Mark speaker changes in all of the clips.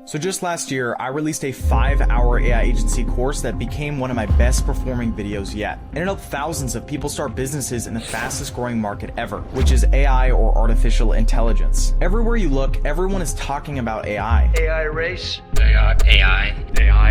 Speaker 1: So just last year, I released a 5-hour AI agency course that became one of my best performing videos yet. And it helped thousands of people start businesses in the fastest growing market ever, which is AI or artificial intelligence. Everywhere you look, everyone is talking about AI.
Speaker 2: AI race.
Speaker 3: AI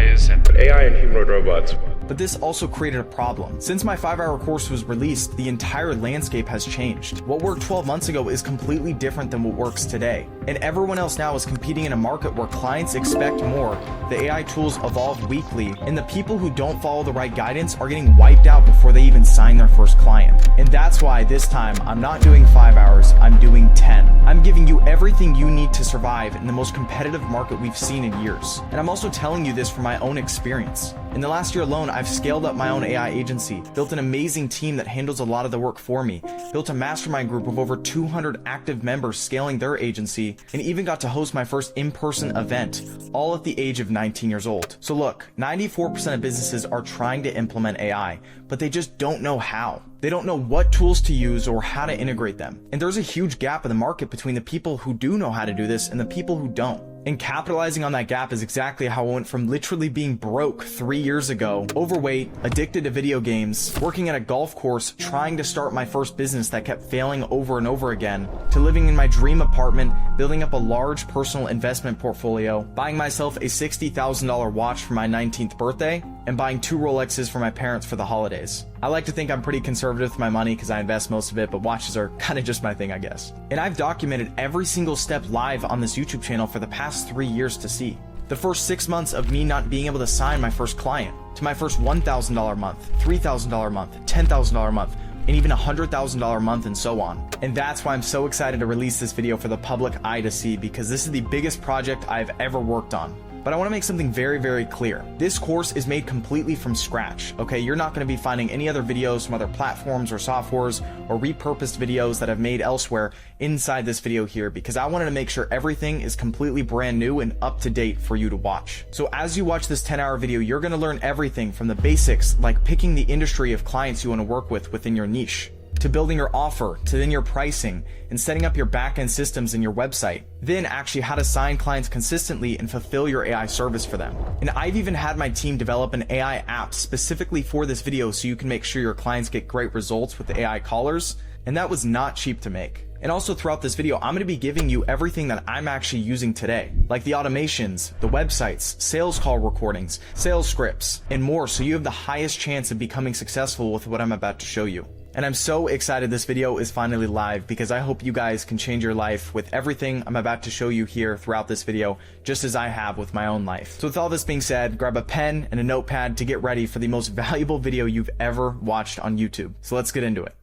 Speaker 3: is happening.
Speaker 4: AI and humanoid robots.
Speaker 1: But this also created a problem. Since my 5-hour course was released, the entire landscape has changed. What worked 12 months ago is completely different than what works today. And everyone else now is competing in a market where clients expect more. The AI tools evolve weekly, and the people who don't follow the right guidance are getting wiped out before they even sign their first client. And that's why this time I'm not doing 5 hours, I'm doing 10. I'm giving you everything you need to survive in the most competitive market we've seen in years. And I'm also telling you this from my own experience. In the last year alone, I've scaled up my own AI agency, built an amazing team that handles a lot of the work for me, built a mastermind group of over 200 active members scaling their agency, and even got to host my first in-person event, all at the age of 19 years old. So look, 94% of businesses are trying to implement AI, but they just don't know how. They don't know what tools to use or how to integrate them. And there's a huge gap in the market between the people who do know how to do this and the people who don't. And capitalizing on that gap is exactly how I went from literally being broke 3 years ago, overweight, addicted to video games, working at a golf course, trying to start my first business that kept failing over and over again, to living in my dream apartment, building up a large personal investment portfolio, buying myself a $60,000 watch for my 19th birthday, and buying 2 Rolexes for my parents for the holidays. I like to think I'm pretty conservative with my money because I invest most of it, but watches are kind of just my thing, I guess. And I've documented every single step live on this YouTube channel for the past 3 years to see. The first 6 months of me not being able to sign my first client, to my first $1,000 month, $3,000 month, $10,000 month, and even $100,000 month, and so on. And that's why I'm so excited to release this video for the public eye to see, because this is the biggest project I've ever worked on. But I want to make something very, very clear. This course is made completely from scratch, okay? You're not going to be finding any other videos from other platforms or softwares or repurposed videos that I've made elsewhere inside this video here, because I wanted to make sure everything is completely brand new and up to date for you to watch. So as you watch this 10-hour video, you're going to learn everything from the basics, like picking the industry of clients you want to work with within your niche, to building your offer, to then your pricing, and setting up your back-end systems in your website. Then actually how to sign clients consistently and fulfill your AI service for them. And I've even had my team develop an AI app specifically for this video so you can make sure your clients get great results with the AI callers. And that was not cheap to make. And also throughout this video, I'm going to be giving you everything that I'm actually using today, like the automations, the websites, sales call recordings, sales scripts, and more, so you have the highest chance of becoming successful with what I'm about to show you. And I'm so excited this video is finally live, because I hope you guys can change your life with everything I'm about to show you here throughout this video, just as I have with my own life. So with all this being said, grab a pen and a notepad to get ready for the most valuable video you've ever watched on YouTube. So let's get into it.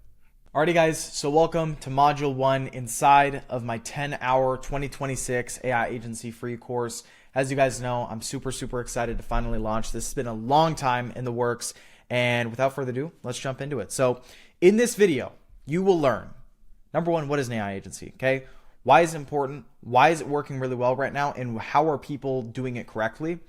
Speaker 1: Alrighty guys, so welcome to module 1 inside of my 10-hour 2026 AI agency free course. As you guys know, I'm super excited to finally launch. This has been a long time in the works, and without further ado, let's jump into it. So in this video, you will learn, number 1, what is an AI agency, okay? Why is it important? Why is it working really well right now? And how are people doing it correctly?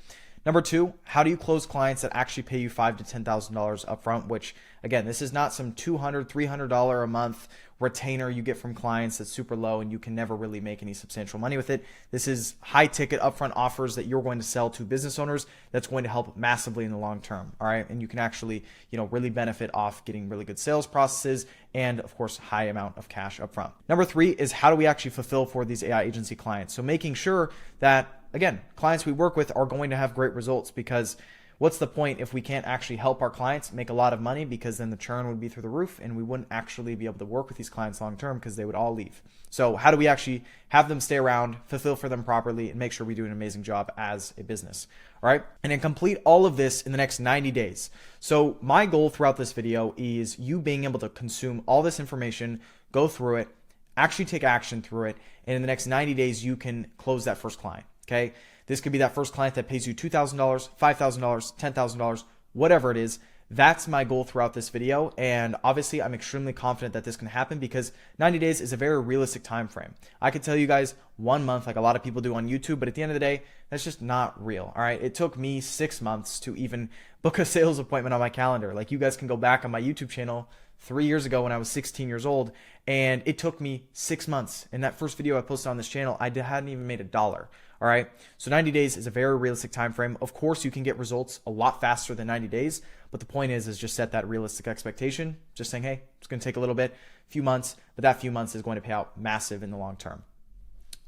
Speaker 1: Number 2, how do you close clients that actually pay you $5,000 to $10,000 upfront, which again, this is not some $200, $300 a month retainer you get from clients that's super low and you can never really make any substantial money with it. This is high ticket upfront offers that you're going to sell to business owners that's going to help massively in the long term. All right. And you can actually, really benefit off getting really good sales processes and of course, high amount of cash upfront. Number 3 is how do we actually fulfill for these AI agency clients? So making sure that, again, clients we work with are going to have great results, because what's the point if we can't actually help our clients make a lot of money, because then the churn would be through the roof and we wouldn't actually be able to work with these clients long term because they would all leave. So how do we actually have them stay around, fulfill for them properly, and make sure we do an amazing job as a business? All right. And then complete all of this in the next 90 days. So my goal throughout this video is you being able to consume all this information, go through it, actually take action through it. And in the next 90 days, you can close that first client. Okay. This could be that first client that pays you $2,000, $5,000, $10,000, whatever it is. That's my goal throughout this video. And obviously I'm extremely confident that this can happen, because 90 days is a very realistic time frame. I could tell you guys 1 month, like a lot of people do on YouTube, but at the end of the day, that's just not real. All right. It took me 6 months to even book a sales appointment on my calendar. Like, you guys can go back on my YouTube channel 3 years ago when I was 16 years old, and it took me 6 months. In that first video I posted on this channel, I hadn't even made $1. All right. So 90 days is a very realistic time frame. Of course, you can get results a lot faster than 90 days. But the point is just set that realistic expectation. Just saying, hey, it's going to take a little bit, a few months, but that few months is going to pay out massive in the long term.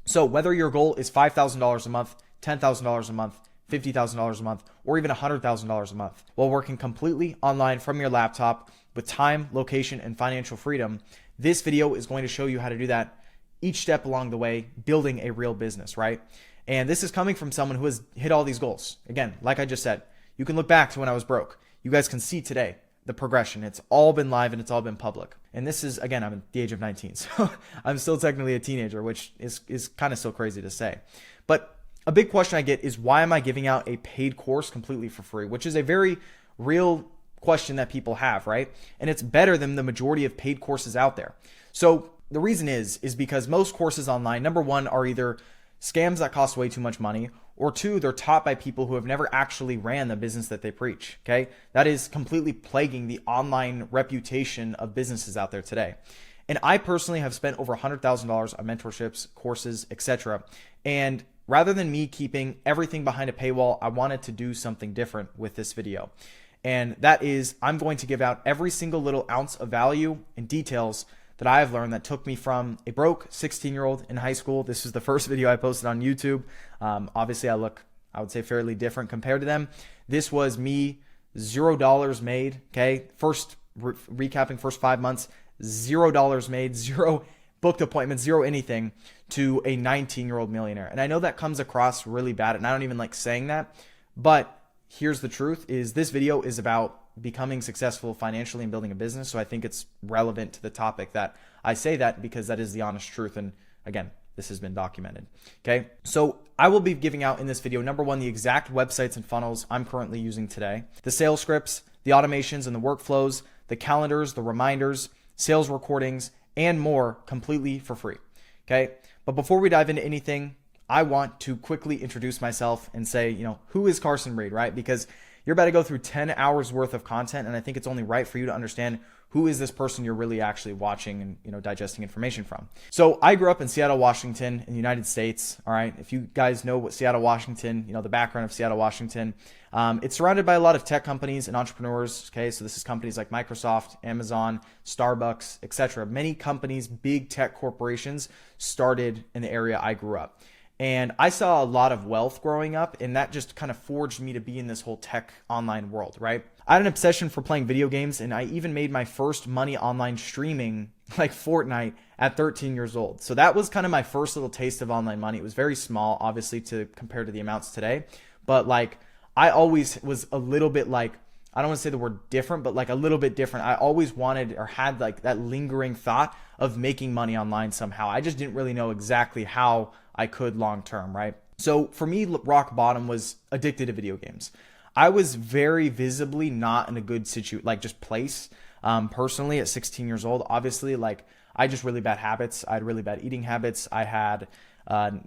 Speaker 1: So whether your goal is $5,000 a month, $10,000 a month, $50,000 a month, or even $100,000 a month, while working completely online from your laptop with time, location, and financial freedom, this video is going to show you how to do that each step along the way, building a real business, right? And this is coming from someone who has hit all these goals. Again, like I just said, you can look back to when I was broke. You guys can see today the progression. It's all been live and it's all been public. And this is, again, I'm at the age of 19, so I'm still technically a teenager, which is kind of still crazy to say. But a big question I get is, why am I giving out a paid course completely for free? Which is a very real question that people have, right? And it's better than the majority of paid courses out there. So the reason is because most courses online, number one, are either scams that cost way too much money, or two, they're taught by people who have never actually ran the business that they preach, okay? That is completely plaguing the online reputation of businesses out there today. And I personally have spent over $100,000 on mentorships, courses, etc. And rather than me keeping everything behind a paywall, I wanted to do something different with this video. And that is, I'm going to give out every single little ounce of value and details that I have learned that took me from a broke 16-year-old in high school. This was the first video I posted on YouTube. Obviously, I look, I would say, fairly different compared to them. This was me, $0 made, okay? Recapping first 5 months, $0 made, zero booked appointments, zero anything, to a 19-year-old millionaire. And I know that comes across really bad, and I don't even like saying that, but here's the truth, is this video is about becoming successful financially and building a business. So I think it's relevant to the topic that I say that, because that is the honest truth. And again, this has been documented. Okay. So I will be giving out in this video, number one, the exact websites and funnels I'm currently using today, the sales scripts, the automations and the workflows, the calendars, the reminders, sales recordings, and more, completely for free. Okay. But before we dive into anything, I want to quickly introduce myself and say, who is Carson Reed, right? Because you're about to go through 10 hours worth of content, and I think it's only right for you to understand who is this person you're really actually watching and digesting information from. So I grew up in Seattle, Washington, in the United States. All right, if you guys know what Seattle, Washington, the background of Seattle, Washington, it's surrounded by a lot of tech companies and entrepreneurs. Okay, so this is companies like Microsoft, Amazon, Starbucks, etc. Many companies, big tech corporations, started in the area I grew up. And I saw a lot of wealth growing up, and that just kind of forged me to be in this whole tech online world, right? I had an obsession for playing video games, and I even made my first money online streaming, like Fortnite, at 13 years old. So that was kind of my first little taste of online money. It was very small, obviously, compared to the amounts today. But I always was a little bit I don't want to say the word different, but a little bit different. I always wanted or had that lingering thought of making money online somehow. I just didn't really know exactly how I could long term, right? So for me, rock bottom was addicted to video games. I was very visibly not in a good place. Personally, at 16 years old, obviously, I had just really bad habits. I had really bad eating habits. I had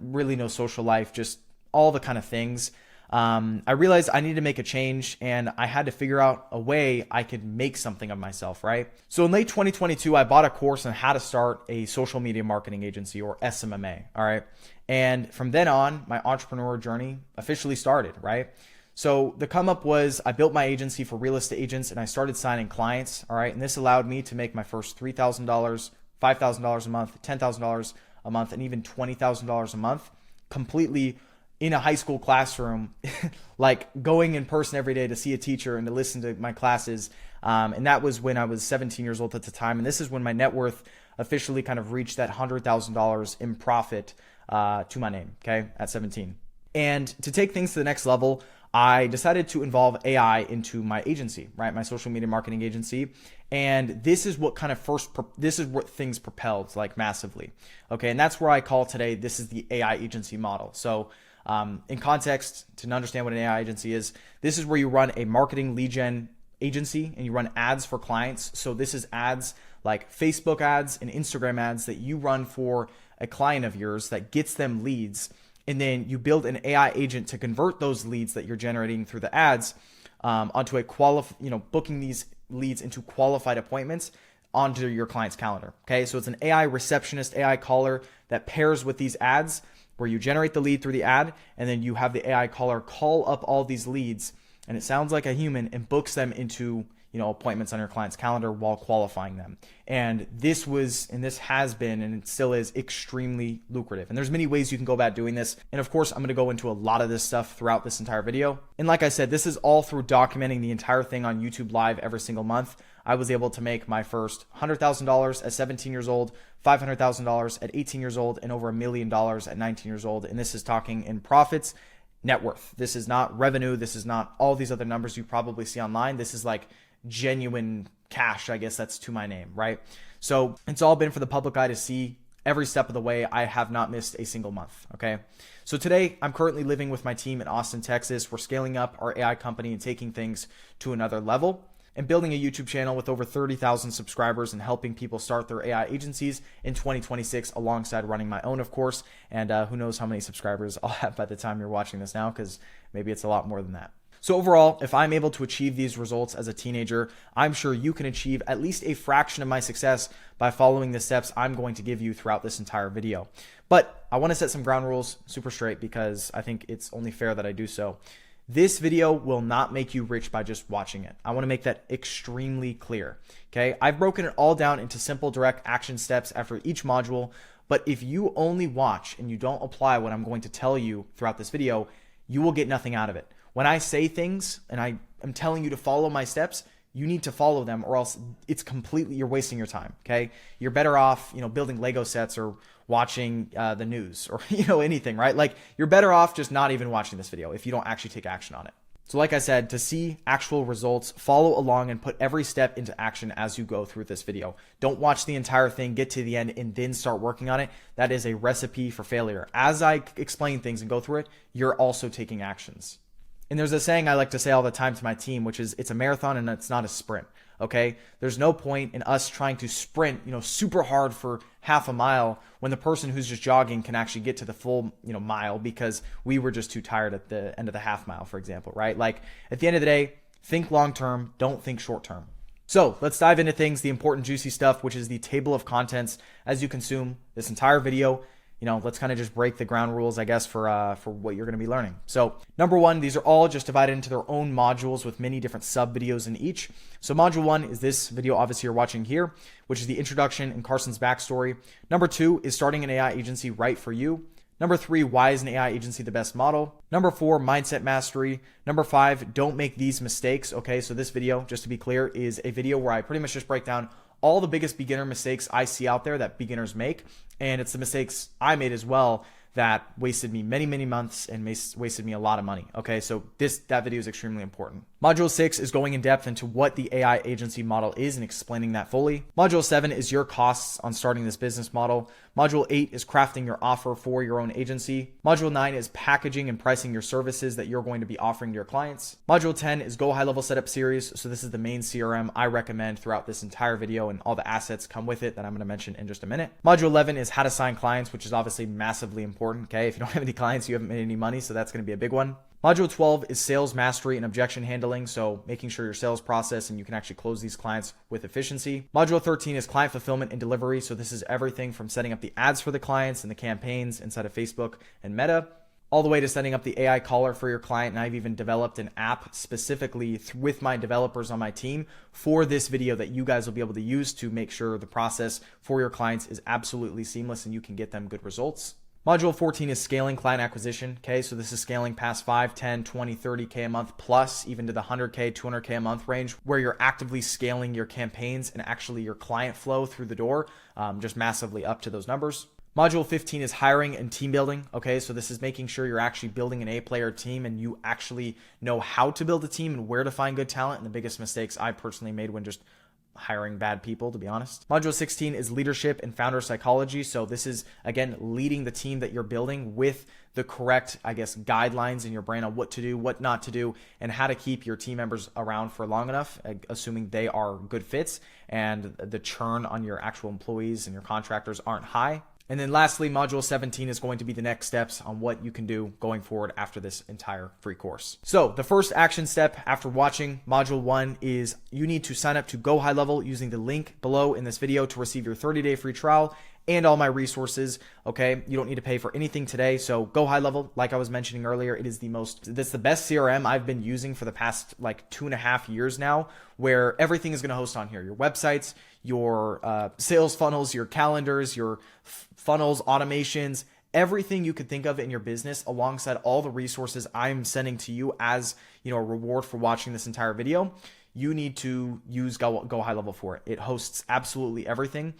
Speaker 1: really no social life, just all the kind of things. I realized I needed to make a change, and I had to figure out a way I could make something of myself, right? So in late 2022, I bought a course on how to start a social media marketing agency, or SMMA, all right? And from then on, my entrepreneur journey officially started, right? So the come up was I built my agency for real estate agents, and I started signing clients, all right? And this allowed me to make my first $3,000, $5,000 a month, $10,000 a month, and even $20,000 a month completely in a high school classroom, going in person every day to see a teacher and to listen to my classes. And that was when I was 17 years old at the time. And this is when my net worth officially kind of reached that $100,000 in profit to my name, okay, at 17. And to take things to the next level, I decided to involve AI into my agency, right? My social media marketing agency. And this is what this is what things propelled massively. Okay. And that's where I call today, this is the AI agency model. So in context, to understand what an AI agency is, this is where you run a marketing lead gen agency and you run ads for clients. So this is ads like Facebook ads and Instagram ads that you run for a client of yours that gets them leads. And then you build an AI agent to convert those leads that you're generating through the ads onto booking these leads into qualified appointments onto your client's calendar. Okay, so it's an AI receptionist, AI caller that pairs with these ads where you generate the lead through the ad, and then you have the AI caller call up all these leads, and it sounds like a human, and books them into appointments on your client's calendar while qualifying them. And this has been, and it still is, extremely lucrative. And there's many ways you can go about doing this. And of course, I'm going to go into a lot of this stuff throughout this entire video. And like I said, this is all through documenting the entire thing on YouTube Live every single month. I was able to make my first $100,000 at 17 years old, $500,000 at 18 years old, and over $1 million at 19 years old. And this is talking in profits, net worth. This is not revenue. This is not all these other numbers you probably see online. This is like genuine cash, I guess that's to my name, right? So it's all been for the public eye to see every step of the way. I have not missed a single month, okay? So today, I'm currently living with my team in Austin, Texas. We're scaling up our AI company and taking things to another level and building a YouTube channel with over 30,000 subscribers and helping people start their AI agencies in 2026 alongside running my own, of course. And who knows how many subscribers I'll have by the time you're watching this now, because maybe it's a lot more than that. So overall, if I'm able to achieve these results as a teenager, I'm sure you can achieve at least a fraction of my success by following the steps I'm going to give you throughout this entire video. But I want to set some ground rules super straight because I think it's only fair that I do so. This video will not make you rich by just watching it. I want to make that extremely clear. Okay, I've broken it all down into simple, direct action steps after each module. But if you only watch and you don't apply what I'm going to tell you throughout this video, you will get nothing out of it. When I say things and I am telling you to follow my steps, you need to follow them, or else you're wasting your time. Okay, you're better off, building Lego sets or watching the news or anything, right? Like, you're better off just not even watching this video if you don't actually take action on it. So like I said, to see actual results, follow along and put every step into action as you go through this video. Don't watch the entire thing, get to the end, and then start working on it. That is a recipe for failure. As I explain things and go through it, you're also taking actions. And there's a saying I like to say all the time to my team, which is it's a marathon and it's not a sprint. Okay. There's no point in us trying to sprint, super hard for half a mile when the person who's just jogging can actually get to the full, mile because we were just too tired at the end of the half mile, for example, right? Like, at the end of the day, think long-term, don't think short-term. So let's dive into things, the important juicy stuff, which is the table of contents as you consume this entire video. Let's kind of just break the ground rules, I guess, for what you're going to be learning. So number one, these are all just divided into their own modules with many different sub videos in each. So module one is this video, obviously you're watching here, which is the introduction and Carson's backstory. Number two is starting an AI agency right for you. Number three, why is an AI agency the best model? Number four, mindset mastery. Number five, don't make these mistakes. Okay, so this video, just to be clear, is a video where I pretty much just break down all the biggest beginner mistakes I see out there that beginners make. And it's the mistakes I made as well that wasted me many, many months and wasted me a lot of money. Okay, so that video is extremely important. Module 6 is going in depth into what the AI agency model is and explaining that fully. Module 7 is your costs on starting this business model. Module 8 is crafting your offer for your own agency. Module 9 is packaging and pricing your services that you're going to be offering to your clients. Module 10 is GoHighLevel Setup series. So this is the main CRM I recommend throughout this entire video, and all the assets come with it that I'm going to mention in just a minute. Module 11 is how to sign clients, which is obviously massively important. Okay, if you don't have any clients, you haven't made any money, so that's going to be a big one. Module 12 is sales mastery and objection handling, so making sure your sales process and you can actually close these clients with efficiency. Module 13 is client fulfillment and delivery, so this is everything from setting up the ads for the clients and the campaigns inside of Facebook and Meta, all the way to setting up the AI caller for your client. And I've even developed an app specifically with my developers on my team for this video that you guys will be able to use to make sure the process for your clients is absolutely seamless and you can get them good results. Module 14 is scaling client acquisition. Okay, so this is scaling past 5, 10, 20, 30K a month, plus even to the 100K, 200K a month range, where you're actively scaling your campaigns and actually your client flow through the door, just massively up to those numbers. Module 15 is hiring and team building. Okay, so this is making sure you're actually building an A-player team and you actually know how to build a team and where to find good talent. And the biggest mistakes I personally made when just hiring bad people, to be honest. Module 16 is leadership and founder psychology. So this is, again, leading the team that you're building with the correct, I guess, guidelines in your brain on what to do, what not to do, and how to keep your team members around for long enough, assuming they are good fits and the churn on your actual employees and your contractors aren't high. And then lastly, module 17 is going to be the next steps on what you can do going forward after this entire free course. So the first action step after watching module 1 is you need to sign up to GoHighLevel using the link below in this video to receive your 30-day free trial and all my resources. Okay, you don't need to pay for anything today. So GoHighLevel, like I was mentioning earlier, that's the best CRM I've been using for the past like 2.5 years now, where everything is going to host on here. Your websites, your sales funnels, your calendars, your funnels, automations, everything you could think of in your business, alongside all the resources I'm sending to you as, a reward for watching this entire video. You need to use GoHighLevel for it. It hosts absolutely everything.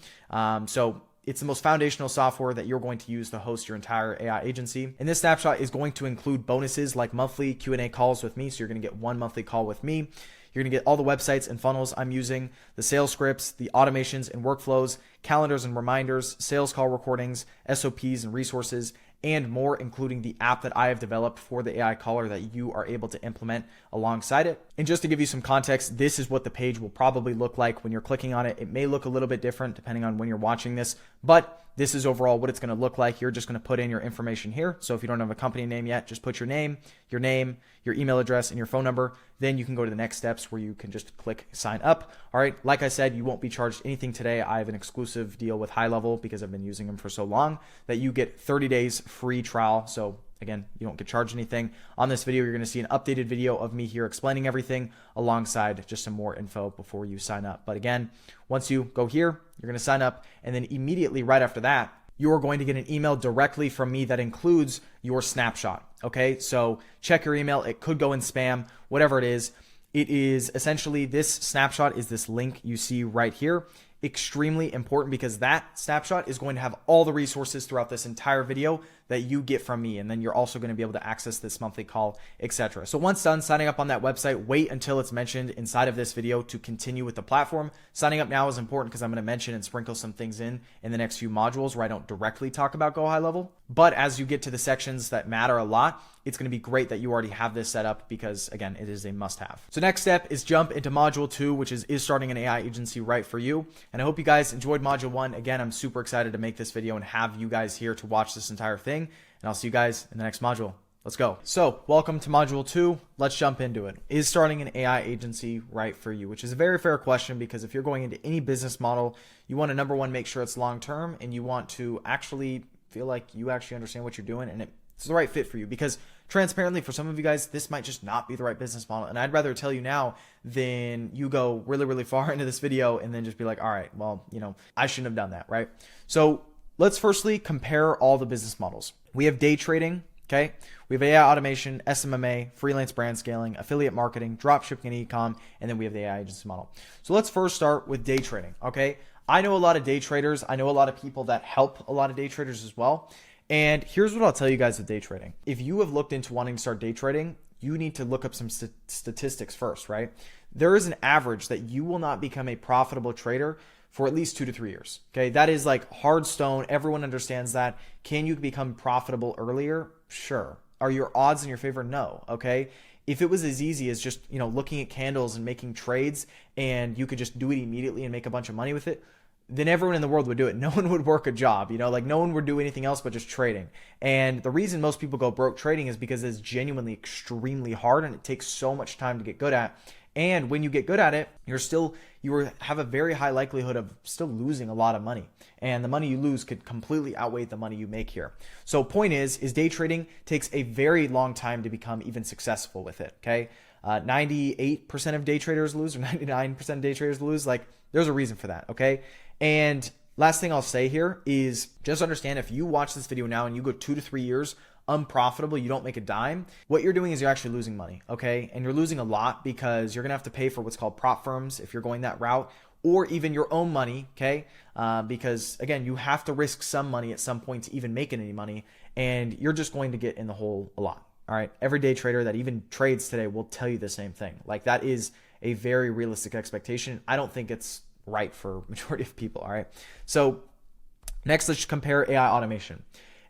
Speaker 1: So it's the most foundational software that you're going to use to host your entire AI agency. And this snapshot is going to include bonuses like monthly Q&A calls with me. So you're going to get one monthly call with me. You're going to get all the websites and funnels I'm using, the sales scripts, the automations and workflows, calendars and reminders, sales call recordings, SOPs and resources, and more, including the app that I have developed for the AI caller that you are able to implement alongside it. And just to give you some context, this is what the page will probably look like when you're clicking on it. It may look a little bit different depending on when you're watching this, but this is overall what it's going to look like. You're just going to put in your information here. So if you don't have a company name yet, just put your name, your email address, and your phone number. Then you can go to the next steps where you can just click sign up. All right. Like I said, you won't be charged anything today. I have an exclusive deal with GoHighLevel because I've been using them for so long that you get 30 days free trial. So again, you don't get charged anything. On this video, you're going to see an updated video of me here explaining everything alongside just some more info before you sign up. But again, once you go here, you're going to sign up, and then immediately right after that, you are going to get an email directly from me that includes your snapshot. Okay, so check your email. It could go in spam, whatever it is. It is essentially, this snapshot is this link you see right here. Extremely important because that snapshot is going to have all the resources throughout this entire video that you get from me. And then you're also going to be able to access this monthly call, etc. So once done signing up on that website, wait until it's mentioned inside of this video to continue with the platform. Signing up now is important because I'm going to mention and sprinkle some things in the next few modules where I don't directly talk about GoHighLevel. But as you get to the sections that matter a lot, it's going to be great that you already have this set up because, again, it is a must-have. So next step is jump into module 2, which is starting an AI agency right for you. And I hope you guys enjoyed module 1. Again, I'm super excited to make this video and have you guys here to watch this entire thing. And I'll see you guys in the next module. Let's go. So welcome to module 2. Let's jump into it. Is starting an AI agency right for you? Which is a very fair question, because if you're going into any business model, you want to, number one, make sure it's long-term, and you want to actually feel like you actually understand what you're doing and it's the right fit for you. Because transparently, for some of you guys, this might just not be the right business model. And I'd rather tell you now than you go really, really far into this video and then just be like, all right, well, I shouldn't have done that, right? So let's firstly compare all the business models. We have day trading, okay? We have AI automation, SMMA, freelance brand scaling, affiliate marketing, dropshipping and e-com, and then we have the AI agency model. So let's first start with day trading, okay? I know a lot of day traders. I know a lot of people that help a lot of day traders as well. And here's what I'll tell you guys with day trading. If you have looked into wanting to start day trading, you need to look up some statistics first, right? There is an average that you will not become a profitable trader for at least 2 to 3 years. Okay, that is like hard stone. Everyone understands that. Can you become profitable earlier? Sure. Are your odds in your favor? No. Okay. If it was as easy as just, looking at candles and making trades and you could just do it immediately and make a bunch of money with it, then everyone in the world would do it. No one would work a job, like no one would do anything else but just trading. And the reason most people go broke trading is because it's genuinely extremely hard and it takes so much time to get good at. And when you get good at it, you have a very high likelihood of still losing a lot of money. And the money you lose could completely outweigh the money you make here. So point is day trading takes a very long time to become even successful with it, okay? 98% of day traders lose, or 99% of day traders lose. Like, there's a reason for that, okay? And last thing I'll say here is just understand, if you watch this video now and you go 2 to 3 years unprofitable, you don't make a dime, what you're doing is you're actually losing money, okay? And you're losing a lot because you're gonna have to pay for what's called prop firms if you're going that route, or even your own money, okay? Because again, you have to risk some money at some point to even make any money, and you're just going to get in the hole a lot, all right? Every day trader that even trades today will tell you the same thing. Like, that is a very realistic expectation. I don't think it's right for majority of people, all right? So next, let's compare AI automation.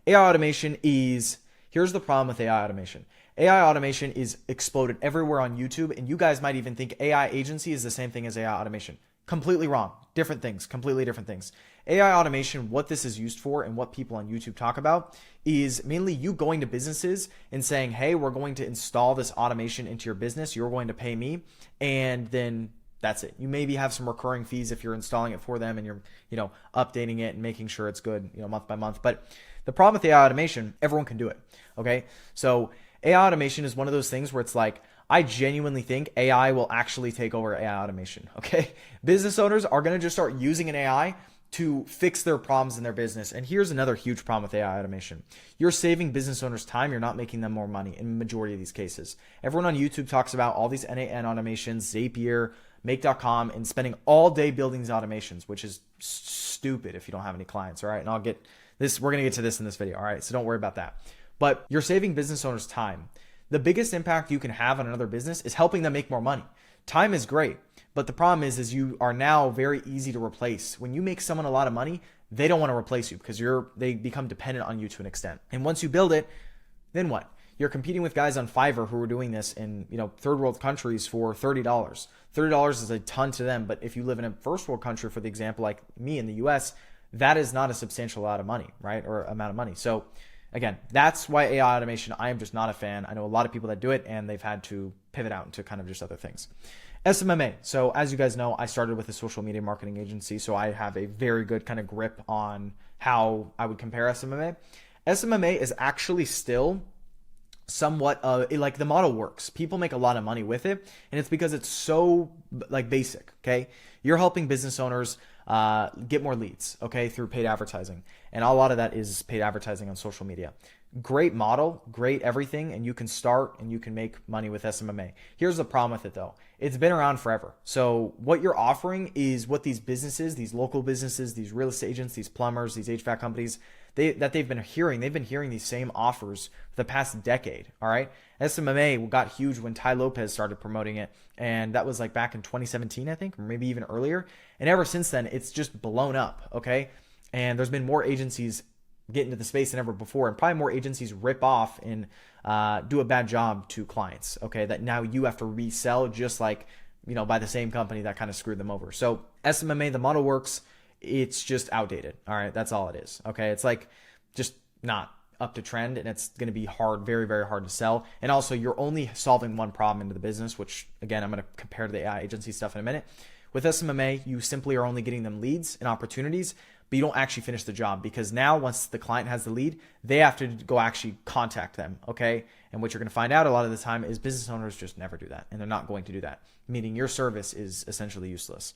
Speaker 1: AI automation is, here's the problem with AI automation. AI automation is exploded everywhere on YouTube, and you guys might even think AI agency is the same thing as AI automation. Completely wrong. Different things, completely different things. AI automation, what this is used for and what people on YouTube talk about, is mainly you going to businesses and saying, hey, we're going to install this automation into your business. You're going to pay me, and then That's it. You maybe have some recurring fees if you're installing it for them and you're, updating it and making sure it's good, month by month. But the problem with AI automation, everyone can do it. Okay. So AI automation is one of those things where it's like, I genuinely think AI will actually take over AI automation. Okay. Business owners are going to just start using an AI to fix their problems in their business. And here's another huge problem with AI automation. You're saving business owners time. You're not making them more money in the majority of these cases. Everyone on YouTube talks about all these NAN automations, Zapier, Make.com, and spending all day building these automations, which is stupid if you don't have any clients. All right. And I'll get this. We're going to get to this in this video. All right. So don't worry about that. But you're saving business owners time. The biggest impact you can have on another business is helping them make more money. Time is great. But the problem is you are now very easy to replace. When you make someone a lot of money, they don't want to replace you because they become dependent on you to an extent. And once you build it, then what? You're competing with guys on Fiverr who are doing this in, third world countries for $30. $30 is a ton to them. But if you live in a first world country, for the example, like me in the US, that is not a substantial amount of money, right? Or amount of money. So again, that's why AI automation, I am just not a fan. I know a lot of people that do it and they've had to pivot out into kind of just other things. SMMA. So as you guys know, I started with a social media marketing agency. So I have a very good kind of grip on how I would compare SMMA. SMMA is actually still somewhat like the model works. People make a lot of money with it. And it's because it's so like basic. Okay. You're helping business owners get more leads, okay, through paid advertising. And a lot of that is paid advertising on social media. Great model, great everything, and you can start and you can make money with SMMA. Here's the problem with it though. It's been around forever. So what you're offering is what these businesses, these local businesses, these real estate agents, these plumbers, these HVAC companies, they've been hearing. They've been hearing these same offers for the past decade, all right? SMMA got huge when Ty Lopez started promoting it, and that was like back in 2017, I think, or maybe even earlier. And ever since then, it's just blown up, okay? And there's been more agencies get into the space than ever before, and probably more agencies rip off and do a bad job to clients, okay, that now you have to resell just like, by the same company that kind of screwed them over. So SMMA, the model works, it's just outdated, all right? That's all it is, okay? It's like just not up to trend, and it's going to be hard, very, very hard to sell. And also, you're only solving one problem into the business, which, again, I'm going to compare to the AI agency stuff in a minute. With SMMA, you simply are only getting them leads and opportunities, but you don't actually finish the job, because now once the client has the lead, they have to go actually contact them, okay? And what you're going to find out a lot of the time is business owners just never do that, and they're not going to do that, meaning your service is essentially useless.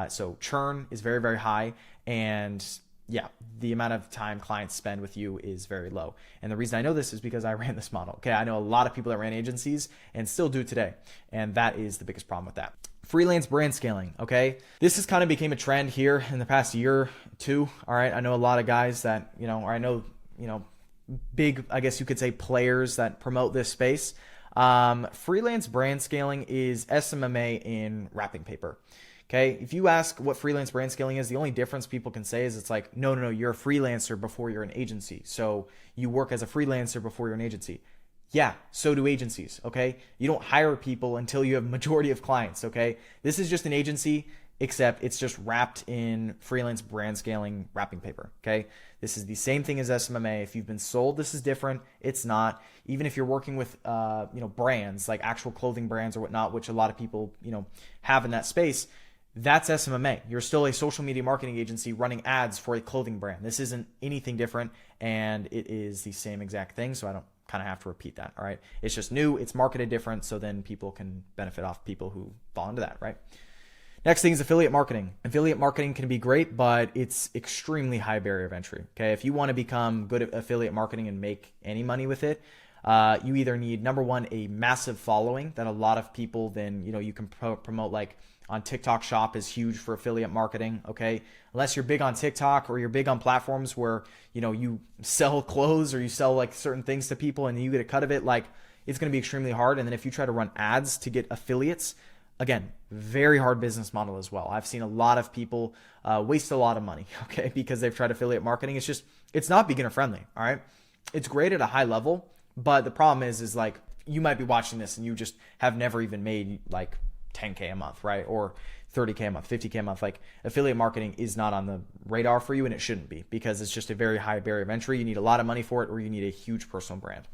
Speaker 1: So churn is very, very high, and yeah, the amount of time clients spend with you is very low. And the reason I know this is because I ran this model. Okay, I know a lot of people that ran agencies and still do today, and that is the biggest problem with that. Freelance brand scaling, okay? This has kind of became a trend here in the past year or two, all right? I know a lot of guys that, or I know, big, I guess you could say, players that promote this space. Freelance brand scaling is SMMA in wrapping paper. Okay, if you ask what freelance brand scaling is, the only difference people can say is it's like, no, you're a freelancer before you're an agency. So you work as a freelancer before you're an agency. Yeah, so do agencies, okay? You don't hire people until you have majority of clients, okay? This is just an agency, except it's just wrapped in freelance brand scaling wrapping paper, okay? This is the same thing as SMMA. If you've been sold, this is different. It's not. Even if you're working with, brands, like actual clothing brands or whatnot, which a lot of people, have in that space, that's SMMA. You're still a social media marketing agency running ads for a clothing brand. This isn't anything different, and it is the same exact thing, so I don't kind of have to repeat that, all right? It's just new, it's marketed different, so then people can benefit off people who fall into that, right? Next thing is affiliate marketing. Affiliate marketing can be great, but it's extremely high barrier of entry, okay? If you want to become good at affiliate marketing and make any money with it, you either need, number one, a massive following that a lot of people then, you can promote, like on TikTok Shop is huge for affiliate marketing, okay? Unless you're big on TikTok or you're big on platforms where, you sell clothes or you sell like certain things to people and you get a cut of it, like it's going to be extremely hard. And then if you try to run ads to get affiliates, again, very hard business model as well. I've seen a lot of people waste a lot of money, okay, because they've tried affiliate marketing. It's not beginner friendly, all right? It's great at a high level, but the problem is like you might be watching this and you just have never even made like 10K a month, right? Or 30K a month, 50K a month. Like affiliate marketing is not on the radar for you, and it shouldn't be, because it's just a very high barrier of entry. You need a lot of money for it, or you need a huge personal brand.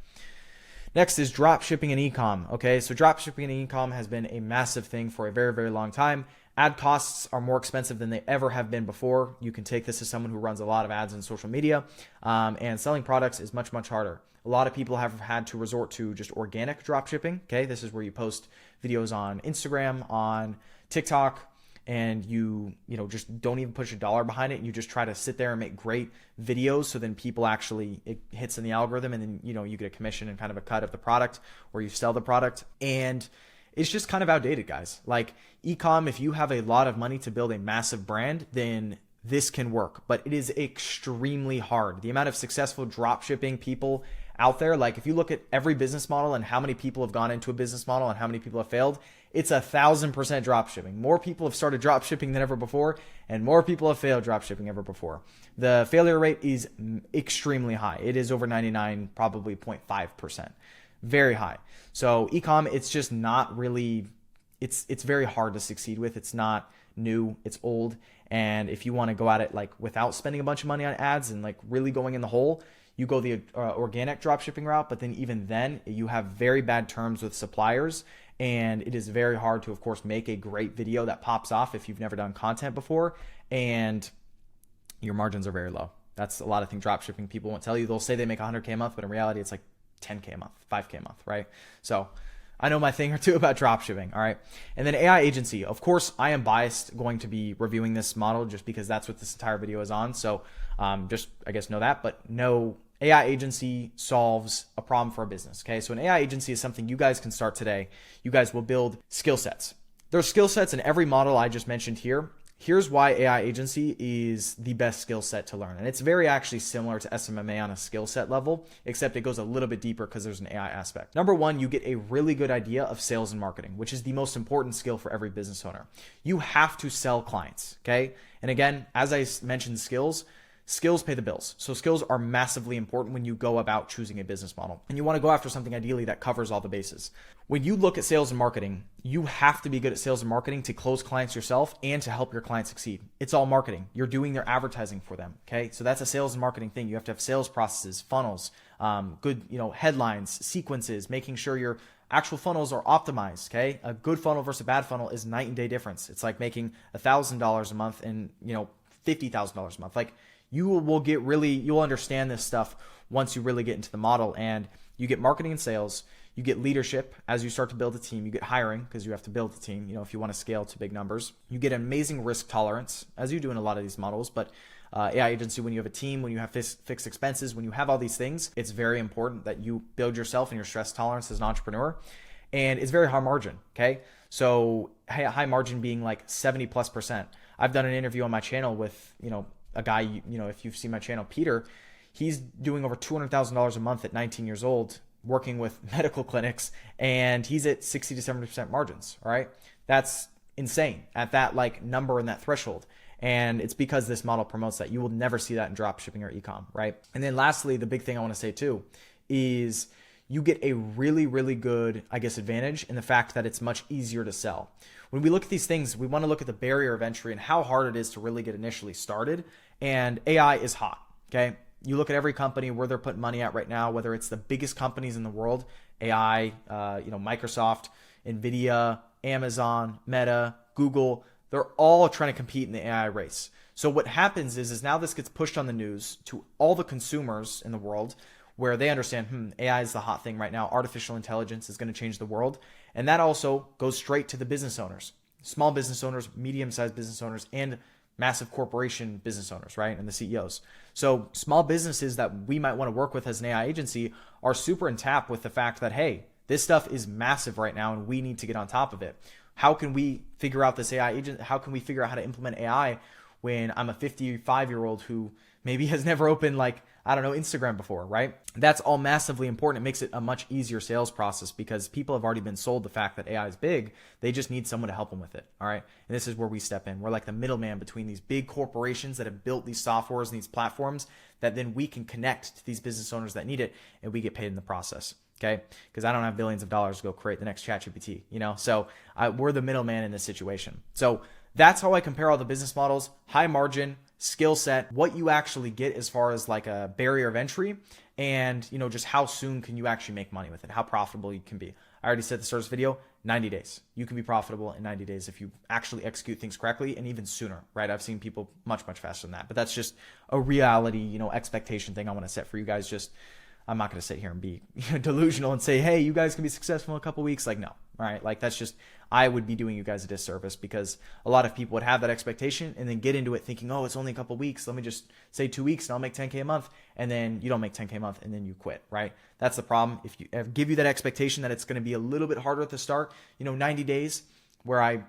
Speaker 1: Next is drop shipping and ecom. Okay, so drop shipping and ecom has been a massive thing for a very, very long time. Ad costs are more expensive than they ever have been before. You can take this as someone who runs a lot of ads on social media, and selling products is much, much harder. A lot of people have had to resort to just organic drop shipping. Okay, this is where you post videos on Instagram, on TikTok, and you just don't even push $1 behind it. You just try to sit there and make great videos, so then people actually, it hits in the algorithm, and then you get a commission and kind of a cut of the product, or you sell the product. And it's just kind of outdated, guys. Like ecom, if you have a lot of money to build a massive brand, then this can work, but it is extremely hard. The amount of successful drop shipping people out there, like if you look at every business model and how many people have gone into a business model and how many people have failed, it's 1,000% drop shipping. More people have started drop shipping than ever before, and more people have failed drop shipping ever before. The failure rate is extremely high. It is over 99, probably 0.5%. Very high. So ecom, it's just not really, it's very hard to succeed with. It's not new, it's old. And if you want to go at it like without spending a bunch of money on ads and like really going in the hole, you go the organic drop shipping route. But then even then, you have very bad terms with suppliers, and it is very hard to, of course, make a great video that pops off if you've never done content before, and your margins are very low. That's a lot of things drop shipping people won't tell you. They'll say they make 100K a month, but in reality, it's like 10K a month, 5K a month, right? So I know my thing or two about drop shipping, all right? And then AI agency. Of course, I am biased going to be reviewing this model just because that's what this entire video is on. So just, I guess, know that. But no, AI agency solves a problem for a business, okay? So an AI agency is something you guys can start today. You guys will build skill sets. There's skill sets in every model I just mentioned here. Here's why AI agency is the best skill set to learn. And it's very actually similar to SMMA on a skill set level, except it goes a little bit deeper because there's an AI aspect. Number one, you get a really good idea of sales and marketing, which is the most important skill for every business owner. You have to sell clients, okay? And again, as I mentioned, skills pay the bills. So skills are massively important when you go about choosing a business model. And you want to go after something ideally that covers all the bases. When you look at sales and marketing, you have to be good at sales and marketing to close clients yourself and to help your clients succeed. It's all marketing. You're doing their advertising for them, okay? So that's a sales and marketing thing. You have to have sales processes, funnels, good, headlines, sequences, making sure your actual funnels are optimized, okay? A good funnel versus a bad funnel is night and day difference. It's like making $1,000 a month and, $50,000 a month. Like, you'll understand this stuff once you really get into the model, and you get marketing and sales, you get leadership as you start to build a team, you get hiring because you have to build a team, if you want to scale to big numbers, you get amazing risk tolerance as you do in a lot of these models. But AI agency, when you have a team, when you have fixed expenses, when you have all these things, it's very important that you build yourself and your stress tolerance as an entrepreneur. And it's very high margin, okay? So high margin being like 70+%. I've done an interview on my channel with, a guy, if you've seen my channel, Peter, he's doing over $200,000 a month at 19 years old, working with medical clinics, and he's at 60 to 70% margins. All right. That's insane at that number and that threshold. And it's because this model promotes that. You will never see that in drop shipping or ecom. Right. And then lastly, the big thing I want to say too is you get a really, really good, advantage in the fact that it's much easier to sell. When we look at these things, we want to look at the barrier of entry and how hard it is to really get initially started. And AI is hot, okay? You look at every company where they're putting money at right now, whether it's the biggest companies in the world, AI, Microsoft, NVIDIA, Amazon, Meta, Google, they're all trying to compete in the AI race. So what happens is now this gets pushed on the news to all the consumers in the world, where they understand, AI is the hot thing right now. Artificial intelligence is going to change the world. And that also goes straight to the business owners, small business owners, medium-sized business owners, and massive corporation business owners, right? And the CEOs. So small businesses that we might want to work with as an AI agency are super in tap with the fact that, hey, this stuff is massive right now and we need to get on top of it. How can we figure out this AI agent? How can we figure out how to implement AI when I'm a 55-year-old who maybe has never opened Instagram before, right? That's all massively important. It makes it a much easier sales process because people have already been sold the fact that AI is big. They just need someone to help them with it, all right? And this is where we step in. We're like the middleman between these big corporations that have built these softwares and these platforms that then we can connect to these business owners that need it, and we get paid in the process, okay? Because I don't have billions of dollars to go create the next ChatGPT, So we're the middleman in this situation. So that's how I compare all the business models: high margin, skill set, what you actually get as far as like a barrier of entry, and just how soon can you actually make money with it, how profitable you can be. I already said the first video, 90 days. You can be profitable in 90 days if you actually execute things correctly, and even sooner, right? I've seen people much, much faster than that, but that's just a reality, expectation thing I want to set for you guys. I'm not going to sit here and be delusional and say, hey, you guys can be successful in a couple weeks. Like, no, all right? Like, that's just, I would be doing you guys a disservice, because a lot of people would have that expectation and then get into it thinking, oh, it's only a couple weeks. Let me just say 2 weeks and I'll make 10K a month. And then you don't make 10K a month and then you quit, right? That's the problem. If you give you that expectation that it's going to be a little bit harder at the start, 90 days where I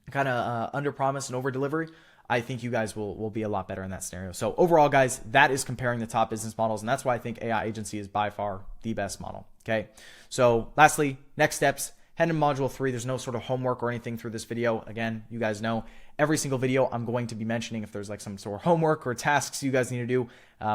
Speaker 1: kind of under promise and over delivery, I think you guys will be a lot better in that scenario. So overall, guys, that is comparing the top business models. And that's why I think AI agency is by far the best model. Okay. So lastly, next steps, head to module 3. There's no sort of homework or anything through this video. Again, you guys know every single video I'm going to be mentioning if there's like some sort of homework or tasks you guys need to do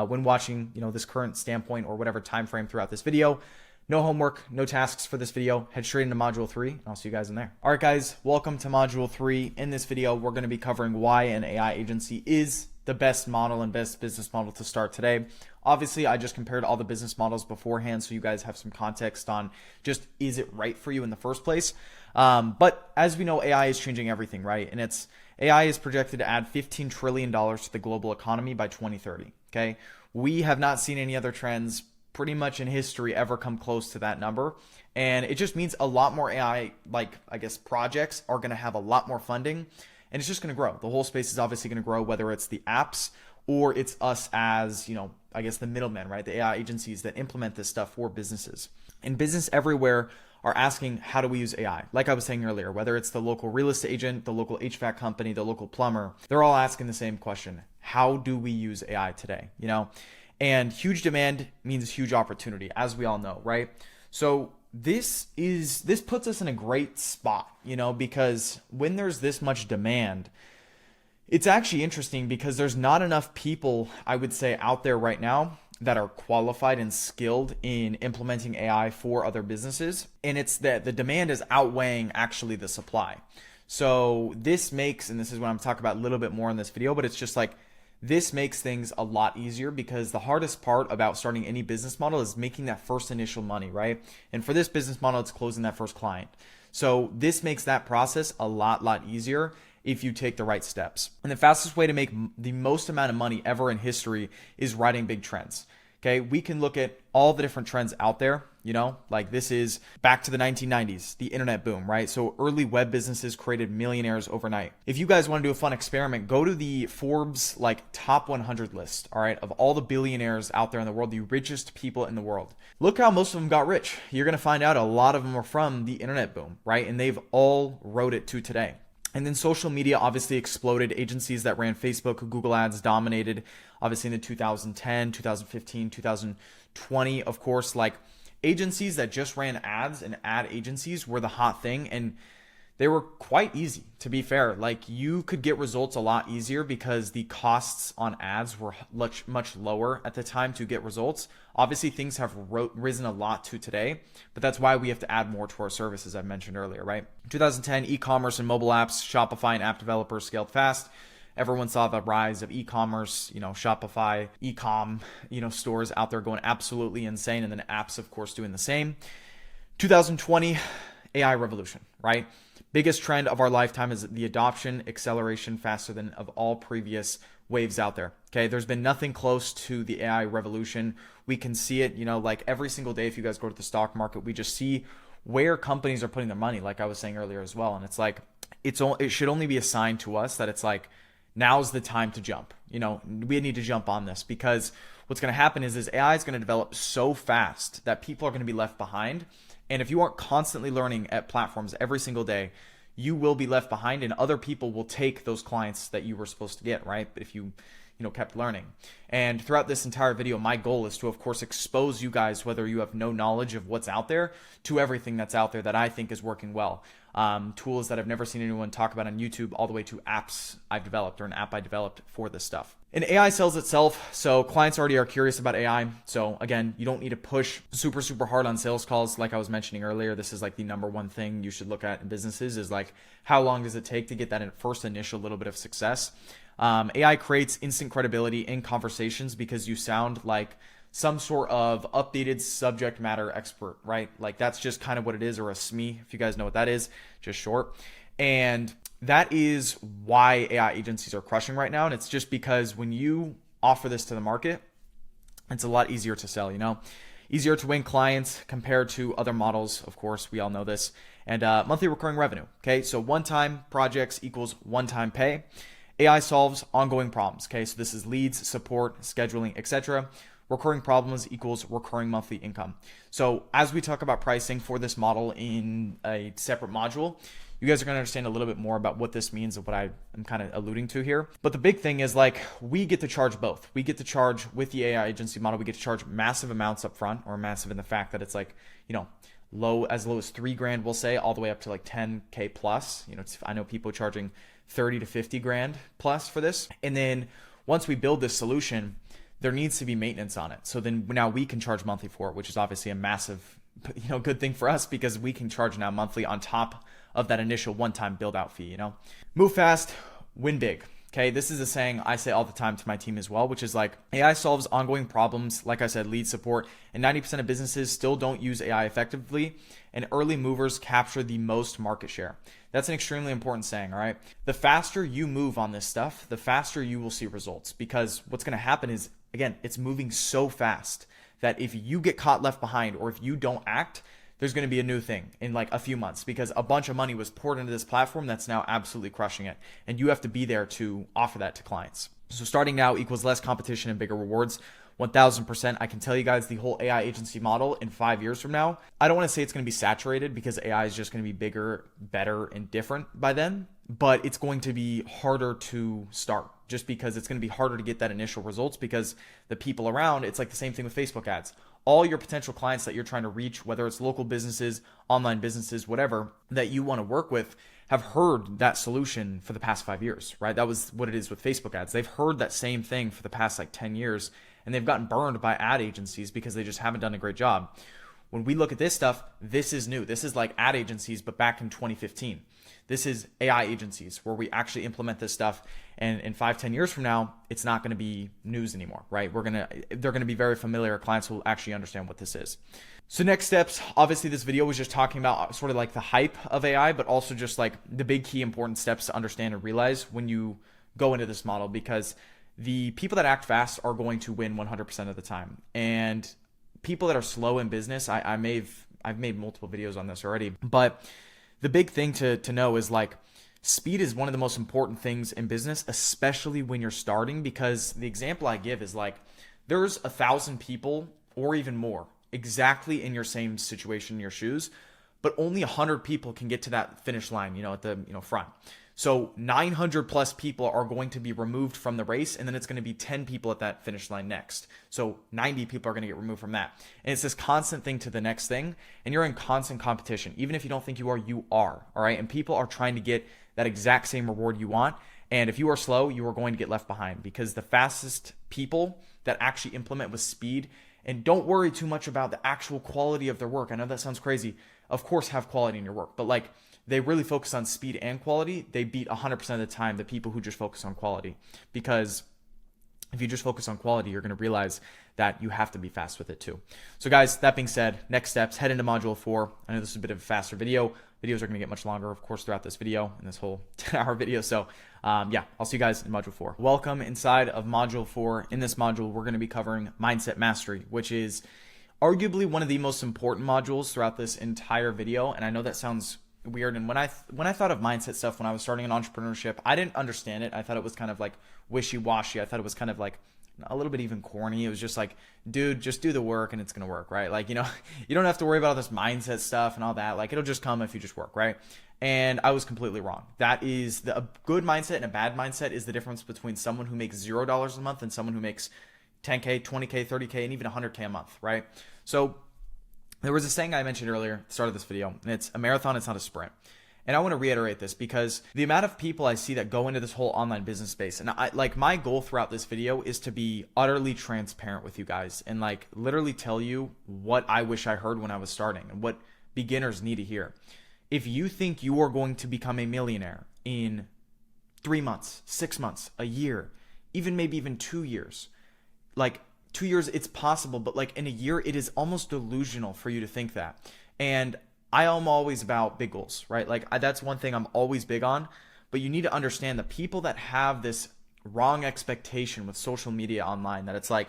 Speaker 1: when watching, this current standpoint or whatever time frame throughout this video. No homework, no tasks for this video. Head straight into module 3, and I'll see you guys in there. All right, guys, welcome to module 3. In this video, we're going to be covering why an AI agency is the best model and best business model to start today. Obviously, I just compared all the business models beforehand, so you guys have some context on just, is it right for you in the first place? But as we know, AI is changing everything, right? And AI is projected to add $15 trillion to the global economy by 2030, okay? We have not seen any other trends pretty much in history ever come close to that number. And it just means a lot more AI, projects are going to have a lot more funding, and it's just going to grow. The whole space is obviously going to grow, whether it's the apps or it's us as, the middlemen, right? The AI agencies that implement this stuff for businesses. And business everywhere are asking, how do we use AI? Like I was saying earlier, whether it's the local real estate agent, the local HVAC company, the local plumber, they're all asking the same question. How do we use AI today? And huge demand means huge opportunity, as we all know, right? So this puts us in a great spot, because when there's this much demand, it's actually interesting because there's not enough people, I would say, out there right now that are qualified and skilled in implementing AI for other businesses. And it's that the demand is outweighing actually the supply. So this makes, and this is what I'm talking about a little bit more in this video, but it's just like, this makes things a lot easier, because the hardest part about starting any business model is making that first initial money, right? And for this business model, it's closing that first client. So this makes that process a lot easier if you take the right steps. And the fastest way to make the most amount of money ever in history is riding big trends. Okay, we can look at all the different trends out there, like this is back to the 1990s, the internet boom, right? So early web businesses created millionaires overnight. If you guys want to do a fun experiment, go to the Forbes top 100 list, all right, of all the billionaires out there in the world, the richest people in the world. Look how most of them got rich. You're going to find out a lot of them are from the internet boom, right? And they've all rode it to today. And then social media obviously exploded. Agencies that ran Facebook, Google ads dominated, obviously in the 2010, 2015, 2020, of course, agencies that just ran ads and ad agencies were the hot thing. And they were quite easy, to be fair. You could get results a lot easier because the costs on ads were much lower at the time to get results. Obviously, things have risen a lot to today, but that's why we have to add more to our services, I mentioned earlier, right? 2010, e-commerce and mobile apps, Shopify and app developers scaled fast. Everyone saw the rise of e-commerce, Shopify, e-com, stores out there going absolutely insane. And then apps, of course, doing the same. 2020, AI revolution, right? Biggest trend of our lifetime is the adoption, acceleration faster than of all previous waves out there. Okay, there's been nothing close to the AI revolution. We can see it, every single day. If you guys go to the stock market, we just see where companies are putting their money, like I was saying earlier as well. And it's it should only be a sign to us that it's now's the time to jump. We need to jump on this, because what's going to happen is AI is going to develop so fast that people are going to be left behind. And if you aren't constantly learning at platforms every single day, you will be left behind, and other people will take those clients that you were supposed to get, right? If you kept learning. And throughout this entire video, my goal is to, of course, expose you guys, whether you have no knowledge of what's out there, to everything that's out there that I think is working well. Tools that I've never seen anyone talk about on YouTube, all the way to apps I've developed, or an app I developed for this stuff. And AI sells itself, so clients already are curious about AI. So again, you don't need to push super hard on sales calls. Like I was mentioning earlier, this is like the number one thing you should look at in businesses is like, how long does it take to get that first initial little bit of success? AI creates instant credibility in conversations because you sound like some sort of updated subject matter expert, right? Like that's just kind of what it is, or a SME, if you guys know what that is, just short. And that is why AI agencies are crushing right now. And it's just because when you offer this to the market, it's a lot easier to sell, easier to win clients compared to other models. Of course, we all know this. And monthly recurring revenue. Okay. So one-time projects equals one-time pay. AI solves ongoing problems. Okay. So this is leads, support, scheduling, etc. Recurring problems equals recurring monthly income. So as we talk about pricing for this model in a separate module, you guys are going to understand a little bit more about what this means and what I'm kind of alluding to here. But the big thing is like, we get to charge both. We get to charge with the AI agency model. We get to charge massive amounts up front, or massive in the fact that it's like, low as $3,000, we'll say, all the way up to like 10K plus. I know people charging 30 to 50 grand plus for this. And then once we build this solution, there needs to be maintenance on it. So then now we can charge monthly for it, which is obviously a massive, good thing for us because we can charge now monthly on top of that initial one-time build out fee, Move fast, win big. Okay. This is a saying I say all the time to my team as well, which is like AI solves ongoing problems. Like I said, lead support, and 90% of businesses still don't use AI effectively, and early movers capture the most market share. That's an extremely important saying. All right. The faster you move on this stuff, the faster you will see results, because what's going to happen is, again, it's moving so fast that if you get caught left behind, or if you don't act, there's going to be a new thing in like a few months, because a bunch of money was poured into this platform that's now absolutely crushing it. And you have to be there to offer that to clients. So starting now equals less competition and bigger rewards. 1000%. I can tell you guys the whole AI agency model in 5 years from now, I don't want to say it's going to be saturated, because AI is just going to be bigger, better, and different by then. But it's going to be harder to start, just because it's going to be harder to get that initial results, because the people around, it's like the same thing with Facebook ads. All your potential clients that you're trying to reach, whether it's local businesses, online businesses, whatever that you want to work with, have heard that solution for the past 5 years, right? That was what it is with Facebook ads. They've heard that same thing for the past like 10 years, and they've gotten burned by ad agencies because they just haven't done a great job. When we look at this stuff, this is new. This is like ad agencies, but back in 2015. This is AI agencies where we actually implement this stuff. And in 5-10 years from now, it's not going to be news anymore, right? They're going to be very familiar. Clients will actually understand what this is. So next steps, obviously this video was just talking about sort of like the hype of AI, but also just like the big key important steps to understand and realize when you go into this model, because the people that act fast are going to win 100% of the time. And people that are slow in business, I've made multiple videos on this already, but the big thing to know is like, speed is one of the most important things in business, especially when you're starting, because the example I give is like, there's 1,000 people or even more exactly in your same situation in your shoes, but only 100 people can get to that finish line, at the front. So 900 plus people are going to be removed from the race, and then it's going to be 10 people at that finish line next. So 90 people are going to get removed from that. And it's this constant thing to the next thing, and you're in constant competition. Even if you don't think you are, all right? And people are trying to get that exact same reward you want. And if you are slow, you are going to get left behind, because the fastest people that actually implement with speed, and don't worry too much about the actual quality of their work. I know that sounds crazy. Of course, have quality in your work, but like, they really focus on speed and quality. They beat 100% of the time the people who just focus on quality, because if you just focus on quality, you're going to realize that you have to be fast with it too. So guys, that being said, next steps, head into module 4. I know this is a bit of a faster video. Videos are going to get much longer, of course, throughout this video and this whole 10-hour video. So yeah, I'll see you guys in module 4. Welcome inside of module 4. In this module, we're going to be covering mindset mastery, which is arguably one of the most important modules throughout this entire video. And I know that sounds weird. And when I thought of mindset stuff when I was starting in entrepreneurship, I didn't understand it. I thought it was kind of like wishy-washy. I thought it was kind of like a little bit even corny. It was just like, dude, just do the work and it's going to work, right? Like, you don't have to worry about all this mindset stuff and all that. Like, it'll just come if you just work, right? And I was completely wrong. That is a good mindset and a bad mindset is the difference between someone who makes $0 a month and someone who makes 10K, 20K, 30K, and even 100K a month, right? So there was a saying I mentioned earlier at the start of this video, and it's a marathon, it's not a sprint. And I want to reiterate this because the amount of people I see that go into this whole online business space, and my goal throughout this video is to be utterly transparent with you guys and like literally tell you what I wish I heard when I was starting and what beginners need to hear. If you think you are going to become a millionaire in 3 months, 6 months, a year, maybe even 2 years, like 2 years, it's possible, but like in a year, it is almost delusional for you to think that. And I am always about big goals, right? Like that's one thing I'm always big on, but you need to understand the people that have this wrong expectation with social media online, that it's like,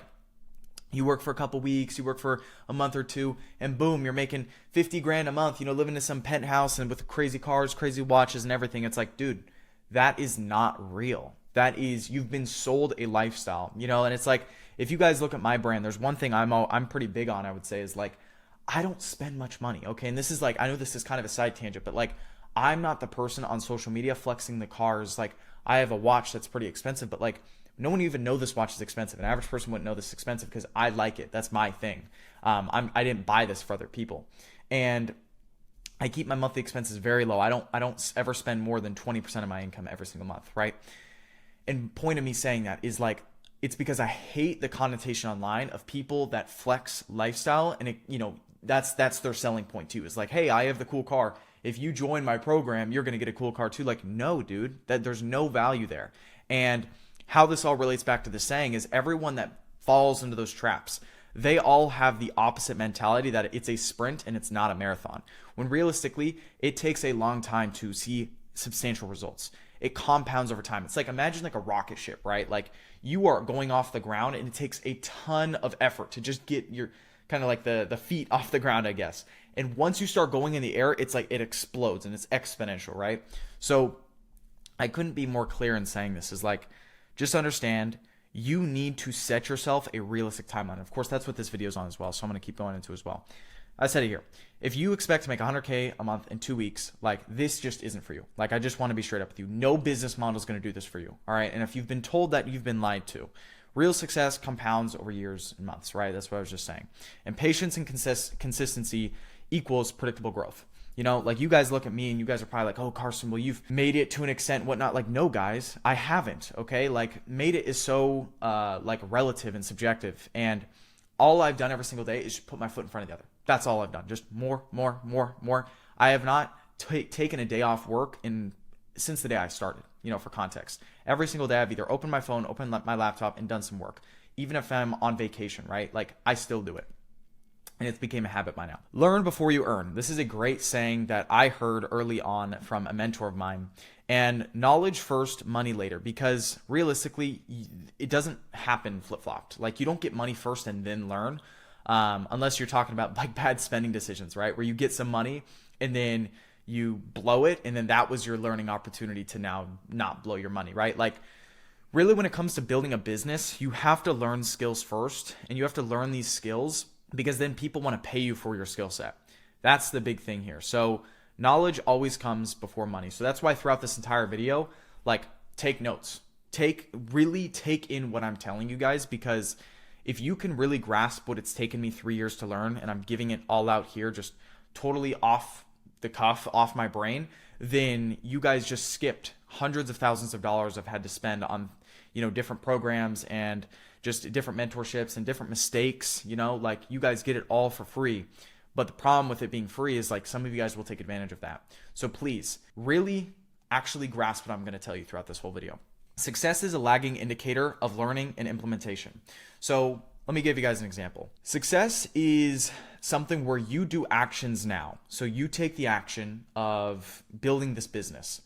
Speaker 1: you work for a couple weeks, you work for a month or two, and boom, you're making 50 grand a month, living in some penthouse and with crazy cars, crazy watches and everything. It's like, dude, that is not real. That is, you've been sold a lifestyle, and it's like, if you guys look at my brand, there's one thing I'm pretty big on, I would say, is like, I don't spend much money. Okay. And this is like, I know this is kind of a side tangent, but like, I'm not the person on social media flexing the cars. Like I have a watch that's pretty expensive, but like, no one even know this watch is expensive. An average person wouldn't know this is expensive because I like it. That's my thing. I didn't buy this for other people, and I keep my monthly expenses very low. I don't ever spend more than 20% of my income every single month, right? And point of me saying that is like, it's because I hate the connotation online of people that flex lifestyle, and that's their selling point too. It's like, hey, I have the cool car. If you join my program, you're gonna get a cool car too. Like, no, dude, that there's no value there. And how this all relates back to the saying is everyone that falls into those traps, they all have the opposite mentality, that it's a sprint and it's not a marathon. When realistically, it takes a long time to see substantial results. It compounds over time. It's like, imagine like a rocket ship, right? Like you are going off the ground and it takes a ton of effort to just get your kind of like the feet off the ground, I guess. And once you start going in the air, it's like it explodes and it's exponential, right? So I couldn't be more clear in saying this, is like, just understand you need to set yourself a realistic timeline. Of course, that's what this video is on as well, so I'm going to keep going into as well. I said it here. If you expect to make 100K a month in 2 weeks, like this just isn't for you. Like I just want to be straight up with you. No business model is going to do this for you. All right. And if you've been told that, you've been lied to. Real success compounds over years and months, right? That's what I was just saying. And patience and consistency equals predictable growth. Like you guys look at me and you guys are probably like, oh, Carson, well, you've made it to an extent, whatnot. Like, no, guys, I haven't. Okay. Like made it is so like relative and subjective. And all I've done every single day is just put my foot in front of the other. That's all I've done. Just more. I have not taken a day off work since the day I started, for context. Every single day I've either opened my phone, opened my laptop and done some work. Even if I'm on vacation, right? Like I still do it. And it's became a habit by now. Learn before you earn. This is a great saying that I heard early on from a mentor of mine. And knowledge first, money later, because realistically, it doesn't happen flip-flopped. Like you don't get money first and then learn, unless you're talking about like bad spending decisions, right? Where you get some money and then you blow it, and then that was your learning opportunity to now not blow your money, right? Like really, when it comes to building a business, you have to learn skills first, and you have to learn these skills because then people want to pay you for your skill set. That's the big thing here. So knowledge always comes before money. So that's why throughout this entire video, like take notes, really take in what I'm telling you guys, because if you can really grasp what it's taken me 3 years to learn, and I'm giving it all out here, just totally off the cuff, off my brain, then you guys just skipped hundreds of thousands of dollars I've had to spend on, different programs and just different mentorships and different mistakes, like you guys get it all for free. But the problem with it being free is like some of you guys will take advantage of that. So please really actually grasp what I'm going to tell you throughout this whole video. Success is a lagging indicator of learning and implementation. So let me give you guys an example. Success is something where you do actions now. So you take the action of building this business,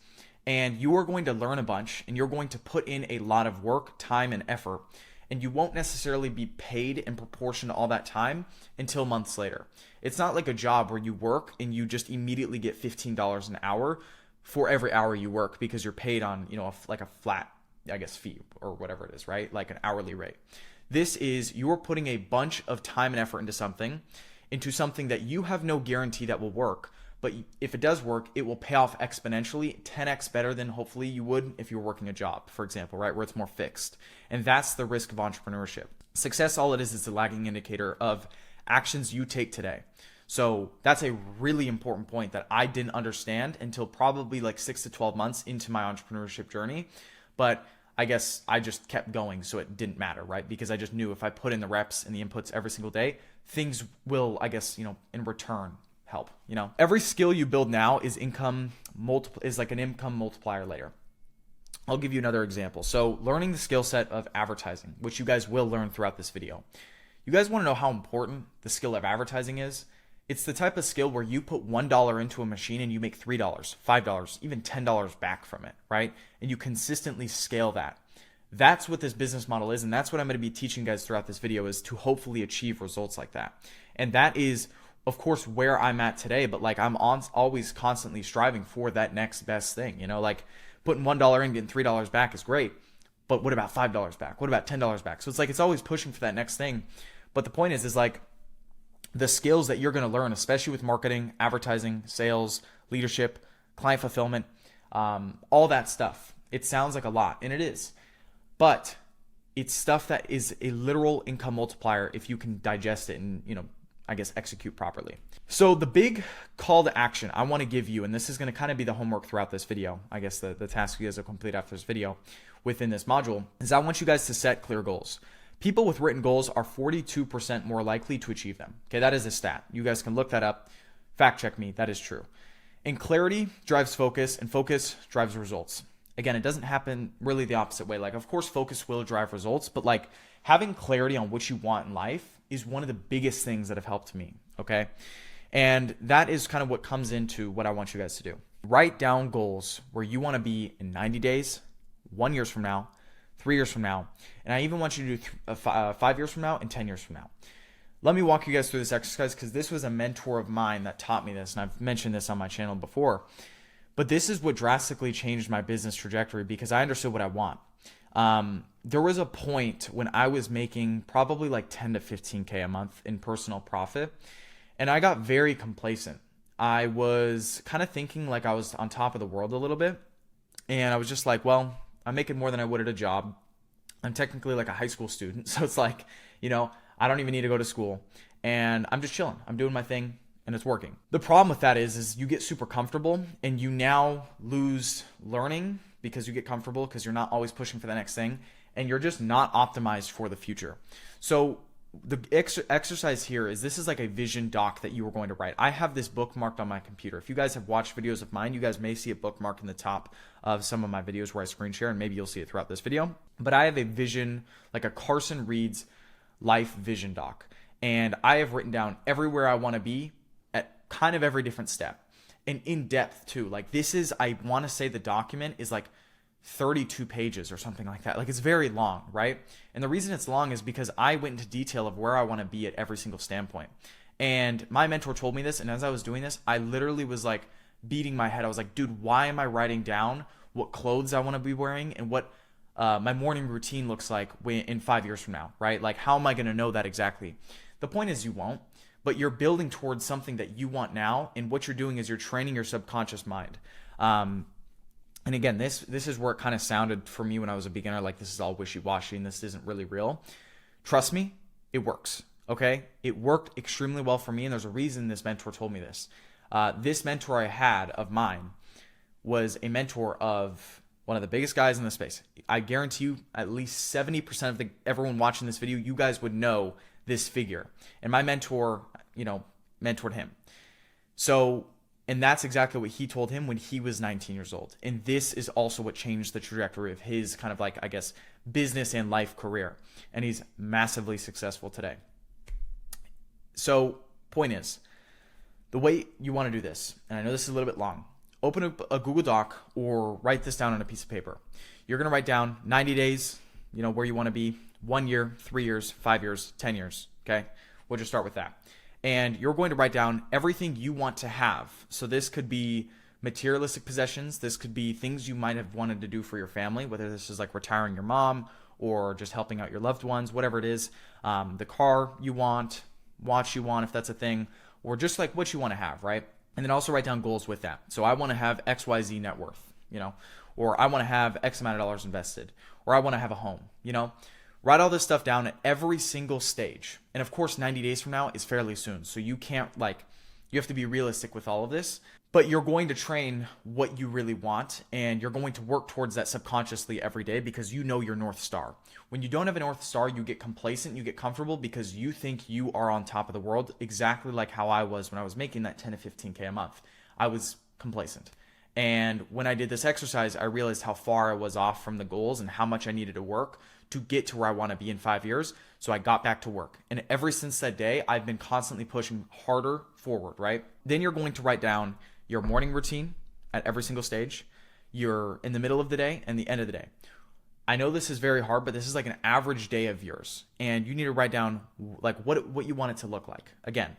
Speaker 1: and you are going to learn a bunch, and you're going to put in a lot of work, time, and effort. And you won't necessarily be paid in proportion to all that time until months later. It's not like a job where you work and you just immediately get $15 an hour for every hour you work, because you're paid on, like a flat, I guess, fee or whatever it is, right? Like an hourly rate. This is, you're putting a bunch of time and effort into something that you have no guarantee that will work. But if it does work, it will pay off exponentially, 10x better than hopefully you would if you were working a job, for example, right? Where it's more fixed. And that's the risk of entrepreneurship. Success, all it is a lagging indicator of actions you take today. So that's a really important point that I didn't understand until probably like 6 to 12 months into my entrepreneurship journey. But I guess I just kept going, so it didn't matter, right? Because I just knew if I put in the reps and the inputs every single day, things will, I guess, in return help. Every skill you build now is like an income multiplier later. I'll give you another example. So learning the skill set of advertising, which you guys will learn throughout this video. You guys want to know how important the skill of advertising is? It's the type of skill where you put $1 into a machine and you make $3, $5, even $10 back from it, right? And you consistently scale that. That's what this business model is, and that's what I'm going to be teaching you guys throughout this video, is to hopefully achieve results like that. And that is, of course, where I'm at today, but like I'm always constantly striving for that next best thing. Like putting $1 in, getting $3 back is great, but what about $5 back? What about $10 back? So it's like it's always pushing for that next thing. But the point is like the skills that you're going to learn, especially with marketing, advertising, sales, leadership, client fulfillment, all that stuff. It sounds like a lot, and it is. But it's stuff that is a literal income multiplier if you can digest it and, I guess, execute properly. So the big call to action I want to give you, and this is going to kind of be the homework throughout this video, I guess the task you guys will complete after this video within this module, is I want you guys to set clear goals. People with written goals are 42% more likely to achieve them. Okay, that is a stat. You guys can look that up. Fact check me. That is true. And clarity drives focus, and focus drives results. Again, it doesn't happen really the opposite way. Like, of course, focus will drive results, but like having clarity on what you want in life is one of the biggest things that have helped me. Okay. And that is kind of what comes into what I want you guys to do. Write down goals where you want to be in 90 days, 1 year from now, 3 years from now. And I even want you to do 5 years from now and 10 years from now. Let me walk you guys through this exercise because this was a mentor of mine that taught me this. And I've mentioned this on my channel before. But this is what drastically changed my business trajectory because I understood what I want. There was a point when I was making probably like 10 to 15K a month in personal profit. And I got very complacent. I was kind of thinking like I was on top of the world a little bit. And I was just like, well, I'm making more than I would at a job. I'm technically like a high school student. So it's like, I don't even need to go to school. And I'm just chilling. I'm doing my thing. And it's working. The problem with that is you get super comfortable and you now lose learning because you get comfortable because you're not always pushing for the next thing and you're just not optimized for the future. So the exercise here is this is like a vision doc that you are going to write. I have this bookmarked on my computer. If you guys have watched videos of mine, you guys may see it bookmarked in the top of some of my videos where I screen share, and maybe you'll see it throughout this video. But I have a vision, like a Carson Reed's life vision doc. And I have written down everywhere I want to be at kind of every different step and in depth too. Like this is, I want to say the document is like 32 pages or something like that. Like it's very long, right? And the reason it's long is because I went into detail of where I want to be at every single standpoint. And my mentor told me this. And as I was doing this, I literally was like beating my head. I was like, dude, why am I writing down what clothes I want to be wearing and what my morning routine looks like in 5 years from now, right? Like, how am I going to know that exactly? The point is you won't, but you're building towards something that you want now. And what you're doing is you're training your subconscious mind. And again, this is where it kind of sounded for me when I was a beginner, like this is all wishy-washy and this isn't really real. Trust me, it works, okay? It worked extremely well for me, and there's a reason this mentor told me this. This mentor I had of mine was a mentor of one of the biggest guys in the space. I guarantee you at least 70% of everyone watching this video, you guys would know this figure. And my mentor, mentored him. So, and that's exactly what he told him when he was 19 years old. And this is also what changed the trajectory of his kind of like, I guess, business and life career. And he's massively successful today. So point is, the way you want to do this, and I know this is a little bit long, open up a Google Doc or write this down on a piece of paper. You're going to write down 90 days, where you want to be, 1 year, 3 years, 5 years, 10 years. Okay. We'll just start with that. And you're going to write down everything you want to have. So this could be materialistic possessions. This could be things you might have wanted to do for your family, whether this is like retiring your mom or just helping out your loved ones, whatever it is. The car you want, watch you want, if that's a thing, or just like what you want to have, right? And then also write down goals with that. So I want to have XYZ net worth, or I want to have X amount of dollars invested, or I want to have a home, Write all this stuff down at every single stage. And of course, 90 days from now is fairly soon. So you can't You have to be realistic with all of this, but you're going to train what you really want, and you're going to work towards that subconsciously every day because you know your North Star. When you don't have a North Star, you get complacent, you get comfortable because you think you are on top of the world, exactly like how I was when I was making that 10 to 15K a month. I was complacent. And when I did this exercise, I realized how far I was off from the goals and how much I needed to work to get to where I want to be in 5 years. So I got back to work. And ever since that day, I've been constantly pushing harder forward, right? Then you're going to write down your morning routine at every single stage, you're in the middle of the day and the end of the day. I know this is very hard, but this is like an average day of yours. And you need to write down like what you want it to look like. Again,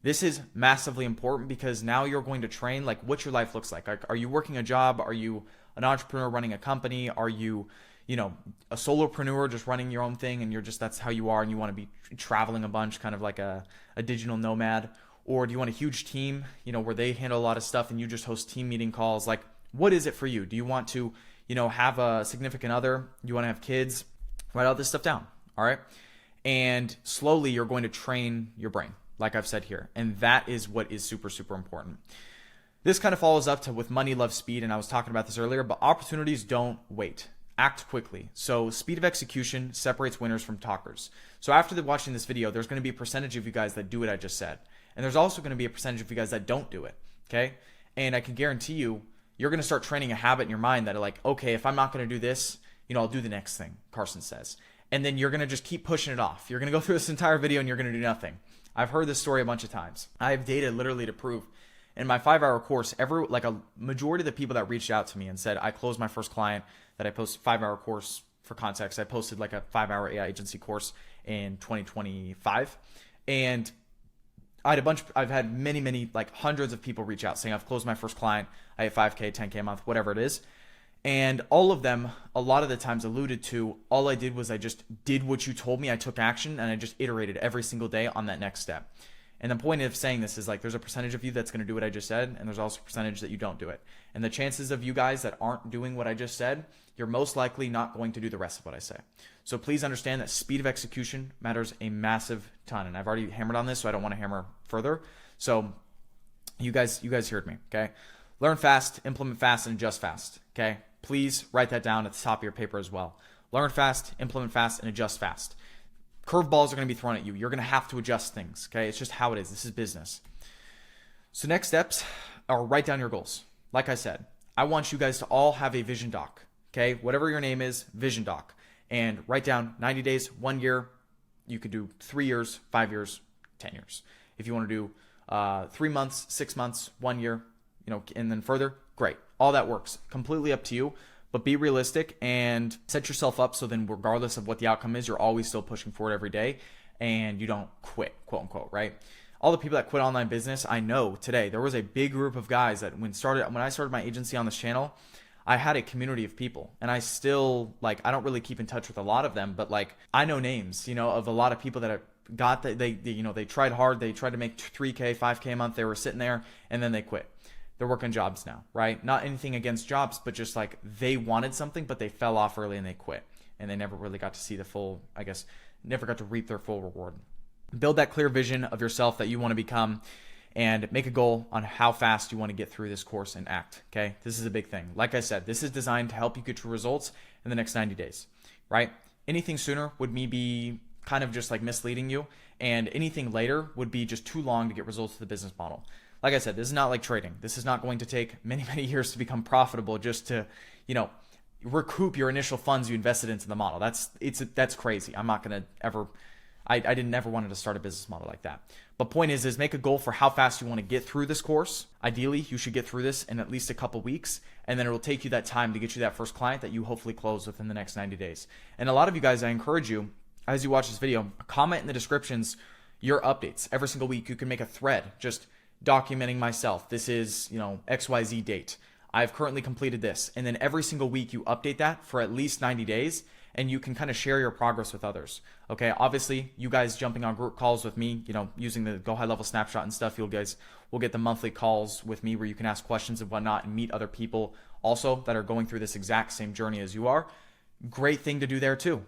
Speaker 1: this is massively important because now you're going to train like what your life looks like. Like, are you working a job? Are you an entrepreneur running a company? Are you, a solopreneur just running your own thing and that's how you are and you want to be traveling a bunch, kind of like a digital nomad? Or do you want a huge team, where they handle a lot of stuff and you just host team meeting calls? Like, what is it for you? Do you want to, have a significant other? Do you want to have kids? Write all this stuff down, all right? And slowly you're going to train your brain, like I've said here. And that is what is super, super important. This kind of follows up to with money, love, speed. And I was talking about this earlier, but opportunities don't wait. Act quickly. So speed of execution separates winners from talkers. So after watching this video, there's going to be a percentage of you guys that do what I just said. And there's also going to be a percentage of you guys that don't do it. Okay. And I can guarantee you, you're going to start training a habit in your mind that are like, okay, if I'm not going to do this, I'll do the next thing, Carson says. And then you're going to just keep pushing it off. You're going to go through this entire video and you're going to do nothing. I've heard this story a bunch of times. I have data literally to prove. In my 5-hour course, a majority of the people that reached out to me and said, I closed my first client that I posted 5-hour course. For context, I posted like a 5-hour AI agency course in 2025. And I've had many, like hundreds of people reach out saying, I've closed my first client. I have 5K, 10K a month, whatever it is. And all of them, a lot of the times alluded to, all I did was I just did what you told me. I took action and I just iterated every single day on that next step. And the point of saying this is like, there's a percentage of you that's going to do what I just said. And there's also a percentage that you don't do it. And the chances of you guys that aren't doing what I just said, you're most likely not going to do the rest of what I say. So please understand that speed of execution matters a massive ton. And I've already hammered on this, so I don't want to hammer further. So you guys heard me, okay? Learn fast, implement fast, and adjust fast, okay? Please write that down at the top of your paper as well. Learn fast, implement fast, and adjust fast. Curveballs are going to be thrown at you. You're going to have to adjust things, okay? It's just how it is. This is business. So next steps are write down your goals. Like I said, I want you guys to all have a vision doc, okay? Whatever your name is, vision doc. And write down 90 days, 1 year. You could do 3 years, 5 years, 10 years. If you want to do 3 months, 6 months, 1 year, and then further, great. All that works. Completely up to you. But be realistic and set yourself up so then regardless of what the outcome is, you're always still pushing forward every day and you don't quit, quote unquote, right? All the people that quit online business, I know today, there was a big group of guys that when I started my agency on this channel, I had a community of people and I still I don't really keep in touch with a lot of them, but I know names, of a lot of people that have got that they tried hard. They tried to make 3K, 5K a month. They were sitting there and then they quit. They're working jobs now, right? Not anything against jobs, but just they wanted something, but they fell off early and they quit. And they never really got to see the full, never got to reap their full reward. Build that clear vision of yourself that you want to become and make a goal on how fast you want to get through this course and act, okay? This is a big thing. Like I said, this is designed to help you get your results in the next 90 days, right? Anything sooner would be kind of just misleading you, and anything later would be just too long to get results to the business model. Like I said, this is not like trading. This is not going to take many, many years to become profitable just to, recoup your initial funds you invested into the model. That's crazy. I'm not going to ever, I didn't ever wanted to start a business model like that. But point is make a goal for how fast you want to get through this course. Ideally, you should get through this in at least a couple weeks, and then it will take you that time to get you that first client that you hopefully close within the next 90 days. And a lot of you guys, I encourage you, as you watch this video, comment in the descriptions your updates. Every single week, you can make a thread just documenting myself. This is, XYZ date. I've currently completed this. And then every single week you update that for at least 90 days and you can kind of share your progress with others. Okay. Obviously you guys jumping on group calls with me, using the GoHighLevel Snapshot and stuff, you guys will get the monthly calls with me where you can ask questions and whatnot and meet other people also that are going through this exact same journey as you are. Great thing to do there too,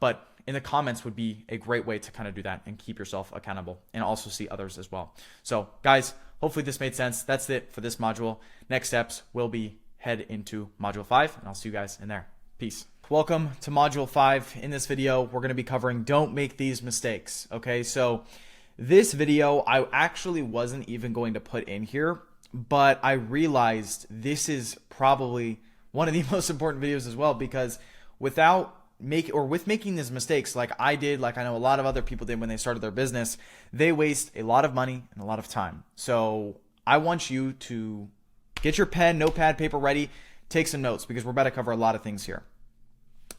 Speaker 1: but in the comments would be a great way to kind of do that and keep yourself accountable and also see others as well. So guys, hopefully this made sense. That's it for this module. Next steps will be head into module 5, and I'll see you guys in there. Peace. Welcome to module 5. In this video, we're going to be covering don't make these mistakes. Okay, so this video I actually wasn't even going to put in here, but I realized this is probably one of the most important videos as well, because with making these mistakes like I did, like I know a lot of other people did when they started their business, they waste a lot of money and a lot of time. So I want you to get your pen, notepad, paper ready, take some notes, because we're about to cover a lot of things here.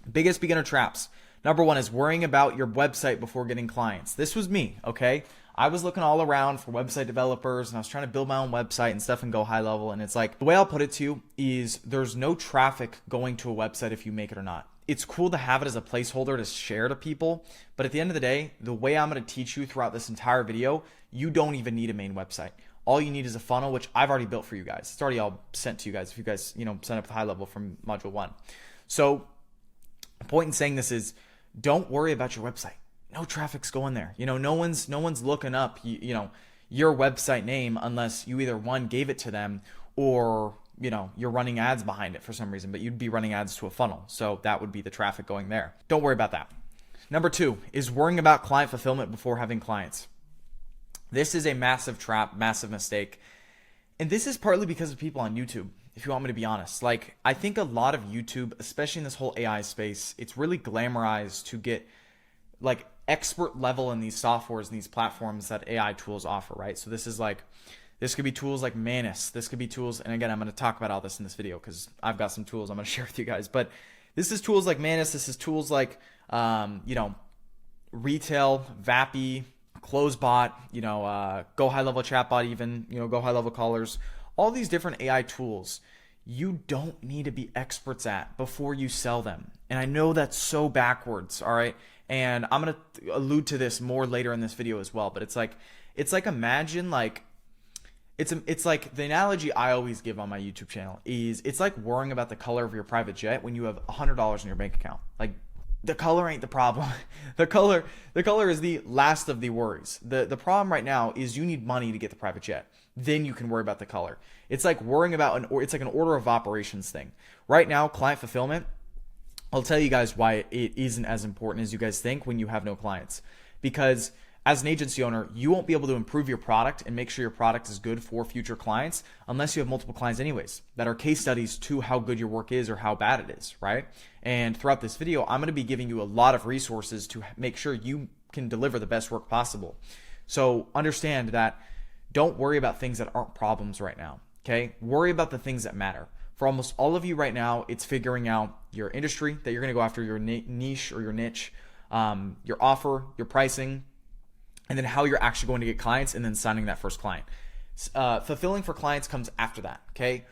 Speaker 1: Biggest beginner traps. Number 1 is worrying about your website before getting clients. This was me, okay? I was looking all around for website developers, and I was trying to build my own website and stuff and go high level. And it's like, the way I'll put it to you is there's no traffic going to a website if you make it or not. It's cool to have it as a placeholder to share to people, but at the end of the day, the way I'm going to teach you throughout this entire video, you don't even need a main website. All you need is a funnel, which I've already built for you guys. It's already all sent to you guys if you guys, sign up with high level from module 1. So the point in saying this is don't worry about your website. No traffic's going there. No one's looking up, your website name unless you either one gave it to them or you're running ads behind it for some reason, but you'd be running ads to a funnel. So that would be the traffic going there. Don't worry about that. Number 2 is worrying about client fulfillment before having clients. This is a massive trap, massive mistake. And this is partly because of people on YouTube, if you want me to be honest. Like, I think a lot of YouTube, especially in this whole AI space, it's really glamorized to get like expert level in these softwares and these platforms that AI tools offer, right? So this could be tools like Manus. This could be tools, and again, I'm going to talk about all this in this video because I've got some tools I'm going to share with you guys. But this is tools like Manus. This is tools like, Retail, Vappy, Closebot, GoHighLevel Chatbot, even, GoHighLevel Callers. All these different AI tools you don't need to be experts at before you sell them. And I know that's so backwards, all right? And I'm going to allude to this more later in this video as well. But it's like imagine like, it's like the analogy I always give on my YouTube channel is it's like worrying about the color of your private jet when you have $100 in your bank account. Like, the color ain't the problem. The color is the last of the worries. The problem right now is you need money to get the private jet. Then you can worry about the color. It's like worrying about it's like an order of operations thing. Right now, client fulfillment, I'll tell you guys why it isn't as important as you guys think when you have no clients. Because as an agency owner, you won't be able to improve your product and make sure your product is good for future clients unless you have multiple clients anyways that are case studies to how good your work is or how bad it is, right? And throughout this video, I'm going to be giving you a lot of resources to make sure you can deliver the best work possible. So understand that don't worry about things that aren't problems right now, okay? Worry about the things that matter. For almost all of you right now, it's figuring out your industry that you're going to go after, your niche or your niche, your offer, your pricing, and then how you're actually going to get clients and then signing that first client. Fulfilling for clients comes after that, okay?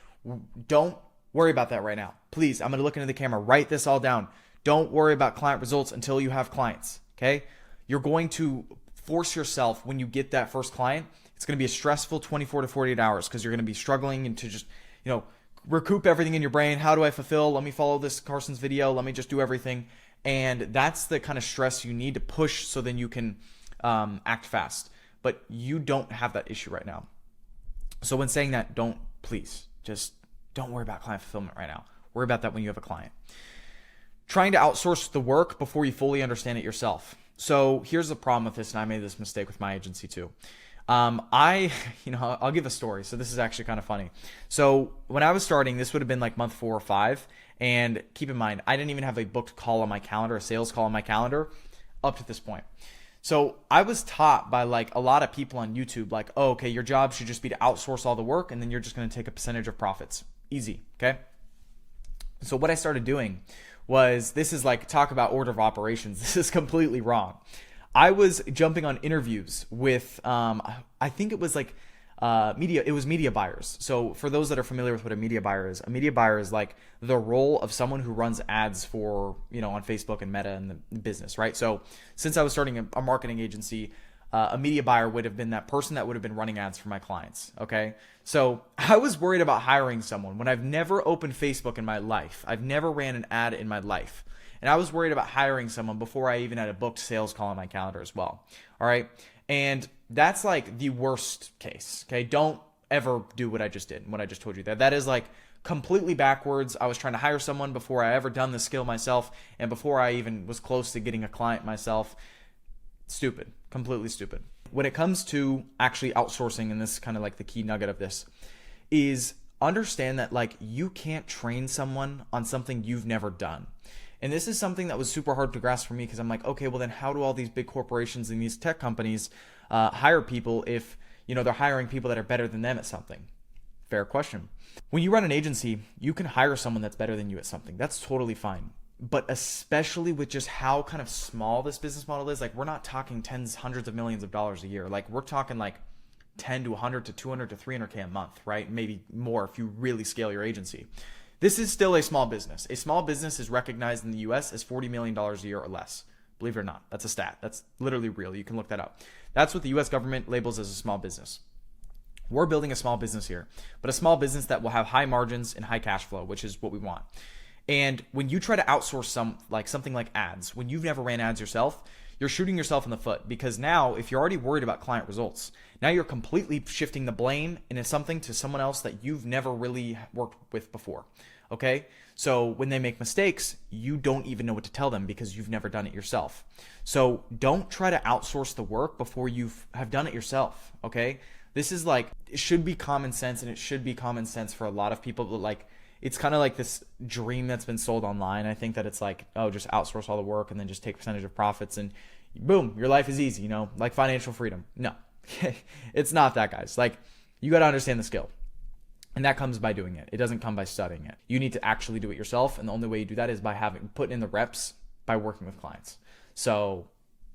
Speaker 1: Don't worry about that right now. Please, I'm going to look into the camera. Write this all down. Don't worry about client results until you have clients, okay? You're going to force yourself when you get that first client. It's going to be a stressful 24 to 48 hours because you're going to be struggling and to just, recoup everything in your brain. How do I fulfill? Let me follow this Carson's video. Let me just do everything. And that's the kind of stress you need to push so then you can act fast. But you don't have that issue right now. So when saying that, just don't worry about client fulfillment right now. Worry about that when you have a client. Trying to outsource the work before you fully understand it yourself. So here's the problem with this, and I made this mistake with my agency too. I'll give a story. So this is actually kind of funny. So when I was starting, this would have been like month 4 or 5. And keep in mind, I didn't even have a booked call on my calendar, a sales call on my calendar up to this point. So I was taught by like a lot of people on YouTube, like, oh, okay, your job should just be to outsource all the work and then you're just going to take a percentage of profits. Easy. Okay. So what I started doing was, this is like, talk about order of operations. This is completely wrong. I was jumping on interviews with, I think it was like media buyers. So for those that are familiar with what a media buyer is like the role of someone who runs ads for, on Facebook and Meta and the business, right? So since I was starting a marketing agency, a media buyer would have been that person that would have been running ads for my clients. Okay. So I was worried about hiring someone when I've never opened Facebook in my life. I've never ran an ad in my life. And I was worried about hiring someone before I even had a booked sales call on my calendar as well. All right. And that's like the worst case. Okay. Don't ever do what I just did, what I just told you. That is like completely backwards. I was trying to hire someone before I ever done the skill myself and before I even was close to getting a client myself. Stupid. Completely stupid. When it comes to actually outsourcing, and this is kind of like the key nugget of this, is understand that like you can't train someone on something you've never done. And this is something that was super hard to grasp for me because I'm like, okay, well then how do all these big corporations and these tech companies hire people if, you know, they're hiring people that are better than them at something? Fair question. When you run an agency, you can hire someone that's better than you at something. That's totally fine. But especially with just how kind of small this business model is, like we're not talking tens, hundreds of millions of dollars a year. Like we're talking like 10 to 100 to 200 to 300K a month, right? Maybe more if you really scale your agency. This is still a small business. A small business is recognized in the US as $40 million a year or less. Believe it or not, that's a stat. That's literally real. You can look that up. That's what the US government labels as a small business. We're building a small business here, but a small business that will have high margins and high cash flow, which is what we want. And when you try to outsource something like ads, when you've never ran ads yourself, you're shooting yourself in the foot, because now if you're already worried about client results, now you're completely shifting the blame into something to someone else that you've never really worked with before. Okay? So when they make mistakes, you don't even know what to tell them because you've never done it yourself. So don't try to outsource the work before you have done it yourself. Okay? This is like, it should be common sense, and it should be common sense for a lot of people, but like, it's kind of like this dream that's been sold online. I think that it's like, oh, just outsource all the work and then just take percentage of profits and boom, your life is easy, you know, like financial freedom. No, it's not that, guys. Like, you got to understand the skill, and that comes by doing it. It doesn't come by studying it. You need to actually do it yourself. And the only way you do that is by putting in the reps by working with clients. So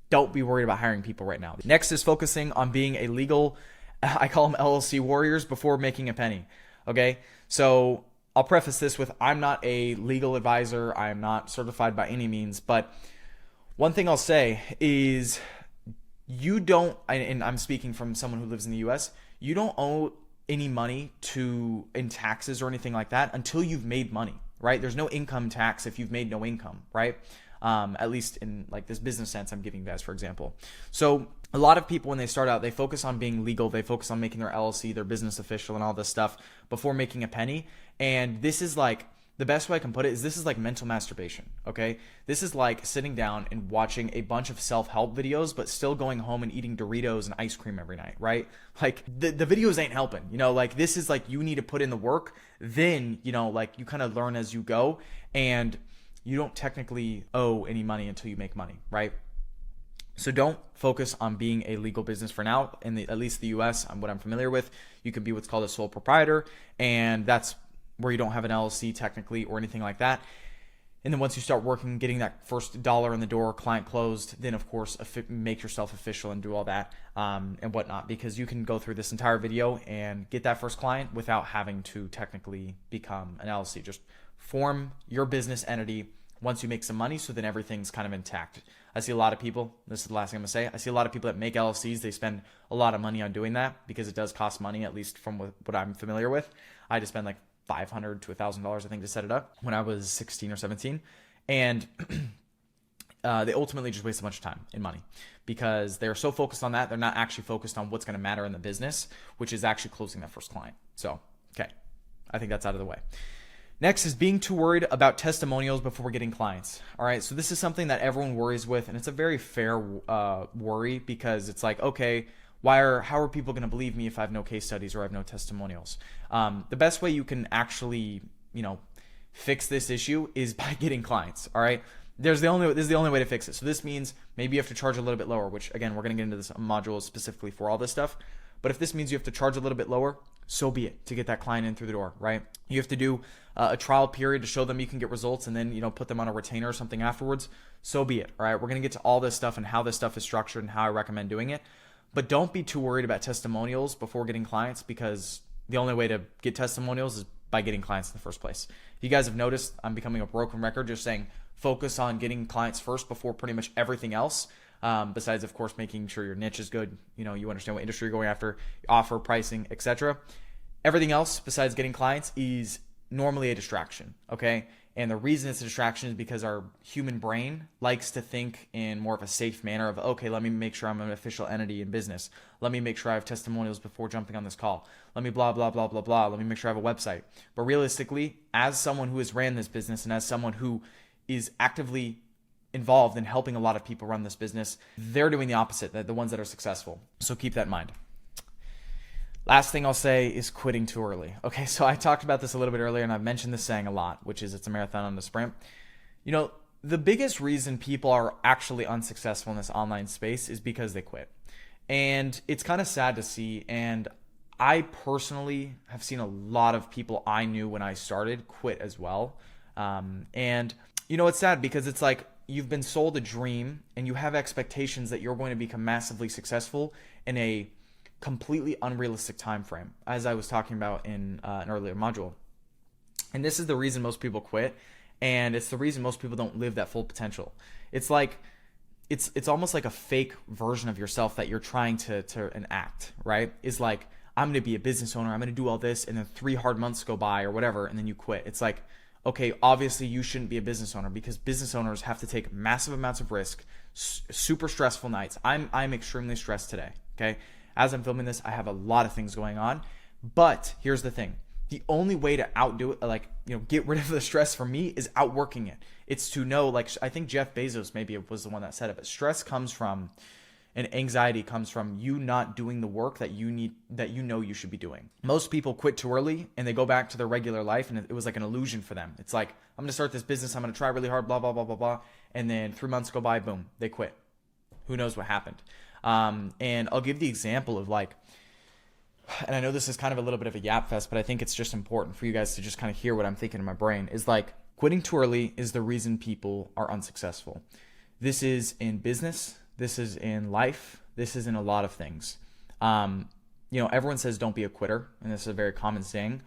Speaker 1: don't be worried about hiring people right now. Next is focusing on being a legal, I call them LLC warriors, before making a penny. Okay. So I'll preface this with, I'm not a legal advisor. I am not certified by any means, but one thing I'll say is you don't, and I'm speaking from someone who lives in the US, you don't owe any money in taxes or anything like that until you've made money, right? There's no income tax if you've made no income, right? At least in like this business sense I'm giving you guys, for example. So a lot of people, when they start out, they focus on being legal. They focus on making their LLC, their business official, and all this stuff before making a penny. And this is like, the best way I can put it is, this is like mental masturbation, okay? This is like sitting down and watching a bunch of self-help videos, but still going home and eating Doritos and ice cream every night, right? Like the videos ain't helping, you know, like this is like, you need to put in the work. Then, you know, like you kind of learn as you go, and you don't technically owe any money until you make money, right? So don't focus on being a legal business for now. In at least the US, what I'm familiar with, you can be what's called a sole proprietor, and that's where you don't have an LLC technically or anything like that. And then once you start working, getting that first dollar in the door, client closed, then of course make yourself official and do all that and whatnot, because you can go through this entire video and get that first client without having to technically become an LLC. Just form your business entity once you make some money, so then everything's kind of intact. I see a lot of people, this is the last thing I'm gonna say, I see a lot of people that make LLCs, they spend a lot of money on doing that because it does cost money, at least from what I'm familiar with. I had to spend like $500 to $1,000, I think, to set it up when I was 16 or 17. And they ultimately just waste a bunch of time and money because they're so focused on that, they're not actually focused on what's going to matter in the business, which is actually closing that first client. So, okay, I think that's out of the way. Next is being too worried about testimonials before getting clients. All right, so this is something that everyone worries with, and it's a very fair worry, because it's like, okay, how are people going to believe me if I have no case studies or I have no testimonials? The best way you can actually, you know, fix this issue is by getting clients. All right, this is the only way to fix it. So this means maybe you have to charge a little bit lower, which again, we're going to get into this module specifically for all this stuff. But if this means you have to charge a little bit lower, so be it, to get that client in through the door, right? You have to do a trial period to show them you can get results, and then, you know, put them on a retainer or something afterwards. So be it. All right, we're going to get to all this stuff and how this stuff is structured and how I recommend doing it. But don't be too worried about testimonials before getting clients, because the only way to get testimonials is by getting clients in the first place. If you guys have noticed, I'm becoming a broken record just saying focus on getting clients first before pretty much everything else. Besides, of course, making sure your niche is good. You know, you understand what industry you're going after, offer, pricing, etc. Everything else besides getting clients is normally a distraction, okay? And the reason it's a distraction is because our human brain likes to think in more of a safe manner of, okay, let me make sure I'm an official entity in business. Let me make sure I have testimonials before jumping on this call. Let me blah, blah, blah, blah, blah. Let me make sure I have a website. But realistically, as someone who has ran this business and as someone who is actively involved in helping a lot of people run this business, they're doing the opposite, the ones that are successful. So keep that in mind. Last thing I'll say is quitting too early. Okay, so I talked about this a little bit earlier and I've mentioned this saying a lot, which is it's a marathon and a sprint. You know, the biggest reason people are actually unsuccessful in this online space is because they quit. And it's kind of sad to see. And I personally have seen a lot of people I knew when I started quit as well. And, you know, it's sad because it's like you've been sold a dream and you have expectations that you're going to become massively successful in a completely unrealistic time frame, as I was talking about in an earlier module. And this is the reason most people quit, and it's the reason most people don't live that full potential. It's like it's almost like a fake version of yourself that you're trying to enact, right? Is like, I'm going to be a business owner, I'm going to do all this, and then 3 hard months go by or whatever, and then you quit. It's like, okay, obviously you shouldn't be a business owner because business owners have to take massive amounts of risk, super stressful nights. I'm extremely stressed today, okay? As I'm filming this, I have a lot of things going on, but here's the thing. The only way to outdo it, like, you know, get rid of the stress for me is outworking it. It's to know, like, I think Jeff Bezos maybe was the one that said it, but stress comes from, and anxiety comes from you not doing the work that you need, that you know you should be doing. Most people quit too early and they go back to their regular life and it was like an illusion for them. It's like, I'm going to start this business, I'm going to try really hard, blah, blah, blah, blah, blah. And then 3 months go by, boom, they quit. Who knows what happened? And I'll give the example of like, and I know this is kind of a little bit of a yap fest, but I think it's just important for you guys to just kind of hear what I'm thinking in my brain is like quitting too early is the reason people are unsuccessful. This is in business. This is in life. This is in a lot of things. You know, everyone says don't be a quitter, and this is a very common saying,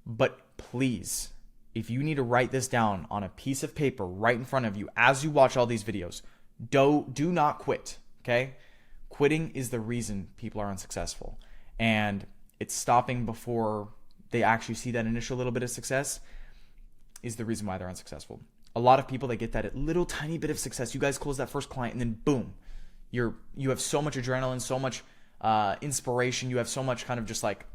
Speaker 1: but please, if you need to write this down on a piece of paper right in front of you as you watch all these videos, do not quit, okay? Quitting is the reason people are unsuccessful, and it's stopping before they actually see that initial little bit of success is the reason why they're unsuccessful. A lot of people, they get that little tiny bit of success. You guys close that first client and then boom, you have so much adrenaline, so much inspiration. You have so much kind of just like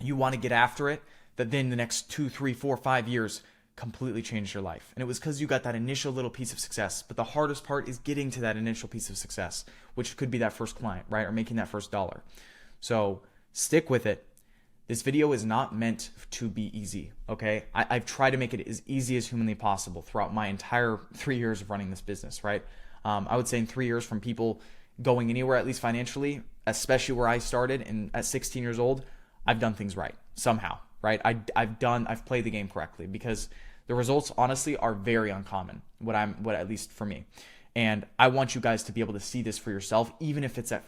Speaker 1: you want to get after it that then the next 2, 3, 4, 5 years completely changed your life. And it was because you got that initial little piece of success. But the hardest part is getting to that initial piece of success, which could be that first client, right? Or making that first dollar. So stick with it. This video is not meant to be easy, okay? I've tried to make it as easy as humanly possible throughout my entire 3 years of running this business, right? I would say in 3 years from people going anywhere, at least financially, especially where I started and at 16 years old, I've done things right somehow, right? I've played the game correctly because the results honestly are very uncommon, what at least for me. And I want you guys to be able to see this for yourself, even if it's at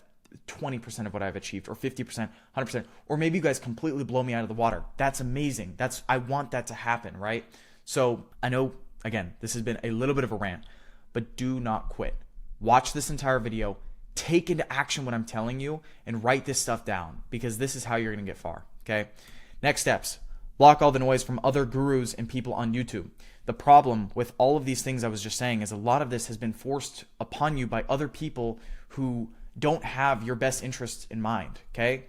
Speaker 1: 20% of what I've achieved or 50%, 100%, or maybe you guys completely blow me out of the water. That's amazing. I want that to happen, right? So I know, again, this has been a little bit of a rant, but do not quit. Watch this entire video, take into action what I'm telling you, and write this stuff down because this is how you're going to get far, okay? Next steps. Block all the noise from other gurus and people on YouTube. The problem with all of these things I was just saying is a lot of this has been forced upon you by other people who don't have your best interests in mind, okay?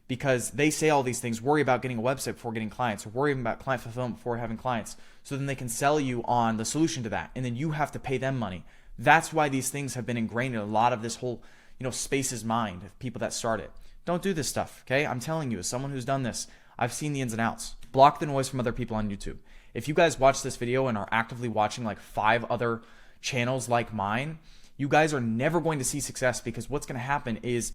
Speaker 1: Because they say all these things, worry about getting a website before getting clients, or worry about client fulfillment before having clients, so then they can sell you on the solution to that, and then you have to pay them money. That's why these things have been ingrained in a lot of this whole, space's mind of people that start it. Don't do this stuff, okay? I'm telling you, as someone who's done this, I've seen the ins and outs. Block the noise from other people on YouTube. If you guys watch this video and are actively watching like 5 other channels like mine, you guys are never going to see success because what's going to happen is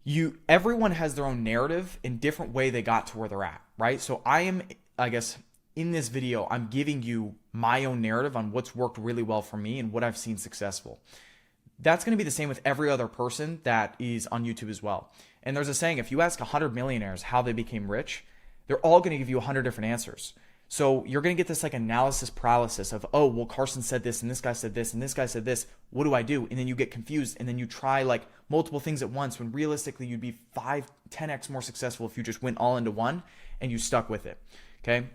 Speaker 1: everyone has their own narrative and different way they got to where they're at, right? So I guess in this video, I'm giving you my own narrative on what's worked really well for me and what I've seen successful. That's going to be the same with every other person that is on YouTube as well. And there's a saying, if you ask 100 millionaires how they became rich, they're all going to give you 100 different answers. So you're going to get this like analysis paralysis of, oh, well, Carson said this and this guy said this and this guy said this. What do I do? And then you get confused and then you try like multiple things at once when realistically you'd be 5-10x more successful if you just went all into one and you stuck with it. Okay.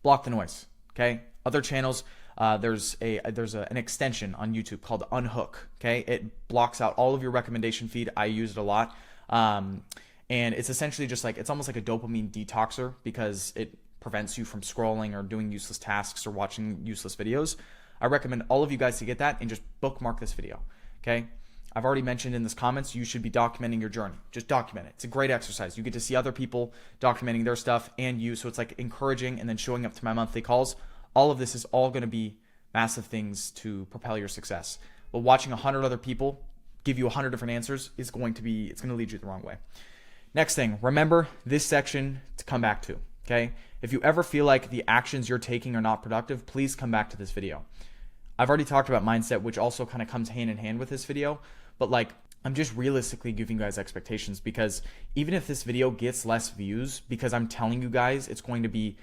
Speaker 1: block the noise. Okay. Other channels, there's an extension on YouTube called Unhook. Okay. It blocks out all of your recommendation feed. I use it a lot. And it's essentially just like, it's almost like a dopamine detoxer because it prevents you from scrolling or doing useless tasks or watching useless videos. I recommend all of you guys to get that and just bookmark this video. Okay. I've already mentioned in this comments, you should be documenting your journey. Just document it. It's a great exercise. You get to see other people documenting their stuff and you. So it's like encouraging and then showing up to my monthly calls. All of this is all going to be massive things to propel your success. But watching 100 other people give you 100 different answers is going to lead you the wrong way. Next thing, remember this section to come back to. Okay. If you ever feel like the actions you're taking are not productive, please come back to this video. I've already talked about mindset, which also kind of comes hand in hand with this video. But like, I'm just realistically giving you guys expectations because even if this video gets less views, because I'm telling you guys it's going to be,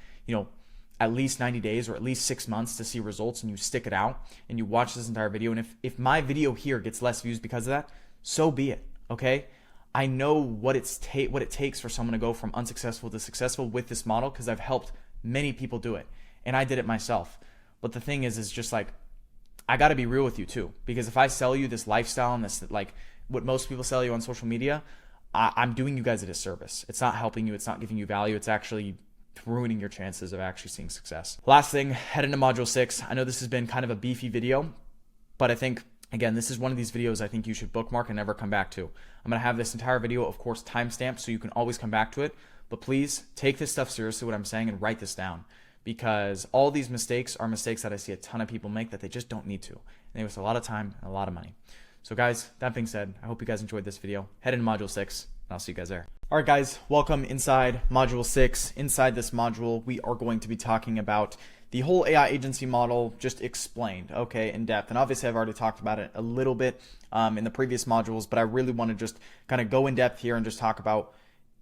Speaker 1: at least 90 days or at least 6 months to see results, and you stick it out and you watch this entire video. And if my video here gets less views because of that, so be it. Okay. I know what it takes for someone to go from unsuccessful to successful with this model because I've helped many people do it and I did it myself. But the thing is just like, I got to be real with you too, because if I sell you this lifestyle and this, like what most people sell you on social media, I'm doing you guys a disservice. It's not helping you. It's not giving you value. It's actually ruining your chances of actually seeing success. Last thing, head into module 6. I know this has been kind of a beefy video, but I think, again, this is one of these videos I think you should bookmark and never come back to. I'm going to have this entire video, of course, timestamped so you can always come back to it, but please take this stuff seriously, what I'm saying, and write this down. Because all these mistakes are mistakes that I see a ton of people make that they just don't need to. And they waste a lot of time and a lot of money. So guys, that being said, I hope you guys enjoyed this video. Head into module 6, and I'll see you guys there. All right, guys, welcome inside module 6. Inside this module, we are going to be talking about the whole AI agency model just explained, okay, in depth. And obviously, I've already talked about it a little bit in the previous modules, but I really want to just kind of go in depth here and just talk about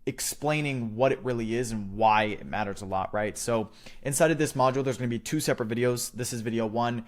Speaker 1: explaining what it really is and why it matters a lot, right? So inside of this module, there's going to be 2 separate videos. This is video 1,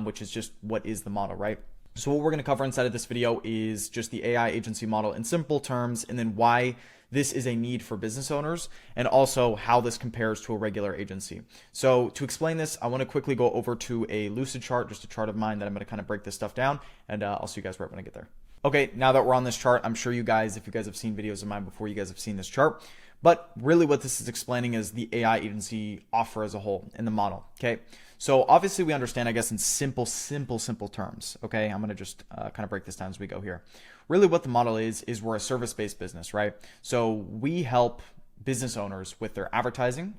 Speaker 1: which is just what is the model, right? So what we're going to cover inside of this video is just the AI agency model in simple terms, and then why this is a need for business owners, and also how this compares to a regular agency. So to explain this, I want to quickly go over to a lucid chart, just a chart of mine that I'm going to kind of break this stuff down, and I'll see you guys right when I get there. Okay, now that we're on this chart, I'm sure you guys, if you guys have seen videos of mine before, you guys have seen this chart. But really what this is explaining is the AI agency offer as a whole in the model, okay? So obviously we understand, I guess, in simple terms, okay? I'm going to just kind of break this down as we go here. Really what the model is we're a service-based business, right? So we help business owners with their advertising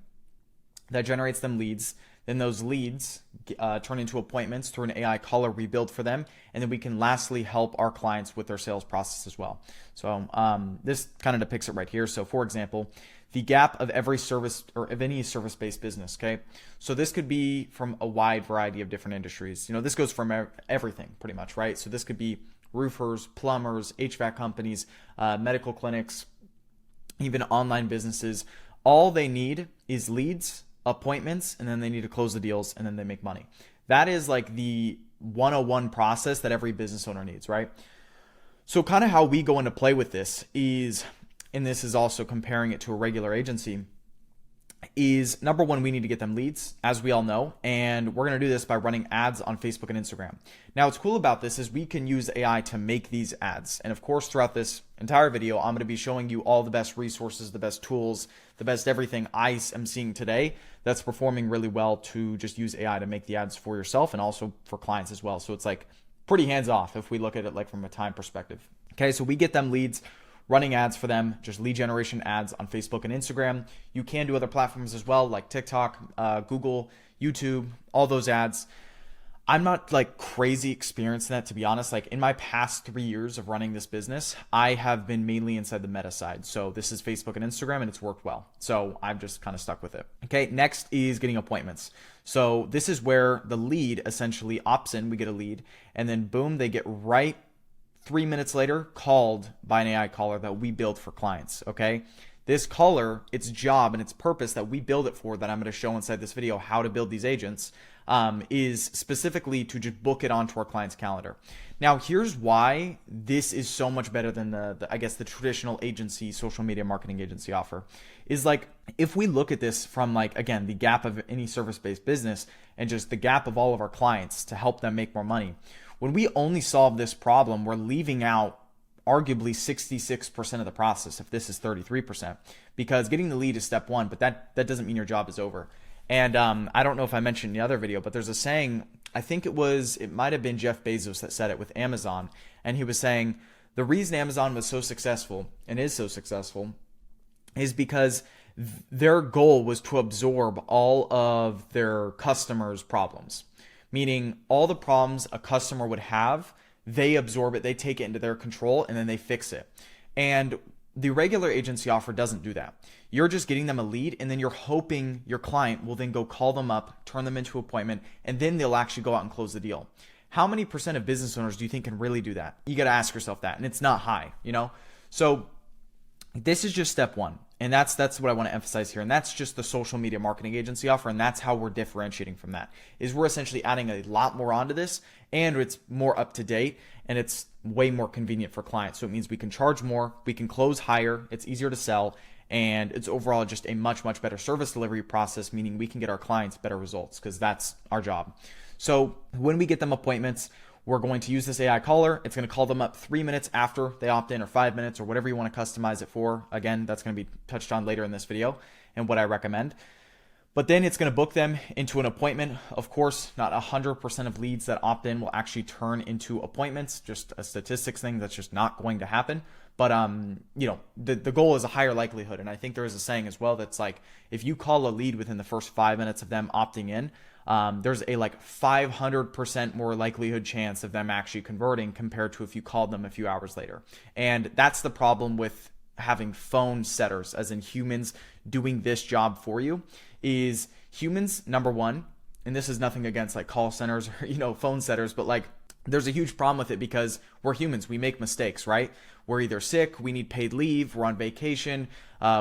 Speaker 1: that generates them leads. Then those leads turn into appointments through an AI caller we build for them. And then we can lastly help our clients with their sales process as well. So this kind of depicts it right here. So for example, the gap of every service or of any service-based business, okay? So this could be from a wide variety of different industries. This goes from everything pretty much, right? So this could be roofers, plumbers, HVAC companies, medical clinics, even online businesses. All they need is leads, appointments, and then they need to close the deals, and then they make money. That is like the 101 process that every business owner needs, right? So kind of how we go into play with this is, and this is also comparing it to a regular agency, is number one, we need to get them leads, as we all know, and we're going to do this by running ads on Facebook and Instagram. Now, what's cool about this is we can use AI to make these ads. And of course, throughout this entire video, I'm going to be showing you all the best resources, the best tools, the best everything I am seeing today that's performing really well to just use AI to make the ads for yourself and also for clients as well. So it's like pretty hands off if we look at it like from a time perspective. Okay, so we get them leads, running ads for them, just lead generation ads on Facebook and Instagram. You can do other platforms as well, like TikTok, Google, YouTube, all those ads. I'm not like crazy experienced in that, to be honest. Like in my past 3 years of running this business, I have been mainly inside the meta side. So this is Facebook and Instagram, and it's worked well. So I've just kind of stuck with it. Okay, next is getting appointments. So this is where the lead essentially opts in. We get a lead, and then boom, they get right 3 minutes later called by an AI caller that we build for clients. Okay, This caller, its job and its purpose that we build it for, that I'm going to show inside this video how to build these agents, is specifically to just book it onto our client's calendar. Now, here's why this is so much better than I guess the traditional agency, social media marketing agency offer. Is like, if we look at this from like, again, the gap of any service-based business and just the gap of all of our clients to help them make more money. When we only solve this problem, we're leaving out arguably 66% of the process, if this is 33%, because getting the lead is step one, but that doesn't mean your job is over. And I don't know if I mentioned in the other video, but there's a saying, I think it might have been Jeff Bezos that said it with Amazon. And he was saying the reason Amazon was so successful and is so successful is because their goal was to absorb all of their customers' problems, meaning all the problems a customer would have, they absorb it, they take it into their control, and then they fix it. And the regular agency offer doesn't do that. You're just getting them a lead, and then you're hoping your client will then go call them up, turn them into an appointment, and then they'll actually go out and close the deal. How many percent of business owners do you think can really do that? You got to ask yourself that, and it's not high, So this is just step one, and that's what I want to emphasize here, and that's just the social media marketing agency offer, and that's how we're differentiating from that. Is we're essentially adding a lot more onto this, and it's more up to date, and it's way more convenient for clients. So it means we can charge more, we can close higher, it's easier to sell, and it's overall just a much better service delivery process, meaning we can get our clients better results because that's our job. So when we get them appointments, we're going to use this AI caller. It's going to call them up 3 minutes after they opt in, or 5 minutes, or whatever you want to customize it for. Again, that's going to be touched on later in this video and what I recommend. But then it's going to book them into an appointment. Of course, not 100% of leads that opt in will actually turn into appointments. Just a statistics thing, that's just not going to happen. But the goal is a higher likelihood. And I think there is a saying as well that's like, if you call a lead within the first 5 minutes of them opting in, there's a 500% more likelihood chance of them actually converting compared to if you called them a few hours later. And that's the problem with having phone setters, as in humans doing this job for you, is humans, number one, and this is nothing against like call centers or, phone setters, but there's a huge problem with it because we're humans. We make mistakes, right? We're either sick, we need paid leave, we're on vacation,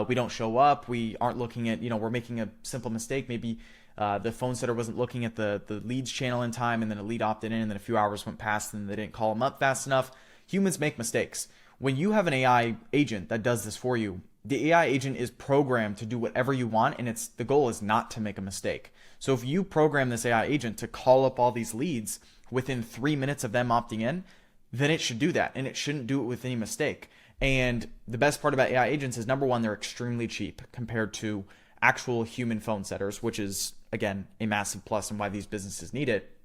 Speaker 1: we don't show up, we aren't looking at, we're making a simple mistake. Maybe the phone setter wasn't looking at the leads channel in time, and then a lead opted in, and then a few hours went past and they didn't call them up fast enough. Humans make mistakes. When you have an AI agent that does this for you, the AI agent is programmed to do whatever you want, and the goal is not to make a mistake. So if you program this AI agent to call up all these leads within 3 minutes of them opting in, then it should do that, and it shouldn't do it with any mistake. And the best part about AI agents is, number one, they're extremely cheap compared to actual human phone setters, which is, again, a massive plus and why these businesses need it.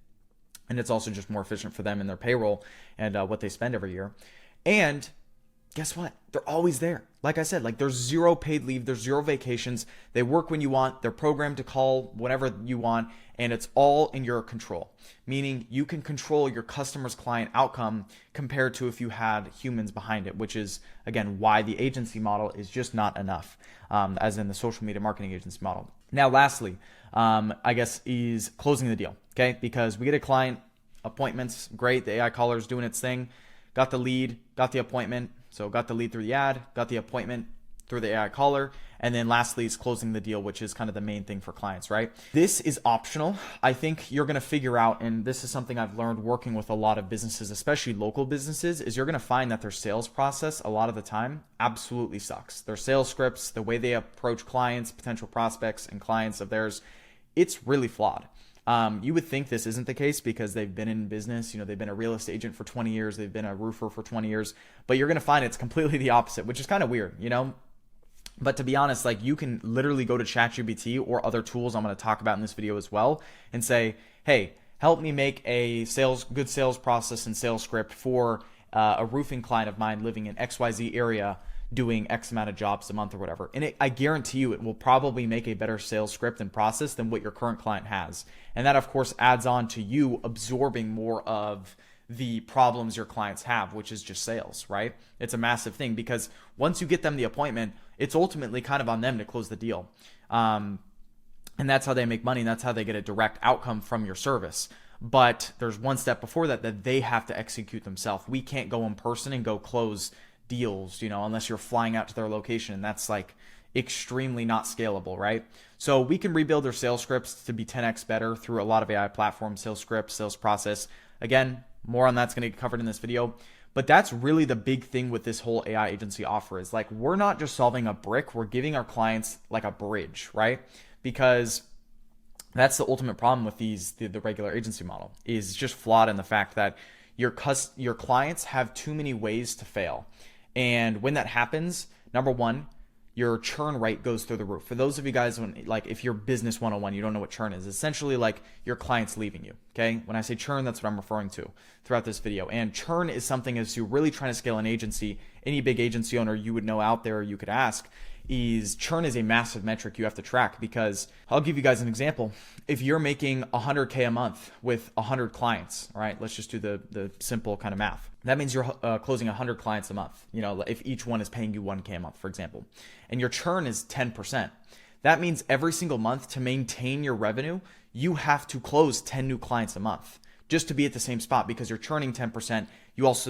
Speaker 1: And it's also just more efficient for them in their payroll and what they spend every year. And guess what? They're always there. Like I said, there's zero paid leave, there's zero vacations. They work when you want, they're programmed to call whenever you want, and it's all in your control. Meaning you can control your customer's client outcome compared to if you had humans behind it, which is, again, why the agency model is just not enough, as in the social media marketing agency model. Now, lastly, I guess, is closing the deal, okay? Because we get a client, appointments, great, the AI caller is doing its thing, got the lead, got the appointment. So got the lead through the ad, got the appointment through the AI caller, and then lastly is closing the deal, which is kind of the main thing for clients, right? This is optional. I think you're going to figure out, and this is something I've learned working with a lot of businesses, especially local businesses, is you're going to find that their sales process a lot of the time absolutely sucks. Their sales scripts, the way they approach clients, potential prospects and clients of theirs, it's really flawed. You would think this isn't the case because they've been in business, they've been a real estate agent for 20 years, they've been a roofer for 20 years, but you're going to find it's completely the opposite, which is kind of weird, But to be honest, you can literally go to ChatGPT or other tools I'm going to talk about in this video as well and say, hey, help me make a good sales process and sales script for a roofing client of mine living in XYZ area, doing X amount of jobs a month or whatever. And I guarantee you it will probably make a better sales script and process than what your current client has. And that, of course, adds on to you absorbing more of the problems your clients have, which is just sales, right? It's a massive thing because once you get them the appointment, it's ultimately kind of on them to close the deal. And that's how they make money. And that's how they get a direct outcome from your service. But there's one step before that they have to execute themselves. We can't go in person and go close deals, unless you're flying out to their location. And that's like extremely not scalable, right? So we can rebuild their sales scripts to be 10x better through a lot of AI platforms, sales scripts, sales process. Again, more on that's going to get covered in this video. But that's really the big thing with this whole AI agency offer is like, we're not just solving a brick, we're giving our clients like a bridge, right? Because that's the ultimate problem with the regular agency model is just flawed in the fact that your clients have too many ways to fail. And when that happens, number one, your churn rate goes through the roof. For those of you guys, if you're business 101, you don't know what churn is. Essentially like your client's leaving you, okay? When I say churn, that's what I'm referring to throughout this video. And churn is something as you're really trying to scale an agency, any big agency owner you would know out there, you could ask, is churn is a massive metric you have to track because I'll give you guys an example. If you're making 100K a month with 100 clients, all right, let's just do the simple kind of math. That means you're closing 100 clients a month, if each one is paying you 1K a month, for example, and your churn is 10%. That means every single month to maintain your revenue, you have to close 10 new clients a month just to be at the same spot because you're churning 10%.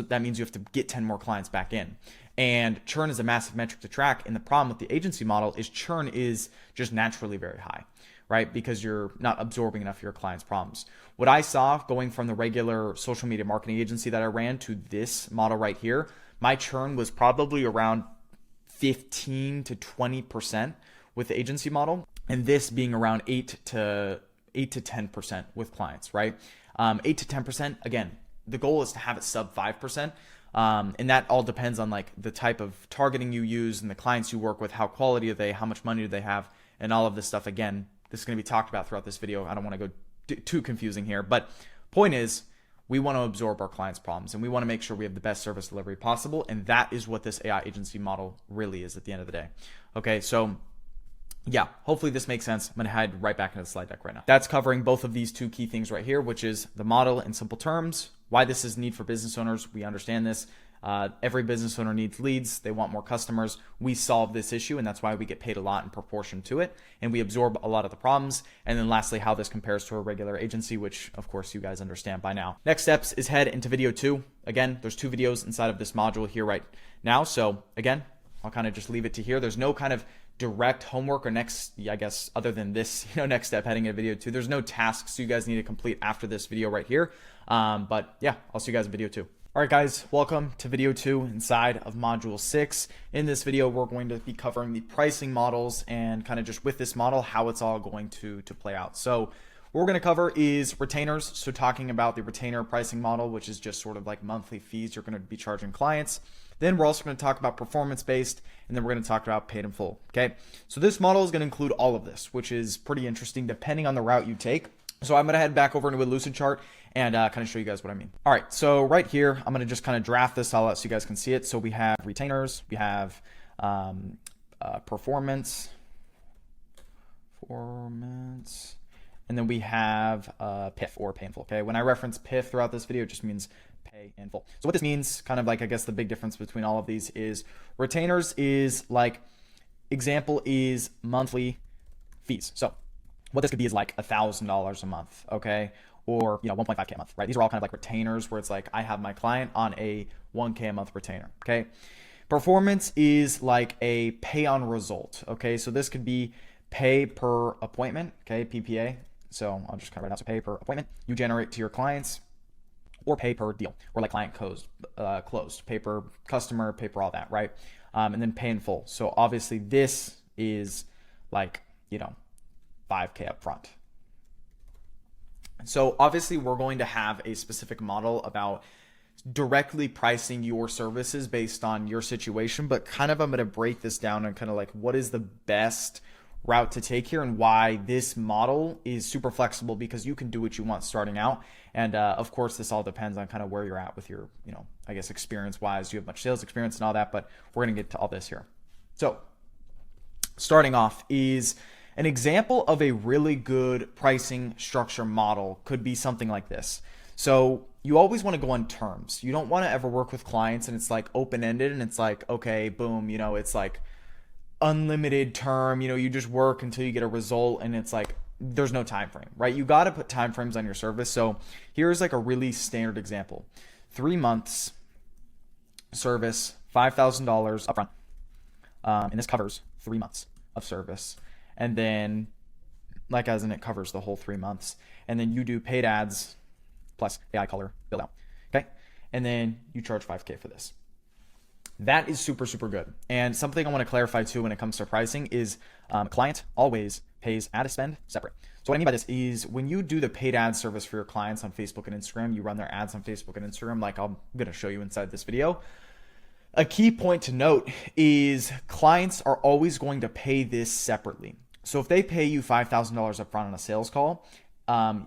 Speaker 1: That means you have to get 10 more clients back in. And churn is a massive metric to track. And the problem with the agency model is churn is just naturally very high, right? Because you're not absorbing enough of your clients' problems. What I saw going from the regular social media marketing agency that I ran to this model right here, my churn was probably around 15 to 20% with the agency model. And this being around 8 to 10% with clients, right? 8 to 10%, again, the goal is to have it sub 5%. And that all depends on like the type of targeting you use and the clients you work with, how quality are they, how much money do they have, and all of this stuff. Again, this is going to be talked about throughout this video. I don't want to go too confusing here, but point is we want to absorb our clients' problems and we want to make sure we have the best service delivery possible. And that is what this AI agency model really is at the end of the day. Okay. So yeah, hopefully this makes sense. I'm going to head right back into the slide deck right now. That's covering both of these two key things right here, which is the model in simple terms, why this is a need for business owners. We understand this. Every business owner needs leads. They want more customers. We solve this issue, and that's why we get paid a lot in proportion to it, and we absorb a lot of the problems. And then lastly, how this compares to a regular agency, which of course you guys understand by now. Next steps is head into video 2. Again, there's 2 videos inside of this module here right now. So again, I'll kind of just leave it to here. There's no kind of direct homework or next, I guess, other than this, next step heading into video 2. There's no tasks you guys need to complete after this video right here. But yeah, I'll see you guys in video 2. All right, guys, welcome to video 2 inside of module 6. In this video, we're going to be covering the pricing models and kind of just with this model, how it's all going to play out. So what we're going to cover is retainers. So talking about the retainer pricing model, which is just sort of like monthly fees you're going to be charging clients. Then we're also going to talk about performance-based, and then we're going to talk about paid in full, okay? So this model is going to include all of this, which is pretty interesting depending on the route you take. So I'm going to head back over into a lucid chart and kind of show you guys what I mean. All right, so right here, I'm going to just kind of draft this all out so you guys can see it. So we have retainers, we have performance, and then we have PIF or pay in full, okay? When I reference PIF throughout this video, it just means pay in full. So what this means, kind of like, I guess the big difference between all of these is retainers is like, example is monthly fees. So what this could be is like $1,000 a month, okay? Or, 1.5K a month, right? These are all kind of like retainers where it's like, I have my client on a 1K a month retainer, okay? Performance is like a pay on result, okay? So this could be pay per appointment, okay? PPA. So I'll just kind of write out, so pay per appointment you generate to your clients, or pay per deal, or like client closed, pay per customer, pay per all that, right? And then pay in full. So obviously this is like, 5K up front. So obviously we're going to have a specific model about directly pricing your services based on your situation, but kind of I'm going to break this down and kind of like what is the best route to take here and why this model is super flexible because you can do what you want starting out. And of course, this all depends on kind of where you're at with your, I guess experience wise, do you have much sales experience and all that, but we're going to get to all this here. So starting off is an example of a really good pricing structure model could be something like this. So you always want to go on terms. You don't want to ever work with clients and it's like open-ended and it's like, okay, boom, it's like unlimited term, you just work until you get a result and it's like, there's no time frame, right? You got to put time frames on your service. So here's like a really standard example. 3 months service $5,000 upfront. And this covers 3 months of service. And then, like as in it covers the whole 3 months. And then you do paid ads plus AI color build out. Okay. And then you charge $5K for this. That is super, super good. And something I want to clarify too when it comes to pricing is client always pays ad spend separate. So what I mean by this is when you do the paid ad service for your clients on Facebook and Instagram, you run their ads on Facebook and Instagram, like I'm going to show you inside this video. A key point to note is clients are always going to pay this separately. So if they pay you $5,000 up front on a sales call,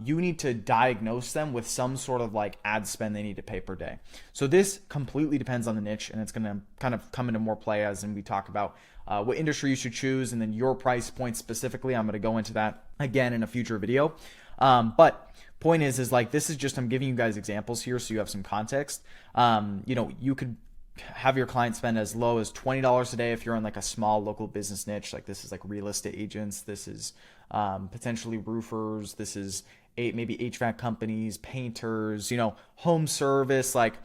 Speaker 1: you need to diagnose them with some sort of like ad spend they need to pay per day. So this completely depends on the niche, and it's going to kind of come into more play as we talk about what industry you should choose and then your price point specifically. I'm going to go into that again in a future video. But point is like, this is just, I'm giving you guys examples here so you have some context. You could have your client spend as low as $20 a day if you're in like a small local business niche. Like this is like real estate agents. This is potentially roofers. This is maybe HVAC companies, painters, home service. Like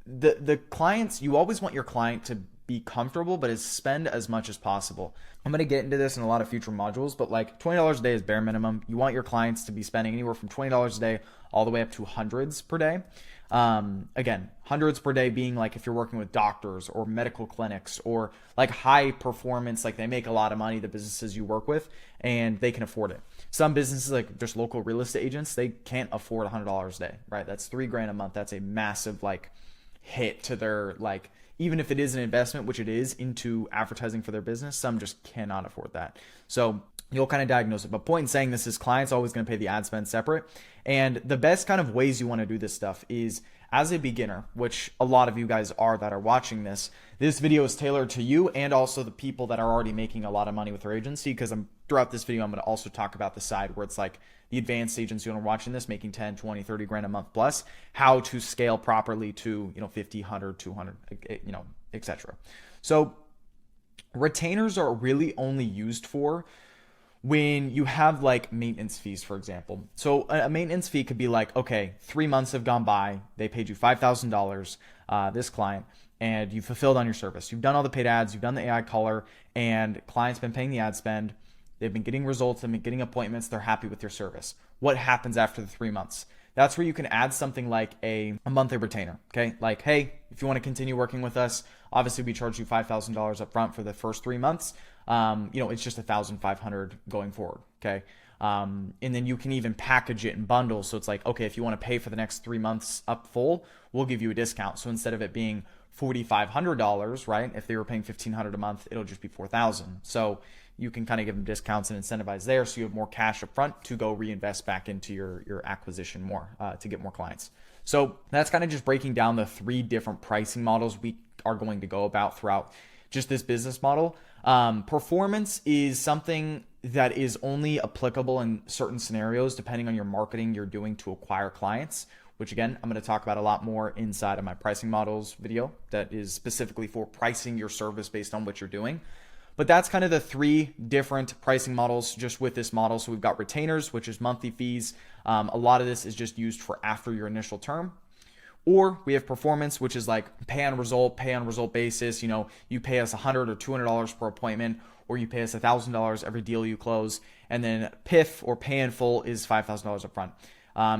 Speaker 1: the clients, you always want your client to be comfortable, but spend as much as possible. I'm going to get into this in a lot of future modules, but like $20 a day is bare minimum. You want your clients to be spending anywhere from $20 a day all the way up to hundreds per day. Again, hundreds per day being like if you're working with doctors or medical clinics or like high performance, like they make a lot of money, the businesses you work with, and they can afford it. Some businesses like just local real estate agents, they can't afford $100 a day, right? That's $3,000 a month. That's a massive like hit to their, like, even if it is an investment, which it is, into advertising for their business, some just cannot afford that. So you'll kind of diagnose it. But point in saying this is clients always going to pay the ad spend separate. And the best kind of ways you want to do this stuff is as a beginner, which a lot of you guys are that are watching this. This video is tailored to you and also the people that are already making a lot of money with their agency, because throughout this video, I'm going to also talk about the side where it's like the advanced agents who are watching this making 10, 20, 30 grand a month plus, how to scale properly to, 50, 100, 200, etc. So retainers are really only used for when you have like maintenance fees, for example. So a maintenance fee could be like, okay, 3 months have gone by. They paid you $5,000, this client, and you fulfilled on your service. You've done all the paid ads, you've done the AI color, and client's been paying the ad spend. They've been getting results, they've been getting appointments, they're happy with your service. What happens after the 3 months? That's where you can add something like a monthly retainer, okay? Like, hey, if you want to continue working with us, obviously we charge you $5,000 up front for the first 3 months. It's just $1,500 going forward, okay? And then you can even package it in bundles. So it's like, okay, if you want to pay for the next 3 months up full, we'll give you a discount. So instead of it being $4,500, right? If they were paying $1,500 a month, it'll just be $4,000. So you can kind of give them discounts and incentivize there, so you have more cash up front to go reinvest back into your acquisition more to get more clients. So that's kind of just breaking down the 3 different pricing models we are going to go about throughout just this business model. Performance is something that is only applicable in certain scenarios depending on your marketing you're doing to acquire clients, which again, I'm going to talk about a lot more inside of my pricing models video that is specifically for pricing your service based on what you're doing. But that's kind of the 3 different pricing models just with this model. So we've got retainers, which is monthly fees. A lot of this is just used for after your initial term. Or we have performance, which is like pay on result basis. You pay us $100 or $200 per appointment, or you pay us $1,000 every deal you close. And then PIF, or pay in full, is $5,000 up front.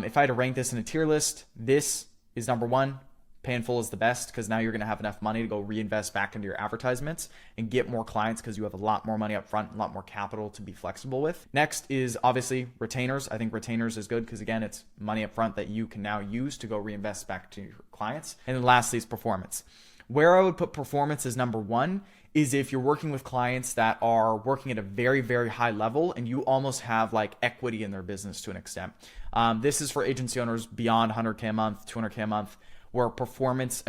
Speaker 1: If I had to rank this in a tier list, this is number 1. Pay in full is the best, because now you're going to have enough money to go reinvest back into your advertisements and get more clients, because you have a lot more money up front, a lot more capital to be flexible with. Next is obviously retainers. I think retainers is good because, again, it's money up front that you can now use to go reinvest back to your clients. And then lastly is performance. Where I would put performance as number 1 is if you're working with clients that are working at a very, very high level and you almost have like equity in their business to an extent. This is for agency owners beyond 100K a month, 200K a month, where performance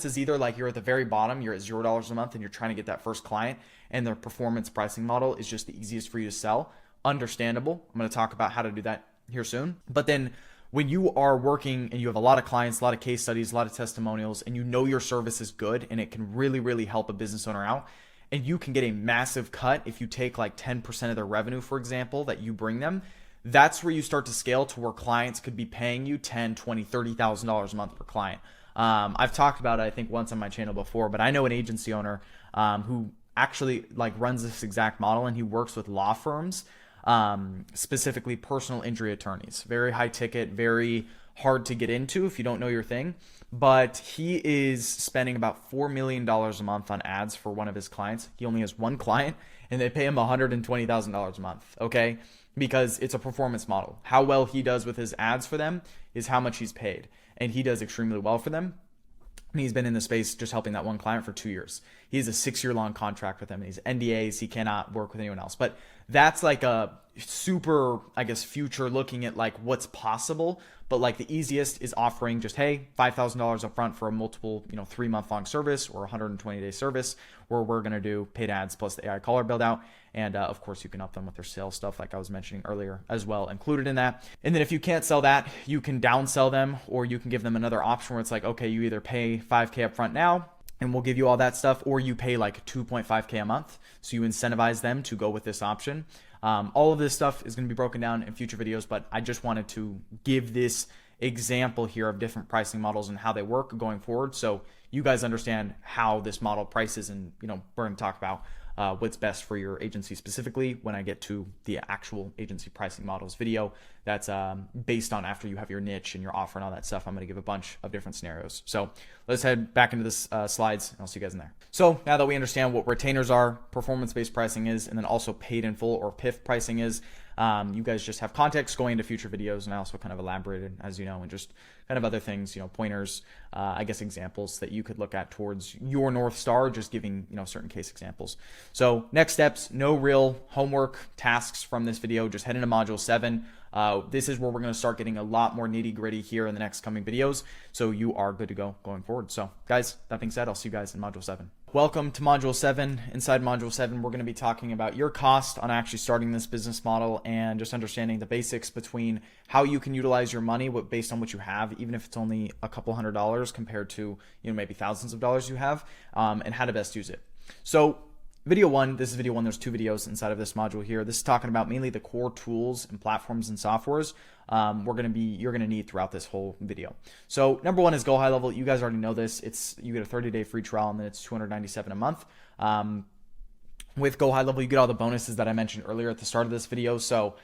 Speaker 1: is either like you're at the very bottom, you're at $0 a month and you're trying to get that first client, and their performance pricing model is just the easiest for you to sell. Understandable. I'm going to talk about how to do that here soon. But then when you are working and you have a lot of clients, a lot of case studies, a lot of testimonials, and you know your service is good and it can really, really help a business owner out, and you can get a massive cut if you take like 10% of their revenue, for example, that you bring them, that's where you start to scale to where clients could be paying you $10,000, $20,000, $30,000 a month per client. I've talked about it, I think, once on my channel before, but I know an agency owner who actually like runs this exact model, and he works with law firms, specifically personal injury attorneys. Very high ticket, very hard to get into if you don't know your thing. But he is spending about $4 million a month on ads for one of his clients. He only has one client, and they pay him $120,000 a month, okay? Because it's a performance model. How well he does with his ads for them is how much he's paid. And he does extremely well for them. And he's been in the space just helping that one client for 2 years. He has a 6-year long contract with them, and he's NDAs. He cannot work with anyone else. But that's like a super, I guess, future looking at like what's possible. But like the easiest is offering just, hey, $5,000 up front for a multiple, 3-month long service or 120-day service, where we're going to do paid ads plus the AI caller build out. And of course, you can up them with their sales stuff, like I was mentioning earlier, as well, included in that. And then if you can't sell that, you can downsell them, or you can give them another option where it's like, okay, you either pay $5K up front now, and we'll give you all that stuff, or you pay like $2.5K a month. So you incentivize them to go with this option. All of this stuff is going to be broken down in future videos, but I just wanted to give this example here of different pricing models and how they work going forward, so you guys understand how this model prices, and we're going to talk about what's best for your agency specifically when I get to the actual agency pricing models video. That's based on after you have your niche and your offer and all that stuff. I'm going to give a bunch of different scenarios. So let's head back into this slides, and I'll see you guys in there. So now that we understand what retainers are, performance-based pricing is, and then also paid in full or PIF pricing is, you guys just have context going into future videos, and I also kind of elaborated, as you know, and just kind of other things, pointers, I guess examples that you could look at towards your North Star, just giving, certain case examples. So next steps, no real homework tasks from this video, just head into module 7. This is where we're going to start getting a lot more nitty gritty here in the next coming videos. So you are good to go going forward. So guys, that being said, I'll see you guys in module 7. Welcome to module 7. Inside module 7, we're going to be talking about your cost on actually starting this business model, and just understanding the basics between how you can utilize your money based on what you have, even if it's only a couple $100s compared to, maybe thousands of dollars you have, and how to best use it. So video 1, this is video 1. There's 2 videos inside of this module here. This is talking about mainly the core tools and platforms and softwares you're going to need throughout this whole video. So number 1 is GoHighLevel. You guys already know this. You get a 30-day free trial, and then it's $297 a month. With GoHighLevel, you get all the bonuses that I mentioned earlier at the start of this video. So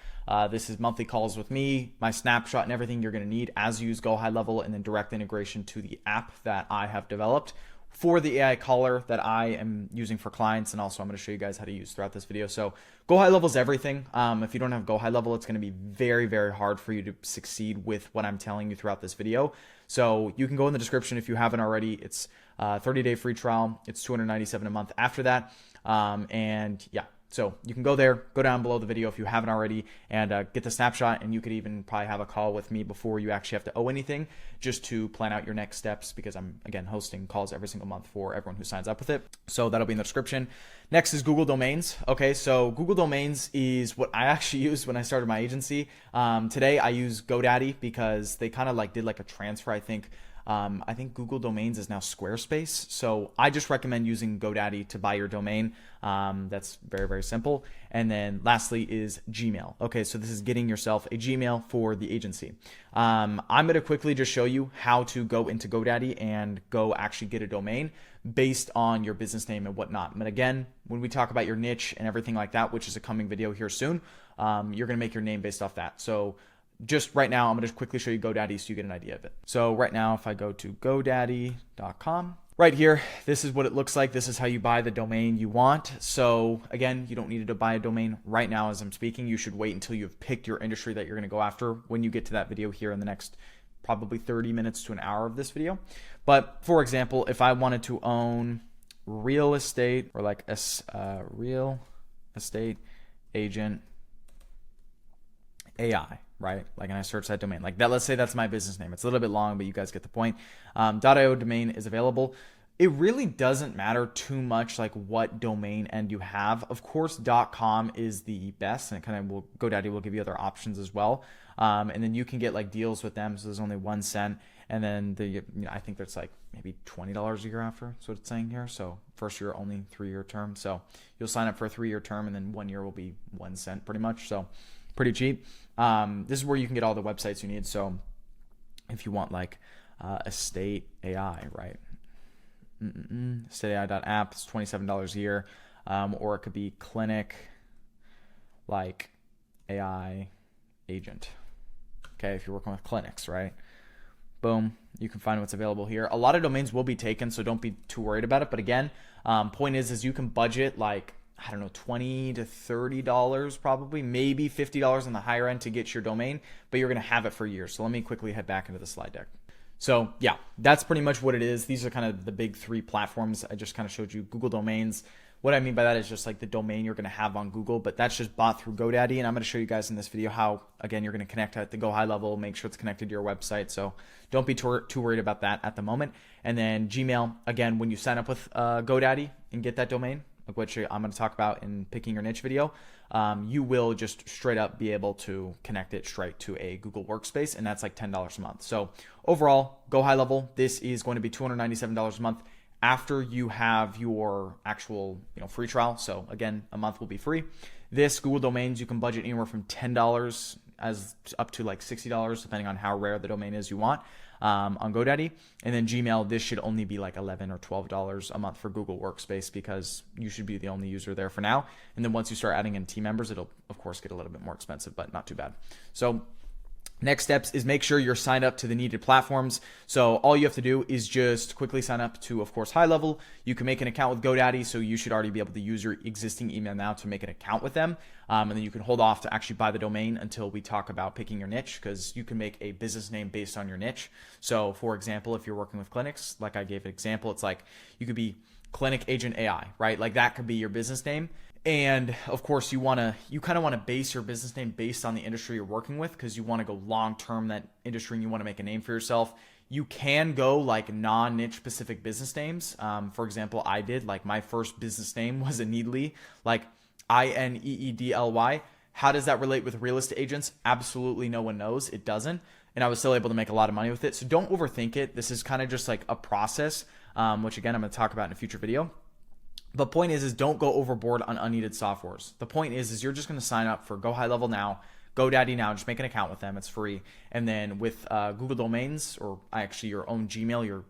Speaker 1: this is monthly calls with me, my snapshot, and everything you're going to need as you use GoHighLevel, and then direct integration to the app that I have developed for the AI caller that I am using for clients, and also I'm going to show you guys how to use throughout this video. So GoHighLevel is everything. If you don't have GoHighLevel, it's going to be very, very hard for you to succeed with what I'm telling you throughout this video. So you can go in the description if you haven't already. It's a 30-day free trial. It's $297 a month after that. And yeah, so you can go there, go down below the video if you haven't already, and get the snapshot, and you could even probably have a call with me before you actually have to owe anything, just to plan out your next steps, because I'm, again, hosting calls every single month for everyone who signs up with it. So that'll be in the description. Next is Google Domains. Okay, so Google Domains is what I actually used when I started my agency. Today I use GoDaddy because they kind of did a transfer, I think. I think Google Domains is now Squarespace. So I just recommend using GoDaddy to buy your domain. That's very, very simple. And then lastly is Gmail. Okay, so this is getting yourself a Gmail for the agency. I'm going to quickly just show you how to go into GoDaddy and go actually get a domain based on your business name and whatnot. But again, when we talk about your niche and everything like that, which is a coming video here soon, you're going to make your name based off that. So just right now, I'm going to just quickly show you GoDaddy so you get an idea of it. So right now, if I go to GoDaddy.com, right here, this is what it looks like. This is how you buy the domain you want. So again, you don't need to buy a domain right now as I'm speaking. You should wait until you've picked your industry that you're going to go after when you get to that video here in the next probably 30 minutes to an hour of this video. But for example, if I wanted to own real estate, or like a real estate agent AI, right? And I search that domain like that. Let's say that's my business name. It's a little bit long, but you guys get the point. .io domain is available. It really doesn't matter too much what domain end you have. Of course, .com is the best, and it kind of GoDaddy will give you other options as well. And then you can get deals with them. So there's only 1 cent. And then I think that's maybe $20 a year after. That's what it's saying here. So first year only 3-year term. So you'll sign up for a 3-year term, and then 1 year will be 1 cent pretty much. So pretty cheap. This is where you can get all the websites you need. So if you want Estate AI, right? estateai.app, it's $27 a year. Or it could be clinic like AI agent. Okay, if you're working with clinics, right? Boom, you can find what's available here. A lot of domains will be taken, so don't be too worried about it. But again, point is you can budget like, I don't know, $20 to $30 probably, maybe $50 on the higher end to get your domain, but you're going to have it for years. So let me quickly head back into the slide deck. So yeah, that's pretty much what it is. These are kind of the big three platforms. I just kind of showed you Google domains. What I mean by that is just like the domain you're going to have on Google, but that's just bought through GoDaddy. And I'm going to show you guys in this video how, again, you're going to connect at the GoHighLevel, make sure it's connected to your website. So don't be too worried about that at the moment. And then Gmail, again, when you sign up with GoDaddy and get that domain, which I'm going to talk about in picking your niche video, you will just straight up be able to connect it straight to a Google Workspace, and that's like $10 a month. So overall, GoHighLevel, this is going to be $297 a month after you have your actual free trial. So again, a month will be free. This Google domains, you can budget anywhere from $10 as up to like $60, depending on how rare the domain is you want. On GoDaddy. And then Gmail, this should only be like $11 or $12 a month for Google Workspace, because you should be the only user there for now. And then once you start adding in team members, it'll of course get a little bit more expensive, but not too bad. So next steps is make sure you're signed up to the needed platforms. So all you have to do is just quickly sign up to, of course, HighLevel. You can make an account with GoDaddy, so you should already be able to use your existing email now to make an account with them. And then you can hold off to actually buy the domain until we talk about picking your niche, because you can make a business name based on your niche. So for example, if you're working with clinics, like I gave an example, it's like you could be Clinic Agent AI, right? Like that could be your business name. And of course, you kind of want to base your business name based on the industry you're working with, because you want to go long-term that industry and you want to make a name for yourself. You can go like non-niche specific business names. For example, I did, like my first business name was Ineedly, like INEEDLY. How does that relate with real estate agents? Absolutely no one knows. It doesn't. And I was still able to make a lot of money with it. So don't overthink it. This is kind of just like a process, which again, I'm going to talk about in a future video. The point is don't go overboard on unneeded softwares. The point is you're just going to sign up for GoHighLevel now, GoDaddy now, just make an account with them. It's free. And then with Google domains, or actually your own Gmail, your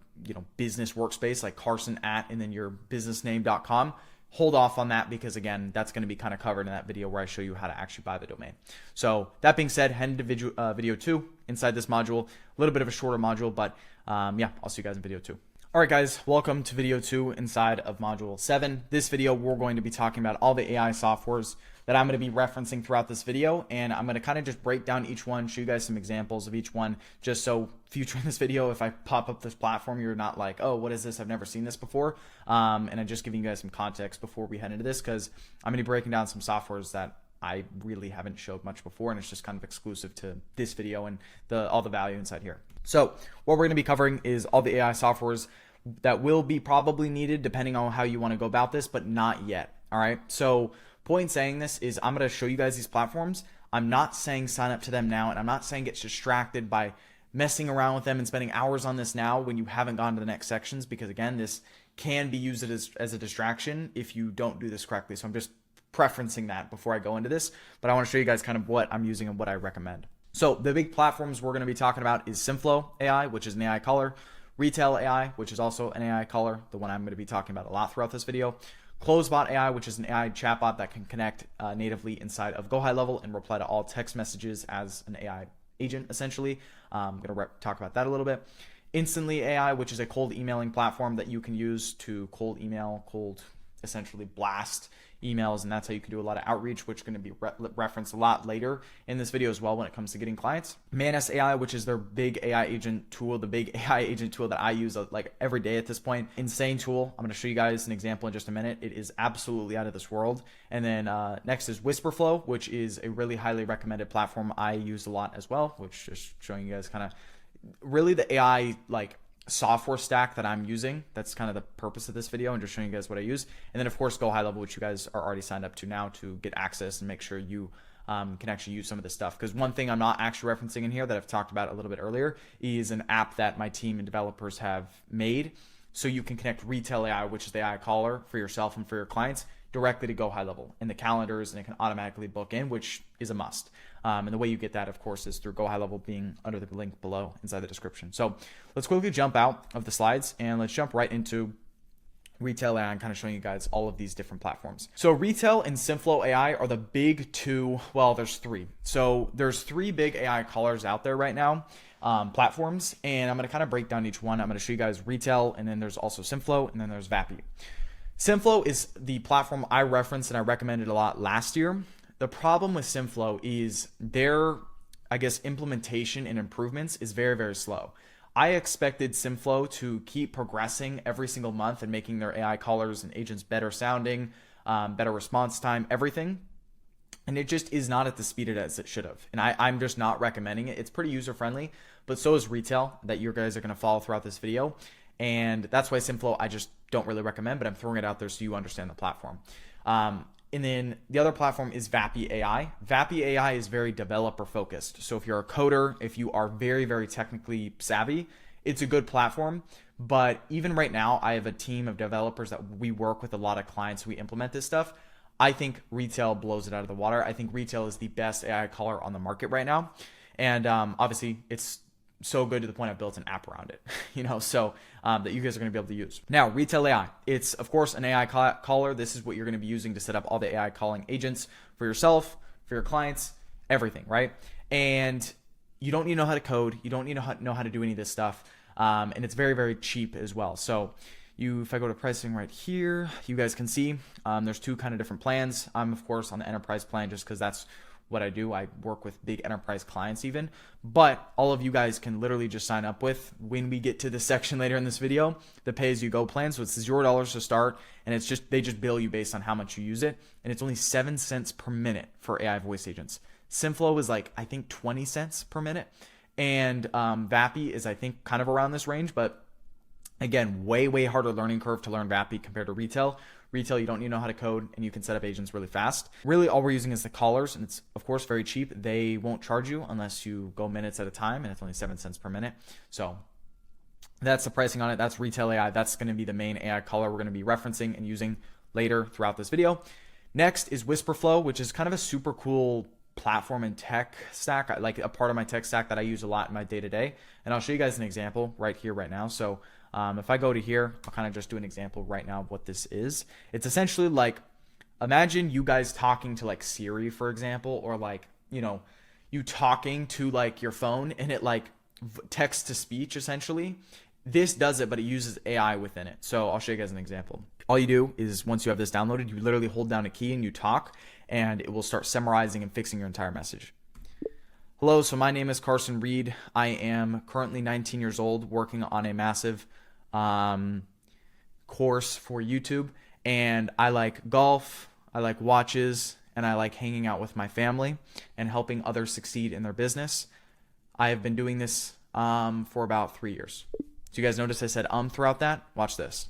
Speaker 1: business workspace like Carson at, and then your businessname.com, hold off on that, because again, that's going to be kind of covered in that video where I show you how to actually buy the domain. So that being said, head into video 2 inside this module. A little bit of a shorter module, but yeah, I'll see you guys in video 2. All right, guys, welcome to video 2 inside of module 7. This video, we're going to be talking about all the AI softwares that I'm going to be referencing throughout this video, and I'm going to kind of just break down each one, show you guys some examples of each one, just so future in this video, if I pop up this platform, you're not like, oh, what is this? I've never seen this before. And I'm just giving you guys some context before we head into this, because I'm going to be breaking down some softwares that I really haven't showed much before, and it's just kind of exclusive to this video and all the value inside here. So what we're going to be covering is all the AI softwares that will be probably needed depending on how you want to go about this, but not yet. All right. So point in saying this is I'm going to show you guys these platforms. I'm not saying sign up to them now, and I'm not saying get distracted by messing around with them and spending hours on this now when you haven't gone to the next sections, because again, this can be used as a distraction if you don't do this correctly. So I'm just preferencing that before I go into this, but I want to show you guys kind of what I'm using and what I recommend. So the big platforms we're going to be talking about is Simflow AI, which is an AI caller, Retail AI, which is also an AI caller, the one I'm going to be talking about a lot throughout this video, Closebot AI, which is an AI chatbot that can connect natively inside of GoHighLevel and reply to all text messages as an AI agent, essentially. I'm going to talk about that a little bit. Instantly AI, which is a cold emailing platform that you can use to cold essentially blast emails, and that's how you can do a lot of outreach, which is going to be referenced a lot later in this video as well when it comes to getting clients. Manus AI, which is their big AI agent tool, the big AI agent tool that I use like every day at this point. Insane tool. I'm going to show you guys an example in just a minute. It is absolutely out of this world. And then next is Whisperflow, which is a really highly recommended platform I use a lot as well, which is showing you guys kind of really the AI like software stack that I'm using. That's kind of the purpose of this video, and just showing you guys what I use. And then of course GoHighLevel, which you guys are already signed up to now to get access and make sure you can actually use some of this stuff. Because one thing I'm not actually referencing in here that I've talked about a little bit earlier is an app that my team and developers have made, so you can connect Retail AI, which is the AI caller for yourself and for your clients directly to GoHighLevel in the calendars, and it can automatically book in, which is a must. And the way you get that, of course, is through GoHighLevel being under the link below inside the description. So let's quickly jump out of the slides and let's jump right into Retail AI and kind of showing you guys all of these different platforms. So Retail and SimFlow AI are the big two. Well, there's three. So there's three big AI callers out there right now, platforms, and I'm going to kind of break down each one. I'm going to show you guys Retail, and then there's also SimFlow, and then there's Vappy. SimFlow is the platform I referenced and I recommended a lot last year. The problem with SimFlow is their, I guess, implementation and improvements is very, very slow. I expected SimFlow to keep progressing every single month and making their AI callers and agents better sounding, better response time, everything. And it just is not at the speed as it should have. And I'm just not recommending it. It's pretty user-friendly, but so is Retail that you guys are going to follow throughout this video. And that's why SimFlow I just don't really recommend, but I'm throwing it out there so you understand the platform. And then the other platform is Vappy AI. Vappy AI is very developer focused. So if you're a coder, if you are very, very technically savvy, it's a good platform. But even right now, I have a team of developers that we work with, a lot of clients. We implement this stuff. I think Retail blows it out of the water. I think Retail is the best AI caller on the market right now. And obviously it's so good to the point I built an app around it, so that you guys are going to be able to use. Now, Retail AI, it's of course an AI caller. This is what you're going to be using to set up all the AI calling agents for yourself, for your clients, everything, right? And you don't need to know how to code. You don't need to know how to do any of this stuff. And it's very, very cheap as well. So if I go to pricing right here, you guys can see there's two kind of different plans. I'm of course on the enterprise plan just because that's what I do. I work with big enterprise clients even, but all of you guys can literally just sign up with, when we get to this section later in this video, the pay-as-you-go plan. So it's $0 to start, and it's just, they just bill you based on how much you use it. And it's only 7 cents per minute for AI voice agents. SimFlow is like, I think 20 cents per minute. And Vappy is, I think, kind of around this range, but again, way, way harder learning curve to learn Vappy compared to Retail. Retail, you don't need to know how to code, and you can set up agents really fast. Really, all we're using is the callers, and it's, of course, very cheap. They won't charge you unless you go minutes at a time, and it's only 7 cents per minute. So that's the pricing on it. That's Retail AI. That's going to be the main AI caller we're going to be referencing and using later throughout this video. Next is WhisperFlow, which is kind of a super cool platform and tech stack, like a part of my tech stack that I use a lot in my day-to-day. And I'll show you guys an example right here, right now. So if I go to here, I'll kind of just do an example right now of what this is. It's essentially like, imagine you guys talking to like Siri, for example, or like, you talking to like your phone and it like text to speech essentially. This does it, but it uses AI within it. So I'll show you guys an example. All you do is once you have this downloaded, you literally hold down a key and you talk, and it will start summarizing and fixing your entire message. Hello, so my name is Carson Reed. I am currently 19 years old, working on a massive course for YouTube, and I like golf, I like watches, and I like hanging out with my family and helping others succeed in their business. I have been doing this for about 3 years. So you guys notice I said throughout that? Watch this.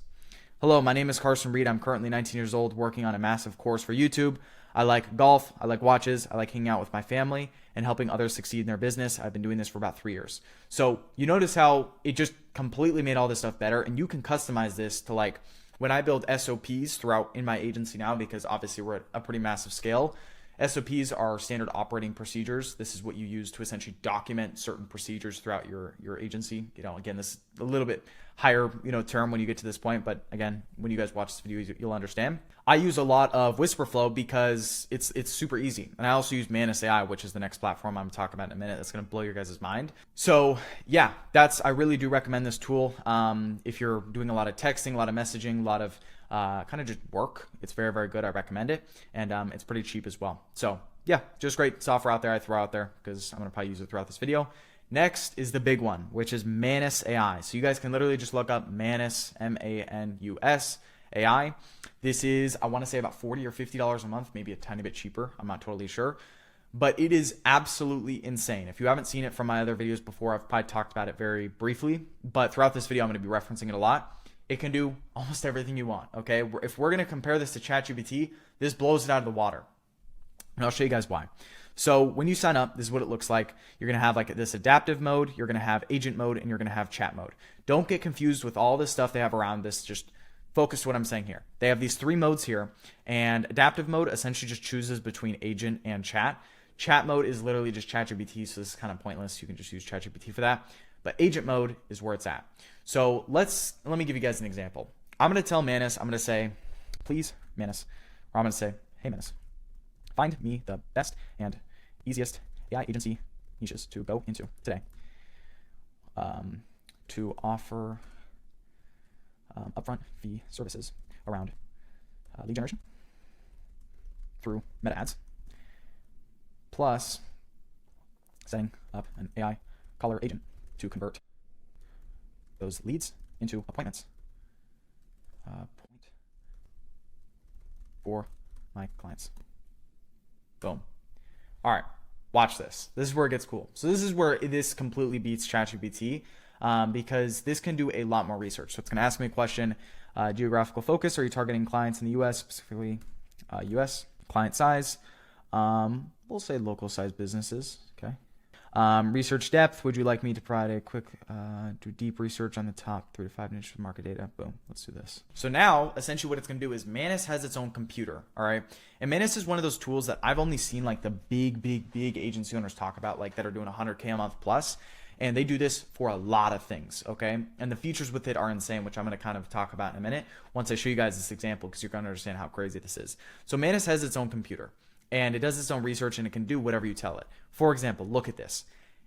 Speaker 1: Hello, my name is Carson Reed. I'm currently 19 years old, working on a massive course for YouTube. I like golf, I like watches, I like hanging out with my family and helping others succeed in their business. I've been doing this for about 3 years. So you notice how it just completely made all this stuff better, and you can customize this to like when I build SOPs throughout in my agency now, because obviously we're at a pretty massive scale. SOPs are standard operating procedures. This is what you use to essentially document certain procedures throughout your agency. Again, this is a little bit higher, term when you get to this point, but again, when you guys watch this video, you'll understand. I use a lot of WhisperFlow because it's super easy. And I also use Manus AI, which is the next platform I'm talking about in a minute. That's going to blow your guys' mind. So yeah, I really do recommend this tool. If you're doing a lot of texting, a lot of messaging, a lot of kind of just work, it's very, very good. I recommend it. And it's pretty cheap as well. So yeah, just great software out there. I throw out there because I'm going to probably use it throughout this video. Next is the big one, which is Manus AI. So you guys can literally just look up Manus, M-A-N-U-S AI. This is, I want to say about $40 or $50 a month, maybe a tiny bit cheaper. I'm not totally sure, but it is absolutely insane. If you haven't seen it from my other videos before, I've probably talked about it very briefly, but throughout this video, I'm going to be referencing it a lot. It can do almost everything you want. Okay. If we're going to compare this to ChatGPT, this blows it out of the water. And I'll show you guys why. So when you sign up, this is what it looks like. You're going to have like this adaptive mode, you're going to have agent mode, and you're going to have chat mode. Don't get confused with all this stuff they have around this just focus to what I'm saying here. They have these 3 modes here, and adaptive mode essentially just chooses between agent and chat. Chat mode is literally just ChatGPT, so this is kind of pointless. You can just use ChatGPT for that. But agent mode is where it's at. So let me give you guys an example. I'm going to tell Manus, I'm going to say, please, Manus, or I'm going to say, hey, Manus, find me the best and easiest AI agency niches to go into today to offer upfront fee services around lead generation through meta ads, plus setting up an AI caller agent to convert those leads into appointments for my clients. Boom. All right, watch this. This is where it gets cool. So this is where this completely beats ChatGPT because this can do a lot more research. So it's going to ask me a question, geographical focus. Are you targeting clients in the U.S., specifically U.S., client size? We'll say local size businesses, okay? Research depth. Would you like me to provide a quick, do deep research on the top 3 to 5 niches of market data? Boom. Let's do this. So now, essentially what it's going to do is Manus has its own computer, all right? And Manus is one of those tools that I've only seen like the big agency owners talk about, like that are doing 100K a month plus. And they do this for a lot of things, okay? And the features with it are insane, which I'm going to kind of talk about in a minute once I show you guys this example, because you're going to understand how crazy this is. So Manus has its own computer, and it does its own research, and it can do whatever you tell it. For example, look at this.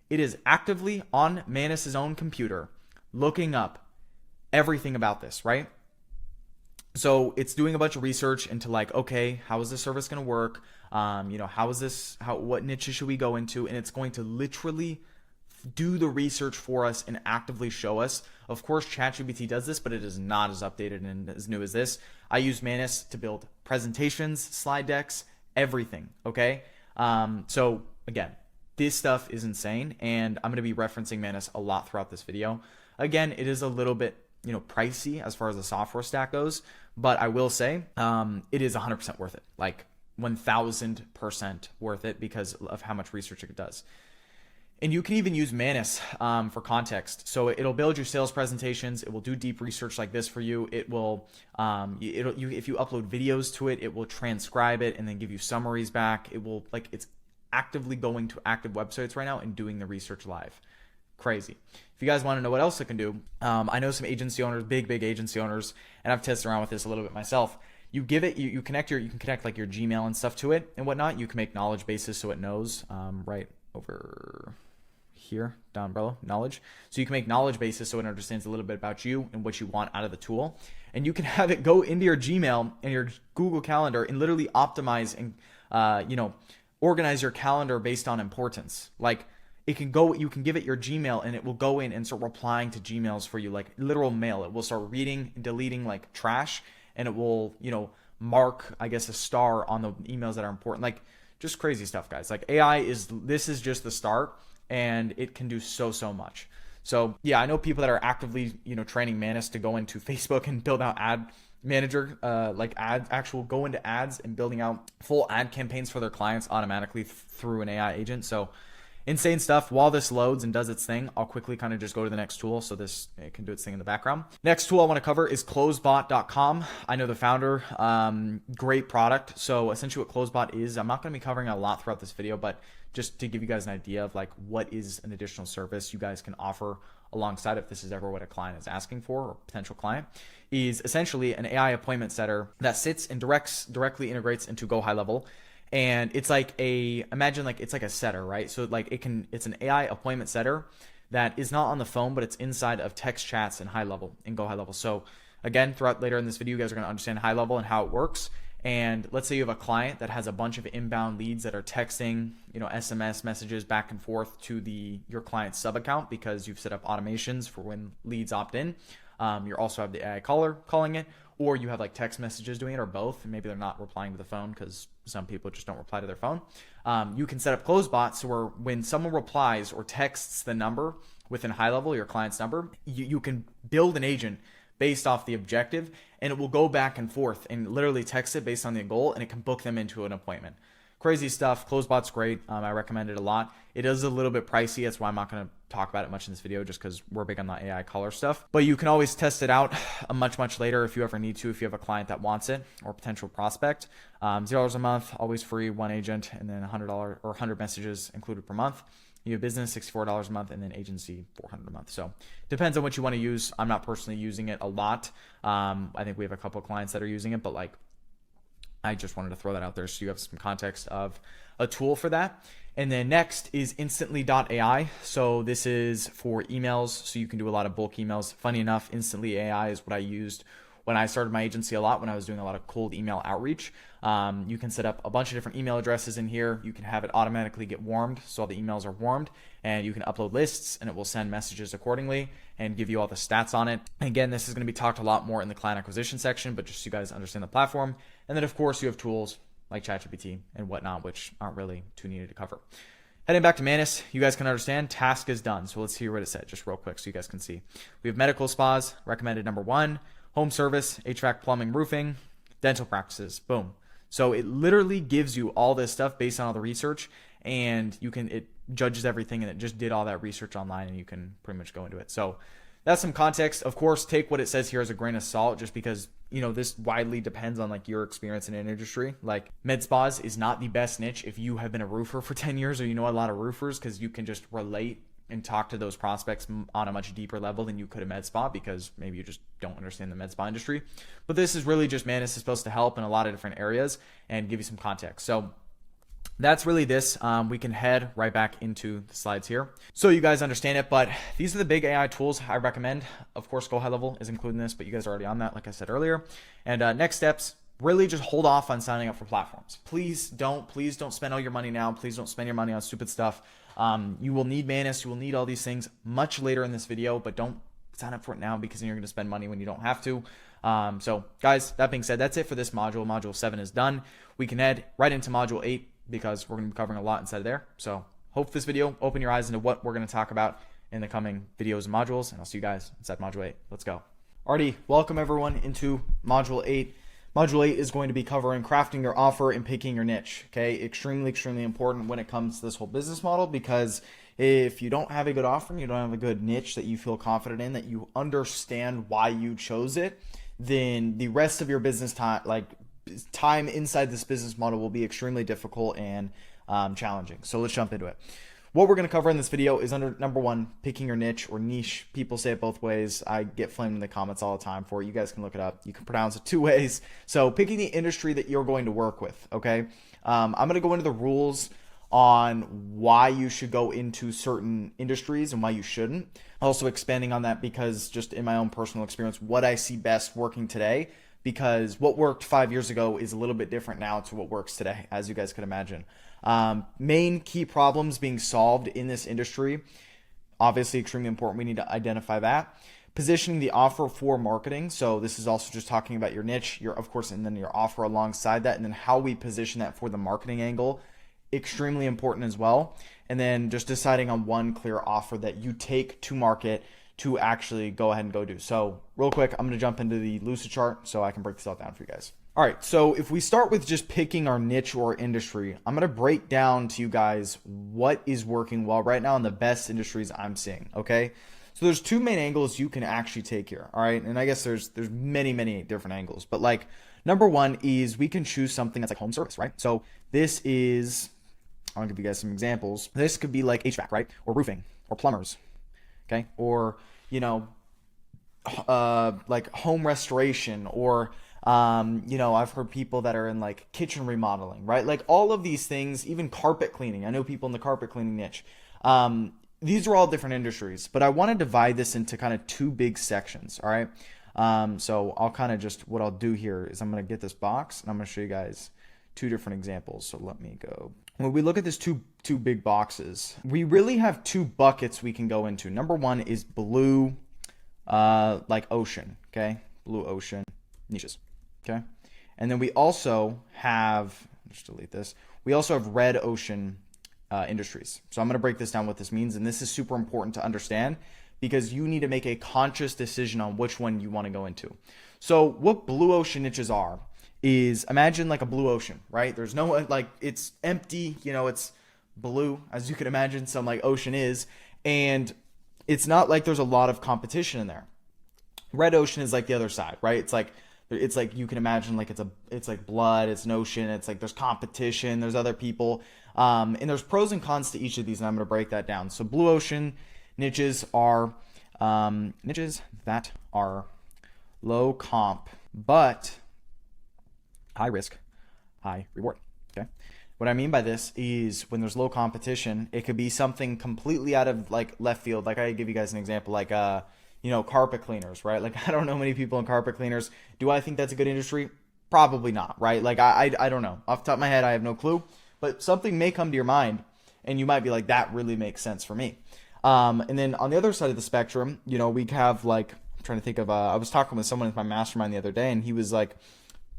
Speaker 1: It is actively on Manus's own computer looking up everything about this, right? So it's doing a bunch of research into like, okay, how is this service going to work? What niches should we go into? And it's going to literally do the research for us and actively show us. Of course, ChatGPT does this, but it is not as updated and as new as this. I use Manus to build presentations, slide decks, everything, okay? So again, this stuff is insane, and I'm going to be referencing Manus a lot throughout this video. Again, it is a little bit, pricey as far as the software stack goes, but I will say it is 100% worth it, like 1000% worth it because of how much research it does. And you can even use Manus for context. So it'll build your sales presentations. It will do deep research like this for you. It will, if you upload videos to it, it will transcribe it and then give you summaries back. It will, it's actively going to active websites right now and doing the research live. Crazy. If you guys want to know what else it can do, I know some agency owners, big agency owners, and I've tested around with this a little bit myself. You give it, you can connect like your Gmail and stuff to it and whatnot. You can make knowledge bases so it knows, right over here down below, knowledge. So you can make knowledge bases so it understands a little bit about you and what you want out of the tool. And you can have it go into your Gmail and your Google Calendar and literally optimize and, organize your calendar based on importance. Like it can go, you can give it your Gmail and it will go in and start replying to Gmails for you, like literal mail. It will start reading and deleting like trash, and it will, mark, I guess, a star on the emails that are important. Like just crazy stuff, guys. Like this is just the start, and it can do so much. So yeah, I know people that are actively, training Manus to go into Facebook and build out ad manager, go into ads and building out full ad campaigns for their clients automatically through an AI agent. So insane stuff. While this loads and does its thing, I'll quickly kind of just go to the next tool so it can do its thing in the background. Next tool I want to cover is closebot.com. I know the founder, great product. So essentially what Closebot is, I'm not going to be covering a lot throughout this video, but just to give you guys an idea of like what is an additional service you guys can offer alongside, if this is ever what a client is asking for or potential client, is essentially an AI appointment setter that sits and directly integrates into GoHighLevel. And it's like imagine like it's like a setter, right? So like it's an AI appointment setter that is not on the phone, but it's inside of text chats and HighLevel and GoHighLevel. So again, throughout later in this video, you guys are going to understand HighLevel and how it works. And let's say you have a client that has a bunch of inbound leads that are texting, SMS messages back and forth to your client's sub account because you've set up automations for when leads opt in. You also have the AI caller calling it, or you have like text messages doing it, or both. And maybe they're not replying to the phone because some people just don't reply to their phone. You can set up Closebot so where when someone replies or texts the number within HighLevel, your client's number, you can build an agent based off the objective, and it will go back and forth and literally text it based on the goal, and it can book them into an appointment. Crazy stuff. Closebot's great. I recommend it a lot. It is a little bit pricey. That's why I'm not going to talk about it much in this video just because we're big on the AI color stuff. But you can always test it out much later if you ever need to, if you have a client that wants it or potential prospect. $0 a month, always free, one agent, and then $100 or 100 messages included per month. You have business, $64 a month, and then agency, $400 a month. So depends on what you want to use. I'm not personally using it a lot. I think we have a couple of clients that are using it, but like, I just wanted to throw that out there so you have some context of a tool for that. And then next is instantly.ai. So this is for emails. So you can do a lot of bulk emails. Funny enough, Instantly AI is what I used when I started my agency a lot, when I was doing a lot of cold email outreach. You can set up a bunch of different email addresses in here. You can have it automatically get warmed, so all the emails are warmed, and you can upload lists and it will send messages accordingly and give you all the stats on it. Again, this is going to be talked a lot more in the client acquisition section, but just so you guys understand the platform. And then of course you have tools like ChatGPT and whatnot, which aren't really too needed to cover. Heading back to Manus, you guys can understand task is done. So let's hear what it said just real quick so you guys can see. We have medical spas, recommended number 1, home service, HVAC, plumbing, roofing, dental practices, boom. So it literally gives you all this stuff based on all the research, and it judges everything, and it just did all that research online, and you can pretty much go into it. So that's some context. Of course, take what it says here as a grain of salt, just because, you know, this widely depends on like your experience in an industry. Like med spas is not the best niche if you have been a roofer for 10 years or you know a lot of roofers, because you can just relate and talk to those prospects on a much deeper level than you could a med spa, because maybe you just don't understand the med spa industry. But this is really just, Manus is supposed to help in a lot of different areas and give you some context. So that's really this. We can head right back into the slides here so you guys understand it. But these are the big AI tools I recommend. Of course, GoHighLevel is including this, but you guys are already on that, like I said earlier. And next steps, really just hold off on signing up for platforms. Please don't spend all your money now. Please don't spend your money on stupid stuff. You will need Manus. You will need all these things much later in this video, but don't sign up for it now, because then you're going to spend money when you don't have to. So guys, that being said, that's it for this module. Module 7 is done. We can head right into module 8, because we're going to be covering a lot inside of there. So hope this video opened your eyes into what we're going to talk about in the coming videos and modules, and I'll see you guys inside module 8. Let's go. Alrighty, welcome everyone into module 8. Module 8 is going to be covering crafting your offer and picking your niche. Okay, extremely important when it comes to this whole business model, because if you don't have a good offer and you don't have a good niche that you feel confident in, that you understand why you chose it, then the rest of your business time inside this business model will be extremely difficult and challenging. So let's jump into it. What we're going to cover in this video is under number 1, picking your niche or niche. People say it both ways. I get flamed in the comments all the time for it. You guys can look it up. You can pronounce it 2 ways. So picking the industry that you're going to work with. Okay. I'm going to go into the rules on why you should go into certain industries and why you shouldn't. Also expanding on that, because just in my own personal experience, what I see best working today, because what worked 5 years ago is a little bit different now to what works today, as you guys could imagine. Main key problems being solved in this industry, obviously extremely important. We need to identify that. Positioning the offer for marketing. So this is also just talking about your niche, of course, and then your offer alongside that, and then how we position that for the marketing angle. Extremely important as well. And then just deciding on one clear offer that you take to market to actually go ahead and go do. So real quick, I'm going to jump into the Lucid chart so I can break this all down for you guys. All right, so if we start with just picking our niche or industry, I'm going to break down to you guys what is working well right now in the best industries I'm seeing, okay? So there's 2 main angles you can actually take here, all right? And I guess there's many different angles, but like number 1 is we can choose something that's like home service, right? So this is, I'll give you guys some examples. This could be like HVAC, right? Or roofing or plumbers, okay? Or, you know, like home restoration, or you know, I've heard people that are in like kitchen remodeling, right? Like all of these things, even carpet cleaning. I know people in the carpet cleaning niche. These are all different industries, but I want to divide this into kind of 2 big sections. All right. So I'll kind of just, what I'll do here is I'm going to get this box and I'm going to show you guys 2 different examples. So let me go. When we look at this two big boxes, we really have 2 buckets we can go into. Number 1 is blue, like ocean. Okay. Blue ocean niches. Okay. And then we also have, just delete this. We also have red ocean industries. So I'm going to break this down what this means. And this is super important to understand, because you need to make a conscious decision on which one you want to go into. So what blue ocean niches are is, imagine like a blue ocean, right? There's no, like, it's empty, you know, it's blue, as you can imagine some like ocean is, And it's not like there's a lot of competition in there. Red ocean is like the other side, right? It's like you can imagine like it's like blood, it's an ocean, it's like there's competition, there's other people, and there's pros and cons to each of these, and I'm going to break that down. So blue ocean niches are niches that are low comp but high risk, high reward. Okay. What I mean by this is when there's low competition, it could be something completely out of like left field. Like I give you guys an example, like carpet cleaners, right? Like I don't know many people in carpet cleaners. Do I think that's a good industry? Probably not, right? Like I don't know. Off the top of my head, I have no clue. But something may come to your mind, and you might be like, that really makes sense for me. And then on the other side of the spectrum, we have like, I'm trying to think of, I was talking with someone in my mastermind the other day, and he was like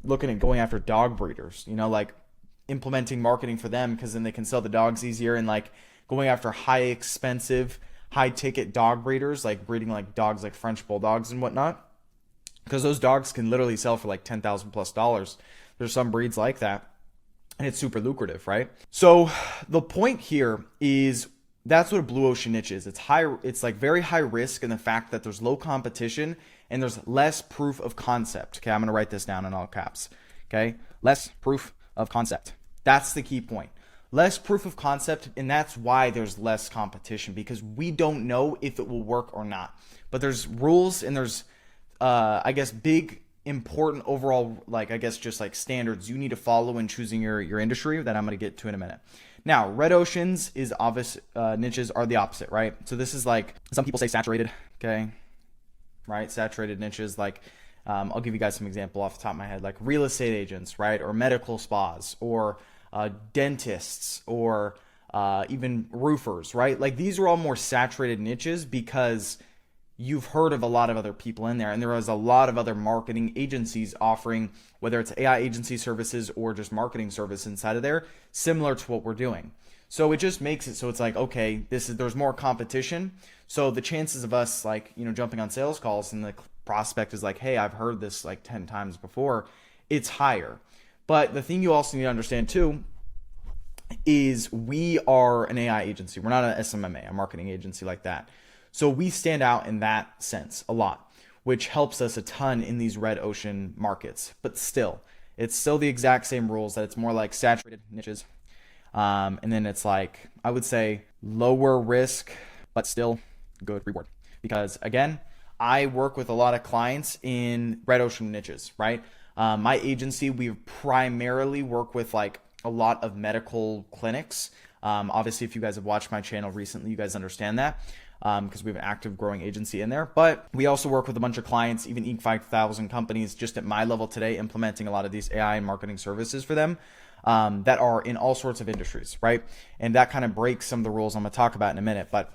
Speaker 1: looking at going after dog breeders, like implementing marketing for them because then they can sell the dogs easier, and like going after high expensive, high ticket dog breeders, like breeding like dogs like French bulldogs and whatnot, because those dogs can literally sell for like $10,000+. There's some breeds like that, and it's super lucrative, right? So the point here is that's what a blue ocean niche is. It's like very high risk in the fact that there's low competition and there's less proof of concept. Okay, I'm going to write this down in all caps. Okay, less proof of concept. That's the key point. Less proof of concept, and that's why there's less competition, because we don't know if it will work or not. But there's rules and there's, I guess, big, important overall, like, I guess, just like standards you need to follow in choosing your industry that I'm going to get to in a minute. Now, red oceans is obvious, niches are the opposite, right? So this is like, some people say saturated, okay, right? Saturated niches, like, I'll give you guys some example off the top of my head, like real estate agents, right? Or medical spas, or dentists, or even roofers, right? Like these are all more saturated niches because you've heard of a lot of other people in there, and there is a lot of other marketing agencies offering, whether it's AI agency services or just marketing service inside of there, similar to what we're doing. So it just makes it so it's like, okay, there's more competition. So the chances of us like, jumping on sales calls and the prospect is like, hey, I've heard this like 10 times before, it's higher. But the thing you also need to understand too is we are an AI agency. We're not an SMMA, a marketing agency like that. So we stand out in that sense a lot, which helps us a ton in these red ocean markets. But still, it's still the exact same rules, that it's more like saturated niches. And then it's like, I would say lower risk, but still good reward. Because again, I work with a lot of clients in red ocean niches, right? My agency, we primarily work with like a lot of medical clinics. Obviously, if you guys have watched my channel recently, you guys understand that, because we have an active growing agency in there. But we also work with a bunch of clients, even Inc. 5,000 companies just at my level today, implementing a lot of these AI and marketing services for them, that are in all sorts of industries, right? And that kind of breaks some of the rules I'm going to talk about in a minute. But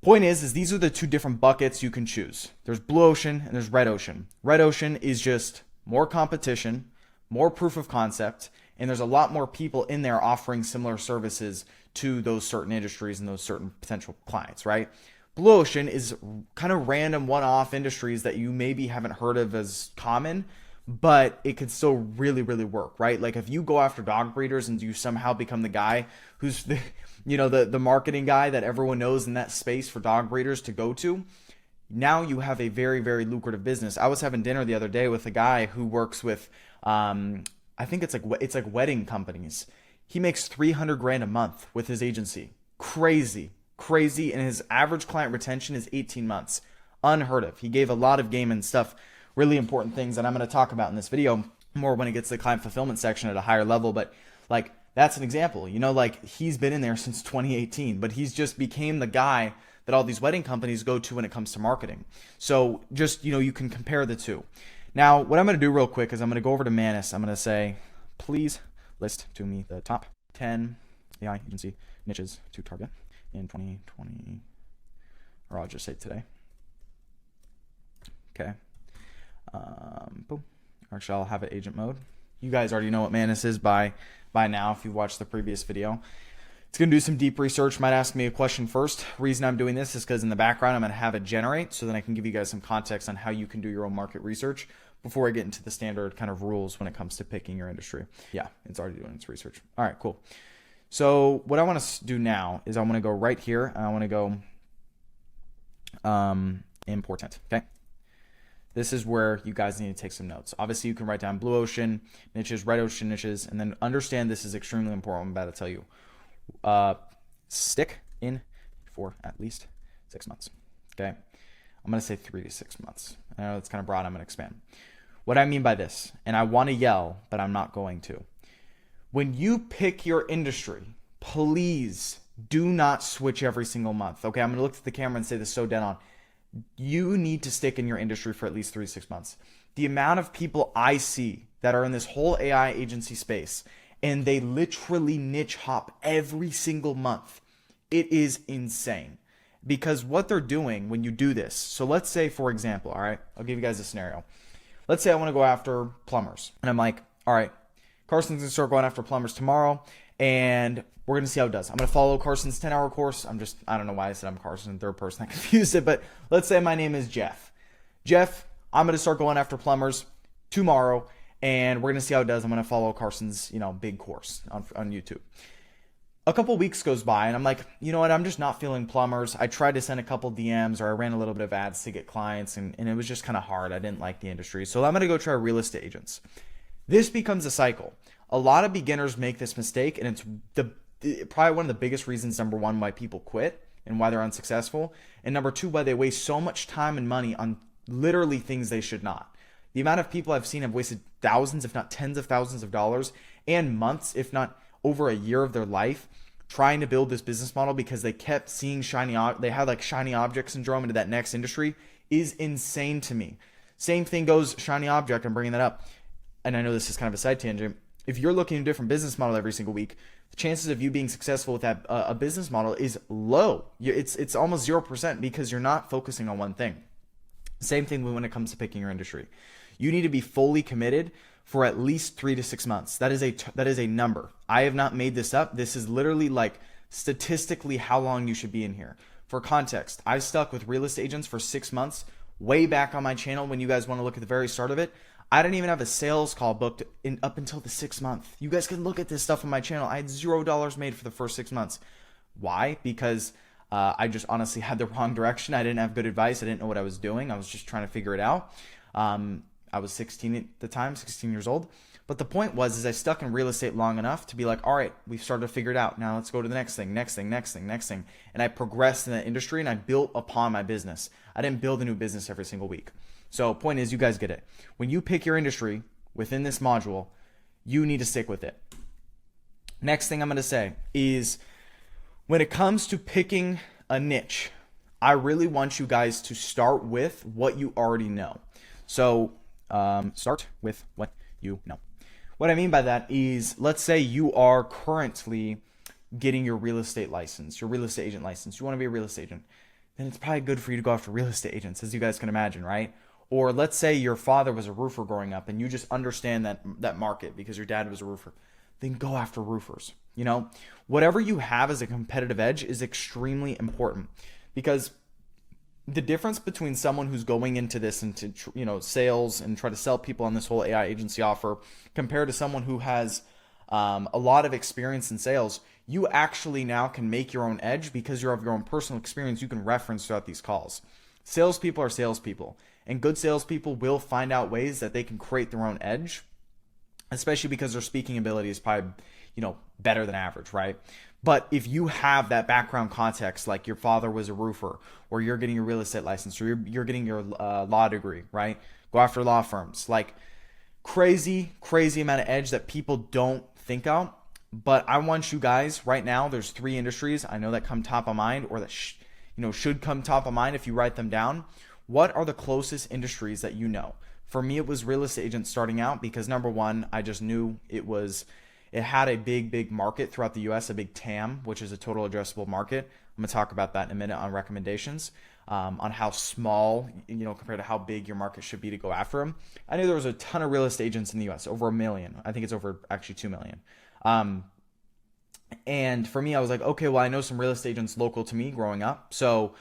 Speaker 1: point is these are the two different buckets you can choose. There's blue ocean and there's red ocean. Red ocean is just more competition, more proof of concept, and there's a lot more people in there offering similar services to those certain industries and those certain potential clients, right? Blue ocean is kind of random one-off industries that you maybe haven't heard of as common, but it could still really, really work, right? Like if you go after dog breeders and you somehow become the guy who's the marketing guy that everyone knows in that space for dog breeders to go to, now you have a very, very lucrative business. I was having dinner the other day with a guy who works with, I think it's like wedding companies. He makes $300,000 a month with his agency. Crazy. And his average client retention is 18 months. Unheard of. He gave a lot of game and stuff, really important things that I'm going to talk about in this video more when it gets to the client fulfillment section at a higher level. But like, that's an example, like he's been in there since 2018, but he's just became the guy that all these wedding companies go to when it comes to marketing. So just, you can compare the two. Now, what I'm going to do real quick is I'm going to go over to Manus. I'm going to say, please list to me the top 10 AI agency niches to target in 2020, or I'll just say today. Okay. Boom. Actually, I'll have it agent mode. You guys already know what Manus is by now if you've watched the previous video. It's going to do some deep research, might ask me a question first. Reason I'm doing this is because in the background I'm going to have it generate, so then I can give you guys some context on how you can do your own market research before I get into the standard kind of rules when it comes to picking your industry. Yeah, it's already doing its research. All right, cool. So what I want to do now is I want to go right here and I want to go important. Okay. This is where you guys need to take some notes. Obviously, you can write down blue ocean niches, red ocean niches, and then understand this is extremely important. I'm about to tell you. Stick in for at least 6 months. Okay. I'm going to say 3 to 6 months. I know that's kind of broad. I'm going to expand. What I mean by this, and I want to yell, but I'm not going to. When you pick your industry, please do not switch every single month. Okay. I'm going to look at the camera and say this so dead on. You need to stick in your industry for at least 3 to 6 months. The amount of people I see that are in this whole AI agency space and they literally niche hop every single month, it is insane. Because what they're doing when you do this, so let's say, for example, all right, I'll give you guys a scenario. Let's say I want to go after plumbers. And I'm like, all right, Carson's going to start going after plumbers tomorrow, and we're going to see how it does. I'm going to follow Carson's 10-hour course. I don't know why I said I'm Carson in third person. I confused it, but let's say my name is Jeff. Jeff, I'm going to start going after plumbers tomorrow, and we're going to see how it does. I'm going to follow Carson's, big course on YouTube. A couple weeks goes by, and I'm like, you know what? I'm just not feeling plumbers. I tried to send a couple DMs, or I ran a little bit of ads to get clients, and it was just kind of hard. I didn't like the industry. So I'm going to go try real estate agents. This becomes a cycle. A lot of beginners make this mistake, and it's probably one of the biggest reasons, number one, why people quit and why they're unsuccessful. And number two, why they waste so much time and money on literally things they should not. The amount of people I've seen have wasted thousands, if not tens of thousands of dollars, and months, if not over a year of their life, trying to build this business model because they kept seeing they had like shiny object syndrome into that next industry, is insane to me. Same thing goes shiny object. I'm bringing that up. And I know this is kind of a side tangent. If you're looking at a different business model every single week, the chances of you being successful with that a business model is low. It's almost 0% because you're not focusing on one thing. Same thing when it comes to picking your industry. You need to be fully committed for at least 3 to 6 months. That is a number. I have not made this up. This is literally like statistically how long you should be in here. For context, I stuck with real estate agents for 6 months, way back on my channel. When you guys want to look at the very start of it, I didn't even have a sales call booked up until the 6th month. You guys can look at this stuff on my channel. I had $0 made for the first 6 months. Why? Because I just honestly had the wrong direction. I didn't have good advice. I didn't know what I was doing. I was just trying to figure it out. I was 16 at the time, 16 years old. But the point was I stuck in real estate long enough to be like, all right, we've started to figure it out. Now let's go to the next thing. And I progressed in that industry and I built upon my business. I didn't build a new business every single week. So point is, you guys get it. When you pick your industry within this module, you need to stick with it. Next thing I'm going to say is when it comes to picking a niche, I really want you guys to start with what you already know. So start with what you know. What I mean by that is, let's say you are currently getting your real estate license, your real estate agent license. You want to be a real estate agent. Then it's probably good for you to go after real estate agents, as you guys can imagine, right? Or let's say your father was a roofer growing up and you just understand that market because your dad was a roofer. Then go after roofers. Whatever you have as a competitive edge is extremely important, because the difference between someone who's going into this into sales and try to sell people on this whole AI agency offer compared to someone who has a lot of experience in sales, you actually now can make your own edge because you have your own personal experience you can reference throughout these calls. Salespeople are salespeople, and good salespeople will find out ways that they can create their own edge, especially because their speaking ability is probably better than average, right? But if you have that background context, like your father was a roofer, or you're getting your real estate license, or you're getting your law degree, right? Go after law firms. Like crazy amount of edge that people don't think of. But I want you guys right now, there's 3 industries I know that come top of mind, or that should come top of mind if you write them down. What are the closest industries that you know? For me, it was real estate agents starting out because number one, I just knew it had a big market throughout the US, a big TAM, which is a total addressable market. I'm going to talk about that in a minute on recommendations, on how small, compared to how big your market should be to go after them. I knew there was a ton of real estate agents in the US, over 1 million. I think it's over actually 2 million. And for me, I was like, okay, well, I know some real estate agents local to me growing up, so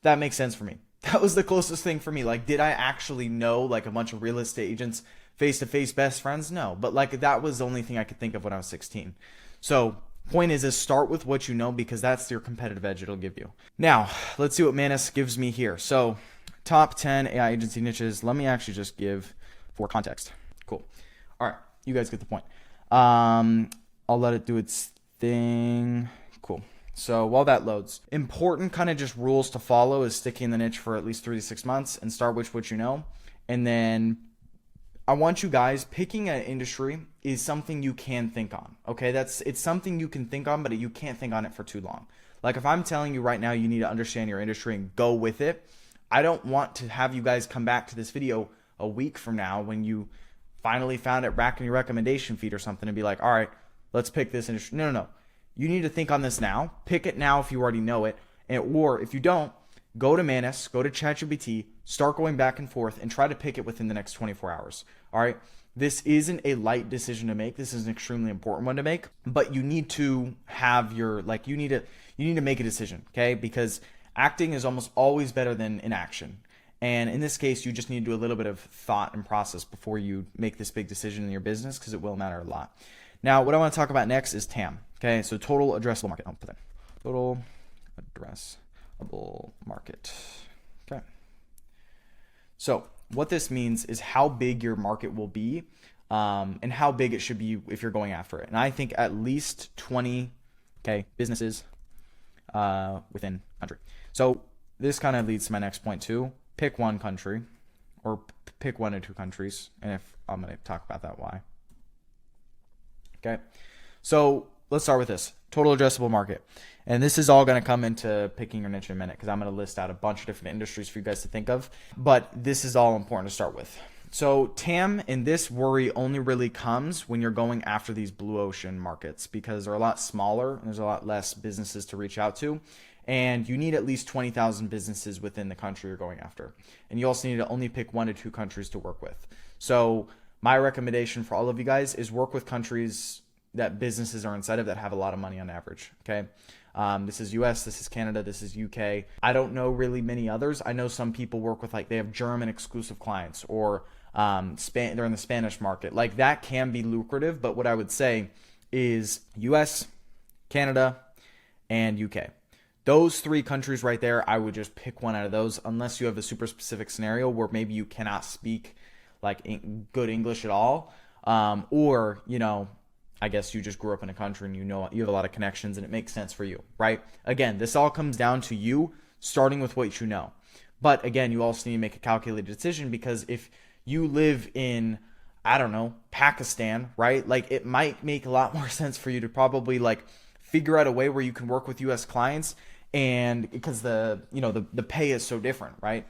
Speaker 1: that makes sense for me. That was the closest thing for me. Like, did I actually know like a bunch of real estate agents face-to-face best friends? No, but like that was the only thing I could think of when I was 16. So Point is start with what you know, because that's your competitive edge it'll give you. Now, let's see what Manus gives me here. So top 10 AI agency niches. Let me actually just give for context. Cool. All right, you guys get the point. I'll let it do its thing. Cool. So while that loads, important kind of just rules to follow is sticking in the niche for at least 3 to 6 months and start with what you know. And then I want you guys, picking an industry is something you can think on. Okay, it's something you can think on, but you can't think on it for too long. Like if I'm telling you right now, you need to understand your industry and go with it. I don't want to have you guys come back to this video a week from now when you finally found it back in your recommendation feed or something and be like, all right, let's pick this industry. No. You need to think on this now. Pick it now if you already know it. Or if you don't, go to Manus, go to ChatGPT, start going back and forth and try to pick it within the next 24 hours. All right. This isn't a light decision to make. This is an extremely important one to make, but you need to have your, you need to make a decision. Okay. Because acting is almost always better than inaction. And in this case, you just need to do a little bit of thought and process before you make this big decision in your business, because it will matter a lot. Now, what I want to talk about next is TAM. Okay. So total addressable market. I'll put that. Total addressable market. Okay. So what this means is how big your market will be, and how big it should be if you're going after it. And I think at least 20 businesses within country. So this kind of leads to my next point too. Pick one country, or pick 1 or 2 countries, and if I'm going to talk about that why. Okay. So let's start with this total addressable market. And this is all going to come into picking your niche in a minute, because I'm going to list out a bunch of different industries for you guys to think of. But this is all important to start with. So TAM in this worry only really comes when you're going after these blue ocean markets, because they're a lot smaller and there's a lot less businesses to reach out to. And you need at least 20,000 businesses within the country you're going after. And you also need to only pick 1 to 2 countries to work with. So my recommendation for all of you guys is work with countries that businesses are inside of that have a lot of money on average. Okay. This is US, this is Canada, this is UK. I don't know really many others. I know some people work with they have German exclusive clients, or they're in the Spanish market. That can be lucrative, but what I would say is US, Canada, and UK. Those 3 countries right there, I would just pick one out of those, unless you have a super specific scenario where maybe you cannot speak good English at all, or I guess you just grew up in a country and you have a lot of connections and it makes sense for you, right? Again, this all comes down to you starting with what you know. But again, you also need to make a calculated decision, because if you live in, I don't know, Pakistan, right? It might make a lot more sense for you to probably figure out a way where you can work with US clients, and because the pay is so different, right?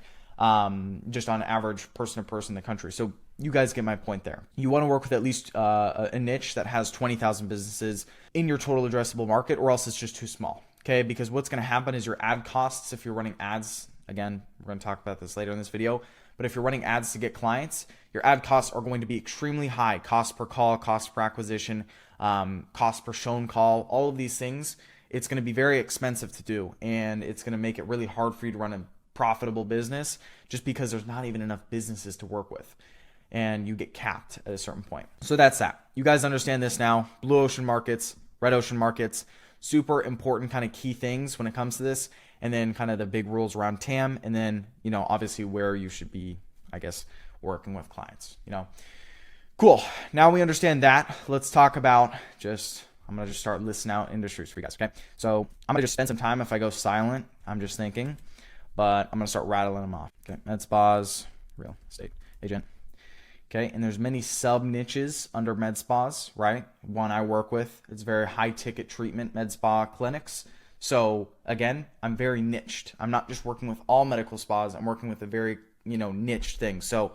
Speaker 1: Just on average person to person in the country. So you guys get my point there. You want to work with at least a niche that has 20,000 businesses in your total addressable market, or else it's just too small. Okay. Because what's going to happen is your ad costs, if you're running ads, again, we're going to talk about this later in this video, but if you're running ads to get clients, your ad costs are going to be extremely high. Cost per call, cost per acquisition, cost per shown call, all of these things. It's going to be very expensive to do, and it's going to make it really hard for you to run a profitable business, just because there's not even enough businesses to work with, and you get capped at a certain point. So that's that. You guys understand this now. Blue ocean markets, red ocean markets, super important kind of key things when it comes to this, and then kind of the big rules around TAM, and then obviously where you should be, I guess, working with clients. Cool. Now we understand that. Let's talk about I'm going to just start listing out industries for you guys. Okay. So I'm going to just spend some time. If I go silent, I'm just thinking, but I'm going to start rattling them off. Okay. Med spas, real estate agent. Okay. And there's many sub niches under med spas, right? One I work with, it's very high ticket treatment med spa clinics. So again, I'm very niched. I'm not just working with all medical spas. I'm working with a very, niche thing. So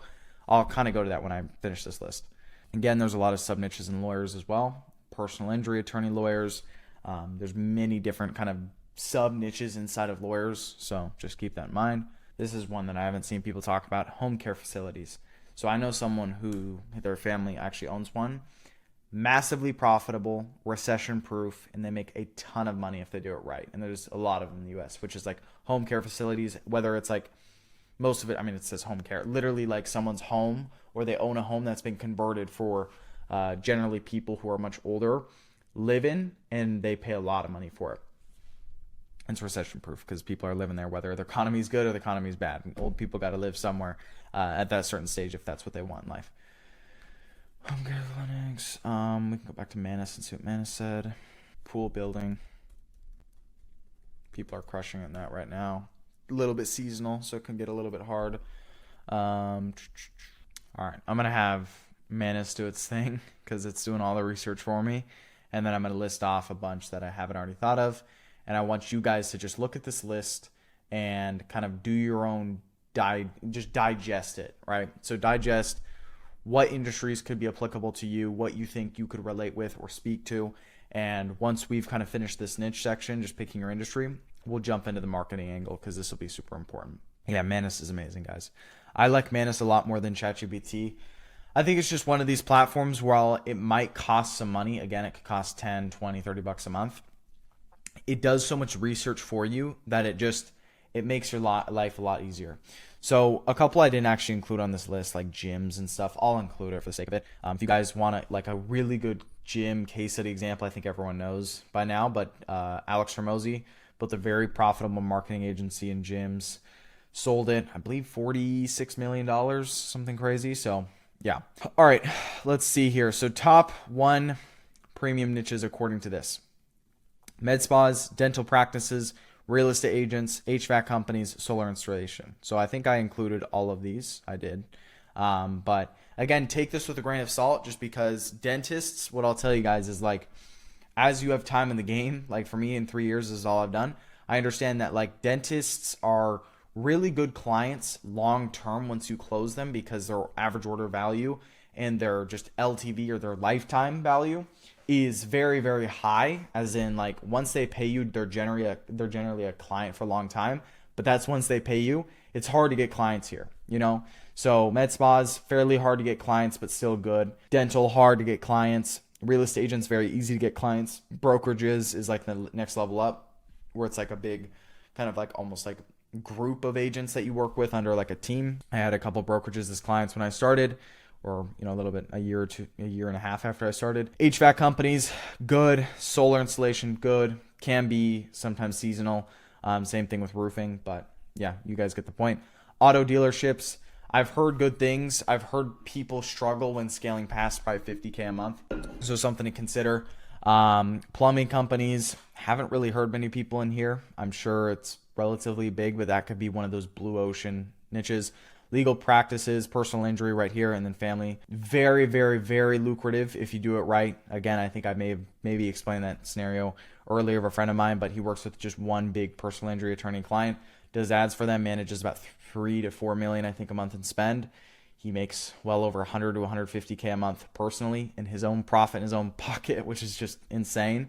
Speaker 1: I'll kind of go to that when I finish this list. Again, there's a lot of sub niches in lawyers as well. Personal injury attorney lawyers. There's many different kind of sub niches inside of lawyers. So just keep that in mind. This is one that I haven't seen people talk about, home care facilities. So I know someone who their family actually owns one. Massively profitable, recession proof, and they make a ton of money if they do it right. And there's a lot of them in the US, which is home care facilities, whether it's most of it, it says home care, literally someone's home, or they own a home that's been converted for generally people who are much older, live in, and they pay a lot of money for it. It's recession proof because people are living there whether the economy is good or the economy is bad. Old people got to live somewhere at that certain stage if that's what they want in life. Home care clinics. We can go back to Manus and see what Manus said. Pool building. People are crushing it in that right now. A little bit seasonal, so it can get a little bit hard. All right, I'm gonna have Manus do its thing because it's doing all the research for me, and then I'm gonna list off a bunch that I haven't already thought of, and I want you guys to just look at this list and kind of do your own just digest it, right? So digest what industries could be applicable to you, what you think you could relate with or speak to. And once we've kind of finished this niche section, just picking your industry, we'll jump into the marketing angle because this will be super important. Yeah, Manus is amazing, guys. I like Manus a lot more than ChatGPT. I think it's just one of these platforms where it might cost some money. Again, it could cost 10, 20, 30 bucks a month. It does so much research for you that it makes your life a lot easier. So a couple I didn't actually include on this list, like gyms and stuff. I'll include it for the sake of it. If you guys want a really good gym case study example, I think everyone knows by now, but Alex Hormozy built a very profitable marketing agency in gyms, sold it, I believe $46 million, something crazy. So yeah. All right, let's see here. So top 1 premium niches according to this: med spas, dental practices, real estate agents, HVAC companies, solar installation. So I think I included all of these. I did. But again, take this with a grain of salt, just because dentists, what I'll tell you guys is, like, as you have time in the game, like for me in 3 years, this is all I've done. I understand that like dentists are really good clients long term once you close them, because their average order value and their just LTV, or their lifetime value, is very, very high. As in, like, once they pay you, they're generally a client for a long time. But that's once they pay you. It's hard to get clients here, you know? So med spas, fairly hard to get clients, but still good. Dental, hard to get clients. Real estate agents, very easy to get clients. Brokerages is like the next level up, where it's like a big kind of like almost like group of agents that you work with under like a team. I had a couple brokerages as clients when I started, or a little bit, a year and a half after I started. HVAC companies, good. Solar installation, good. Can be sometimes seasonal. Same thing with roofing, but yeah, you guys get the point. Auto dealerships, I've heard good things. I've heard people struggle when scaling past probably $50K a month, so something to consider. Plumbing companies, haven't really heard many people in here. I'm sure it's relatively big, but that could be one of those blue ocean niches. Legal practices, personal injury right here, and then family. Very, very, very lucrative if you do it right. Again, I think I may have maybe explained that scenario earlier of a friend of mine, but he works with just one big personal injury attorney client, does ads for them, manages about 3 to 4 million, I think, a month in spend. He makes well over 100 to 150K a month personally in his own profit, in his own pocket, which is just insane.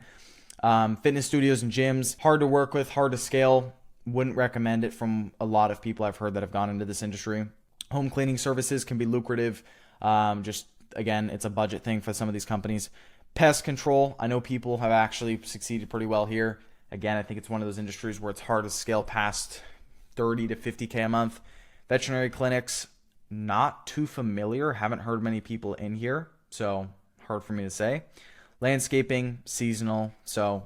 Speaker 1: Fitness studios and gyms, hard to work with, hard to scale. Wouldn't recommend it from a lot of people I've heard that have gone into this industry. Home cleaning services can be lucrative. Just, again, it's a budget thing for some of these companies. Pest control, I know people have actually succeeded pretty well here. Again, I think it's one of those industries where it's hard to scale past 30 to 50K a month. Veterinary clinics, not too familiar. Haven't heard many people in here, so hard for me to say. Landscaping, seasonal. So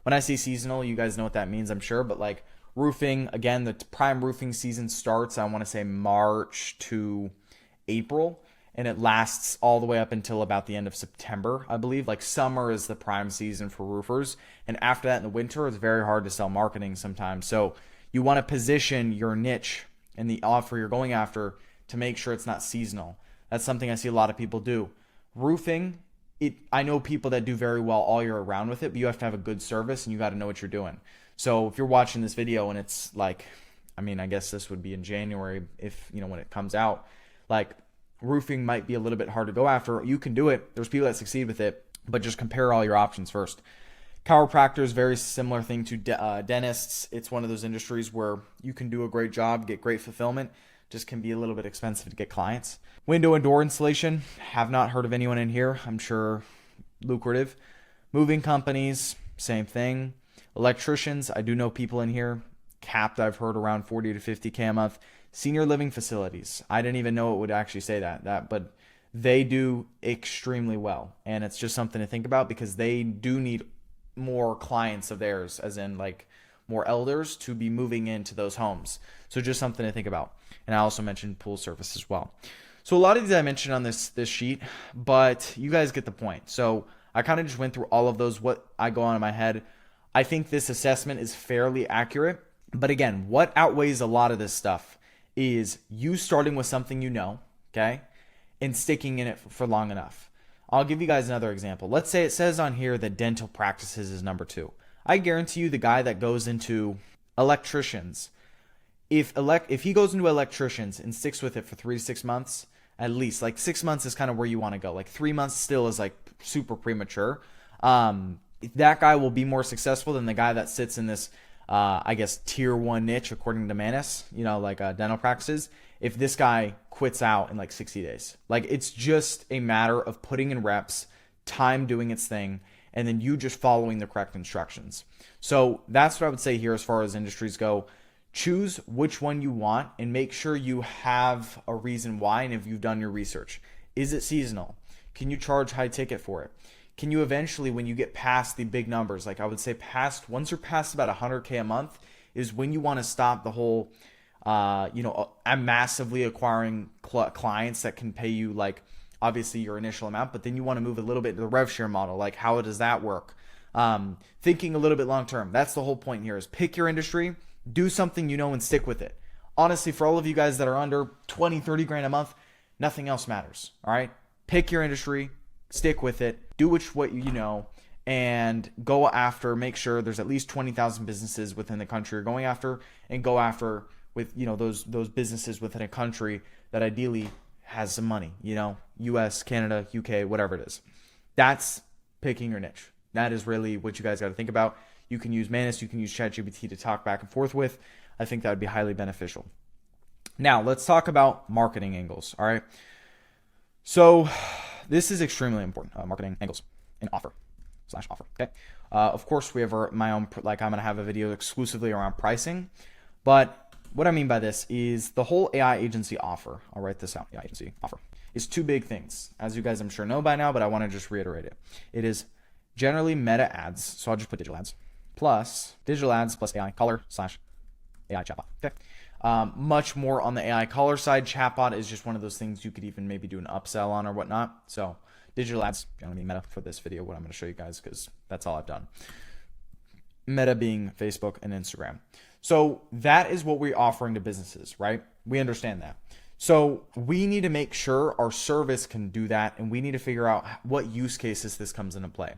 Speaker 1: when I say seasonal, you guys know what that means, I'm sure, but like roofing, again, the prime roofing season starts, I want to say March to April, and it lasts all the way up until about the end of September, I believe. Like summer is the prime season for roofers, and after that in the winter, it's very hard to sell marketing sometimes. So you want to position your niche and the offer you're going after to make sure it's not seasonal. That's something I see a lot of people do. Roofing, I know people that do very well all year round with it, but you have to have a good service and you got to know what you're doing. So if you're watching this video and it's like, I mean, I guess this would be in January if, when it comes out, like roofing might be a little bit hard to go after. You can do it. There's people that succeed with it, but just compare all your options first. Chiropractors, very similar thing to dentists. It's one of those industries where you can do a great job, get great fulfillment, just can be a little bit expensive to get clients. Window and door installation, have not heard of anyone in here. I'm sure lucrative. Moving companies, same thing. Electricians, I do know people in here. Capped, I've heard around 40 to 50K a month. Senior living facilities, I didn't even know it would actually say that, but they do extremely well. And it's just something to think about because they do need more clients of theirs, as in like more elders, to be moving into those homes. So just something to think about. And I also mentioned pool service as well. So a lot of these I mentioned on this sheet, but you guys get the point. So I kind of just went through all of those, what I go on in my head. I think this assessment is fairly accurate. But again, what outweighs a lot of this stuff is you starting with something you know, okay, and sticking in it for long enough. I'll give you guys another example. Let's say it says on here that dental practices is number 2. I guarantee you the guy that goes into electricians, if he goes into electricians and sticks with it for 3 to 6 months, at least, like 6 months is kind of where you want to go. Like 3 months still is like super premature. That guy will be more successful than the guy that sits in this, I guess, tier 1 niche, according to Manis, like dental practices. If this guy quits out in like 60 days, like it's just a matter of putting in reps, time doing its thing, and then you just following the correct instructions. So that's what I would say here as far as industries go. Choose which one you want and make sure you have a reason why, and if you've done your research. Is it seasonal? Can you charge high ticket for it? Can you eventually, when you get past the big numbers, like I would say once you're past about 100K a month is when you want to stop the whole, I'm massively acquiring clients that can pay you like obviously your initial amount, but then you want to move a little bit to the rev share model. Like how does that work? Thinking a little bit long term. That's the whole point here is pick your industry, do something you know and stick with it. Honestly, for all of you guys that are under 20, 30 grand a month, nothing else matters. All right. Pick your industry, stick with it, do what you know, and go after, make sure there's at least 20,000 businesses within the country you're going after, and go after with, those businesses within a country that ideally has some money, US, Canada, UK, whatever it is. That's picking your niche. That is really what you guys got to think about. You can use Manis, you can use ChatGPT to talk back and forth with. I think that would be highly beneficial. Now, let's talk about marketing angles, all right? So this is extremely important, marketing angles and offer, okay? Of course, we have my own, I'm going to have a video exclusively around pricing, but what I mean by this is the whole AI agency offer. I'll write this out. AI agency offer is 2 big things, as you guys I'm sure know by now, but I want to just reiterate it. It is generally meta ads, so I'll just put digital ads plus AI caller / AI chatbot. Okay. Much more on the AI caller side. Chatbot is just one of those things you could even maybe do an upsell on or whatnot. So digital ads, generally meta for this video, what I'm going to show you guys, because that's all I've done. Meta being Facebook and Instagram. So that is what we're offering to businesses, right? We understand that. So we need to make sure our service can do that, and we need to figure out what use cases this comes into play.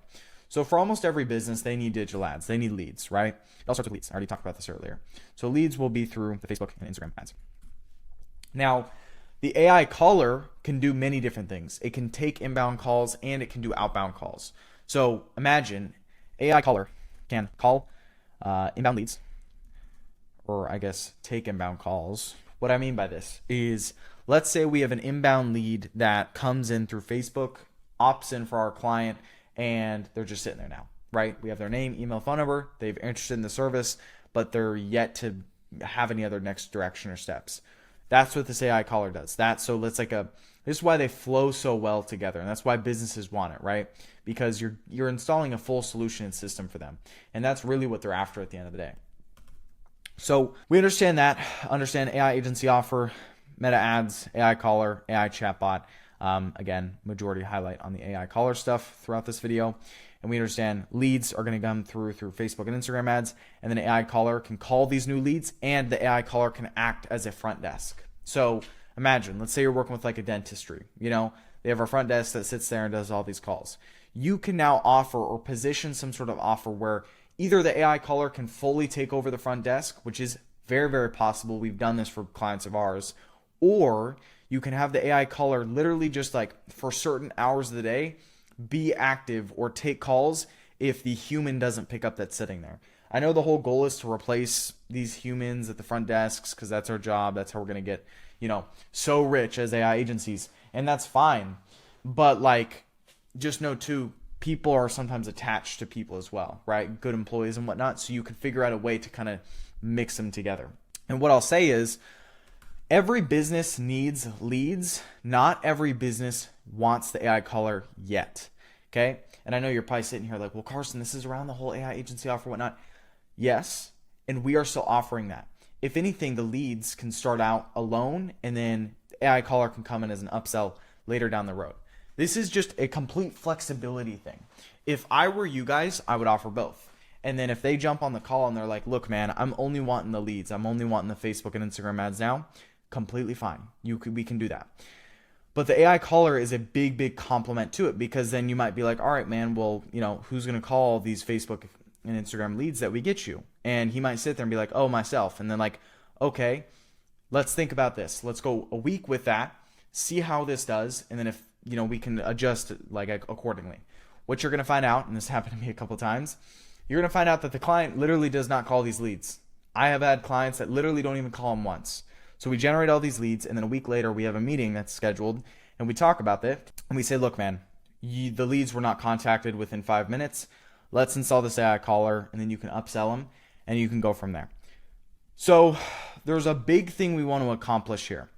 Speaker 1: So for almost every business, they need digital ads. They need leads, right? It all starts with leads. I already talked about this earlier. So leads will be through the Facebook and Instagram ads. Now, the AI caller can do many different things. It can take inbound calls and it can do outbound calls. So imagine AI caller can call inbound leads, or I guess take inbound calls. What I mean by this is, let's say we have an inbound lead that comes in through Facebook, opts in for our client, and they're just sitting there now, right? We have their name, email, phone number. They're interested in the service, but they're yet to have any other next direction or steps. That's what this AI caller does. This is why they flow so well together, and that's why businesses want it, right? Because you're installing a full solution and system for them, and that's really what they're after at the end of the day. So we understand AI agency offer, meta ads, AI caller, AI chatbot. Again, majority highlight on the AI caller stuff throughout this video. And we understand leads are going to come through Facebook and Instagram ads, and then AI caller can call these new leads, and the AI caller can act as a front desk. So imagine, let's say you're working with like a dentistry, they have a front desk that sits there and does all these calls. You can now offer or position some sort of offer where either the AI caller can fully take over the front desk, which is very, very possible. We've done this for clients of ours. Or you can have the AI caller literally just like for certain hours of the day, be active or take calls if the human doesn't pick up that's sitting there. I know the whole goal is to replace these humans at the front desks because that's our job. That's how we're going to get, so rich as AI agencies. And that's fine. But just know too, people are sometimes attached to people as well, right? Good employees and whatnot. So you can figure out a way to kind of mix them together. And what I'll say is, Every business needs leads. Not every business wants the AI caller yet. Okay. And I know you're probably sitting here like, well, Carson, this is around the whole AI agency offer, whatnot. Yes. And we are still offering that. If anything, the leads can start out alone and then the AI caller can come in as an upsell later down the road. This is just a complete flexibility thing. If I were you guys, I would offer both. And then if they jump on the call and they're like, look, man, I'm only wanting the leads. I'm only wanting the Facebook and Instagram ads now. Completely fine. We can do that. But the AI caller is a big, big complement to it, because then you might be like, all right, man, well, who's going to call these Facebook and Instagram leads that we get you? And he might sit there and be like, oh, myself. And then like, okay, let's think about this. Let's go a week with that, see how this does. And then if, we can adjust like accordingly. What you're going to find out, and this happened to me a couple of times, you're going to find out that the client literally does not call these leads. I have had clients that literally don't even call them once. So we generate all these leads, and then a week later we have a meeting that's scheduled, and we talk about it, and we say, look, man, the leads were not contacted within 5 minutes. Let's install this AI caller, and then you can upsell them, and you can go from there. So there's a big thing we want to accomplish here.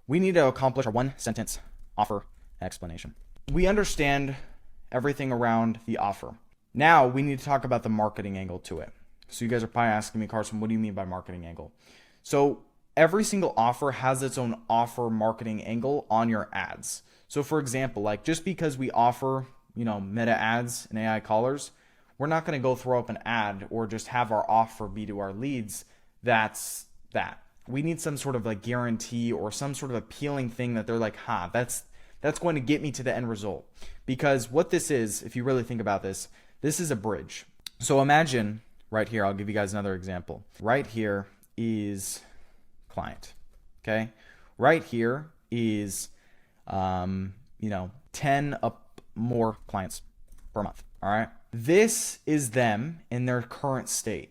Speaker 1: We need to accomplish our 1-sentence offer explanation. We understand everything around the offer. Now we need to talk about the marketing angle to it. So you guys are probably asking me, Carson, what do you mean by marketing angle? So every single offer has its own offer marketing angle on your ads. So for example, like just because we offer, meta ads and AI callers, we're not going to go throw up an ad or just have our offer be to our leads. That's that. We need some sort of like guarantee or some sort of appealing thing that they're like, that's going to get me to the end result. Because what this is, if you really think about this, this is a bridge. So imagine right here, I'll give you guys another example. Right here is client. Okay. Right here is, 10 up more clients per month. All right. This is them in their current state.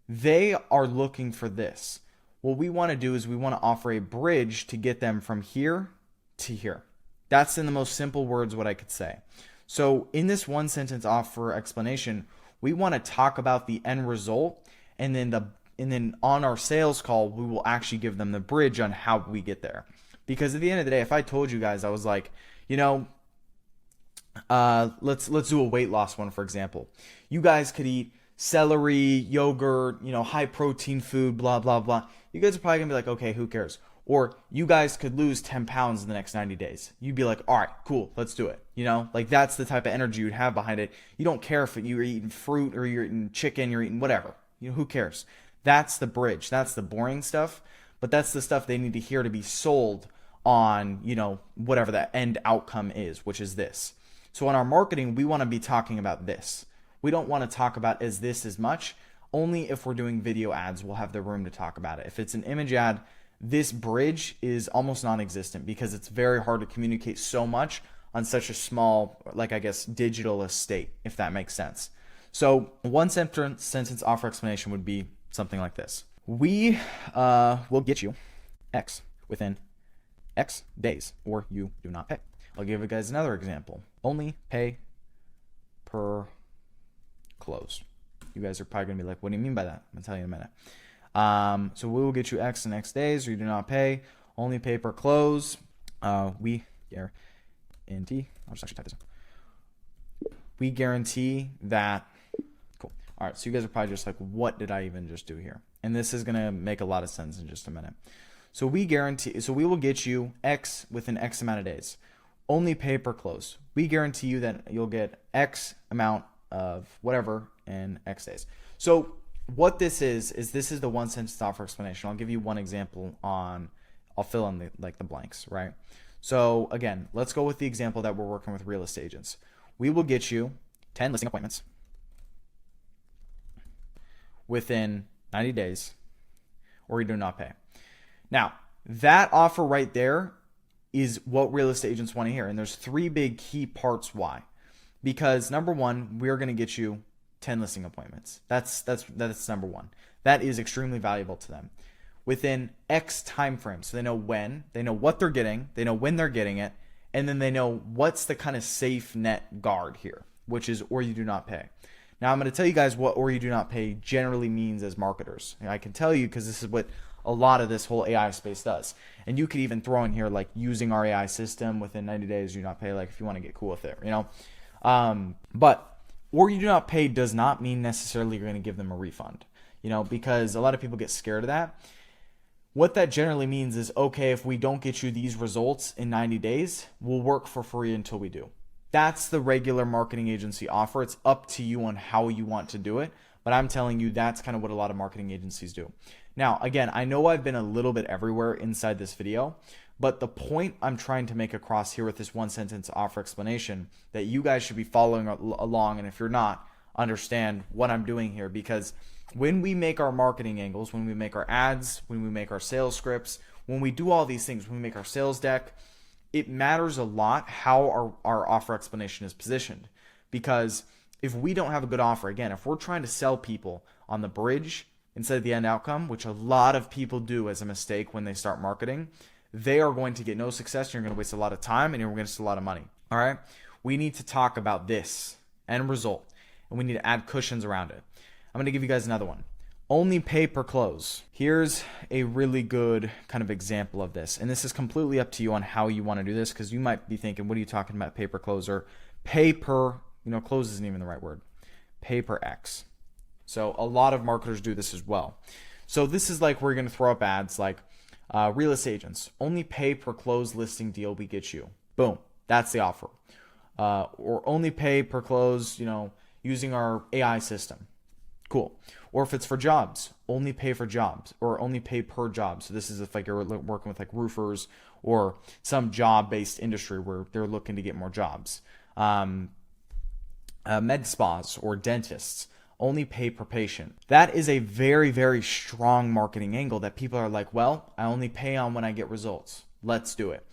Speaker 1: They are looking for this. What we want to do is we want to offer a bridge to get them from here to here. That's in the most simple words what I could say. So in this 1-sentence offer explanation, we want to talk about the end result, and then on our sales call, we will actually give them the bridge on how we get there. Because at the end of the day, if I told you guys, I was like, let's do a weight loss one, for example. You guys could eat celery, yogurt, high protein food, blah, blah, blah. You guys are probably gonna be like, okay, who cares? Or you guys could lose 10 pounds in the next 90 days. You'd be like, all right, cool, let's do it. Like that's the type of energy you'd have behind it. You don't care if you're eating fruit or you're eating chicken, you're eating whatever. Who cares? That's the bridge. That's the boring stuff. But that's the stuff they need to hear to be sold on, whatever the end outcome is, which is this. So in our marketing, we want to be talking about this. We don't want to talk about is this as much. Only if we're doing video ads, we'll have the room to talk about it. If it's an image ad, this bridge is almost non-existent because it's very hard to communicate so much on such a small, digital estate, if that makes sense. So 1-sentence offer explanation would be something like this. We will get you X within X days, or you do not pay. I'll give you guys another example. Only pay per close. You guys are probably going to be like, what do you mean by that? I'm going to tell you in a minute. So we will get you X in X days, or you do not pay. Only pay per close. We guarantee. I'll just actually type this in. We guarantee that. Cool. All right. So you guys are probably just like, what did I even just do here? And this is going to make a lot of sense in just a minute. So we guarantee. So we will get you X within X amount of days. Only pay per close. We guarantee you that you'll get X amount of whatever in X days. So what this is this is the 1-sentence offer explanation. I'll give you one example I'll fill in the blanks, right? So again, let's go with the example that we're working with real estate agents. We will get you 10 listing appointments within 90 days, or you do not pay. Now, that offer right there is what real estate agents want to hear. And there's 3 big key parts why. Because number one, we're going to get you 10 listing appointments. That's number one. That is extremely valuable to them within X time frame. So they know when, they know what they're getting, they know when they're getting it, and then they know what's the kind of safe net guard here, which is or you do not pay. Now I'm going to tell you guys what or you do not pay generally means as marketers. And I can tell you because this is what a lot of this whole AI space does. And you could even throw in here like using our AI system within 90 days, you do not pay, like if you want to get cool with it, you know. But or you do not pay does not mean necessarily you're going to give them a refund, you know, because a lot of people get scared of that. What that generally means is, okay, if we don't get you these results in 90 days, we'll work for free until we do. That's the regular marketing agency offer. It's up to you on how you want to do it. But I'm telling you, that's kind of what a lot of marketing agencies do. Now, again, I know I've been a little bit everywhere inside this video, but the point I'm trying to make across here with this one sentence offer explanation that you guys should be following along, and if you're not, understand what I'm doing here, because when we make our marketing angles, when we make our ads, when we make our sales scripts, when we do all these things, when we make our sales deck, it matters a lot how our offer explanation is positioned. Because if we don't have a good offer, again, if we're trying to sell people on the bridge instead of the end outcome, which a lot of people do as a mistake when they start marketing, they are going to get no success. You're going to waste a lot of time and you're going to waste a lot of money. All right. We need to talk about this end result, and we need to add cushions around it. I'm going to give you guys another one. Only pay per close. Here's a really good kind of example of this. And this is completely up to you on how you want to do this, because you might be thinking, what are you talking about, pay per close, or pay per, close isn't even the right word. Pay per X. So a lot of marketers do this as well. So this is like, we're going to throw up ads like real estate agents, only pay per close listing deal we get you. Boom. That's the offer. Or only pay per close, using our AI system. Cool. Or if it's for jobs, only pay for jobs, or only pay per job. So this is if like you're working with like roofers or some job-based industry where they're looking to get more jobs. Med spas or dentists, only pay per patient. That is a very, very strong marketing angle that people are like, well, I only pay on when I get results. Let's do it.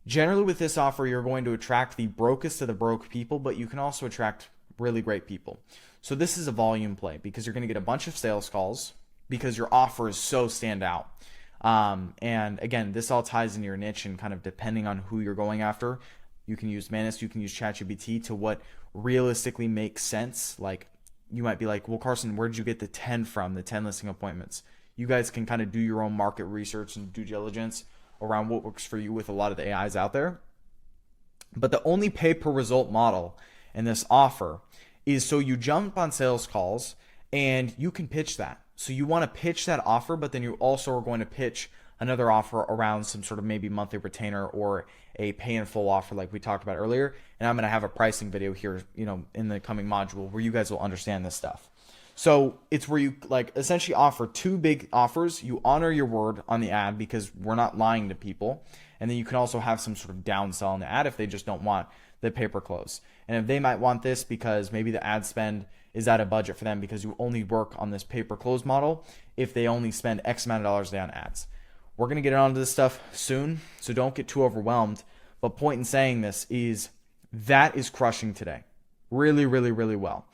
Speaker 1: Generally with this offer, you're going to attract the brokest of the broke people, but you can also attract really great people. So this is a volume play because you're going to get a bunch of sales calls because your offer is so stand out. And again, this all ties into your niche, and kind of depending on who you're going after, you can use Manus, you can use ChatGPT to what realistically makes sense. Like you might be like, well, Carson, where did you get the 10 from, the 10 listing appointments? You guys can kind of do your own market research and due diligence around what works for you with a lot of the AIs out there. But the only pay per result model in this offer is so you jump on sales calls and you can pitch that. So you want to pitch that offer, but then you also are going to pitch another offer around some sort of maybe monthly retainer or a pay in full offer like we talked about earlier. And I'm going to have a pricing video here, in the coming module where you guys will understand this stuff. So it's where you like essentially offer two big offers. You honor your word on the ad because we're not lying to people. And then you can also have some sort of downsell in the ad if they just don't want the pay per close. And if they might want this because maybe the ad spend is out of budget for them because you only work on this pay per close model if they only spend X amount of dollars a day on ads. We're going to get onto this stuff soon, so don't get too overwhelmed. But point in saying this is that is crushing today. Really, really, really well.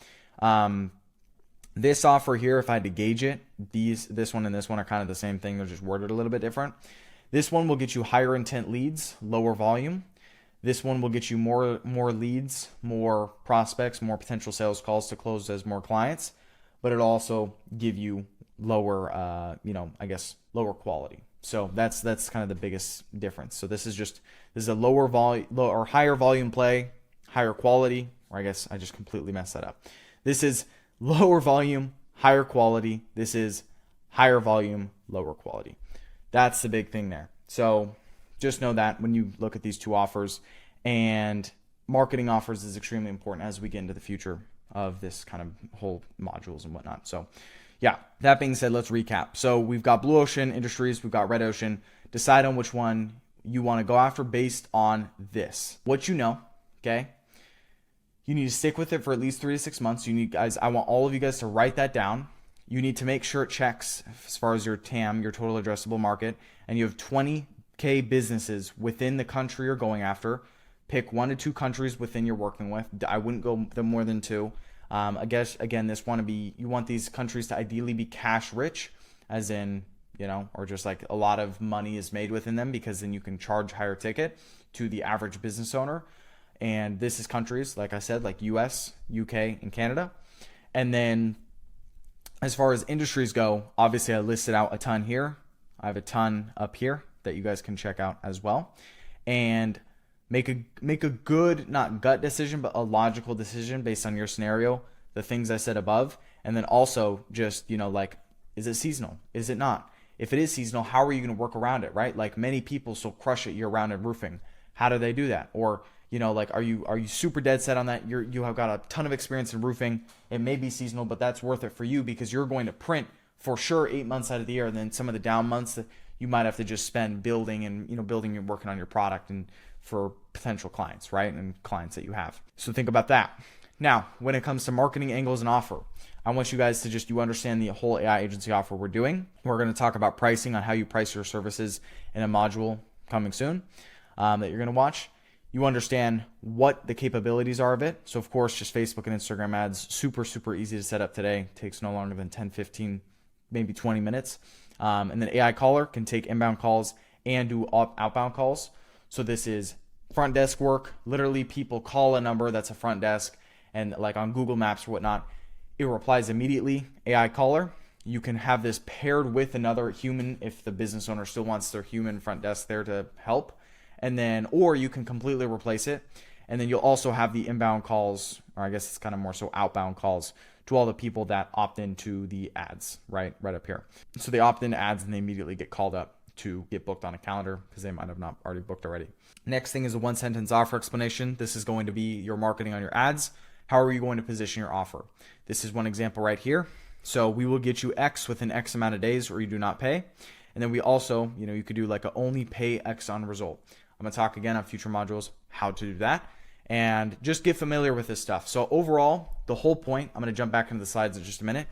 Speaker 1: This offer here, if I had to gauge it, this one and this one are kind of the same thing. They're just worded a little bit different. This one will get you higher intent leads, lower volume. This one will get you more leads, more prospects, more potential sales calls to close as more clients, but it'll also give you lower, lower quality. So that's kind of the biggest difference. So this is a lower volume or higher volume play, higher quality, or I guess I just completely messed that up. This is lower volume, higher quality. This is higher volume, lower quality. That's the big thing there. So just know that when you look at these two offers, and marketing offers is extremely important as we get into the future of this kind of whole modules and whatnot. So yeah, that being said, let's recap. So we've got blue ocean industries, we've got red ocean. Decide on which one you want to go after based on this. What you know, okay? You need to stick with it for at least 3 to 6 months. I want all of you guys to write that down. You need to make sure it checks as far as your TAM, your total addressable market, and you have 20K businesses within the country you're going after. Pick 1 to 2 countries within you're working with. I wouldn't go more than 2. I guess again, you want these countries to ideally be cash rich, as in, or just like a lot of money is made within them, because then you can charge higher ticket to the average business owner. And this is countries, like I said, like US, UK, and Canada. And then as far as industries go, obviously I listed out a ton here. I have a ton up here that you guys can check out as well. And make a good, not gut decision, but a logical decision based on your scenario, the things I said above. And then also just, like, is it seasonal? Is it not? If it is seasonal, how are you going to work around it, right? Like, many people still crush it year round in roofing. How do they do that? Or, like, are you super dead set on that? You have got a ton of experience in roofing. It may be seasonal, but that's worth it for you because you're going to print for sure 8 months out of the year. And then some of the down months that you might have to just spend building and, building and working on your product and for potential clients, right? And clients that you have. So think about that. Now, when it comes to marketing angles and offer, I want you guys to you understand the whole AI agency offer we're doing. We're going to talk about pricing on how you price your services in a module coming soon that you're going to watch. You understand what the capabilities are of it. So of course, just Facebook and Instagram ads, super, super easy to set up today. Takes no longer than 10, 15, maybe 20 minutes. And then AI caller can take inbound calls and do outbound calls. So this is front desk work. Literally, people call a number that's a front desk, and like on Google Maps or whatnot, it replies immediately. AI caller. You can have this paired with another human if the business owner still wants their human front desk there to help. And then, or you can completely replace it. And then you'll also have the inbound calls, or I guess it's kind of more so outbound calls to all the people that opt into the ads, right up here. So they opt into ads and they immediately get called up to get booked on a calendar because they might have not already booked already. Next thing is a 1-sentence offer explanation. This is going to be your marketing on your ads. How are you going to position your offer? This is one example right here. So we will get you X within X amount of days or you do not pay. And then we also, you could do like a only pay X on result. I'm going to talk again on future modules how to do that and just get familiar with this stuff. So overall, the whole point, I'm going to jump back into the slides in just a minute,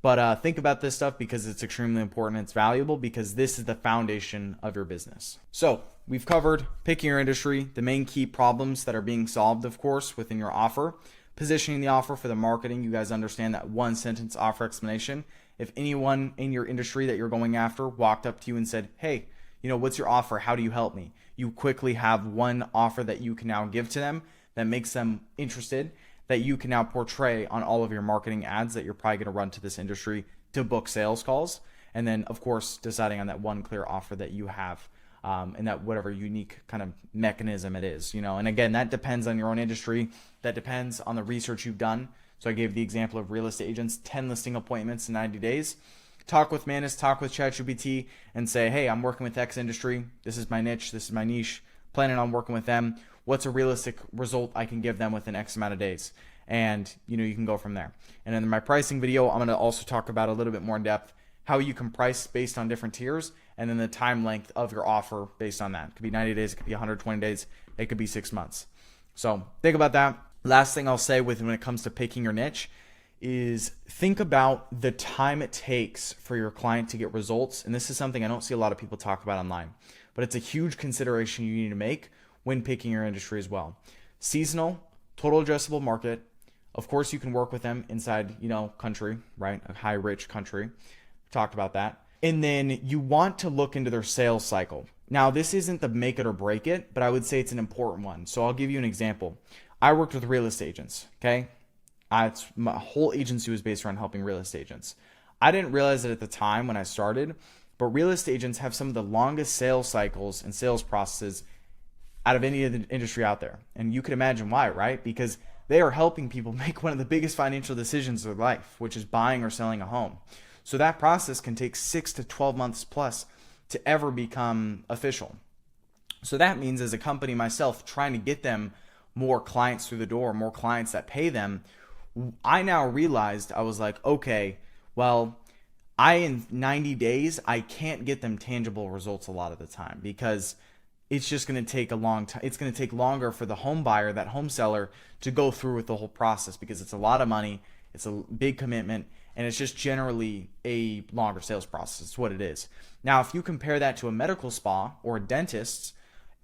Speaker 1: but think about this stuff because it's extremely important. It's valuable because this is the foundation of your business. So we've covered picking your industry, the main key problems that are being solved, of course, within your offer, positioning the offer for the marketing. You guys understand that 1-sentence offer explanation. If anyone in your industry that you're going after walked up to you and said, hey, what's your offer? How do you help me? You quickly have one offer that you can now give to them that makes them interested, that you can now portray on all of your marketing ads that you're probably going to run to this industry to book sales calls. And then, of course, deciding on that one clear offer that you have and that whatever unique kind of mechanism it is, And again, that depends on your own industry. That depends on the research you've done. So I gave the example of real estate agents, 10 listing appointments in 90 days. Talk with Manus, talk with ChatGPT and say, hey, I'm working with X industry. This is my niche. This is my niche. Planning on working with them. What's a realistic result I can give them within X amount of days? And, you can go from there. And in my pricing video, I'm going to also talk about a little bit more in depth how you can price based on different tiers and then the time length of your offer based on that. It could be 90 days. It could be 120 days. It could be 6 months. So think about that. Last thing I'll say when it comes to picking your niche is think about the time it takes for your client to get results. And this is something I don't see a lot of people talk about online, but it's a huge consideration you need to make when picking your industry as well. Seasonal, total addressable market. Of course, you can work with them inside, country, right? A high rich country. Talked about that. And then you want to look into their sales cycle. Now, this isn't the make it or break it, but I would say it's an important one. So I'll give you an example. I worked with real estate agents, okay? My whole agency was based around helping real estate agents. I didn't realize it at the time when I started, but real estate agents have some of the longest sales cycles and sales processes out of any other industry out there. And you can imagine why, right? Because they are helping people make one of the biggest financial decisions of their life, which is buying or selling a home. So that process can take 6 to 12 months plus to ever become official. So that means as a company myself, trying to get them more clients through the door, more clients that pay them, I now realized, I was like, okay, well, in 90 days, I can't get them tangible results a lot of the time because it's just going to take a long time. It's going to take longer for the home buyer, that home seller, to go through with the whole process because it's a lot of money, it's a big commitment, and it's just generally a longer sales process. It's what it is. Now, if you compare that to a medical spa or a dentist,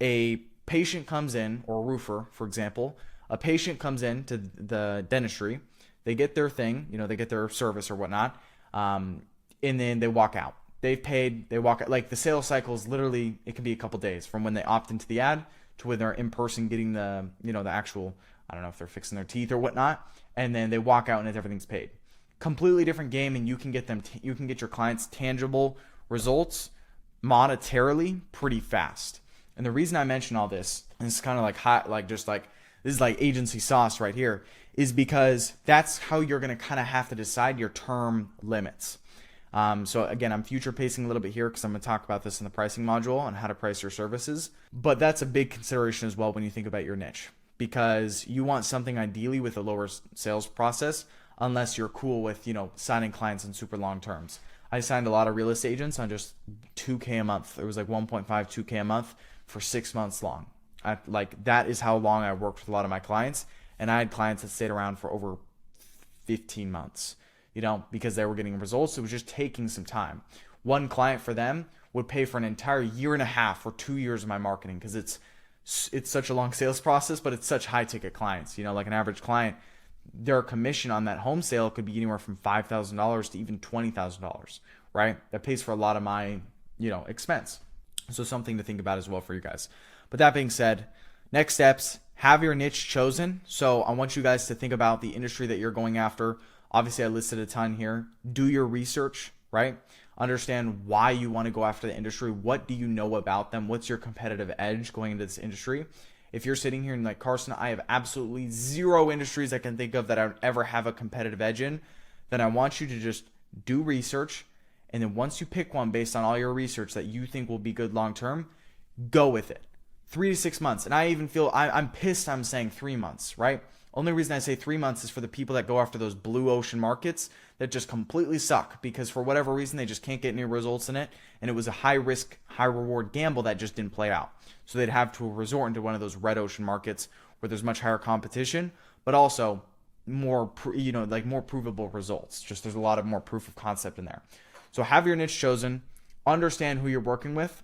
Speaker 1: a patient comes in, or a roofer, for example, a patient comes in to the dentistry, they get their thing, they get their service or whatnot, and then they walk out. They've paid, they walk out. Like the sales cycle is literally, it can be a couple days from when they opt into the ad to when they're in person getting the, the actual, I don't know if they're fixing their teeth or whatnot, and then they walk out and everything's paid. Completely different game, and you can get them, you can get your clients tangible results monetarily pretty fast. And the reason I mention all this, and it's kind of like hot, like just like this is like agency sauce right here, is because that's how you're going to kind of have to decide your term limits. So again, I'm future pacing a little bit here because I'm going to talk about this in the pricing module on how to price your services. But that's a big consideration as well when you think about your niche, because you want something ideally with a lower sales process, unless you're cool with, signing clients in super long terms. I signed a lot of real estate agents on just $2K a month. It was like 1.5, $2K a month for 6 months long. That is how long I worked with a lot of my clients. And I had clients that stayed around for over 15 months, because they were getting results. It was just taking some time. One client for them would pay for an entire year and a half or 2 years of my marketing, because it's such a long sales process, but it's such high ticket clients. Like an average client, their commission on that home sale could be anywhere from $5,000 to even $20,000, right? That pays for a lot of my, expense. So something to think about as well for you guys. But that being said, next steps, have your niche chosen. So I want you guys to think about the industry that you're going after. Obviously, I listed a ton here. Do your research, right? Understand why you want to go after the industry. What do you know about them? What's your competitive edge going into this industry? If you're sitting here and like, Carson, I have absolutely zero industries I can think of that I would ever have a competitive edge in, then I want you to just do research. And then once you pick one based on all your research that you think will be good long-term, go with it. 3 to 6 months. And I even feel I'm pissed I'm saying 3 months, right? Only reason I say 3 months is for the people that go after those blue ocean markets that just completely suck because for whatever reason, they just can't get any results in it. And it was a high risk, high reward gamble that just didn't play out. So they'd have to resort into one of those red ocean markets where there's much higher competition, but also more, more provable results. Just there's a lot of more proof of concept in there. So have your niche chosen, understand who you're working with,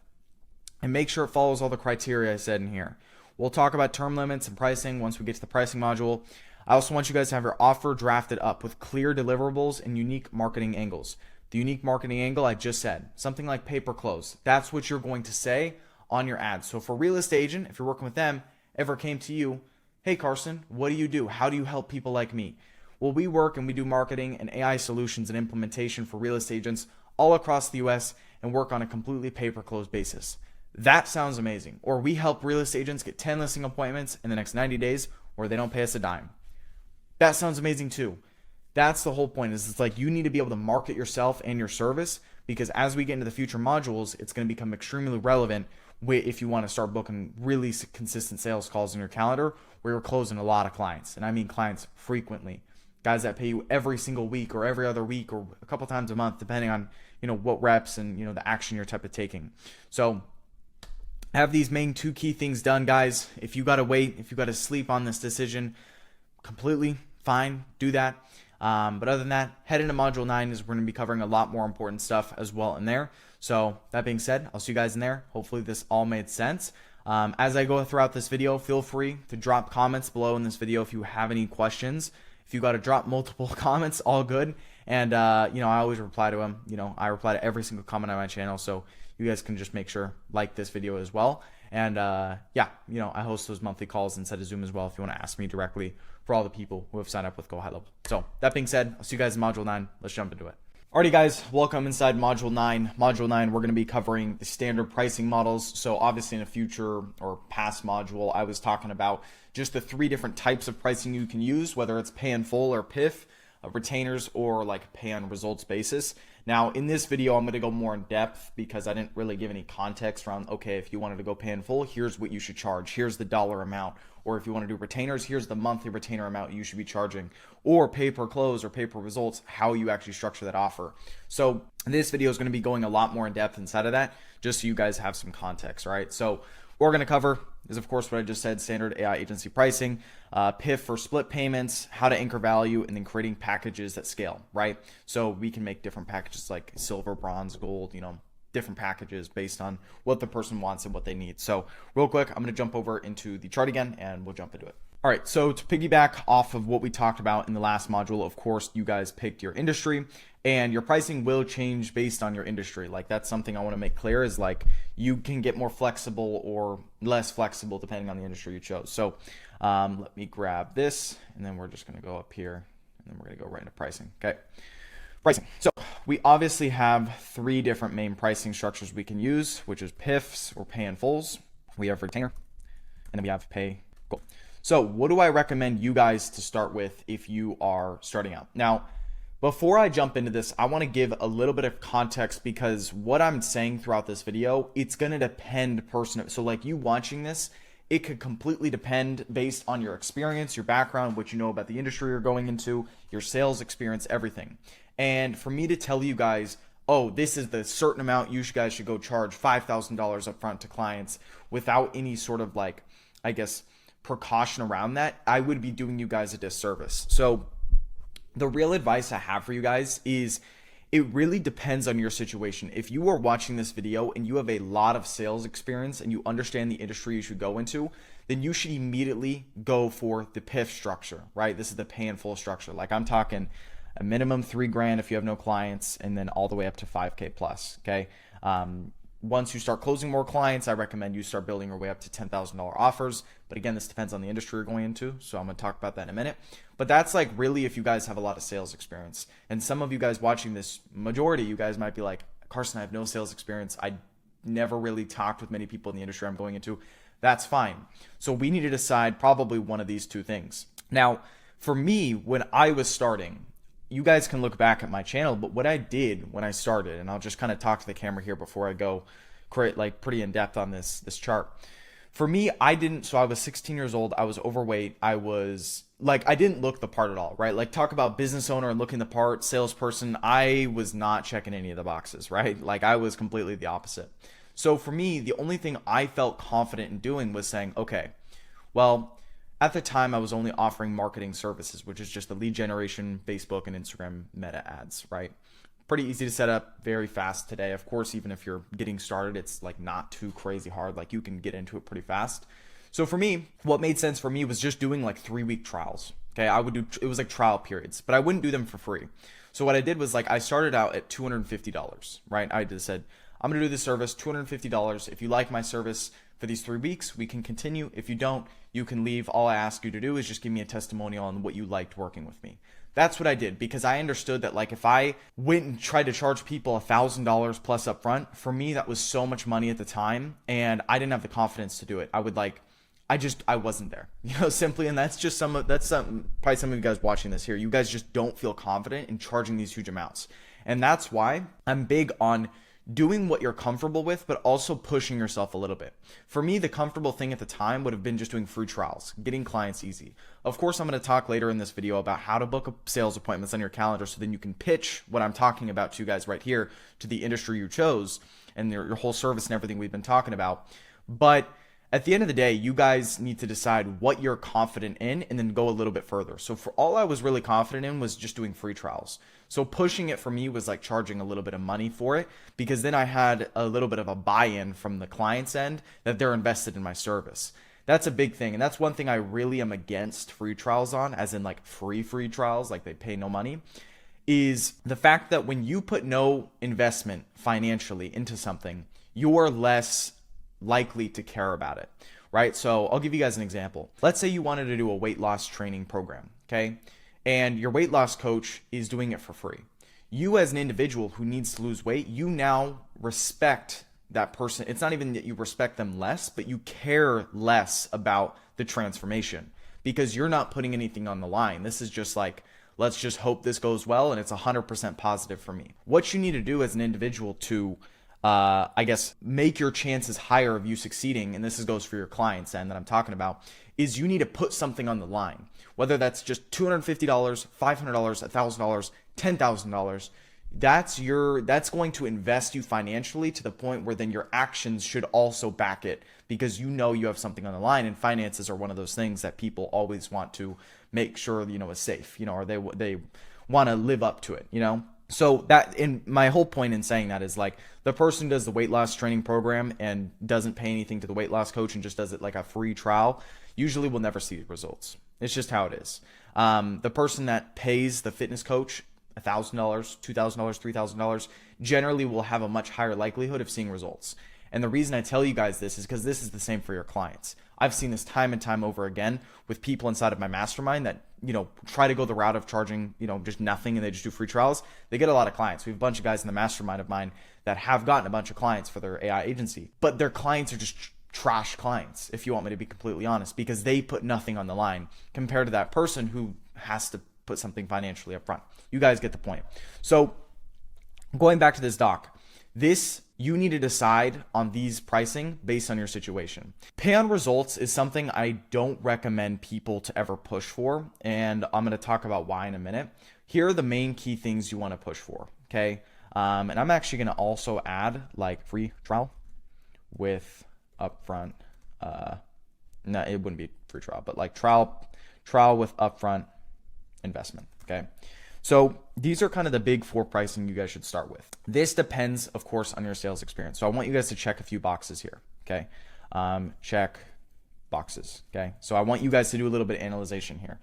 Speaker 1: and make sure it follows all the criteria I said in here. We'll talk about term limits and pricing once we get to the pricing module. I also want you guys to have your offer drafted up with clear deliverables and unique marketing angles. The unique marketing angle I just said, something like pay-per-close. That's what you're going to say on your ads. So if a real estate agent, if you're working with them, ever came to you, hey Carson, what do you do? How do you help people like me? Well, we work and we do marketing and AI solutions and implementation for real estate agents all across the US and work on a completely pay-per-close basis. That sounds amazing. Or we help real estate agents get 10 listing appointments in the next 90 days where they don't pay us a dime. That sounds amazing too. That's the whole point, is it's like you need to be able to market yourself and your service, because as we get into the future modules, it's going to become extremely relevant if you want to start booking really consistent sales calls in your calendar where you're closing a lot of clients. And I mean clients frequently. Guys that pay you every single week or every other week or a couple times a month, depending on, what reps and, the action you're type of taking. So have these main 2 key things done, guys. If you got to wait, if you got to sleep on this decision, completely fine, do that. But other than that, head into module 9 is we're going to be covering a lot more important stuff as well in there. So that being said, I'll see you guys in there. Hopefully this all made sense. As I go throughout this video, feel free to drop comments below in this video if you have any questions. If you got to drop multiple comments, all good. And, I always reply to them. I reply to every single comment on my channel. So you guys can just make sure like this video as well. And I host those monthly calls inside of Zoom as well if you want to ask me directly for all the people who have signed up with GoHighLevel. So that being said, I'll see you guys in module 9. Let's jump into it. Alrighty guys, welcome inside module 9. Module 9, we're going to be covering the standard pricing models. So obviously in a future or past module, I was talking about just the 3 different types of pricing you can use, whether it's pay in full or PIF, retainers, or like pay on results basis. Now in this video, I'm going to go more in depth because I didn't really give any context around, okay, if you wanted to go pay in full, here's what you should charge. Here's the dollar amount. Or if you want to do retainers, here's the monthly retainer amount you should be charging. Or pay per close or pay per results, how you actually structure that offer. So this video is going to be going a lot more in depth inside of that, just so you guys have some context, right? So what we're going to cover is, of course, what I just said, standard AI agency pricing, PIF for split payments, how to anchor value, and then creating packages that scale, right? So we can make different packages like silver, bronze, gold, different packages based on what the person wants and what they need. So real quick, I'm going to jump over into the chart again and we'll jump into it. All right, so to piggyback off of what we talked about in the last module, of course, you guys picked your industry and your pricing will change based on your industry. Like that's something I want to make clear, is like you can get more flexible or less flexible depending on the industry you chose. So let me grab this and then we're just going to go up here and then we're going to go right into pricing. Okay. Pricing. So we obviously have 3 different main pricing structures we can use, which is PIFs or pay in fulls. We have retainer, and then we have pay goal. So what do I recommend you guys to start with if you are starting out? Now, before I jump into this, I want to give a little bit of context because what I'm saying throughout this video, it's going to depend person. So like you watching this, it could completely depend based on your experience, your background, what you know about the industry you're going into, your sales experience, everything. And for me to tell you guys, oh, this is the certain amount you guys should go charge $5,000 up front to clients without any sort of like, I guess, precaution around that, I would be doing you guys a disservice. So the real advice I have for you guys is it really depends on your situation. If you are watching this video and you have a lot of sales experience and you understand the industry you should go into, then you should immediately go for the PIF structure, right? This is the pay in full structure. Like I'm talking a minimum $3,000 if you have no clients, and then all the way up to $5K plus, okay? Once you start closing more clients, I recommend you start building your way up to $10,000 offers. But again, this depends on the industry you're going into. So I'm going to talk about that in a minute. But that's like really if you guys have a lot of sales experience. And some of you guys watching this, majority you guys might be like, Carson, I have no sales experience. I never really talked with many people in the industry I'm going into. That's fine. So we need to decide probably one of these 2 things. Now, for me, when I was starting, you guys can look back at my channel, but what I did when I started, and I'll just kind of talk to the camera here before I go like pretty in depth on this chart. For me, so I was 16 years old. I was overweight. I didn't look the part at all, right? Like talk about business owner and looking the part, salesperson. I was not checking any of the boxes, right? Like I was completely the opposite. So for me, the only thing I felt confident in doing was saying, okay, well, at the time, I was only offering marketing services, which is just the lead generation, Facebook and Instagram meta ads, right? Pretty easy to set up, very fast today. Of course, even if you're getting started, it's like not too crazy hard. Like you can get into it pretty fast. So for me, what made sense for me was just doing like 3-week trials. Okay, it was like trial periods, but I wouldn't do them for free. So what I did was like I started out at $250, right? I just said, I'm gonna do this service, $250. If you like my service for these 3 weeks, we can continue. If you don't, you can leave. All I ask you to do is just give me a testimonial on what you liked working with me. That's what I did because I understood that like if I went and tried to charge people $1,000 plus up front, for me, that was so much money at the time and I didn't have the confidence to do it. I wasn't there, simply. And that's just probably some of you guys watching this here. You guys just don't feel confident in charging these huge amounts. And that's why I'm big on doing what you're comfortable with, but also pushing yourself a little bit. For me, the comfortable thing at the time would have been just doing free trials, getting clients easy. Of course, I'm going to talk later in this video about how to book sales appointments on your calendar so then you can pitch what I'm talking about to you guys right here to the industry you chose and your whole service and everything we've been talking about. But at the end of the day, you guys need to decide what you're confident in and then go a little bit further. So for all I was really confident in was just doing free trials. So pushing it for me was like charging a little bit of money for it because then I had a little bit of a buy-in from the client's end that they're invested in my service. That's a big thing. And that's one thing I really am against free trials on, as in like free trials, like they pay no money, is the fact that when you put no investment financially into something, you're less likely to care about it, right? So I'll give you guys an example. Let's say you wanted to do a weight loss training program, okay? And your weight loss coach is doing it for free. You as an individual who needs to lose weight, you now respect that person. It's not even that you respect them less, but you care less about the transformation because you're not putting anything on the line. This is just like, let's just hope this goes well and it's 100% positive for me. What you need to do as an individual to I guess, make your chances higher of you succeeding, and this goes for your clients and that I'm talking about, is you need to put something on the line. Whether that's just $250, $500, $1,000, $10,000, that's going to invest you financially to the point where then your actions should also back it because you know you have something on the line, and finances are one of those things that people always want to make sure, is safe, or they want to live up to it, So my whole point in saying that is like the person who does the weight loss training program and doesn't pay anything to the weight loss coach and just does it like a free trial, usually will never see results. It's just how it is. The person that pays the fitness coach $1,000, $2,000, $3,000 generally will have a much higher likelihood of seeing results. And the reason I tell you guys this is because this is the same for your clients. I've seen this time and time over again with people inside of my mastermind that, try to go the route of charging, just nothing and they just do free trials. They get a lot of clients. We have a bunch of guys in the mastermind of mine that have gotten a bunch of clients for their AI agency, but their clients are just trash clients, if you want me to be completely honest, because they put nothing on the line compared to that person who has to put something financially up front. You guys get the point. So going back to this doc, you need to decide on these pricing based on your situation. Pay on results is something I don't recommend people to ever push for, and I'm going to talk about why in a minute. Here are the main key things you want to push for, okay? And I'm actually going to also add like free trial with upfront. No, it wouldn't be free trial, but like trial with upfront investment, okay? So these are kind of the big 4 pricing you guys should start with. This depends, of course, on your sales experience. So I want you guys to check a few boxes here, okay? Check boxes, okay? So I want you guys to do a little bit of analyzation here.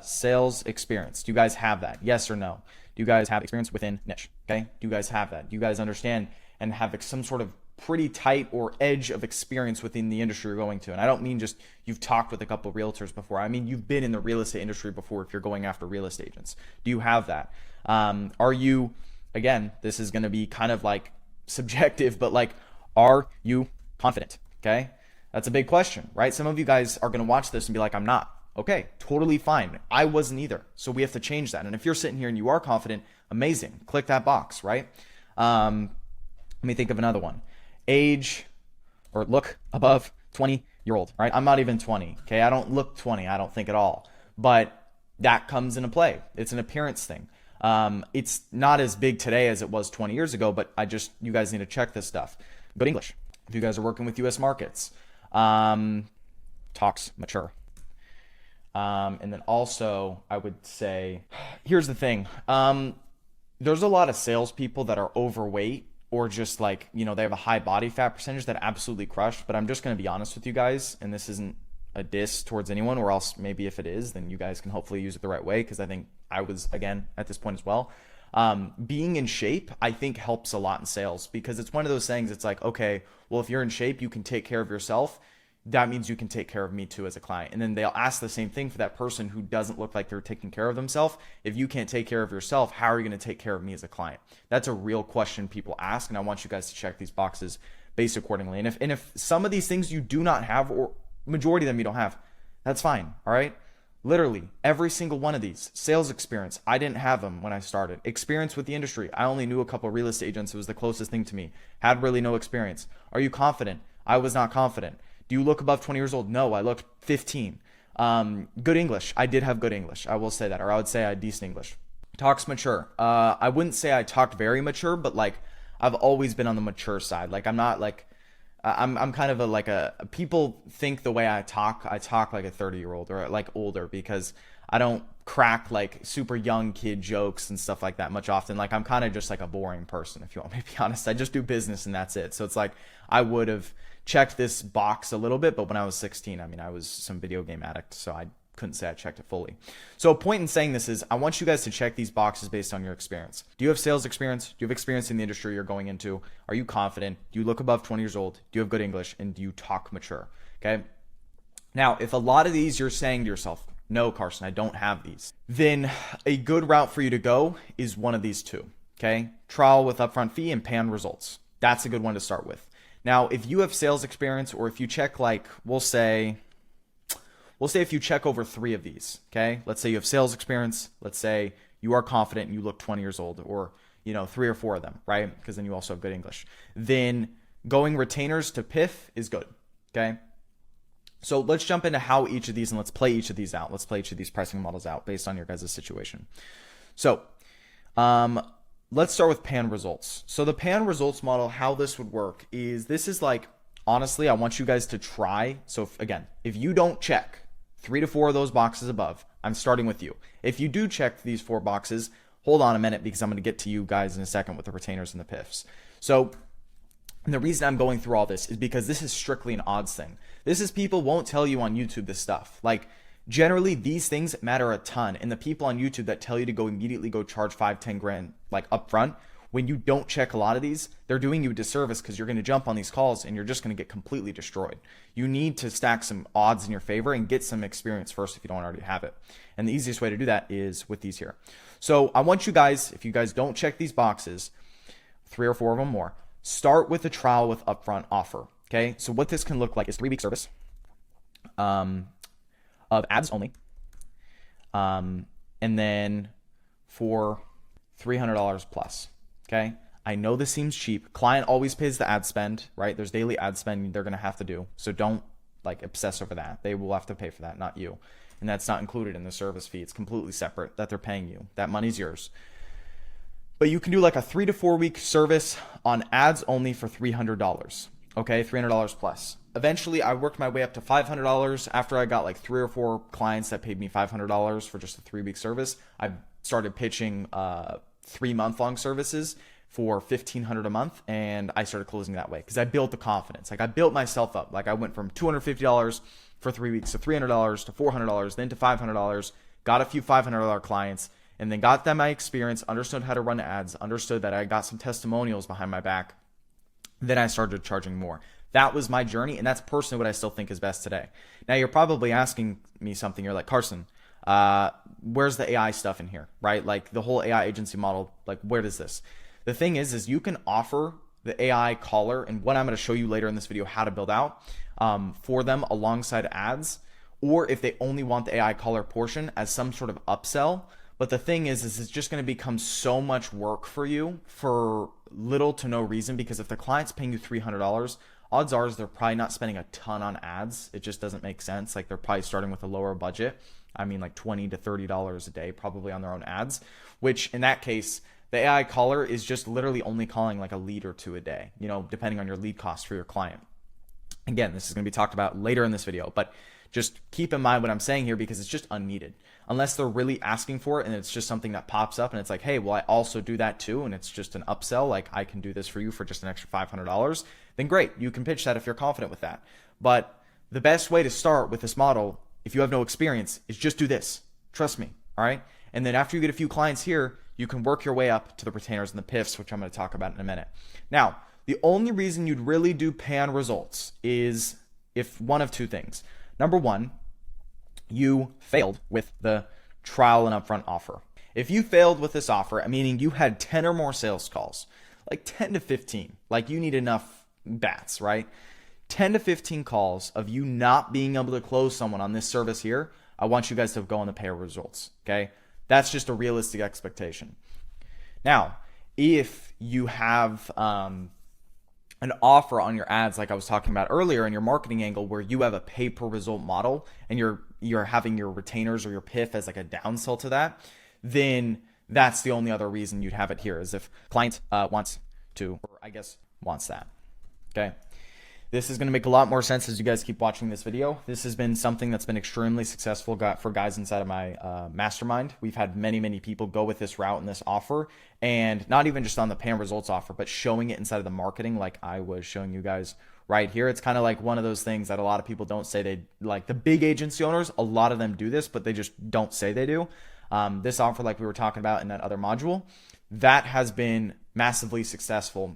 Speaker 1: Sales experience, do you guys have that? Yes or no? Do you guys have experience within niche, okay? Do you guys have that? Do you guys understand and have some sort of pretty tight or edge of experience within the industry you're going to? And I don't mean just you've talked with a couple of realtors before. I mean, you've been in the real estate industry before if you're going after real estate agents. Do you have that? Are you, again, this is going to be kind of like subjective, but like, are you confident? Okay. That's a big question, right? Some of you guys are going to watch this and be like, I'm not. Okay, totally fine. I wasn't either. So we have to change that. And if you're sitting here and you are confident, amazing. Click that box, right? Let me think of another one. Age or look above 20-year-old, right? I'm not even 20, okay? I don't look 20, I don't think at all. But that comes into play. It's an appearance thing. It's not as big today as it was 20 years ago, but you guys need to check this stuff. Good English. If you guys are working with US markets. Talks mature. And then also I would say, here's the thing. There's a lot of salespeople that are overweight or just like, they have a high body fat percentage that absolutely crush. But I'm just going to be honest with you guys, and this isn't a diss towards anyone, or else maybe if it is, then you guys can hopefully use it the right way, because I think I was, again, at this point as well. Being in shape, I think, helps a lot in sales, because it's one of those things. It's like, okay, well, if you're in shape, you can take care of yourself. That means you can take care of me too as a client. And then they'll ask the same thing for that person who doesn't look like they're taking care of themselves. If you can't take care of yourself, how are you going to take care of me as a client? That's a real question people ask, and I want you guys to check these boxes based accordingly. And if some of these things you do not have, or majority of them you don't have, that's fine. All right. Literally every single one of these. Sales experience, I didn't have them when I started. Experience with the industry, I only knew a couple of real estate agents. It was the closest thing to me. Had really no experience. Are you confident? I was not confident. Do you look above 20 years old? No, I looked 15. Good English. I did have good English. I will say that, or I would say I had decent English. Talks mature. I wouldn't say I talked very mature, but like I've always been on the mature side. Like I'm not like, I'm kind of people think the way I talk like a 30-year-old or like older, because I don't crack like super young kid jokes and stuff like that much often. Like I'm kind of just like a boring person, if you want me to be honest. I just do business and that's it. So it's like I would have checked this box a little bit, but when I was 16, I mean, I was some video game addict, so I couldn't say I checked it fully. So a point in saying this is I want you guys to check these boxes based on your experience. Do you have sales experience? Do you have experience in the industry you're going into? Are you confident? Do you look above 20 years old? Do you have good English? And do you talk mature? Okay. Now, if a lot of these you're saying to yourself, no, Carson, I don't have these, then a good route for you to go is one of these two. Okay. Trial with upfront fee and pay on results. That's a good one to start with. Now, if you have sales experience, or if you check like, we'll say if you check over 3 of these, okay? Let's say you have sales experience. Let's say you are confident and you look 20 years old, or, 3 or 4 of them, right? Because then you also have good English. Then going retainers to PIF is good, okay? So let's jump into how each of these, and let's play each of these out. Let's play each of these pricing models out based on your guys' situation. So, let's start with pan results. So the pan results model, how this would work is, this is like, honestly, I want you guys to try. So if you don't check 3 to 4 of those boxes above, I'm starting with you. If you do check these 4 boxes, hold on a minute, because I'm going to get to you guys in a second with the retainers and the PIFs. So the reason I'm going through all this is because this is strictly an odds thing. This is, people won't tell you on YouTube this stuff. Like, generally, these things matter a ton. And the people on YouTube that tell you to immediately go charge 5-10 grand like upfront, When you don't check a lot of these, they're doing you a disservice because you're going to jump on these calls and you're just going to get completely destroyed. You need to stack some odds in your favor and get some experience first if you don't already have it. And the easiest way to do that is with these here. So I want you guys, if you guys don't check these boxes, 3 or 4 of them more, start with a trial with upfront offer. Okay, so what this can look like is 3-week service of ads only. And then for $300 plus. Okay, I know this seems cheap. Client always pays the ad spend, right? There's daily ad spend they're going to have to do. So don't like obsess over that. They will have to pay for that, not you. And that's not included in the service fee. It's completely separate that they're paying you. That money's yours. But you can do like a 3 to 4 week service on ads only for $300. Okay, $300 plus. Eventually, I worked my way up to $500 after I got like 3 or 4 clients that paid me $500 for just a 3-week service. I started pitching 3-month-long services for $1,500 a month, and I started closing that way because I built the confidence. Like I built myself up. Like I went from $250 for 3 weeks to $300 to $400, then to $500. Got a few $500 clients, and then got them my experience. Understood how to run ads. Understood that I got some testimonials behind my back. Then I started charging more. That was my journey, and that's personally what I still think is best today. Now, you're probably asking me something. You're like, Carson, where's the AI stuff in here, right? Like the whole AI agency model, like where does this? The thing is you can offer the AI caller, and what I'm going to show you later in this video how to build out for them alongside ads, or if they only want the AI caller portion as some sort of upsell. But the thing is it's just going to become so much work for you for little to no reason, because if the client's paying you $300, odds are they're probably not spending a ton on ads. It just doesn't make sense. Like they're probably starting with a lower budget. I mean like $20 to $30 a day probably on their own ads, which in that case, the AI caller is just literally only calling like a lead or 2 a day, you know, depending on your lead cost for your client. Again, this is going to be talked about later in this video, but just keep in mind what I'm saying here because it's just unneeded. Unless they're really asking for it and it's just something that pops up and it's like, hey, well, I also do that too, and it's just an upsell, like I can do this for you for just an extra $500, then great, you can pitch that if you're confident with that. But the best way to start with this model, if you have no experience, is just do this. Trust me, all right? And then after you get a few clients here, you can work your way up to the retainers and the PIFs, which I'm going to talk about in a minute. Now, the only reason you'd really do pay on results is if one of 2 things. Number 1, you failed with the trial and upfront offer. If you failed with this offer, meaning you had 10 or more sales calls, like 10 to 15, like you need enough bats, right? 10 to 15 calls of you not being able to close someone on this service here, I want you guys to go on the pay results, okay? That's just a realistic expectation. Now, if you have an offer on your ads, like I was talking about earlier in your marketing angle, where you have a pay per result model and you're having your retainers or your PIF as like a downsell to that, then that's the only other reason you'd have it here, is if client wants to, or I guess wants that. Okay. This is going to make a lot more sense as you guys keep watching this video. This has been something that's been extremely successful for guys inside of my mastermind. We've had many people go with this route and this offer, and not even just on the pay and results offer, but showing it inside of the marketing like I was showing you guys right here. It's kind of like one of those things that a lot of people don't say they like. The big agency owners, a lot of them do this, but they just don't say they do. This offer, like we were talking about in that other module, that has been massively successful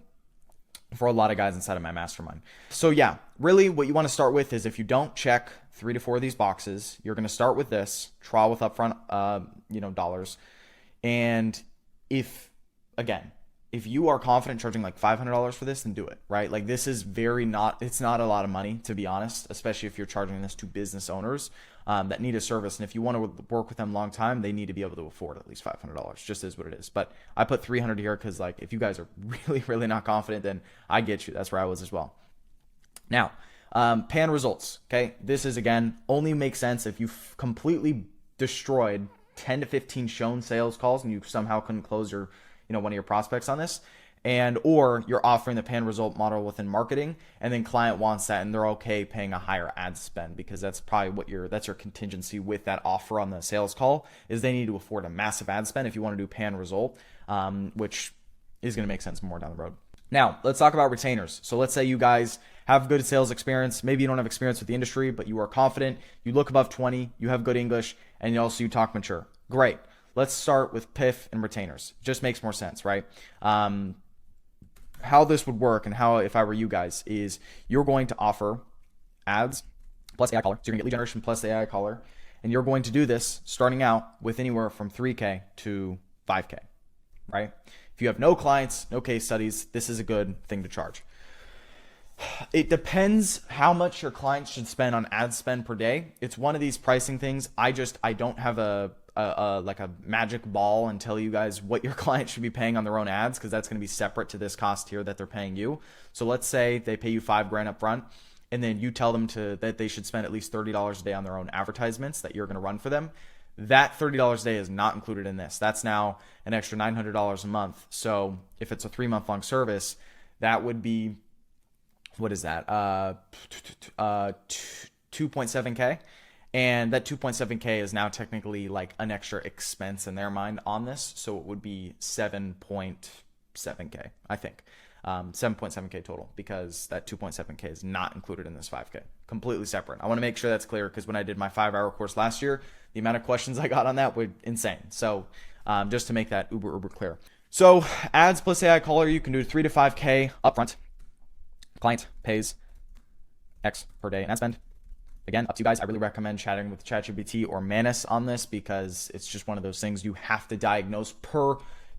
Speaker 1: for a lot of guys inside of my mastermind. So yeah, really what you want to start with is, if you don't check 3 to 4 of these boxes, you're going to start with this trial with upfront, dollars. And if you are confident charging like $500 for this, then do it, right? Like this is it's not a lot of money, to be honest, especially if you're charging this to business owners that need a service. And if you want to work with them long time, they need to be able to afford at least $500, just is what it is. But I put 300 here because like, if you guys are really not confident, then I get you. That's where I was as well. Now, pay on results. Okay. This is, again, only makes sense if you've completely destroyed 10 to 15 shown sales calls and you somehow couldn't close your, one of your prospects on this, or you're offering the pay and result model within marketing, and then client wants that and they're okay paying a higher ad spend, because that's probably that's your contingency with that offer on the sales call, is they need to afford a massive ad spend if you want to do pay and result, which is going to make sense more down the road. Now, let's talk about retainers. So let's say you guys have good sales experience. Maybe you don't have experience with the industry, but you are confident. You look above 20, you have good English, and you talk mature. Great. let's start with PIF and retainers. Just makes more sense, right? How this would work and how, if I were you guys, is you're going to offer ads plus AI caller. So you're gonna get lead generation plus the AI caller. And you're going to do this starting out with anywhere from 3K to 5K, right? If you have no clients, no case studies, this is a good thing to charge. It depends how much your clients should spend on ad spend per day. It's one of these pricing things. I don't have a magic ball and tell you guys what your client should be paying on their own ads, because that's going to be separate to this cost here that they're paying you. So let's say they pay you $5,000 up front, and then you tell them that they should spend at least $30 a day on their own advertisements that you're going to run for them. That $30 a day is not included in this. That's now an extra $900 a month. So if it's a 3-month-long service, that would be, what is that? 2.7K. And that 2.7K is now technically like an extra expense in their mind on this. So it would be 7.7K, I think. 7.7K total, because that 2.7K is not included in this 5K. Completely separate. I want to make sure that's clear, because when I did my 5-hour course last year, the amount of questions I got on that were insane. So just to make that uber clear. So ads plus AI caller, you can do 3 to 5K upfront. Client pays X per day in ad spend. Again, up to you guys. I really recommend chatting with ChatGPT or Manus on this, because it's just one of those things you have to diagnose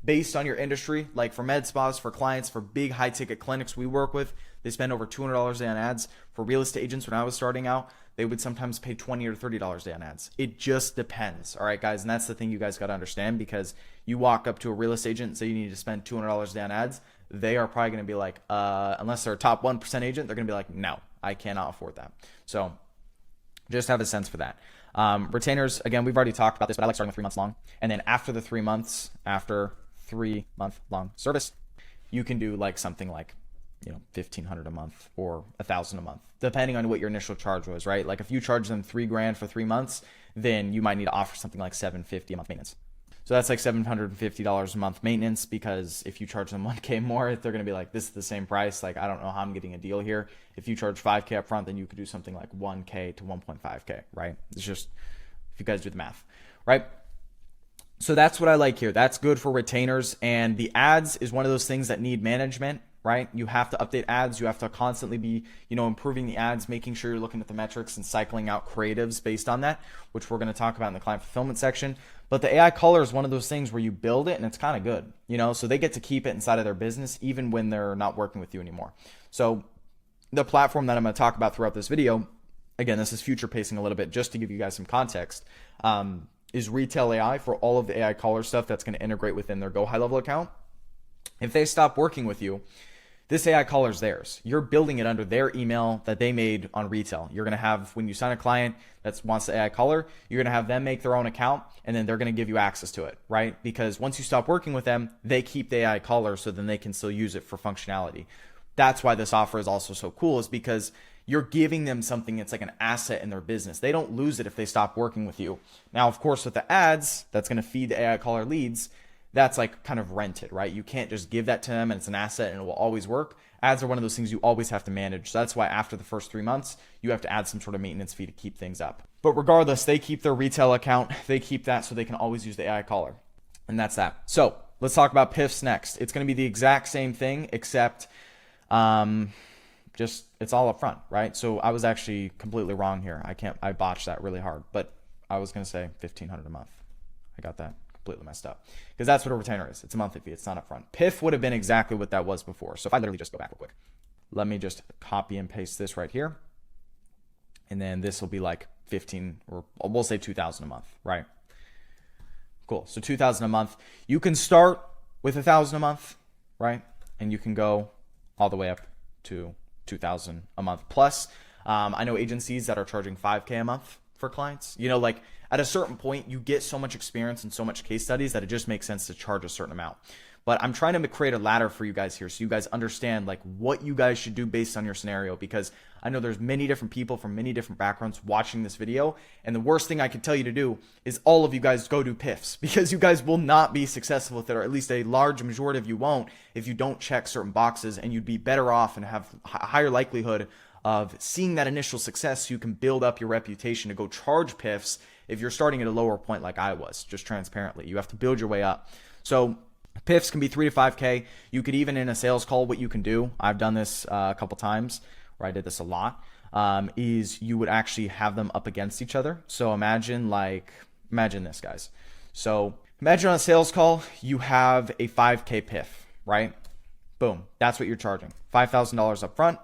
Speaker 1: based on your industry. Like for med spas, for clients, for big high ticket clinics we work with, they spend over $200 a day on ads. For real estate agents, when I was starting out, they would sometimes pay $20 or $30 a day on ads. It just depends. All right, guys. And that's the thing you guys got to understand, because you walk up to a real estate agent and say you need to spend $200 a day on ads. They are probably going to be like, unless they're a top 1% agent, they're going to be like, no, I cannot afford that. So just have a sense for that. Retainers, again, we've already talked about this, but I like starting with 3 months long. And then after the 3 months, after 3-month long service, you can do like something like, $1,500 a month or $1,000 a month, depending on what your initial charge was, right? Like if you charge them $3,000 for 3 months, then you might need to offer something like $750 a month maintenance. So that's like $750 a month maintenance, because if you charge them 1K more, they're going to be like, this is the same price. Like, I don't know how I'm getting a deal here. If you charge 5K up front, then you could do something like 1K to 1.5K, right? It's just, if you guys do the math, right? So that's what I like here. That's good for retainers. And the ads is one of those things that need management, right? You have to update ads. You have to constantly be, improving the ads, making sure you're looking at the metrics and cycling out creatives based on that, which we're going to talk about in the client fulfillment section. But the AI color is one of those things where you build it and it's kind of good, so they get to keep it inside of their business even when they're not working with you anymore. So the platform that I'm going to talk about throughout this video, again, this is future pacing a little bit just to give you guys some context, is Retail AI for all of the AI caller stuff that's going to integrate within their GoHighLevel account. If they stop working with you, this AI caller is theirs. You're building it under their email that they made on retail. You're going to have, when you sign a client that wants the AI caller, you're going to have them make their own account, and then they're going to give you access to it, right? Because once you stop working with them, they keep the AI caller, so then they can still use it for functionality. That's why this offer is also so cool, is because you're giving them something that's like an asset in their business. They don't lose it if they stop working with you. Now, of course, with the ads, that's going to feed the AI caller leads. That's like kind of rented, right? You can't just give that to them and it's an asset and it will always work. Ads are one of those things you always have to manage. So that's why after the first 3 months, you have to add some sort of maintenance fee to keep things up. But regardless, they keep their retail account. They keep that so they can always use the AI caller. And that's that. So let's talk about PIFs next. It's going to be the exact same thing, except just it's all up front, right? So I was actually completely wrong here. I botched that really hard, but I was going to say $1,500 a month. I got that completely messed up, because that's what a retainer is. It's a monthly fee. It's not upfront. PIF would have been exactly what that was before. So if I literally just go back real quick, let me just copy and paste this right here. And then this will be like 15, or we'll say 2,000 a month, right? Cool. So 2,000 a month. You can start with 1,000 a month, right? And you can go all the way up to 2,000 a month. Plus, I know agencies that are charging 5K a month for clients. Like at a certain point, you get so much experience and so much case studies that it just makes sense to charge a certain amount. But I'm trying to create a ladder for you guys here so you guys understand like what you guys should do based on your scenario, because I know there's many different people from many different backgrounds watching this video. And the worst thing I could tell you to do is all of you guys go do PIFs, because you guys will not be successful with it, or at least a large majority of you won't, if you don't check certain boxes. And you'd be better off and have a higher likelihood of seeing that initial success so you can build up your reputation to go charge PIFs if you're starting at a lower point like I was, just transparently. You have to build your way up. So PIFs can be 3 to 5K. You could even in a sales call, what you can do, I've done this a couple times, or I did this a lot, is you would actually have them up against each other. So imagine this, guys. So imagine on a sales call, you have a 5K PIF, right? Boom, that's what you're charging. $5,000 up front,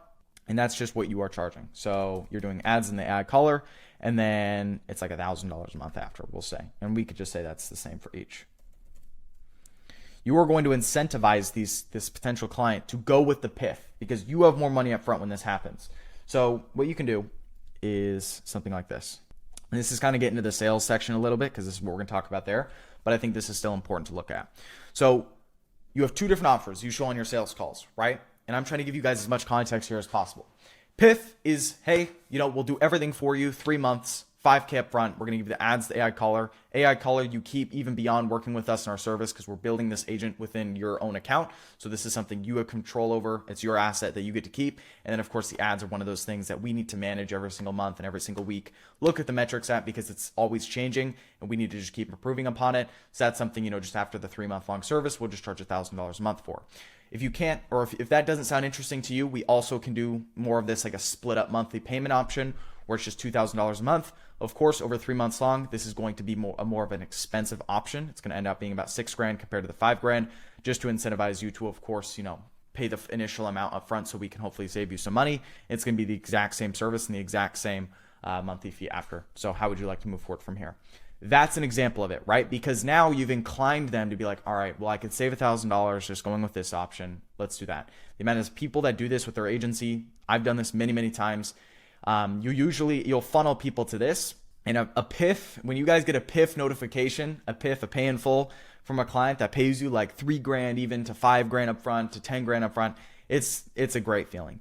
Speaker 1: and that's just what you are charging. So you're doing ads in the ad caller, and then it's like $1,000 a month after, we'll say. And we could just say that's the same for each. You are going to incentivize this potential client to go with the PIF because you have more money up front when this happens. So what you can do is something like this. And this is kind of getting into the sales section a little bit because this is what we're going to talk about there. But I think this is still important to look at. So you have 2 different offers you show on your sales calls, right? And I'm trying to give you guys as much context here as possible. PIF is, hey, we'll do everything for you, 3 months, 5K up front. We're going to give you the ads, the AI caller. AI caller you keep even beyond working with us in our service because we're building this agent within your own account. So this is something you have control over. It's your asset that you get to keep. And then of course the ads are one of those things that we need to manage every single month and every single week. Look at the metrics at because it's always changing and we need to just keep improving upon it. So that's something, just after the 3-month long service, we'll just charge $1,000 a month for. If you can't, or if that doesn't sound interesting to you, we also can do more of this like a split up monthly payment option where it's just $2,000 a month. Of course, over 3 months long, this is going to be more of an expensive option. It's going to end up being about $6,000 compared to the $5,000, just to incentivize you to, of course, pay the initial amount up front so we can hopefully save you some money. It's going to be the exact same service and the exact same monthly fee after. So how would you like to move forward from here? That's an example of it, right? Because now you've inclined them to be like, all right, well, I could save $1,000 just going with this option. Let's do that. The amount of people that do this with their agency, I've done this many, many times. You'll funnel people to this. And a PIF, when you guys get a PIF notification, a pay in full from a client that pays you like $3,000 even to $5,000 up front to $10,000 up front, it's a great feeling,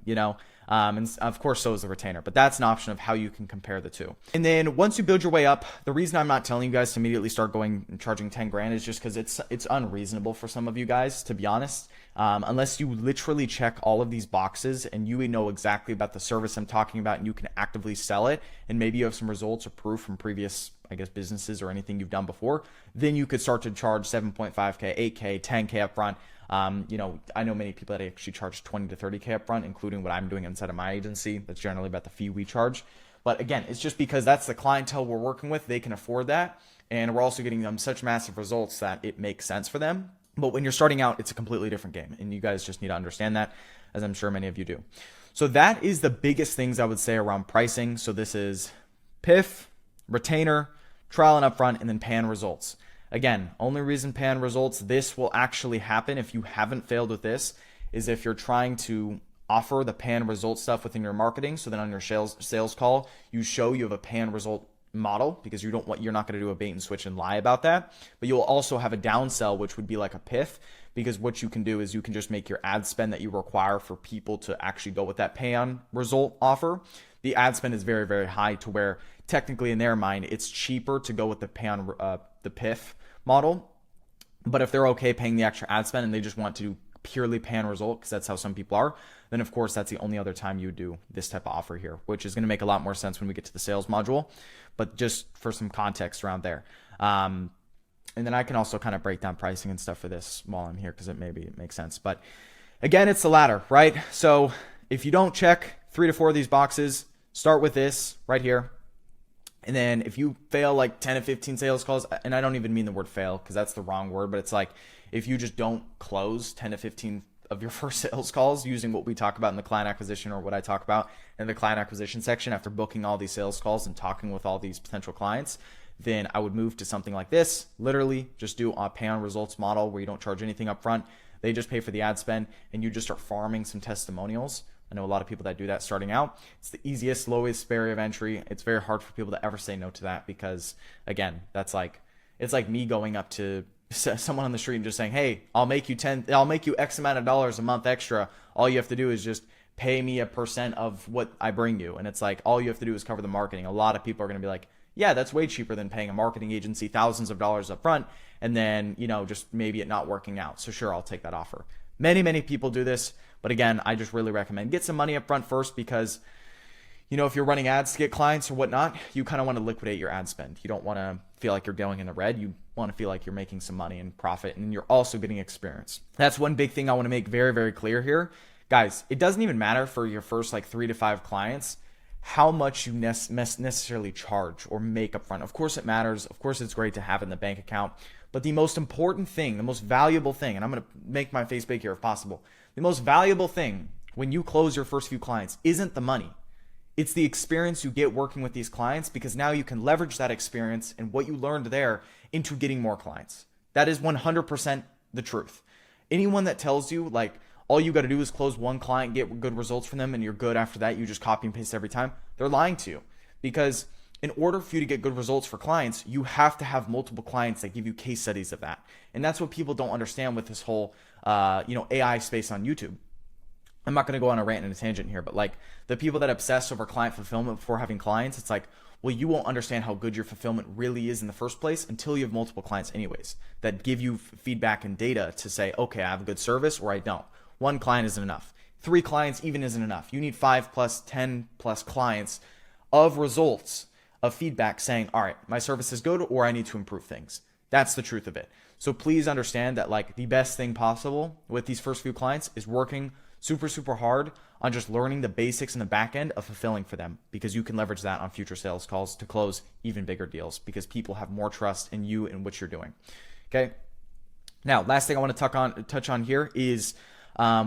Speaker 1: and of course so is the retainer, but that's an option of how you can compare the two. And then once you build your way up, the reason I'm not telling you guys to immediately start going and charging $10,000 is just because it's unreasonable for some of you guys, to be honest. Unless you literally check all of these boxes and you know exactly about the service I'm talking about and you can actively sell it, and maybe you have some results or proof from previous, businesses or anything you've done before, then you could start to charge 7.5K, 8K, 10K up front. I know many people that actually charge 20 to 30K up front, including what I'm doing inside of my agency. That's generally about the fee we charge. But again, it's just because that's the clientele we're working with. They can afford that. And we're also getting them such massive results that it makes sense for them. But when you're starting out, it's a completely different game. And you guys just need to understand that, as I'm sure many of you do. So that is the biggest things I would say around pricing. So this is PIF, retainer, trial and upfront, and then pan results. Again, only reason pan results, this will actually happen if you haven't failed with this, is if you're trying to offer the pan result stuff within your marketing. So then on your sales call, you show you have a pan result model because you're not going to do a bait and switch and lie about that. But you'll also have a downsell, which would be like a PIF, because what you can do is you can just make your ad spend that you require for people to actually go with that pan result offer. The ad spend is very, very high to where technically in their mind, it's cheaper to go with the PIF model. But if they're okay paying the extra ad spend and they just want to purely pan result, because that's how some people are, then of course that's the only other time you do this type of offer here, which is going to make a lot more sense when we get to the sales module. But just for some context around there. And then I can also kind of break down pricing and stuff for this while I'm here because it makes sense. But again, it's the latter, right? So if you don't check 3 to 4 of these boxes, start with this right here. And then if you fail like 10 to 15 sales calls, and I don't even mean the word fail because that's the wrong word, but it's like if you just don't close 10 to 15 of your first sales calls using what we talk about in the client acquisition or what I talk about in the client acquisition section after booking all these sales calls and talking with all these potential clients, then I would move to something like this. Literally just do a pay on results model where you don't charge anything up front. They just pay for the ad spend and you just start farming some testimonials. I know a lot of people that do that starting out. It's the easiest, lowest barrier of entry. It's very hard for people to ever say no to that because, again, it's like me going up to someone on the street and just saying, "Hey, I'll make you X amount of dollars a month extra. All you have to do is just pay me a % of what I bring you." And it's like all you have to do is cover the marketing. A lot of people are going to be like, "Yeah, that's way cheaper than paying a marketing agency thousands of dollars up front and then, just maybe it not working out. So sure, I'll take that offer." Many, many people do this. But again, I just really recommend get some money up front first because, if you're running ads to get clients or whatnot, you kind of want to liquidate your ad spend. You don't want to feel like you're going in the red. You want to feel like you're making some money and profit, and you're also getting experience. That's one big thing I want to make very, very clear here. Guys, it doesn't even matter for your first like 3 to 5 clients how much you necessarily charge or make upfront. Of course it matters. Of course it's great to have in the bank account. But the most important thing, the most valuable thing, and I'm going to make my face big here if possible, the most valuable thing when you close your first few clients isn't the money. It's the experience you get working with these clients, because now you can leverage that experience and what you learned there into getting more clients. That is 100% the truth. Anyone that tells you like all you got to do is close one client, get good results from them, and you're good after that, you just copy and paste every time, they're lying to you. Because in order for you to get good results for clients, you have to have multiple clients that give you case studies of that. And that's what people don't understand with this whole AI space on YouTube. I'm not going to go on a rant and a tangent here, but like the people that obsess over client fulfillment before having clients, it's like, well, you won't understand how good your fulfillment really is in the first place until you have multiple clients anyways that give you feedback and data to say, okay, I have a good service or I don't. One client isn't enough. 3 clients even isn't enough. You need 5 plus 10 plus clients of results of feedback saying, all right, my service is good or I need to improve things. That's the truth of it. So please understand that like the best thing possible with these first few clients is working super, super hard on just learning the basics in the back end of fulfilling for them, because you can leverage that on future sales calls to close even bigger deals because people have more trust in you and what you're doing. Okay. Now, last thing I want to touch on here is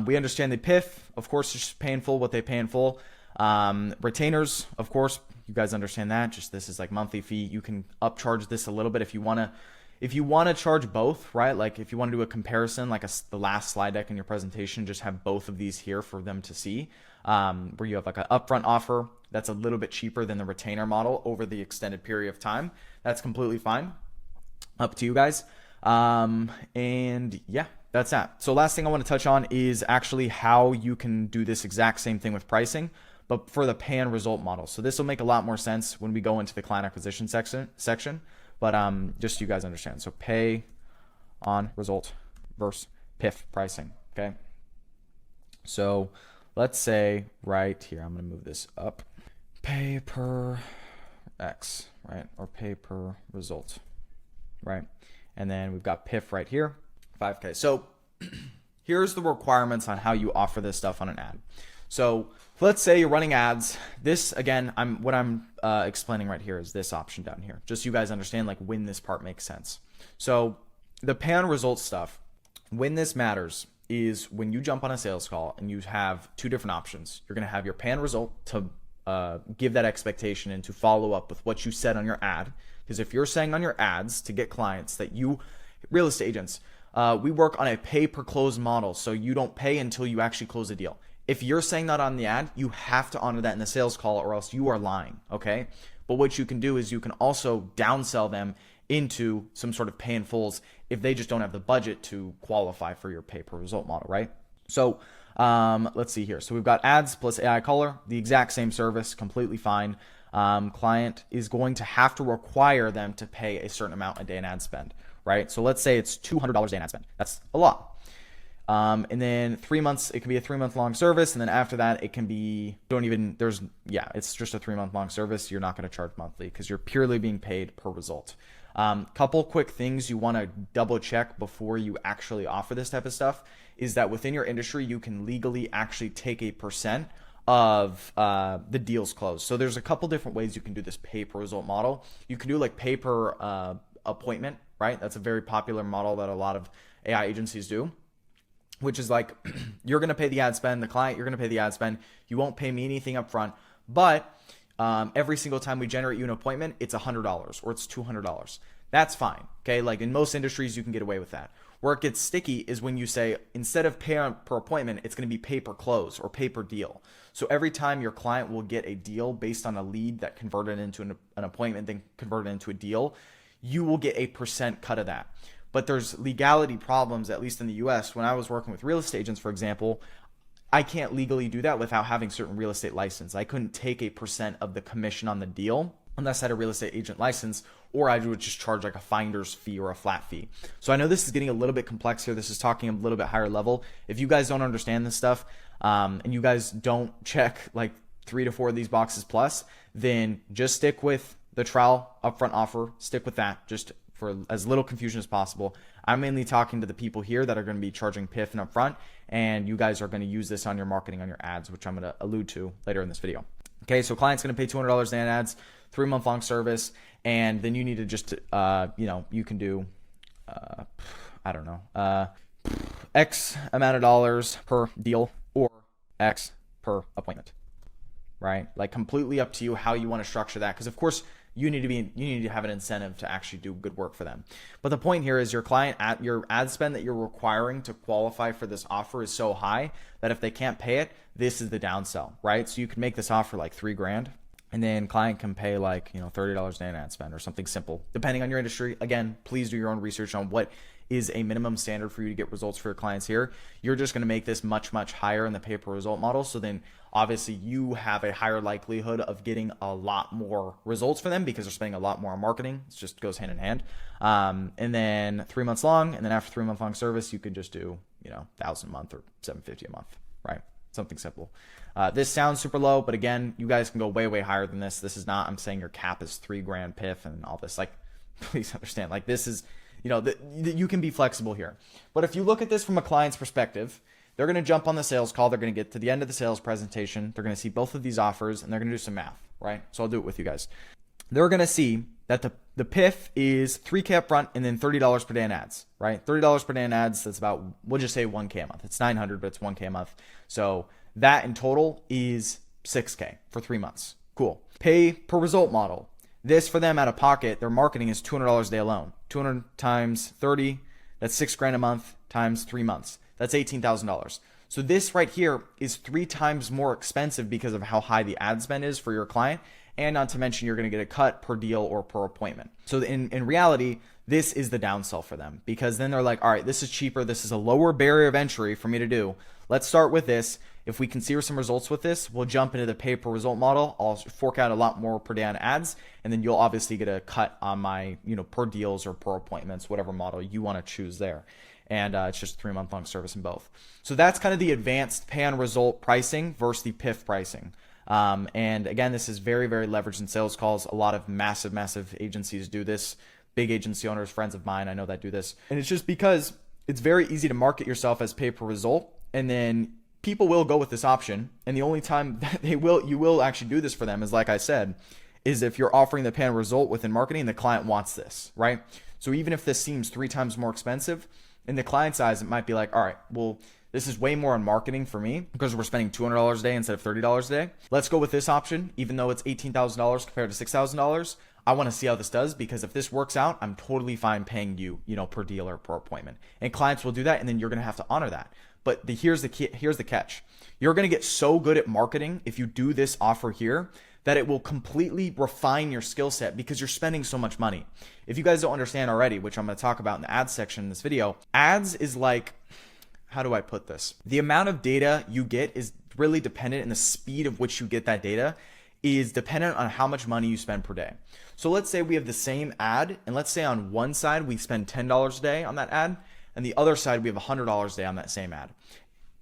Speaker 1: we understand the PIF, of course, just pay in full what they pay in full. Retainers, of course, you guys understand that. Just this is like monthly fee. You can upcharge this a little bit if you want to. If you want to charge both, right? Like if you want to do a comparison, like the last slide deck in your presentation, just have both of these here for them to see, where you have like an upfront offer that's a little bit cheaper than the retainer model over the extended period of time. That's completely fine. Up to you guys. And yeah, that's that. So last thing I want to touch on is actually how you can do this exact same thing with pricing, but for the pay and result model. So this will make a lot more sense when we go into the client acquisition section. But just so you guys understand. So pay on result versus PIF pricing. Okay. So let's say right here, I'm going to move this up. Pay per X, right? Or pay per result, right? And then we've got PIF right here, 5K. So here's the requirements on how you offer this stuff on an ad. So let's say you're running ads. This again, what I'm explaining right here is this option down here, just so you guys understand like when this part makes sense. So the pay on results stuff, when this matters is when you jump on a sales call and you have 2 different options. You're going to have your pay on result to give that expectation and to follow up with what you said on your ad. Because if you're saying on your ads to get clients that you, real estate agents, we work on a pay per close model. So you don't pay until you actually close a deal. If you're saying that on the ad, you have to honor that in the sales call or else you are lying, okay? But what you can do is you can also downsell them into some sort of pay in fulls if they just don't have the budget to qualify for your pay per result model, right? So let's see here. So we've got ads plus AI caller, the exact same service, completely fine. Client is going to have to require them to pay a certain amount a day in ad spend, right? So let's say it's $200 a day in ad spend. That's a lot. And then 3 months, it can be a 3-month long service. And then after that, it can be, it's just a 3-month long service. You're not going to charge monthly because you're purely being paid per result. Couple quick things you want to double check before you actually offer this type of stuff is that within your industry, you can legally actually take a percent of the deals closed. So there's a couple different ways you can do this pay per result model. You can do like pay per appointment, right? That's a very popular model that a lot of AI agencies do, which is like you're going to pay the ad spend, the client, you're going to pay the ad spend. You won't pay me anything up front, but every single time we generate you an appointment, it's $100 or it's $200. That's fine. Okay. Like in most industries, you can get away with that. Where it gets sticky is when you say, instead of pay per appointment, it's going to be pay per close or pay per deal. So every time your client will get a deal based on a lead that converted into an appointment, then converted into a deal, you will get a percent cut of that. But there's legality problems, at least in the US. When I was working with real estate agents, for example, I can't legally do that without having certain real estate license. I couldn't take a percent of the commission on the deal unless I had a real estate agent license, or I would just charge like a finder's fee or a flat fee. So I know this is getting a little bit complex here. This is talking a little bit higher level. If you guys don't understand this stuff and you guys don't check like 3 to 4 of these boxes plus, then just stick with the trial upfront offer. Stick with that just for as little confusion as possible. I'm mainly talking to the people here that are going to be charging PIF and upfront, and you guys are going to use this on your marketing, on your ads, which I'm going to allude to later in this video. Okay, so client's going to pay $200 in ads, 3-month long service, and then you need to just, you can do, X amount of dollars per deal or X per appointment, right? Like completely up to you how you want to structure that, because of course you need to have an incentive to actually do good work for them. But the point here is your client, your ad spend that you're requiring to qualify for this offer is so high that if they can't pay it, this is the downsell, right? So you can make this offer like $3,000, and then client can pay like, $30 in ad spend or something simple, depending on your industry. Again, please do your own research on what is a minimum standard for you to get results for your clients here. You're just going to make this much, much higher in the pay per result model. So then obviously you have a higher likelihood of getting a lot more results for them because they're spending a lot more on marketing. It just goes hand in hand. And then 3 months long. And then after 3 month long service, you could just do, $1,000 a month or $750 a month, right? Something simple. This sounds super low, but again, you guys can go way, way higher than this. This is not, I'm saying your cap is $3,000 PIF and all this. Like, please understand, like this is, you can be flexible here. But if you look at this from a client's perspective, they're going to jump on the sales call. They're going to get to the end of the sales presentation. They're going to see both of these offers and they're going to do some math, right? So I'll do it with you guys. They're going to see that the PIF is $3K up front and then $30 per day in ads, right? $30 per day in ads. That's about, we'll just say $1K a month. It's $900, but it's $1K a month. So that in total is $6K for 3 months. Cool. Pay per result model. This for them out of pocket, their marketing is $200 a day alone. 200 times 30, that's $6,000 a month times 3 months. That's $18,000. So this right here is 3 times more expensive because of how high the ad spend is for your client. And not to mention, you're going to get a cut per deal or per appointment. So in reality, this is the downsell for them, because then they're like, all right, this is cheaper. This is a lower barrier of entry for me to do. Let's start with this. If we can see some results with this, we'll jump into the pay per result model. I'll fork out a lot more per day on ads, and then you'll obviously get a cut on my, per deals or per appointments, whatever model you want to choose there. And it's just 3 month long service in both. So that's kind of the advanced pay on result pricing versus the PIF pricing. And again, this is very, very leveraged in sales calls. A lot of massive agencies do this. Big agency owners, friends of mine, I know that do this. And it's just because it's very easy to market yourself as pay per result. And then people will go with this option. And the only time that you will actually do this for them is, like I said, is if you're offering the pay on result within marketing and the client wants this, right? So even if this seems 3 times more expensive, in the client's eyes, it might be like, all right, well, this is way more on marketing for me because we're spending $200 a day instead of $30 a day. Let's go with this option, even though it's $18,000 compared to $6,000. I want to see how this does, because if this works out, I'm totally fine paying you, per deal or per appointment. And clients will do that, and then you're going to have to honor that. But here's the catch. You're going to get so good at marketing if you do this offer here that it will completely refine your skill set because you're spending so much money. If you guys don't understand already, which I'm going to talk about in the ads section in this video, ads is like, how do I put this? The amount of data you get is really dependent, and the speed of which you get that data is dependent on how much money you spend per day. So let's say we have the same ad, and let's say on one side we spend $10 a day on that ad, and the other side we have $100 a day on that same ad.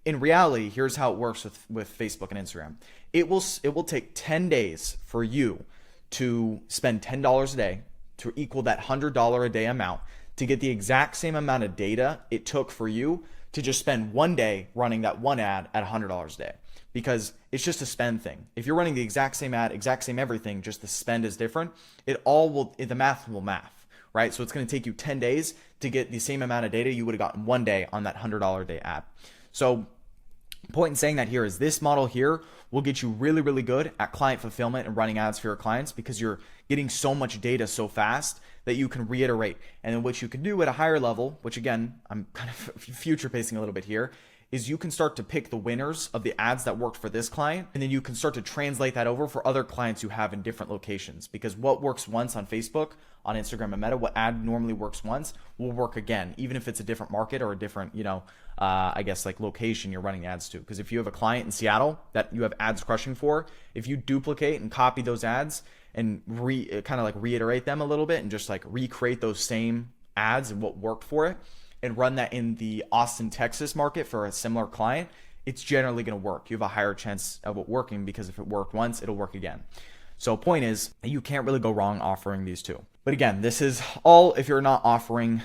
Speaker 1: In reality, here's how it works with Facebook and Instagram. It will take 10 days for you to spend $10 a day to equal that $100 a day amount to get the exact same amount of data it took for you to just spend 1 day running that one ad at $100 a day, because it's just a spend thing. If you're running the exact same ad, exact same everything, just the spend is different, the math will math, right? So it's going to take you 10 days to get the same amount of data you would have gotten 1 day on that $100 a day ad. So point in saying that here is this model here will get you really, really good at client fulfillment and running ads for your clients, because you're getting so much data so fast that you can reiterate. And then what you can do at a higher level, which again, I'm kind of future pacing a little bit here, is you can start to pick the winners of the ads that worked for this client, and then you can start to translate that over for other clients you have in different locations. Because what works once on Facebook, on Instagram and Meta, what ad normally works once will work again, even if it's a different market or a different, like location you're running ads to. Because if you have a client in Seattle that you have ads crushing for, if you duplicate and copy those ads and reiterate them a little bit and just like recreate those same ads and what worked for it, and run that in the Austin, Texas market for a similar client, it's generally going to work. You have a higher chance of it working because if it worked once, it'll work again. So point is, you can't really go wrong offering these two. But again, this is all if you're not offering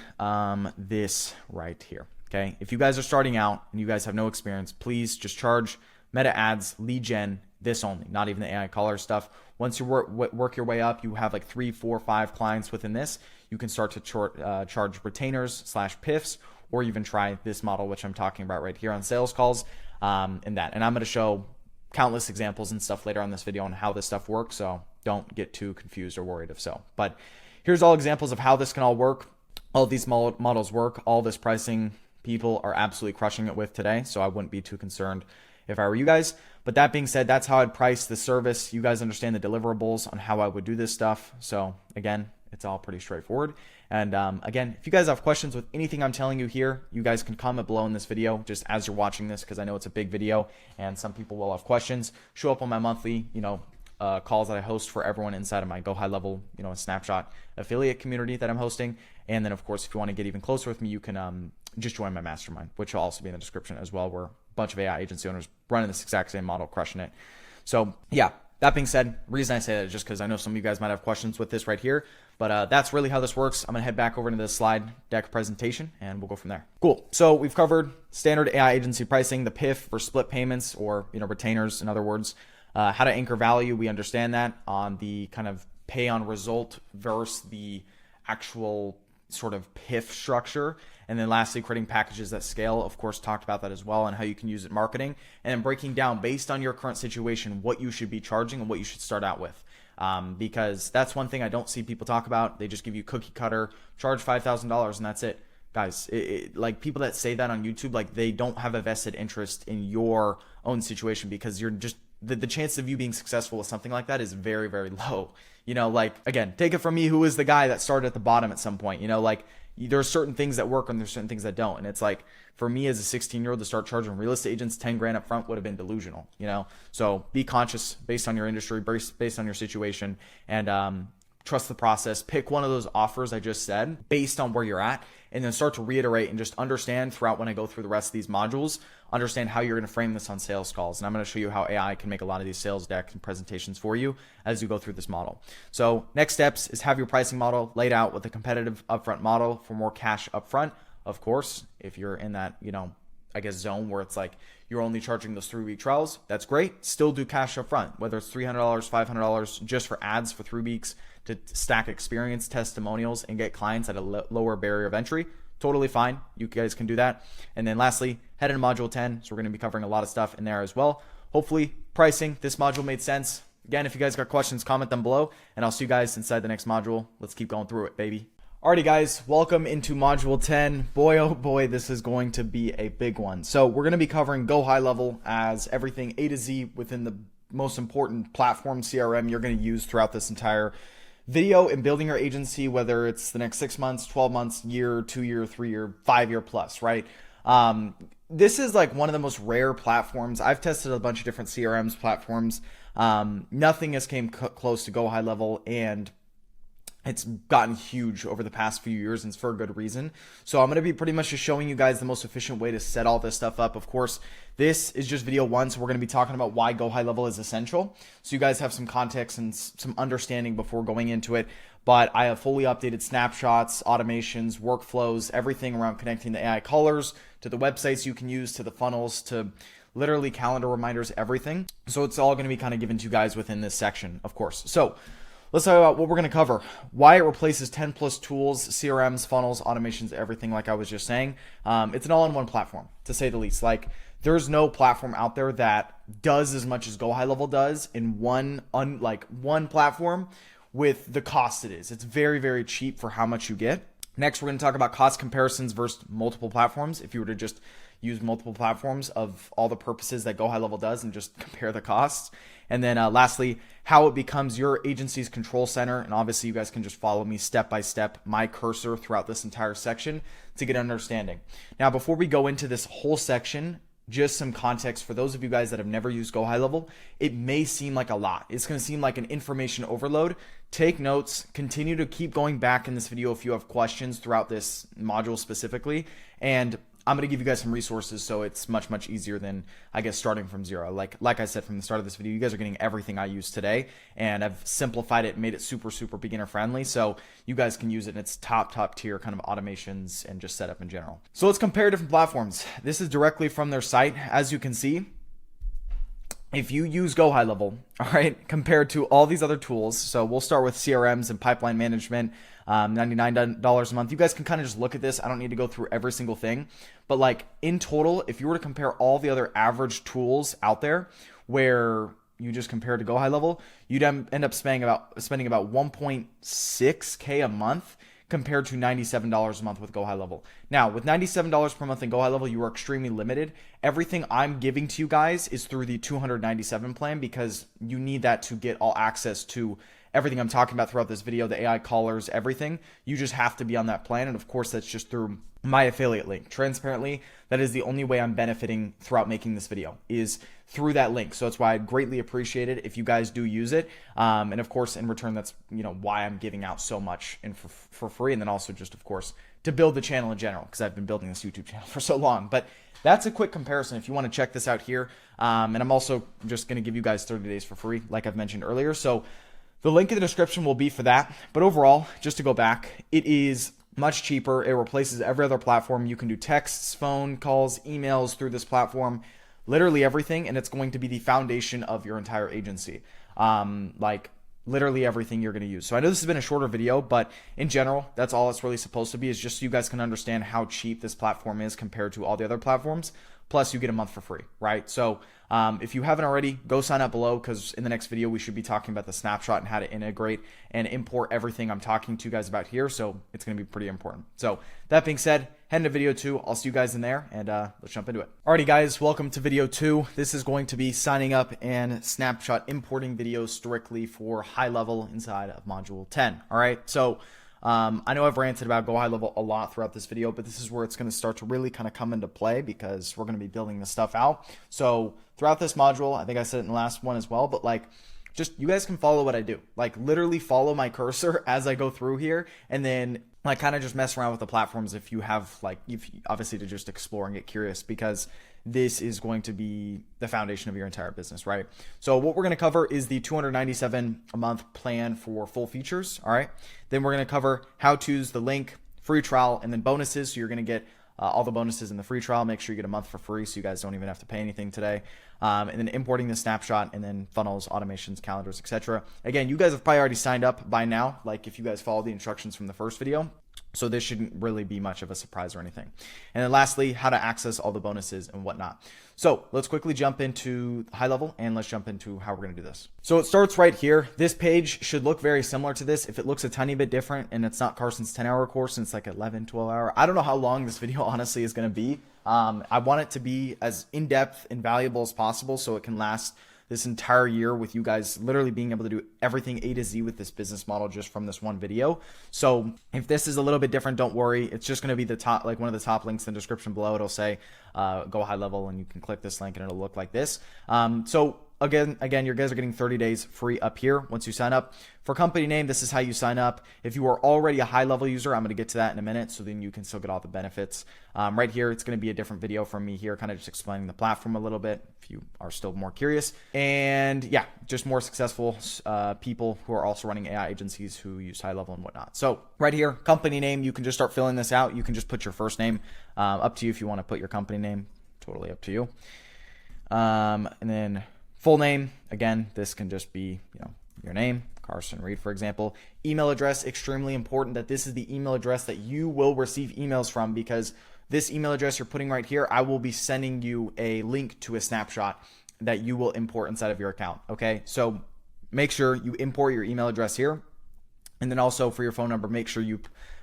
Speaker 1: this right here. Okay, if you guys are starting out and you guys have no experience, please just charge meta ads, lead gen, this only, not even the AI caller stuff. Once you work your way up, you have like 3, 4, 5 clients within this, you can start to charge retainers / PIFs, or even try this model, which I'm talking about right here on sales calls, and that. And I'm going to show countless examples and stuff later on this video on how this stuff works, so don't get too confused or worried if so. But here's all examples of how this can all work. All of these models work. All this pricing people are absolutely crushing it with today, so I wouldn't be too concerned if I were you guys. But that being said, that's how I'd price the service. You guys understand the deliverables on how I would do this stuff. So again, it's all pretty straightforward. And again, if you guys have questions with anything I'm telling you here, you guys can comment below in this video just as you're watching this, because I know it's a big video and some people will have questions. Show up on my monthly, calls that I host for everyone inside of my GoHighLevel, Snapshot affiliate community that I'm hosting. And then of course, if you want to get even closer with me, you can just join my mastermind, which will also be in the description as well, where a bunch of AI agency owners running this exact same model, crushing it. So yeah, that being said, the reason I say that is just because I know some of you guys might have questions with this right here, but that's really how this works. I'm gonna head back over into the slide deck presentation and we'll go from there. Cool. So we've covered standard AI agency pricing, the PIF for split payments, or retainers, in other words, how to anchor value. We understand that on the kind of pay on result versus the actual sort of PIF structure. And then lastly, creating packages that scale, of course, talked about that as well, and how you can use it in marketing, and then breaking down based on your current situation what you should be charging and what you should start out with. Because that's one thing I don't see people talk about. They just give you cookie cutter, charge $5,000 and that's it. Guys, like people that say that on YouTube, like they don't have a vested interest in your own situation, because you're just, the chance of you being successful with something like that is very, very low. Like, again, take it from me, who is the guy that started at the bottom at some point. Like, there are certain things that work and there's certain things that don't. And it's like, for me as a 16-year-old to start charging real estate agents 10 grand up front would have been delusional, So be conscious based on your industry, based on your situation, and trust the process. Pick one of those offers I just said based on where you're at, and then start to reiterate and just understand throughout when I go through the rest of these modules, understand how you're going to frame this on sales calls. And I'm going to show you how AI can make a lot of these sales decks and presentations for you as you go through this model. So next steps is have your pricing model laid out with a competitive upfront model for more cash upfront. Of course, if you're in that, zone where it's like you're only charging those 3-week trials, that's great. Still do cash upfront, whether it's $300, $500 just for ads for 3 weeks to stack experience, testimonials, and get clients at a lower barrier of entry. Totally fine. You guys can do that. And then lastly, head into module 10. So we're going to be covering a lot of stuff in there as well. Hopefully pricing, this module made sense. Again, if you guys got questions, comment them below, and I'll see you guys inside the next module. Let's keep going through it, baby. Alrighty guys, welcome into module 10. Boy, oh boy, this is going to be a big one. So we're going to be covering GoHighLevel as everything A to Z within the most important platform CRM you're going to use throughout this entire video in building your agency, whether it's the next 6 months, 12 months, year, 2 year, 3 year, 5 year plus, right? This is like one of the most rare platforms. I've tested a bunch of different CRMs platforms. Nothing has came close to GoHighLevel, and it's gotten huge over the past few years, and it's for a good reason. So I'm going to be pretty much just showing you guys the most efficient way to set all this stuff up. Of course, this is just video 1, so we're going to be talking about why GoHighLevel is essential, so you guys have some context and some understanding before going into it. But I have fully updated snapshots, automations, workflows, everything around connecting the AI callers to the websites you can use, to the funnels, to literally calendar reminders, everything. So it's all going to be kind of given to you guys within this section, of course. So let's talk about what we're going to cover. Why it replaces 10 plus tools, CRMs, funnels, automations, everything, like I was just saying. It's an all-in-one platform, to say the least. Like, there's no platform out there that does as much as GoHighLevel does in one platform with the cost it is. It's very, very cheap for how much you get. Next, we're going to talk about cost comparisons versus multiple platforms. If you were to just use multiple platforms of all the purposes that GoHighLevel does and just compare the costs. And then lastly, how it becomes your agency's control center. And obviously you guys can just follow me step by step, my cursor throughout this entire section to get an understanding. Now, before we go into this whole section, just some context for those of you guys that have never used GoHighLevel. It may seem like a lot. It's going to seem like an information overload. Take notes, continue to keep going back in this video if you have questions throughout this module specifically. And I'm going to give you guys some resources so it's much easier than, I guess, starting from zero. Like I said from the start of this video, you guys are getting everything I use today, and I've simplified it and made it super beginner friendly so you guys can use it in its top tier kind of automations and just setup in general. So let's compare different platforms. This is directly from their site. As you can see, if you use GoHighLevel, all right, compared to all these other tools, so we'll start with CRMs and pipeline management, $99 a month. You guys can kind of just look at this. I don't need to go through every single thing, but like in total, if you were to compare all the other average tools out there where you just compare to GoHighLevel, you'd end up spending about 1.6K a month compared to $97 a month with GoHighLevel. Now, with $97 per month in GoHighLevel, you are extremely limited. Everything I'm giving to you guys is through the $297 plan because you need that to get all access to everything I'm talking about throughout this video, the AI callers, everything. You just have to be on that plan. And of course, that's just through my affiliate link. Transparently, that is the only way I'm benefiting throughout making this video is through that link. So that's why I'd greatly appreciate it if you guys do use it. And of course, in return, that's why I'm giving out so much and for free. And then also just, of course, to build the channel in general, because I've been building this YouTube channel for so long. But that's a quick comparison if you want to check this out here. And I'm also just going to give you guys 30 days for free, like I've mentioned earlier. So the link in the description will be for that. But overall, just to go back, it is much cheaper. It replaces every other platform. You can do texts, phone calls, emails through this platform, literally everything. And it's going to be the foundation of your entire agency. Like literally everything you're going to use. So I know this has been a shorter video, but in general, that's all it's really supposed to be, is just so you guys can understand how cheap this platform is compared to all the other platforms. Plus you get a month for free, right? So if you haven't already, go sign up below, because in the next video, we should be talking about the snapshot and how to integrate and import everything I'm talking to you guys about here. So it's going to be pretty important. So that being said, head into video 2. I'll see you guys in there, and let's jump into it. Alrighty guys, welcome to video 2. This is going to be signing up and snapshot importing videos strictly for high level inside of module 10. All right. So I know I've ranted about GoHighLevel a lot throughout this video, but this is where it's going to start to really kind of come into play because we're going to be building this stuff out. So throughout this module, I think I said it in the last one as well, but like, just you guys can follow what I do. Like literally follow my cursor as I go through here, and then like kind of just mess around with the platforms if you have like, if obviously to just explore and get curious, because this is going to be the foundation of your entire business, right? So what we're going to cover is the $297 a month plan for full features. All right. Then we're going to cover how-tos, the link, free trial, and then bonuses. So you're going to get all the bonuses in the free trial. Make sure you get a month for free so you guys don't even have to pay anything today. And then importing the snapshot, and then funnels, automations, calendars, etc. Again, you guys have probably already signed up by now, like if you guys follow the instructions from the first video. So this shouldn't really be much of a surprise or anything. And then lastly, how to access all the bonuses and whatnot. So let's quickly jump into high level, and let's jump into how we're going to do this. So it starts right here. This page should look very similar to this. If it looks a tiny bit different and it's not Carson's 10-hour course and it's like 11, 12 hour, I don't know how long this video honestly is going to be. I want it to be as in-depth and valuable as possible so it can last this entire year with you guys literally being able to do everything A to Z with this business model just from this one video. So if this is a little bit different, don't worry. It's just going to be the top, like one of the top links in the description below. It'll say GoHighLevel, and you can click this link and it'll look like this. So again, you guys are getting 30 days free up here once you sign up. For company name, this is how you sign up. If you are already a high level user, I'm going to get to that in a minute, so then you can still get all the benefits. Right here, it's going to be a different video from me here, kind of just explaining the platform a little bit if you are still more curious. And yeah, just more successful people who are also running AI agencies who use high level and whatnot. So right here, company name, you can just start filling this out. You can just put your first name, up to you if you want to put your company name, totally up to you. And then full name, again, this can just be, your name, Carson Reed, for example. Email address, extremely important that this is the email address that you will receive emails from, because this email address you're putting right here, I will be sending you a link to a snapshot that you will import inside of your account. Okay, so make sure you import your email address here. And then also for your phone number, make sure you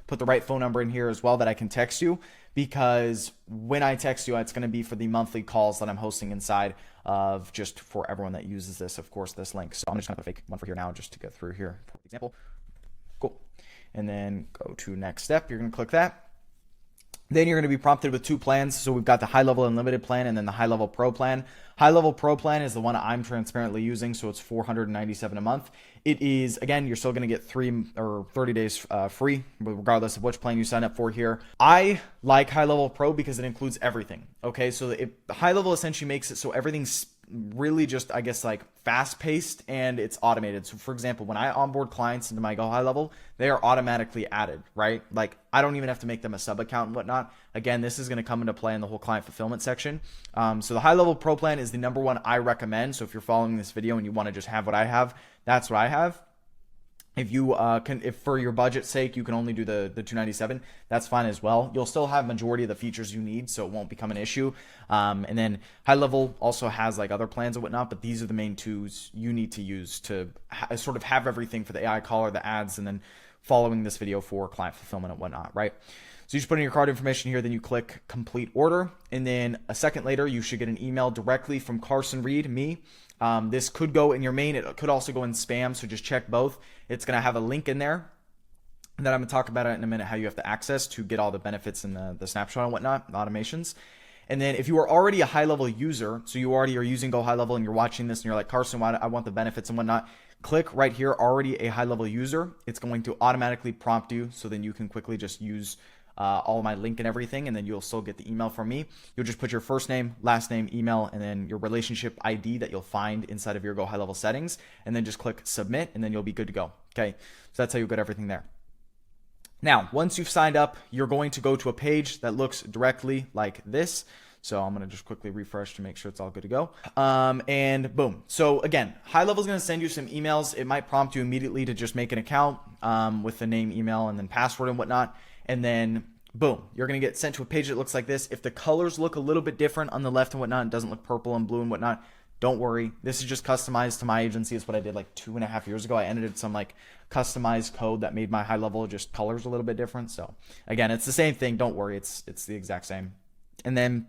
Speaker 1: put the right phone number in here as well that I can text you, because when I text you, it's going to be for the monthly calls that I'm hosting inside of, just for everyone that uses this, of course, this link. So I'm just going to put a fake one for here now just to go through here for example. Cool. And then go to next step. You're going to click that. Then you're going to be prompted with 2 plans. So we've got the high level unlimited plan and then the high level pro plan. High level pro plan is the one I'm transparently using. So it's $497 a month. It is, again, you're still going to get 3 or 30 days free, regardless of which plan you sign up for here. I like high level pro because it includes everything. Okay. So high level essentially makes it so everything's really just, I guess, like fast paced and it's automated. So for example, when I onboard clients into my GoHighLevel, they are automatically added, right? Like I don't even have to make them a sub account and whatnot. Again, this is going to come into play in the whole client fulfillment section. So the high level pro plan is the number one I recommend. So if you're following this video and you want to just have what I have, that's what I have. If you if for your budget's sake, you can only do the $297, that's fine as well. You'll still have majority of the features you need, so it won't become an issue. And then high level also has like other plans and whatnot, but these are the main 2s you need to use to sort of have everything for the AI caller, the ads, and then following this video for client fulfillment and whatnot, right? So you just put in your card information here, then you click complete order. And then a second later, you should get an email directly from Carson Reed, me. This could go in your main. It could also go in spam. So just check both. It's going to have a link in there. And then I'm going to talk about it in a minute, how you have to access to get all the benefits and the snapshot and whatnot, the automations. And then if you are already a high level user, so you already are using GoHighLevel and you're watching this and you're like, Carson, why I want the benefits and whatnot, click right here, already a high level user. It's going to automatically prompt you. So then you can quickly just use all my link and everything, and then you'll still get the email from me. You'll just put your first name, last name, email, and then your relationship ID that you'll find inside of your GoHighLevel settings, and then just click submit, and then you'll be good to go. Okay, so that's how you get everything there. Now, once you've signed up, you're going to go to a page that looks directly like this. So I'm going to just quickly refresh to make sure it's all good to go. And boom. So again, high level is going to send you some emails. It might prompt you immediately to just make an account with the name, email, and then password and whatnot. And then boom, you're going to get sent to a page that looks like this. If the colors look a little bit different on the left and whatnot, it doesn't look purple and blue and whatnot, don't worry. This is just customized to my agency. It's what I did like 2.5 years ago. I edited some like customized code that made my high level just colors a little bit different. So again, it's the same thing. Don't worry. It's the exact same. And then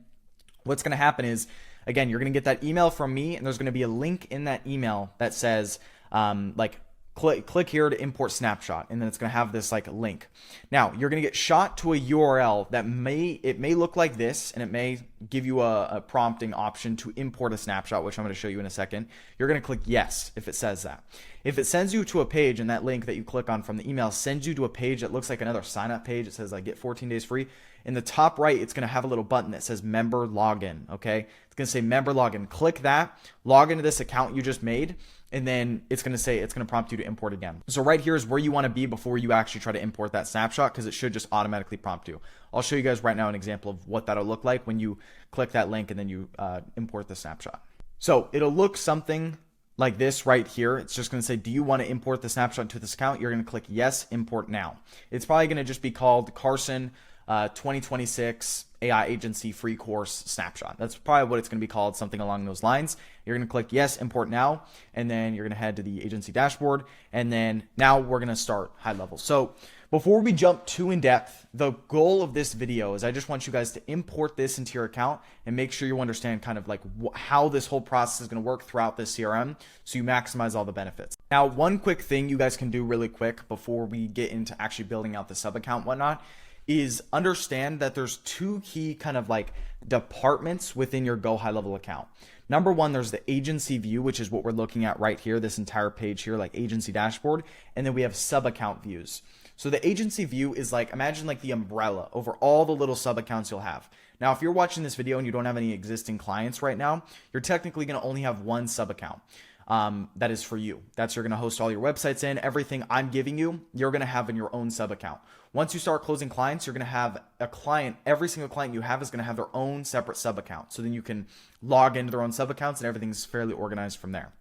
Speaker 1: what's going to happen is, again, you're going to get that email from me, and there's going to be a link in that email that says like, click here to import snapshot, and then it's going to have this like link. Now you're going to get shot to a URL that may look like this, and it may give you a prompting option to import a snapshot, which I'm going to show you in a second. You're going to click yes if it says that. If it sends you to a page, and that link that you click on from the email sends you to a page that looks like another sign up page, it says like get 14 days free. In the top right, it's going to have a little button that says member login. Okay, it's going to say member login. Click that, log into this account you just made, and then it's going to prompt you to import again. So right here is where you want to be before you actually try to import that snapshot, because it should just automatically prompt you. I'll show you guys right now an example of what that'll look like when you click that link and then you import the snapshot. So it'll look something like this right here. It's just going to say, do you want to import the snapshot to this account? You're going to click yes, import now. It's probably going to just be called Carson 2026 AI agency free course snapshot. That's probably what it's going to be called, something along those lines. You're going to click yes, import now, and then you're going to head to the agency dashboard, and then now we're going to start high level. So before we jump too in depth, the goal of this video is I just want you guys to import this into your account and make sure you understand kind of like how this whole process is going to work throughout this CRM, so you maximize all the benefits. Now, one quick thing you guys can do really quick before we get into actually building out the sub account and whatnot is understand that there's 2 key kind of like departments within your GoHighLevel account. Number one, there's the agency view, which is what we're looking at right here, this entire page here, like agency dashboard. And then we have sub account views. So the agency view is like, imagine like the umbrella over all the little sub accounts you'll have. Now, if you're watching this video and you don't have any existing clients right now, you're technically going to only have one sub account. That is for you. That's you're going to host all your websites in. Everything I'm giving you, you're going to have in your own sub account. Once you start closing clients, you're going to have a client. Every single client you have is going to have their own separate sub account. So then you can log into their own sub accounts and everything's fairly organized from there.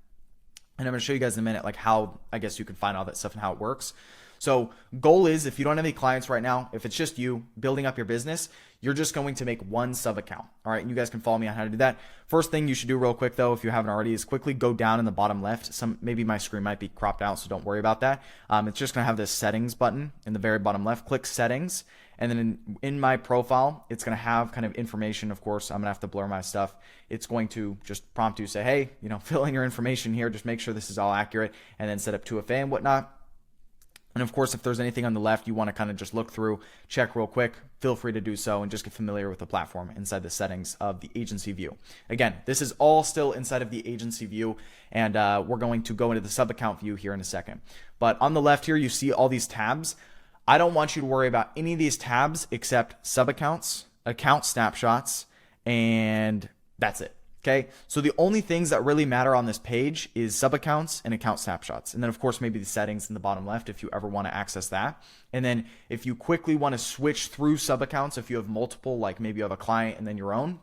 Speaker 1: And I'm going to show you guys in a minute like how I guess you can find all that stuff and how it works. So goal is, if you don't have any clients right now, if it's just you building up your business, you're just going to make one sub account. All right. And you guys can follow me on how to do that. First thing you should do real quick though, if you haven't already, is quickly go down in the bottom left. Maybe my screen might be cropped out, so don't worry about that. It's just going to have this settings button in the very bottom left. Click settings. And then in my profile, it's going to have kind of information. Of course, I'm going to have to blur my stuff. It's going to just prompt you, say, hey, fill in your information here. Just make sure this is all accurate, and then set up 2FA and whatnot. And of course, if there's anything on the left you want to kind of just look through, check real quick, feel free to do so and just get familiar with the platform inside the settings of the agency view. Again, this is all still inside of the agency view, and we're going to go into the sub account view here in a second. But on the left here, you see all these tabs. I don't want you to worry about any of these tabs except sub accounts, account snapshots, and that's it. Okay, so the only things that really matter on this page is sub accounts and account snapshots. And then of course, maybe the settings in the bottom left if you ever want to access that. And then if you quickly want to switch through sub accounts, if you have multiple, like maybe you have a client and then your own,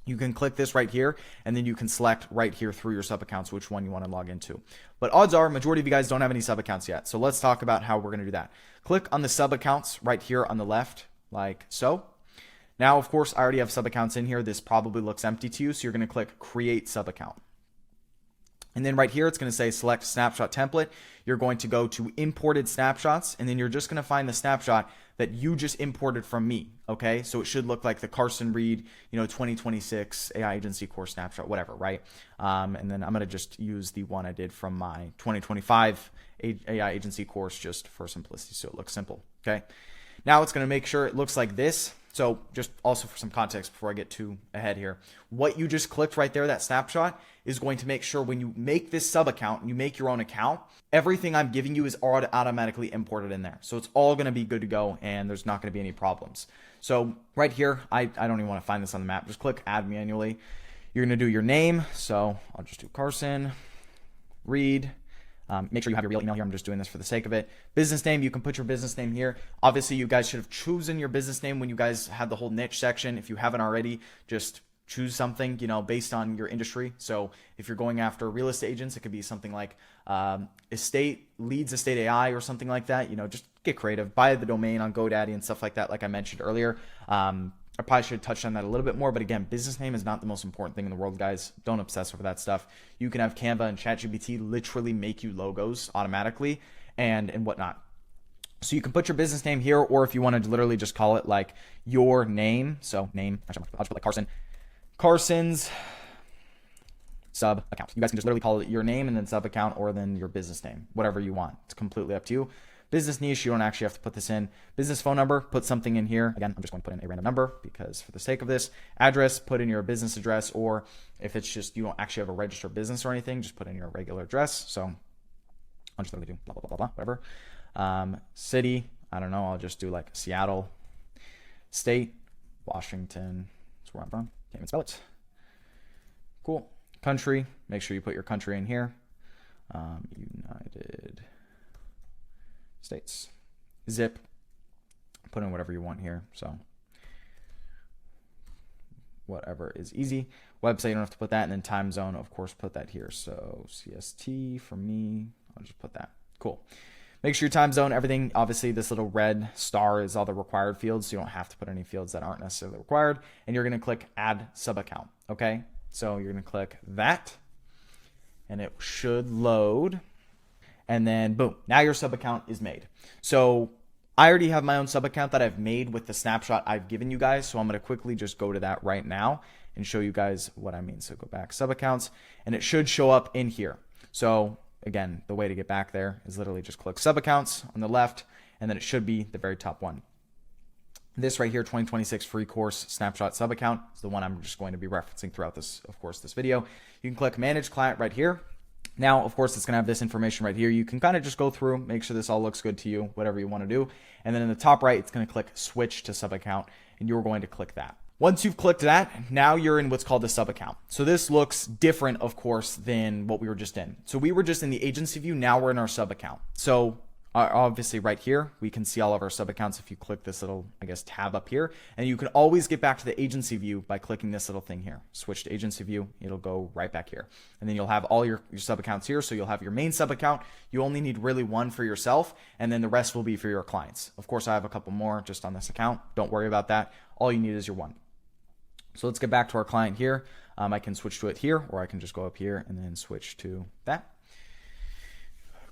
Speaker 1: you can click this right here, and then you can select right here through your sub accounts which one you want to log into. But odds are majority of you guys don't have any sub accounts yet. So let's talk about how we're going to do that. Click on the sub accounts right here on the left, like so. Now, of course, I already have sub accounts in here. This probably looks empty to you. So you're going to click create sub account. And then right here, it's going to say select snapshot template. You're going to go to imported snapshots, and then you're just going to find the snapshot that you just imported from me. Okay. So it should look like the Carson Reed, 2026 AI agency course snapshot, whatever. Right. And then I'm going to just use the one I did from my 2025 AI agency course just for simplicity. So it looks simple. Okay. Now it's going to make sure it looks like this. So just also for some context before I get too ahead here, what you just clicked right there, that snapshot, is going to make sure when you make this sub account and you make your own account, everything I'm giving you is automatically imported in there. So it's all going to be good to go and there's not going to be any problems. So right here, I don't even want to find this on the map. Just click add manually. You're going to do your name. So I'll just do Carson Reed. Make sure you have your real email here. I'm just doing this for the sake of it. Business name, you can put your business name here. Obviously, you guys should have chosen your business name when you guys had the whole niche section. If you haven't already, just choose something, based on your industry. So if you're going after real estate agents, it could be something like leads estate AI or something like that. Just get creative. Buy the domain on GoDaddy and stuff like that, like I mentioned earlier. I probably should have touched on that a little bit more, but again, business name is not the most important thing in the world, guys. Don't obsess over that stuff. You can have Canva and ChatGPT literally make you logos automatically and whatnot. So you can put your business name here, or if you want to literally just call it like your name. So name, actually, I'll just put like Carson. Carson's sub account. You guys can just literally call it your name and then sub account, or then your business name, whatever you want. It's completely up to you. Business niche, you don't actually have to put this in. Business phone number, put something in here. Again, I'm just going to put in a random number because for the sake of this. Address, put in your business address, or if it's just you don't actually have a registered business or anything, just put in your regular address. So I'll just literally do blah, blah, blah, blah, whatever. City, I don't know, I'll just do like Seattle. State, Washington, that's where I'm from. Can't even spell it. Cool. Country, make sure you put your country in here. United States. Zip, put in whatever you want here. So whatever is easy. Website, you don't have to put that. And then time zone, of course, put that here. So CST for me, I'll just put that. Cool. Make sure your time zone, everything, obviously this little red star is all the required fields. So you don't have to put any fields that aren't necessarily required. And you're going to click add sub account. Okay. So you're going to click that and it should load. And then boom, now your sub account is made. So I already have my own sub account that I've made with the snapshot I've given you guys. So I'm going to quickly just go to that right now and show you guys what I mean. So go back sub accounts and it should show up in here. So again, the way to get back there is literally just click sub accounts on the left, and then it should be the very top one. This right here, 2026 free course snapshot sub account is the one I'm just going to be referencing throughout this, of course, this video. You can click manage client right here. Now, of course, it's going to have this information right here. You can kind of just go through, make sure this all looks good to you, whatever you want to do. And then in the top right, it's going to click switch to sub account, and you're going to click that. Once you've clicked that, now you're in what's called the sub account. So this looks different, of course, than what we were just in. So we were just in the agency view. Now we're in our sub account. So obviously right here, we can see all of our sub accounts if you click this little, I guess, tab up here. And you can always get back to the agency view by clicking this little thing here. Switch to agency view. It'll go right back here. And then you'll have all your sub accounts here. So you'll have your main sub account. You only need really one for yourself. And then the rest will be for your clients. Of course, I have a couple more just on this account. Don't worry about that. All you need is your one. So let's get back to our client here. I can switch to it here, or I can just go up here and then switch to that.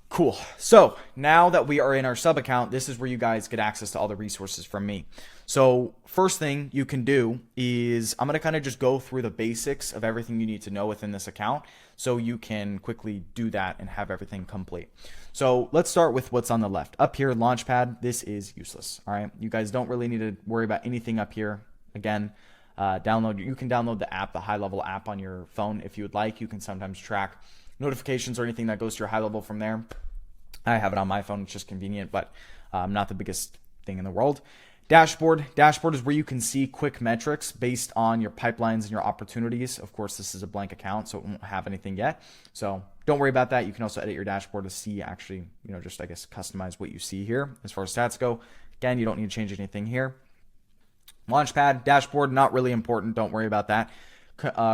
Speaker 1: Cool. So now that we are in our sub account, this is where you guys get access to all the resources from me. So first thing you can do is I'm going to kind of just go through the basics of everything you need to know within this account so you can quickly do that and have everything complete. So let's start with what's on the left. Up here, Launchpad, this is useless. All right. You guys don't really need to worry about anything up here. Again, you can download the app, the HighLevel app on your phone if you would like. You can sometimes track notifications or anything that goes to your HighLevel from there. I have it on my phone. It's just convenient, but not the biggest thing in the world. Dashboard is where you can see quick metrics based on your pipelines and your opportunities. Of course, this is a blank account, so it won't have anything yet. So don't worry about that. You can also edit your dashboard to see actually, just I guess customize what you see here as far as stats go. Again, you don't need to change anything here. Launchpad, dashboard, not really important. Don't worry about that.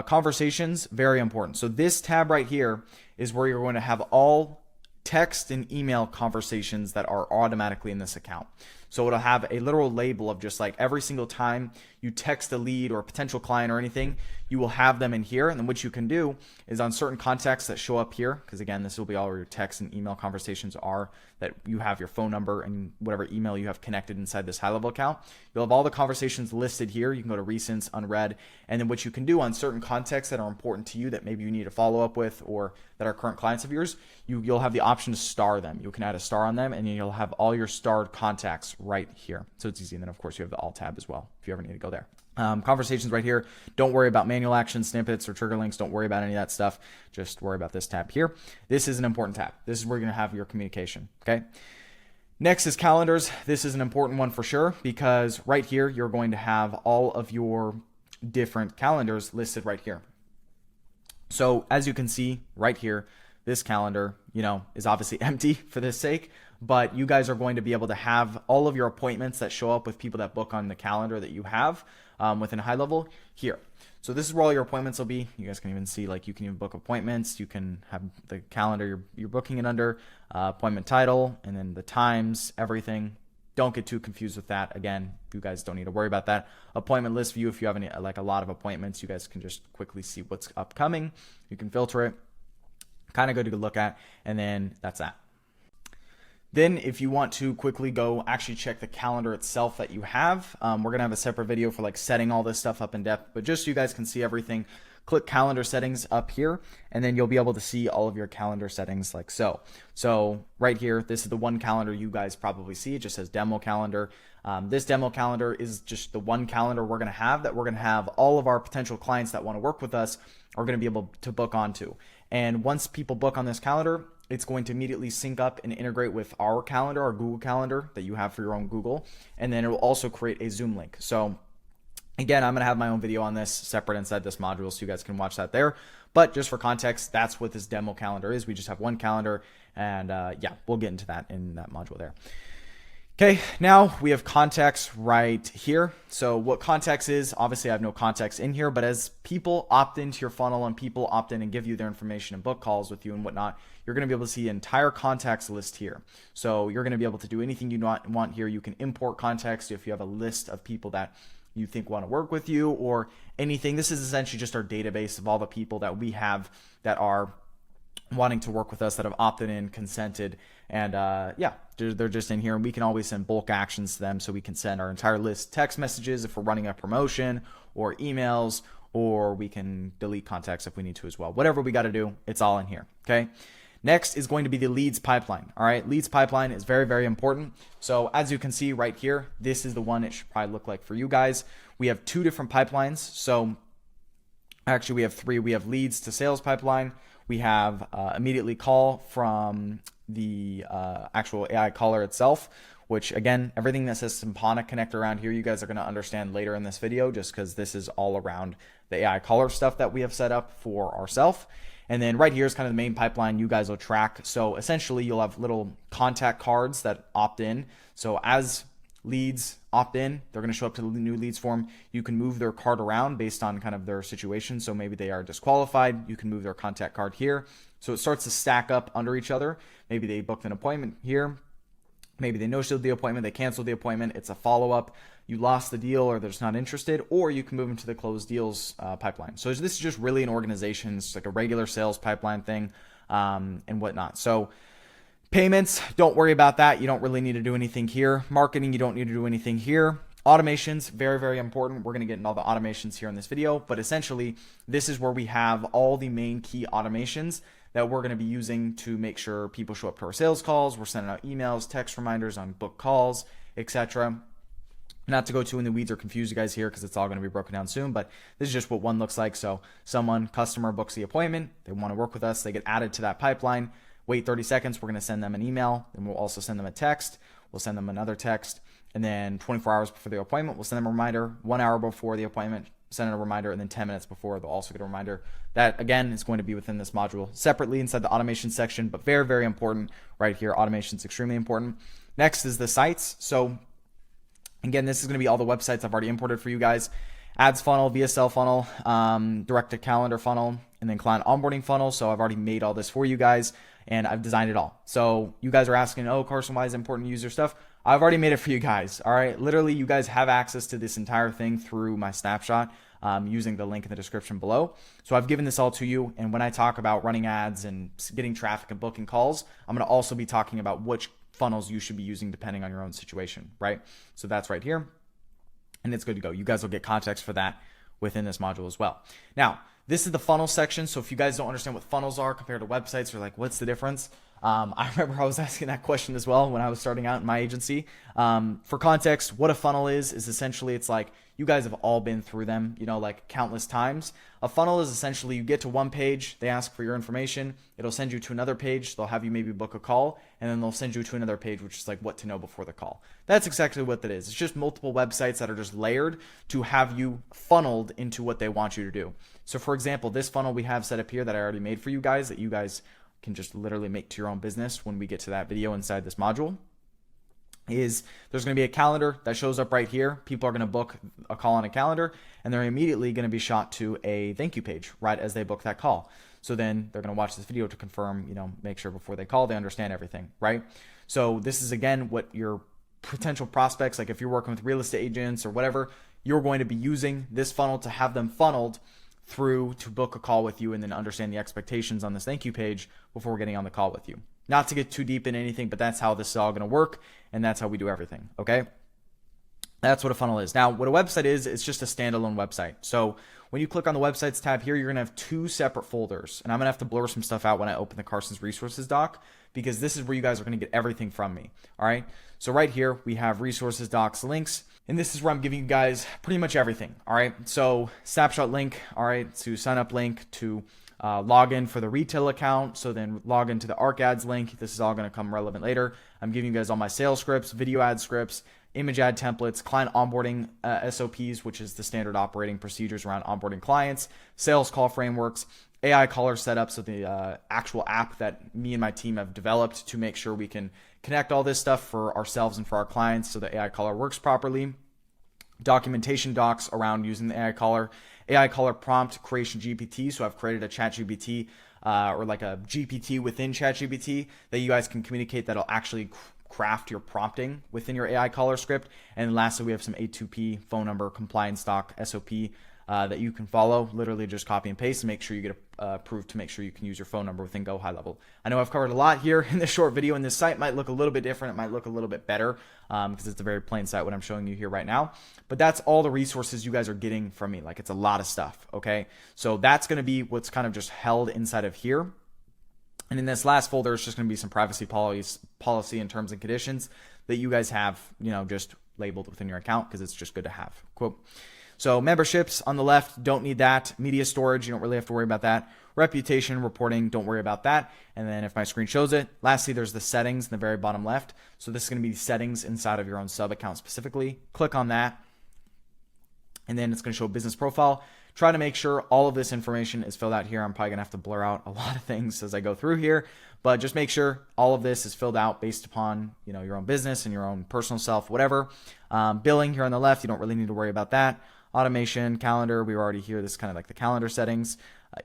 Speaker 1: Conversations, very important. So this tab right here is where you're going to have all text and email conversations that are automatically in this account. So it'll have a literal label of just like every single time you text a lead or a potential client or anything, you will have them in here. And then what you can do is on certain contacts that show up here, because again, this will be all where your text and email conversations are, that you have your phone number and whatever email you have connected inside this HighLevel account. You'll have all the conversations listed here. You can go to recents, unread, and then what you can do on certain contacts that are important to you that maybe you need to follow up with or that are current clients of yours, you'll have the option to star them. You can add a star on them and you'll have all your starred contacts right here. So it's easy. And then of course you have the alt tab as well if you ever need to go there. Conversations right here. Don't worry about manual action snippets or trigger links. Don't worry about any of that stuff. Just worry about this tab here. This is an important tab. This is where you're going to have your communication. Okay. Next is calendars. This is an important one for sure because right here, you're going to have all of your different calendars listed right here. So as you can see right here, this calendar, is obviously empty for this sake, but you guys are going to be able to have all of your appointments that show up with people that book on the calendar that you have within HighLevel here. So this is where all your appointments will be. You guys can even see, like, you can even book appointments. You can have the calendar you're booking it under, appointment title, and then the times, everything. Don't get too confused with that. Again, you guys don't need to worry about that. Appointment list view, if you have any, like a lot of appointments, you guys can just quickly see what's upcoming. You can filter it. Kind of good to look at, and then that's that. Then if you want to quickly go actually check the calendar itself that you have, we're going to have a separate video for like setting all this stuff up in depth, but just so you guys can see everything, click calendar settings up here, and then you'll be able to see all of your calendar settings like so. So right here, this is the one calendar you guys probably see. It just says demo calendar. This demo calendar is just the one calendar we're going to have all of our potential clients that want to work with us are going to be able to book onto. And once people book on this calendar, it's going to immediately sync up and integrate with our calendar, our Google Calendar that you have for your own Google. And then it will also create a Zoom link. So again, I'm going to have my own video on this separate inside this module so you guys can watch that there. But just for context, that's what this demo calendar is. We just have one calendar, and yeah, we'll get into that in that module there. Okay, now we have contacts right here. So what contacts is, obviously I have no contacts in here, but as people opt into your funnel and people opt in and give you their information and book calls with you and whatnot, you're going to be able to see an entire contacts list here. So you're going to be able to do anything you want here. You can import contacts if you have a list of people that you think want to work with you or anything. This is essentially just our database of all the people that we have that are wanting to work with us, that have opted in, consented, and yeah, they're just in here, and we can always send bulk actions to them. So we can send our entire list text messages if we're running a promotion, or emails, or we can delete contacts if we need to as well. Whatever we got to do, it's all in here. Okay. Next is going to be the leads pipeline. All right, leads pipeline is very, very important. So as you can see right here, this is the one it should probably look like for you guys. We have two different pipelines. So actually we have three. We have leads to sales pipeline. We have immediately call from the actual AI caller itself, which again, everything that says Sympana connect around here, you guys are going to understand later in this video, just because this is all around the AI caller stuff that we have set up for ourselves. And then right here is kind of the main pipeline you guys will track. So essentially you'll have little contact cards that opt in. So as leads opt in, they're going to show up to the new leads form. You can move their card around based on kind of their situation. So maybe they are disqualified. You can move their contact card here. So it starts to stack up under each other. Maybe they booked an appointment here. Maybe they no-showed the appointment. They canceled the appointment. It's a follow-up. You lost the deal or they're just not interested, or you can move them to the closed deals pipeline. So this is just really an organization. It's like a regular sales pipeline thing and whatnot. So Payments, don't worry about that. You don't really need to do anything here. Marketing, you don't need to do anything here. Automations, very, very important. We're going to get into all the automations here in this video, but essentially this is where we have all the main key automations that we're going to be using to make sure people show up to our sales calls. We're sending out emails, text reminders on book calls, etc. Not to go too in the weeds or confuse you guys here because it's all going to be broken down soon, but this is just what one looks like. So customer books the appointment, they want to work with us, they get added to that pipeline, wait 30 seconds, we're going to send them an email, and we'll also send them a text, we'll send them another text, and then 24 hours before the appointment, we'll send them a reminder, 1 hour before the appointment, send a reminder, and then 10 minutes before, they'll also get a reminder. That, again, is going to be within this module separately inside the automation section, but very, very important right here. Automation is extremely important. Next is the sites. So again, this is going to be all the websites I've already imported for you guys. Ads funnel, VSL funnel, direct to calendar funnel, and then client onboarding funnel. So I've already made all this for you guys, and I've designed it all. So you guys are asking, oh, Carson, why is it important to use your stuff? I've already made it for you guys. All right. Literally, you guys have access to this entire thing through my snapshot using the link in the description below. So I've given this all to you. And when I talk about running ads and getting traffic and booking calls, I'm going to also be talking about which funnels you should be using depending on your own situation, right? So that's right here. And it's good to go. You guys will get context for that within this module as well. Now, this is the funnel section. So if you guys don't understand what funnels are compared to websites, or like, what's the difference? I remember I was asking that question as well when I was starting out in my agency. For context, what a funnel is essentially, it's like, you guys have all been through them, you know, like countless times. A funnel is essentially, you get to one page, they ask for your information, it'll send you to another page, they'll have you maybe book a call, and then they'll send you to another page, which is like what to know before the call. That's exactly what that is. It's just multiple websites that are just layered to have you funneled into what they want you to do. So for example, this funnel we have set up here that I already made for you guys, that you guys can just literally make to your own business when we get to that video inside this module, is there's going to be a calendar that shows up right here. People are going to book a call on a calendar, and they're immediately going to be shot to a thank you page right as they book that call. So then they're going to watch this video to confirm, you know, make sure before they call they understand everything, right? So this is, again, what your potential prospects, like if you're working with real estate agents or whatever, you're going to be using this funnel to have them funneled through to book a call with you and then understand the expectations on this thank you page before getting on the call with you. Not to get too deep in anything, but that's how this is all going to work, and that's how we do everything, okay? That's what a funnel is. Now, what a website is, it's just a standalone website. So when you click on the websites tab here, you're going to have two separate folders, and I'm going to have to blur some stuff out when I open the Carson's resources doc, because this is where you guys are going to get everything from me, all right? So right here, we have resources, docs, links, and this is where I'm giving you guys pretty much everything, all right? So snapshot link, all right, to sign up link, to log in for the retail account, so then log into the ARC ads link. This is all going to come relevant later. I'm giving you guys all my sales scripts, video ad scripts, image ad templates, client onboarding SOPs, which is the standard operating procedures around onboarding clients, sales call frameworks, AI caller setup, so the actual app that me and my team have developed to make sure we can connect all this stuff for ourselves and for our clients so the AI caller works properly, documentation docs around using the AI caller prompt creation GPT. So I've created a ChatGPT or like a GPT within ChatGPT that you guys can communicate that'll actually craft your prompting within your AI caller script. And lastly, we have some A2P phone number compliance doc SOP that you can follow. Literally just copy and paste and make sure you get approved to make sure you can use your phone number within GoHighLevel. I know I've covered a lot here in this short video, and this site might look a little bit different. It might look a little bit better because it's a very plain site, what I'm showing you here right now. But that's all the resources you guys are getting from me. Like, it's a lot of stuff, okay? So that's going to be what's kind of just held inside of here. And in this last folder, it's just going to be some privacy policy and terms and conditions that you guys have, you know, just labeled within your account because it's just good to have. Quote. So memberships on the left, don't need that. Media storage, you don't really have to worry about that. Reputation reporting, don't worry about that. And then if my screen shows it, lastly, there's the settings in the very bottom left. So this is going to be settings inside of your own sub account specifically. Click on that. And then it's going to show business profile. Try to make sure all of this information is filled out here. I'm probably going to have to blur out a lot of things as I go through here, but just make sure all of this is filled out based upon, you know, your own business and your own personal self, whatever. Billing here on the left, you don't really need to worry about that. Automation, calendar, we were already here. This is kind of like the calendar settings.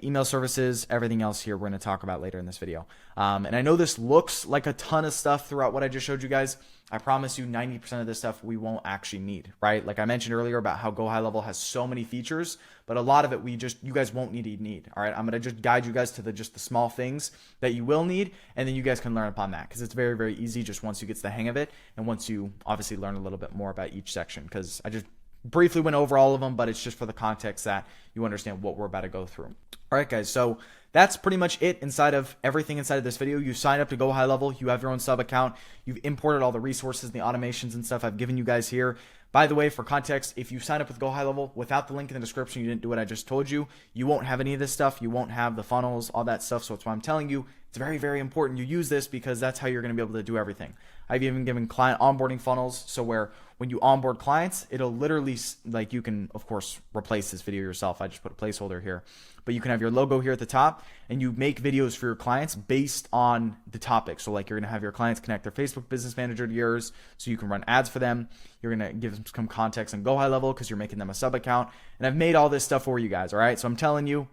Speaker 1: email services, everything else here we're going to talk about later in this video. And I know this looks like a ton of stuff throughout what I just showed you guys. I promise you 90% of this stuff we won't actually need, right? Like I mentioned earlier about how GoHighLevel has so many features, but a lot of it you guys won't need, all right? I'm going to just guide you guys to just the small things that you will need, and then you guys can learn upon that because it's very, very easy just once you get the hang of it and once you obviously learn a little bit more about each section, because I just briefly went over all of them, but it's just for the context that you understand what we're about to go through. All right, guys, so that's pretty much it inside of everything inside of this video. You signed up to GoHighLevel, you have your own sub account, you've imported all the resources, the automations and stuff I've given you guys here. By the way, for context, if you sign up with GoHighLevel without the link in the description, you didn't do what I just told you, you won't have any of this stuff. You won't have the funnels, all that stuff. So that's why I'm telling you, it's very, very important you use this because that's how you're going to be able to do everything. I've even given client onboarding funnels, so where when you onboard clients, it'll literally, like, you can, of course, replace this video yourself. I just put a placeholder here. But you can have your logo here at the top, and you make videos for your clients based on the topic. So, like, you're going to have your clients connect their Facebook Business Manager to yours, so you can run ads for them. You're going to give them some context on GoHighLevel because you're making them a sub account. And I've made all this stuff for you guys, all right? So I'm telling you,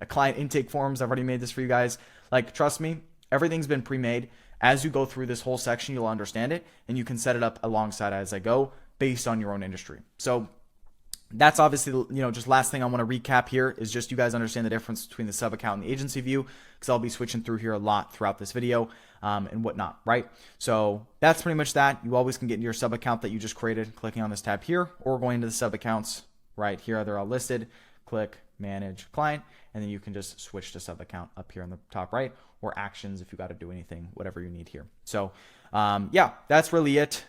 Speaker 1: a client intake forms, I've already made this for you guys. Like, trust me, everything's been pre-made. As you go through this whole section, you'll understand it, and you can set it up alongside as I go based on your own industry. So that's obviously, just last thing I want to recap here is just you guys understand the difference between the sub account and the agency view, because I'll be switching through here a lot throughout this video and whatnot, right? So that's pretty much that. You always can get into your sub account that you just created, clicking on this tab here, or going to the sub accounts right here. They're all listed. Click Manage Client, and then you can just switch to sub account up here on the top right, or actions if you got to do anything, whatever you need here. So yeah, that's really it.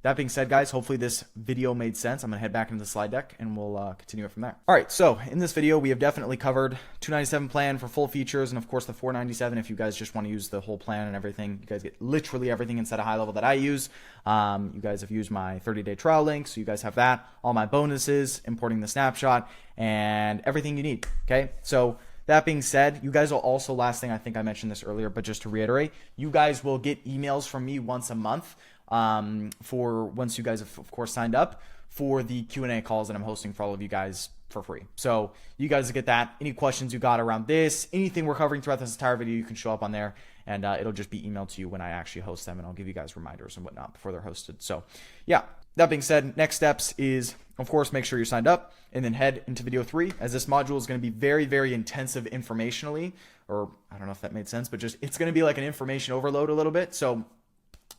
Speaker 1: That being said, guys, hopefully this video made sense. I'm going to head back into the slide deck and we'll continue it from there. All right, so in this video, we have definitely covered $297 plan for full features, and of course the $497 if you guys just want to use the whole plan and everything. You guys get literally everything inside of GoHighLevel that I use. You guys have used my 30-day trial link, so you guys have that. All my bonuses, importing the snapshot, and everything you need, okay? So that being said, you guys will also, last thing, I think I mentioned this earlier, but just to reiterate, you guys will get emails from me once a month for once you guys have, of course, signed up for the Q&A calls that I'm hosting for all of you guys for free. So you guys get that. Any questions you got around this, anything we're covering throughout this entire video, you can show up on there, and it'll just be emailed to you when I actually host them, and I'll give you guys reminders and whatnot before they're hosted. So yeah, that being said, next steps is, of course, make sure you're signed up and then head into video 3, as this module is going to be very, very intensive informationally, or I don't know if that made sense, but just it's going to be like an information overload a little bit. So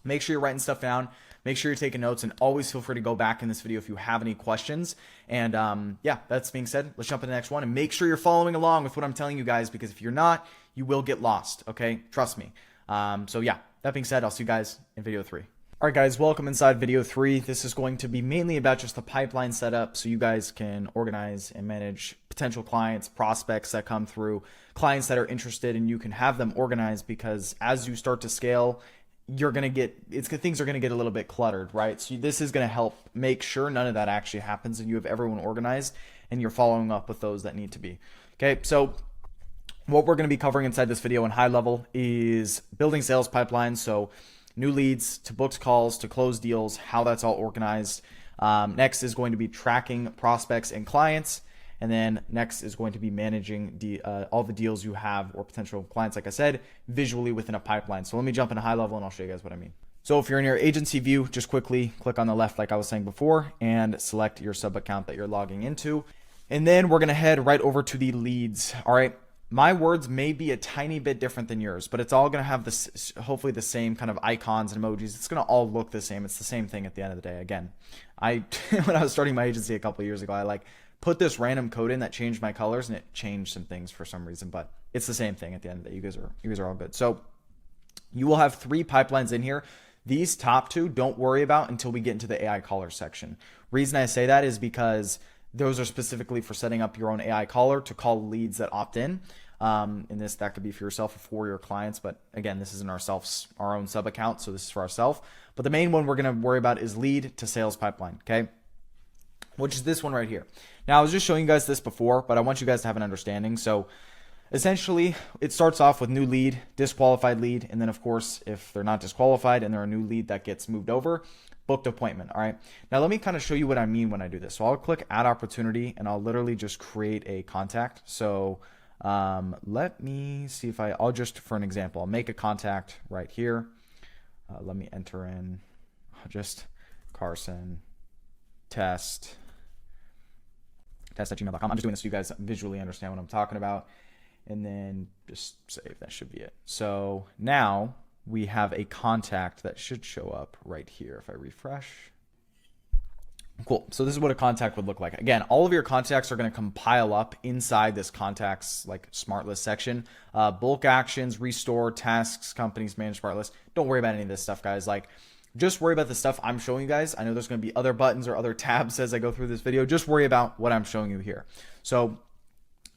Speaker 1: make sure you're writing stuff down. Make sure you're taking notes, and always feel free to go back in this video if you have any questions. And yeah, that's being said, let's jump into the next one and make sure you're following along with what I'm telling you guys, because if you're not, you will get lost. Okay, trust me. So yeah, that being said, I'll see you guys in video 3. All right, guys, welcome inside video 3. This is going to be mainly about just the pipeline setup, so you guys can organize and manage potential clients, prospects that come through, clients that are interested, and you can have them organized, because as you start to scale, you're going to get, things are going to get a little bit cluttered, right? So this is going to help make sure none of that actually happens, and you have everyone organized and you're following up with those that need to be. Okay, so what we're going to be covering inside this video in high level is building sales pipelines. So new leads to booked calls to close deals, how that's all organized. Next is going to be tracking prospects and clients. And then next is going to be managing all the deals you have or potential clients, like I said, visually within a pipeline. So let me jump into high level and I'll show you guys what I mean. So if you're in your agency view, just quickly click on the left like I was saying before and select your sub account that you're logging into. And then we're going to head right over to the leads. All right. My words may be a tiny bit different than yours, but it's all going to have this, hopefully the same kind of icons and emojis. It's going to all look the same. It's the same thing at the end of the day. Again, when I was starting my agency a couple of years ago, I put this random code in that changed my colors, and it changed some things for some reason, but it's the same thing at the end of the day. You guys are all good. So you will have 3 pipelines in here. These top 2, don't worry about until we get into the AI caller section. Reason I say that is because those are specifically for setting up your own AI caller to call leads that opt in. And that could be for yourself or for your clients. But again, this isn't our own sub account. So this is for ourselves. But the main one we're going to worry about is lead to sales pipeline. Okay. Which is this one right here. Now I was just showing you guys this before, but I want you guys to have an understanding. So essentially it starts off with new lead, disqualified lead. And then of course, if they're not disqualified and they're a new lead that gets moved over, booked appointment. All right. Now let me kind of show you what I mean when I do this. So I'll click add opportunity and I'll literally just create a contact. So Let me see if I'll just, for an example, I'll make a contact right here. Let me enter in just Carson test at gmail.com. I'm just doing this so you guys visually understand what I'm talking about. And then just save. That should be it. So now we have a contact that should show up right here if I refresh. Cool. So this is what a contact would look like. Again, all of your contacts are going to compile up inside this contacts like smart list section. Bulk actions, restore, tasks, companies, manage smart list. Don't worry about any of this stuff, guys. Like, just worry about the stuff I'm showing you guys. I know there's going to be other buttons or other tabs as I go through this video. Just worry about what I'm showing you here. So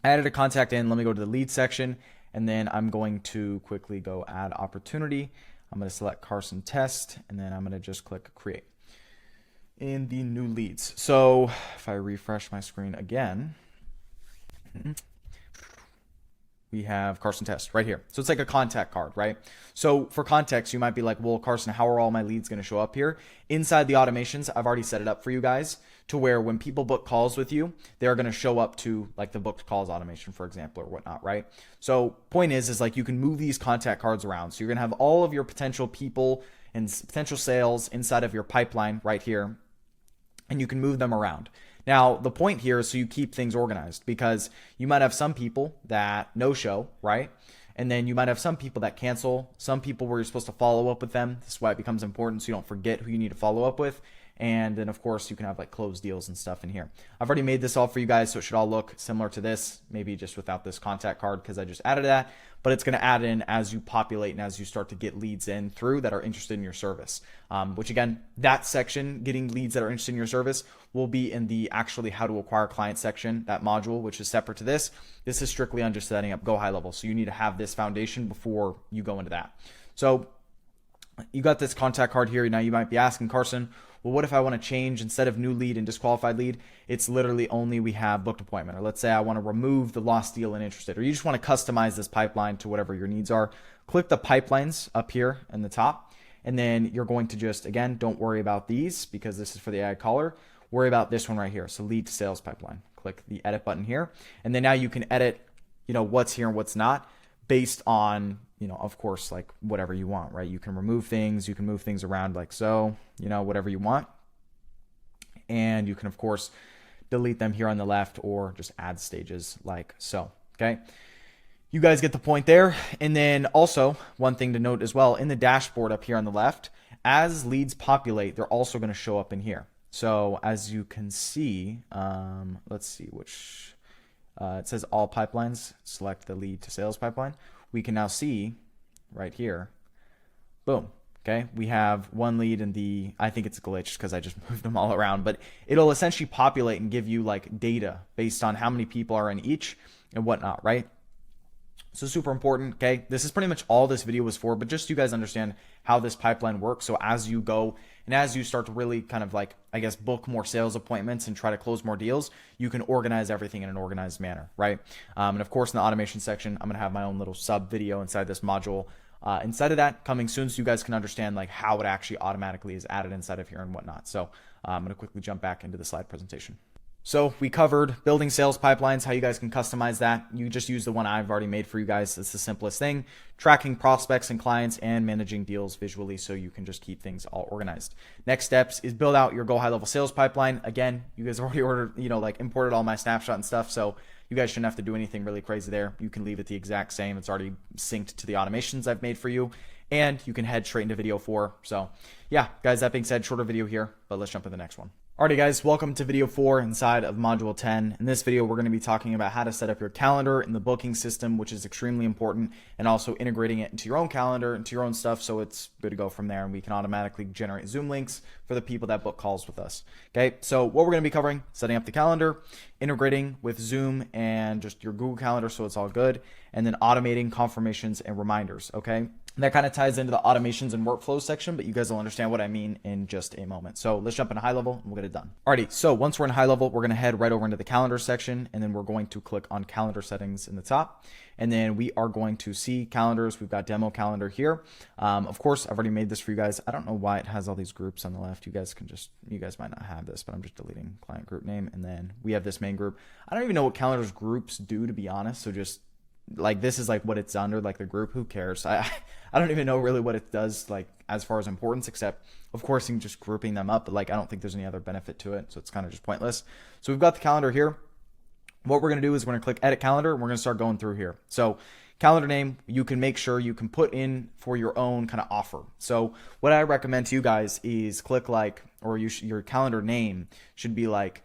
Speaker 1: I added a contact in. Let me go to the lead section, and then I'm going to quickly go add opportunity. I'm going to select Carson test, and then I'm going to just click create in the new leads. So if I refresh my screen again, we have Carson test right here. So it's like a contact card, right? So for context, you might be like, well, Carson, how are all my leads going to show up here? Inside the automations, I've already set it up for you guys to where when people book calls with you, they're going to show up to like the booked calls automation, for example, or whatnot, right? So point is like you can move these contact cards around. So you're going to have all of your potential people and potential sales inside of your pipeline right here, and you can move them around. Now, the point here is so you keep things organized, because you might have some people that no-show, right? And then you might have some people that cancel, some people where you're supposed to follow up with them. This is why it becomes important so you don't forget who you need to follow up with. And then, of course, you can have like closed deals and stuff in here. I've already made this all for you guys, so it should all look similar to this, maybe just without this contact card because I just added that. But it's going to add in as you populate and as you start to get leads in through that are interested in your service. Which again, that section, getting leads that are interested in your service, will be in the actually how to acquire clients section, that module, which is separate to this. This is strictly on just setting up GoHighLevel. So you need to have this foundation before you go into that. So you got this contact card here. Now you might be asking, Carson, well, what if I want to change instead of new lead and disqualified lead? It's literally only we have booked appointment. Or let's say I want to remove the lost deal and interested, or you just want to customize this pipeline to whatever your needs are. Click the pipelines up here in the top, and then you're going to just, again, don't worry about these because this is for the AI caller. Worry about this one right here. So lead to sales pipeline. Click the edit button here, and then now you can edit, what's here and what's not based on, of course, like whatever you want, right? You can remove things, you can move things around like so, whatever you want. And you can, of course, delete them here on the left or just add stages like so, okay? You guys get the point there. And then also one thing to note as well, in the dashboard up here on the left, as leads populate, they're also going to show up in here. So as you can see, let's see which, it says all pipelines, select the lead to sales pipeline. We can now see right here, boom, okay? We have one lead in the, I think it's glitched because I just moved them all around, but it'll essentially populate and give you like data based on how many people are in each and whatnot, right? So super important, okay? This is pretty much all this video was for, but just so you guys understand how this pipeline works. So as you go and as you start to really kind of like, I guess, book more sales appointments and try to close more deals, you can organize everything in an organized manner, right? And of course, in the automation section, I'm gonna have my own little sub video inside this module. Inside of that, coming soon, so you guys can understand like how it actually automatically is added inside of here and whatnot. So I'm gonna quickly jump back into the slide presentation. So we covered building sales pipelines, how you guys can customize that. You just use the one I've already made for you guys. It's the simplest thing. Tracking prospects and clients and managing deals visually so you can just keep things all organized. Next steps is build out your GoHighLevel sales pipeline. Again, you guys already ordered, imported all my snapshot and stuff. So you guys shouldn't have to do anything really crazy there. You can leave it the exact same. It's already synced to the automations I've made for you. And you can head straight into video 4. So yeah, guys, that being said, shorter video here, but let's jump to the next one. Alrighty guys, welcome to video 4 inside of module 10. In this video, we're going to be talking about how to set up your calendar in the booking system, which is extremely important, and also integrating it into your own calendar, into your own stuff, so it's good to go from there, and we can automatically generate Zoom links for the people that book calls with us. Okay, so what we're going to be covering, setting up the calendar, integrating with Zoom and just your Google Calendar so it's all good, and then automating confirmations and reminders, okay? That kind of ties into the automations and workflows section, but you guys will understand what I mean in just a moment. So let's jump into high level and we'll get it done. Alrighty, so once we're in high level, we're going to head right over into the calendar section, and then we're going to click on calendar settings in the top. And then we are going to see calendars. We've got demo calendar here. Of course, I've already made this for you guys. I don't know why it has all these groups on the left. You guys might not have this, but I'm just deleting client group name. And then we have this main group. I don't even know what calendars groups do, to be honest. So just like this is like what it's under, like the group. Who cares? I don't even know really what it does like as far as importance, except of course you can just grouping them up, but like I don't think there's any other benefit to it, so it's kind of just pointless. So we've got the calendar here. What we're going to do is we're going to click edit calendar, and we're going to start going through here. So calendar name, you can make sure you can put in for your own kind of offer. So what I recommend to you guys is click like, or your calendar name should be like,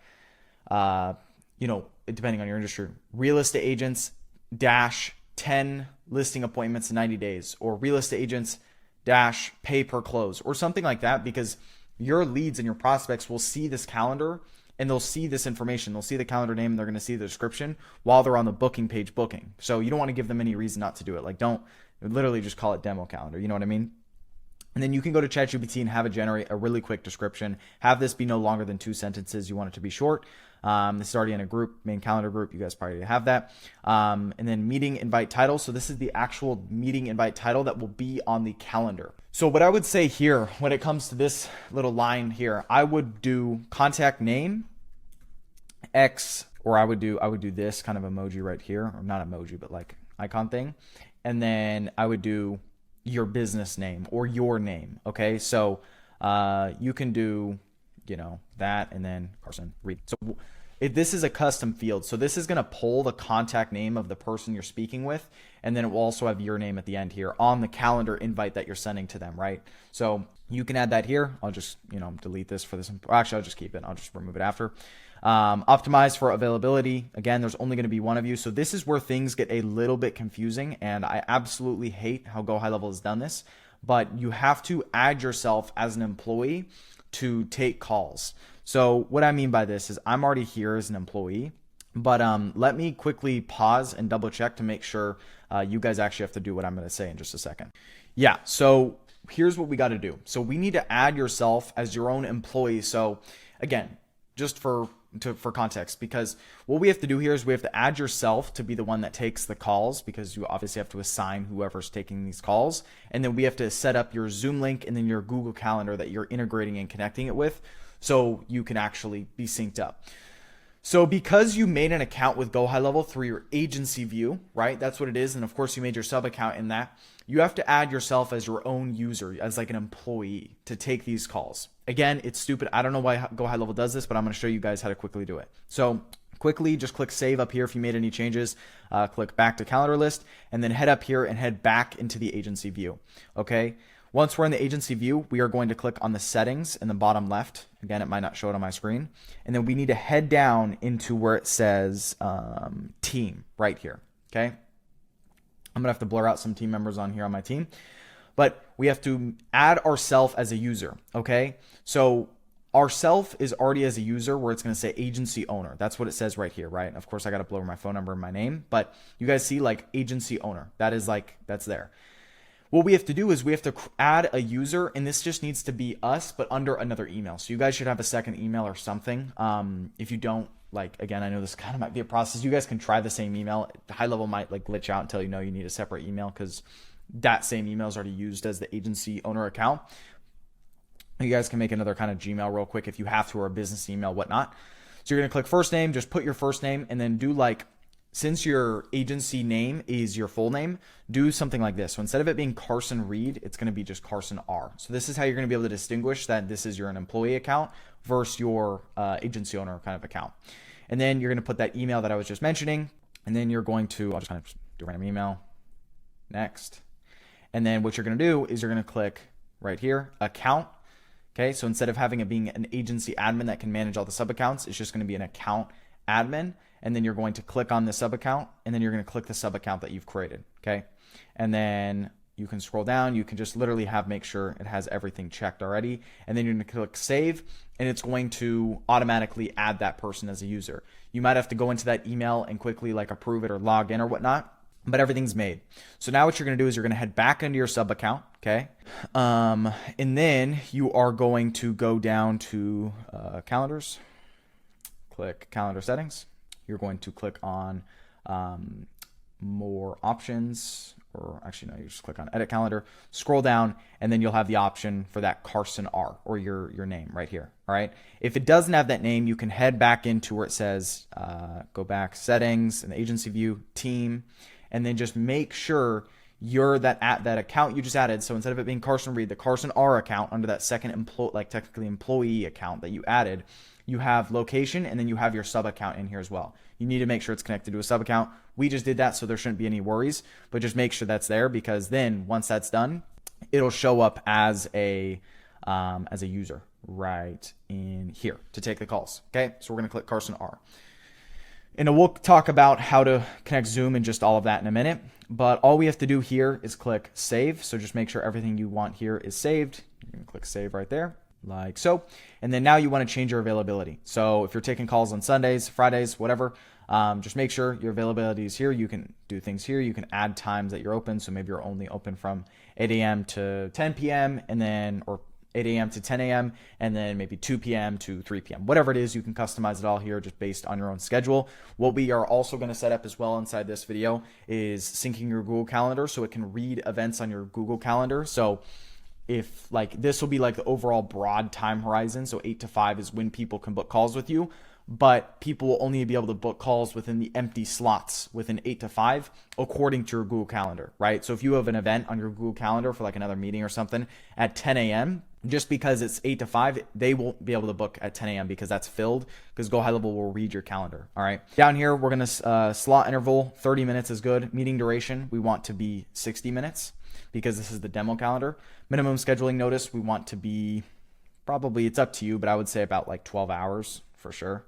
Speaker 1: you know, depending on your industry, real estate agents dash 10 listing appointments in 90 days, or real estate agents dash pay per close, or something like that, because your leads and your prospects will see this calendar and they'll see this information. They'll see the calendar name and they're going to see the description while they're on the booking page booking. So you don't want to give them any reason not to do it. Like don't literally just call it demo calendar. You know what I mean? And then you can go to ChatGPT and have it generate a really quick description. Have this be no longer than 2 sentences. You want it to be short. This is already in a group, main calendar group. You guys probably have that. And then meeting invite title. So this is the actual meeting invite title that will be on the calendar. So what I would say here, when it comes to this little line here, I would do contact name X, or I would do this kind of emoji right here, or not emoji, but like icon thing. And then I would do your business name or your name. Okay. So, you can do, you know, that, and then Carson Reed. So this is a custom field. So this is going to pull the contact name of the person you're speaking with. And then it will also have your name at the end here on the calendar invite that you're sending to them. Right. So you can add that here. I'll just, you know, delete this for this. Actually, I'll just keep it. I'll just remove it after. Optimize for availability. Again, there's only going to be one of you. So this is where things get a little bit confusing. And I absolutely hate how GoHighLevel has done this, but you have to add yourself as an employee to take calls. So what I mean by this is I'm already here as an employee, but let me quickly pause and double check to make sure you guys actually have to do what I'm going to say in just a second. Yeah, so here's what we got to do. So we need to add yourself as your own employee. So again, just for context, because what we have to do here is we have to add yourself to be the one that takes the calls, because you obviously have to assign whoever's taking these calls. And then we have to set up your Zoom link and then your Google Calendar that you're integrating and connecting it with, so you can actually be synced up. So because you made an account with GoHighLevel through your agency view, right? That's what it is. And of course you made your sub account in that. You have to add yourself as your own user, as like an employee, to take these calls. Again, it's stupid. I don't know why GoHighLevel does this, but I'm going to show you guys how to quickly do it. So quickly, just click save up here if you made any changes. Click back to calendar list, and then head up here and head back into the agency view. Okay. Once we're in the agency view, we are going to click on the settings in the bottom left. Again, it might not show it on my screen. And then we need to head down into where it says team right here. Okay. I'm going to have to blur out some team members on here on my team, but we have to add ourself as a user. Okay. So ourself is already as a user, where it's going to say agency owner. That's what it says right here. Right. Of course I got to blur my phone number and my name, but you guys see like agency owner. That is like, that's there. What we have to do is we have to add a user, and this just needs to be us, but under another email. So you guys should have a second email or something. If you don't, like, again, I know this kind of might be a process. You guys can try the same email. GoHighLevel might like glitch out until you know you need a separate email, because that same email is already used as the agency owner account. You guys can make another kind of Gmail real quick if you have to, or a business email, whatnot. So you're going to click first name, just put your first name, and then do like, since your agency name is your full name, do something like this. So instead of it being Carson Reed, it's going to be just Carson R. So this is how you're going to be able to distinguish that this is an employee account versus your agency owner kind of account. And then you're going to put that email that I was just mentioning. And then you're going to, I'll just kind of do a random email. Next. And then what you're going to do is you're going to click right here, account. Okay. So instead of having it being an agency admin that can manage all the sub accounts, it's just going to be an account admin. And then you're going to click on the sub account, and then you're going to click the sub account that you've created. Okay. And then you can scroll down. You can just literally make sure it has everything checked already. And then you're going to click save, and it's going to automatically add that person as a user. You might have to go into that email and quickly like approve it or log in or whatnot, but everything's made. So now what you're going to do is you're going to head back into your sub account. Okay. And then you are going to go down to calendars, click calendar settings. You're going to click on more options, or actually no, you just click on edit calendar, scroll down, and then you'll have the option for that Carson R, or your name right here. All right. If it doesn't have that name, you can head back into where it says go back settings in the agency view, team, and then just make sure you're that account you just added. So instead of it being Carson Reed, the Carson R account under that second technically employee account that you added, you have location, and then you have your sub account in here as well. You need to make sure it's connected to a sub account. We just did that, so there shouldn't be any worries, but just make sure that's there, because then once that's done, it'll show up as a user right in here to take the calls. Okay, so we're going to click Carson R. And we'll talk about how to connect Zoom and just all of that in a minute. But all we have to do here is click save. So just make sure everything you want here is saved. You're going to click save right there, like so. And then now you want to change your availability. So if you're taking calls on Sundays, Fridays, whatever, just make sure your availability is here. You can do things here. You can add times that you're open. So maybe you're only open from 8 a.m. to 10 p.m. and then, or 8 a.m. to 10 a.m. and then maybe 2 p.m. to 3 p.m. Whatever it is, you can customize it all here just based on your own schedule. What we are also going to set up as well inside this video is syncing your Google Calendar so it can read events on your Google Calendar. So if like this will be like the overall broad time horizon. So 8 to 5 is when people can book calls with you, but people will only be able to book calls within the empty slots within 8 to 5 according to your Google Calendar, right? So if you have an event on your Google Calendar for like another meeting or something at 10 a.m., just because it's 8 to 5, they won't be able to book at 10 a.m. because that's filled, because GoHighLevel will read your calendar. All right. Down here, we're going to slot interval, 30 minutes is good. Meeting duration, we want to be 60 minutes because this is the demo calendar. Minimum scheduling notice, we want to be probably, it's up to you, but I would say about like 12 hours for sure.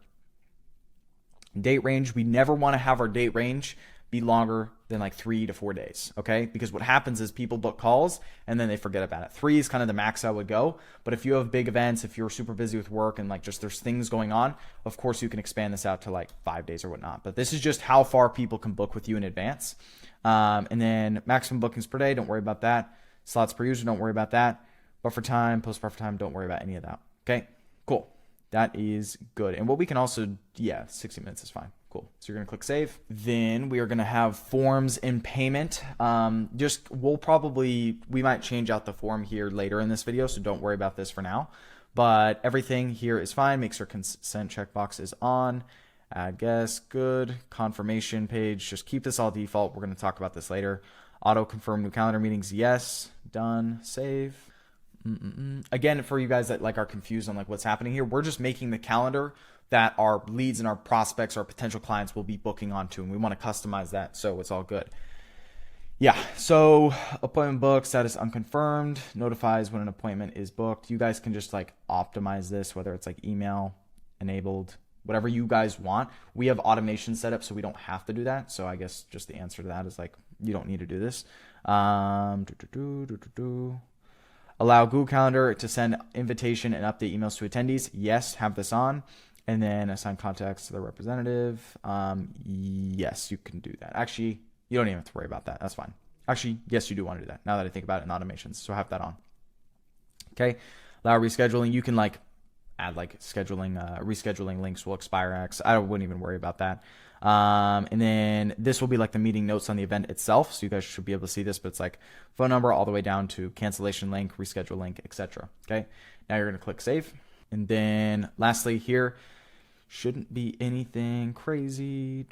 Speaker 1: Date range, we never want to have our date range be longer than like 3 to 4 days, okay? Because what happens is people book calls and then they forget about it. 3 is kind of the max I would go, but if you have big events, if you're super busy with work and like just there's things going on, of course you can expand this out to like 5 days or whatnot. But this is just how far people can book with you in advance. And then maximum bookings per day, don't worry about that. Slots per user, don't worry about that. Buffer time, post buffer time, don't worry about any of that, okay? Cool. That is good. And what we can also, 60 minutes is fine. Cool. So you're going to click save. Then we are going to have forms and payment. We might change out the form here later in this video, so don't worry about this for now. But everything here is fine. Make sure consent checkbox is on. Add guest, good. Confirmation page, just keep this all default. We're going to talk about this later. Auto confirm new calendar meetings, yes. Done. Save. Again, for you guys that like are confused on like what's happening here, we're just making the calendar that our leads and our prospects, our potential clients will be booking onto, and we want to customize that so it's all good. Yeah, so appointment booked, status unconfirmed, notifies when an appointment is booked. You guys can just like optimize this, whether it's like email enabled, whatever you guys want. We have automation set up so we don't have to do that. So I guess just the answer to that is like, you don't need to do this. Allow Google Calendar to send invitation and update emails to attendees. Yes, have this on. And then assign contacts to the representative. Yes, you can do that. Actually, you don't even have to worry about that. That's fine. Actually, yes, you do want to do that now that I think about it in automations. So have that on. Okay. Allow rescheduling. You can like add like scheduling, rescheduling links will expire X. I wouldn't even worry about that. And then this will be like the meeting notes on the event itself. So you guys should be able to see this, but it's like phone number all the way down to cancellation link, reschedule link, etc. Okay. Now you're going to click save. And then lastly here, shouldn't be anything crazy.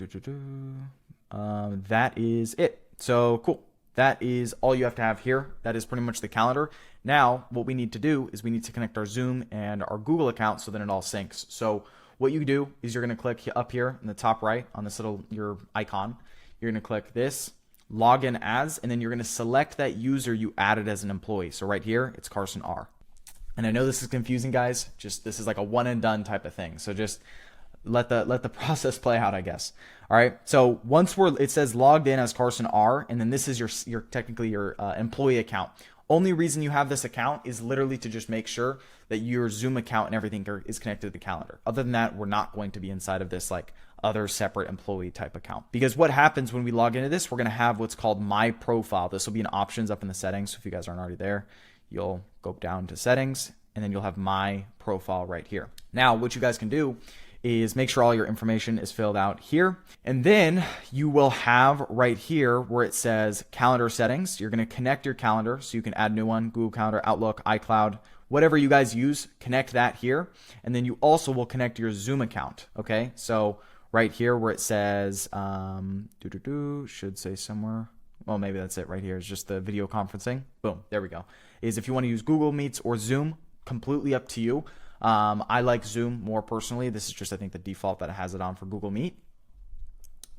Speaker 1: That is it. So cool. That is all you have to have here. That is pretty much the calendar. Now, what we need to do is we need to connect our Zoom and our Google account so that it all syncs. So what you do is you're going to click up here in the top right on this little, your icon. You're going to click this, log in as, and then you're going to select that user you added as an employee. So right here, it's Carson R. And I know this is confusing, guys. Just this is like a one and done type of thing. So just let the process play out, I guess. All right. So once it says logged in as Carson R, and then this is your technically your employee account. Only reason you have this account is literally to just make sure that your Zoom account and everything is connected to the calendar. Other than that, we're not going to be inside of this like other separate employee type account. Because what happens when we log into this, we're going to have what's called My Profile. This will be in options up in the settings. So if you guys aren't already there, you'll go down to settings, and then you'll have My Profile right here. Now, what you guys can do is make sure all your information is filled out here. And then you will have right here where it says calendar settings. You're going to connect your calendar so you can add a new one, Google Calendar, Outlook, iCloud, whatever you guys use, connect that here. And then you also will connect your Zoom account. Okay. So right here where it says, should say somewhere. Well, maybe that's it right here. It's just the video conferencing. Boom, there we go. Is if you want to use Google Meets or Zoom, completely up to you. I like Zoom more personally. This is just, I think, the default that it has it on for Google Meet.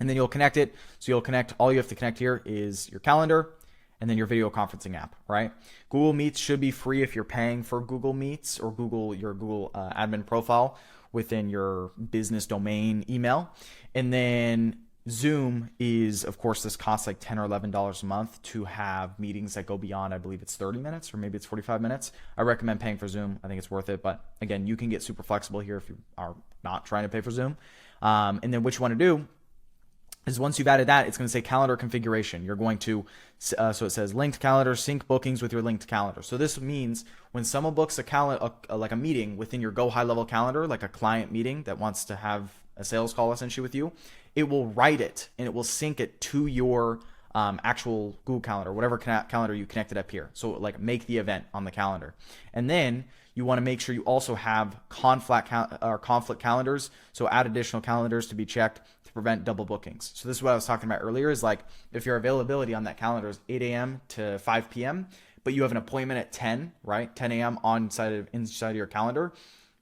Speaker 1: And then you'll connect it. So you'll connect, all you have to connect here is your calendar and then your video conferencing app, right? Google Meets should be free if you're paying for Google Meets or your Google admin profile within your business domain email. And then Zoom is, of course, this costs like $10 or $11 a month to have meetings that go beyond, I believe it's 30 minutes or maybe it's 45 minutes. I recommend paying for Zoom. I think it's worth it. But again, you can get super flexible here if you are not trying to pay for Zoom. And then what you want to do is once you've added that, it's going to say calendar configuration. You're going to, so it says linked calendar, sync bookings with your linked calendar. So this means when someone books a calendar, like a meeting within your GoHighLevel calendar, like a client meeting that wants to have a sales call essentially with you, it will write it and it will sync it to your actual Google Calendar, whatever calendar you connected up here. So like make the event on the calendar. And then you want to make sure you also have conflict calendars. So add additional calendars to be checked to prevent double bookings. So this is what I was talking about earlier, is like if your availability on that calendar is 8 a.m. to 5 p.m., but you have an appointment at 10, right? 10 a.m. inside of your calendar,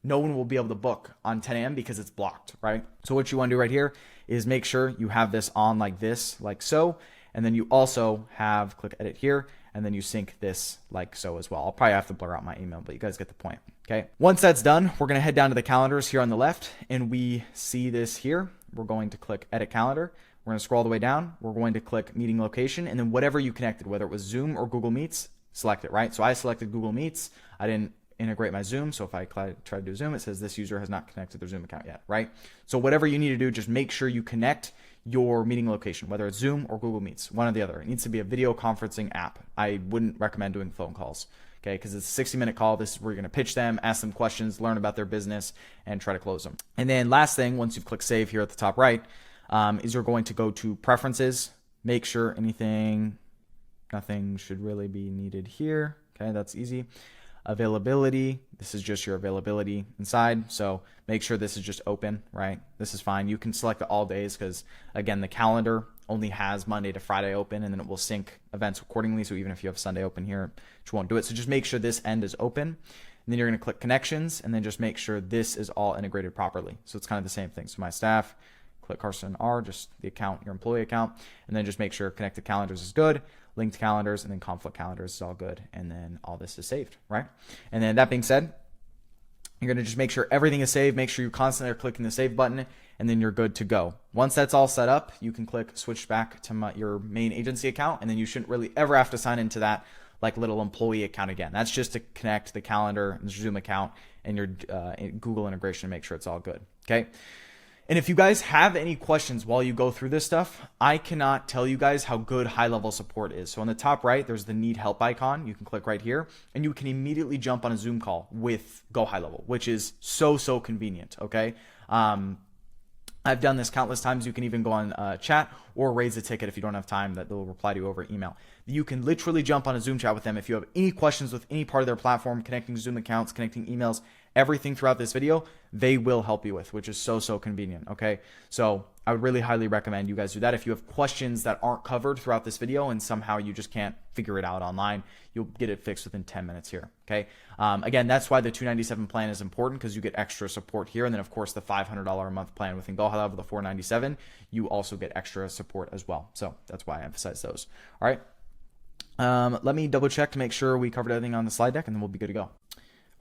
Speaker 1: no one will be able to book on 10 a.m. because it's blocked, right? So what you want to do right here is make sure you have this on like this, like so. And then you also have, click edit here, and then you sync this like so as well. I'll probably have to blur out my email, but you guys get the point, okay? Once that's done, we're gonna head down to the calendars here on the left, and we see this here. We're going to click edit calendar. We're gonna scroll all the way down. We're going to click meeting location, and then whatever you connected, whether it was Zoom or Google Meets, select it, right? So I selected Google Meets. I didn't integrate my Zoom. So if I try to do Zoom, it says this user has not connected their Zoom account yet, right? So whatever you need to do, just make sure you connect your meeting location, whether it's Zoom or Google Meets, one or the other. It needs to be a video conferencing app. I wouldn't recommend doing phone calls, okay? Because it's a 60-minute call. This is where you're going to pitch them, ask them questions, learn about their business, and try to close them. And then last thing, once you've clicked save here at the top right, is you're going to go to preferences, make sure nothing should really be needed here. Okay, that's easy. Availability, this is just your availability inside, so make sure this is just open, right? This is fine. You can select the all days because, again, the calendar only has Monday to Friday open, and then it will sync events accordingly. So even if you have Sunday open here, it won't do it. So just make sure this end is open, and then you're going to click connections, and then just make sure this is all integrated properly. So it's kind of the same thing. So my staff, click Carson R, just the account, your employee account, and then just make sure connected calendars is good, linked calendars, and then conflict calendars is all good, and then all this is saved, right? And then that being said, you're going to just make sure everything is saved. Make sure you constantly are clicking the save button, and then you're good to go. Once that's all set up, you can click switch back to your main agency account, and then you shouldn't really ever have to sign into that like little employee account again. That's just to connect the calendar and Zoom account and your Google integration to make sure it's all good, okay? And if you guys have any questions while you go through this stuff, I cannot tell you guys how good high-level support is. So on the top right, there's the need help icon. You can click right here, and you can immediately jump on a Zoom call with GoHighLevel, which is so convenient, okay? I've done this countless times. You can even go on chat or raise a ticket if you don't have time that they'll reply to you over email. You can literally jump on a Zoom chat with them if you have any questions with any part of their platform, connecting Zoom accounts, connecting emails, everything throughout this video, they will help you with, which is so convenient, okay? So I would really highly recommend you guys do that. If you have questions that aren't covered throughout this video and somehow you just can't figure it out online, you'll get it fixed within 10 minutes here, okay? Again, that's why the $297 plan is important, because you get extra support here. And then, of course, the $500 a month plan within GoHighLevel, the $497, you also get extra support as well. So that's why I emphasize those, all right? Let me double check to make sure we covered everything on the slide deck, and then we'll be good to go.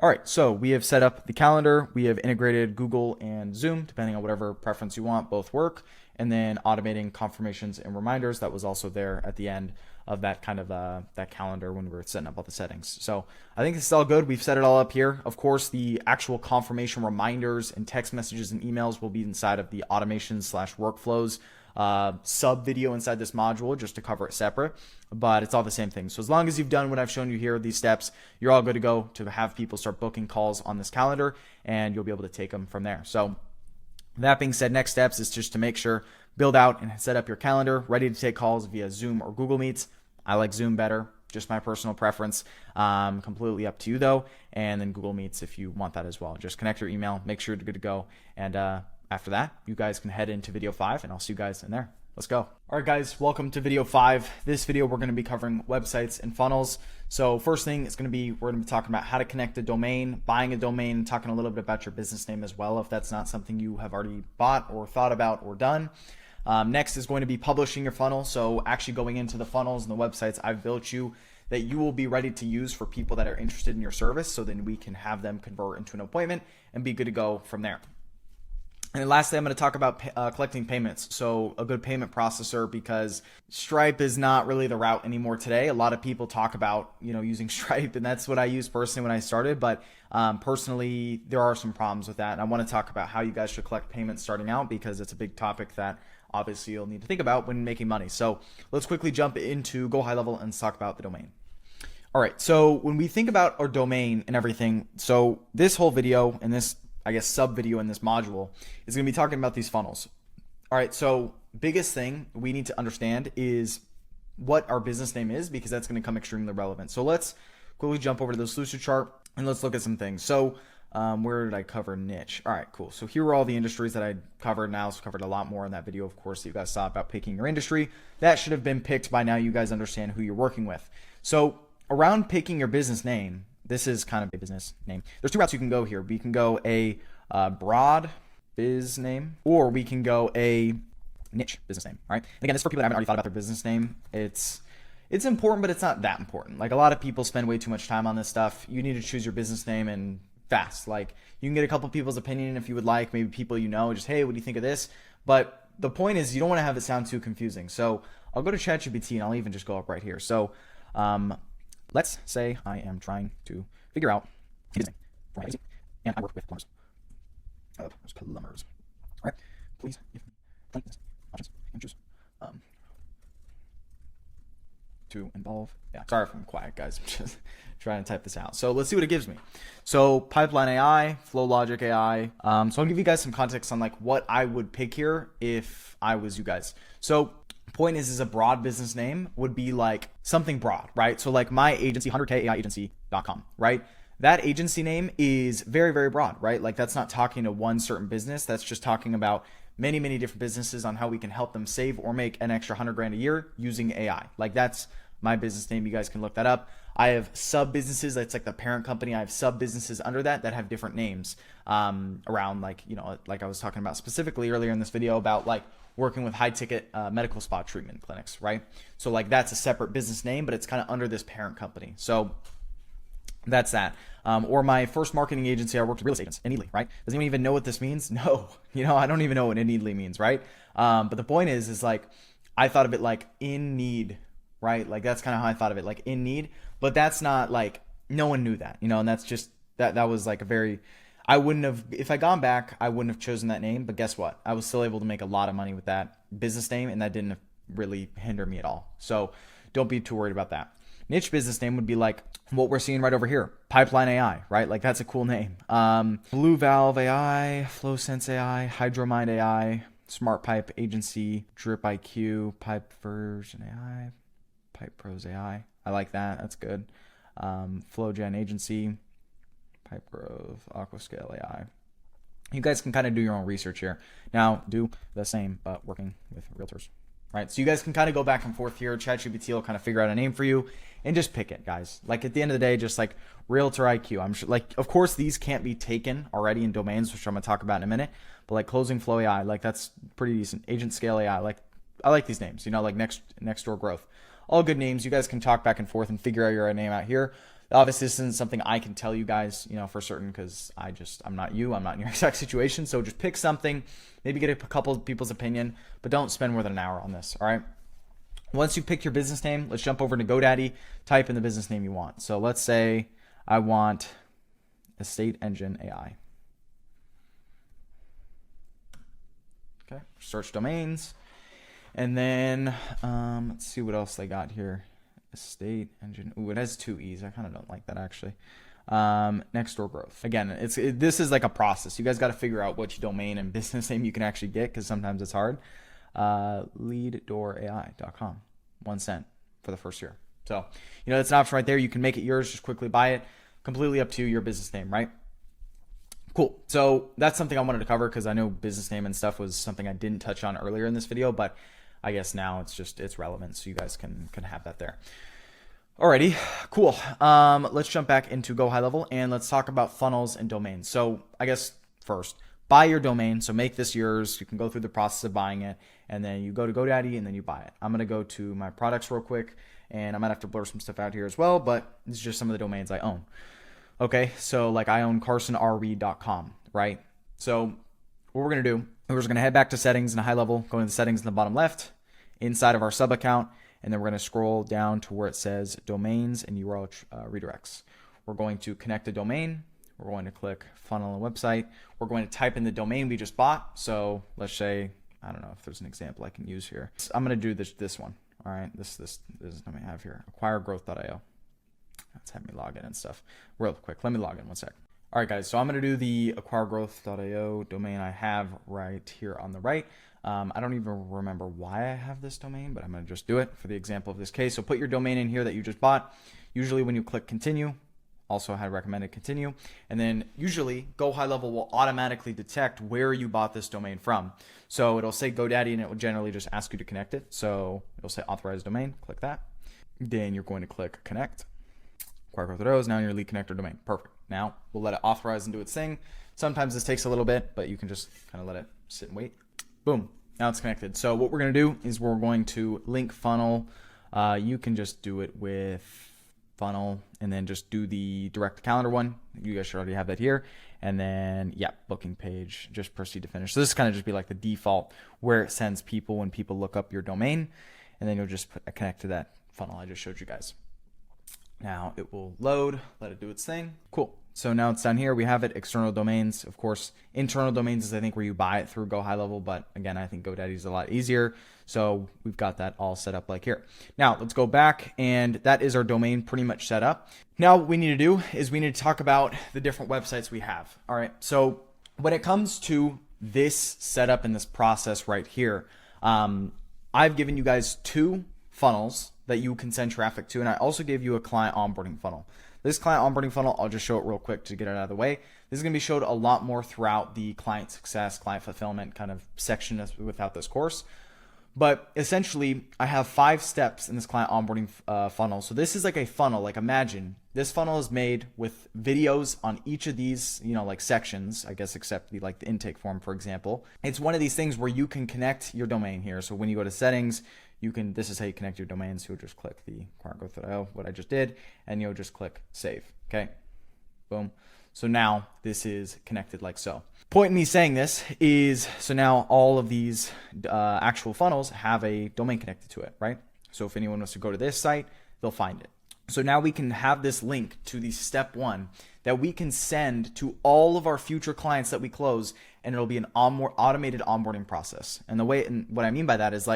Speaker 1: All right, so we have set up the calendar. We have integrated Google and Zoom, depending on whatever preference you want, both work. And then automating confirmations and reminders. That was also there at the end of that kind of that calendar when we were setting up all the settings. So I think this is all good. We've set it all up here. Of course, the actual confirmation reminders and text messages and emails will be inside of the automations/workflows sub video inside this module, just to cover it separate, but it's all the same thing. So as long as you've done what I've shown you here, these steps, you're all good to go to have people start booking calls on this calendar, and you'll be able to take them from there. So that being said, next steps is just to make sure, build out and set up your calendar ready to take calls via Zoom or Google Meets. I like Zoom better, just my personal preference, completely up to you though. And then Google Meets if you want that as well. Just connect your email, make sure you're good to go, and after that, you guys can head into video 5 and I'll see you guys in there. Let's go. All right, guys, welcome to video 5. This video, we're going to be covering websites and funnels. So first thing is going to be, we're going to be talking about how to connect a domain, buying a domain, talking a little bit about your business name as well, if that's not something you have already bought or thought about or done. Next is going to be publishing your funnel. So actually going into the funnels and the websites I've built you that you will be ready to use for people that are interested in your service. So then we can have them convert into an appointment and be good to go from there. And then lastly, I'm going to talk about collecting payments. So a good payment processor, because Stripe is not really the route anymore today. A lot of people talk about, using Stripe, and that's what I used personally when I started. But personally, there are some problems with that. And I want to talk about how you guys should collect payments starting out, because it's a big topic that obviously you'll need to think about when making money. So let's quickly jump into Go High Level and talk about the domain. All right. So when we think about our domain and everything, so this whole video and this, sub video in this module is going to be talking about these funnels. All right. So biggest thing we need to understand is what our business name is, because that's going to come extremely relevant. So let's quickly jump over to the solution chart and let's look at some things. So where did I cover niche? All right, cool. So here are all the industries that I covered. Now I've covered a lot more in that video, of course, that you guys saw about picking your industry. That should have been picked by now. You guys understand who you're working with. So around picking your business name, this is kind of a business name. There's two routes you can go here. We can go a broad biz name, or we can go a niche business name. All right. And again, this is for people that haven't already thought about their business name. It's important, but it's not that important. Like, a lot of people spend way too much time on this stuff. You need to choose your business name and fast. Like, you can get a couple people's opinion if you would like, maybe people just, hey, what do you think of this? But the point is, you don't want to have it sound too confusing. So I'll go to ChatGPT and I'll even just go up right here. So let's say I am trying to figure out his name for my agency, and I work with plumbers. Plumbers. All right, please give me this options and choose to involve. Yeah, sorry if I'm quiet, guys. I'm just trying to type this out. So let's see what it gives me. So Pipeline AI, Flow Logic AI. So I'll give you guys some context on like what I would pick here if I was you guys. So point is a broad business name would be like something broad, right? So like my agency, 100kAIagency.com, right? That agency name is very, very broad, right? Like, that's not talking to one certain business. That's just talking about many, many different businesses on how we can help them save or make an extra $100,000 a year using AI. Like, that's my business name. You guys can look that up. I have sub businesses. That's like the parent company. I have sub businesses under that have different names around, like, like I was talking about specifically earlier in this video about like working with high ticket medical spa treatment clinics, right? So like, that's a separate business name, but it's kind of under this parent company. So that's that. Or my first marketing agency, I worked with real estate agents in Needly, right? Does anyone even know what this means? No, I don't even know what in Needly means, right? But the point is like, I thought of it like in need, right? Like, that's kind of how I thought of it, like in need, but that's not like, no one knew that, and that's just, that was like I wouldn't have, if I gone back, I wouldn't have chosen that name, but guess what? I was still able to make a lot of money with that business name, and that didn't really hinder me at all. So don't be too worried about that. Niche business name would be like what we're seeing right over here, Pipeline AI, right? Like, that's a cool name. Blue Valve AI, Flow Sense AI, Hydromind AI, Smart Pipe Agency, Drip IQ, Pipe Version AI, Pipe Pros AI. I like that. That's good. FlowGen Agency, Pipe Growth, Aquascale AI. You guys can kind of do your own research here. Now, do the same, but working with realtors. Right, so you guys can kind of go back and forth here. ChatGPT will kind of figure out a name for you and just pick it, guys. Like, at the end of the day, just like Realtor IQ. I'm sure, like, of course, these can't be taken already in domains, which I'm gonna talk about in a minute. But like Closing Flow AI, like, that's pretty decent. Agent Scale AI, like, I like these names. Like next door growth, all good names. You guys can talk back and forth and figure out your name out here. Obviously, this isn't something I can tell you guys, for certain, because I'm not you. I'm not in your exact situation. So just pick something, maybe get a couple of people's opinion, but don't spend more than an hour on this. All right. Once you pick your business name, let's jump over to GoDaddy, type in the business name you want. So let's say I want Estate Engine AI. Okay. Search domains. And then let's see what else they got here. Estate Engine. Ooh, it has 2 E's. I kind of don't like that, actually. Next door growth. Again, this is like a process. You guys got to figure out which domain and business name you can actually get, because sometimes it's hard. LeadDoorAI.com. 1 cent for the first year. So, that's an option right there. You can make it yours. Just quickly buy it. Completely up to your business name, right? Cool. So that's something I wanted to cover because I know business name and stuff was something I didn't touch on earlier in this video, but I guess now it's relevant, so you guys can have that there. Alrighty, cool. Let's jump back into GoHighLevel and let's talk about funnels and domains. So I guess first, buy your domain. So make this yours. You can go through the process of buying it, and then you go to GoDaddy and then you buy it. I'm gonna go to my products real quick, and I might have to blur some stuff out here as well, but this is just some of the domains I own. Okay, so like I own carsonrreed.com, right? So what we're gonna do, we're just gonna head back to settings in a high level, go into the settings in the bottom left, inside of our sub account, and then we're gonna scroll down to where it says domains and URL redirects. We're going to connect a domain. We're going to click funnel and website. We're going to type in the domain we just bought. So let's say, I don't know if there's an example I can use here. I'm gonna do this one. All right, this is what I have here, acquiregrowth.io. Let's have me log in and stuff real quick. Let me log in one sec. All right, guys. So I'm going to do the acquiregrowth.io domain I have right here on the right. I don't even remember why I have this domain, but I'm going to just do it for the example of this case. So put your domain in here that you just bought. Usually when you click continue, also I recommended continue. And then usually GoHighLevel will automatically detect where you bought this domain from. So it'll say GoDaddy and it will generally just ask you to connect it. So it'll say authorize domain, click that. Then you're going to click connect. Acquiregrowth.io is now in your lead connector domain. Perfect. Now we'll let it authorize and do its thing. Sometimes this takes a little bit, but you can just kind of let it sit and wait. Boom. Now it's connected. So what we're going to do is we're going to link funnel. You can just do it with funnel and then just do the direct calendar one. You guys should already have that here. And then, yeah, booking page, just proceed to finish. So this kind of just be like the default where it sends people when people look up your domain. And then you'll just connect to that funnel I just showed you guys. Now it will load, let it do its thing. Cool. So now it's down here. We have it, external domains. Of course, internal domains is I think where you buy it through GoHighLevel, but again, I think GoDaddy is a lot easier. So we've got that all set up like here. Now let's go back, and that is our domain pretty much set up. Now what we need to do is we need to talk about the different websites we have. All right. So when it comes to this setup and this process right here, I've given you guys two funnels that you can send traffic to, and I also gave you a client onboarding funnel. This client onboarding funnel, I'll just show it real quick to get it out of the way. This is going to be showed a lot more throughout the client success, client fulfillment kind of section without this course. But essentially, I have 5 steps in this client onboarding funnel. So this is like a funnel. Like imagine this funnel is made with videos on each of these, like sections, I guess, except the intake form, for example. It's one of these things where you can connect your domain here. So when you go to settings, this is how you connect your domain. So you'll just click the acquiregrowth.io, what I just did, and you'll just click save. Okay, boom. So now this is connected like so. Point in me saying this is, so now all of these actual funnels have a domain connected to it, right? So if anyone wants to go to this site, they'll find it. So now we can have this link to the step 1 that we can send to all of our future clients that we close, and it'll be an automated onboarding process. And what I mean by that is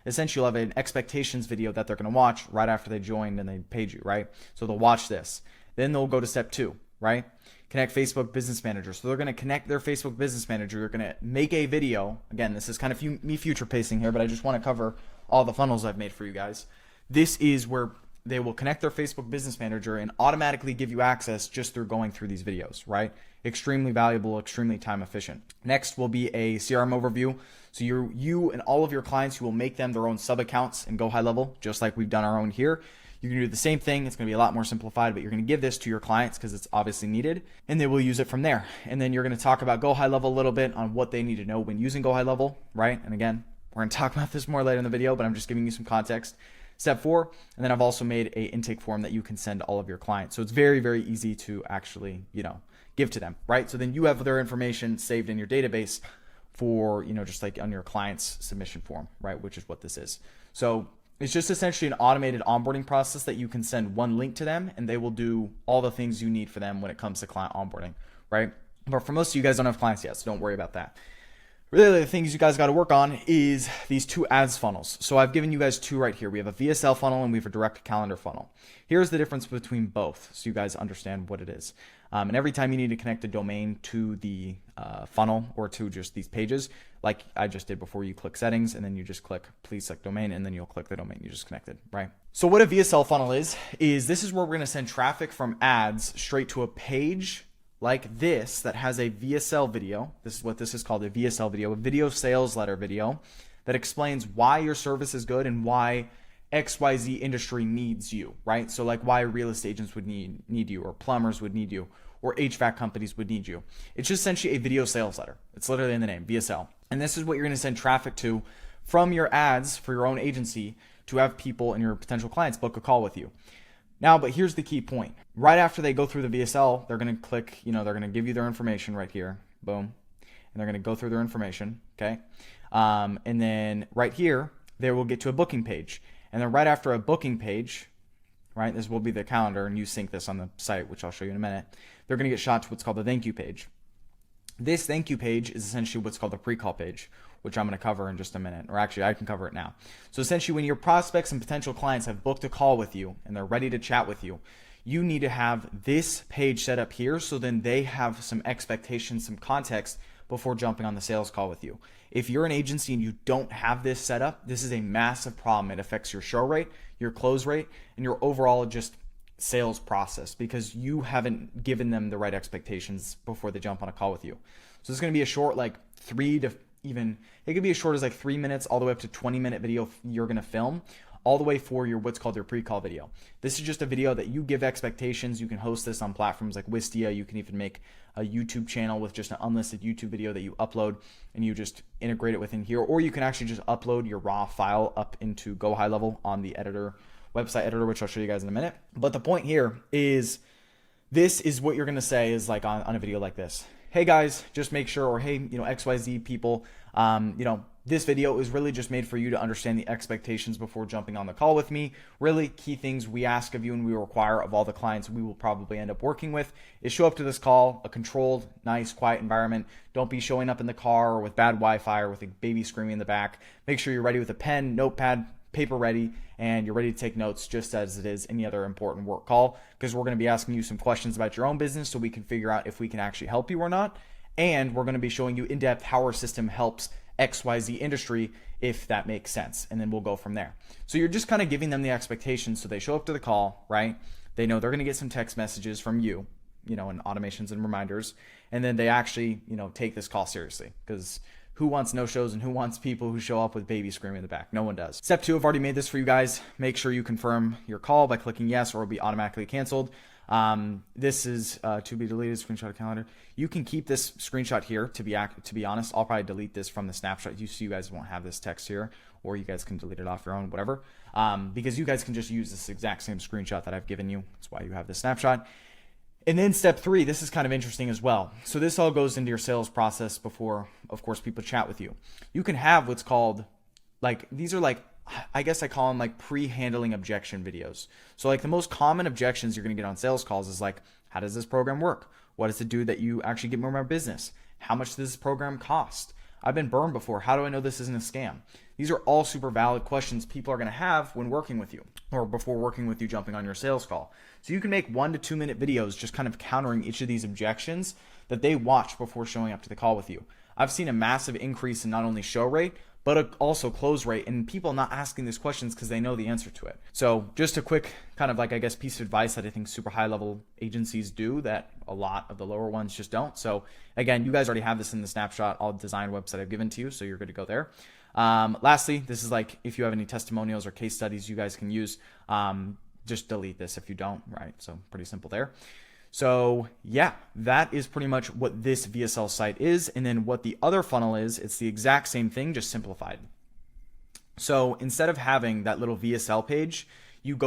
Speaker 1: essentially you'll have an expectations video that they're going to watch right after they joined and they paid you, right? So they'll watch this. Then they'll go to step 2, right? Connect Facebook Business Manager. So they're going to connect their Facebook Business Manager. You're going to make a video. Again, this is kind of me future pacing here, but I just want to cover all the funnels I've made for you guys. This is where they will connect their Facebook Business Manager and automatically give you access just through going through these videos, right? Extremely valuable, extremely time efficient. Next will be a CRM overview. So you and all of your clients, you will make them their own sub accounts and GoHighLevel, just like we've done our own here. You can do the same thing. It's going to be a lot more simplified, but you're going to give this to your clients because it's obviously needed, and they will use it from there. And then you're going to talk about GoHighLevel a little bit on what they need to know when using GoHighLevel, right? And again, we're going to talk about this more later in the video, but I'm just giving you some context. Step 4, and then I've also made a intake form that you can send to all of your clients. So it's very, very easy to actually, give to them, right? So then you have their information saved in your database for, just like on your client's submission form, right? Which is what this is. So it's just essentially an automated onboarding process that you can send one link to them, and they will do all the things you need for them when it comes to client onboarding, right? But for most of you guys don't have clients yet, so don't worry about that. Really, the things you guys got to work on is these 2 ads funnels. So I've given you guys 2 right here. We have a VSL funnel and we have a direct calendar funnel. Here's the difference between both so you guys understand what it is. And every time you need to connect a domain to the funnel or to just these pages, like I just did before, you click settings and then you just click please select domain, and then you'll click the domain you just connected, right? So what a VSL funnel is this is where we're going to send traffic from ads straight to a page like this that has a VSL video. This is what this is called, a VSL video, a video sales letter video that explains why your service is good and why XYZ industry needs you, right? So like why real estate agents would need you, or plumbers would need you, or HVAC companies would need you. It's just essentially a video sales letter. It's literally in the name, VSL. And this is what you're going to send traffic to from your ads for your own agency to have people and your potential clients book a call with you. Now, but here's the key point. Right after they go through the VSL, they're going to click, they're going to give you their information right here. Boom. And they're going to go through their information. Okay. And then right here, they will get to a booking page. And then right after a booking page, right, this will be the calendar, and you sync this on the site, which I'll show you in a minute. They're going to get shot to what's called the thank you page. This thank you page is essentially what's called the pre-call page, which I'm going to cover in just a minute, or actually I can cover it now. So essentially when your prospects and potential clients have booked a call with you and they're ready to chat with you, you need to have this page set up here so then they have some expectations, some context before jumping on the sales call with you. If you're an agency and you don't have this set up, this is a massive problem. It affects your show rate, your close rate, and your overall just sales process because you haven't given them the right expectations before they jump on a call with you. So it's going to be a short, like it could be as short as like 3 minutes all the way up to 20-minute video you're going to film, all the way for your what's called your pre-call video. This is just a video that you give expectations. You can host this on platforms like Wistia. You can even make a YouTube channel with just an unlisted YouTube video that you upload and you just integrate it within here, or you can actually just upload your raw file up into GoHighLevel on the website editor, which I'll show you guys in a minute. But the point here is this is what you're going to say is like on a video like this. Hey guys, just make sure, or hey, XYZ people, this video is really just made for you to understand the expectations before jumping on the call with me. Really key things we ask of you and we require of all the clients we will probably end up working with is show up to this call, a controlled, nice, quiet environment. Don't be showing up in the car or with bad Wi-Fi or with a baby screaming in the back. Make sure you're ready with a pen, notepad, paper ready, and you're ready to take notes just as it is any other important work call, because we're going to be asking you some questions about your own business so we can figure out if we can actually help you or not. And we're going to be showing you in-depth how our system helps XYZ industry, if that makes sense. And then we'll go from there. So you're just kind of giving them the expectations so they show up to the call, right? They know they're going to get some text messages from you, and automations and reminders. And then they actually, take this call seriously, because who wants no-shows and who wants people who show up with baby screaming in the back? No one does. Step 2, I've already made this for you guys. Make sure you confirm your call by clicking yes, or it'll be automatically canceled. This is to be deleted, screenshot of calendar. You can keep this screenshot here. To be honest, I'll probably delete this from the snapshot. You guys won't have this text here, or you guys can delete it off your own, whatever. Because you guys can just use this exact same screenshot that I've given you. That's why you have this snapshot. And then step 3, this is kind of interesting as well. So this all goes into your sales process before, of course, people chat with you. You can have what's called, these are I guess I call them pre-handling objection videos. So the most common objections you're going to get on sales calls is how does this program work? What does it do that you actually get more of my business? How much does this program cost? I've been burned before. How do I know this isn't a scam? These are all super valid questions people are going to have when working with you, or before working with you jumping on your sales call. So you can make 1 to 2 minute videos just kind of countering each of these objections that they watch before showing up to the call with you. I've seen a massive increase in not only show rate, but also close rate, and people not asking these questions because they know the answer to it. So just a quick kind of piece of advice that I think super high level agencies do that a lot of the lower ones just don't. So again, you guys already have this in the snapshot, all design website I've given to you, so you're good to go there. Lastly, this is if you have any testimonials or case studies you guys can use, just delete this if you don't, right? So pretty simple there. So yeah, that is pretty much what this VSL site is. And then what the other funnel is, it's the exact same thing, just simplified. So instead of having that little VSL page, you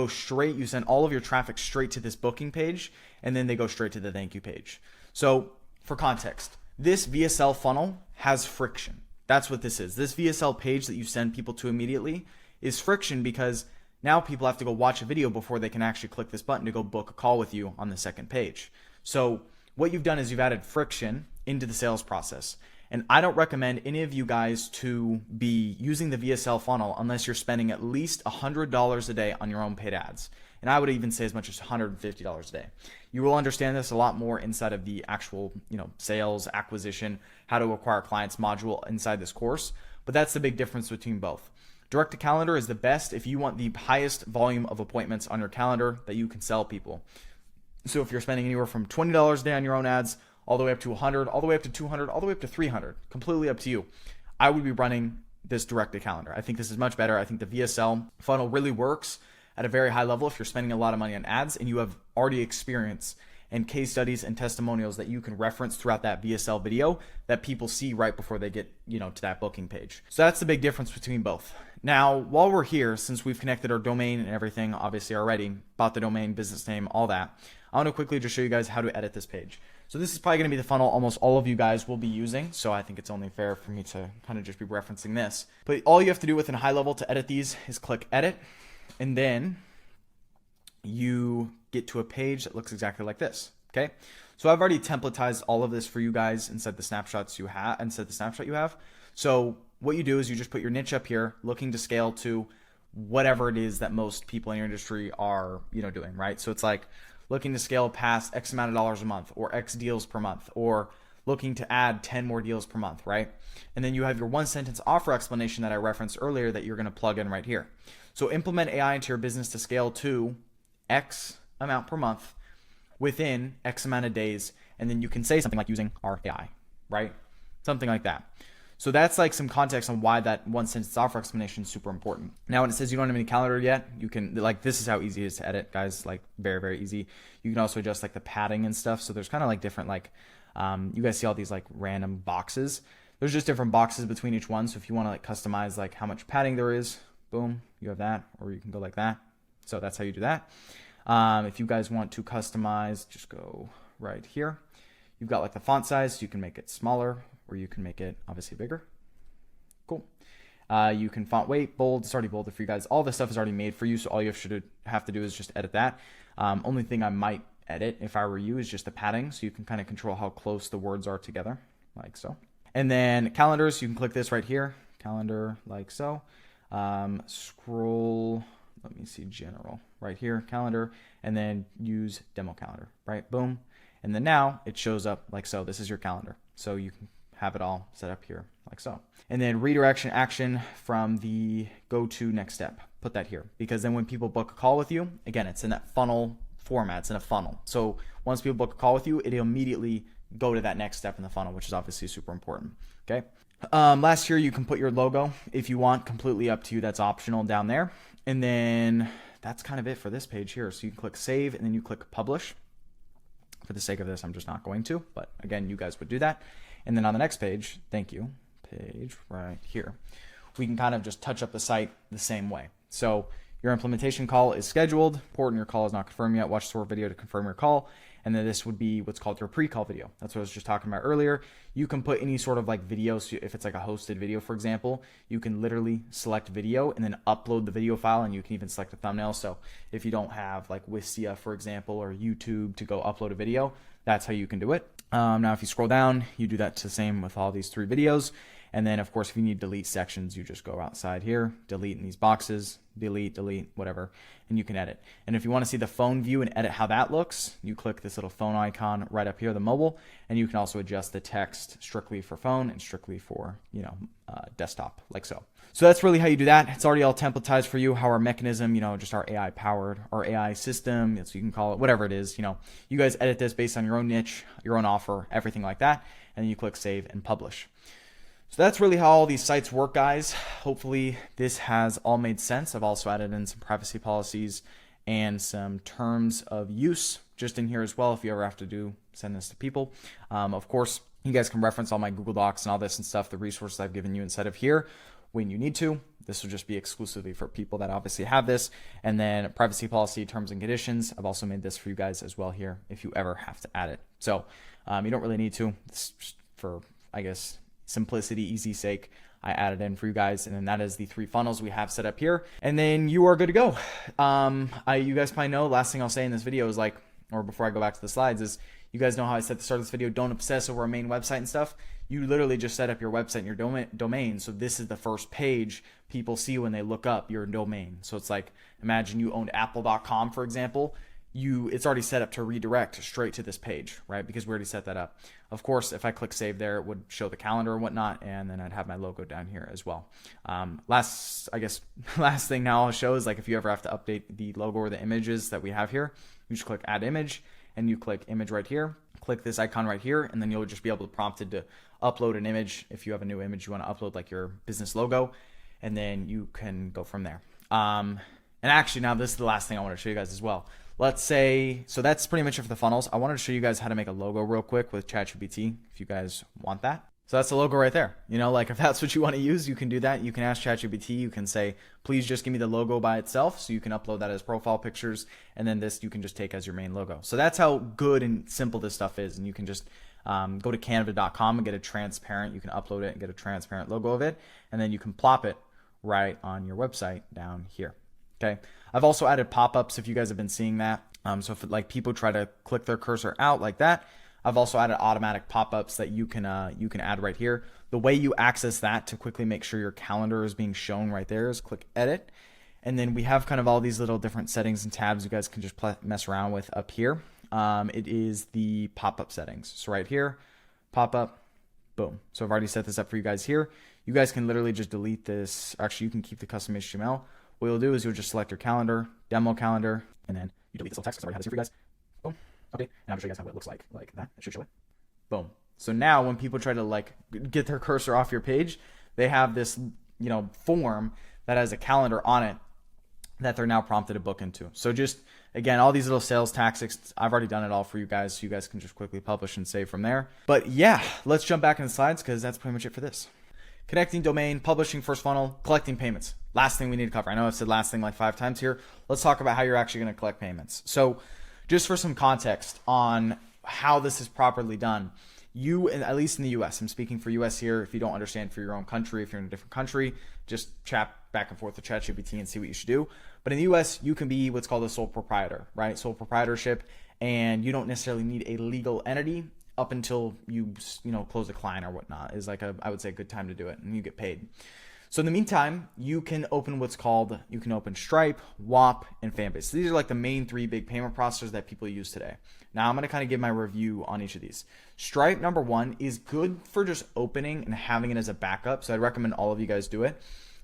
Speaker 1: send all of your traffic straight to this booking page, and then they go straight to the thank you page. So for context, this VSL funnel has friction. That's what this is. This VSL page that you send people to immediately is friction, because now people have to go watch a video before they can actually click this button to go book a call with you on the second page. So what you've done is you've added friction into the sales process. And I don't recommend any of you guys to be using the VSL funnel unless you're spending at least $100 a day on your own paid ads. And I would even say as much as $150 a day. You will understand this a lot more inside of the actual, sales, acquisition, how to acquire clients module inside this course. But that's the big difference between both. Direct to calendar is the best if you want the highest volume of appointments on your calendar that you can sell people. So if you're spending anywhere from $20 a day on your own ads, all the way up to 100, all the way up to 200, all the way up to 300, completely up to you, I would be running this direct to calendar. I think this is much better. I think the VSL funnel really works at a very high level if you're spending a lot of money on ads and you have already experience and case studies and testimonials that you can reference throughout that VSL video that people see right before they get, to that booking page. So that's the big difference between both. Now, while we're here, since we've connected our domain and everything, obviously already, bought the domain, business name, all that, I want to quickly just show you guys how to edit this page. So this is probably going to be the funnel almost all of you guys will be using. So I think it's only fair for me to kind of just be referencing this. But all you have to do within high level to edit these is click edit. And then you get to a page that looks exactly like this. Okay. So I've already templatized all of this for you guys inside the snapshot you have. So what you do is you just put your niche up here, looking to scale to whatever it is that most people in your industry are, doing, right? So it's like looking to scale past X amount of dollars a month or X deals per month, or looking to add 10 more deals per month, right? And then you have your one sentence offer explanation that I referenced earlier that you're going to plug in right here. So implement AI into your business to scale to X amount per month within X amount of days. And then you can say something like using our AI, right? Something like that. So that's like some context on why that one sentence offer explanation is super important. Now, when it says you don't have any calendar yet, you can, this is how easy it is to edit, guys, like very, very easy. You can also adjust like the padding and stuff. So there's kind of like different, you guys see all these like random boxes. There's just different boxes between each one. So if you want to like customize like how much padding there is, boom, you have that, or you can go like that. So that's how you do that. If you guys want to customize, just go right here. You've got like the font size, so you can make it smaller, or you can make it obviously bigger. Cool. You can font weight, bold. It's already bolded for you guys. All this stuff is already made for you, so all you have to do is just edit that. Only thing I might edit if I were you is just the padding, so you can kind of control how close the words are together, like so. And then calendars, you can click this right here, calendar, like so. Scroll, let me see, general, right here, calendar, and then use demo calendar, right? Boom. And then now it shows up like so. This is your calendar. So you can have it all set up here like so. And then redirection action from the go to next step. Put that here, because then when people book a call with you, again, it's in that funnel format. It's in a funnel. So once people book a call with you, it'll immediately go to that next step in the funnel, which is obviously super important. Okay. Last year, you can put your logo if you want, completely up to you. That's optional down there. And then that's kind of it for this page here. So you can click save and then you click publish. For the sake of this, I'm just not going to, but again, you guys would do that. And then on the next page, thank you, page right here, we can kind of just touch up the site the same way. So your implementation call is scheduled. Important, your call is not confirmed yet. Watch the short video to confirm your call. And then this would be what's called your pre-call video. That's what I was just talking about earlier. You can put any sort of like video. So if it's like a hosted video, for example, you can literally select video and then upload the video file, and you can even select a thumbnail. So if you don't have like Wistia, for example, or YouTube to go upload a video, that's how you can do it. Now, if you scroll down, you do that the same with all these 3 videos. And then, of course, if you need to delete sections, you just go outside here, delete in these boxes, delete, whatever, and you can edit. And if you want to see the phone view and edit how that looks, you click this little phone icon right up here, the mobile, and you can also adjust the text strictly for phone and strictly for, desktop, like so. So that's really how you do that. It's already all templatized for you, how our mechanism, just our AI powered, our AI system, so you can call it whatever it is, you guys edit this based on your own niche, your own offer, everything like that, and then you click save and publish. So that's really how all these sites work, guys. Hopefully this has all made sense. I've also added in some privacy policies and some terms of use just in here as well if you ever have to send this to people. Of course, you guys can reference all my Google Docs and all this and stuff, the resources I've given you inside of here when you need to. This will just be exclusively for people that obviously have this. And then privacy policy, terms and conditions. I've also made this for you guys as well here if you ever have to add it. So you don't really need to. It's just for, I guess, simplicity, easy sake, I added in for you guys. And then that is the 3 funnels we have set up here. And then you are good to go. You guys probably know, last thing I'll say in this video is or before I go back to the slides is, you guys know how I said at the start of this video, don't obsess over a main website and stuff. You literally just set up your website and your domain. So this is the first page people see when they look up your domain. So it's like, imagine you owned apple.com, for example. It's already set up to redirect straight to this page, right? Because we already set that up. Of course, if I click save there, it would show the calendar and whatnot, and then I'd have my logo down here as well. Last thing now I'll show is if you ever have to update the logo or the images that we have here, you just click add image, and you click image right here, click this icon right here, and then you'll just be able to prompt it to upload an image. If you have a new image you want to upload, like your business logo, and then you can go from there. And actually, now this is the last thing I want to show you guys as well. Let's say, so that's pretty much it for the funnels. I wanted to show you guys how to make a logo real quick with ChatGPT if you guys want that. So that's the logo right there. You know, like if that's what you want to use, you can do that. You can ask ChatGPT, you can say, please just give me the logo by itself. So you can upload that as profile pictures. And then this you can just take as your main logo. So that's how good and simple this stuff is. And you can just go to canva.com and get a transparent, you can upload it and get a transparent logo of it. And then you can plop it right on your website down here. Okay. I've also added pop-ups if you guys have been seeing that. So if like people try to click their cursor out like that, I've also added automatic pop-ups that you can add right here. The way you access that to quickly make sure your calendar is being shown right there is click edit. And then we have kind of all these little different settings and tabs you guys can just mess around with up here. It is the pop-up settings. So right here, pop-up, boom. So I've already set this up for you guys here. You guys can literally just delete this. Actually, you can keep the custom HTML. What you'll do is you'll just select your calendar, demo calendar, and then you delete this little text because I already have this here for you guys. Boom. Okay. And I'm going to show you guys how it looks like that. It should show it. Boom. So now when people try to like get their cursor off your page, they have this, you know, form that has a calendar on it that they're now prompted to book into. So just, again, all these little sales tactics, I've already done it all for you guys. So you guys can just quickly publish and save from there. But yeah, let's jump back in the slides because that's pretty much it for this. Connecting domain, publishing first funnel, collecting payments. Last thing we need to cover. I know I've said last thing like 5 times here. Let's talk about how you're actually going to collect payments. So just for some context on how this is properly done, you, at least in the US, I'm speaking for US here. If you don't understand for your own country, if you're in a different country, just chat back and forth with ChatGPT and see what you should do. But in the US, you can be what's called a sole proprietor, right? Sole proprietorship, and you don't necessarily need a legal entity up until you close a client or whatnot is like I would say a good time to do it, and you get paid. So in the meantime, you can open Stripe, WAP, and Fanbase. So these are like the main 3 big payment processors that people use today. Now I'm going to kind of give my review on each of these. Stripe, number 1, is good for just opening and having it as a backup. So I'd recommend all of you guys do it,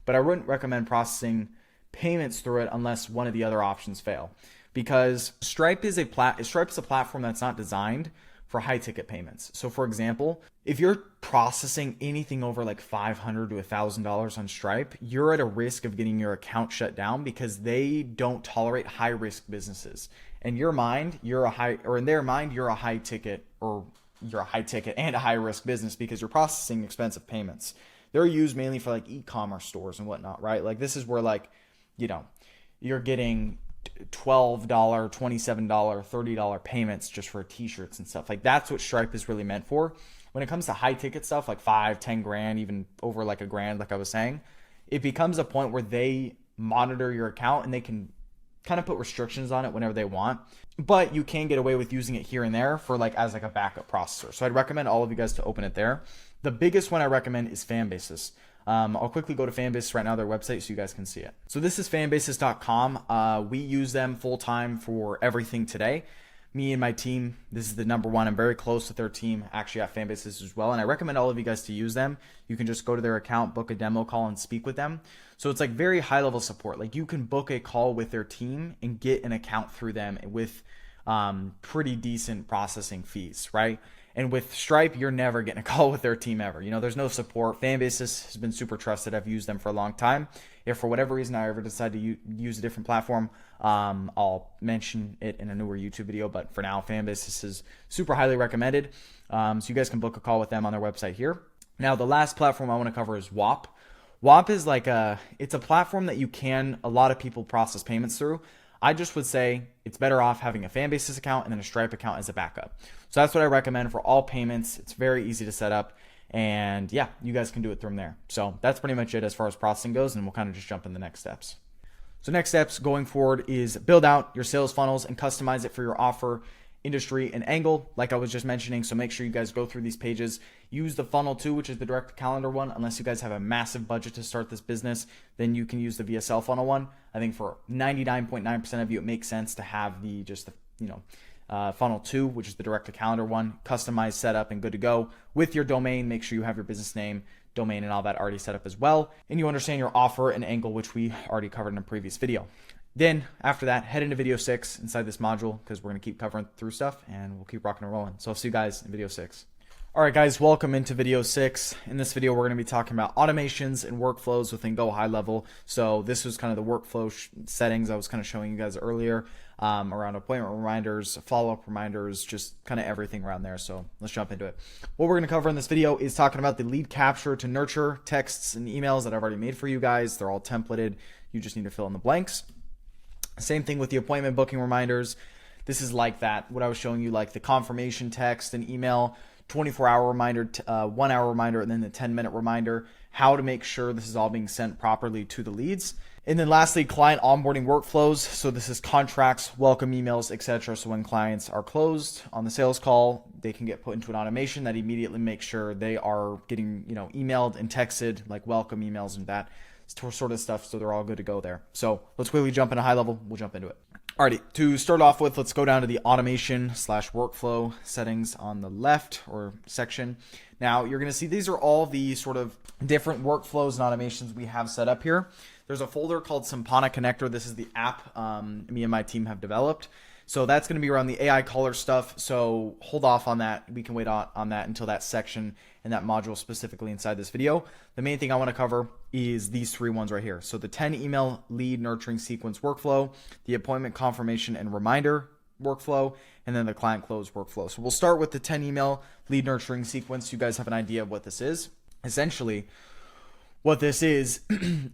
Speaker 1: but I wouldn't recommend processing payments through it unless one of the other options fail, because Stripe is a platform that's not designed for high ticket payments. So for example, if you're processing anything over like $500 to $1,000 on Stripe, you're at a risk of getting your account shut down because they don't tolerate high risk businesses. In their mind, you're a high ticket and a high risk business because you're processing expensive payments. They're used mainly for like e-commerce stores and whatnot, right? Like this is where like, you're getting $12, $27, $30 payments just for t-shirts and stuff. Like that's what Stripe is really meant for. When it comes to high ticket stuff like 5, 10 grand, even over like $1,000, like I was saying, it becomes a point where they monitor your account and they can kind of put restrictions on it whenever they want, but you can get away with using it here and there for like as like a backup processor. So I'd recommend all of you guys to open it there. The biggest one I recommend is Fanbasis. I'll quickly go to Fanbasis right now, their website, so you guys can see it. So this is fanbasis.com. We use them full time for everything today. Me and my team, this is the number 1. I'm very close with their team actually at Fanbasis as well. And I recommend all of you guys to use them. You can just go to their account, book a demo call and speak with them. So it's like very high level support. Like you can book a call with their team and get an account through them with pretty decent processing fees, right? And with Stripe, you're never getting a call with their team ever. There's no support. Fanbasis has been super trusted. I've used them for a long time. If for whatever reason I ever decide to use a different platform, I'll mention it in a newer YouTube video. But for now, Fanbasis is super highly recommended. So you guys can book a call with them on their website here. Now, the last platform I want to cover is WAP. WAP is it's a platform that a lot of people process payments through. I just would say it's better off having a Fanbasis account and then a Stripe account as a backup. So that's what I recommend for all payments. It's very easy to set up, and yeah, you guys can do it from there. So that's pretty much it as far as processing goes, and we'll kind of just jump in the next steps. So next steps going forward is build out your sales funnels and customize it for your offer, industry, and angle, like I was just mentioning. So make sure you guys go through these pages. Use the funnel 2, which is the direct calendar one. Unless you guys have a massive budget to start this business, then you can use the VSL funnel one. I think for 99.9% of you, it makes sense to have the funnel 2, which is the direct to calendar one, customized, set up, and good to go. With your domain, make sure you have your business name, domain, and all that already set up as well. And you understand your offer and angle, which we already covered in a previous video. Then after that, head into video 6 inside this module because we're going to keep covering through stuff and we'll keep rocking and rolling. So I'll see you guys in video 6. All right, guys, welcome into video 6. In this video, we're going to be talking about automations and workflows within GoHighLevel. So this was kind of the workflow settings I was kind of showing you guys earlier around appointment reminders, follow-up reminders, just kind of everything around there. So let's jump into it. What we're going to cover in this video is talking about the lead capture to nurture texts and emails that I've already made for you guys. They're all templated. You just need to fill in the blanks. Same thing with the appointment booking reminders. This is like that, what I was showing you, like the confirmation text and email, 24-hour reminder, 1-hour reminder, and then the 10-minute reminder, how to make sure this is all being sent properly to the leads. And then lastly, client onboarding workflows. So this is contracts, welcome emails, etc. So when clients are closed on the sales call, they can get put into an automation that immediately makes sure they are getting, emailed and texted like welcome emails and that sort of stuff. So they're all good to go there. So let's quickly jump into high level. We'll jump into it. Alrighty, to start off with, let's go down to the automation / workflow settings on the left or section. Now you're going to see these are all the sort of different workflows and automations we have set up here. There's a folder called Sympana Connector. This is the app me and my team have developed. So that's going to be around the AI caller stuff. So hold off on that. We can wait on that until that section and that module specifically inside this video. The main thing I want to cover is these 3 ones right here. So the 10 email lead nurturing sequence workflow, the appointment confirmation and reminder workflow, and then the client close workflow. So we'll start with the 10 email lead nurturing sequence. You guys have an idea of what this is. Essentially, what this is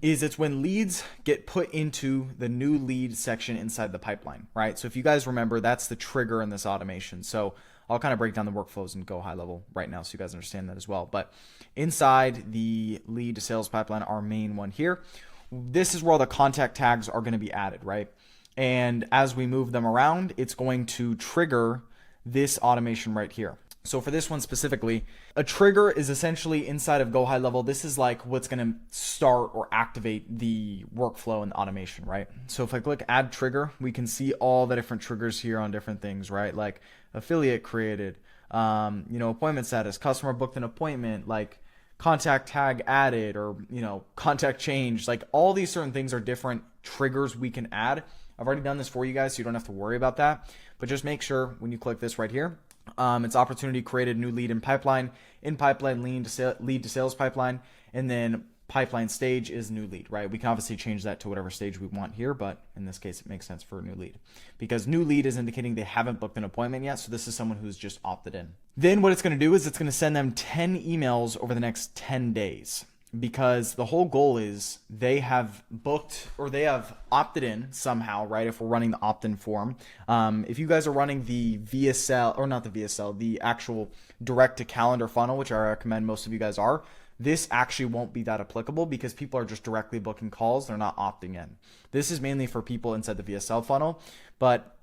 Speaker 1: it's when leads get put into the new lead section inside the pipeline, right? So if you guys remember, that's the trigger in this automation. So I'll kind of break down the workflows and go high level right now so you guys understand that as well. But inside the lead to sales pipeline, our main one here, this is where all the contact tags are going to be added, right? And as we move them around, it's going to trigger this automation right here. So for this one specifically, a trigger is essentially inside of GoHighLevel. This is like what's going to start or activate the workflow and the automation, right? So if I click add trigger, we can see all the different triggers here on different things, right? Like affiliate created, appointment status, customer booked an appointment, like contact tag added, or, contact change. Like all these certain things are different triggers we can add. I've already done this for you guys, so you don't have to worry about that. But just make sure when you click this right here, it's opportunity created new lead in pipeline lead to sales pipeline, and then pipeline stage is new lead, right? We can obviously change that to whatever stage we want here, but in this case, it makes sense for a new lead because new lead is indicating they haven't booked an appointment yet. So this is someone who's just opted in. Then what it's going to do is it's going to send them 10 emails over the next 10 days. Because the whole goal is they have booked or they have opted in somehow, right? If we're running the opt-in form. If you guys are running the VSL, or not the VSL, the actual direct to calendar funnel, which I recommend most of you guys are, this actually won't be that applicable because people are just directly booking calls. They're not opting in. This is mainly for people inside the VSL funnel. But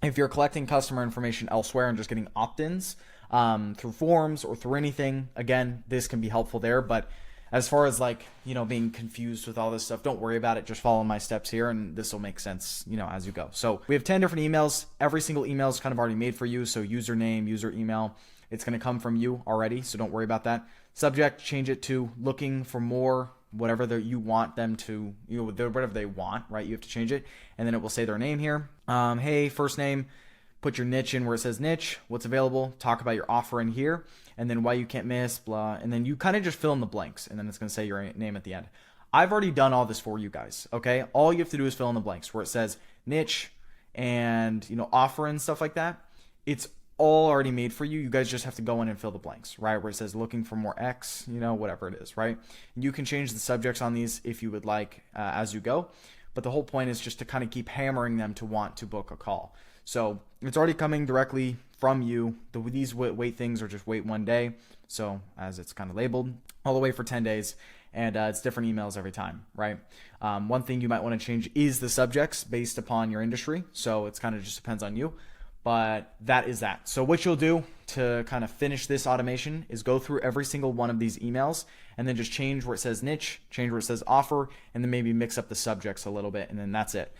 Speaker 1: if you're collecting customer information elsewhere and just getting opt-ins through forms or through anything, again, this can be helpful there. But as far as being confused with all this stuff, don't worry about it. Just follow my steps here and this will make sense, as you go. So we have 10 different emails. Every single email is kind of already made for you. So username, user email, it's going to come from you already. So don't worry about that. Subject, change it to looking for more, whatever you want them to, whatever they want, right? You have to change it. And then it will say their name here. Hey, first name. Put your niche in where it says niche, what's available, talk about your offer in here, and then why you can't miss, blah, and then you kind of just fill in the blanks, and then it's going to say your name at the end. I've already done all this for you guys, okay? All you have to do is fill in the blanks where it says niche and, offer and stuff like that. It's all already made for you. You guys just have to go in and fill the blanks, right? Where it says looking for more X, whatever it is, right? And you can change the subjects on these if you would like as you go, but the whole point is just to kind of keep hammering them to want to book a call. So it's already coming directly from you. These wait things are just wait 1 day. So as it's kind of labeled, all the way for 10 days. And it's different emails every time, right? One thing you might want to change is the subjects based upon your industry. So it's kind of just depends on you. But that is that. So what you'll do to kind of finish this automation is go through every single one of these emails and then just change where it says niche, change where it says offer, and then maybe mix up the subjects a little bit, and then that's it.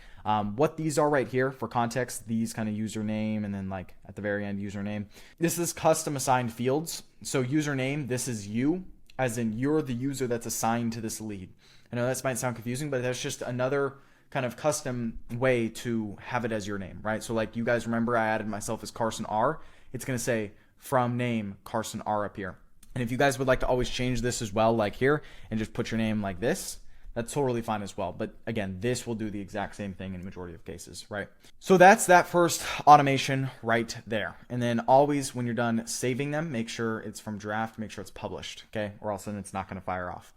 Speaker 1: What these are right here for context, these kind of username, and then like at the very end, username. This is custom assigned fields. So username, this is you, as in you're the user that's assigned to this lead. I know that might sound confusing, but that's just another kind of custom way to have it as your name, right? So like you guys remember I added myself as Carson R. It's going to say from name Carson R up here. And if you guys would like to always change this as well, like here, and just put your name like this, that's totally fine as well. But again, this will do the exact same thing in the majority of cases, right? So that's that first automation right there. And then always when you're done saving them, make sure it's from draft, make sure it's published, okay? Or else then it's not going to fire off.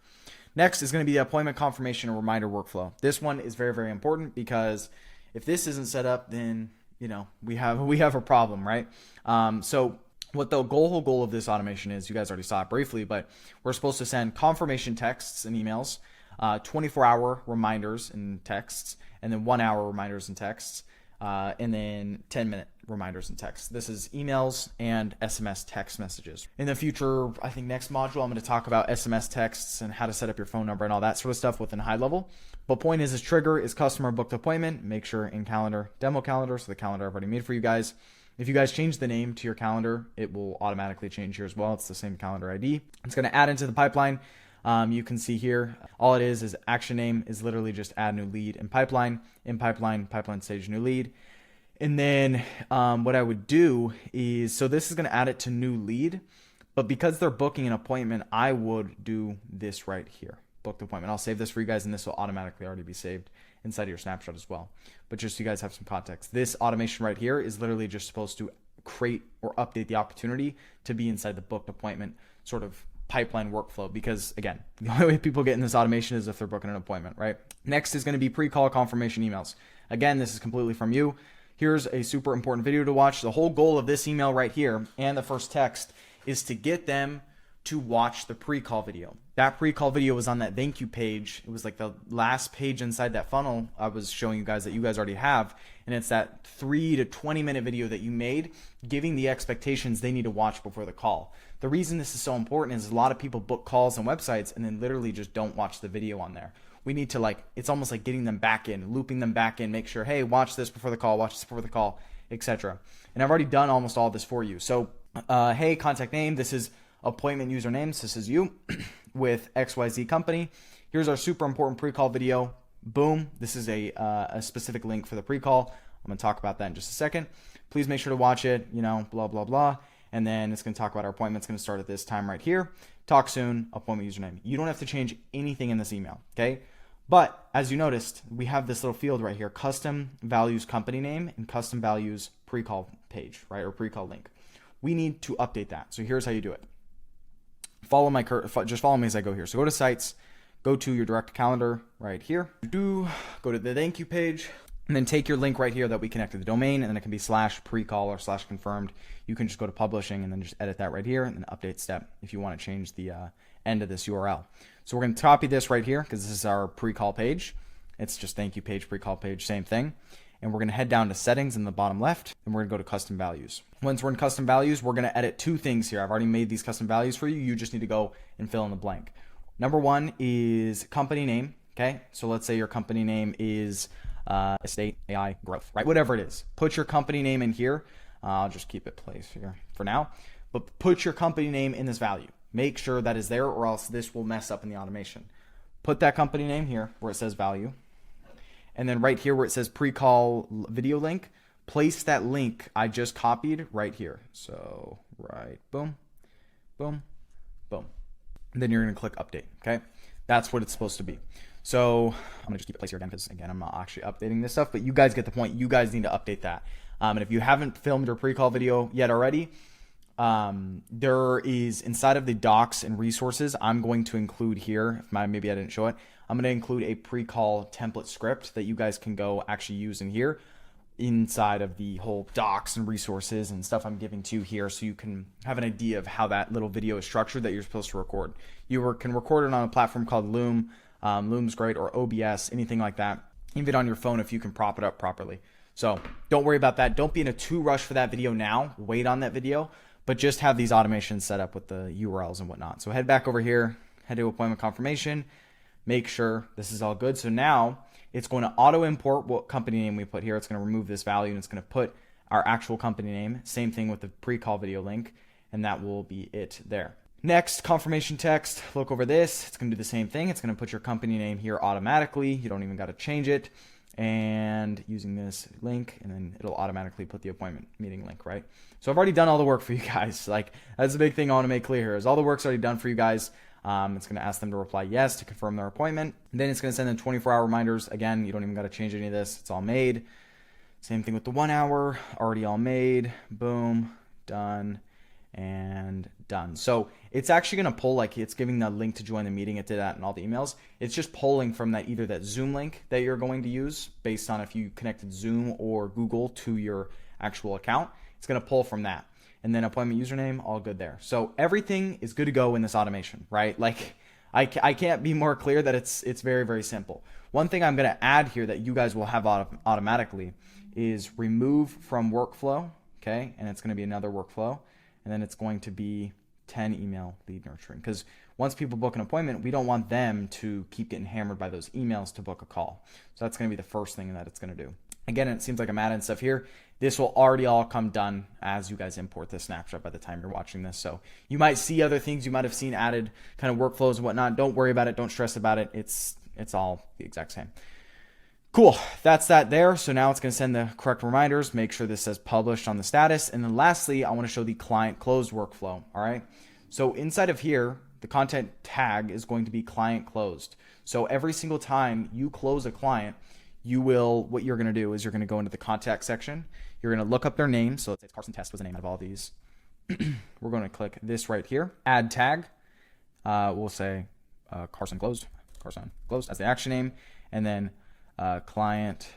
Speaker 1: Next is going to be the appointment confirmation and reminder workflow. This one is very, very important because if this isn't set up, then we have a problem, right? So what the whole goal of this automation is, you guys already saw it briefly, but we're supposed to send confirmation texts and emails, 24-hour reminders and texts, and then 1-hour reminders and texts, and then 10-minute reminders and texts. This is emails and SMS text messages. In the future, I think next module, I'm going to talk about SMS texts and how to set up your phone number and all that sort of stuff within high level. But point is, this trigger is customer booked appointment. Make sure in calendar, demo calendar, so the calendar I've already made for you guys. If you guys change the name to your calendar, it will automatically change here as well. It's the same calendar ID. It's going to add into the pipeline. You can see here, all it is action name is literally just add new lead in pipeline stage new lead. And then what I would do is, so this is going to add it to new lead, but because they're booking an appointment, I would do this right here, booked appointment. I'll save this for you guys, and this will automatically already be saved inside of your snapshot as well. But just so you guys have some context, this automation right here is literally just supposed to create or update the opportunity to be inside the booked appointment sort of pipeline workflow, because again, the only way people get in this automation is if they're booking an appointment, right? Next is going to be pre-call confirmation emails. Again, this is completely from you. Here's a super important video to watch. The whole goal of this email right here and the first text is to get them to watch the pre-call video. That pre-call video was on that thank you page. It was like the last page inside that funnel I was showing you guys that you guys already have. And it's that 3 to 20 minute video that you made, giving the expectations they need to watch before the call. The reason this is so important is a lot of people book calls on websites and then literally just don't watch the video on there. We need to it's almost like getting them back in, looping them back in, make sure, hey, watch this before the call, watch this before the call, etc. And I've already done almost all this for you. So, hey, contact name, this is appointment usernames, this is you with XYZ company. Here's our super important pre-call video. Boom, this is a specific link for the pre-call. I'm going to talk about that in just a second. Please make sure to watch it, blah, blah, blah. And then it's going to talk about our appointment. It's going to start at this time right here. Talk soon, appointment username. You don't have to change anything in this email, okay? But as you noticed, we have this little field right here, custom values company name and custom values pre-call page, right? Or pre-call link. We need to update that. So here's how you do it. Just follow me as I go here. So go to sites, go to your direct calendar right here. Go to the thank you page, and then take your link right here that we connected the domain, and then it can be /precall or /confirmed. You can just go to publishing and then just edit that right here, and then update step if you want to change the end of this URL. So we're going to copy this right here because this is our pre-call page. It's just thank you page, pre-call page, same thing. And we're going to head down to settings in the bottom left, and we're going to go to custom values. Once we're in custom values, we're going to edit 2 things here. I've already made these custom values for you. You just need to go and fill in the blank. Number 1 is company name. Okay. So let's say your company name is Estate AI Growth, right? Whatever it is, put your company name in here. I'll just keep it placed here for now, but put your company name in this value. Make sure that is there, or else this will mess up in the automation. Put that company name here where it says value. And then right here where it says pre-call video link, place that link I just copied right here. So right, boom, boom, boom. And then you're going to click update. Okay. That's what it's supposed to be. So I'm gonna just keep it placed here again, because again, I'm not actually updating this stuff, but you guys get the point. You guys need to update that. And if you haven't filmed your pre-call video yet already, there is inside of the docs and resources, I'm going to include here, maybe I didn't show it, I'm going to include a pre-call template script that you guys can go actually use in here inside of the whole docs and resources and stuff I'm giving to you here, so you can have an idea of how that little video is structured that you're supposed to record. You can record it on a platform called Loom. Loom's great, or OBS, anything like that. Even on your phone if you can prop it up properly. So don't worry about that. Don't be in a too rush for that video now. Wait on that video, but just have these automations set up with the URLs and whatnot. So head back over here, head to appointment confirmation, make sure this is all good. So now it's going to auto import what company name we put here. It's going to remove this value and it's going to put our actual company name. Same thing with the pre-call video link, and that will be it there. Next, confirmation text, look over this. It's going to do the same thing. It's going to put your company name here automatically. You don't even got to change it. and using this link, and then it'll automatically put the appointment meeting link, right? So I've already done all the work for you guys. Like, that's the big thing I want to make clear here is all the work's already done for you guys. It's going to ask them to reply yes to confirm their appointment. And then it's going to send them 24-hour reminders. Again, you don't even got to change any of this. It's all made. Same thing with the 1 hour, already all made. Boom, done, and done. So it's actually going to pull, like it's giving the link to join the meeting. It did that in all the emails. It's just pulling from that, either that Zoom link that you're going to use based on if you connected Zoom or Google to your actual account. It's going to pull from that. And then appointment username, all good there. So everything is good to go in this automation, right? Like I can't be more clear that it's very, very simple. One thing I'm going to add here that you guys will have automatically is remove from workflow, okay? And it's going to be another workflow. And then it's going to be 10 email lead nurturing. Because once people book an appointment, we don't want them to keep getting hammered by those emails to book a call. So that's going to be the first thing that it's going to do. Again, it seems like I'm adding stuff here. This will already all come done as you guys import this snapshot by the time you're watching this. So you might see other things you might have seen added, kind of workflows and whatnot. Don't worry about it. Don't stress about it. It's all the exact same. Cool. That's that there. So now it's going to send the correct reminders. Make sure this says published on the status. And then lastly, I want to show the client closed workflow. All right. So inside of here, the content tag is going to be client closed. So every single time you close a client, what you're going to do is you're going to go into the contact section. You're going to look up their name. So let's say Carson Test was the name of all these. We're going to click this right here, add tag. We'll say Carson closed. Carson closed as the action name. And then client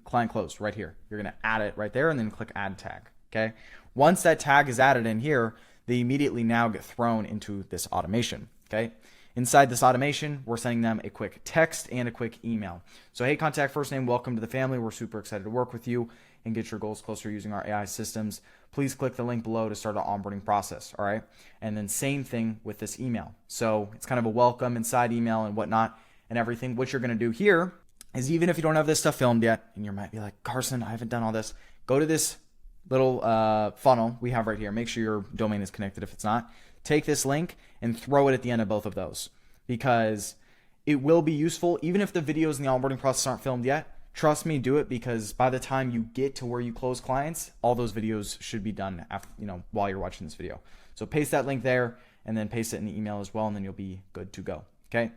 Speaker 1: closed right here. You're going to add it right there and then click add tag. Okay. Once that tag is added in here, they immediately now get thrown into this automation. Okay. Inside this automation, we're sending them a quick text and a quick email. So, hey, contact first name, welcome to the family. We're super excited to work with you and get your goals closer using our AI systems. Please click the link below to start our onboarding process. All right. And then same thing with this email. So it's kind of a welcome inside email and whatnot and everything. What you're going to do here is, even if you don't have this stuff filmed yet, and you might be like, Carson, I haven't done all this. Go to this little funnel we have right here. Make sure your domain is connected if it's not. Take this link and throw it at the end of both of those, because it will be useful. Even if the videos in the onboarding process aren't filmed yet, trust me, do it, because by the time you get to where you close clients, all those videos should be done after, while you're watching this video. So paste that link there and then paste it in the email as well, and then you'll be good to go. Okay.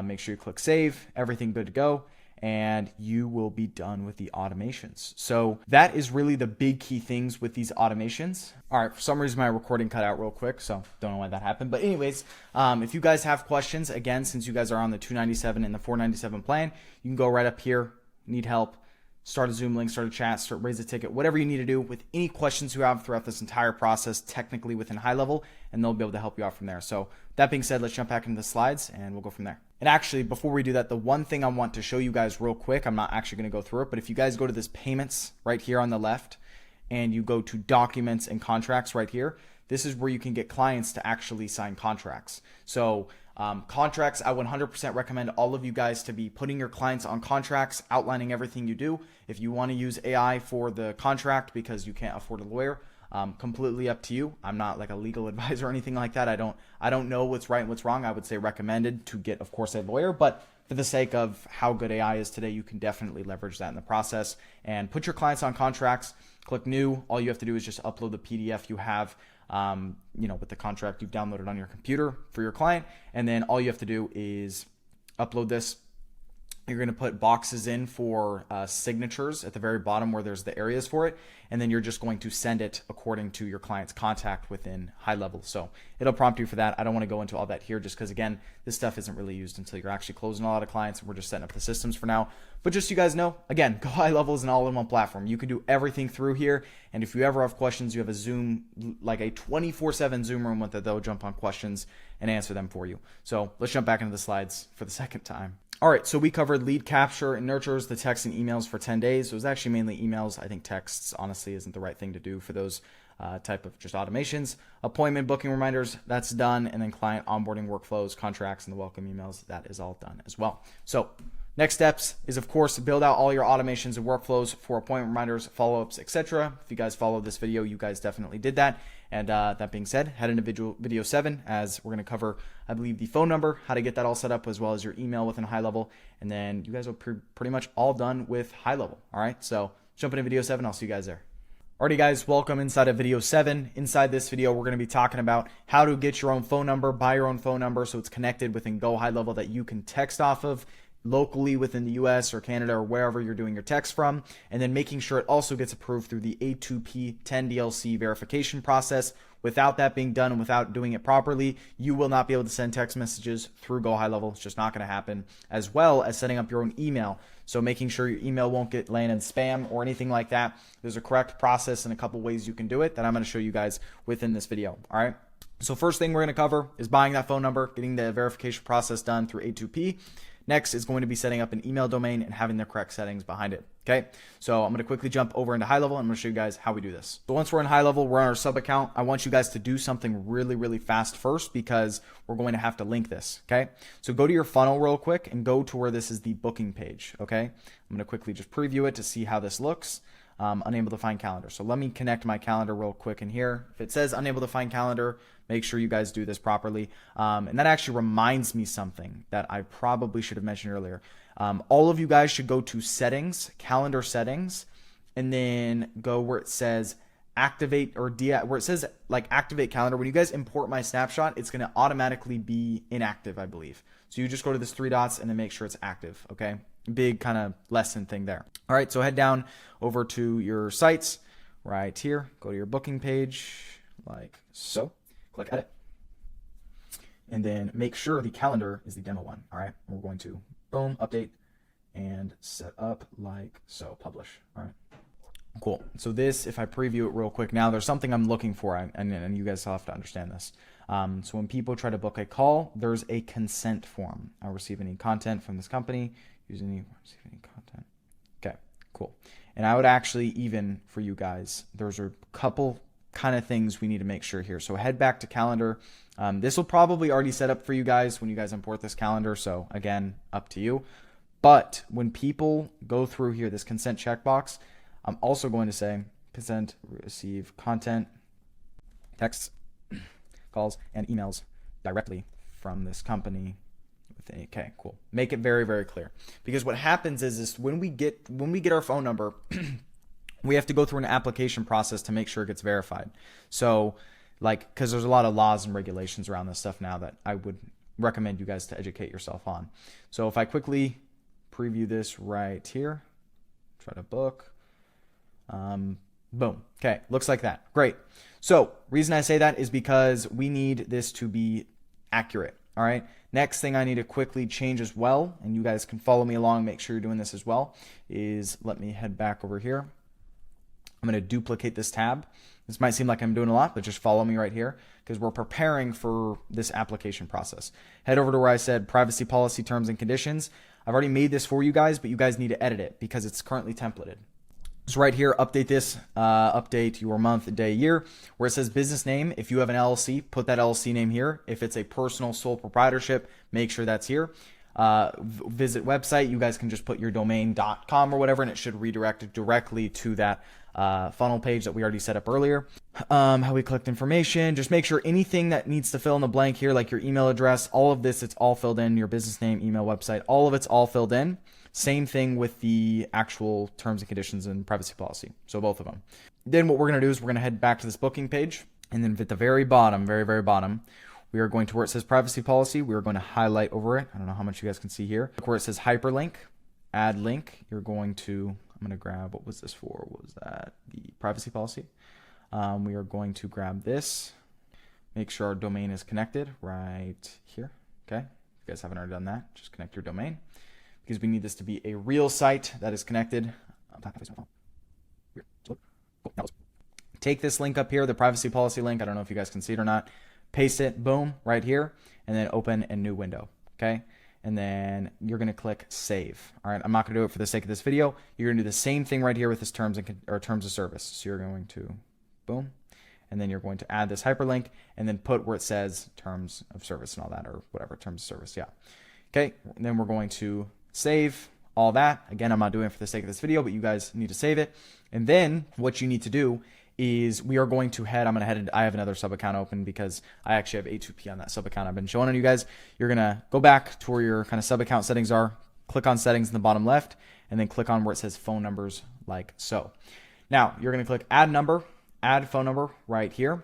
Speaker 1: Make sure you click save, everything good to go, and you will be done with the automations. So that is really the big key things with these automations. All right, for some reason my recording cut out real quick, so don't know why that happened. But anyways, if you guys have questions, again, since you guys are on the 297 and the 497 plan, you can go right up here, need help, start a Zoom link, start a chat, raise a ticket, whatever you need to do with any questions you have throughout this entire process, technically within GoHighLevel, and they'll be able to help you out from there. So that being said, let's jump back into the slides and we'll go from there. And actually, before we do that, the one thing I want to show you guys real quick, I'm not actually going to go through it, but if you guys go to this payments right here on the left and you go to documents and contracts right here, this is where you can get clients to actually sign contracts. So contracts, I 100% recommend all of you guys to be putting your clients on contracts, outlining everything you do. If you want to use AI for the contract because you can't afford a lawyer, completely up to you. I'm not like a legal advisor or anything like that. I don't know what's right and what's wrong. I would say recommended to get, of course, a lawyer, but for the sake of how good AI is today, you can definitely leverage that in the process and put your clients on contracts. Click new. All you have to do is just upload the PDF you have, with the contract you've downloaded on your computer for your client. And then all you have to do is upload this. You're going to put boxes in for signatures at the very bottom where there's the areas for it. And then you're just going to send it according to your client's contact within GoHighLevel. So it'll prompt you for that. I don't want to go into all that here just because, again, this stuff isn't really used until you're actually closing a lot of clients. We're just setting up the systems for now. But just so you guys know, again, GoHighLevel is an all-in-one platform. You can do everything through here. And if you ever have questions, you have a Zoom, like a 24/7 Zoom room that they'll jump on questions and answer them for you. So let's jump back into the slides for the second time. All right, so we covered lead capture and nurtures, the texts and emails for 10 days. It was actually mainly emails. I think texts, honestly, isn't the right thing to do for those type of just automations. Appointment booking reminders, that's done. And then client onboarding workflows, contracts, and the welcome emails, that is all done as well. So next steps is, of course, to build out all your automations and workflows for appointment reminders, follow-ups, etc. If you guys followed this video, you guys definitely did that. And that being said, head into video 7 as we're going to cover, I believe, the phone number, how to get that all set up, as well as your email within HighLevel. And then you guys are pretty much all done with HighLevel. All right, so jump into video 7. I'll see you guys there. Alrighty guys, welcome inside of video 7. Inside this video, we're going to be talking about how to get your own phone number, buy your own phone number so it's connected within GoHighLevel that you can text off of locally within the US or Canada or wherever you're doing your text from, and then making sure it also gets approved through the A2P 10DLC verification process. Without that being done and without doing it properly, you will not be able to send text messages through GoHighLevel. It's just not going to happen, as well as setting up your own email. So making sure your email won't get land in spam or anything like that. There's a correct process and a couple ways you can do it that I'm going to show you guys within this video. All right. So first thing we're going to cover is buying that phone number, getting the verification process done through A2P. Next is going to be setting up an email domain and having the correct settings behind it. Okay, so I'm going to quickly jump over into HighLevel and I'm going to show you guys how we do this. So once we're in HighLevel, we're on our sub account. I want you guys to do something really fast first because we're going to have to link this. Okay, so go to your funnel real quick and go to where this is the booking page. Okay, I'm going to quickly just preview it to see how this looks. Unable to find calendar. So let me connect my calendar real quick in here. If it says unable to find calendar, make sure you guys do this properly. And that actually reminds me something that I probably should have mentioned earlier. All of you guys should go to settings, calendar settings, and then go where it says activate or where it says like activate calendar. When you guys import my snapshot, it's going to automatically be inactive, I believe. So you just go to this 3 dots and then make sure it's active. Okay. Big kind of lesson thing there. All right, so head down over to your sites right here. Go to your booking page like so. Click edit. And then make sure the calendar is the demo one. All right, we're going to boom, update, and set up like so, publish. All right, cool. So this, if I preview it real quick now, there's something I'm looking for, and you guys have to understand this. So when people try to book a call, there's a consent form. I'll receive any content from this company. Use any content. Okay, cool. And I would actually, even for you guys, there's a couple kind of things we need to make sure here. So head back to calendar. This will probably already set up for you guys when you guys import this calendar. So again, up to you. But when people go through here, this consent checkbox, I'm also going to say consent, receive content, texts, calls, and emails directly from this company. Okay, cool. Make it very clear, because what happens is when we get our phone number, we have to go through an application process to make sure it gets verified. So like, because there's a lot of laws and regulations around this stuff now that I would recommend you guys to educate yourself on. So if I quickly preview this right here, try to book, boom. Okay, looks like that. Great. So reason I say that is because we need this to be accurate. All right. Next thing I need to quickly change as well, and you guys can follow me along, make sure you're doing this as well, is let me head back over here. I'm going to duplicate this tab. This might seem like I'm doing a lot, but just follow me right here because we're preparing for this application process. Head over to where I said privacy policy terms and conditions. I've already made this for you guys, but you guys need to edit it because it's currently templated. So right here, update this, update your month, day, year, where it says business name. If you have an LLC, put that LLC name here. If it's a personal sole proprietorship, make sure that's here. Visit website, you guys can just put your domain.com or whatever, and it should redirect it directly to that funnel page that we already set up earlier. How we collect information, just make sure anything that needs to fill in the blank here, like your email address, all of this, it's all filled in, your business name, email, website, all of it's all filled in. Same thing with the actual terms and conditions and privacy policy. So both of them. Then what we're going to do is we're going to head back to this booking page, and then at the very bottom, very bottom, we are going to where it says privacy policy. We are going to highlight over it. I don't know how much you guys can see here. Where it says hyperlink, add link. You're going to, I'm going to grab, what was this for? What was that? The privacy policy. We are going to grab this. Make sure our domain is connected right here. Okay. If you guys haven't already done that, just connect your domain, because we need this to be a real site that is connected. Take this link up here, the privacy policy link. I don't know if you guys can see it or not. Paste it, boom, right here, and then open a new window, okay? And then you're gonna click save. All right, I'm not gonna do it for the sake of this video. You're gonna do the same thing right here with this terms of service. So you're going to, boom, and then you're going to add this hyperlink and then put where it says terms of service and all that, or whatever, terms of service, yeah. Okay, and then we're going to save all that. Again, I'm not doing it for the sake of this video, but you guys need to save it. And then what you need to do is we are going to head, I have another sub account open because I actually have A2P on that sub account I've been showing on you guys. You're going to go back to where your kind of sub account settings are, click on settings in the bottom left, and then click on where it says phone numbers like so. Now you're going to click add number, add phone number right here.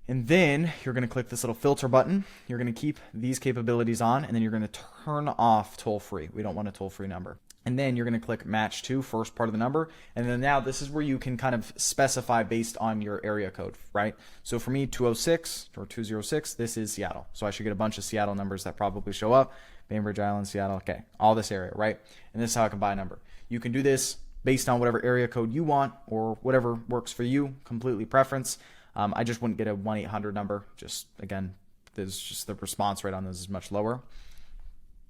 Speaker 1: And then you're going to click this little filter button. You're going to keep these capabilities on, and then you're going to turn off toll free. We don't want a toll free number. And then you're going to click match to first part of the number. And then now this is where you can kind of specify based on your area code, right? So for me, 206 or 206, this is Seattle. So I should get a bunch of Seattle numbers that probably show up. Bainbridge Island, Seattle, okay, all this area, right? And this is how I can buy a number. You can do this based on whatever area code you want or whatever works for you, completely preference. I just wouldn't get a 1-800 number. Just again, there's just the response rate on this is much lower.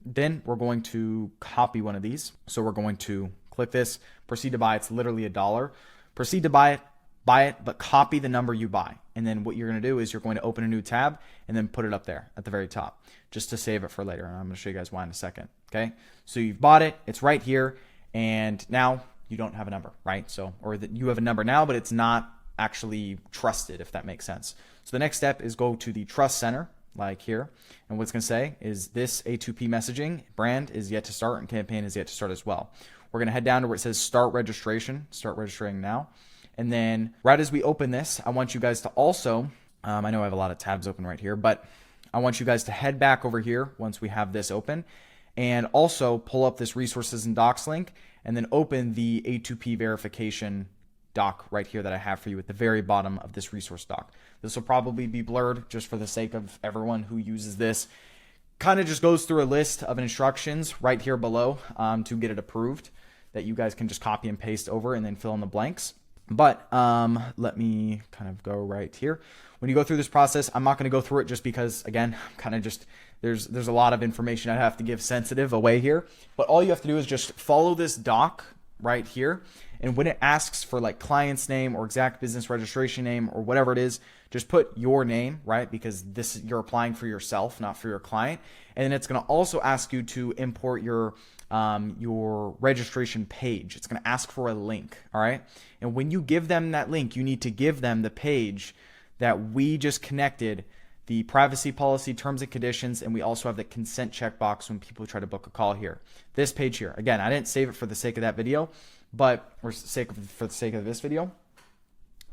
Speaker 1: Then we're going to copy one of these. So we're going to click this, proceed to buy. It's literally $1. Proceed to buy it, but copy the number you buy. And then what you're going to do is you're going to open a new tab and then put it up there at the very top just to save it for later. And I'm going to show you guys why in a second. Okay. So you've bought it. It's right here. And now you don't have a number, right? So, or that you have a number now, but it's not actually trusted, if that makes sense. So the next step is go to the trust center like here. And what it's going to say is this A2P messaging brand is yet to start and campaign is yet to start as well. We're going to head down to where it says start registration, start registering now. And then right as we open this, I want you guys to also, I know I have a lot of tabs open right here, but I want you guys to head back over here once we have this open and also pull up this resources and docs link and then open the A2P verification doc right here that I have for you at the very bottom of this resource doc. This will probably be blurred just for the sake of everyone who uses this. Kind of just goes through a list of instructions right here below to get it approved that you guys can just copy and paste over and then fill in the blanks. But let me kind of go right here. When you go through this process, I'm not going to go through it just because, again, kind of just there's a lot of information I have to give sensitive away here. But all you have to do is just follow this doc right here. And when it asks for like client's name or exact business registration name or whatever it is, just put your name, right? Because this you're applying for yourself, not for your client. And then it's going to also ask you to import your registration page. It's going to ask for a link. All right. And when you give them that link, you need to give them the page that we just connected, the privacy policy, terms and conditions, and we also have the consent checkbox when people try to book a call here. This page here. Again, I didn't save it for the sake of that video, but for the sake of this video.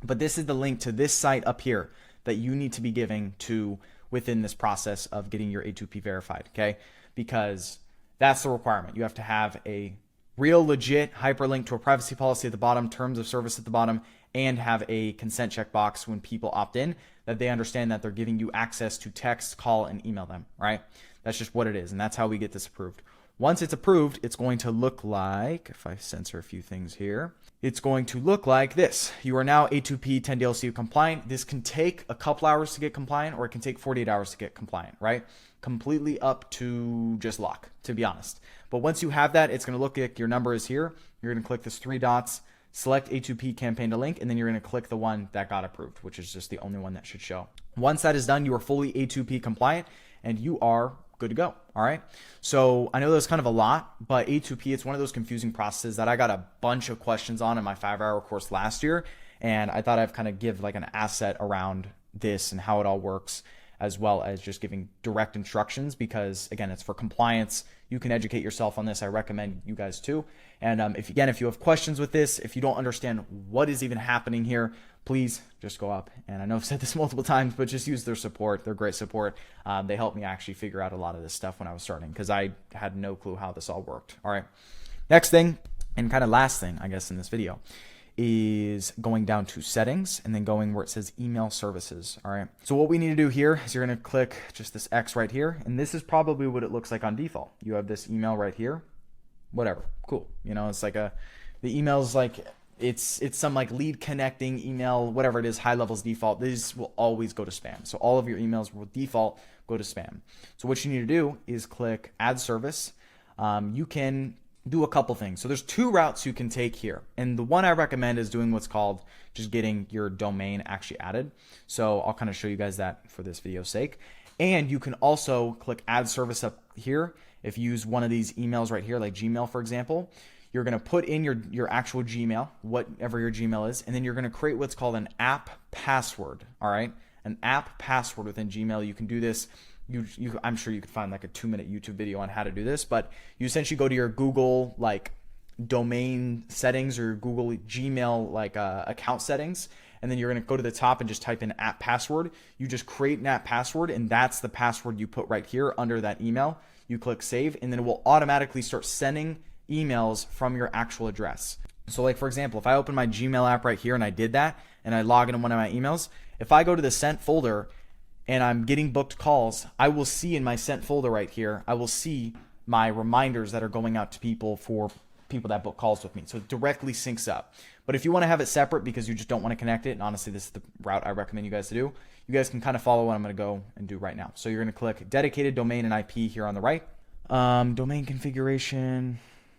Speaker 1: But this is the link to this site up here that you need to be giving to within this process of getting your A2P verified, okay? Because that's the requirement. You have to have a real legit hyperlink to a privacy policy at the bottom, terms of service at the bottom, and have a consent checkbox when people opt in that they understand that they're giving you access to text, call, and email them, right? That's just what it is, and that's how we get this approved. Once it's approved, it's going to look like, if I censor a few things here, it's going to look like this. You are now A2P 10DLC compliant. This can take a couple hours to get compliant, or it can take 48 hours to get compliant, right? Completely up to just luck, to be honest. But once you have that, it's going to look like your number is here. You're going to click this 3 dots, select A2P campaign to link, and then you're going to click the one that got approved, which is just the only one that should show. Once that is done, you are fully A2P compliant and you are good to go. All right. So I know that's kind of a lot, but A2P, it's one of those confusing processes that I got a bunch of questions on in my 5-hour course last year. And I thought I'd kind of give like an asset around this and how it all works, as well as just giving direct instructions, because again, it's for compliance. You can educate yourself on this. I recommend you guys too. And if you have questions with this, if you don't understand what is even happening here, please just go up. And I know I've said this multiple times, but just use their support. They're great support. They helped me actually figure out a lot of this stuff when I was starting, because I had no clue how this all worked. All right. Next thing, and kind of last thing, I guess, in this video, is going down to settings and then going where it says email services. All right. So what we need to do here is you're going to click just this X right here. And this is probably what it looks like on default. You have this email right here, whatever. Cool. You know, it's like the email's like, it's some like lead connecting email, whatever it is, high levels default. These will always go to spam. So all of your emails will default go to spam. So what you need to do is click add service. You can do a couple things. So there's 2 routes you can take here. And the one I recommend is doing what's called just getting your domain actually added. So I'll kind of show you guys that for this video's sake. And you can also click add service up here. If you use one of these emails right here, like Gmail, for example, you're going to put in your actual Gmail, whatever your Gmail is, and then you're going to create what's called an app password. All right, an app password within Gmail. You can do this. I'm sure you could find like a 2-minute YouTube video on how to do this, but you essentially go to your Google like domain settings or Google Gmail like account settings, and then you're going to go to the top and just type in app password. You just create an app password, and that's the password you put right here under that email. You click save, and then it will automatically start sending emails from your actual address. So like for example, if I open my Gmail app right here and I did that and I log into one of my emails, if I go to the sent folder and I'm getting booked calls, I will see in my sent folder right here, I will see my reminders that are going out to people for people that book calls with me. So it directly syncs up. But if you want to have it separate because you just don't want to connect it, and honestly this is the route I recommend you guys to do, you guys can kind of follow what I'm going to go and do right now. So you're going to click dedicated domain and IP here on the right. Domain configuration,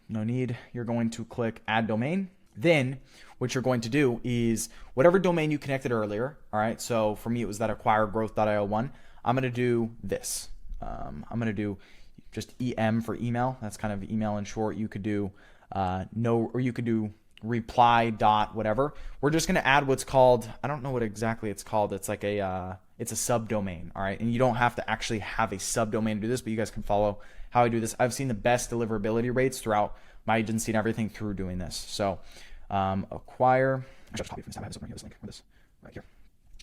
Speaker 1: no need. You're going to click add domain. Then what you're going to do is whatever domain you connected earlier. All right. So for me, it was that acquiregrowth.io one. I'm going to do this. I'm going to do just EM for email. That's kind of email in short. You could do or you could do reply dot whatever. We're just going to add what's called, I don't know what exactly it's called. It's like it's a subdomain. All right. And you don't have to actually have a subdomain to do this, but you guys can follow how I do this. I've seen the best deliverability rates throughout my agency and everything through doing this. So acquire, I should copy from this time. I have this over here, this link for this right here.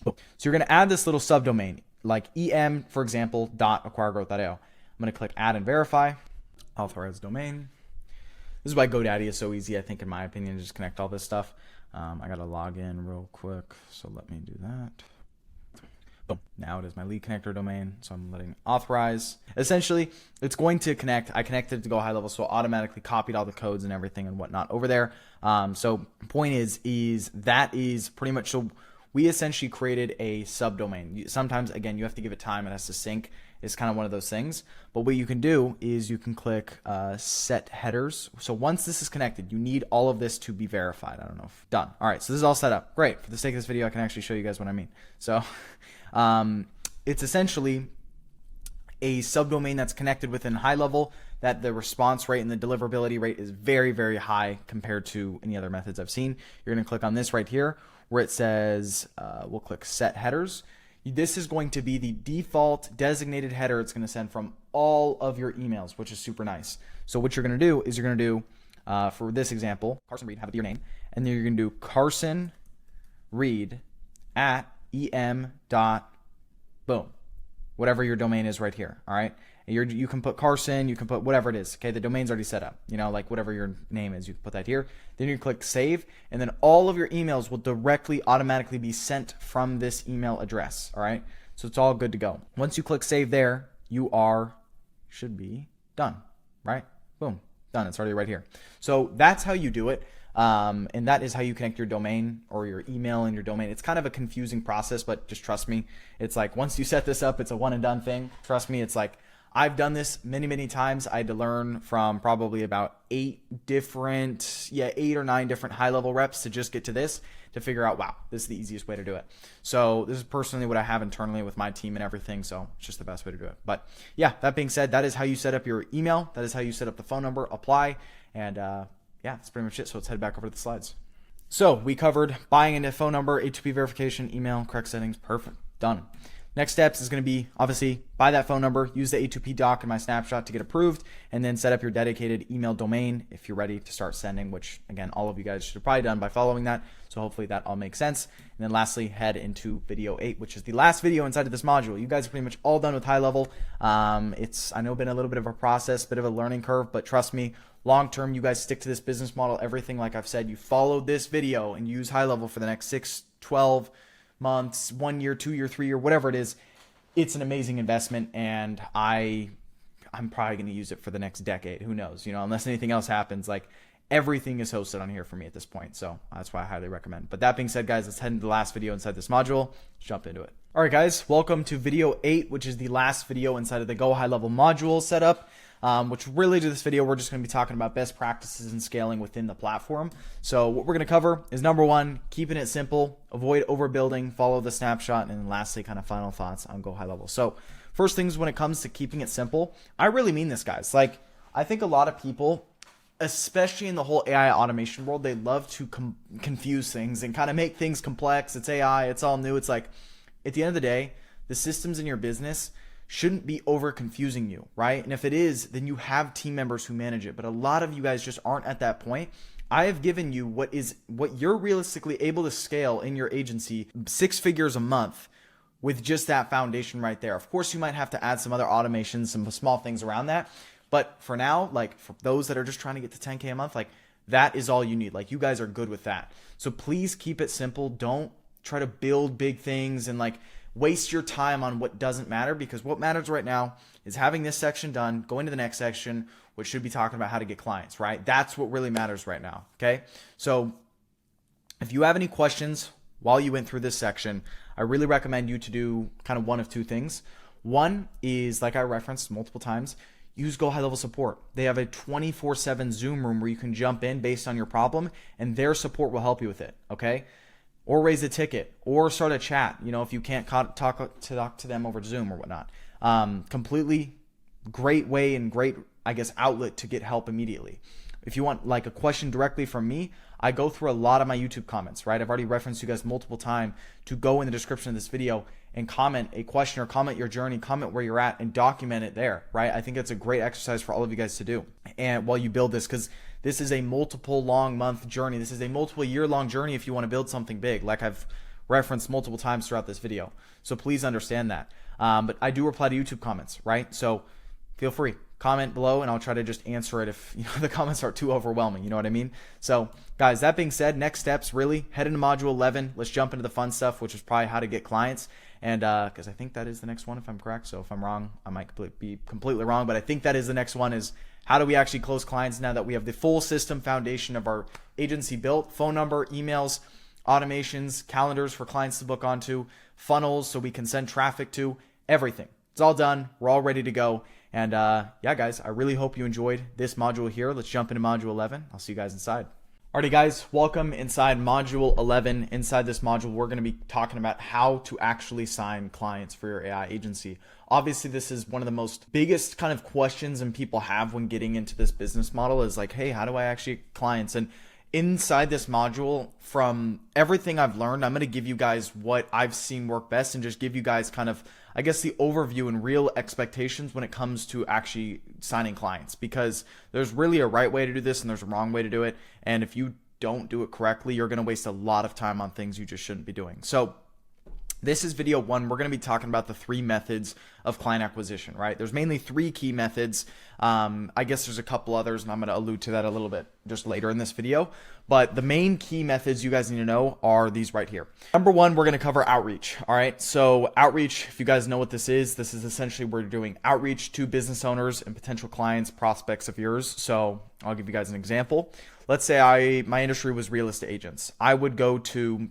Speaker 1: Cool. So you're going to add this little subdomain like em, for example, .acquiregrowth.io. I'm going to click add and verify, authorize domain. This is why GoDaddy is so easy, I think, in my opinion, to just connect all this stuff. I got to log in real quick, so let me do that. Boom. Now it is my lead connector domain, so I'm letting authorize. Essentially, it's going to connect. I connected to GoHighLevel, so automatically copied all the codes and everything and whatnot over there. So point is that is pretty much, so we essentially created a subdomain. Sometimes, again, you have to give it time. It has to sync. It's kind of one of those things. But what you can do is you can click set headers. So once this is connected, you need all of this to be verified. I don't know if done. All right, so this is all set up. Great. For the sake of this video, I can actually show you guys what I mean. So it's essentially a subdomain that's connected within HighLevel, that the response rate and the deliverability rate is very, very high compared to any other methods I've seen. You're going to click on this right here where it says, we'll click set headers. This is going to be the default designated header it's going to send from all of your emails, which is super nice. So what you're going to do is you're going to do, for this example, Carson Reed, have it be your name, and then you're going to do Carson Reed at em dot boom, whatever your domain is right here. All right. You can put Carson, you can put whatever it is. Okay. The domain's already set up, you know, like whatever your name is, you can put that here. Then you click save, and then all of your emails will directly automatically be sent from this email address. All right. So it's all good to go. Once you click save there, you should be done, right? Boom, done. It's already right here. So that's how you do it. And that is how you connect your domain or your email and your domain. It's kind of a confusing process, but just trust me. It's like once you set this up, it's a one and done thing. Trust me. It's like I've done this many, many times. I had to learn from probably about 8 or 9 different high-level reps to just get to this, to figure out, wow, this is the easiest way to do it. So this is personally what I have internally with my team and everything. So it's just the best way to do it. But yeah, that being said, that is how you set up your email. That is how you set up the phone number, apply, and yeah, that's pretty much it. So let's head back over to the slides. So we covered buying into phone number, A2P verification, email, correct settings, perfect, done. Next steps is going to be obviously buy that phone number, use the A2P doc in my snapshot to get approved, and then set up your dedicated email domain if you're ready to start sending, which again, all of you guys should have probably done by following that. So hopefully that all makes sense. And then lastly, head into video 8, which is the last video inside of this module. You guys are pretty much all done with HighLevel. It's, I know, been a little bit of a process, bit of a learning curve, but trust me, long term, you guys stick to this business model, everything like I've said, you follow this video and use HighLevel for the next 6, 12 months, 1 year, 2 year, 3 year, whatever it is. It's an amazing investment, and I'm probably going to use it for the next decade. Who knows? You know, unless anything else happens, like everything is hosted on here for me at this point. So that's why I highly recommend. But that being said, guys, let's head into the last video inside this module. Let's jump into it. All right, guys, welcome to video 8, which is the last video inside of the GoHighLevel module setup. Which really to this video, we're just going to be talking about best practices and scaling within the platform. So what we're going to cover is number 1, keeping it simple, avoid overbuilding, follow the snapshot, and then lastly, kind of final thoughts on GoHighLevel. So first things when it comes to keeping it simple, I really mean this, guys. Like, I think a lot of people, especially in the whole AI automation world, they love to confuse things and kind of make things complex. It's AI, it's all new. It's like, at the end of the day, the systems in your business shouldn't be over confusing you, right? And if it is, then you have team members who manage it. But a lot of you guys just aren't at that point. I have given you what you're realistically able to scale in your agency, 6 figures a month, with just that foundation right there. Of course, you might have to add some other automations, some small things around that. But for now, like for those that are just trying to get to 10K a month, like that is all you need. Like you guys are good with that. So please keep it simple. Don't try to build big things and like waste your time on what doesn't matter, because what matters right now is having this section done, going to the next section, which should be talking about how to get clients, right? That's what really matters right now. Okay. So if you have any questions while you went through this section, I really recommend you to do kind of one of two things. One is, like I referenced multiple times, use GoHighLevel Support. They have a 24/7 Zoom room where you can jump in based on your problem, and their support will help you with it, okay? Or raise a ticket, or start a chat, you know, if you can't talk to them over Zoom or whatnot. Completely great way and great, I guess, outlet to get help immediately. If you want like a question directly from me, I go through a lot of my YouTube comments, right? I've already referenced you guys multiple times to go in the description of this video and comment a question or comment your journey, comment where you're at, and document it there, right? I think it's a great exercise for all of you guys to do. And while you build this, because this is a multiple long month journey. This is a multiple year long journey if you want to build something big, like I've referenced multiple times throughout this video. So please understand that. But I do reply to YouTube comments, right? So feel free, comment below, and I'll try to just answer it if the comments are too overwhelming. You know what I mean? So guys, that being said, next steps, really head into module 11. Let's jump into the fun stuff, which is probably how to get clients. And because I think that is the next one, if I'm correct. So if I'm wrong, I might be completely wrong, but I think that is the next one, is how do we actually close clients now that we have the full system foundation of our agency built? Phone number, emails, automations, calendars for clients to book onto, funnels so we can send traffic to, everything. It's all done. We're all ready to go. And yeah, guys, I really hope you enjoyed this module here. Let's jump into module 11. I'll see you guys inside. Alrighty guys, welcome inside module 11. Inside this module, we're going to be talking about how to actually sign clients for your AI agency. Obviously, this is one of the most biggest kind of questions and people have when getting into this business model is like, hey, how do I actually get clients? And inside this module, from everything I've learned, I'm going to give you guys what I've seen work best and just give you guys kind of, I guess, the overview and real expectations when it comes to actually signing clients, because there's really a right way to do this and there's a wrong way to do it. And if you don't do it correctly, you're going to waste a lot of time on things you just shouldn't be doing. So this is video 1. We're going to be talking about the 3 methods of client acquisition, right? There's mainly 3 key methods. I guess there's a couple others, and I'm going to allude to that a little bit just later in this video. But the main key methods you guys need to know are these right here. Number 1, we're going to cover outreach. All right. So outreach, if you guys know what this is essentially we're doing outreach to business owners and potential clients, prospects of yours. So I'll give you guys an example. Let's say my industry was real estate agents. I would go to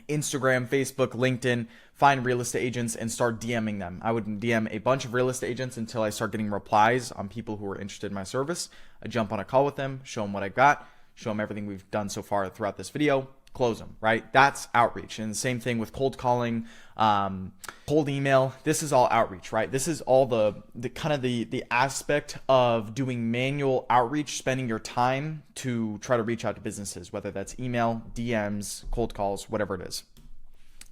Speaker 1: Instagram, Facebook, LinkedIn, find real estate agents and start DMing them. I would DM a bunch of real estate agents until I start getting replies on people who are interested in my service. I jump on a call with them, show them what I got, show them everything we've done so far throughout this video, close them, right? That's outreach. And same thing with cold calling, cold email. This is all outreach, right? This is all the kind of the aspect of doing manual outreach, spending your time to try to reach out to businesses, whether that's email, DMs, cold calls, whatever it is.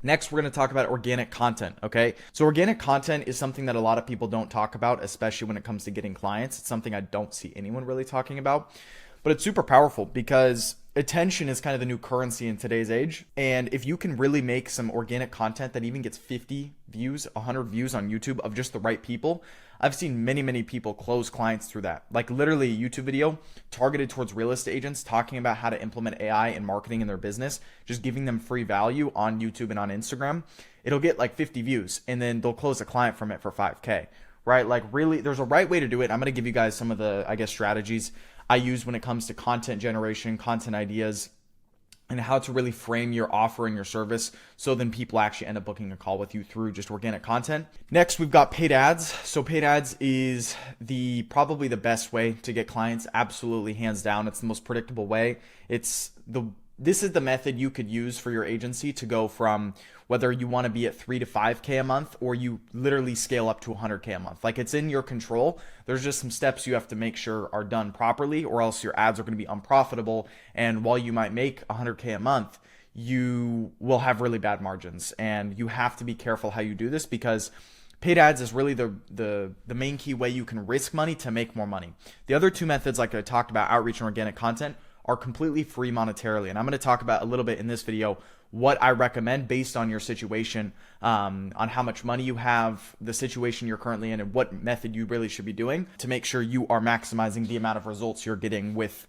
Speaker 1: Next, we're going to talk about organic content, okay? So organic content is something that a lot of people don't talk about, especially when it comes to getting clients. It's something I don't see anyone really talking about, but it's super powerful because attention is kind of the new currency in today's age. And if you can really make some organic content that even gets 50 views, 100 views on YouTube of just the right people, I've seen many people close clients through that. Like literally a YouTube video targeted towards real estate agents talking about how to implement AI and marketing in their business, just giving them free value on YouTube and on Instagram. It'll get like 50 views and then they'll close a client from it for 5K, right? Like really, there's a right way to do it. I'm going to give you guys some of the, I guess, strategies I use when it comes to content generation, content ideas, and how to really frame your offer and your service so then people actually end up booking a call with you through just organic content. Next, we've got paid ads. So paid ads is probably the best way to get clients, absolutely hands down. It's the most predictable way. This is the method you could use for your agency to go from whether you want to be at 3 to 5K a month or you literally scale up to 100K a month. Like, it's in your control. There's just some steps you have to make sure are done properly, or else your ads are going to be unprofitable. And while you might make 100K a month, you will have really bad margins, and you have to be careful how you do this, because paid ads is really the main key way you can risk money to make more money. The other two methods, like I talked about, outreach and organic content, are completely free monetarily. And I'm going to talk about a little bit in this video what I recommend based on your situation, on how much money you have, the situation you're currently in, and what method you really should be doing to make sure you are maximizing the amount of results you're getting with,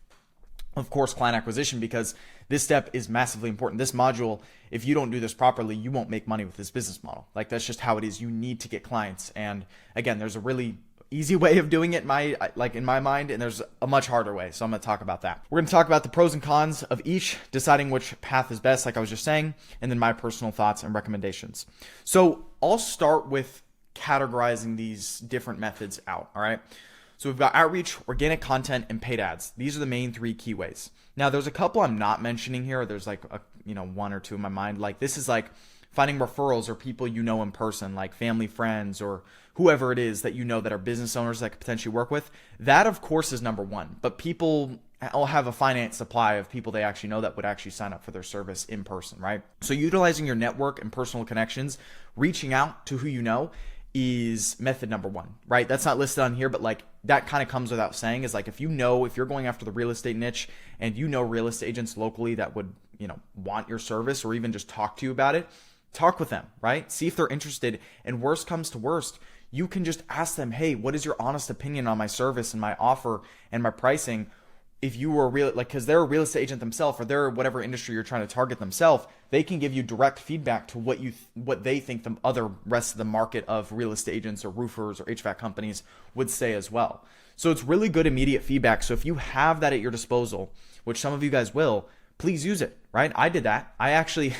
Speaker 1: of course, client acquisition, because this step is massively important. This module, if you don't do this properly, you won't make money with this business model. Like, that's just how it is. You need to get clients. And again, there's a really easy way of doing it in my mind, and there's a much harder way. So I'm going to talk about that. We're going to talk about the pros and cons of each, deciding which path is best, like I was just saying, and then my personal thoughts and recommendations. So I'll start with categorizing these different methods out. All right. So we've got outreach, organic content, and paid ads. These are the main three key ways. Now, there's a couple I'm not mentioning here. There's like one or two in my mind. Like, this is like finding referrals or people you know in person, like family, friends, or whoever it is that you know that are business owners that could potentially work with. That, of course, is number one. But people all have a finite supply of people they actually know that would actually sign up for their service in person, right? So utilizing your network and personal connections, reaching out to who you know, is method number one, right? That's not listed on here, but like, that kind of comes without saying, is like, if you're going after the real estate niche and you know real estate agents locally that would, want your service or even just talk to you about it, talk with them, right? See if they're interested. And worst comes to worst, you can just ask them, hey, what is your honest opinion on my service and my offer and my pricing? If you were because they're a real estate agent themselves, or they're whatever industry you're trying to target themselves, they can give you direct feedback to what they think the other rest of the market of real estate agents or roofers or HVAC companies would say as well. So it's really good immediate feedback. So if you have that at your disposal, which some of you guys will, please use it, right? I did that. I actually,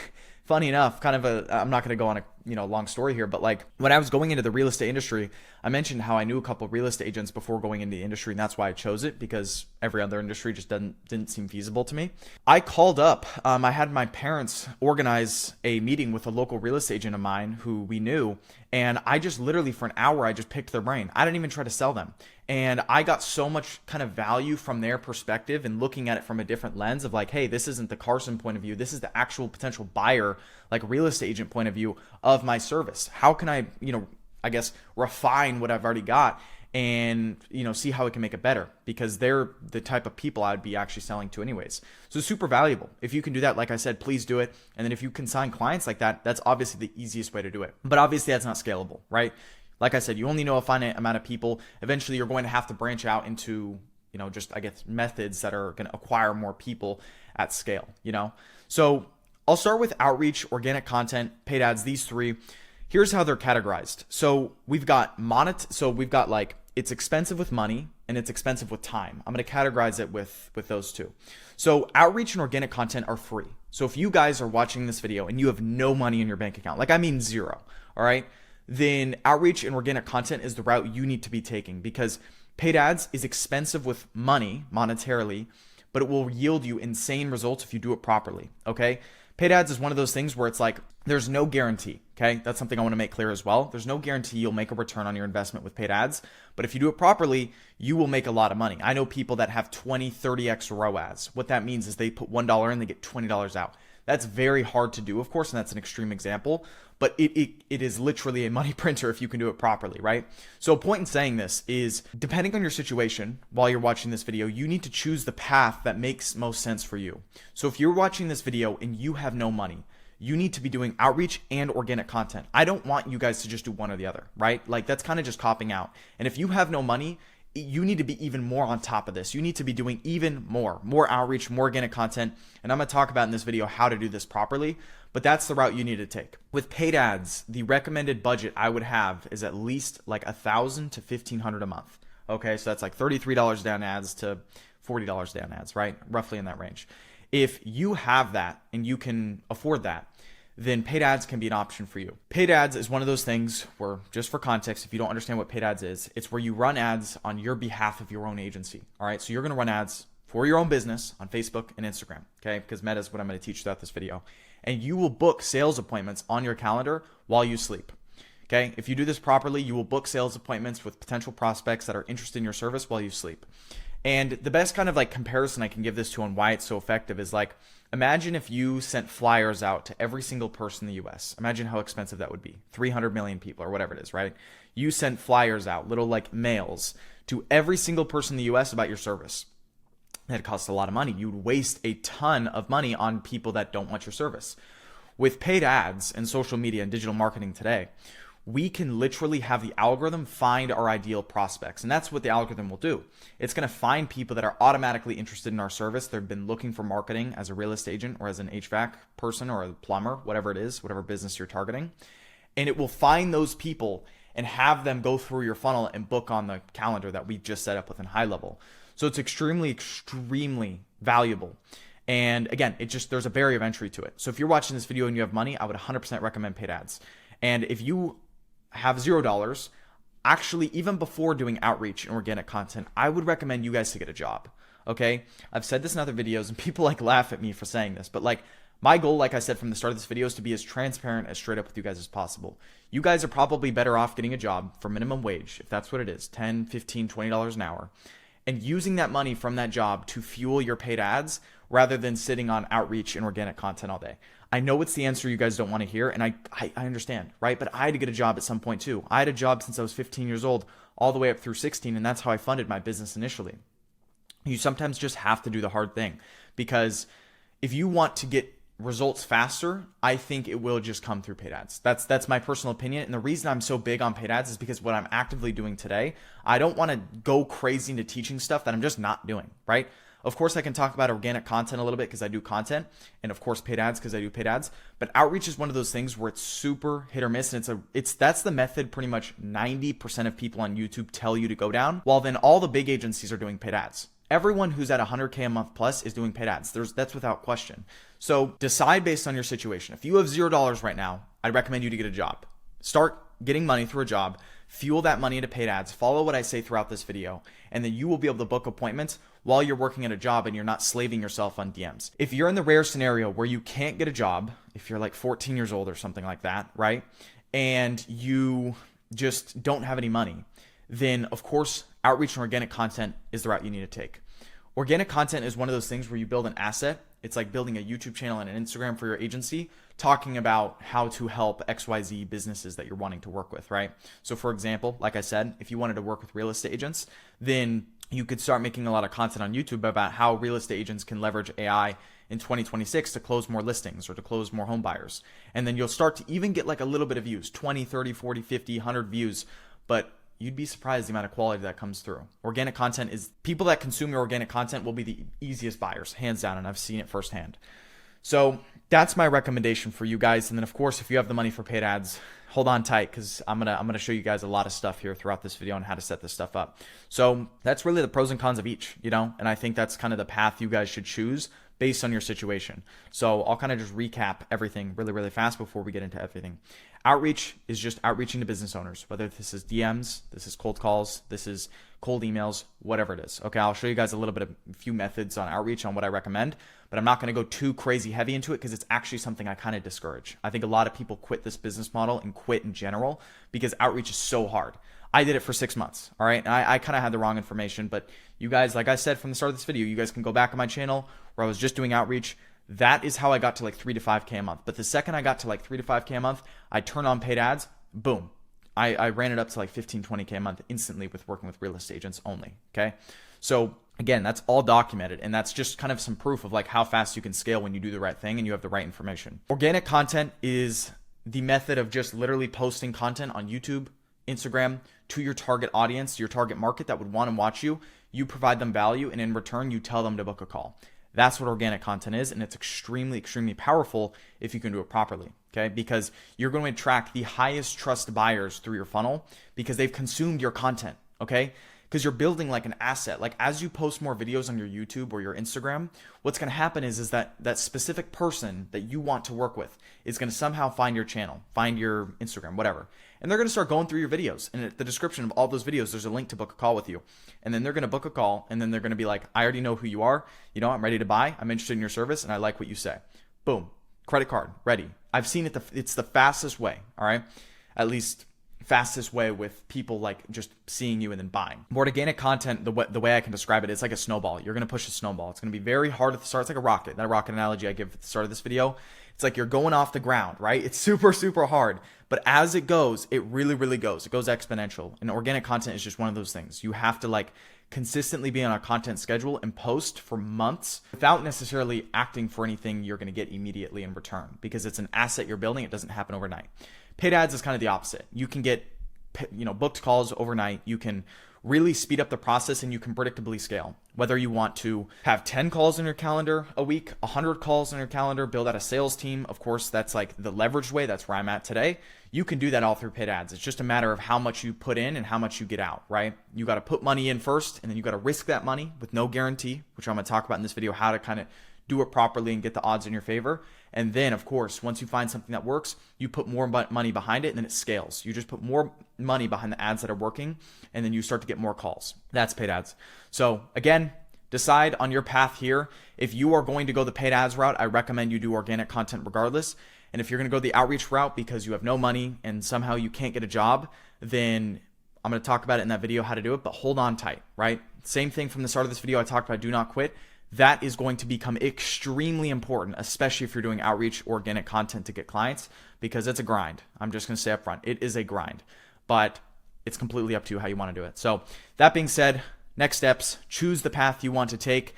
Speaker 1: funny enough, I'm not going to go on a long story here, but like, when I was going into the real estate industry, I mentioned how I knew a couple of real estate agents before going into the industry, and that's why I chose it, because every other industry just didn't seem feasible to me. I called up, I had my parents organize a meeting with a local real estate agent of mine who we knew, and I just literally for an hour, I just picked their brain. I didn't even try to sell them. And I got so much kind of value from their perspective and looking at it from a different lens of like, hey, this isn't the Carson point of view. This is the actual potential buyer, like real estate agent point of view of my service. How can I, I guess, refine what I've already got and, see how we can make it better, because they're the type of people I'd be actually selling to anyways. So super valuable. If you can do that, like I said, please do it. And then if you can sign clients like that, that's obviously the easiest way to do it. But obviously that's not scalable, right? Like I said, you only know a finite amount of people. Eventually, you're going to have to branch out into, just, I guess, methods that are going to acquire more people at scale, So I'll start with outreach, organic content, paid ads, these three. Here's how they're categorized. So we've got like, it's expensive with money and it's expensive with time. I'm going to categorize it with those two. So outreach and organic content are free. So if you guys are watching this video and you have no money in your bank account, like I mean zero, all right, then outreach and organic content is the route you need to be taking, because paid ads is expensive with money monetarily, but it will yield you insane results if you do it properly. Okay. Paid ads is one of those things where it's like, there's no guarantee. Okay. That's something I want to make clear as well. There's no guarantee you'll make a return on your investment with paid ads, but if you do it properly, you will make a lot of money. I know people that have 20, 30x ROAS. What that means is they put $1 in, they get $20 out. That's very hard to do, of course, and that's an extreme example, but it is literally a money printer if you can do it properly, right? So a point in saying this is, depending on your situation while you're watching this video, you need to choose the path that makes most sense for you. So if you're watching this video and you have no money, you need to be doing outreach and organic content. I don't want you guys to just do one or the other, right? Like, that's kind of just copping out. And if you have no money, you need to be even more on top of this. You need to be doing even more outreach, more organic content. And I'm going to talk about in this video how to do this properly, but that's the route you need to take. With paid ads, the recommended budget I would have is at least like $1,000 to $1,500 a month. Okay. So that's like $33 down ads to $40 down ads, right? Roughly in that range. If you have that and you can afford that, then paid ads can be an option for you. Paid ads is one of those things where, just for context, if you don't understand what paid ads is, it's where you run ads on your behalf of your own agency. All right. So you're going to run ads for your own business on Facebook and Instagram. Okay. Because meta is what I'm going to teach throughout this video. and you will book sales appointments on your calendar while you sleep. Okay, if you do this properly, you will book sales appointments with potential prospects that are interested in your service while you sleep. And the best kind of like comparison I can give this to on why it's so effective is like, imagine if you sent flyers out to every single person in the US. Imagine how expensive that would be. 300 million people or whatever it is, right? You sent flyers out, little like mails, to every single person in the US about your service. That costs a lot of money. You would waste a ton of money on people that don't want your service. With paid ads and social media and digital marketing today, we can literally have the algorithm find our ideal prospects. And that's what the algorithm will do. It's going to find people that are automatically interested in our service. They've been looking for marketing as a real estate agent or as an HVAC person or a plumber, whatever it is, whatever business you're targeting. And it will find those people and have them go through your funnel and book on the calendar that we just set up within GoHighLevel. So it's extremely, extremely valuable. And again, there's a barrier of entry to it. So if you're watching this video and you have money, I would 100% recommend paid ads. And if you have $0, actually, even before doing outreach and organic content, I would recommend you guys to get a job. Okay. I've said this in other videos and people like laugh at me for saying this, but like my goal, like I said from the start of this video, is to be as transparent, as straight up with you guys as possible. You guys are probably better off getting a job for minimum wage, if that's what it is, $10, $15, $20 an hour, and using that money from that job to fuel your paid ads rather than sitting on outreach and organic content all day. I know it's the answer you guys don't want to hear, and I understand, right? But I had to get a job at some point too. I had a job since I was 15 years old, all the way up through 16, and that's how I funded my business initially. You sometimes just have to do the hard thing, because if you want to get results faster, I think it will just come through paid ads. That's my personal opinion. And the reason I'm so big on paid ads is because what I'm actively doing today, I don't want to go crazy into teaching stuff that I'm just not doing, right? Of course, I can talk about organic content a little bit because I do content, and of course paid ads because I do paid ads. But outreach is one of those things where it's super hit or miss, and that's the method pretty much 90% of people on YouTube tell you to go down, while then all the big agencies are doing paid ads. Everyone who's at 100K a month plus is doing paid ads. That's without question. So decide based on your situation. If you have $0 right now, I'd recommend you to get a job. Start getting money through a job, fuel that money into paid ads, follow what I say throughout this video, and then you will be able to book appointments while you're working at a job and you're not slaving yourself on DMs. If you're in the rare scenario where you can't get a job, if you're like 14 years old or something like that, right? And you just don't have any money, then of course, outreach and organic content is the route you need to take. Organic content is one of those things where you build an asset. It's like building a YouTube channel and an Instagram for your agency, talking about how to help XYZ businesses that you're wanting to work with, right? So for example, like I said, if you wanted to work with real estate agents, then you could start making a lot of content on YouTube about how real estate agents can leverage AI in 2026 to close more listings or to close more home buyers. And then you'll start to even get like a little bit of views, 20, 30, 40, 50, 100 views, but you'd be surprised the amount of quality that comes through. Organic content is, people that consume your organic content will be the easiest buyers, hands down, and I've seen it firsthand. So that's my recommendation for you guys. And then of course, if you have the money for paid ads, hold on tight, because I'm gonna show you guys a lot of stuff here throughout this video on how to set this stuff up. So that's really the pros and cons of each, and I think that's kind of the path you guys should choose based on your situation. So I'll kind of just recap everything really, really fast before we get into everything. Outreach is just outreaching to business owners, whether this is DMs, this is cold calls, this is cold emails, whatever it is. Okay, I'll show you guys a little bit of a few methods on outreach on what I recommend, but I'm not going to go too crazy heavy into it because it's actually something I kind of discourage. I think a lot of people quit this business model and quit in general because outreach is so hard. I did it for 6 months, all right? And I kind of had the wrong information, but you guys, like I said from the start of this video, you guys can go back on my channel where I was just doing outreach. That is how I got to like 3 to 5K a month. But the second I got to like 3 to 5K a month, I turned on paid ads, boom. I ran it up to like 15, 20K a month instantly with working with real estate agents only, okay? So again, that's all documented, and that's just kind of some proof of like how fast you can scale when you do the right thing and you have the right information. Organic content is the method of just literally posting content on YouTube, Instagram to your target audience, your target market that would want to watch you. You provide them value, and in return, you tell them to book a call. That's what organic content is, and it's extremely, extremely powerful if you can do it properly, okay? Because you're going to attract the highest trust buyers through your funnel because they've consumed your content, okay? Because you're building like an asset. Like as you post more videos on your YouTube or your Instagram, what's going to happen is that that specific person that you want to work with is going to somehow find your channel, find your Instagram, whatever. And they're going to start going through your videos. And at the description of all those videos, there's a link to book a call with you. And then they're going to book a call, and then they're going to be like, I already know who you are. I'm ready to buy. I'm interested in your service, and I like what you say. Boom. credit card, ready. I've seen it. It's the fastest way. All right. At least fastest way with people like just seeing you and then buying. More organic content, the way I can describe it, it's like a snowball. You're going to push a snowball. It's going to be very hard at the start. It's like a rocket. That rocket analogy I give at the start of this video. It's like you're going off the ground, right? It's super, super hard. But as it goes, it really, really goes. It goes exponential. And organic content is just one of those things. You have to like consistently be on a content schedule and post for months without necessarily acting for anything you're going to get immediately in return, because it's an asset you're building. It doesn't happen overnight. Paid ads is kind of the opposite. You can get, booked calls overnight. You can really speed up the process and you can predictably scale. Whether you want to have 10 calls in your calendar a week, 100 calls in your calendar, build out a sales team. Of course, that's like the leveraged way. That's where I'm at today. You can do that all through paid ads. It's just a matter of how much you put in and how much you get out, right? You got to put money in first, and then you got to risk that money with no guarantee, which I'm going to talk about in this video, how to kind of do it properly and get the odds in your favor. And then, of course, once you find something that works, you put more money behind it and then it scales. You just put more money behind the ads that are working, and then you start to get more calls. That's paid ads. So again, decide on your path here. If you are going to go the paid ads route, I recommend you do organic content regardless. And if you're going to go the outreach route because you have no money and somehow you can't get a job, then I'm going to talk about it in that video how to do it, but hold on tight, right? Same thing from the start of this video. I talked about do not quit. That is going to become extremely important, especially if you're doing outreach organic content to get clients, because it's a grind. I'm just going to say up front, it is a grind, but it's completely up to you how you want to do it. So that being said, next steps, choose the path you want to take.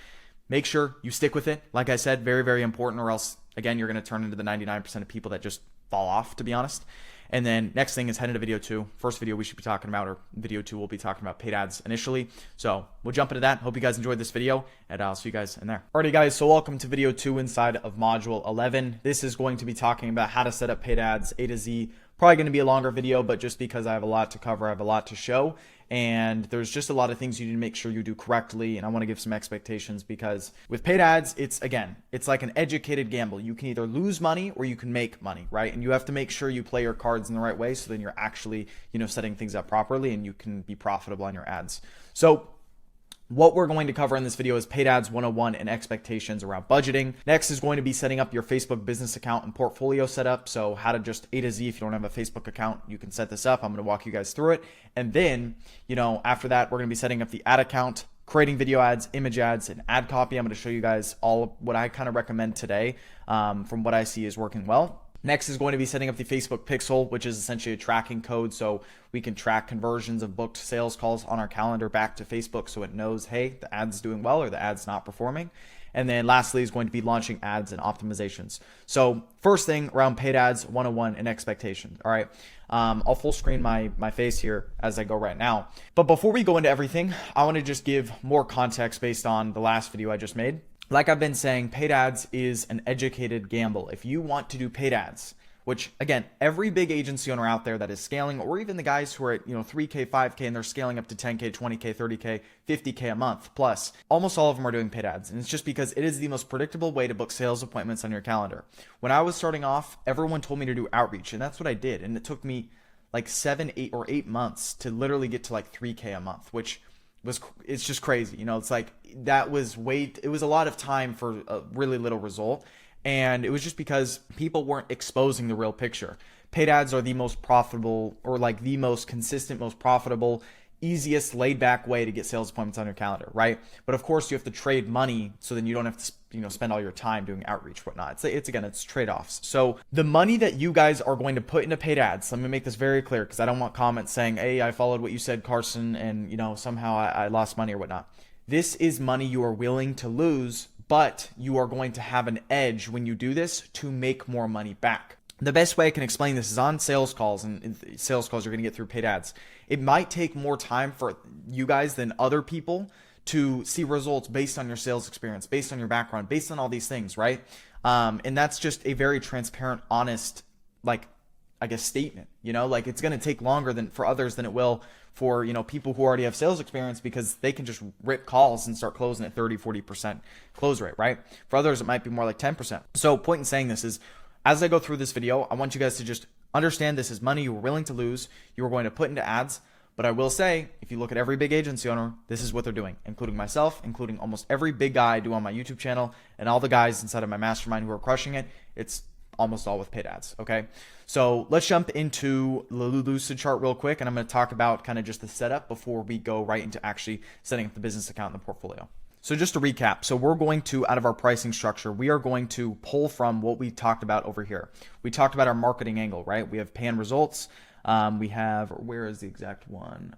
Speaker 1: Make sure you stick with it. Like I said, very, very important, or else, again, you're going to turn into the 99% of people that just fall off, to be honest. And then next thing is head into video 2. First video we should be talking about, or video 2 we'll be talking about paid ads initially. So we'll jump into that. Hope you guys enjoyed this video, and I'll see you guys in there. Alrighty guys, so welcome to video 2 inside of module 11. This is going to be talking about how to set up paid ads A to Z. Probably going to be a longer video, but just because I have a lot to cover, I have a lot to show, and there's just a lot of things you need to make sure you do correctly, and I want to give some expectations, because with paid ads, it's like an educated gamble. You can either lose money or you can make money, right? And you have to make sure you play your cards in the right way, so then you're actually, setting things up properly and you can be profitable on your ads. So what we're going to cover in this video is paid ads 101 and expectations around budgeting. Next is going to be setting up your Facebook business account and portfolio setup. So how to just A to Z, if you don't have a Facebook account, you can set this up. I'm going to walk you guys through it. And then, after that, we're going to be setting up the ad account, creating video ads, image ads, and ad copy. I'm going to show you guys all of what I kind of recommend today from what I see is working well. Next is going to be setting up the Facebook Pixel, which is essentially a tracking code, so we can track conversions of booked sales calls on our calendar back to Facebook, so it knows, hey, the ad's doing well or the ad's not performing. And then lastly is going to be launching ads and optimizations. So first thing around paid ads 101 and expectations. All right. I'll full screen my face here as I go right now. But before we go into everything, I want to just give more context based on the last video I just made. Like I've been saying, paid ads is an educated gamble. If you want to do paid ads, which again, every big agency owner out there that is scaling, or even the guys who are at 3K, 5K, and they're scaling up to 10K, 20K, 30K, 50K a month plus, almost all of them are doing paid ads. And it's just because it is the most predictable way to book sales appointments on your calendar. When I was starting off, everyone told me to do outreach, and that's what I did. And it took me like 7, 8, or 8 months to literally get to like 3K a month, which it's just crazy. It's like it was a lot of time for a really little result. And it was just because people weren't exposing the real picture. Paid ads are the most profitable, or like the most consistent, most profitable, easiest laid back way to get sales appointments on your calendar, right? But of course you have to trade money, so then you don't have to spend all your time doing outreach, whatnot. It's trade-offs. So the money that you guys are going to put into paid ads, let me make this very clear, because I don't want comments saying, hey, I followed what you said, Carson, and somehow I lost money or whatnot. This is money you are willing to lose, but you are going to have an edge when you do this to make more money back. The best way I can explain this is on sales calls, and sales calls you're going to get through paid ads. It might take more time for you guys than other people to see results based on your sales experience, based on your background, based on all these things, right? And that's just a very transparent, honest, statement, it's going to take longer for others than it will for, people who already have sales experience, because they can just rip calls and start closing at 30, 40% close rate, right? For others, it might be more like 10%. So point in saying this is, as I go through this video, I want you guys to just understand this is money you were willing to lose, you were going to put into ads. But I will say, if you look at every big agency owner, this is what they're doing, including myself, including almost every big guy I do on my YouTube channel, and all the guys inside of my mastermind who are crushing it. It's almost all with paid ads. Okay, so let's jump into the Lucid chart real quick, and I'm going to talk about kind of just the setup before we go right into actually setting up the business account in the portfolio. So just to recap, so we're going to, out of our pricing structure, we are going to pull from what we talked about over here. We talked about our marketing angle, right? We have pan results. We have, where is the exact one?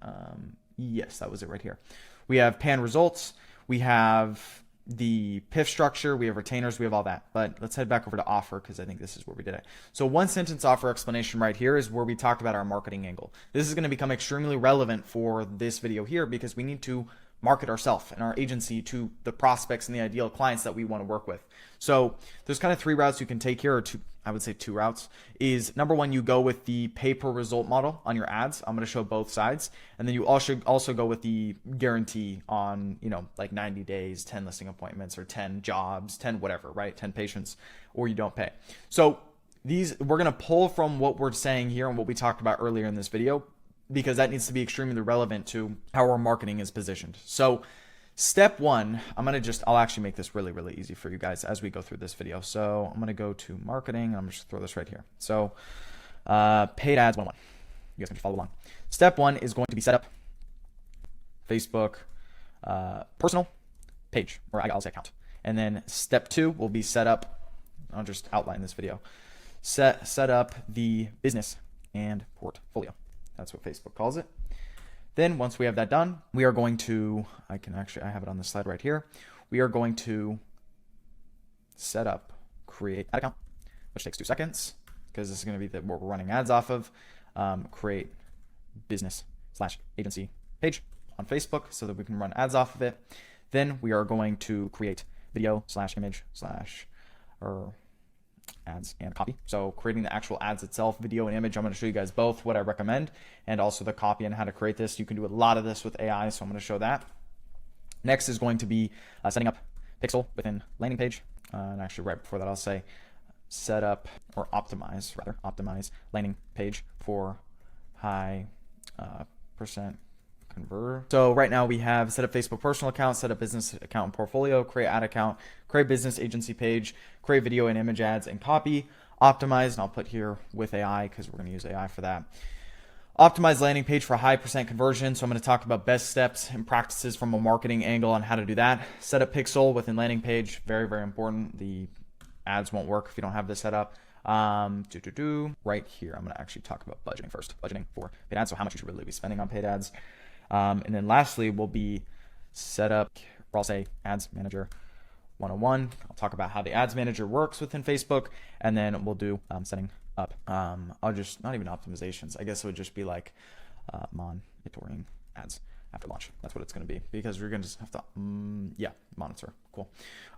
Speaker 1: Yes, that was it right here. We have pan results. We have the PIF structure. We have retainers. We have all that. But let's head back over to offer because I think this is where we did it. So one sentence offer explanation right here is where we talked about our marketing angle. This is going to become extremely relevant for this video here because we need to market ourselves and our agency to the prospects and the ideal clients that we want to work with. So there's kind of 3 routes you can take here, or 2, I would say 2 routes. Is number 1, you go with the pay per result model on your ads. I'm going to show both sides. And then you also go with the guarantee on, like 90 days, 10 listing appointments, or 10 jobs, 10 whatever, right? 10 patients, or you don't pay. So these, we're going to pull from what we're saying here and what we talked about earlier in this video, because that needs to be extremely relevant to how our marketing is positioned. So step 1, I'll actually make this really, really easy for you guys as we go through this video. So I'm going to go to marketing. I'm just throw this right here. So paid ads 101. You guys can follow along. Step 1 is going to be set up Facebook personal page, or I'll say account. And then step 2 will be set up, I'll just outline this video, set up the business and portfolio. That's what Facebook calls it. Then once we have that done, we are going to, I have it on the slide right here. We are going to set up, create ad account, which takes 2 seconds because this is going to be what we're running ads off of. Create business/agency page on Facebook so that we can run ads off of it. Then we are going to create video/image/ or ads and copy. So creating the actual ads itself, video and image, I'm going to show you guys both what I recommend and also the copy and how to create this. You can do a lot of this with AI, so I'm going to show that. Next is going to be setting up pixel within landing page. And actually right before that, I'll say set up or optimize landing page for high percent converter. So right now we have set up Facebook personal account, set up business account and portfolio, create ad account, create business agency page, create video and image ads and copy, optimize, and I'll put here with AI because we're going to use AI for that. Optimize landing page for high percent conversion. So I'm going to talk about best steps and practices from a marketing angle on how to do that. Set up pixel within landing page. Very, very important. The ads won't work if you don't have this set up. Right here, I'm going to actually talk about budgeting first. Budgeting for paid ads. So how much you should really be spending on paid ads. And then lastly will be set up, or I'll say ads manager 101. I'll talk about how the ads manager works within Facebook, and then we'll do setting up. I'll just, not even optimizations. I guess it would just be like monitoring ads after launch. That's what it's going to be, because we're going to just have to, monitor. Cool.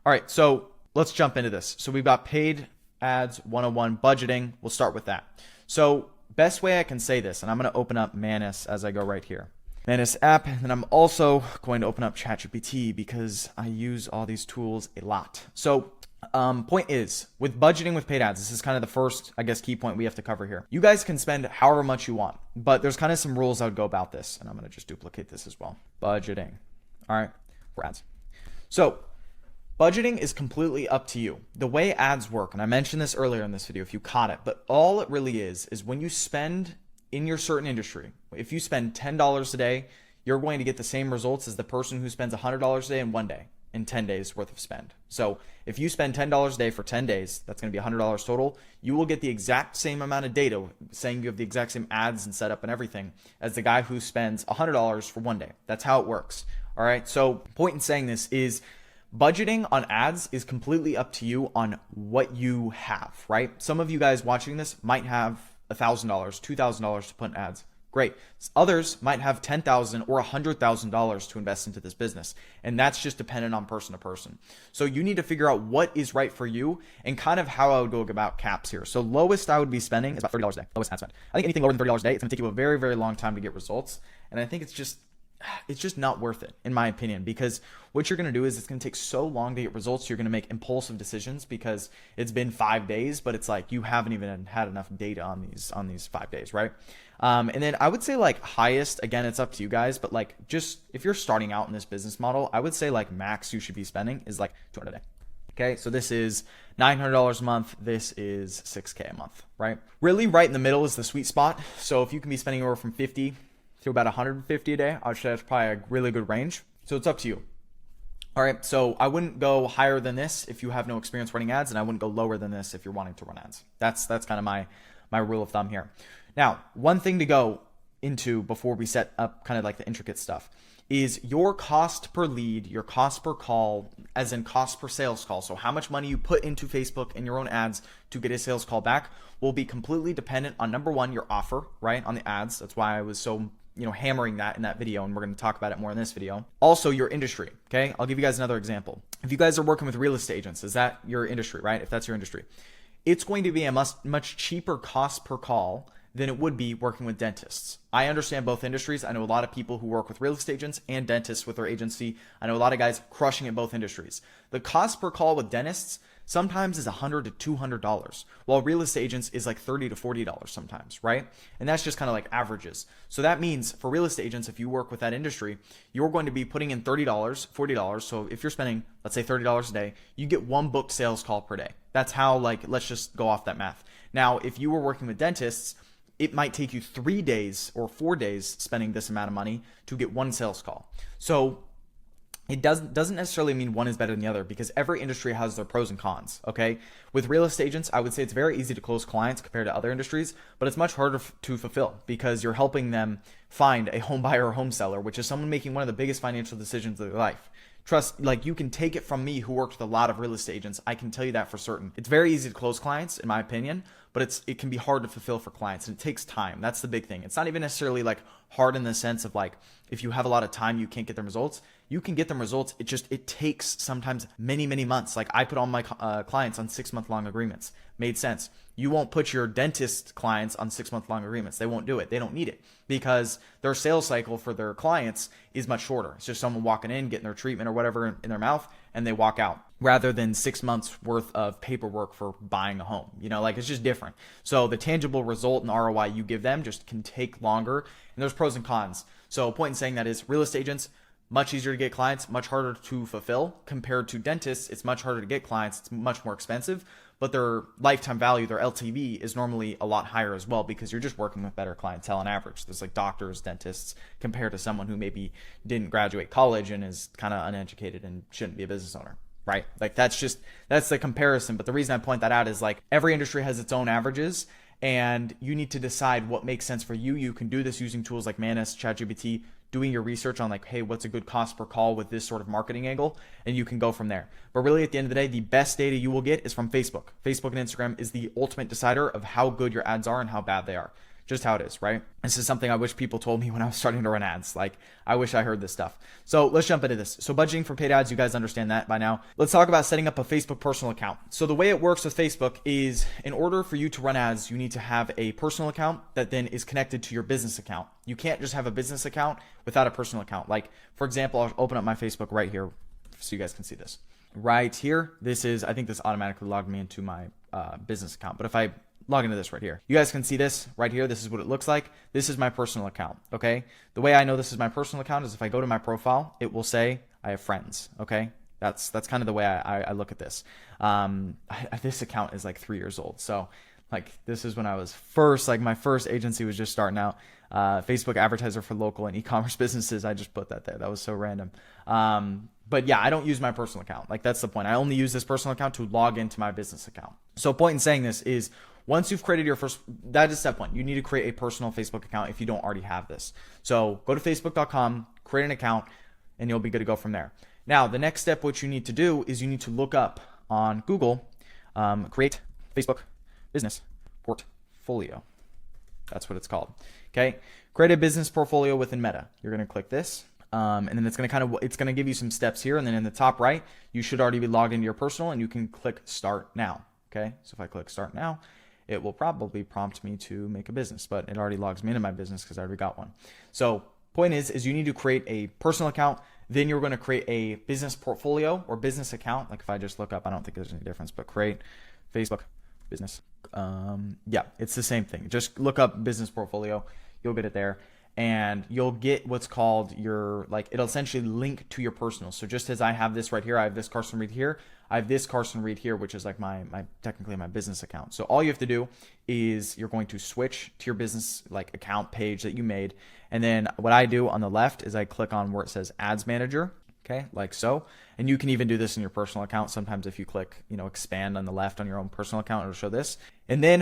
Speaker 1: All right, so let's jump into this. So we've got paid ads 101 budgeting. We'll start with that. So best way I can say this, and I'm going to open up Manus as I go right here. Manus app, and then I'm also going to open up ChatGPT because I use all these tools a lot. So point is, with budgeting with paid ads, this is kind of the first, I guess, key point we have to cover here. You guys can spend however much you want, but there's kind of some rules I would go about this, and I'm going to just duplicate this as well. Budgeting, all right, for ads. So budgeting is completely up to you. The way ads work, and I mentioned this earlier in this video if you caught it, but all it really is when you spend in your certain industry, if you spend $10 a day, you're going to get the same results as the person who spends $100 a day in 1 day, in 10 days worth of spend. So if you spend $10 a day for 10 days, that's going to be $100 total. You will get the exact same amount of data saying you have the exact same ads and setup and everything as the guy who spends $100 for 1 day. That's how it works. All right. So point in saying this is budgeting on ads is completely up to you on what you have, right? Some of you guys watching this might have $1,000, $2,000 to put in ads. Great. Others might have $10,000 or $100,000 to invest into this business. And that's just dependent on person to person. So you need to figure out what is right for you and kind of how I would go about caps here. So lowest I would be spending is about $30 a day. Lowest ad spend. I think anything lower than $30 a day, it's going to take you a very, very long time to get results. And I think it's just not worth it, in my opinion, because what you're going to do is it's going to take so long to get results. You're going to make impulsive decisions because it's been 5 days, but it's like you haven't even had enough data on these 5 days, right? And then I would say like highest, again, it's up to you guys, but like just if you're starting out in this business model, I would say like max you should be spending is like $200 a day. Okay, so this is $900 a month. This is $6K a month, right? Really right in the middle is the sweet spot. So if you can be spending anywhere from 50 to about 150 a day, I'd say that's probably a really good range. So it's up to you. All right, so I wouldn't go higher than this if you have no experience running ads, and I wouldn't go lower than this if you're wanting to run ads. That's kind of my rule of thumb here. Now, one thing to go into before we set up kind of like the intricate stuff is your cost per lead, your cost per call, as in cost per sales call. So how much money you put into Facebook and your own ads to get a sales call back will be completely dependent on, number one, your offer, right, on the ads. That's why I was so hammering that in that video, and we're going to talk about it more in this video. Also, your industry. Okay, I'll give you guys another example. If you guys are working with real estate agents, is that your industry, right? If that's your industry, it's going to be a much cheaper cost per call than it would be working with dentists. I understand both industries. I know a lot of people who work with real estate agents and dentists with their agency. I know a lot of guys crushing in both industries. The cost per call with dentists sometimes is $100 to $200, while real estate agents is like $30 to $40 sometimes, right? And that's just kind of like averages. So that means for real estate agents, if you work with that industry, you're going to be putting in $30, $40. So if you're spending, let's say $30 a day, you get one booked sales call per day. That's how, like, let's just go off that math. Now, if you were working with dentists, it might take you 3 days or 4 days spending this amount of money to get one sales call. So it doesn't necessarily mean one is better than the other, because every industry has their pros and cons, okay? With real estate agents, I would say it's very easy to close clients compared to other industries, but it's much harder to fulfill because you're helping them find a home buyer or home seller, which is someone making one of the biggest financial decisions of their life. Trust, like, you can take it from me who worked with a lot of real estate agents. I can tell you that for certain. It's very easy to close clients, in my opinion, but it can be hard to fulfill for clients, and it takes time. That's the big thing. It's not even necessarily like hard in the sense of like, if you have a lot of time, you can't get the results. You can get them results. It takes sometimes many months. Like, I put all my clients on 6-month long agreements. Made sense. You won't put your dentist clients on 6-month long agreements. They won't do it. They don't need it because their sales cycle for their clients is much shorter. It's just someone walking in, getting their treatment or whatever in their mouth, and they walk out, rather than 6 months worth of paperwork for buying a home. Like, it's just different. So the tangible result and ROI you give them just can take longer, and there's pros and cons. So point in saying that is, real estate agents, much easier to get clients, much harder to fulfill. Compared to dentists, it's much harder to get clients. It's much more expensive, but their lifetime value, their LTV, is normally a lot higher as well, because you're just working with better clientele on average. There's like doctors, dentists, compared to someone who maybe didn't graduate college and is kind of uneducated and shouldn't be a business owner, right? Like, that's the comparison. But the reason I point that out is, like, every industry has its own averages, and you need to decide what makes sense for you. You can do this using tools like Manus, ChatGPT, doing your research on, like, hey, what's a good cost per call with this sort of marketing angle, and you can go from there. But really, at the end of the day, the best data you will get is from Facebook. Facebook and Instagram is the ultimate decider of how good your ads are and how bad they are. Just how it is, right? This is something I wish people told me when I was starting to run ads. Like, I wish I heard this stuff. So let's jump into this. So budgeting for paid ads, you guys understand that by now. Let's talk about setting up a Facebook personal account. So the way it works with Facebook is, in order for you to run ads, you need to have a personal account that then is connected to your business account. You can't just have a business account without a personal account. Like, for example, I'll open up my Facebook right here so you guys can see this. Right here, I think this automatically logged me into my business account. But if I log into this right here, you guys can see this right here. This is what it looks like. This is my personal account, okay? The way I know this is my personal account is if I go to my profile, it will say I have friends, okay? That's kind of the way I look at this. This account is like 3 years old. So, like, this is when I was first, like, my first agency was just starting out. Facebook advertiser for local and e-commerce businesses. I just put that there. That was so random. But yeah, I don't use my personal account. Like, that's the point. I only use this personal account to log into my business account. So point in saying this is, once you've created your first, that is step one. You need to create a personal Facebook account if you don't already have this. So go to facebook.com, create an account, and you'll be good to go from there. Now, the next step, what you need to do is you need to look up on Google, create Facebook business portfolio. That's what it's called. Okay. Create a business portfolio within Meta. You're going to click this. And then it's going to give you some steps here. And then in the top right, you should already be logged into your personal, and you can click start now. Okay. So if I click start now, it will probably prompt me to make a business, but it already logs me into my business because I already got one. So point is you need to create a personal account. Then you're going to create a business portfolio or business account. Like, if I just look up, I don't think there's any difference, but create Facebook business. Yeah, it's the same thing. Just look up business portfolio. You'll get it there. and you'll get what's called your, like, it'll essentially link to your personal. So just as I have this right here, I have this Carson Reed here, I have this Carson Reed here, which is like my technically my business account. So all you have to do is you're going to switch to your business like account page that you made. And then what I do on the left is I click on where it says Ads Manager. Okay, like so. And you can even do this in your personal account. Sometimes if you click, expand on the left on your own personal account, it'll show this. And then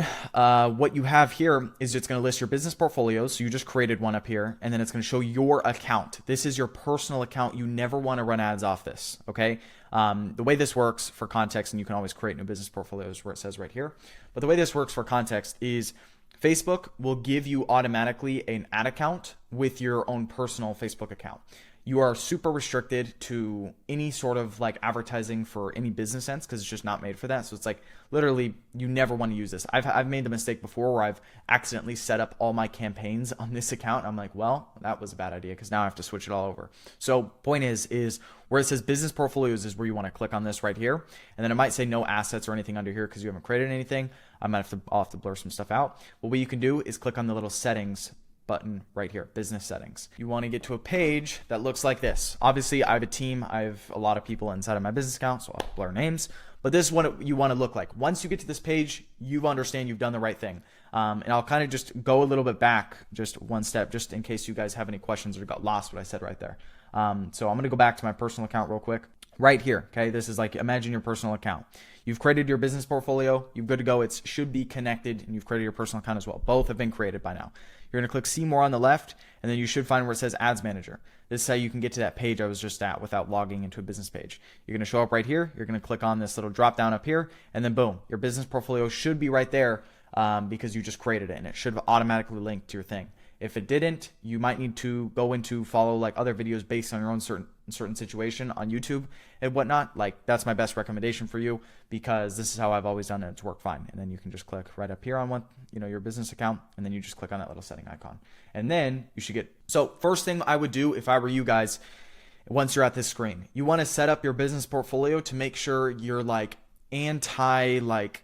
Speaker 1: what you have here is it's going to list your business portfolios. So you just created one up here, and then it's going to show your account. This is your personal account. You never want to run ads off this. Okay. The way this works for context, and you can always create new business portfolios where it says right here. But the way this works for context is Facebook will give you automatically an ad account with your own personal Facebook account. You are super restricted to any sort of like advertising for any business sense because it's just not made for that. So it's like literally you never want to use this. I've made the mistake before where I've accidentally set up all my campaigns on this account. I'm like, well, that was a bad idea because now I have to switch it all over. So point is where it says business portfolios is where you want to click on this right here. And then it might say no assets or anything under here because you haven't created anything. I'll have to blur some stuff out. But what you can do is click on the little settings button right here, business settings. You want to get to a page that looks like this. Obviously, I have a team. I have a lot of people inside of my business account, so I'll blur names. But this is what you want to look like. Once you get to this page, you understand you've done the right thing. And I'll kind of just go a little bit back, just one step, just in case you guys have any questions or got lost what I said right there. So I'm going to go back to my personal account real quick. Right here, okay? This is like, imagine your personal account. You've created your business portfolio. You're good to go. It should be connected, and you've created your personal account as well. Both have been created by now. You're going to click See More on the left, and then you should find where it says Ads Manager. This is how you can get to that page I was just at without logging into a business page. You're going to show up right here. You're going to click on this little drop down up here, and then boom, your business portfolio should be right there because you just created it, and it should have automatically linked to your thing. If it didn't, you might need to go into follow like other videos based on your own certain situation on YouTube and whatnot. Like that's my best recommendation for you because this is how I've always done it. It's worked fine. And then you can just click right up here on what, your business account, and then you just click on that little setting icon. And then you should get, so first thing I would do if I were you guys, once you're at this screen, you want to set up your business portfolio to make sure you're like anti-flagged,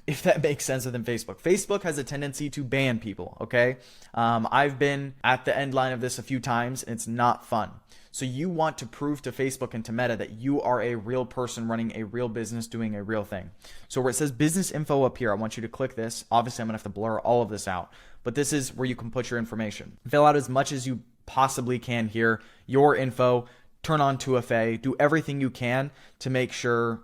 Speaker 1: if that makes sense within Facebook. Facebook has a tendency to ban people, okay? I've been at the end line of this a few times, and it's not fun. So you want to prove to Facebook and to Meta that you are a real person running a real business doing a real thing. So where it says business info up here, I want you to click this. Obviously, I'm gonna have to blur all of this out, but this is where you can put your information. Fill out as much as you possibly can here, your info, turn on 2FA, do everything you can to make sure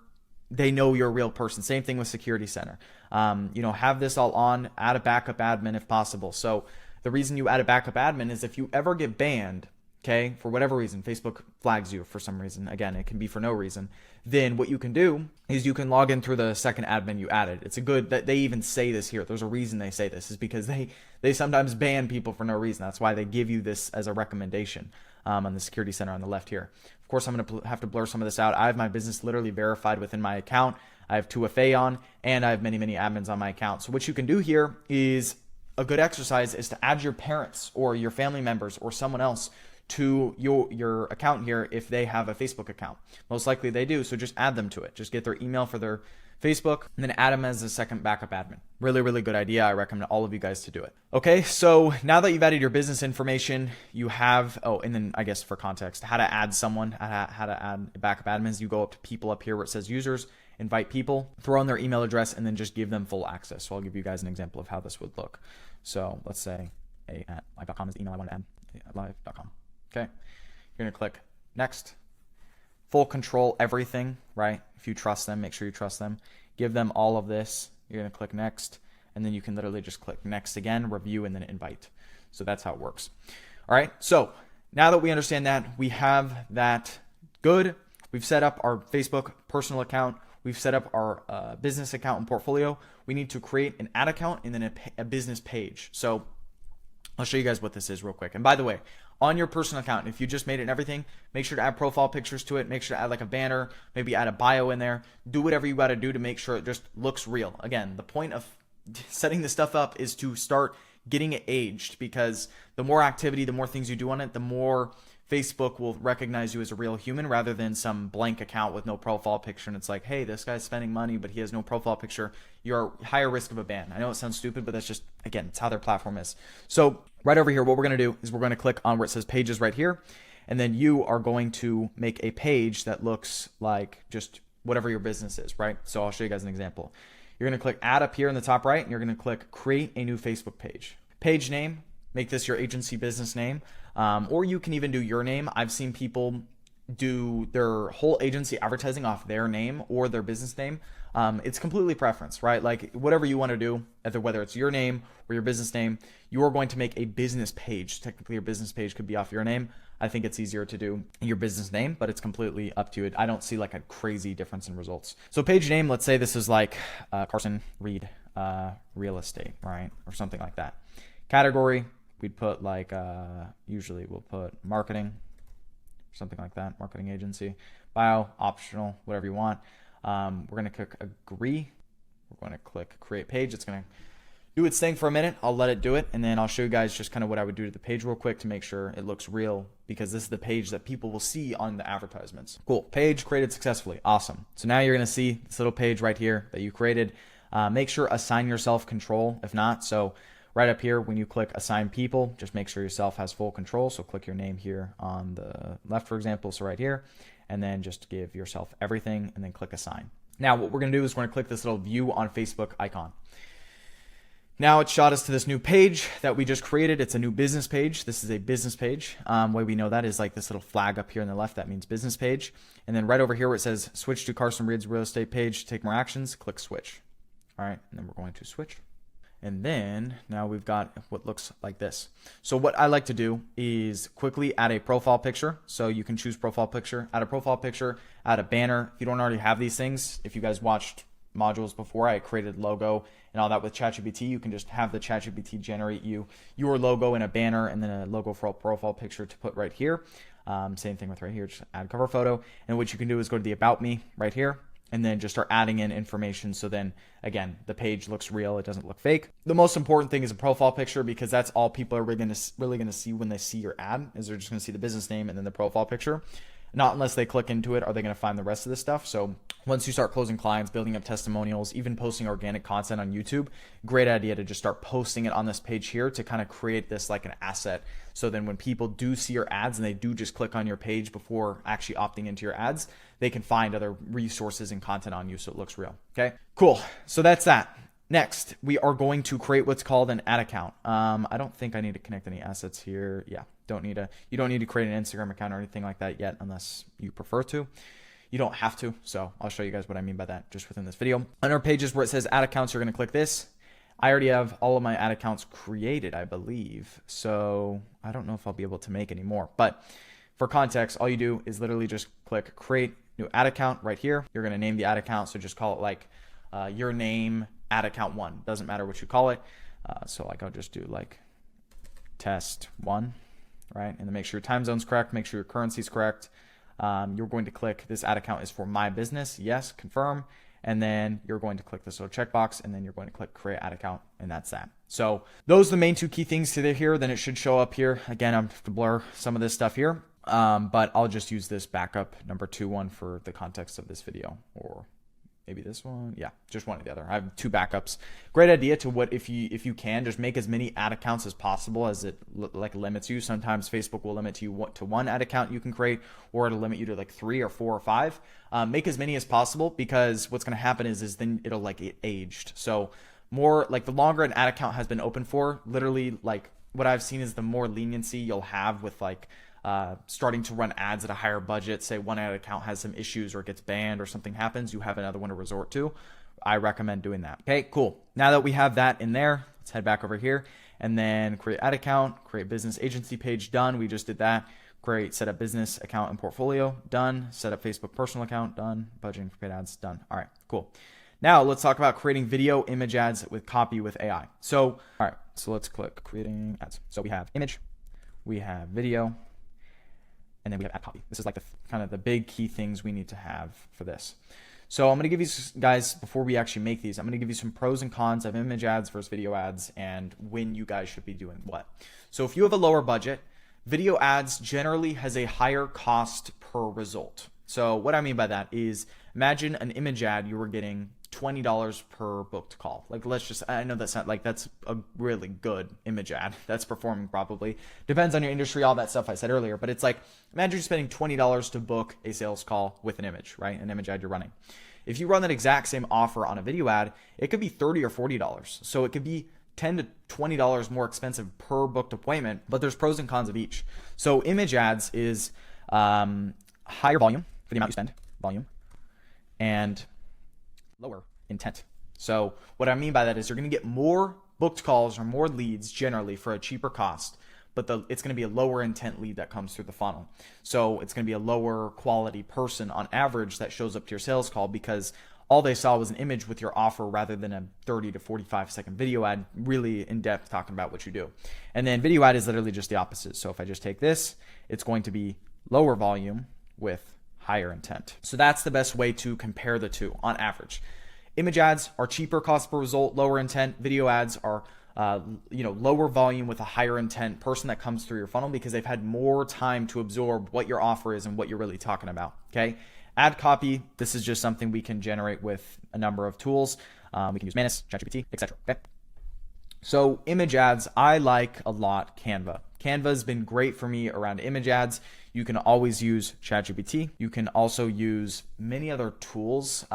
Speaker 1: they know you're a real person. Same thing with Security Center. Have this all on, add a backup admin if possible. So the reason you add a backup admin is if you ever get banned, okay, for whatever reason, Facebook flags you for some reason, again, it can be for no reason, then what you can do is you can log in through the second admin you added. It's a good, that they even say this here. There's a reason they say this is because they sometimes ban people for no reason. That's why they give you this as a recommendation on the Security Center on the left here. Of course, I'm going to have to blur some of this out. I have my business literally verified within my account. I have 2FA on, and I have many, many admins on my account. So what you can do here is a good exercise is to add your parents or your family members or someone else to your account here if they have a Facebook account. Most likely they do, so just add them to it. Just get their email for their Facebook and then add them as a second backup admin. Really, really good idea. I recommend all of you guys to do it. Okay, so now that you've added your business information, you have, and then I guess for context, how to add someone, how to add backup admins. You go up to people up here where it says users, invite people, throw in their email address, and then just give them full access. So I'll give you guys an example of how this would look. So let's say live.com is the email I want to add, live.com. Okay, you're gonna click next. Full control everything, right? If you trust them, make sure you trust them. Give them all of this. You're gonna click next, and then you can literally just click next again, review, and then invite. So that's how it works. All right, so now that we understand that, we have that good. We've set up our Facebook personal account. We've set up our business account and portfolio. We need to create an ad account and then a business page. So I'll show you guys what this is real quick. And by the way, on your personal account, if you just made it and everything, make sure to add profile pictures to it. Make sure to add like a banner, maybe add a bio in there. Do whatever you got to do to make sure it just looks real. Again, the point of setting this stuff up is to start getting it aged, because the more activity, the more things you do on it, the more Facebook will recognize you as a real human rather than some blank account with no profile picture. And it's like, hey, this guy's spending money, but he has no profile picture. You're higher risk of a ban. I know it sounds stupid, but that's just, again, it's how their platform is. So right over here, what we're going to do is we're going to click on where it says pages right here. And then you are going to make a page that looks like just whatever your business is, right? So I'll show you guys an example. You're going to click add up here in the top right, and you're going to click create a new Facebook page. Page name, make this your agency business name, or you can even do your name. I've seen people do their whole agency advertising off their name or their business name. It's completely preference, right? Like whatever you want to do, whether it's your name or your business name, you are going to make a business page. Technically, your business page could be off your name. I think it's easier to do your business name, but it's completely up to it. I don't see like a crazy difference in results. So page name, let's say this is like Carson Reed real estate, right? Or something like that. Category, we'd put like, usually we'll put marketing, something like that, marketing agency. Bio, optional, whatever you want. We're going to click agree. We're going to click create page. It's going to do its thing for a minute. I'll let it do it. And then I'll show you guys just kind of what I would do to the page real quick to make sure it looks real, because this is the page that people will see on the advertisements. Cool. Page created successfully. Awesome. So now you're going to see this little page right here that you created. Make sure assign yourself control. If not, so right up here, when you click assign people, just make sure yourself has full control. So click your name here on the left, for example. So right here, and then just give yourself everything and then click assign. Now what we're going to do is we're going to click this little view on Facebook icon. Now it shot us to this new page that we just created. It's a new business page. This is a business page. Way we know that is like this little flag up here on the left. That means business page. And then right over here where it says switch to Carson Reed's real estate page, take more actions, click switch. All right, and then we're going to switch. And then now we've got what looks like this. So what I like to do is quickly add a profile picture. So you can choose profile picture, add a profile picture, add a banner. If you don't already have these things, if you guys watched modules before, I created logo and all that with ChatGPT. You can just have the ChatGPT generate your logo and a banner and then a logo for a profile picture to put right here. Same thing with right here, just add cover photo. And what you can do is go to the about me right here and then just start adding in information. So then again, the page looks real. It doesn't look fake. The most important thing is a profile picture, because that's all people are really going to see when they see your ad, is they're just going to see the business name and then the profile picture. Not unless they click into it are they going to find the rest of this stuff. So once you start closing clients, building up testimonials, even posting organic content on YouTube, great idea to just start posting it on this page here to kind of create this like an asset. So then when people do see your ads and they do just click on your page before actually opting into your ads, they can find other resources and content on you so it looks real. Okay, cool. So that's that. Next, we are going to create what's called an ad account. I don't think I need to connect any assets here. Yeah, you don't need to create an Instagram account or anything like that yet unless you prefer to. You don't have to, so I'll show you guys what I mean by that just within this video. On our pages where it says ad accounts, you're going to click this. I already have all of my ad accounts created, I believe, so I don't know if I'll be able to make any more. But for context, all you do is literally just click create new ad account right here. You're going to name the ad account, so just call it like your name ad account 1. Doesn't matter what you call it. So like I'll just do like test 1, right? And then make sure your time zone's correct, make sure your currency's correct. You're going to click this ad account is for my business. Yes, confirm. And then you're going to click this little checkbox, and then you're going to click create ad account, and that's that. So those are the main two key things to here. Then it should show up here. Again, I'm going to blur some of this stuff here, but I'll just use this backup number 2 one for the context of this video, or maybe this one. Yeah, just one or the other. I have 2 backups. Great idea to if you can just make as many ad accounts as possible, as it like limits you. Sometimes Facebook will limit you to 1 ad account you can create, or it'll limit you to like 3 or 4 or 5. Make as many as possible, because what's going to happen is then it'll like get aged. So more like the longer an ad account has been open for, literally like what I've seen is the more leniency you'll have with like starting to run ads at a higher budget. Say one ad account has some issues or gets banned or something happens, you have another one to resort to. I recommend doing that. Okay, cool. Now that we have that in there, let's head back over here and then create ad account, create business agency page, done. We just did that. Great. Set up business account and portfolio, done. Set up Facebook personal account, done. Budgeting for paid ads, done. All right, cool. Now let's talk about creating video image ads with copy with AI. So, all right, so let's click creating ads. So we have image, we have video, and then we have ad copy. This is like the kind of the big key things we need to have for this. So I'm going to give you guys, before we actually make these, I'm going to give you some pros and cons of image ads versus video ads and when you guys should be doing what. So if you have a lower budget, Video ads generally has a higher cost per result. So what I mean by that is, imagine an image ad you were getting $20 per booked call. Like, I know that's not like, that's a really good image ad that's performing probably. Depends on your industry, all that stuff I said earlier, but it's like, imagine you're spending $20 to book a sales call with an image, right? An image ad you're running. If you run that exact same offer on a video ad, it could be $30 or $40. So it could be $10 to $20 more expensive per booked appointment, but there's pros and cons of each. So image ads is higher volume for the amount you spend, volume, and lower intent. So what I mean by that is you're going to get more booked calls or more leads generally for a cheaper cost, but it's going to be a lower intent lead that comes through the funnel. So it's going to be a lower quality person on average that shows up to your sales call because all they saw was an image with your offer rather than a 30 to 45 second video ad, really in depth talking about what you do. And then video ad is literally just the opposite. So if I just take this, it's going to be lower volume with higher intent. So that's the best way to compare the two on average. Image ads are cheaper cost per result, lower intent. Video ads are lower volume with a higher intent person that comes through your funnel because they've had more time to absorb what your offer is and what you're really talking about. Okay. Ad copy. This is just something we can generate with a number of tools. We can use Manus, ChatGPT, etc. Okay. So image ads, I like a lot Canva. Canva has been great for me around image ads. You can always use ChatGPT. You can also use many other tools.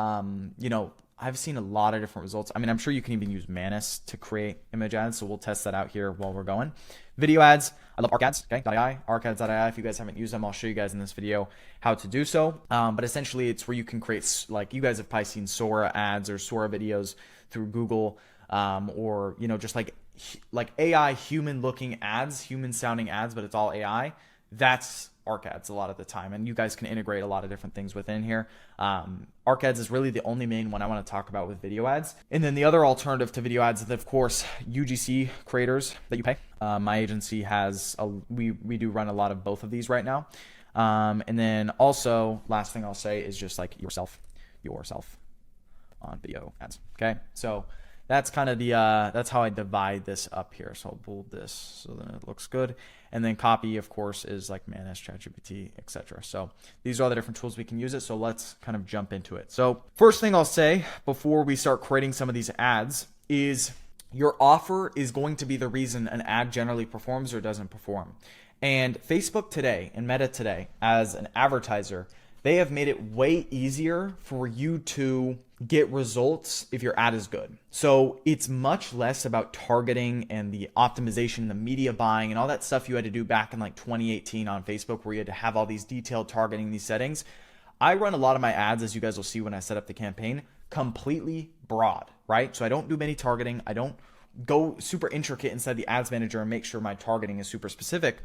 Speaker 1: I've seen a lot of different results. I mean, I'm sure you can even use Manus to create image ads. So we'll test that out here while we're going. Video ads. I love ArcAds, okay, .ai, arcads.ai. If you guys haven't used them, I'll show you guys in this video how to do so. But essentially it's where you can create, like you guys have probably seen Sora ads or Sora videos through Google, or, just like AI human looking ads, human sounding ads, but it's all AI. That's ArcAds a lot of the time, and you guys can integrate a lot of different things within here. ArcAds is really the only main one I want to talk about with video ads. And then the other alternative to video ads is, of course, UGC creators that you pay. My agency has, we do run a lot of both of these right now. And then also, last thing I'll say is just like yourself on video ads. Okay, so that's kind of that's how I divide this up here. So I'll bold this so then it looks good. And then copy, of course, is like Manus, ChatGPT, etc. So these are all the different tools we can use it. So let's kind of jump into it. So first thing I'll say before we start creating some of these ads is your offer is going to be the reason an ad generally performs or doesn't perform. And Facebook today and Meta today, as an advertiser, they have made it way easier for you to get results if your ad is good. So it's much less about targeting and the optimization, the media buying and all that stuff you had to do back in like 2018 on Facebook where you had to have all these detailed targeting, these settings. I run a lot of my ads, as you guys will see when I set up the campaign, completely broad, right? So I don't do many targeting. I don't go super intricate inside the ads manager and make sure my targeting is super specific.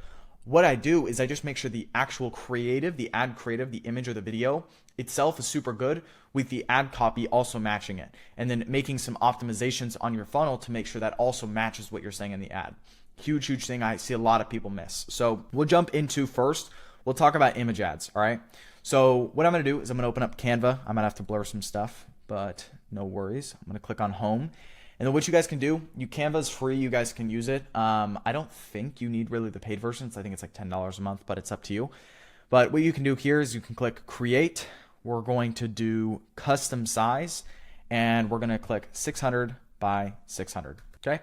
Speaker 1: What I do is I just make sure the actual creative, the ad creative, the image or the video itself is super good with the ad copy also matching it. And then making some optimizations on your funnel to make sure that also matches what you're saying in the ad. Huge, huge thing I see a lot of people miss. So we'll jump into first, we'll talk about image ads, all right? So what I'm gonna do is I'm gonna open up Canva. I'm gonna have to blur some stuff, but no worries. I'm gonna click on home. And then what you guys can do, Canva is free. You guys can use it. I don't think you need really the paid versions. I think it's like $10 a month, but it's up to you. But what you can do here is you can click create. We're going to do custom size and we're going to click 600 by 600. Okay.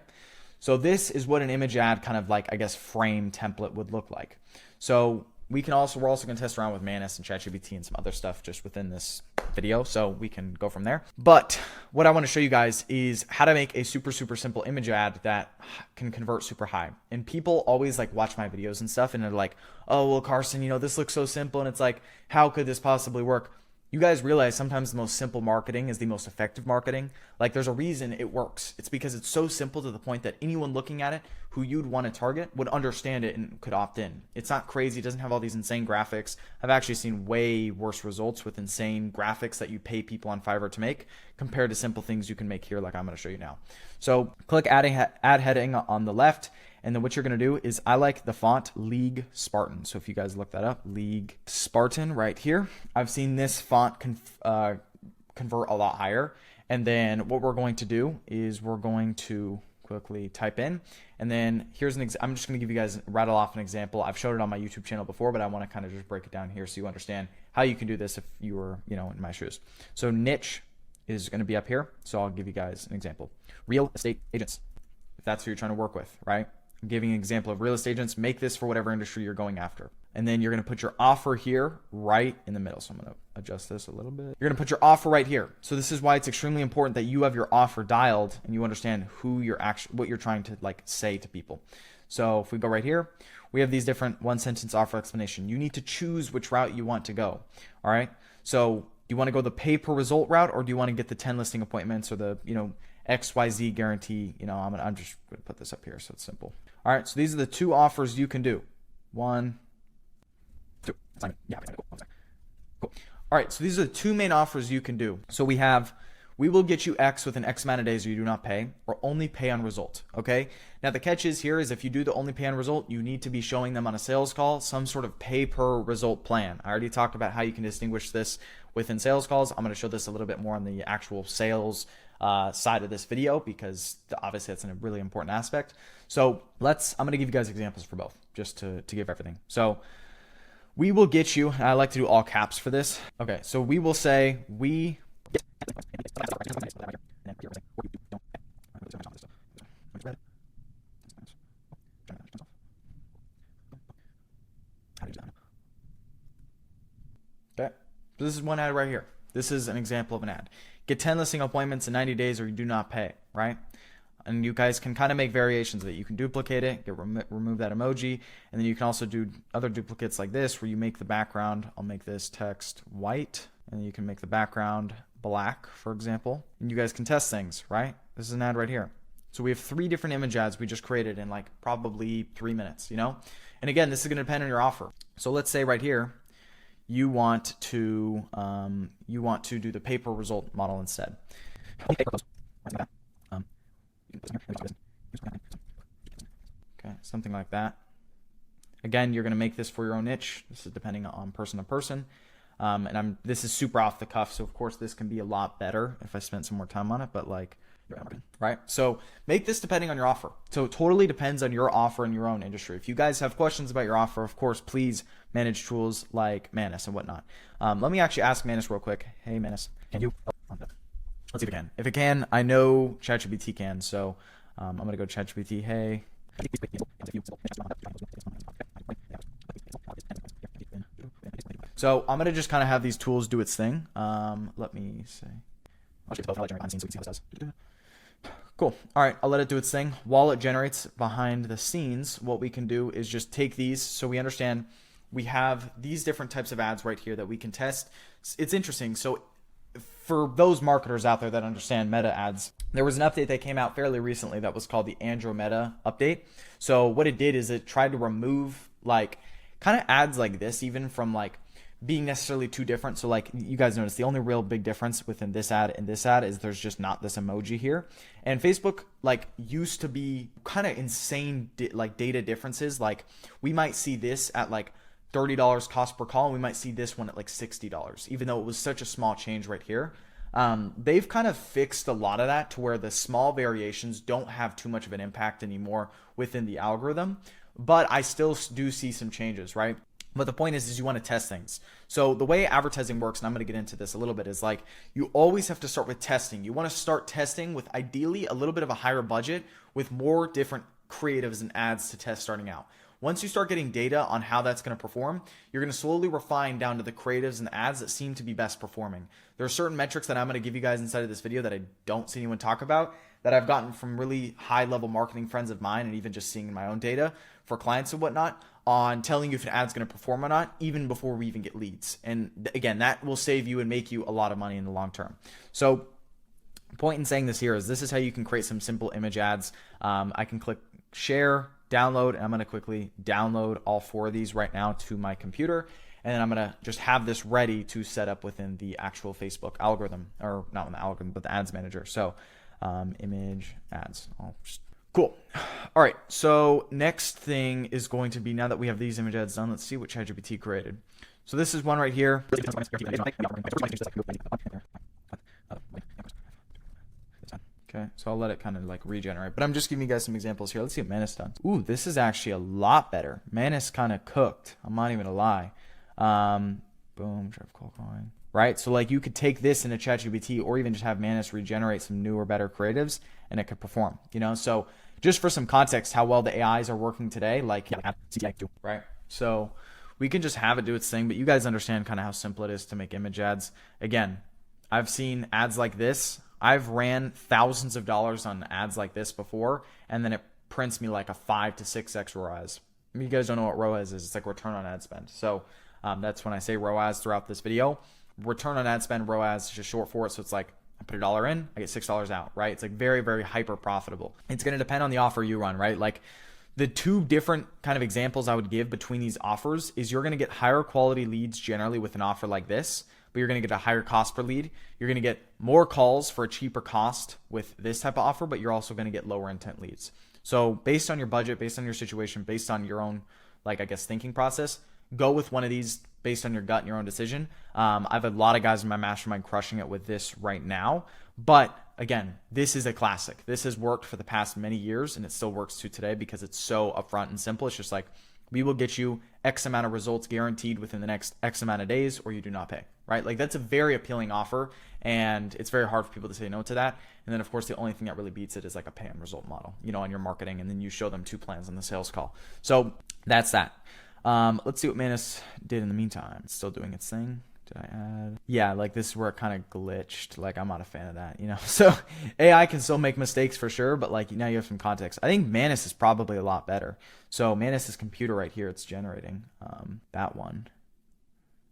Speaker 1: So this is what an image ad kind of like, I guess, frame template would look like. So we're also going to test around with Manus and ChatGPT and some other stuff just within this video, so we can go from there. But what I want to show you guys is how to make a super, super simple image ad that can convert super high. And people always like watch my videos and stuff and they're like, oh, well, Carson, this looks so simple. And it's like, how could this possibly work? You guys realize sometimes the most simple marketing is the most effective marketing. Like there's a reason it works. It's because it's so simple to the point that anyone looking at it who you'd want to target would understand it and could opt in. It's not crazy. It doesn't have all these insane graphics. I've actually seen way worse results with insane graphics that you pay people on Fiverr to make compared to simple things you can make here like I'm going to show you now. So click ad heading on the left. And then what you're going to do is I like the font League Spartan. So if you guys look that up, League Spartan right here. I've seen this font convert a lot higher. And then what we're going to do is we're going to quickly type in, and then here's I'm just going to give you guys, rattle off an example. I've showed it on my YouTube channel before, but I want to kind of just break it down here so you understand how you can do this if you were, you know, in my shoes. So niche is going to be up here. So I'll give you guys an example. Real estate agents, if that's who you're trying to work with, right? I'm giving an example of real estate agents. Make this for whatever industry you're going after. And then you're going to put your offer here right in the middle. So I'm going to adjust this a little bit. You're going to put your offer right here. So this is why it's extremely important that you have your offer dialed and you understand who you're actually, what you're trying to like say to people. So if we go right here, we have these different one sentence offer explanation. You need to choose which route you want to go. All right. So do you want to go the pay per result route, or do you want to get the 10 listing appointments or the, you know, XYZ guarantee? You know, I'm just going to put this up here so it's simple. All right. So these are the two offers you can do. 1, 2. Yeah, cool. All right. So these are the two main offers you can do. So we have, we will get you X within X amount of days, or you do not pay, or only pay on result. Okay. Now the catch is here is if you do the only pay on result, you need to be showing them on a sales call some sort of pay per result plan. I already talked about how you can distinguish this within sales calls. I'm going to show this a little bit more on the actual sales side of this video, because obviously that's a really important aspect. So I'm going to give you guys examples for both just to give everything. So we will get you, and I like to do all caps for this. Okay. So we will say okay. So this is one ad right here. This is an example of an ad. Get 10 listing appointments in 90 days or you do not pay, right? And you guys can kind of make variations of it. You can duplicate it, remove that emoji, and then you can also do other duplicates like this where you make the background. I'll make this text white, and you can make the background black, for example. And you guys can test things, right? This is an ad right here. So we have 3 different image ads we just created in like probably 3 minutes, you know? And again, this is going to depend on your offer. So let's say right here, you want to do the pay per result model instead. Okay, something like that. Again, you're going to make this for your own niche. This is depending on person to person. And this is super off the cuff, so of course this can be a lot better if I spent some more time on it, but like, right? So make this depending on your offer. So it totally depends on your offer and your own industry. If you guys have questions about your offer, of course, please manage tools like Manus and whatnot. Let me actually ask Manus real quick. Hey Manus, can you? Let's see if it can. If it can, I know ChatGPT can. So I'm gonna go ChatGPT. Hey. So I'm gonna just kind of have these tools do its thing. Let me say. I'll show you both. I'll generate behind the scenes so we can see what it does. Cool. All right, I'll let it do its thing. While it generates behind the scenes, what we can do is just take these so we understand we have these different types of ads right here that we can test. It's interesting. So for those marketers out there that understand meta ads, there was an update that came out fairly recently that was called the Andromeda update. So what it did is it tried to remove like kind of ads like this even from like being necessarily too different. So like you guys notice the only real big difference within this ad and this ad is there's just not this emoji here. And Facebook like used to be kind of insane like data differences. Like we might see this at like $30 cost per call, and we might see this one at like $60, even though it was such a small change right here. They've kind of fixed a lot of that to where the small variations don't have too much of an impact anymore within the algorithm, but I still do see some changes, right? But the point is you want to test things. So the way advertising works, and I'm going to get into this a little bit, is like you always have to start with testing. You want to start testing with ideally a little bit of a higher budget with more different creatives and ads to test starting out. Once you start getting data on how that's going to perform, you're going to slowly refine down to the creatives and ads that seem to be best performing. There are certain metrics that I'm going to give you guys inside of this video that I don't see anyone talk about that I've gotten from really high level marketing friends of mine, and even just seeing in my own data for clients and whatnot on telling you if an ad's going to perform or not, even before we even get leads. And again, that will save you and make you a lot of money in the long term. So the point in saying this here is this is how you can create some simple image ads. I can click share, download, and I'm going to quickly download all 4 of these right now to my computer. And then I'm going to just have this ready to set up within the actual Facebook algorithm, or not in the algorithm, but the ads manager. So image ads. Cool. All right. So next thing is going to be, now that we have these image ads done, let's see what ChatGPT created. So this is one right here. Okay, so I'll let it kind of like regenerate, but I'm just giving you guys some examples here. Let's see what Manus done. Ooh, this is actually a lot better. Manus kind of cooked. I'm not even gonna lie. Boom, drive call calling. Right, so like you could take this into ChatGPT or even just have Manus regenerate some newer, better creatives, and it could perform. You know, so just for some context, how well the AIs are working today, like right. So we can just have it do its thing, but you guys understand kind of how simple it is to make image ads. Again, I've seen ads like this. I've ran thousands of dollars on ads like this before, and then it prints me like a 5 to 6x ROAS. You guys don't know what ROAS is. It's like return on ad spend. So that's when I say ROAS throughout this video. Return on ad spend, ROAS is just short for it. So it's like I put $1 in, I get $6 out, right? It's like very, very hyper profitable. It's going to depend on the offer you run, right? Like the two different kind of examples I would give between these offers is you're going to get higher quality leads generally with an offer like this, but you're going to get a higher cost per lead. You're going to get more calls for a cheaper cost with this type of offer, but you're also going to get lower intent leads. So based on your budget, based on your situation, based on your own, like, I guess, thinking process, go with one of these based on your gut and your own decision. I have a lot of guys in my mastermind crushing it with this right now. But again, this is a classic. This has worked for the past many years and it still works to today because it's so upfront and simple. It's just like, we will get you X amount of results guaranteed within the next X amount of days or you do not pay, right? Like that's a very appealing offer and it's very hard for people to say no to that. And then of course, the only thing that really beats it is like a pay on result model, you know, on your marketing. And then you show them 2 plans on the sales call. So that's that. Let's see what Manus did in the meantime. It's still doing its thing. Did I add? Yeah, like this is where it kind of glitched. Like I'm not a fan of that, you know? So AI can still make mistakes for sure, but like now you have some context. I think Manus is probably a lot better. So Manus's computer right here, it's generating that one.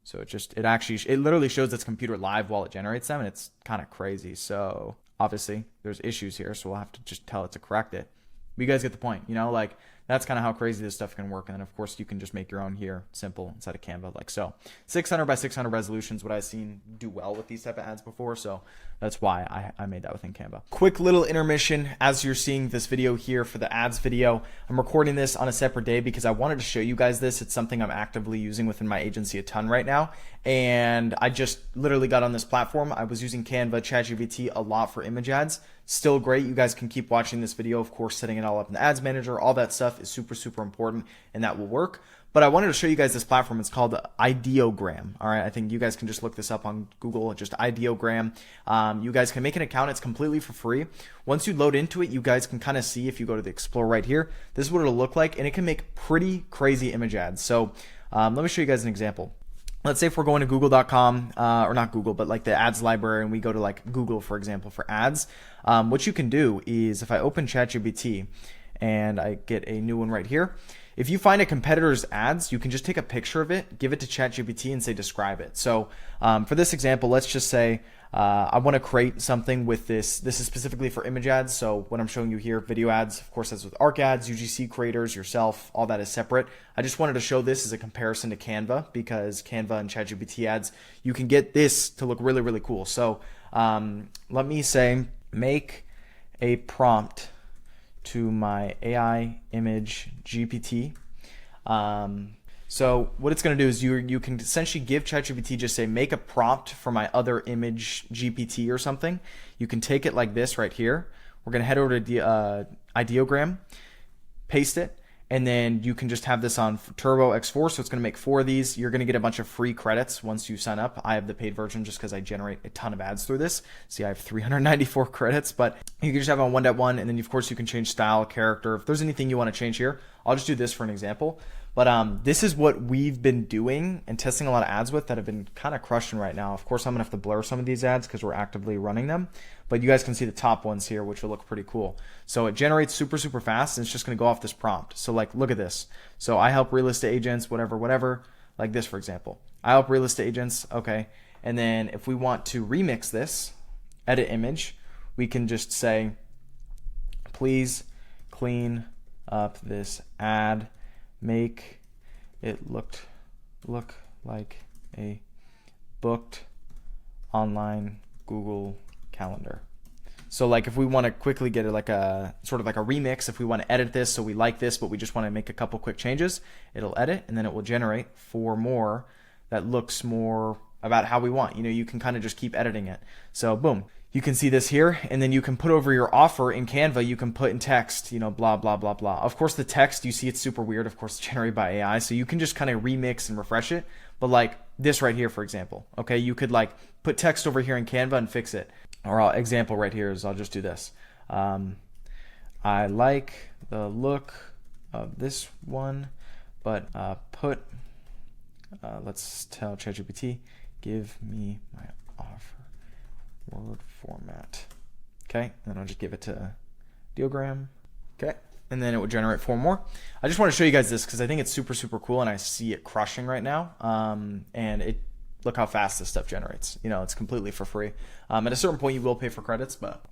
Speaker 1: So it literally shows its computer live while it generates them, and it's kind of crazy. So obviously there's issues here, so we'll have to just tell it to correct it. But you guys get the point, you know, like that's kind of how crazy this stuff can work. And then of course you can just make your own here, simple, inside of Canva, like so. 600 by 600 resolutions, what I've seen do well with these type of ads before. So that's why I made that within Canva. Quick little intermission as you're seeing this video here for the ads video. I'm recording this on a separate day because I wanted to show you guys this. It's something I'm actively using within my agency a ton right now. And I just literally got on this platform. I was using Canva, ChatGPT a lot for image ads. Still great. You guys can keep watching this video. Of course, setting it all up in the ads manager, all that stuff is super, super important and that will work. But I wanted to show you guys this platform. It's called Ideogram. All right. I think you guys can just look this up on Google, just Ideogram. You guys can make an account. It's completely for free. Once you load into it, you guys can kind of see if you go to the Explore right here, this is what it'll look like. And it can make pretty crazy image ads. So let me show you guys an example. Let's say if we're going to google.com, or not Google, but like the ads library, and we go to like Google, for example, for ads, what you can do is if I open ChatGPT and I get a new one right here, if you find a competitor's ads, you can just take a picture of it, give it to ChatGPT and say, describe it. So for this example, let's just say I want to create something with this. This is specifically for image ads. So what I'm showing you here, video ads, of course, as with ARC ads, UGC creators, yourself, all that is separate. I just wanted to show this as a comparison to Canva because Canva and ChatGPT ads, you can get this to look really, really cool. So let me say, make a prompt to my AI image GPT. So what it's going to do is you can essentially give ChatGPT, just say, make a prompt for my other image GPT or something. You can take it like this right here. We're going to head over to Ideogram, paste it, and then you can just have this on Turbo X4. So it's going to make 4 of these. You're going to get a bunch of free credits once you sign up. I have the paid version just because I generate a ton of ads through this. See, I have 394 credits, but you can just have on 1.1. And then of course you can change style, character. If there's anything you want to change here, I'll just do this for an example. But this is what we've been doing and testing a lot of ads with that have been kind of crushing right now. Of course, I'm going to have to blur some of these ads because we're actively running them. But you guys can see the top ones here, which will look pretty cool. So it generates super, super fast, and it's just going to go off this prompt. So like, look at this. So I help real estate agents, whatever, like this, for example. I help real estate agents. Okay. And then if we want to remix this, edit image, we can just say, please clean up this ad. Make it look like a booked online Google Calendar. So like if we want to quickly get it like a sort of like a remix, if we want to edit this, so we like this, but we just want to make a couple quick changes, it'll edit and then it will generate 4 more that looks more about how we want. You know, you can kind of just keep editing it. So boom, You can see this here, and then you can put over your offer in Canva. You can put in text, blah, blah, blah, blah. Of course, the text, you see it's super weird. Of course, it's generated by AI. So you can just kind of remix and refresh it. But like this right here, for example, okay, you could like put text over here in Canva and fix it. Or example right here is I'll just do this. I like the look of this one, but let's tell ChatGPT, give me my offer word format. Okay, and then I'll just give it to ideogram. Okay, and then it would generate 4 more. I just want to show you guys this because I think it's super, super cool, and I see it crushing right now. And look how fast this stuff generates. It's completely for free. At a certain point, you will pay for credits, but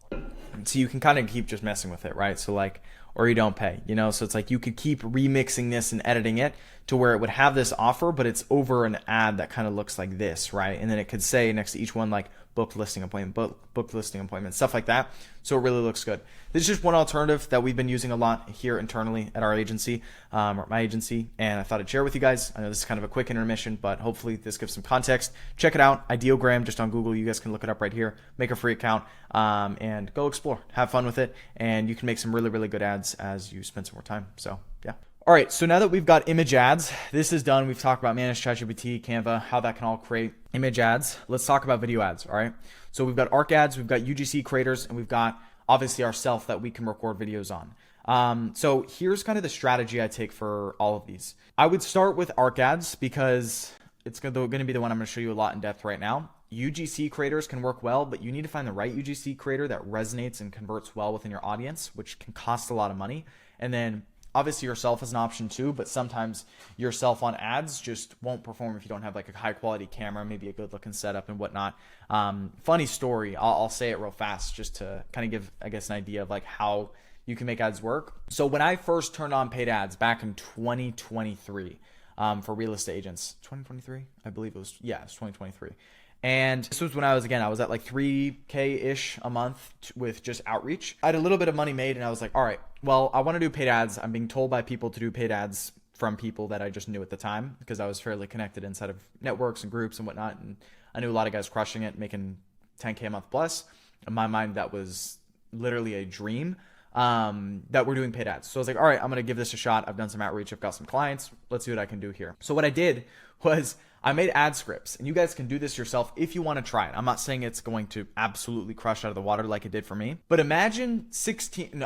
Speaker 1: so you can kind of keep just messing with it, right? So like, or you don't pay, so it's like you could keep remixing this and editing it to where it would have this offer, but it's over an ad that kind of looks like this, right? And then it could say next to each one like booked listing appointment, booked listing appointment, stuff like that. So it really looks good. This is just one alternative that we've been using a lot here internally at our agency, or my agency, and I thought I'd share with you guys. I know this is kind of a quick intermission, but hopefully this gives some context. Check it out, Ideogram, just on Google. You guys can look it up right here. Make a free account, and go explore. Have fun with it, and you can make some really, really good ads as you spend some more time. So yeah. All right, so now that we've got image ads, this is done. We've talked about managed ChatGPT, Canva, how that can all create image ads. Let's talk about video ads, all right? So we've got ARC ads, we've got UGC creators, and we've got obviously ourselves that we can record videos on. So here's kind of the strategy I take for all of these. I would start with ARC ads because it's going to be the one I'm going to show you a lot in depth right now. UGC creators can work well, but you need to find the right UGC creator that resonates and converts well within your audience, which can cost a lot of money. And then obviously yourself is an option too, but sometimes yourself on ads just won't perform if you don't have like a high quality camera, maybe a good looking setup and whatnot. Funny story, I'll say it real fast just to kind of give, I guess, an idea of like how you can make ads work. So when I first turned on paid ads back in 2023 for real estate agents, 2023, I believe it was 2023. And this was when I was at like 3K-ish a month with just outreach. I had a little bit of money made and I was like, all right, well, I want to do paid ads. I'm being told by people to do paid ads from people that I just knew at the time because I was fairly connected inside of networks and groups and whatnot. And I knew a lot of guys crushing it, making 10K a month plus. In my mind, that was literally a dream that we're doing paid ads. So I was like, all right, I'm going to give this a shot. I've done some outreach. I've got some clients. Let's see what I can do here. So what I did was I made ad scripts, and you guys can do this yourself if you want to try it. I'm not saying it's going to absolutely crush out of the water like it did for me, but imagine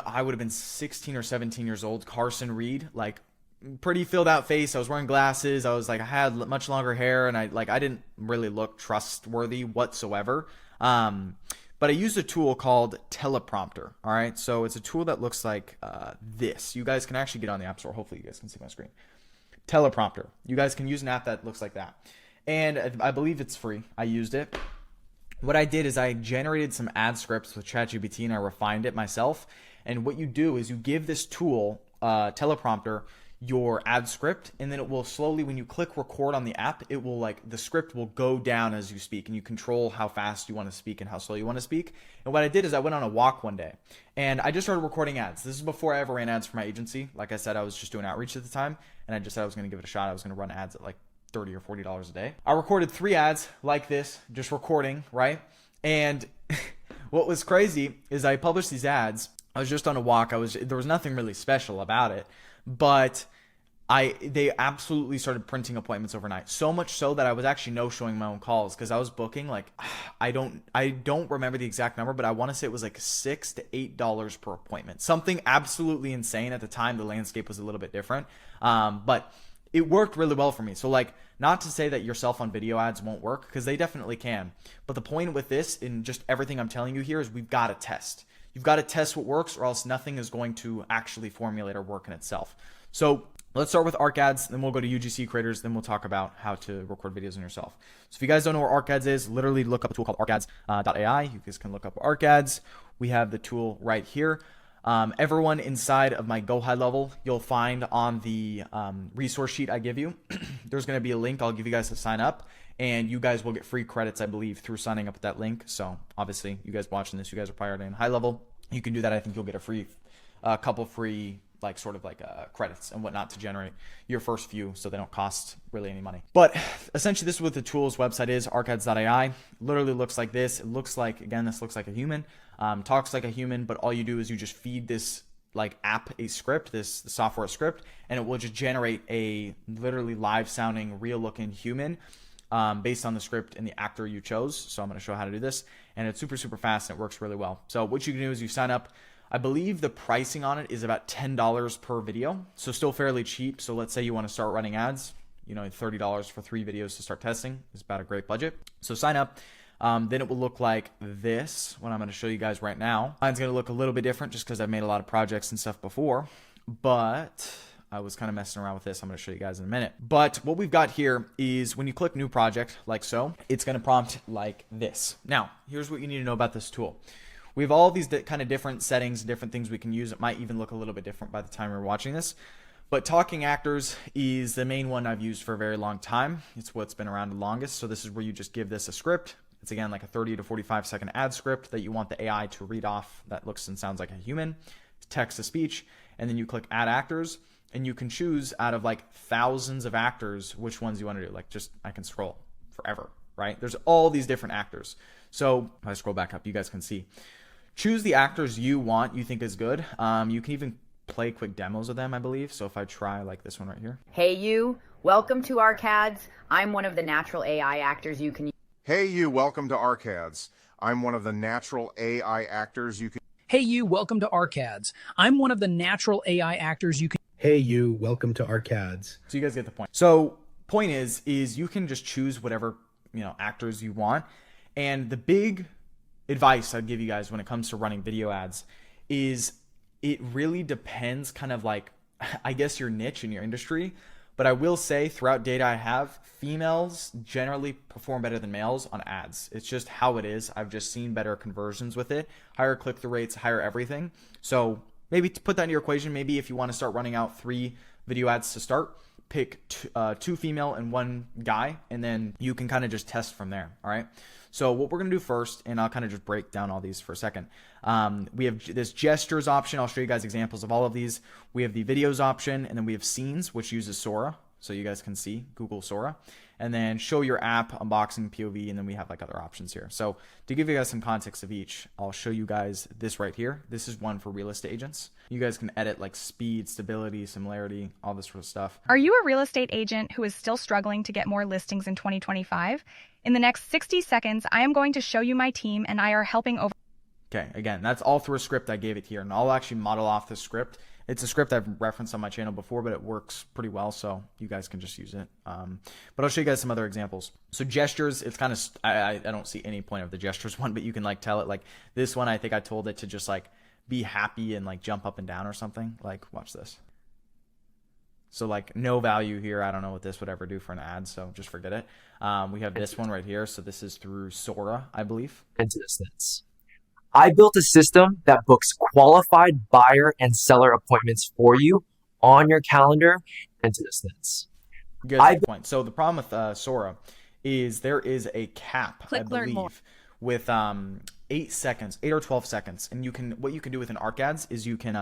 Speaker 1: I would have been 16 or 17 years old, Carson Reed, like pretty filled out face. I was wearing glasses. I was like, I had much longer hair, and I didn't really look trustworthy whatsoever. But I used a tool called Teleprompter. All right. So it's a tool that looks like this. You guys can actually get on the App Store. Hopefully you guys can see my screen. Teleprompter. You guys can use an app that looks like that. And I believe it's free. I used it. What I did is I generated some ad scripts with ChatGPT and I refined it myself. And what you do is you give this tool, Teleprompter, your ad script, and then it will slowly, when you click record on the app, it will the script will go down as you speak, and you control how fast you want to speak and how slow you want to speak. And what I did is I went on a walk one day and I just started recording ads. This is before I ever ran ads for my agency. Like I said, I was just doing outreach at the time, and I just said I was going to give it a shot. I was going to run ads at like $30 or $40 a day. I recorded 3 ads like this, just recording, right? And what was crazy is I published these ads. I was just on a walk. There was nothing really special about it, but they absolutely started printing appointments overnight. So much so that I was actually no-showing my own calls because I was booking I don't remember the exact number, but I want to say it was like $6 to $8 per appointment. Something absolutely insane at the time. The landscape was a little bit different, but it worked really well for me. So not to say that yourself on video ads won't work, because they definitely can. But the point with this and just everything I'm telling you here is we've got to test. You've got to test what works, or else nothing is going to actually formulate or work in itself. So let's start with ARC ads, then we'll go to UGC creators, then we'll talk about how to record videos on yourself. So if you guys don't know where ARC ads is, literally look up a tool called arcads.ai. You guys can look up ARC ads. We have the tool right here. Everyone inside of my GoHighLevel, you'll find on the resource sheet I give you, there's going to be a link. I'll give you guys to sign up, and you guys will get free credits, I believe, through signing up with that link. So obviously, you guys watching this, you guys are probably already in high level. You can do that. I think you'll get a couple free like sort of like credits and whatnot to generate your first few, so they don't cost really any money. But essentially this is what the tools website is, arcads.ai. Literally looks like this. It looks like, again, this looks like a human, talks like a human, but all you do is you just feed this like app a script, this software script, and it will just generate a literally live sounding, real looking human based on the script and the actor you chose. So I'm going to show how to do this, and it's super, super fast and it works really well. So what you can do is you sign up. I believe the pricing on it is about $10 per video. So still fairly cheap. So let's say you want to start running ads, you know, $30 for 3 videos to start testing is about a great budget. So sign up. Then it will look like this, what I'm going to show you guys right now. Mine's going to look a little bit different just because I've made a lot of projects and stuff before, but I was kind of messing around with this. I'm going to show you guys in a minute. But what we've got here is when you click new project, like so, it's going to prompt like this. Now, here's what you need to know about this tool. We have all these kind of different settings, different things we can use. It might even look a little bit different by the time you're watching this. But talking actors is the main one I've used for a very long time. It's what's been around the longest. So this is where you just give this a script. It's again like a 30 to 45 second ad script that you want the AI to read off that looks and sounds like a human, text to speech, and then you click add actors, and you can choose out of like thousands of actors which ones you want to do. Like just, I can scroll forever, right? There's all these different actors. So if I scroll back up, you guys can see. Choose the actors you want, you think is good. You can even play quick demos of them, I believe. So if I try like this one right here.
Speaker 2: Hey you, welcome to Arcads. I'm one of the natural AI actors you can use.
Speaker 4: Hey you, welcome to Arcads. I'm one of the natural AI actors you can...
Speaker 5: Hey you, welcome to Arcads. I'm one of the natural AI actors you can...
Speaker 6: Hey you, welcome to Arcads.
Speaker 1: So you guys get the point. So point is you can just choose whatever, you know, actors you want. And the big advice I'd give you guys when it comes to running video ads is it really depends kind of like, I guess, your niche in your industry. But I will say throughout data I have, females generally perform better than males on ads. It's just how it is. I've just seen better conversions with it, higher click-through rates, higher everything. So maybe to put that in your equation, maybe if you want to start running out 3 video ads to start, pick 2 female and 1 guy, and then you can kind of just test from there. All right. So what we're going to do first, and I'll kind of just break down all these for a second. We have this gestures option. I'll show you guys examples of all of these. We have the videos option, and then we have scenes, which uses Sora. So you guys can see Google Sora, and then show your app, unboxing, POV, and then we have like other options here. So to give you guys some context of each, I'll show you guys this right here. This is one for real estate agents. You guys can edit like speed, stability, similarity, all this sort of stuff.
Speaker 7: Are you a real estate agent who is still struggling to get more listings in 2025? In the next 60 seconds, I am going to show you my team, and I are helping over...
Speaker 1: Okay, again, that's all through a script I gave it here, and I'll actually model off the script. It's a script I've referenced on my channel before, but it works pretty well, so you guys can just use it. But I'll show you guys some other examples. So gestures, it's kind of, I don't see any point of the gestures one, but you can like tell it, like this one, I think I told it to just like be happy and like jump up and down or something. Like, watch this. So like no value here. I don't know what this would ever do for an ad, so just forget it. We have this one right here. So this is through Sora, I believe.
Speaker 8: Into this. I built a system that books qualified buyer and seller appointments for you on your calendar and to distance.
Speaker 1: Good point. So the problem with Sora is there is a cap, I believe, with 8 seconds, 8 or 12 seconds. And you can, what you can do with an arc ads is you can,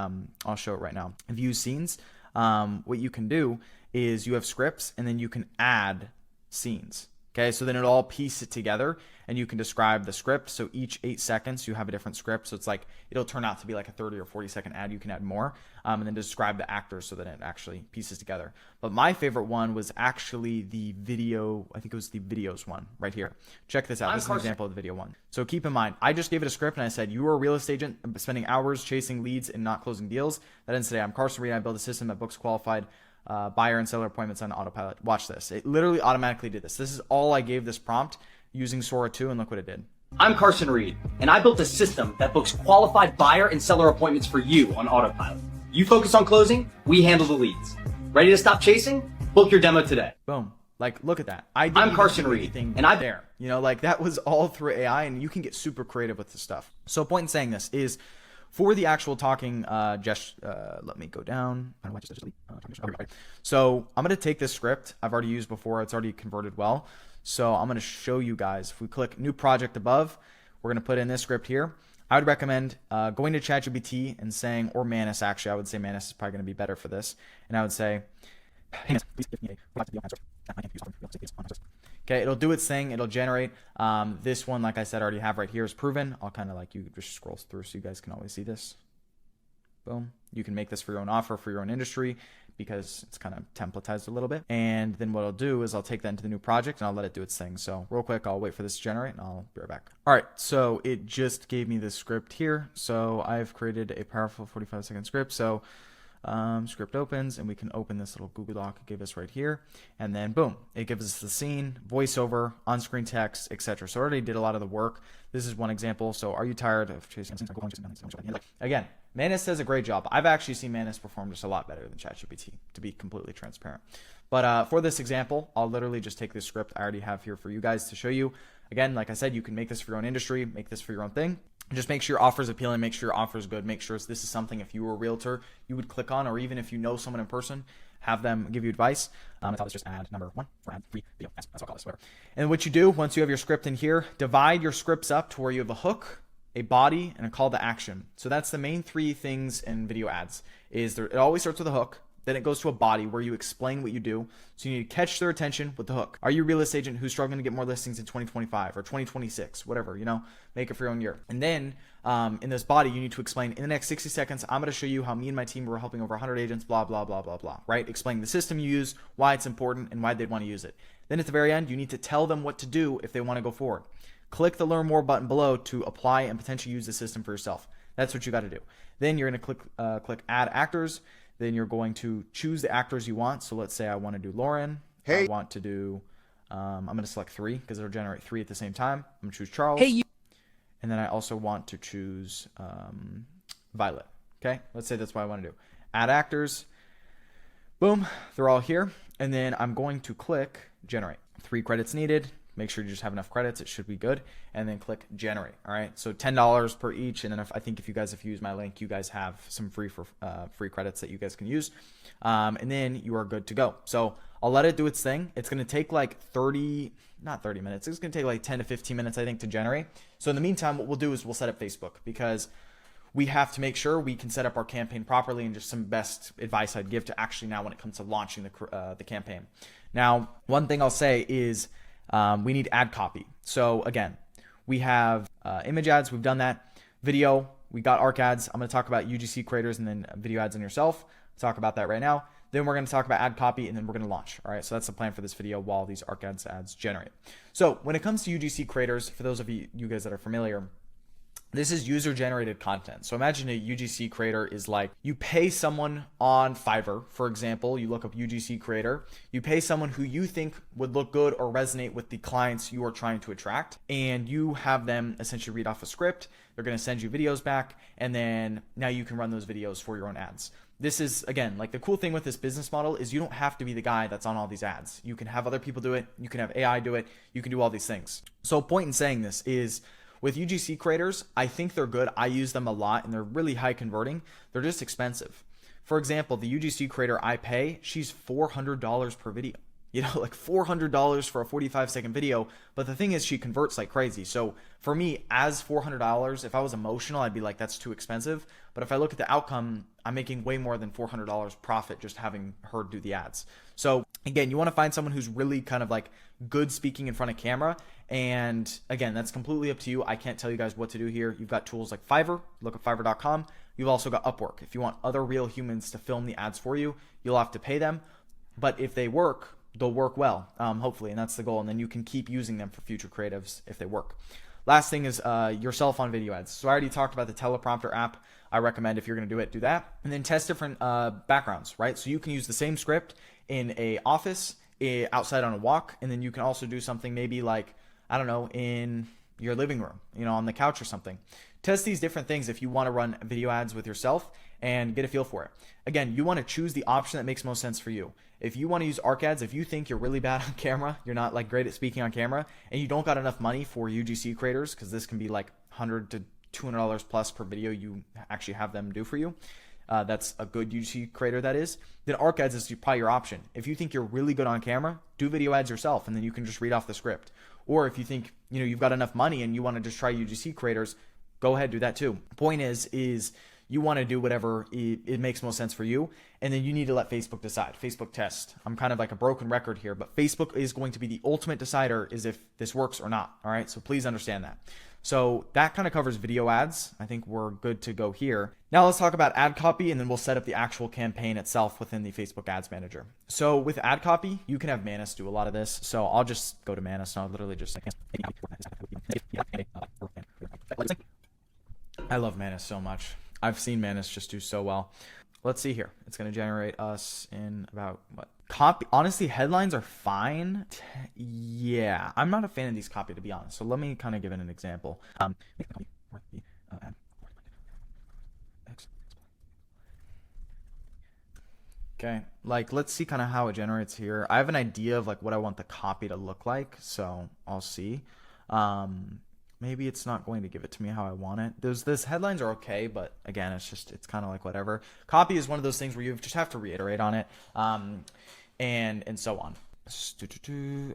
Speaker 1: I'll show it right now. View scenes. What you can do is you have scripts and then you can add scenes. Okay, so then it'll all piece it together and you can describe the script. So each 8 seconds you have a different script. So it's like, it'll turn out to be like a 30 or 40 second ad. You can add more and then describe the actors so that it actually pieces together. But my favorite one was actually the video. I think it was the videos one right here. Check this out. This is an example of the video one. So keep in mind, I just gave it a script and I said, you are a real estate agent spending hours chasing leads and not closing deals. That ends today. I'm Carson Reed. I built a system that books qualified buyer and seller appointments on autopilot. Watch this. It literally automatically did this. This is all I gave this prompt using Sora 2, and look what it did.
Speaker 9: I'm Carson Reed, and I built a system that books qualified buyer and seller appointments for you on autopilot. You focus on closing, we handle the leads. Ready to stop chasing? Book your demo today.
Speaker 1: Boom. Like, look at that.
Speaker 9: I'm Carson Reed, and I'm
Speaker 1: there. You know, like that was all through AI, and you can get super creative with this stuff. So point in saying this is, for the actual talking let me go down. I don't know why so I'm going to take this script I've already used before. It's already converted well. So I'm going to show you guys. If we click new project above, we're going to put in this script here. I would recommend going to ChatGPT and saying, or Manus actually, I would say Manus is probably going to be better for this. And I would say, hey, Manus, please give me okay, it'll do its thing. It'll generate. This one, like I said, I already have right here is proven. I'll kind of like you just scroll through so you guys can always see this. Boom. You can make this for your own offer, for your own industry, because it's kind of templatized a little bit. And then what I'll do is I'll take that into the new project and I'll let it do its thing. So real quick, I'll wait for this to generate and I'll be right back. All right, so it just gave me this script here. So I've created a powerful 45-second script. So script opens and we can open this little Google Doc it gave us right here, and then boom, it gives us the scene, voiceover, on-screen text, etc. So I already did a lot of the work. This is one example. So are you tired of chasing? Again, Manus does a great job. I've actually seen Manus perform just a lot better than ChatGPT, to be completely transparent. But for this example, I'll literally just take this script I already have here for you guys to show you. Again, like I said, you can make this for your own industry, make this for your own thing. Just make sure your offer is appealing, make sure your offer is good, make sure this is something if you were a realtor, you would click on, or even if you know someone in person, have them give you advice. I thought it's just ad number 1 for ad 3 video. That's what I'll call this, whatever. And what you do once you have your script in here, divide your scripts up to where you have a hook, a body, and a call to action. So that's the main 3 things in video ads. It always starts with a hook. Then it goes to a body where you explain what you do. So you need to catch their attention with the hook. Are you a real estate agent who's struggling to get more listings in 2025 or 2026, whatever, make it for your own year. And then in this body, you need to explain in the next 60 seconds, I'm going to show you how me and my team were helping over 100 agents, blah, blah, blah, blah, blah, right? Explain the system you use, why it's important, and why they'd want to use it. Then at the very end, you need to tell them what to do if they want to go forward. Click the learn more button below to apply and potentially use the system for yourself. That's what you got to do. Then you're going to click add actors. Then you're going to choose the actors you want. So let's say I want to do Lauren. Hey. I want to do, I'm going to select 3 because it'll generate 3 at the same time. I'm going to choose Charles. Hey, you. And then I also want to choose Violet. Okay, let's say that's what I want to do. Add actors. Boom, they're all here. And then I'm going to click generate. 3 credits needed. Make sure you just have enough credits. It should be good. And then click generate. All right. So $10 per each. And then I think if you guys have used my link, you guys have some free credits that you guys can use. And then you are good to go. So I'll let it do its thing. It's going to take like not 30 minutes. It's going to take like 10 to 15 minutes, I think, to generate. So in the meantime, what we'll do is we'll set up Facebook, because we have to make sure we can set up our campaign properly, and just some best advice I'd give to actually now when it comes to launching the campaign. Now, one thing I'll say is, we need ad copy. So again, we have image ads. We've done that. Video, we got ARC ads. I'm going to talk about UGC creators and then video ads on yourself. Talk about that right now. Then we're going to talk about ad copy, and then we're going to launch. All right. So that's the plan for this video while these ARC ads generate. So when it comes to UGC creators, for those of you guys that are familiar, this is user-generated content. So imagine a UGC creator is like, you pay someone on Fiverr, for example, you look up UGC creator, you pay someone who you think would look good or resonate with the clients you are trying to attract, and you have them essentially read off a script. They're going to send you videos back, and then now you can run those videos for your own ads. This is, again, like the cool thing with this business model is you don't have to be the guy that's on all these ads. You can have other people do it. You can have AI do it. You can do all these things. So point in saying this is, with UGC creators, I think they're good. I use them a lot, and they're really high converting. They're just expensive. For example, the UGC creator I pay, she's $400 per video. Like $400 for a 45-second video. But the thing is, she converts like crazy. So for me, as $400, if I was emotional, I'd be like, that's too expensive. But if I look at the outcome, I'm making way more than $400 profit just having her do the ads. So again, you want to find someone who's really kind of like good speaking in front of camera. And again, that's completely up to you. I can't tell you guys what to do here. You've got tools like Fiverr. Look at fiverr.com. You've also got Upwork. If you want other real humans to film the ads for you, you'll have to pay them. But if they work, they'll work well, hopefully, and that's the goal. And then you can keep using them for future creatives if they work. Last thing is yourself on video ads. So I already talked about the teleprompter app. I recommend if you're going to do it, do that. And then test different backgrounds, right? So you can use the same script in a office, outside on a walk, and then you can also do something maybe like, I don't know, in your living room, on the couch or something. Test these different things if you want to run video ads with yourself and get a feel for it. Again, you want to choose the option that makes most sense for you. If you want to use ARC ads, if you think you're really bad on camera, you're not like great at speaking on camera, and you don't got enough money for UGC creators, because this can be like $100 to $200 plus per video you actually have them do for you. That's a good UGC creator, that is. Then ARC ads is probably your option. If you think you're really good on camera, do video ads yourself, and then you can just read off the script. Or if you think you've got enough money and you want to just try UGC creators, Go ahead, do that too. Point is you want to do whatever it makes most sense for you, and then you need to let Facebook decide. Facebook test. I'm kind of like a broken record here, but Facebook is going to be the ultimate decider is if this works or not. All right, so please understand that. So that kind of covers video ads. I think we're good to go here. Now let's talk about ad copy, and then we'll set up the actual campaign itself within the Facebook Ads Manager. So with ad copy, you can have Manus do a lot of this. So I'll just go to Manus, and I'll literally just say, I love Manus so much. I've seen Manus just do so well. Let's see here. It's going to generate us in about what? Copy. Honestly, headlines are fine. Yeah, I'm not a fan of these copy, to be honest. So let me kind of give it an example. Okay, like let's see kind of how it generates here. I have an idea of like what I want the copy to look like, so I'll see. Maybe it's not going to give it to me how I want it. This headlines are okay, but again, it's kind of like whatever. Copy is one of those things where you just have to reiterate on it, and so on.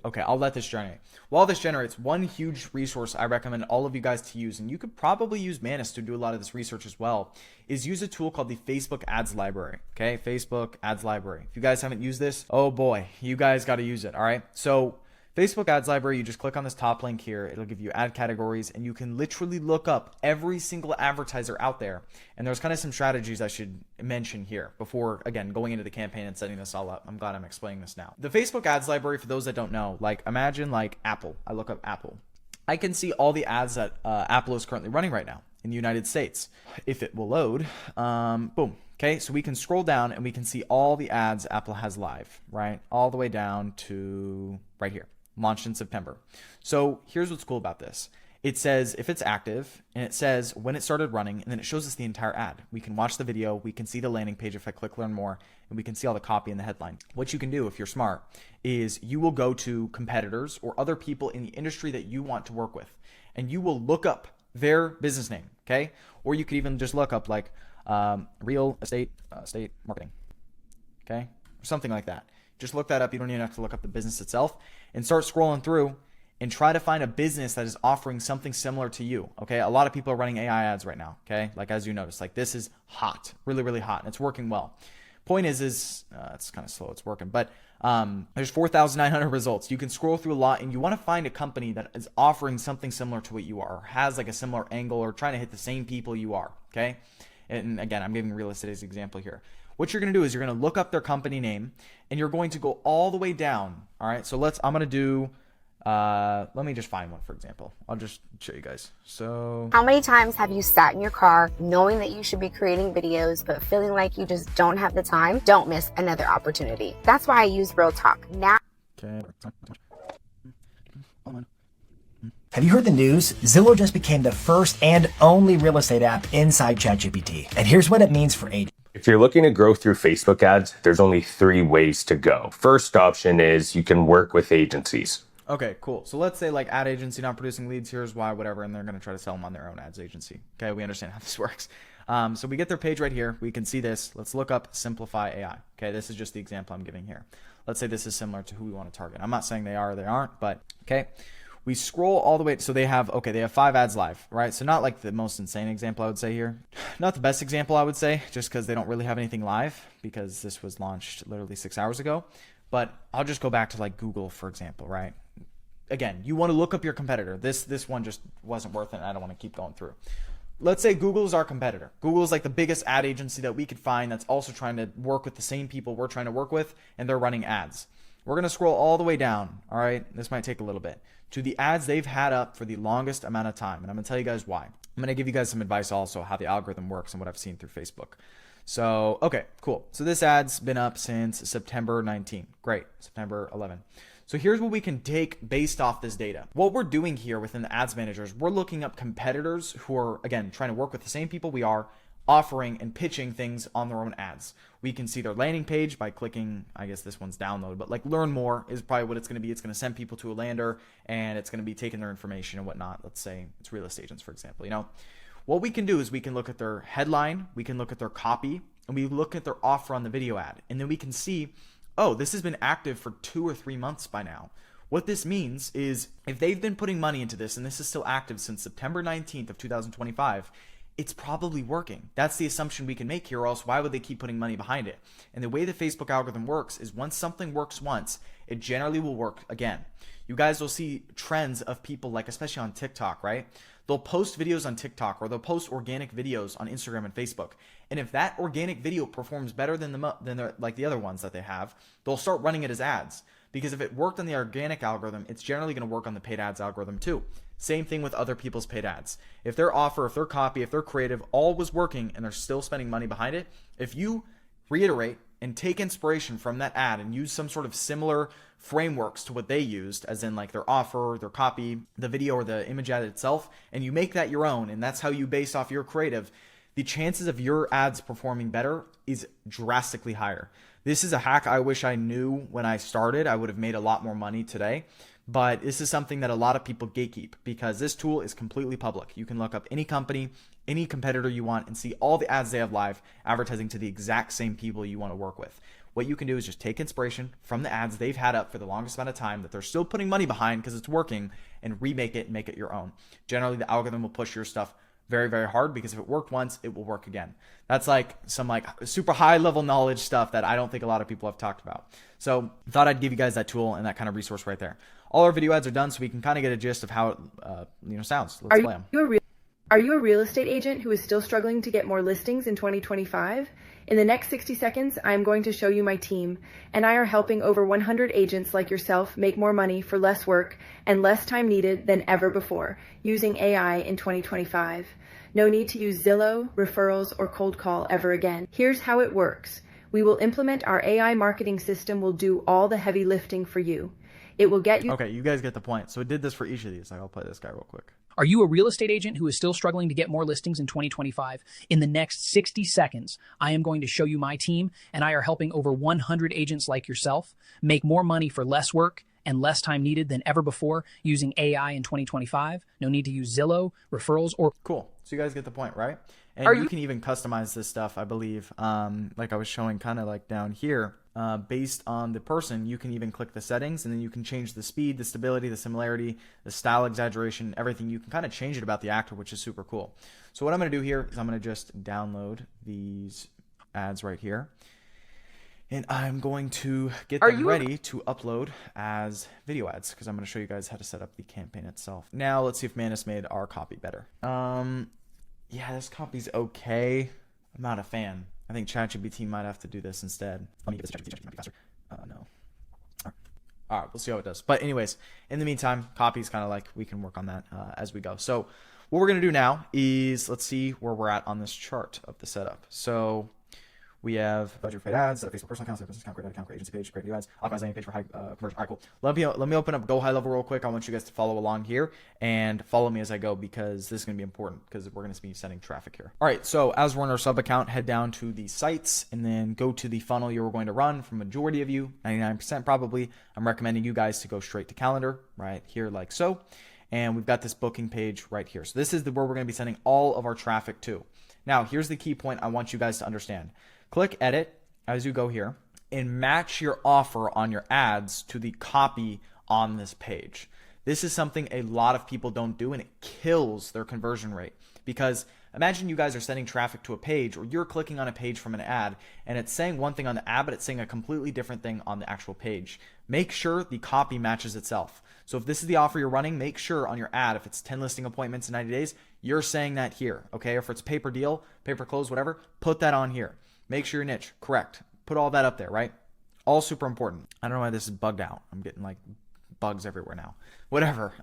Speaker 1: Okay, I'll let this generate. While this generates, one huge resource I recommend all of you guys to use, and you could probably use Manus to do a lot of this research as well, is use a tool called the Facebook Ads Library. Okay, Facebook Ads Library. If you guys haven't used this, oh boy, you guys got to use it. All right, so Facebook Ads Library, you just click on this top link here. It'll give you ad categories, and you can literally look up every single advertiser out there. And there's kind of some strategies I should mention here before, again, going into the campaign and setting this all up. I'm glad I'm explaining this now. The Facebook Ads Library, for those that don't know, like imagine like Apple. I look up Apple. I can see all the ads that Apple is currently running right now in the United States. If it will load, boom. Okay, so we can scroll down and we can see all the ads Apple has live, right? All the way down to right here. Launched in September. So here's what's cool about this. It says if it's active, and it says when it started running, and then it shows us the entire ad. We can watch the video, we can see the landing page if I click learn more, and we can see all the copy in the headline. What you can do if you're smart is you will go to competitors or other people in the industry that you want to work with, and you will look up their business name, okay? Or you could even just look up like real estate marketing, okay? Or something like that. Just look that up. You don't even have to look up the business itself, and start scrolling through and try to find a business that is offering something similar to you. Okay. A lot of people are running AI ads right now. Okay. Like as you notice, like this is hot, really, really hot, and it's working well. Point is it's kind of slow. It's working, but there's 4,900 results. You can scroll through a lot, and you want to find a company that is offering something similar to what you are, or has like a similar angle, or trying to hit the same people you are. Okay. And again, I'm giving real estate as an example here. What you're going to do is you're going to look up their company name, and you're going to go all the way down. All right. So I'm going to do, let me just find one, for example. I'll just show you guys. So
Speaker 10: how many times have you sat in your car knowing that you should be creating videos, but feeling like you just don't have the time? Don't miss another opportunity. That's why I use Real Talk now.
Speaker 1: Okay.
Speaker 11: Have you heard the news? Zillow just became the first and only real estate app inside ChatGPT. And here's what it means for agents.
Speaker 12: If you're looking to grow through Facebook ads, there's only 3 ways to go. First option is you can work with agencies.
Speaker 1: Okay, cool. So let's say like ad agency not producing leads, here's why, whatever, and they're going to try to sell them on their own ads agency. Okay, we understand how this works. So we get their page right here. We can see this. Let's look up Simplify AI. Okay, this is just the example I'm giving here. Let's say this is similar to who we want to target. I'm not saying they are or they aren't, but okay. We scroll all the way. So they have 5 ads live, right? So not like the most insane example I would say here. Not the best example I would say, just because they don't really have anything live, because this was launched literally 6 hours ago. But I'll just go back to like Google, for example, right? Again, you want to look up your competitor. This one just wasn't worth it, and I don't want to keep going through. Let's say Google is our competitor. Google is like the biggest ad agency that we could find that's also trying to work with the same people we're trying to work with, and they're running ads. We're going to scroll all the way down, all right? This might take a little bit, to the ads they've had up for the longest amount of time. And I'm going to tell you guys why. I'm going to give you guys some advice also how the algorithm works and what I've seen through Facebook. So, okay, cool. So this ad's been up since September 19. Great, September 11. So here's what we can take based off this data. What we're doing here within the ads managers, we're looking up competitors who are, again, trying to work with the same people we are, offering and pitching things on their own ads. We can see their landing page by clicking, I guess this one's download, but like learn more is probably what it's going to be. It's going to send people to a lander, and it's going to be taking their information and whatnot. Let's say it's real estate agents, for example. You know, what we can do is we can look at their headline, we can look at their copy, and we look at their offer on the video ad. And then we can see, oh, this has been active for 2 or 3 months by now. What this means is if they've been putting money into this, and this is still active since September 19th of 2025, it's probably working. That's the assumption we can make here, or else why would they keep putting money behind it? And the way the Facebook algorithm works is once something works once, it generally will work again. You guys will see trends of people, like especially on TikTok, right? They'll post videos on TikTok, or they'll post organic videos on Instagram and Facebook. And if that organic video performs better than the other ones that they have, they'll start running it as ads. Because if it worked on the organic algorithm, it's generally going to work on the paid ads algorithm too. Same thing with other people's paid ads. If their offer, if their copy, if their creative all was working and they're still spending money behind it, if you reiterate and take inspiration from that ad and use some sort of similar frameworks to what they used, as in like their offer, their copy, the video, or the image ad itself, and you make that your own, and that's how you base off your creative, the chances of your ads performing better is drastically higher. This is a hack I wish I knew when I started. I would have made a lot more money today. But this is something that a lot of people gatekeep because this tool is completely public. You can look up any company, any competitor you want, and see all the ads they have live advertising to the exact same people you want to work with. What you can do is just take inspiration from the ads they've had up for the longest amount of time that they're still putting money behind because it's working, and remake it and make it your own. Generally, the algorithm will push your stuff very, very hard because if it worked once, it will work again. That's like some like super high level knowledge stuff that I don't think a lot of people have talked about. So I thought I'd give you guys that tool and that kind of resource right there. All our video ads are done, so we can kind of get a gist of how it sounds. Let's play them.
Speaker 13: Are you a real estate agent who is still struggling to get more listings in 2025? In the next 60 seconds, I am going to show you my team, and I are helping over 100 agents like yourself make more money for less work and less time needed than ever before using AI in 2025. No need to use Zillow, referrals, or cold call ever again. Here's how it works. We will implement our AI marketing system will do all the heavy lifting for you. It will get you...
Speaker 1: Okay, you guys get the point. So it did this for each of these. I'll play this guy real quick.
Speaker 5: Are you a real estate agent who is still struggling to get more listings in 2025? In the next 60 seconds, I am going to show you my team, and I are helping over 100 agents like yourself make more money for less work and less time needed than ever before using AI in 2025. No need to use Zillow, referrals, or...
Speaker 1: Cool. So you guys get the point, right? And you can even customize this stuff, I believe, like I was showing kind of like down here. Based on the person, you can even click the settings, and then you can change the speed, the stability, the similarity, the style exaggeration, everything. You can kind of change it about the actor, which is super cool. So what I'm going to do here is I'm going to just download these ads right here, and I'm going to get them ready to upload as video ads because I'm going to show you guys how to set up the campaign itself. Now let's see if Manus made our copy better. Yeah, this copy's okay. I'm not a fan. I think ChatGPT might have to do this instead. Let me get this ChatGPT might be faster. No. All right, we'll see how it does. But anyways, in the meantime, copy's kind of like we can work on that as we go. So what we're going to do now is let's see where we're at on this chart of the setup. So we have budget for paid ads, set up Facebook personal accounts, set up business account, create account, create agency page, create new ads, optimize landing page for high conversion. All right, cool. Let me open up GoHighLevel real quick. I want you guys to follow along here and follow me as I go because this is going to be important because we're going to be sending traffic here. All right, so as we're in our sub account, head down to the sites and then go to the funnel you're going to run. For majority of you, 99% probably, I'm recommending you guys to go straight to calendar right here like so. And we've got this booking page right here. So this is where we're going to be sending all of our traffic to. Now, here's the key point I want you guys to understand. Click edit as you go here and match your offer on your ads to the copy on this page. This is something a lot of people don't do, and it kills their conversion rate because imagine you guys are sending traffic to a page or you're clicking on a page from an ad and it's saying one thing on the ad, but it's saying a completely different thing on the actual page. Make sure the copy matches itself. So if this is the offer you're running, make sure on your ad, if it's 10 listing appointments in 90 days, you're saying that here, okay? If it's pay per deal, pay per close, whatever, put that on here. Make sure your niche, correct. Put all that up there, right? All super important. I don't know why this is bugged out. I'm getting like bugs everywhere now. Whatever.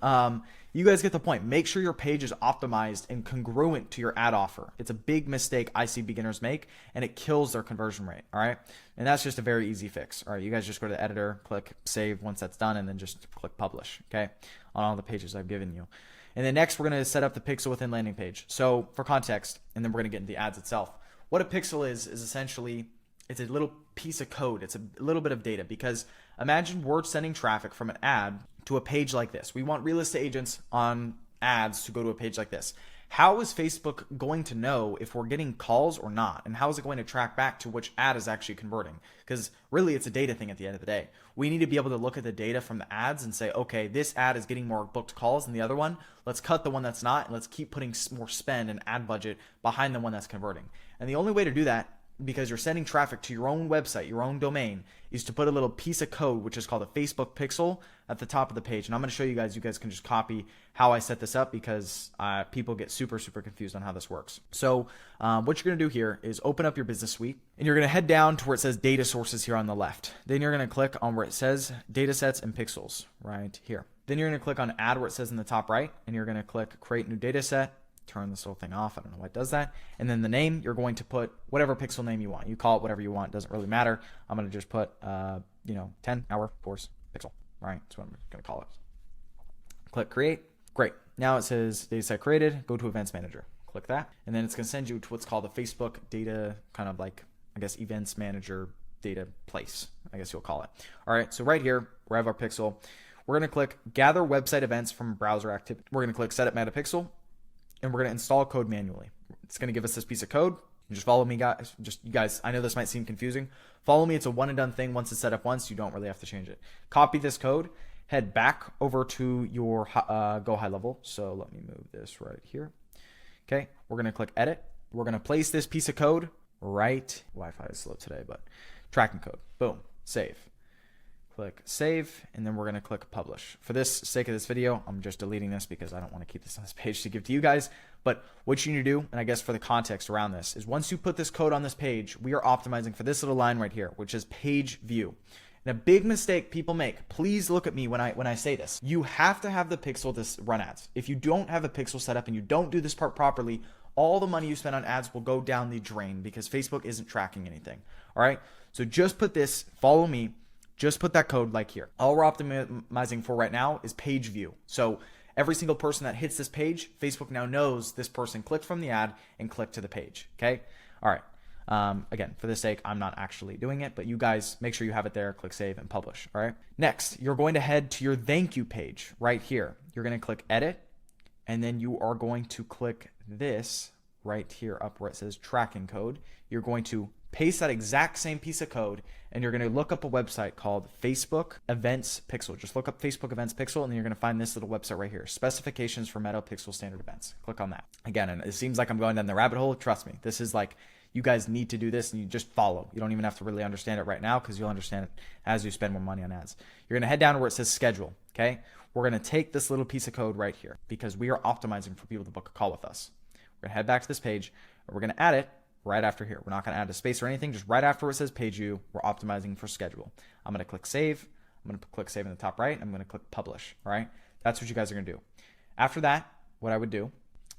Speaker 1: You guys get the point. Make sure your page is optimized and congruent to your ad offer. It's a big mistake I see beginners make, and it kills their conversion rate, all right? And that's just a very easy fix. All right, you guys just go to the editor, click save once that's done, and then just click publish, okay, on all the pages I've given you. And then next, we're going to set up the pixel within landing page. So for context, and then we're going to get into the ads itself. What a pixel is essentially, it's a little piece of code. It's a little bit of data because imagine we're sending traffic from an ad to a page like this. We want real estate agents on ads to go to a page like this. How is Facebook going to know if we're getting calls or not? And how is it going to track back to which ad is actually converting? Because really it's a data thing at the end of the day. We need to be able to look at the data from the ads and say, okay, this ad is getting more booked calls than the other one. Let's cut the one that's not, and let's keep putting more spend and ad budget behind the one that's converting. And the only way to do that, because you're sending traffic to your own website, your own domain, is to put a little piece of code, which is called a Facebook pixel, at the top of the page. And I'm going to show you guys. You guys can just copy how I set this up, because people get super confused on how this works. So what you're going to do here is open up your business suite, and you're going to head down to where it says data sources here on the left. Then you're going to click on where it says data sets and pixels right here. Then you're going to click on add where it says in the top right, and you're going to click create new data set. Turn this little thing off. I don't know why it does that. And then the name, you're going to put whatever pixel name you want. You call it whatever you want. Doesn't really matter. I'm going to just put, 10 hour course pixel, right? That's what I'm going to call it. Click create. Great. Now it says data set created. Go to events manager. Click that. And then it's going to send you to what's called the Facebook data, kind of like, I guess, events manager data place, I guess you'll call it. All right. So right here, we have our pixel. We're going to click gather website events from browser activity. We're going to click set up metapixel. And we're going to install code manually. It's going to give us this piece of code. You just follow me, guys. You guys, I know this might seem confusing. Follow me. It's a one and done thing. Once it's set up once, you don't really have to change it. Copy this code. Head back over to your GoHighLevel. So let me move this right here. Okay. We're going to click edit. We're going to place this piece of code right. Wi-Fi is slow today, but tracking code. Boom. Save. Click save, and then we're going to click publish. For this sake of this video, I'm just deleting this because I don't want to keep this on this page to give to you guys. But what you need to do, and I guess for the context around this, is once you put this code on this page, we are optimizing for this little line right here, which is page view. And a big mistake people make, please look at me when I say this. You have to have the pixel to run ads. If you don't have a pixel set up and you don't do this part properly, all the money you spend on ads will go down the drain because Facebook isn't tracking anything. All right. So just put this, follow me. Just put that code like here. All we're optimizing for right now is page view. So every single person that hits this page, Facebook now knows this person clicked from the ad and clicked to the page. Okay. All right. Again, for this sake, I'm not actually doing it, but you guys make sure you have it there, click save and publish. All right. Next, you're going to head to your thank you page right here. You're going to click edit, and then you are going to click this right here up where it says tracking code. You're going to paste that exact same piece of code, and you're going to look up a website called Facebook Events Pixel. Just look up Facebook Events Pixel, and then you're going to find this little website right here, specifications for Meta Pixel standard events. Click on that. Again, and it seems like I'm going down the rabbit hole. Trust me, this is like, you guys need to do this, and you just follow. You don't even have to really understand it right now, because you'll understand it as you spend more money on ads. You're going to head down to where it says schedule. Okay. We're going to take this little piece of code right here, because we are optimizing for people to book a call with us. We're going to head back to this page, and we're going to add it right after here. We're not going to add a space or anything, just right after where it says page view. We're optimizing for schedule. I'm going to click save. I'm going to click save in the top right. I'm going to click publish. All right. That's what you guys are going to do. After that, what I would do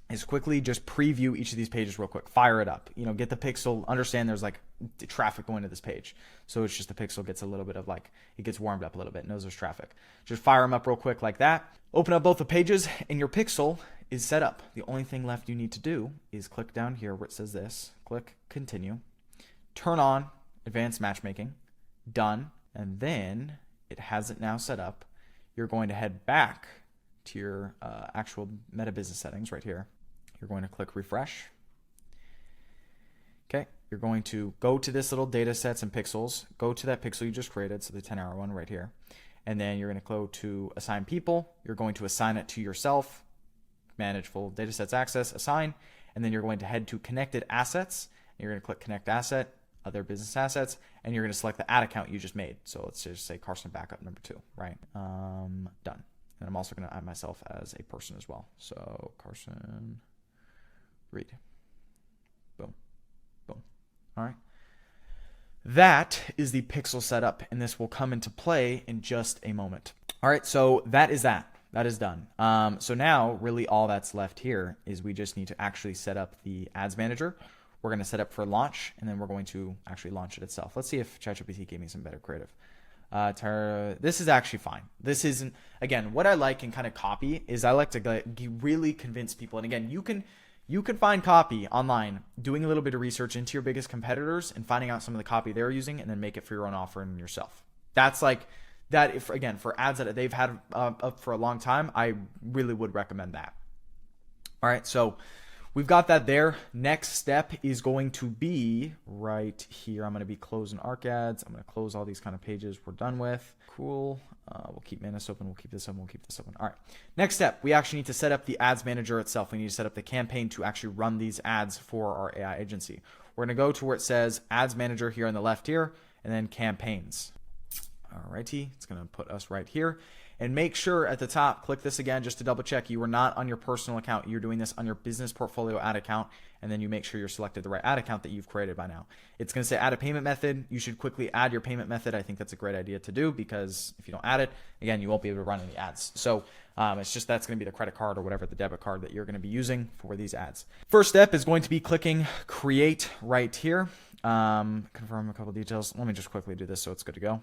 Speaker 1: is quickly just preview each of these pages real quick. Fire it up. Get the pixel. Understand there's like traffic going to this page. So it's just the pixel gets a little bit of it gets warmed up a little bit. Knows there's traffic. Just fire them up real quick like that. Open up both the pages, and your pixel is set up. The only thing left you need to do is click down here where it says this. Click continue. Turn on advanced matchmaking. Done. And then it has it now set up. You're going to head back to your actual Meta business settings right here. You're going to click refresh. Okay. You're going to go to this little data sets and pixels. Go to that pixel you just created, so the 10-hour one right here. And then you're going to go to assign people. You're going to assign it to yourself. Manage full data sets access, assign. And then you're going to head to connected assets. You're going to click connect asset, other business assets, and you're going to select the ad account you just made. So let's just say Carson backup number 2, right? Done. And I'm also going to add myself as a person as well. So Carson read. Boom. Boom. All right. That is the pixel setup, and this will come into play in just a moment. All right. So that is that. That is done. So now really all that's left here is we just need to actually set up the ads manager. We're going to set up for launch, and then we're going to actually launch it itself. Let's see if ChatGPT gave me some better creative. This is actually fine. This isn't, again, what I like and kind of copy is I like to really convince people. And again, you can find copy online, doing a little bit of research into your biggest competitors and finding out some of the copy they're using, and then make it for your own offer and yourself. That's like that. If again, for ads that they've had up for a long time, I really would recommend that. All right. So we've got that there. Next step is going to be right here. I'm going to be closing ARC ads. I'm going to close all these kind of pages we're done with. Cool. We'll keep Manus open. We'll keep this open. We'll keep this open. All right. Next step, we actually need to set up the ads manager itself. We need to set up the campaign to actually run these ads for our AI agency. We're going to go to where it says ads manager here on the left here, and then campaigns. All righty. It's going to put us right here. And make sure at the top, click this again just to double check you are not on your personal account. You're doing this on your business portfolio ad account, and then you make sure you're selected the right ad account that you've created by now. It's going to say add a payment method. You should quickly add your payment method. I think that's a great idea to do, because if you don't add it, again, you won't be able to run any ads. So it's just that's going to be the credit card or whatever the debit card that you're going to be using for these ads. First step is going to be clicking create right here. Confirm a couple details. Let me just quickly do this so it's good to go.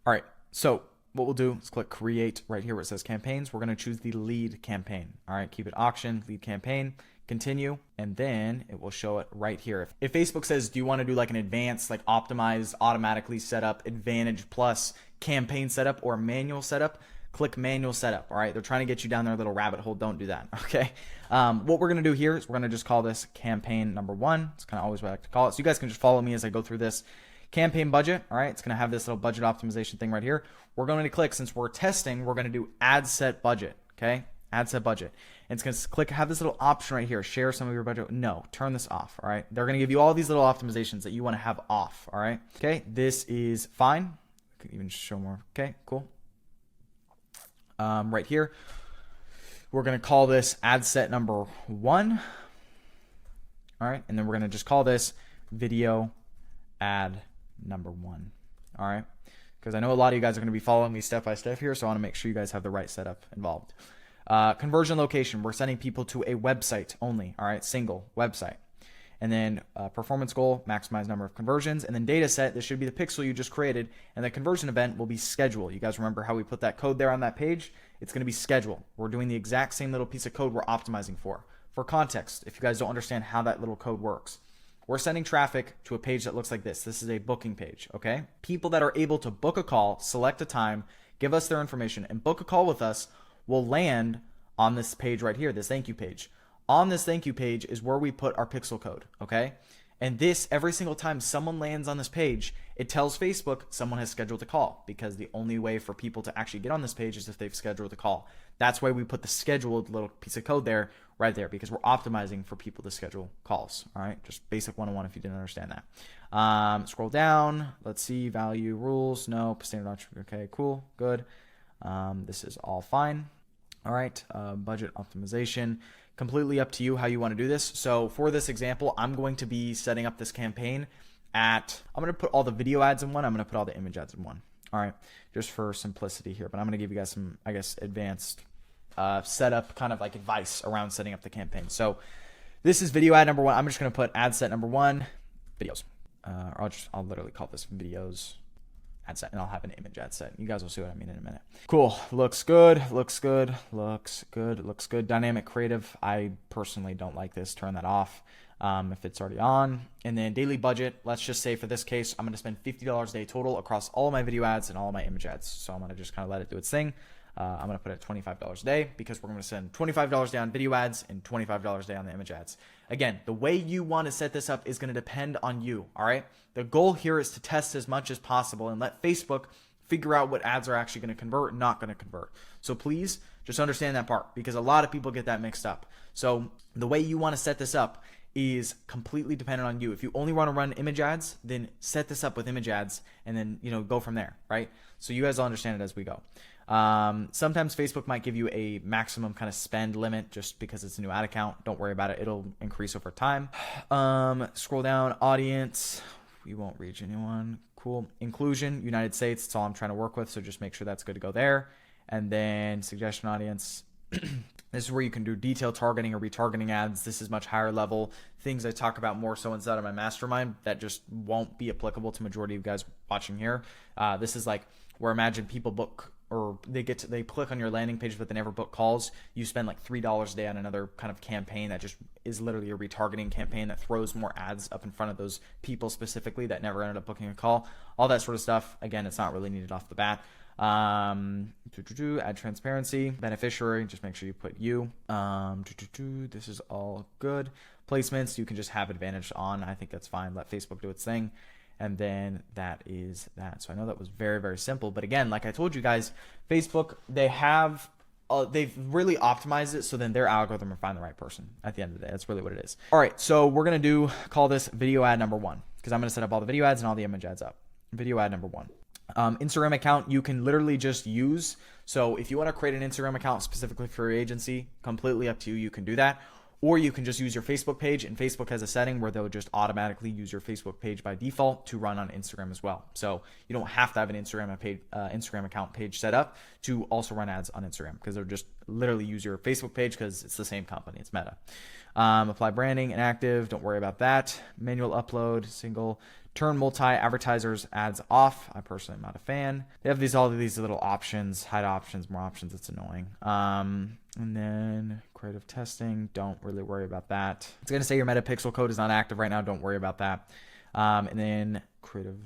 Speaker 1: All right. So what we'll do is click create right here where it says campaigns. We're going to choose the lead campaign. All right, keep it auction, lead campaign, continue, and then it will show it right here. If Facebook says, do you want to do like an advanced, like optimize, automatically set up, advantage plus campaign setup or manual setup, click manual setup. All right, they're trying to get you down their little rabbit hole. Don't do that. Okay. What we're going to do here is we're going to just call this campaign number 1. It's kind of always what I like to call it. So you guys can just follow me as I go through this. Campaign budget. All right, it's going to have this little budget optimization thing right here. We're going to click, since we're testing, we're going to do ad set budget. Okay, ad set budget. And it's going to click, have this little option right here, share some of your budget. No, turn this off. All right, they're going to give you all these little optimizations that you want to have off. All right, okay, this is fine. I could even show more. Okay, cool. Right here, we're going to call this ad set number 1. All right, and then we're going to just call this video ad number 1. All right, because I know a lot of you guys are going to be following me step by step here, so I want to make sure you guys have the right setup involved. Conversion location, we're sending people to a website only. All right, single website. And then performance goal, maximize number of conversions. And then data set, this should be the pixel you just created, and the conversion event will be schedule. You guys remember how we put that code there on that page? It's going to be schedule. We're doing the exact same little piece of code we're optimizing for. For context, if you guys don't understand how that little code works, we're sending traffic to a page that looks like this. This is a booking page, okay? People that are able to book a call, select a time, give us their information, and book a call with us will land on this page right here, this thank you page. On this thank you page is where we put our pixel code, okay? And this, every single time someone lands on this page, it tells Facebook someone has scheduled a call, because the only way for people to actually get on this page is if they've scheduled a call. That's why we put the scheduled little piece of code there, right there, because we're optimizing for people to schedule calls. All right, just basic 101 if you didn't understand that. Scroll down. Let's see, value rules. No, standard attribute. Okay, cool, good. This is all fine. All right, budget optimization. Completely up to you how you want to do this. So for this example, I'm going to be setting up this campaign at, I'm going to put all the video ads in one. I'm going to put all the image ads in one. All right, just for simplicity here, but I'm going to give you guys some, I guess, advanced setup kind of like advice around setting up the campaign. So this is video ad number 1. I'm just going to put ad set number 1, videos. Or I'll literally call this videos ad set, and I'll have an image ad set. You guys will see what I mean in a minute. Cool. Looks good. Looks good. Looks good. Looks good. Dynamic creative. I personally don't like this. Turn that off if it's already on. And then daily budget. Let's just say for this case, I'm going to spend $50 a day total across all of my video ads and all of my image ads. So I'm going to just kind of let it do its thing. I'm going to put it at $25 a day, because we're going to send $25 a day on video ads and $25 a day on the image ads. Again, the way you want to set this up is going to depend on you. All right. The goal here is to test as much as possible and let Facebook figure out what ads are actually going to convert and not going to convert. So please just understand that part, because a lot of people get that mixed up. So the way you want to set this up is completely dependent on you. If you only want to run image ads, then set this up with image ads and then, go from there. Right. So you guys will understand it as we go. Sometimes Facebook might give you a maximum kind of spend limit just because it's a new ad account. Don't worry about it. It'll increase over time. Scroll down, audience. We won't reach anyone. Cool. Inclusion, United States. That's all I'm trying to work with. So just make sure that's good to go there. And then suggestion audience. This is where you can do detailed targeting or retargeting ads. This is much higher level. Things I talk about more so inside of my mastermind that just won't be applicable to majority of you guys watching here. This is like where imagine people book, or they click on your landing page, but they never book calls. You spend like $3 a day on another kind of campaign that just is literally a retargeting campaign that throws more ads up in front of those people specifically that never ended up booking a call. All that sort of stuff. Again, it's not really needed off the bat. Add transparency, beneficiary, just make sure you put you. This is all good. Placements, you can just have advantage on. I think that's fine. Let Facebook do its thing. And then that is that. So I know that was very, very simple. But again, like I told you guys, Facebook, they've really optimized it so then their algorithm will find the right person at the end of the day. That's really what it is. All right, so we're going to call this video ad number 1 because I'm going to set up all the video ads and all the image ads up. Video ad number 1. Instagram account, you can literally just use. So if you want to create an Instagram account specifically for your agency, completely up to you. You can do that. Or you can just use your Facebook page, and Facebook has a setting where they'll just automatically use your Facebook page by default to run on Instagram as well. So you don't have to have an Instagram account page set up to also run ads on Instagram because they'll just literally use your Facebook page because it's the same company. It's Meta. Apply branding, inactive. Don't worry about that. Manual upload, single. Turn multi-advertisers ads off. I personally am not a fan. They have all of these little options, hide options, more options. It's annoying. And then creative testing. Don't really worry about that. It's going to say your meta pixel code is not active right now. Don't worry about that. And then creative.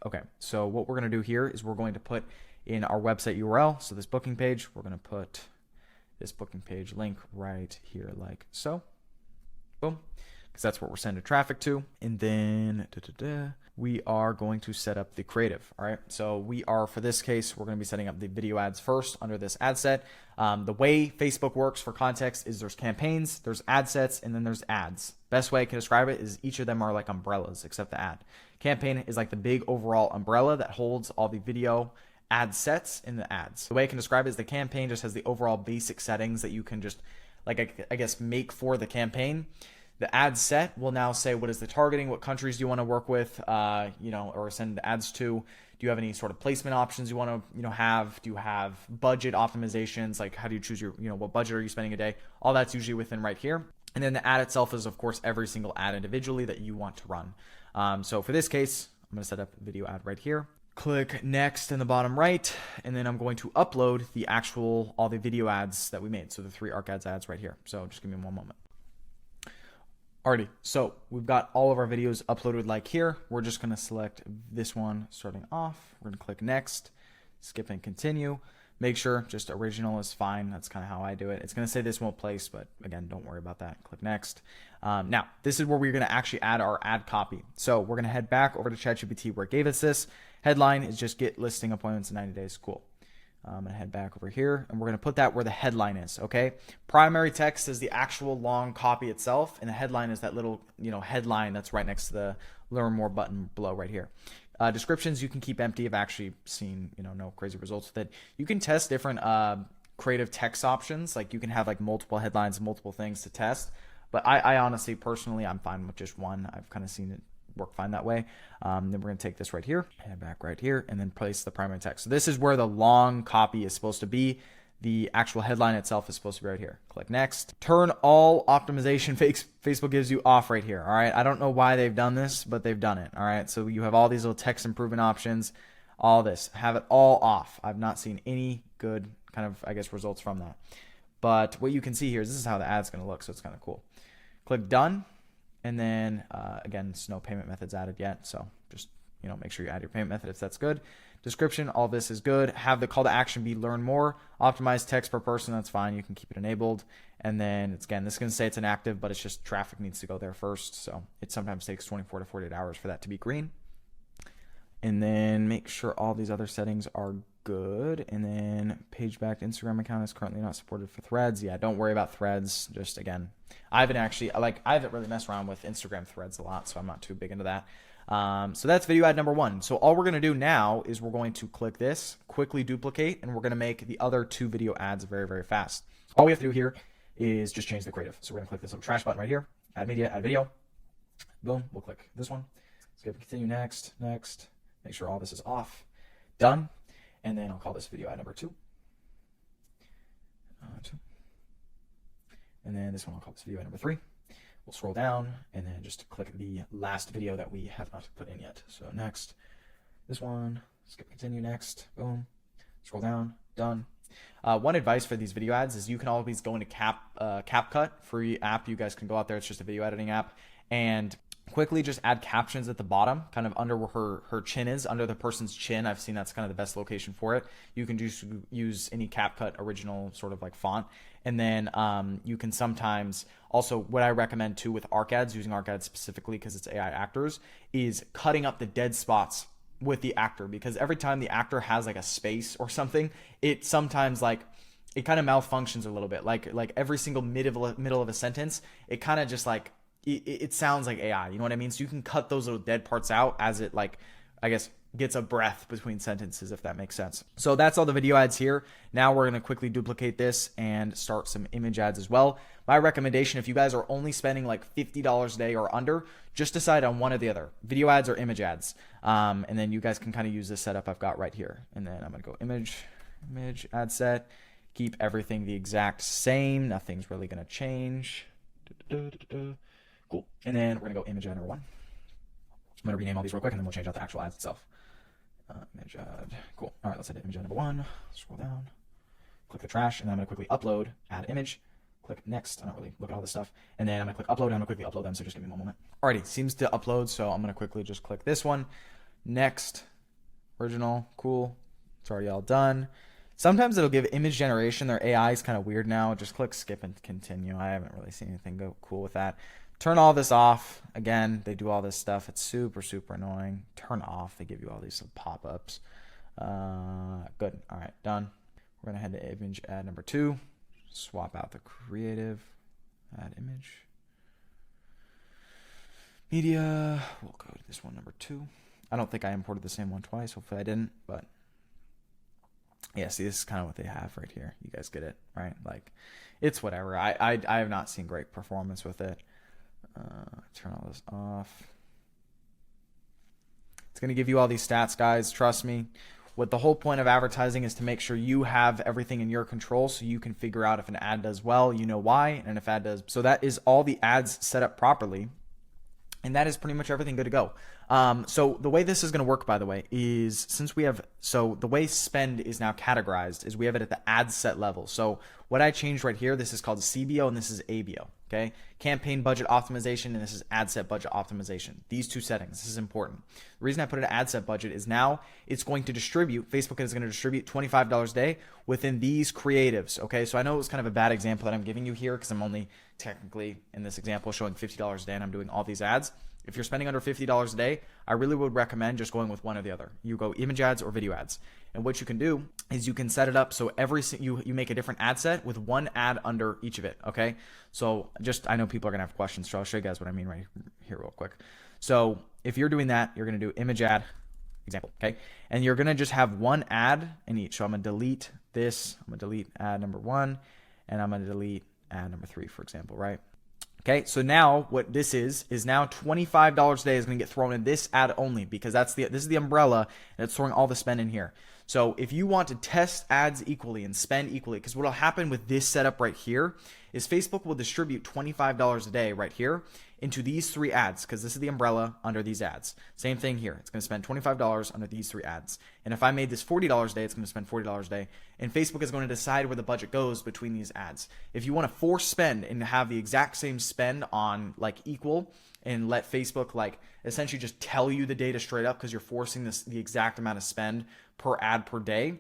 Speaker 1: Okay. So what we're going to do here is we're going to put in our website URL. So this booking page, we're going to put this booking page link right here like so. Boom. Because that's what we're sending traffic to. And then we are going to set up the creative. All right. So we are, for this case, we're going to be setting up the video ads first under this ad set. The way Facebook works for context is there's campaigns, there's ad sets, and then there's ads. Best way I can describe it is each of them are like umbrellas except the ad. Campaign is like the big overall umbrella that holds all the video ad sets in the ads. The way I can describe it is the campaign just has the overall basic settings that you can just, like, I guess, make for the campaign. The ad set will now say what is the targeting, what countries do you want to work with, or send ads to. Do you have any sort of placement options you want to, have? Do you have budget optimizations? Like how do you choose your, what budget are you spending a day? All that's usually within right here. And then the ad itself is, of course, every single ad individually that you want to run. So for this case, I'm going to set up a video ad right here. Click next in the bottom right, and then I'm going to upload all the video ads that we made. So the 3 ArcAds ads right here. So just give me one moment. Alrighty, so we've got all of our videos uploaded like here. We're just going to select this one starting off. We're going to click next, skip and continue. Make sure just original is fine. That's kind of how I do it. It's going to say this won't place, but again, don't worry about that. Click next. Now, this is where we're going to actually add our ad copy. So we're going to head back over to ChatGPT where it gave us this. Headline is just get listing appointments in 90 days. Cool. I'm going to head back over here and we're going to put that where the headline is. Okay. Primary text is the actual long copy itself. And the headline is that little, headline that's right next to the learn more button below right here. Descriptions you can keep empty. I've actually seen, no crazy results with it. You can test different creative text options. Like you can have like multiple headlines, multiple things to test. But I honestly, personally, I'm fine with just one. I've kind of seen it work fine that way. Then we're going to take this right here, head back right here, and then place the primary text. So this is where the long copy is supposed to be. The actual headline itself is supposed to be right here. Click next. Turn all optimization Facebook gives you off right here. All right. I don't know why they've done this, but they've done it. All right. So you have all these little text improvement options, all this. Have it all off. I've not seen any good kind of, results from that. But what you can see here is this is how the ad's going to look. So it's kind of cool. Click done. And then, again, there's no payment methods added yet. So just, make sure you add your payment method if that's good. Description, all this is good. Have the call to action be learn more. Optimize text per person. That's fine. You can keep it enabled. And then, this is going to say it's inactive, but it's just traffic needs to go there first. So it sometimes takes 24 to 48 hours for that to be green. And then make sure all these other settings are good. And then page-backed Instagram account is currently not supported for threads. Yeah, don't worry about threads. Just, again, I haven't really messed around with Instagram threads a lot, so I'm not too big into that. So that's video ad number 1. So all we're going to do now is we're going to click this, quickly duplicate, and we're going to make the other 2 video ads very, very fast. All we have to do here is just change the creative. So we're going to click this little trash button right here, add media, add video. Boom, we'll click this one. Skip, continue, next. Make sure all this is off. Done. And then I'll call this video ad number 2. 2. And then this one I'll call this video ad number 3. We'll scroll down and then just click the last video that we have not put in yet. So next, this one, skip, continue, next, boom, scroll down, done. One advice for these video ads is you can always go into CapCut, free app. You guys can go out there. It's just a video editing app, and quickly just add captions at the bottom, kind of under where her chin is, under the person's chin. I've seen that's kind of the best location for it. You can just use any CapCut original sort of like font. And then you can sometimes also, what I recommend too with ARC ads, using ARC ads specifically because it's AI actors, is cutting up the dead spots with the actor, because every time the actor has like a space or something, it sometimes like it kind of malfunctions a little bit. Like every single middle of a sentence, it kind of just like it sounds like AI. You know what I mean? So you can cut those little dead parts out as it like, I guess, gets a breath between sentences, if that makes sense. So that's all the video ads here. Now we're going to quickly duplicate this and start some image ads as well. My recommendation, if you guys are only spending like $50 a day or under, just decide on one or the other, video ads or image ads. And then you guys can kind of use this setup I've got right here. And then I'm going to go image ad set, keep everything the exact same. Nothing's really going to change. Cool. And then we're going to go image ad number 1. I'm going to rename all these real quick, and then we'll change out the actual ads itself. Image ad. Cool. All right, let's hit image ad number 1. Scroll down. Click the trash, and then I'm going to quickly upload, add image. Click next. I don't really look at all this stuff. And then I'm going to click upload, and I'm going to quickly upload them, so just give me one moment. Alrighty, seems to upload, so I'm going to quickly just click this one. Next. Original. Cool. It's already all done. Sometimes it'll give image generation. Their AI is kind of weird now. Just click skip and continue. I haven't really seen anything go cool with that. Turn all this off. Again, they do all this stuff. It's super, super annoying. Turn off. They give you all these pop-ups. Good. All right, done. We're going to head to image ad number 2. Swap out the creative. Add image. Media. We'll go to this one, number 2. I don't think I imported the same one twice. Hopefully I didn't, but yeah, see, this is kind of what they have right here. You guys get it, right? Like, it's whatever. I have not seen great performance with it. Turn all this off. It's going to give you all these stats, guys. Trust me. What the whole point of advertising is to make sure you have everything in your control so you can figure out if an ad does well, you know why, and if ad does. So that is all the ads set up properly. And that is pretty much everything good to go. So the way this is going to work, by the way, is since we have, so the way spend is now categorized is we have it at the ad set level. So what I changed right here, this is called CBO and this is ABO. Okay. Campaign budget optimization and this is ad set budget optimization. These two settings, this is important. The reason I put it at ad set budget is now it's going to distribute, Facebook is going to distribute $25 a day within these creatives. Okay. So I know it was kind of a bad example that I'm giving you here because I'm only technically in this example showing $50 a day and I'm doing all these ads. If you're spending under $50 a day, I really would recommend just going with one or the other. You go image ads or video ads. And what you can do is you can set it up so you make a different ad set with one ad under each of it, okay? So I know people are going to have questions, so I'll show you guys what I mean right here real quick. So if you're doing that, you're going to do image ad, example, okay? And you're going to just have one ad in each. So I'm going to delete this. I'm going to delete ad number 1, and I'm going to delete ad number 3, for example, right? Okay, so now what this is now $25 a day is going to get thrown in this ad only because this is the umbrella and it's throwing all the spend in here. So if you want to test ads equally and spend equally, because what will happen with this setup right here is Facebook will distribute $25 a day right here into these 3 ads because this is the umbrella under these ads. Same thing here. It's going to spend $25 under these 3 ads. And if I made this $40 a day, it's going to spend $40 a day. And Facebook is going to decide where the budget goes between these ads. If you want to force spend and have the exact same spend on like equal and let Facebook like essentially just tell you the data straight up because you're forcing the exact amount of spend per ad per day,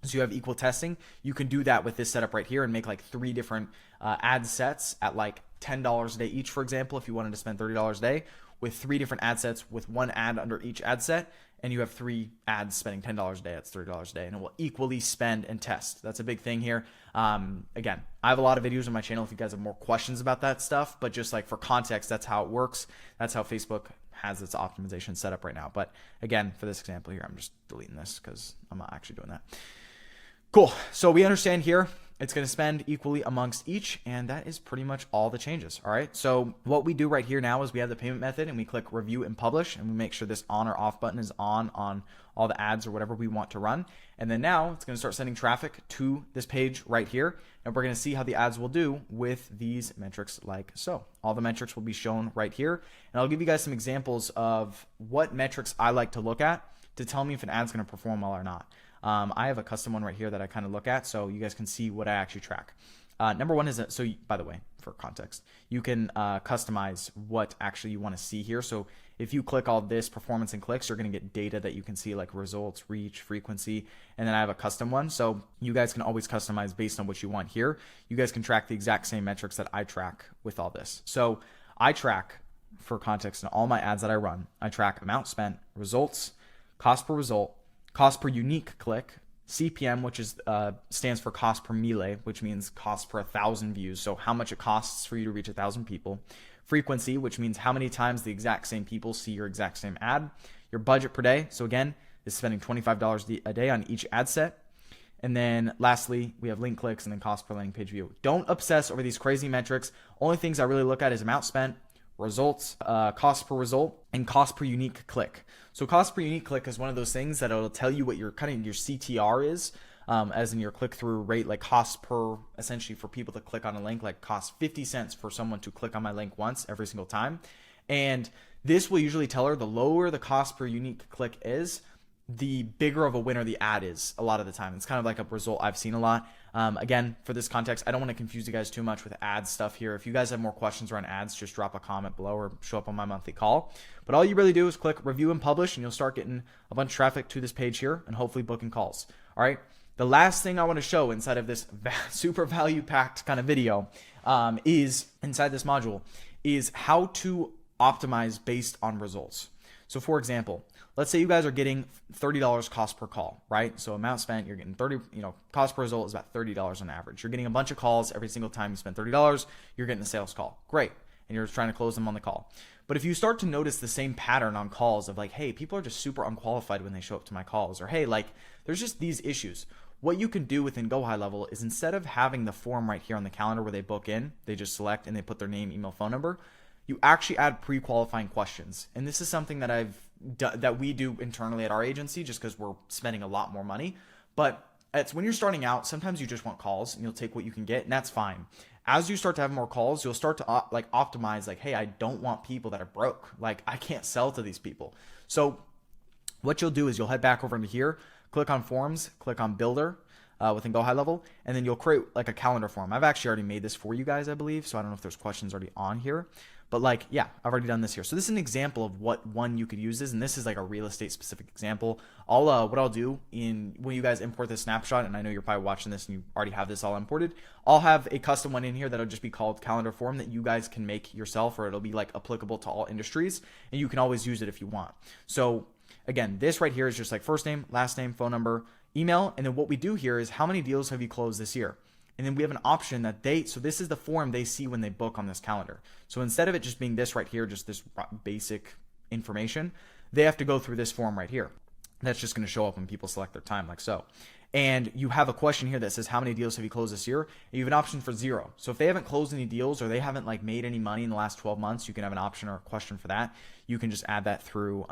Speaker 1: so you have equal testing, you can do that with this setup right here and make like 3 different ad sets at like $10 a day each, for example, if you wanted to spend $30 a day with 3 different ad sets with one ad under each ad set, and you have 3 ads spending $10 a day, that's $30 a day, and it will equally spend and test. That's a big thing here. Again, I have a lot of videos on my channel if you guys have more questions about that stuff, but just like for context, that's how it works. That's how Facebook has its optimization set up right now. But again, for this example here, I'm just deleting this because I'm not actually doing that. Cool. So we understand here it's going to spend equally amongst each, and that is pretty much all the changes. All right. So what we do right here now is we have the payment method and we click review and publish, and we make sure this on or off button is on all the ads or whatever we want to run. And then now it's going to start sending traffic to this page right here. And we're going to see how the ads will do with these metrics like so. All the metrics will be shown right here. And I'll give you guys some examples of what metrics I like to look at to tell me if an ad's going to perform well or not. I have a custom one right here that I kind of look at so you guys can see what I actually track. Number 1 is, by the way, for context, you can customize what actually you want to see here. So if you click all this performance and clicks, you're going to get data that you can see like results, reach, frequency, and then I have a custom one. So you guys can always customize based on what you want here. You guys can track the exact same metrics that I track with all this. So I track, for context, in all my ads that I run, I track amount spent, results, cost per result, cost per unique click, CPM, which is stands for cost per mille, which means cost per 1,000 views. So how much it costs for you to reach 1,000 people. Frequency, which means how many times the exact same people see your exact same ad. Your budget per day. So again, is spending $25 a day on each ad set. And then lastly, we have link clicks and then cost per landing page view. Don't obsess over these crazy metrics. Only things I really look at is amount spent, results, cost per result, and cost per unique click. So cost per unique click is one of those things that it'll tell you what your kind of your CTR is, as in your click-through rate, like cost per, essentially for people to click on a link, like cost 50 cents for someone to click on my link once every single time. And this will usually tell her the lower the cost per unique click is, the bigger of a winner the ad is a lot of the time. It's kind of like a result I've seen a lot. Again, for this context, I don't want to confuse you guys too much with ad stuff here. If you guys have more questions around ads, just drop a comment below or show up on my monthly call. But all you really do is click review and publish, and you'll start getting a bunch of traffic to this page here and hopefully booking calls. All right. The last thing I want to show inside of this super value packed kind of video is inside this module is how to optimize based on results. So for example, let's say you guys are getting $30 cost per call, right? So amount spent, you're getting 30, cost per result is about $30 on average. You're getting a bunch of calls every single time you spend $30, you're getting a sales call. Great. And you're trying to close them on the call. But if you start to notice the same pattern on calls of like, hey, people are just super unqualified when they show up to my calls, or hey, like there's just these issues. What you can do within GoHighLevel is instead of having the form right here on the calendar where they book in, they just select and they put their name, email, phone number, you actually add pre-qualifying questions. And this is something that we do internally at our agency just because we're spending a lot more money. But it's when you're starting out, sometimes you just want calls and you'll take what you can get, and that's fine. As you start to have more calls, you'll start to optimize like, hey, I don't want people that are broke. Like I can't sell to these people. So what you'll do is you'll head back over into here, click on forms, click on builder within GoHighLevel, and then you'll create like a calendar form. I've actually already made this for you guys, I believe. So I don't know if there's questions already on here. But like, yeah, I've already done this here. So this is an example of what one you could use this, and this is like a real estate specific example. What I'll do when you guys import this snapshot, and I know you're probably watching this and you already have this all imported, I'll have a custom one in here that'll just be called calendar form that you guys can make yourself, or it'll be like applicable to all industries, and you can always use it if you want. So again, this right here is just like first name, last name, phone number, email, and then what we do here is how many deals have you closed this year? And then we have an option that so this is the form they see when they book on this calendar. So instead of it just being this right here, just this basic information, they have to go through this form right here. That's just going to show up when people select their time like so. And you have a question here that says, how many deals have you closed this year? And you have an option for 0. So if they haven't closed any deals or they haven't like made any money in the last 12 months, you can have an option or a question for that. You can just add that through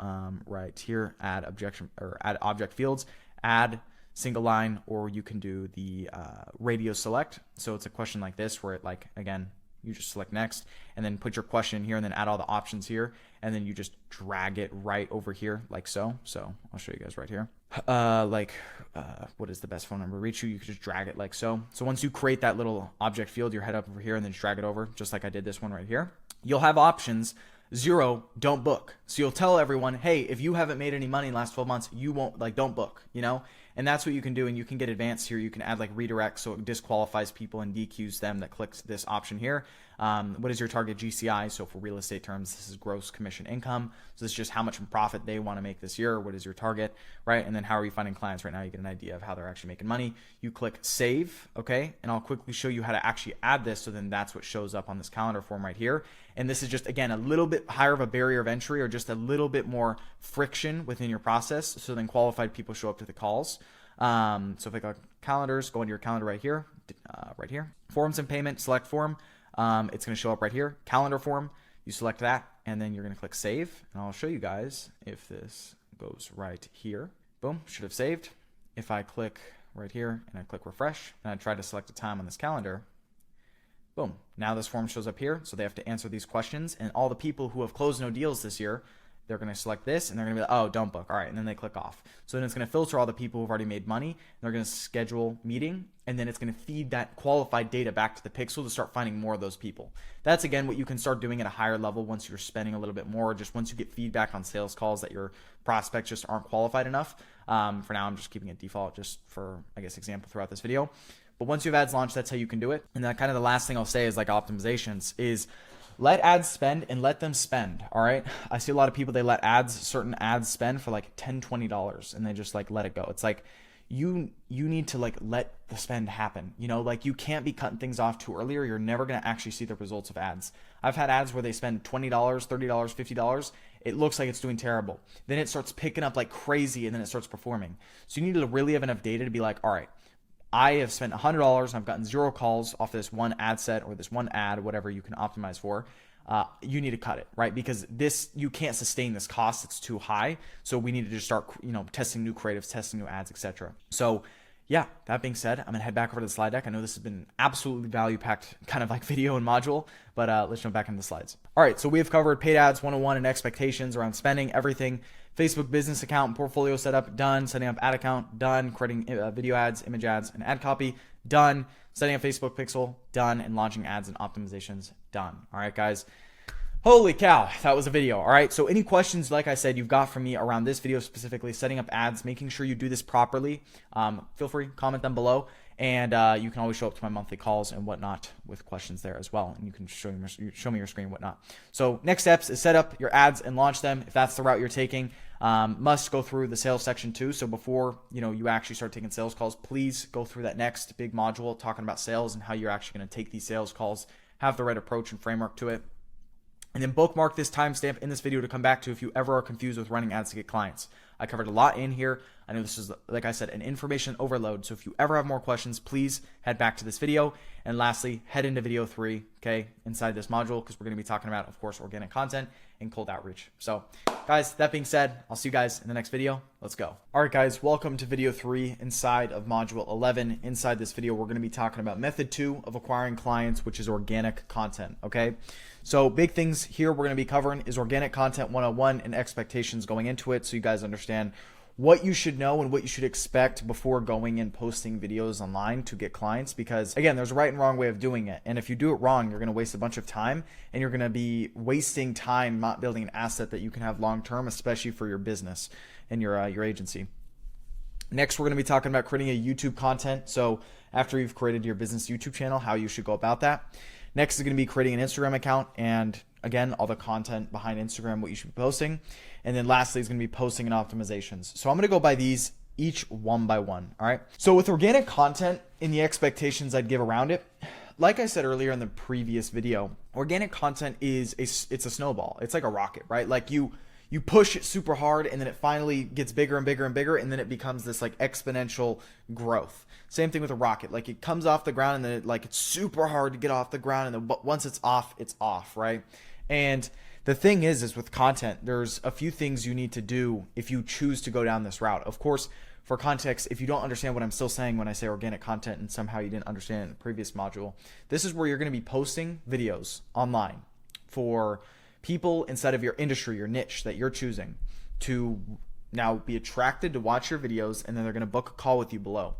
Speaker 1: right here, add objection or add object fields, add single line, or you can do the radio select. So it's a question like this where it like, again, you just select next and then put your question in here and then add all the options here. And then you just drag it right over here like so. So I'll show you guys right here. What is the best phone number to reach you? You can just drag it like so. So once you create that little object field, you head up over here and then drag it over just like I did this one right here. You'll have options. 0, don't book. So you'll tell everyone, hey, if you haven't made any money in the last 12 months, you won't, like, don't book, And that's what you can do. And you can get advanced here. You can add like redirect so it disqualifies people and DQs them that clicks this option here. What is your target GCI? So for real estate terms, this is gross commission income. So this is just how much profit they want to make this year. What is your target, right? And then how are you finding clients right now? You get an idea of how they're actually making money. You click save, okay? And I'll quickly show you how to actually add this. So then that's what shows up on this calendar form right here. And this is just, again, a little bit higher of a barrier of entry or just a little bit more friction within your process. So then qualified people show up to the calls. So if I go calendars, go into your calendar right here, forms and payment, select form. It's going to show up right here, calendar form. You select that and then you're going to click save. And I'll show you guys if this goes right here. Boom, should have saved. If I click right here and I click refresh and I try to select a time on this calendar, boom, now this form shows up here. So they have to answer these questions, and all the people who have closed no deals this year, they're going to select this and they're going to be like, oh, don't book. All right. And then they click off. So then it's going to filter all the people who've already made money. And they're going to schedule meeting. And then it's going to feed that qualified data back to the pixel to start finding more of those people. That's, again, what you can start doing at a higher level once you're spending a little bit more, just once you get feedback on sales calls that your prospects just aren't qualified enough. For now, I'm just keeping it default just for, I guess, example throughout this video. But once you have ads launched, that's how you can do it. And then kind of the last thing I'll say is like optimizations is let ads spend and let them spend. All right. I see a lot of people, they let certain ads spend for like $10, $20 and they just like let it go. It's like, you need to like let the spend happen. You know, like you can't be cutting things off too early or you're never going to actually see the results of ads. I've had ads where they spend $20, $30, $50. It looks like it's doing terrible. Then it starts picking up like crazy and then it starts performing. So you need to really have enough data to be like, all right, I have spent $100 and I've gotten 0 calls off this one ad set or this one ad, whatever you can optimize for. You need to cut it, right? Because you can't sustain this cost. It's too high. So we need to just start, testing new creatives, testing new ads, etc. So yeah, that being said, I'm going to head back over to the slide deck. I know this has been absolutely value-packed kind of like video and module, but let's jump back into the slides. All right, so we have covered paid ads 101 and expectations around spending, everything. Facebook business account and portfolio setup, done. Setting up ad account, done. Creating video ads, image ads, and ad copy, done. Setting up Facebook pixel, done. And launching ads and optimizations, done. All right, guys. Holy cow, that was a video. All right, so any questions, like I said, you've got from me around this video specifically, setting up ads, making sure you do this properly, feel free, comment them below, and you can always show up to my monthly calls and whatnot with questions there as well, and you can show me your screen and whatnot. So next steps is set up your ads and launch them if that's the route you're taking. Must go through the sales section too. So before you actually start taking sales calls, please go through that next big module talking about sales and how you're actually going to take these sales calls, have the right approach and framework to it. And then bookmark this timestamp in this video to come back to if you ever are confused with running ads to get clients. I covered a lot in here. I know this is, like I said, an information overload. So if you ever have more questions, please head back to this video. And lastly, head into video 3, okay, inside this module, because we're going to be talking about, of course, organic content and cold outreach. So guys, that being said, I'll see you guys in the next video. Let's go. All right, guys, welcome to video 3 inside of module 11. Inside this video, we're going to be talking about method 2 of acquiring clients, which is organic content, okay? So big things here we're going to be covering is organic content 101 and expectations going into it, so you guys understand what you should know and what you should expect before going and posting videos online to get clients. Because again, there's a right and wrong way of doing it. And if you do it wrong, you're going to waste a bunch of time and you're going to be wasting time not building an asset that you can have long-term, especially for your business and your agency. Next, we're going to be talking about creating a YouTube content. So after you've created your business YouTube channel, how you should go about that. Next is going to be creating an Instagram account and again, all the content behind Instagram, what you should be posting. And then lastly is going to be posting and optimizations. So I'm going to go by these each one by one. All right. So with organic content in the expectations I'd give around it, like I said earlier in the previous video, organic content it's a snowball. It's like a rocket, right? Like you push it super hard and then it finally gets bigger and bigger and bigger. And then it becomes this like exponential growth. Same thing with a rocket. Like it comes off the ground and then it's super hard to get off the ground. And then once it's off, right? And the thing is with content, there's a few things you need to do if you choose to go down this route. Of course, for context, if you don't understand what I'm still saying when I say organic content and somehow you didn't understand it in the previous module, this is where you're going to be posting videos online for people inside of your industry, your niche that you're choosing to now be attracted to watch your videos, and then they're going to book a call with you below.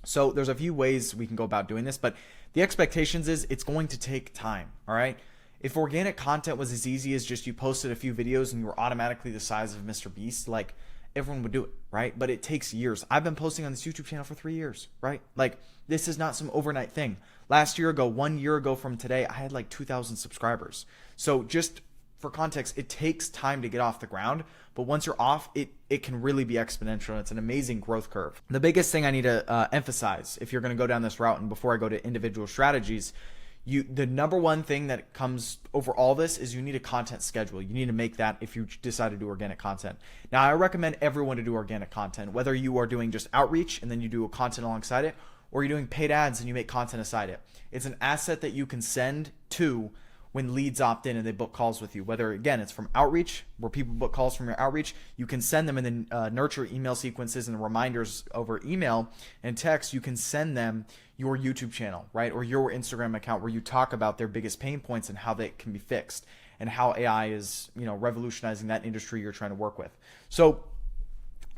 Speaker 1: So there's a few ways we can go about doing this, but the expectations is it's going to take time, all right? If organic content was as easy as just you posted a few videos and you were automatically the size of Mr. Beast, like everyone would do it, right? But it takes years. I've been posting on this YouTube channel for 3 years, right? Like this is not some overnight thing. 1 year ago from today, I had like 2,000 subscribers. So just for context, it takes time to get off the ground, but once you're off, it can really be exponential. And it's an amazing growth curve. The biggest thing I need to emphasize if you're going to go down this route, and before I go to individual strategies, the number one thing that comes over all this is you need a content schedule. You need to make that if you decide to do organic content. Now, I recommend everyone to do organic content, whether you are doing just outreach and then you do a content alongside it, or you're doing paid ads and you make content aside it. It's an asset that you can send to when leads opt in and they book calls with you. Whether, again, it's from outreach, where people book calls from your outreach, you can send them and then nurture email sequences and reminders over email and text. You can send them your YouTube channel, right? Or your Instagram account where you talk about their biggest pain points and how they can be fixed. and how AI is, revolutionizing that industry you're trying to work with. So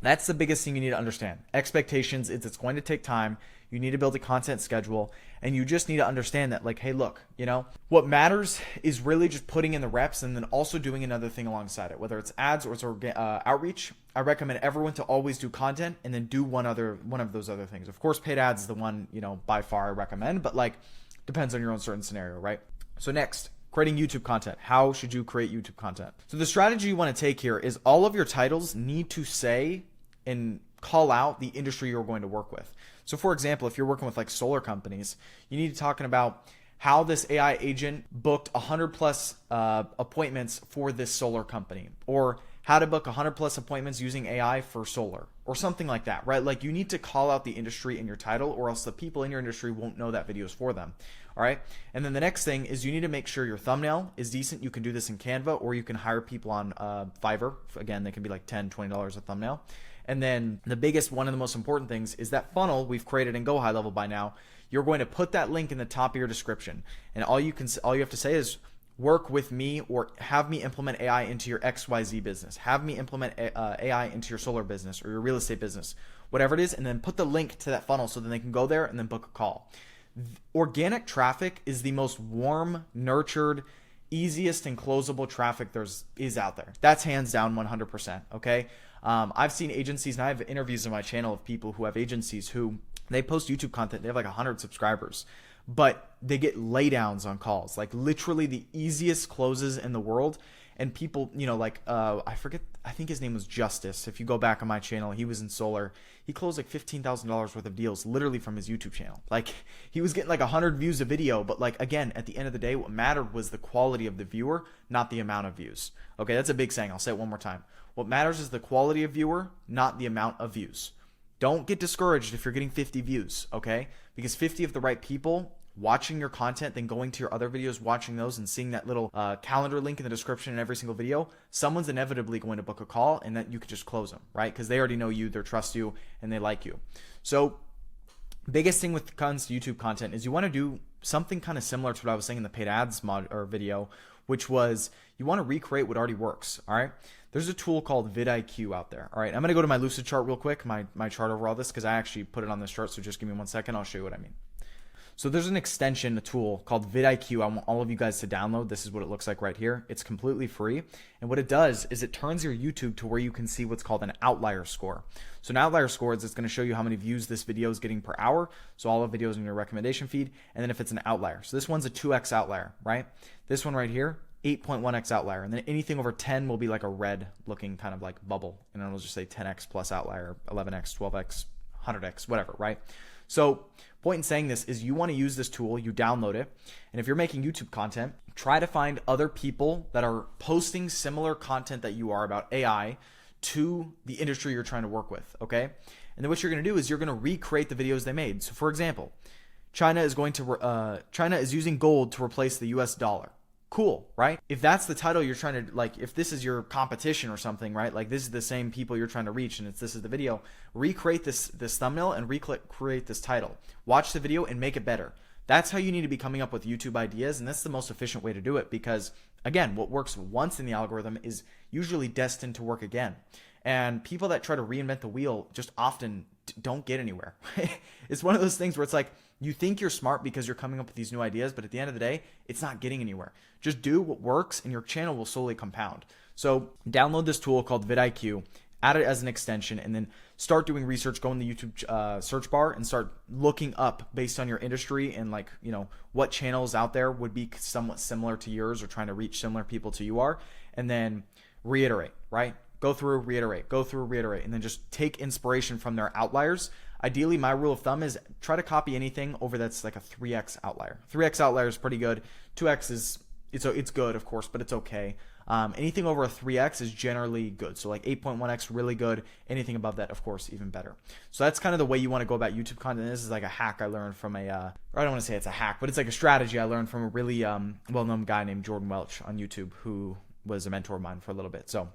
Speaker 1: that's the biggest thing you need to understand. Expectations is it's going to take time. You need to build a content schedule, and you just need to understand that, like, hey, look, what matters is really just putting in the reps and then also doing another thing alongside it, whether it's ads or it's outreach. I recommend everyone to always do content and then do one of those other things. Of course, paid ads is the one, by far I recommend, but like depends on your own certain scenario, right? So next, creating YouTube content. How should you create YouTube content? So the strategy you want to take here is all of your titles need to say and call out the industry you're going to work with. So for example, if you're working with like solar companies, you need to talking about how this AI agent booked 100 plus appointments for this solar company, or how to book 100 plus appointments using AI for solar, or something like that, right? Like you need to call out the industry in your title, or else the people in your industry won't know that video is for them. All right. And then the next thing is you need to make sure your thumbnail is decent. You can do this in Canva, or you can hire people on Fiverr. Again, they can be like $10, $20 a thumbnail. And then the biggest, one of the most important things is that funnel we've created in GoHighLevel by now. You're going to put that link in the top of your description. And all you have to say is work with me, or have me implement AI into your XYZ business. Have me implement AI into your solar business or your real estate business, whatever it is. And then put the link to that funnel so then they can go there and then book a call. Organic traffic is the most warm, nurtured, easiest and closable traffic is out there. That's hands down 100%. Okay. I've seen agencies, and I have interviews on my channel of people who have agencies who they post YouTube content. They have like 100 subscribers, but they get laydowns on calls, like literally the easiest closes in the world. And people, I think his name was Justice. If you go back on my channel, he was in solar. He closed like $15,000 worth of deals literally from his YouTube channel. Like he was getting like 100 views a video, but like, again, at the end of the day, what mattered was the quality of the viewer, not the amount of views. Okay. That's a big saying. I'll say it one more time. What matters is the quality of viewer, not the amount of views. Don't get discouraged if you're getting 50 views. Okay. Because 50 of the right people watching your content, then going to your other videos, watching those and seeing that little calendar link in the description in every single video, someone's inevitably going to book a call, and that you could just close them, right? Because they already know you, they trust you, and they like you. So biggest thing with comes to YouTube content is you want to do something kind of similar to what I was saying in the paid ads video, which was you want to recreate what already works. All right. There's a tool called vidIQ out there. All right. I'm going to go to my Lucid chart real quick, my chart over all this, because I actually put it on this chart. So just give me 1 second. I'll show you what I mean. So there's an extension, a tool called vidIQ. I want all of you guys to download. This is what it looks like right here. It's completely free. And what it does is it turns your YouTube to where you can see what's called an outlier score. So an outlier score is it's going to show you how many views this video is getting per hour. So all the videos in your recommendation feed. And then if it's an outlier. So this one's a 2x outlier, right? This one right here, 8.1x outlier. And then anything over 10 will be like a red looking kind of like bubble. And it'll just say 10x plus outlier, 11x, 12x, 100x, whatever, right? So point in saying this is you want to use this tool, you download it, and if you're making YouTube content, try to find other people that are posting similar content that you are about AI to the industry you're trying to work with, okay? And then what you're going to do is you're going to recreate the videos they made. So for example, China is using gold to replace the US dollar. Cool, right? If that's the title you're trying to, like, if this is your competition or something, right? Like this is the same people you're trying to reach and this is the video, recreate this thumbnail and recreate this title. Watch the video and make it better. That's how you need to be coming up with YouTube ideas, and that's the most efficient way to do it because, again, what works once in the algorithm is usually destined to work again. And people that try to reinvent the wheel just often don't get anywhere. It's one of those things where it's like, you think you're smart because you're coming up with these new ideas, but at the end of the day, it's not getting anywhere. Just do what works and your channel will slowly compound. So download this tool called vidIQ, add it as an extension, and then start doing research. Go in the YouTube search bar and start looking up based on your industry and like, what channels out there would be somewhat similar to yours or trying to reach similar people to you are. And then reiterate, right? Go through, reiterate, and then just take inspiration from their outliers. Ideally, my rule of thumb is try to copy anything over that's like a 3x outlier. 3x outlier is pretty good. 2x is it's good, of course, but it's okay. Anything over a 3x is generally good. So like 8.1x, really good. Anything above that, of course, even better. So that's kind of the way you want to go about YouTube content. This is like a hack I learned from I don't want to say it's a hack, but it's like a strategy I learned from a really well-known guy named Jordan Welch on YouTube, who was a mentor of mine for a little bit. So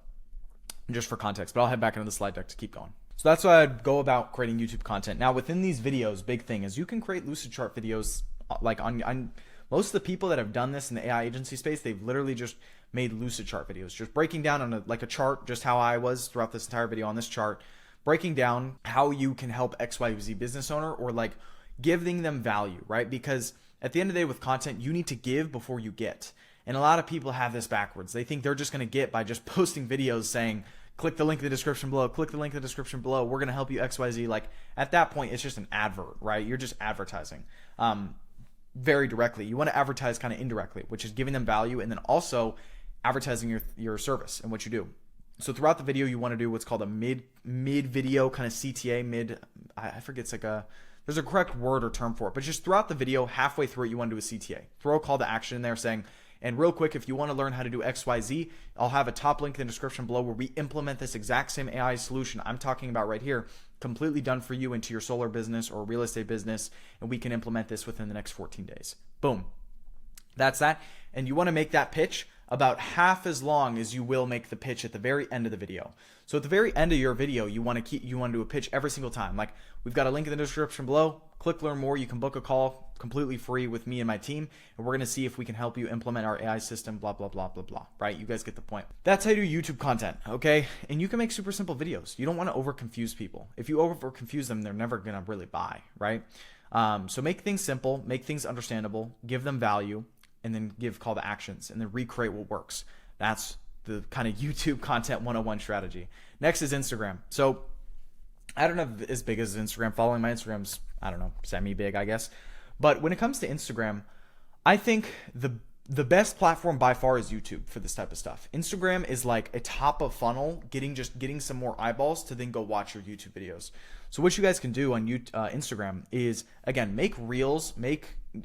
Speaker 1: just for context, but I'll head back into the slide deck to keep going. So that's why I'd go about creating YouTube content. Now within these videos, big thing is you can create Lucid chart videos like on Most of the people that have done this in the AI agency space, they've literally just made lucid chart videos, just breaking down on a chart, just how I was throughout this entire video on this chart, breaking down how you can help XYZ business owner, or like giving them value, right? Because at the end of the day with content, you need to give before you get. And a lot of people have this backwards. They think they're just going to get by just posting videos saying, click the link in the description below, click the link in the description below, we're going to help you XYZ. Like at that point, it's just an advert, right? You're just advertising very directly. You want to advertise kind of indirectly, which is giving them value, and then also advertising your service and what you do. So throughout the video, you want to do what's called a mid video kind of CTA, I forget, it's like there's a correct word or term for it, but just throughout the video, halfway through it, you want to do a CTA. Throw a call to action in there saying, and real quick, if you want to learn how to do XYZ, I'll have a top link in the description below where we implement this exact same AI solution I'm talking about right here, completely done for you into your solar business or real estate business, and we can implement this within the next 14 days. Boom. That's that. And you want to make that pitch about half as long as you will make the pitch at the very end of the video. So at the very end of your video, you want to do a pitch every single time. Like, we've got a link in the description below. Click learn more. You can book a call completely free with me and my team, and we're going to see if we can help you implement our AI system, blah, blah, blah, blah, blah, right? You guys get the point. That's how you do YouTube content, okay? And you can make super simple videos. You don't want to over confuse people. If you over confuse them, they're never going to really buy, right? So make things simple, make things understandable, give them value, and then give call to actions, and then recreate what works. That's the kind of YouTube content 101 strategy. Next is Instagram. So I don't have as big as Instagram following. My Instagram's, I don't know, semi-big, I guess. But when it comes to Instagram, I think the best platform by far is YouTube for this type of stuff. Instagram is like a top of funnel, getting some more eyeballs to then go watch your YouTube videos. So what you guys can do on Instagram is, again, make reels,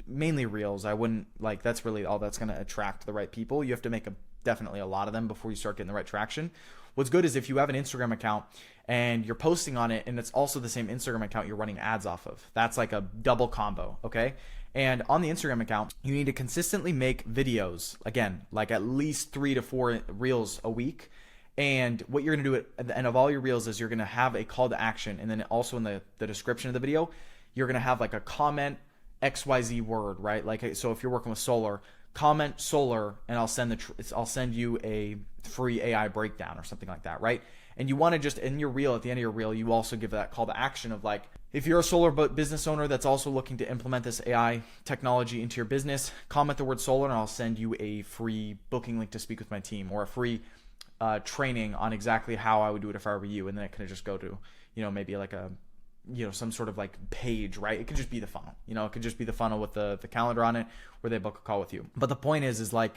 Speaker 1: mainly reels. I wouldn't, like, that's really all that's going to attract the right people. You have to make definitely a lot of them before you start getting the right traction. What's good is if you have an Instagram account and you're posting on it, and it's also the same Instagram account you're running ads off of. That's like a double combo, okay? And on the Instagram account, you need to consistently make videos, again, like at least 3 to 4 reels a week. And what you're going to do at the end of all your reels is you're going to have a call to action. And then also in the description of the video, you're going to have like a comment XYZ word, right? Like, so if you're working with solar, comment solar, and I'll send you a free AI breakdown or something like that, right? And you want to just, in your reel, at the end of your reel, you also give that call to action of like, if you're a solar business owner that's also looking to implement this AI technology into your business, comment the word solar, and I'll send you a free booking link to speak with my team, or a free training on exactly how I would do it if I were you. And then it can just go to, maybe like some sort of like page, right? It could just be the funnel, it could just be the funnel with the calendar on it where they book a call with you. But the point is like,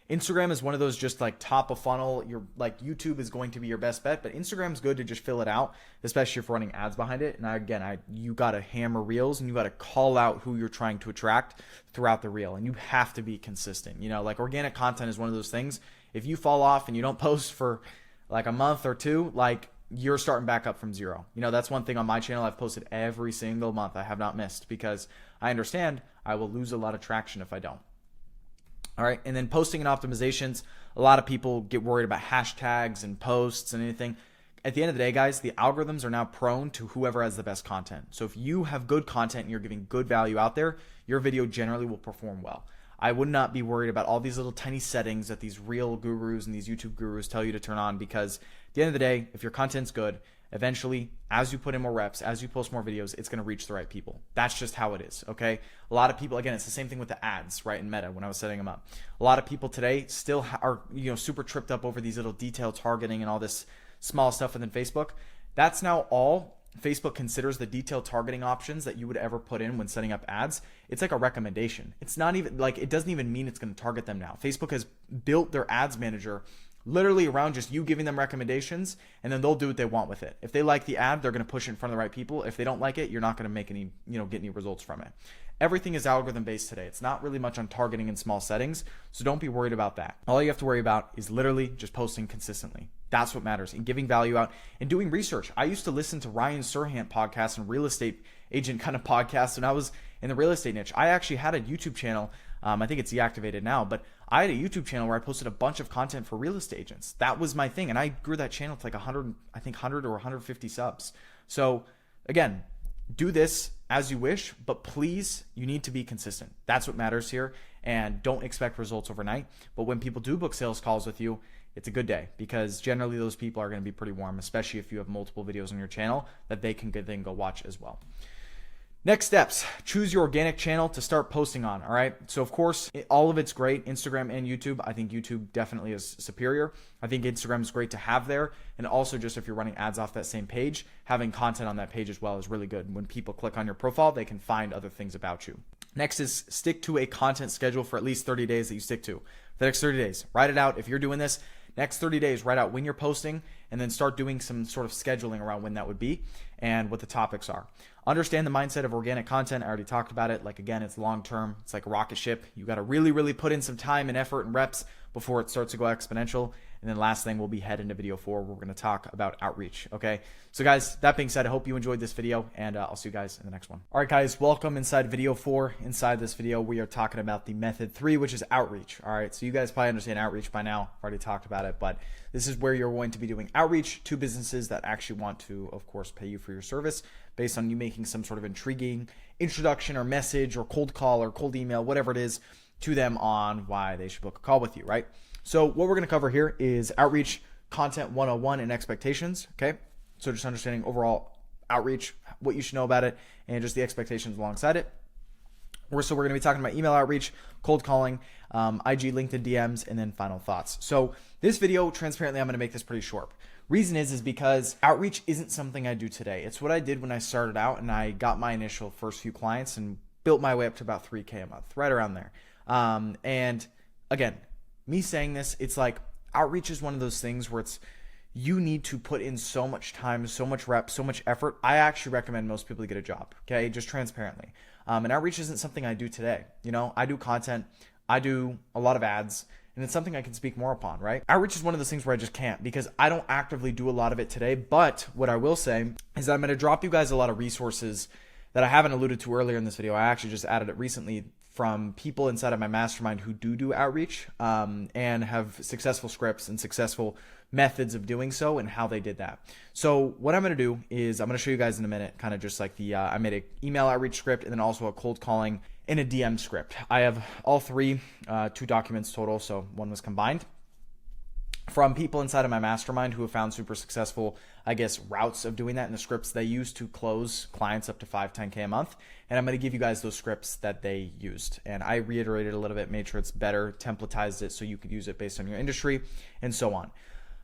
Speaker 1: Instagram is one of those just like top of funnel. You're like, YouTube is going to be your best bet, but Instagram's good to just fill it out, especially if you're running ads behind it. And you got to hammer reels, and you got to call out who you're trying to attract throughout the reel. And you have to be consistent. Like organic content is one of those things. If you fall off and you don't post for like a month or two, like, you're starting back up from zero. That's one thing on my channel. I've posted every single month. I have not missed, because I understand I will lose a lot of traction if I don't. All right. And then posting and optimizations. A lot of people get worried about hashtags and posts and anything. At the end of the day, guys, the algorithms are now prone to whoever has the best content. So if you have good content and you're giving good value out there, your video generally will perform well. I would not be worried about all these little tiny settings that these real gurus and these YouTube gurus tell you to turn on, because at the end of the day, if your content's good, eventually, as you put in more reps, as you post more videos, it's going to reach the right people. That's just how it is, okay? A lot of people, again, it's the same thing with the ads, right, in Meta when I was setting them up. A lot of people today still are, super tripped up over these little detail targeting and all this small stuff within Facebook. That's now all Facebook considers the detailed targeting options that you would ever put in when setting up ads. It's like a recommendation. It's not even like, it doesn't even mean it's going to target them now. Facebook has built their ads manager literally around just you giving them recommendations, and then they'll do what they want with it. If they like the ad, they're going to push it in front of the right people. If they don't like it, you're not going to make any, get any results from it. Everything is algorithm based today. It's not really much on targeting in small settings. So don't be worried about that. All you have to worry about is literally just posting consistently. That's what matters, and giving value out and doing research. I used to listen to Ryan Serhant podcasts and real estate agent kind of podcasts when I was in the real estate niche. I actually had a YouTube channel. I think it's deactivated now, but I had a YouTube channel where I posted a bunch of content for real estate agents. That was my thing. And I grew that channel to like 100 or 150 subs. So again, do this as you wish, but please, you need to be consistent. That's what matters here. And don't expect results overnight. But when people do book sales calls with you, it's a good day, because generally those people are going to be pretty warm, especially if you have multiple videos on your channel that they can then go watch as well. Next steps, choose your organic channel to start posting on, all right? So of course, all of it's great, Instagram and YouTube. I think YouTube definitely is superior. I think Instagram is great to have there. And also just if you're running ads off that same page, having content on that page as well is really good. When people click on your profile, they can find other things about you. Next is stick to a content schedule for at least 30 days that you stick to. The next 30 days, write it out. If you're doing this, next 30 days, write out when you're posting and then start doing some sort of scheduling around when that would be and what the topics are. Understand the mindset of organic content. I already talked about it. Like, again, it's long-term. It's like a rocket ship. You got to really, really put in some time and effort and reps before it starts to go exponential. And then last thing, we'll be head into video 4 where we're going to talk about outreach. Okay. So guys, that being said, I hope you enjoyed this video and I'll see you guys in the next one. All right, guys, welcome inside video 4. Inside this video, we are talking about the method 3, which is outreach. All right. So you guys probably understand outreach by now. I've already talked about it, but this is where you're going to be doing outreach to businesses that actually want to, of course, pay you for your service based on you making some sort of intriguing introduction or message or cold call or cold email, whatever it is, to them on why they should book a call with you, right? So what we're going to cover here is outreach content 101 and expectations, okay? So just understanding overall outreach, what you should know about it, and just the expectations alongside it. So we're going to be talking about email outreach, cold calling, IG, LinkedIn DMs, and then final thoughts. So this video, transparently, I'm going to make this pretty short. Reason is because outreach isn't something I do today. It's what I did when I started out and I got my initial first few clients and built my way up to about 3K a month, right around there. And again, me saying this, it's like outreach is one of those things where you need to put in so much time, so much rep, so much effort. I actually recommend most people to get a job, okay? Just transparently. And outreach isn't something I do today. You know, I do content, I do a lot of ads, and it's something I can speak more upon, right? Outreach is one of those things where I just can't because I don't actively do a lot of it today. But what I will say is that I'm going to drop you guys a lot of resources that I haven't alluded to earlier in this video. I actually just added it recently from people inside of my mastermind who do outreach and have successful scripts and successful methods of doing so and how they did that. So what I'm going to do is I'm going to show you guys in a minute, kind of just like I made an email outreach script and then also a cold calling and a DM script. I have all three, 2 documents total. So one was combined from people inside of my mastermind who have found super successful, I guess, routes of doing that in the scripts they use to close clients up to 5, 10K a month. And I'm going to give you guys those scripts that they used. And I reiterated a little bit, made sure it's better, templatized it so you could use it based on your industry and so on.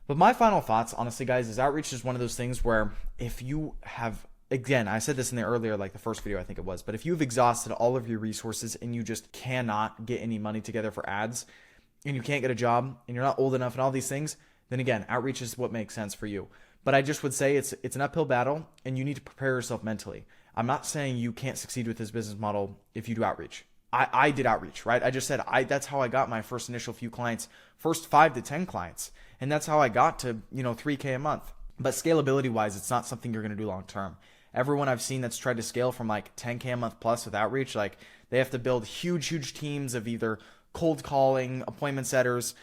Speaker 1: But my final thoughts, honestly, guys, is outreach is one of those things where if you have, again, I said this in the earlier, like the first video, I think it was, but if you've exhausted all of your resources and you just cannot get any money together for ads, and you can't get a job and you're not old enough and all these things, then again, outreach is what makes sense for you. But I just would say it's an uphill battle and you need to prepare yourself mentally. I'm not saying you can't succeed with this business model if you do outreach. I did outreach, right? I just said that's how I got my first initial few clients, first 5 to 10 clients. And that's how I got to, 3K a month. But scalability wise, it's not something you're going to do long term. Everyone I've seen that's tried to scale from like 10K a month plus with outreach, like they have to build huge teams of either cold calling, appointment setters,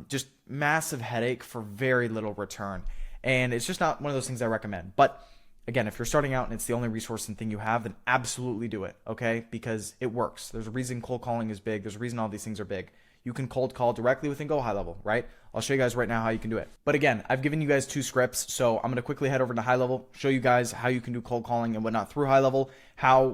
Speaker 1: just massive headache for very little return. And it's just not one of those things I recommend. But again, if you're starting out and it's the only resource and thing you have, then absolutely do it, okay? Because it works. There's a reason cold calling is big. There's a reason all these things are big. You can cold call directly within GoHighLevel, right? I'll show you guys right now how you can do it. But again, I've given you guys 2 scripts, so I'm going to quickly head over to HighLevel, show you guys how you can do cold calling and whatnot through HighLevel,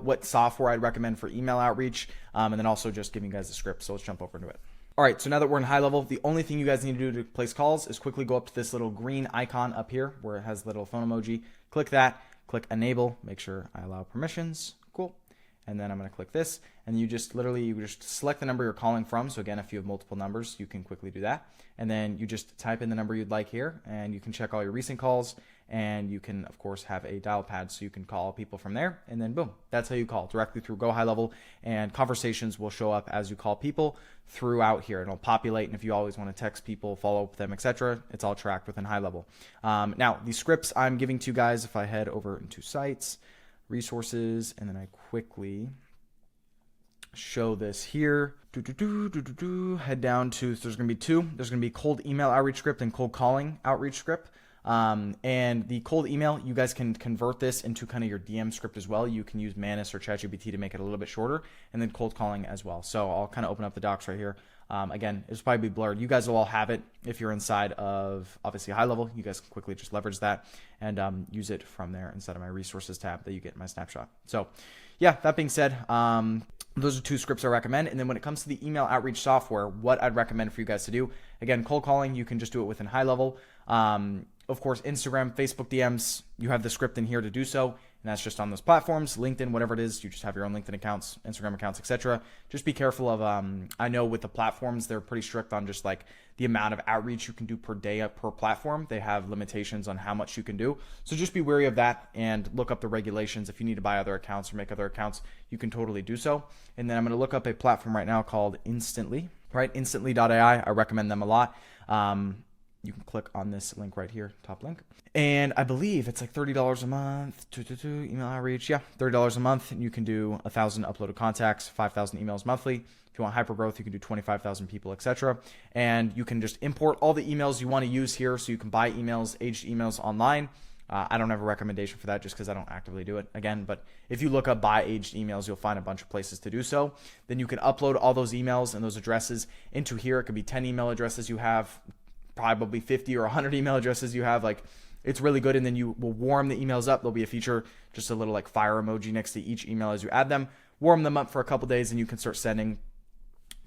Speaker 1: what software I'd recommend for email outreach, and then also just giving you guys the script. So let's jump over into it. All right, so now that we're in HighLevel, the only thing you guys need to do to place calls is quickly go up to this little green icon up here where it has the little phone emoji. Click that, click enable, make sure I allow permissions. Cool. And then I'm going to click this, and you just select the number you're calling from. So again, if you have multiple numbers, you can quickly do that. And then you just type in the number you'd like here, and you can check all your recent calls, and you can, of course, have a dial pad so you can call people from there, and then boom, that's how you call directly through GoHighLevel, and conversations will show up as you call people throughout here. It'll populate, and if you always want to text people, follow up with them, etc., it's all tracked within HighLevel. Now, the scripts I'm giving to you guys, if I head over into sites, resources, and then I quickly show this here. Head down to, so there's going to be 2. There's going to be cold email outreach script and cold calling outreach script. And the cold email, you guys can convert this into kind of your DM script as well. You can use Manus or ChatGPT to make it a little bit shorter, and then cold calling as well. So I'll kind of open up the docs right here. Again, it's probably blurred. You guys will all have it if you're inside of obviously high level. You guys can quickly just leverage that and use it from there inside of my resources tab that you get in my snapshot. So yeah, that being said, those are 2 scripts I recommend. And then when it comes to the email outreach software, what I'd recommend for you guys to do, again, cold calling, you can just do it within high level. Of course, Instagram, Facebook DMs, you have the script in here to do so. And that's just on those platforms, LinkedIn, whatever it is, you just have your own LinkedIn accounts, Instagram accounts, etc. Just be careful of, I know with the platforms, they're pretty strict on just like the amount of outreach you can do per day per platform. They have limitations on how much you can do. So just be wary of that and look up the regulations. If you need to buy other accounts or make other accounts, you can totally do so. And then I'm going to look up a platform right now called Instantly, right? Instantly.ai. I recommend them a lot. You can click on this link right here, top link. And I believe it's like $30 a month, email outreach. Yeah, $30 a month. And you can do 1,000 uploaded contacts, 5,000 emails monthly. If you want hypergrowth, you can do 25,000 people, etc. And you can just import all the emails you want to use here. So you can buy emails, aged emails online. I don't have a recommendation for that just because I don't actively do it again. But if you look up buy aged emails, you'll find a bunch of places to do so. Then you can upload all those emails and those addresses into here. It could be 10 email addresses you have, probably 50 or 100 email addresses you have. Like, it's really good. And then you will warm the emails up. There'll be a feature, just a little like fire emoji next to each email as you add them. Warm them up for a couple days and you can start sending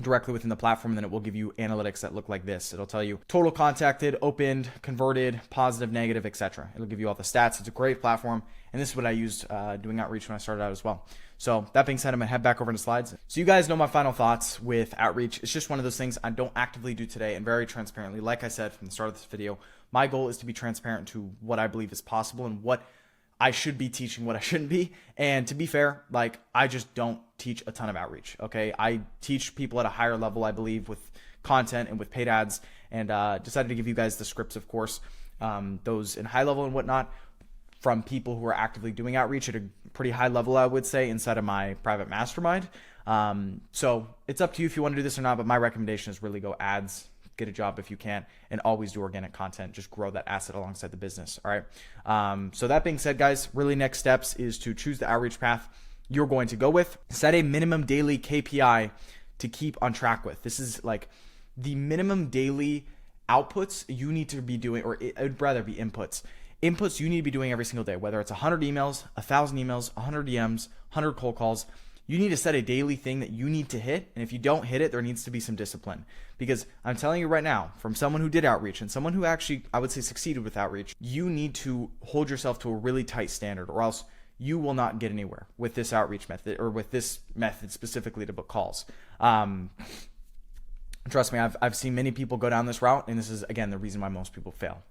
Speaker 1: directly within the platform. And then it will give you analytics that look like this. It'll tell you total contacted, opened, converted, positive, negative, etc. It'll give you all the stats. It's a great platform. And this is what I used doing outreach when I started out as well. So that being said, I'm gonna head back over to slides. So you guys know my final thoughts with outreach. It's just one of those things I don't actively do today, and very transparently. Like I said from the start of this video, my goal is to be transparent to what I believe is possible and what I should be teaching, what I shouldn't be. And to be fair, like, I just don't teach a ton of outreach. Okay, I teach people at a higher level, I believe, with content and with paid ads, and decided to give you guys the scripts, of course, those in high level and whatnot, from people who are actively doing outreach at a pretty high level, I would say, inside of my private mastermind. So it's up to you if you want to do this or not, but my recommendation is really go ads, get a job if you can, and always do organic content. Just grow that asset alongside the business. All right. So that being said, guys, really next steps is to choose the outreach path you're going to go with. Set a minimum daily KPI to keep on track with. This is like the minimum daily outputs you need to be doing, or it would rather be inputs. Inputs you need to be doing every single day, whether it's 100 emails, 1,000 emails, 100 DMs, 100 cold calls. You need to set a daily thing that you need to hit. And if you don't hit it, there needs to be some discipline. Because I'm telling you right now, from someone who did outreach and someone who actually, I would say, succeeded with outreach, you need to hold yourself to a really tight standard, or else you will not get anywhere with this outreach method, or with this method specifically to book calls. Trust me, I've seen many people go down this route, and this is, again, the reason why most people fail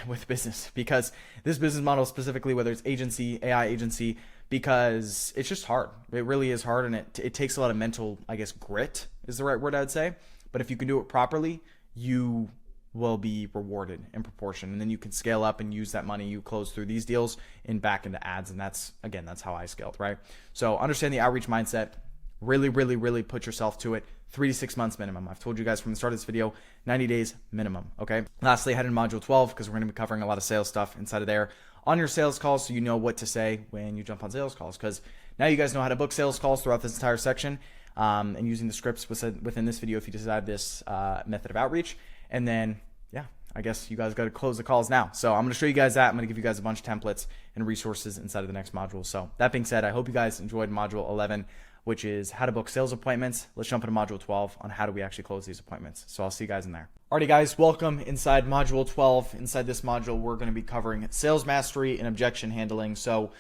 Speaker 1: with business, because this business model specifically, whether it's agency, AI agency, because it's just hard. It really is hard, and it takes a lot of mental, I guess, grit is the right word I'd say. But if you can do it properly, you will be rewarded in proportion, and then you can scale up and use that money you close through these deals and back into ads. And that's how I scaled, right? So understand the outreach mindset. Really, really, really put yourself to it. 3 to 6 months minimum. I've told you guys from the start of this video, 90 days minimum, okay? Lastly, head in module 12, because we're gonna be covering a lot of sales stuff inside of there on your sales calls, so you know what to say when you jump on sales calls, because now you guys know how to book sales calls throughout this entire section, and using the scripts within this video if you decide this method of outreach. And then, yeah, I guess you guys got to close the calls now. So I'm going to show you guys that. I'm going to give you guys a bunch of templates and resources inside of the next module. So that being said, I hope you guys enjoyed module 11, which is how to book sales appointments. Let's jump into module 12 on how do we actually close these appointments. So I'll see you guys in there. Alrighty guys, welcome inside module 12. Inside this module, we're going to be covering sales mastery and objection handling. So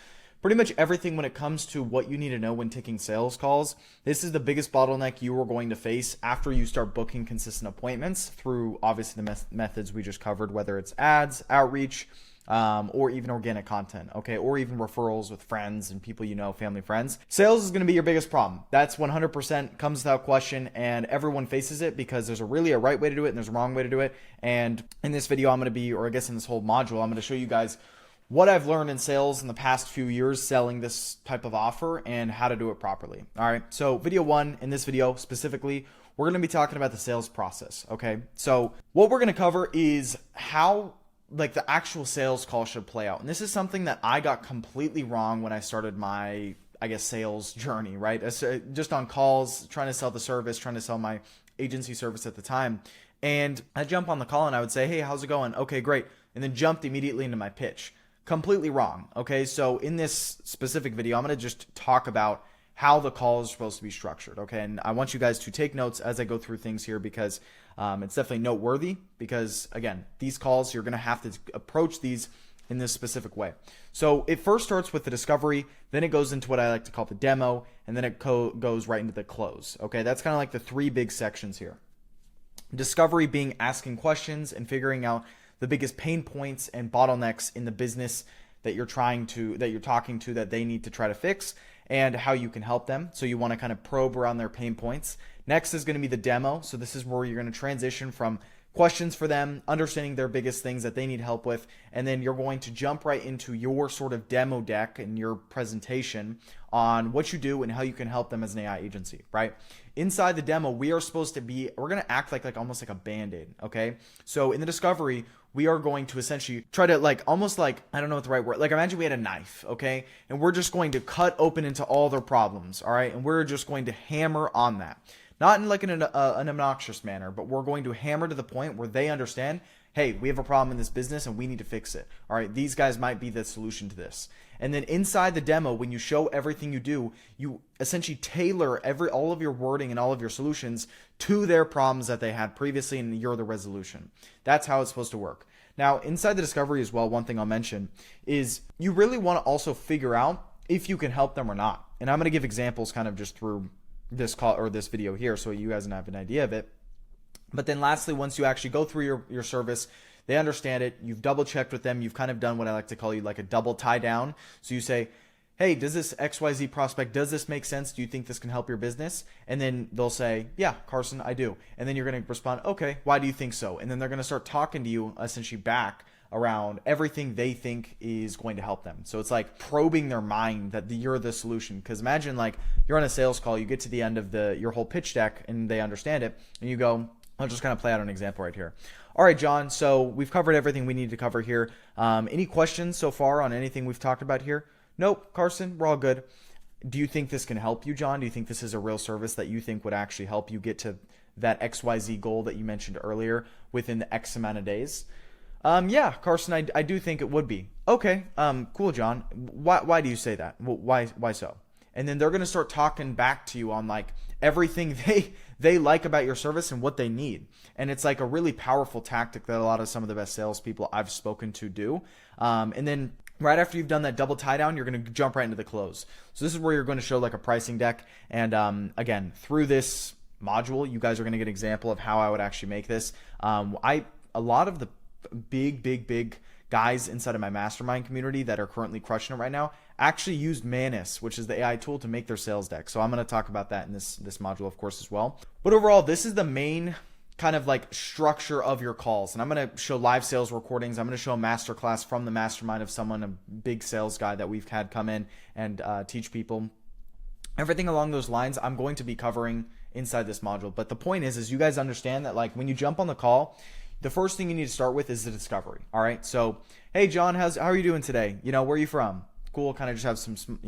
Speaker 1: pretty much everything when it comes to what you need to know when taking sales calls. This is the biggest bottleneck you are going to face after you start booking consistent appointments through obviously the methods we just covered, whether it's ads, outreach, or even organic content, okay, or even referrals with friends and people you know, family, friends. Sales is going to be your biggest problem. That's 100% comes without question, and everyone faces it because there's a right way to do it and there's a wrong way to do it. And in this video, I'm going to be, or I guess in this whole module, I'm going to show you guys what I've learned in sales in the past few years selling this type of offer and how to do it properly. All right, so video 1, in this video specifically, we're going to be talking about the sales process, okay? So what we're going to cover is how like the actual sales call should play out. And this is something that I got completely wrong when I started my, I guess, sales journey, right? Just on calls, trying to sell the service, trying to sell my agency service at the time. And I'd jump on the call and I would say, hey, how's it going? Okay, great. And then jumped immediately into my pitch. Completely wrong. Okay, so in this specific video, I'm going to just talk about how the call is supposed to be structured. Okay, and I want you guys to take notes as I go through things here because it's definitely noteworthy because, again, these calls, you're going to have to approach these in this specific way. So it first starts with the discovery, then it goes into what I like to call the demo, and then it goes right into the close. Okay, that's kind of like the three big sections here. Discovery being asking questions and figuring out the biggest pain points and bottlenecks in the business that you're talking to, that they need to try to fix, and how you can help them. So you want to kind of probe around their pain points. Next is going to be the demo. So this is where you're going to transition from questions for them, understanding their biggest things that they need help with, and then you're going to jump right into your sort of demo deck and your presentation on what you do and how you can help them as an AI agency, right? Inside the demo, we're going to act like almost like a band-aid, okay? So in the discovery, we are going to essentially try to almost I don't know what the right word, imagine we had a knife, okay? And we're just going to cut open into all their problems, all right? And we're just going to hammer on that. Not in an obnoxious manner, but we're going to hammer to the point where they understand, hey, we have a problem in this business and we need to fix it. All right, these guys might be the solution to this. And then inside the demo, when you show everything you do, you essentially tailor all of your wording and all of your solutions to their problems that they had previously, and you're the resolution. That's how it's supposed to work. Now, inside the discovery as well, one thing I'll mention is you really want to also figure out if you can help them or not. And I'm going to give examples kind of just through this call or this video here so you guys have an idea of it. But then lastly, once you actually go through your service, they understand it, you've double checked with them, you've kind of done what I like to call a double tie down. So you say, hey, does this XYZ prospect, does this make sense? Do you think this can help your business? And then they'll say, yeah, Carson, I do. And then you're going to respond, okay, why do you think so? And then they're going to start talking to you essentially back around everything they think is going to help them. So it's like probing their mind that you're the solution. Because imagine you're on a sales call, you get to the end of your whole pitch deck and they understand it, and you go, I'll just kind of play out an example right here. All right, John, so we've covered everything we need to cover here. Any questions so far on anything we've talked about here? Nope, Carson, we're all good. Do you think this can help you, John? Do you think this is a real service that you think would actually help you get to that XYZ goal that you mentioned earlier within the X amount of days? Yeah, Carson, I do think it would be. Okay, cool, John. Why do you say that? Why so? And then they're going to start talking back to you on everything they like about your service and what they need. And it's a really powerful tactic that a lot of some of the best salespeople I've spoken to do. And then right after you've done that double tie down, you're going to jump right into the close. So this is where you're going to show a pricing deck. And again, through this module, you guys are going to get an example of how I would actually make this. A lot of the big guys inside of my mastermind community that are currently crushing it right now actually use Manus, which is the AI tool, to make their sales deck. So I'm going to talk about that in this module, of course, as well. But overall, this is the main kind of structure of your calls. And I'm going to show live sales recordings. I'm going to show a masterclass from the mastermind of someone, a big sales guy that we've had come in and teach people. Everything along those lines, I'm going to be covering inside this module. But the point is you guys understand that when you jump on the call, the first thing you need to start with is the discovery. All right. So, hey, John, how are you doing today? Where are you from? Cool. Kind of just have some,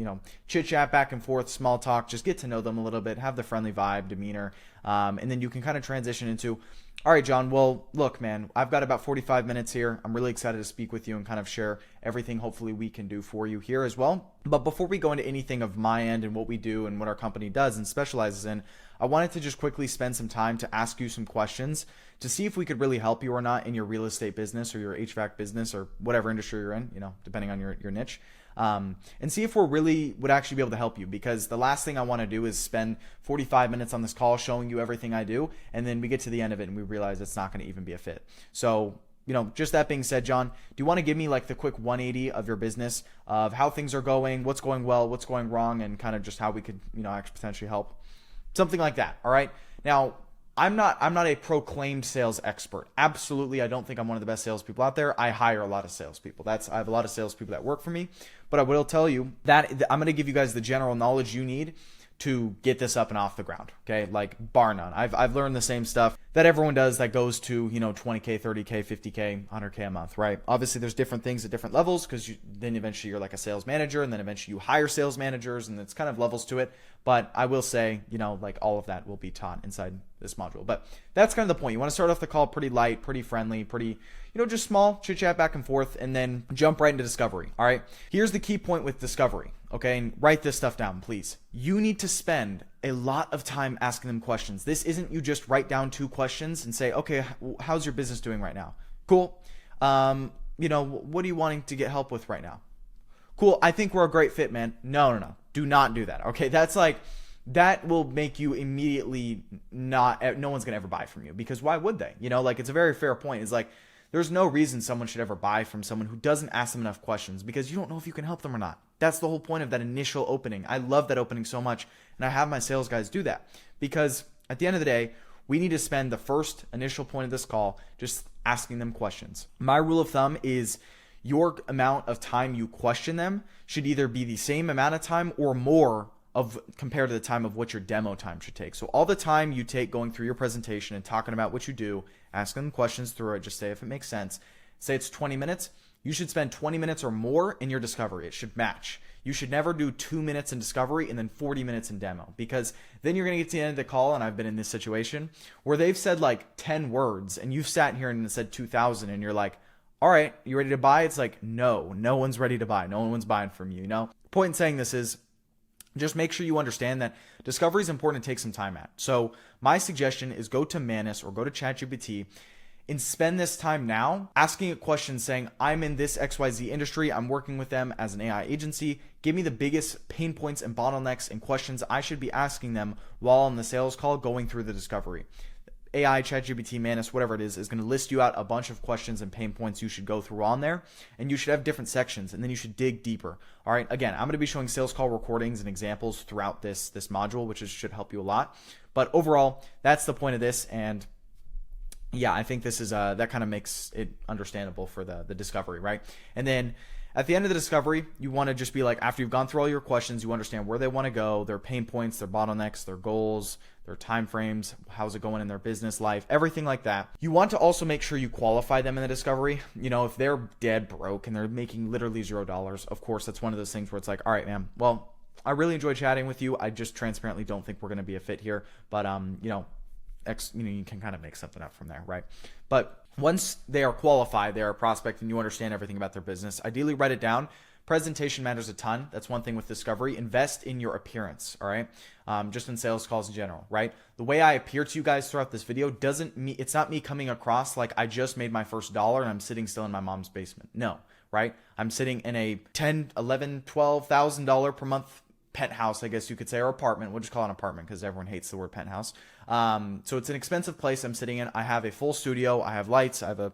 Speaker 1: chit chat back and forth, small talk, just get to know them a little bit, have the friendly vibe, demeanor. And then you can kind of transition into, all right, John, well, look, man, I've got about 45 minutes here. I'm really excited to speak with you and kind of share everything hopefully we can do for you here as well. But before we go into anything of my end and what we do and what our company does and specializes in, I wanted to just quickly spend some time to ask you some questions to see if we could really help you or not in your real estate business or your HVAC business or whatever industry you're in, depending on your niche. And see if we're really would actually be able to help you, because the last thing I want to do is spend 45 minutes on this call showing you everything I do, and then we get to the end of it and we realize it's not going to even be a fit. So, just that being said, John, do you want to give me the quick 180 of your business, of how things are going, what's going well, what's going wrong, and kind of just how we could, actually potentially help? Something like that. All right. Now, I'm not a proclaimed sales expert. Absolutely, I don't think I'm one of the best salespeople out there. I hire a lot of salespeople. I have a lot of salespeople that work for me. But I will tell you that I'm going to give you guys the general knowledge you need to get this up and off the ground. Okay. Like bar none. I've learned the same stuff that everyone does that goes to, 20K, 30K, 50K, 100K a month, right? Obviously there's different things at different levels because then eventually you're like a sales manager, and then eventually you hire sales managers, and it's kind of levels to it. But I will say, like all of that will be taught inside this module. But that's kind of the point. You want to start off the call pretty light, pretty friendly, pretty, just small chit chat back and forth, and then jump right into discovery. All right. Here's the key point with discovery. Okay. And write this stuff down, please. You need to spend a lot of time asking them questions. This isn't you just write down 2 questions and say, okay, how's your business doing right now? Cool. What are you wanting to get help with right now? Cool. I think we're a great fit, man. No. Do not do that. Okay. That will make you immediately no one's going to ever buy from you, because why would they? It's a very fair point. It's like, there's no reason someone should ever buy from someone who doesn't ask them enough questions, because you don't know if you can help them or not. That's the whole point of that initial opening. I love that opening so much. And I have my sales guys do that, because at the end of the day, we need to spend the first initial point of this call just asking them questions. My rule of thumb is your amount of time you question them should either be the same amount of time or more compared to the time of what your demo time should take. So all the time you take going through your presentation and talking about what you do, asking them questions through it, just say if it makes sense. Say it's 20 minutes. You should spend 20 minutes or more in your discovery. It should match. You should never do 2 minutes in discovery and then 40 minutes in demo, because then you're going to get to the end of the call, and I've been in this situation where they've said like 10 words and you've sat here and said 2,000, and you're like, all right, you ready to buy? It's like, no one's ready to buy. No one's buying from you. Point in saying this is, just make sure you understand that discovery is important to take some time at. So my suggestion is go to Manus or go to ChatGPT and spend this time now asking a question saying, I'm in this XYZ industry. I'm working with them as an AI agency. Give me the biggest pain points and bottlenecks and questions I should be asking them while on the sales call going through the discovery. AI, ChatGPT, Manus, whatever it is going to list you out a bunch of questions and pain points you should go through on there, and you should have different sections, and then you should dig deeper. All right. Again, I'm going to be showing sales call recordings and examples throughout this module, which should help you a lot. But overall, that's the point of this. And yeah, I think this is that kind of makes it understandable for the discovery, right? And then at the end of the discovery, you want to just be like, after you've gone through all your questions, you understand where they want to go, their pain points, their bottlenecks, their goals, their time frames, how's it going in their business life, everything like that. You want to also make sure you qualify them in the discovery. If they're dead broke and they're making literally $0, of course, that's one of those things where it's like, all right, man, well, I really enjoy chatting with you. I just transparently don't think we're going to be a fit here, but you can kind of make something up from there, right? But once they are qualified, they are a prospect, and you understand everything about their business, ideally write it down. Presentation matters a ton. That's one thing with discovery. Invest in your appearance, all right? Just in sales calls in general, right? The way I appear to you guys throughout this video it's not me coming across like I just made my first $1 and I'm sitting still in my mom's basement. No, right? I'm sitting in a $10,000, $11,000, $12,000 per month penthouse, I guess you could say, or apartment. We'll just call it an apartment because everyone hates the word penthouse. So it's an expensive place I'm sitting in. I have a full studio. I have lights. I have a,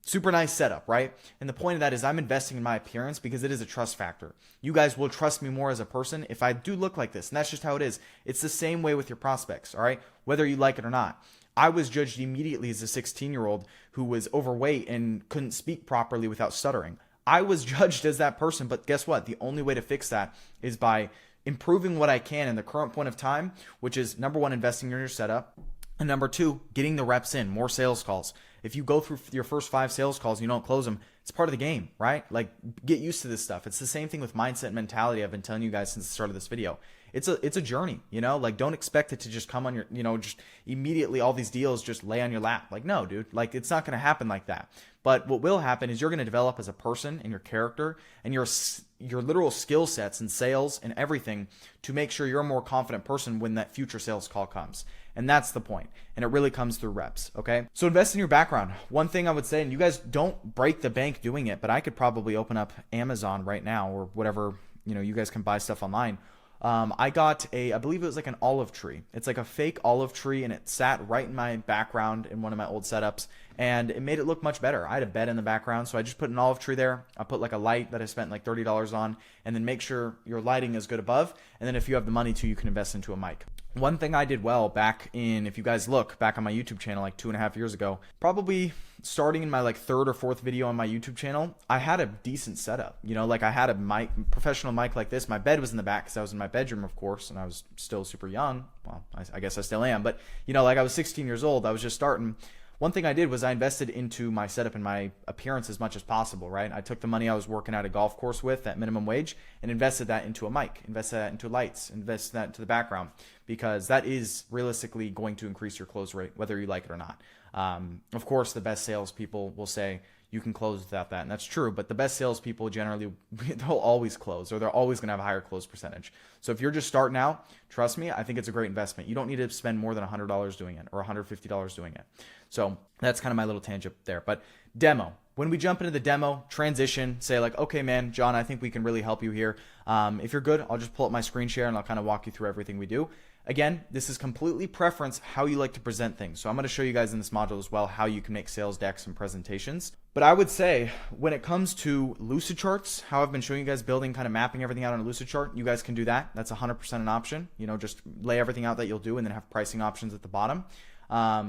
Speaker 1: super nice setup, right? And the point of that is I'm investing in my appearance because it is a trust factor. You guys will trust me more as a person if I do look like this. And that's just how it is. It's the same way with your prospects, all right? Whether you like it or not. I was judged immediately as a 16-year-old who was overweight and couldn't speak properly without stuttering. I was judged as that person, but guess what? The only way to fix that is by improving what I can in the current point of time, which is number 1, investing in your setup, and number 2, getting the reps in, more sales calls. If you go through your first 5 sales calls and you don't close them, it's part of the game, right? Like, get used to this stuff. It's the same thing with mindset and mentality I've been telling you guys since the start of this video. It's a journey, like don't expect it to just come on your, just immediately all these deals just lay on your lap. Like, no, dude, like it's not going to happen like that. But what will happen is you're going to develop as a person and your character and your literal skill sets and sales and everything to make sure you're a more confident person when that future sales call comes. And that's the point. And it really comes through reps. Okay. So invest in your background. One thing I would say, and you guys don't break the bank doing it, but I could probably open up Amazon right now or whatever, you guys can buy stuff online. I got I believe it was like an olive tree. It's like a fake olive tree and it sat right in my background in one of my old setups and it made it look much better. I had a bed in the background. So I just put an olive tree there. I put like a light that I spent like $30 on and then make sure your lighting is good above. And then if you have the money to, you can invest into a mic. one thing I did well back in, if you guys look back on my YouTube channel like 2.5 years ago, probably starting in my like third or fourth video on my YouTube channel, I had a decent setup. You know, like I had a mic, professional mic like this. My bed was in the back because I was in my bedroom, of course, and I was still super young. Well, I guess I still am, but you know, like I was 16 years old. I was just starting. One thing I did was I invested into my setup and my appearance as much as possible, right? I took the money I was working at a golf course with at minimum wage and invested that into a mic, invested that into lights, invested that into the background, because that is realistically going to increase your close rate, whether you like it or not. Of course, the best salespeople will say you can close without that, and that's true, but the best salespeople generally, they'll always close, or they're always going to have a higher close percentage. So if you're just starting out, trust me, I think it's a great investment. You don't need to spend more than $100 doing it or $150 doing it. So that's kind of my little tangent there. But demo, when we jump into the demo, transition, say like, okay, man, John, I think we can really help you here. If you're good, I'll just pull up my screen share and I'll kind of walk you through everything we do. Again, this is completely preference how you like to present things. So I'm going to show you guys in this module as well how you can make sales decks and presentations. But I would say when it comes to lucid charts, how I've been showing you guys building, kind of mapping everything out on a lucid chart, you guys can do that. That's 100% an option. You know, just lay everything out that you'll do and then have pricing options at the bottom.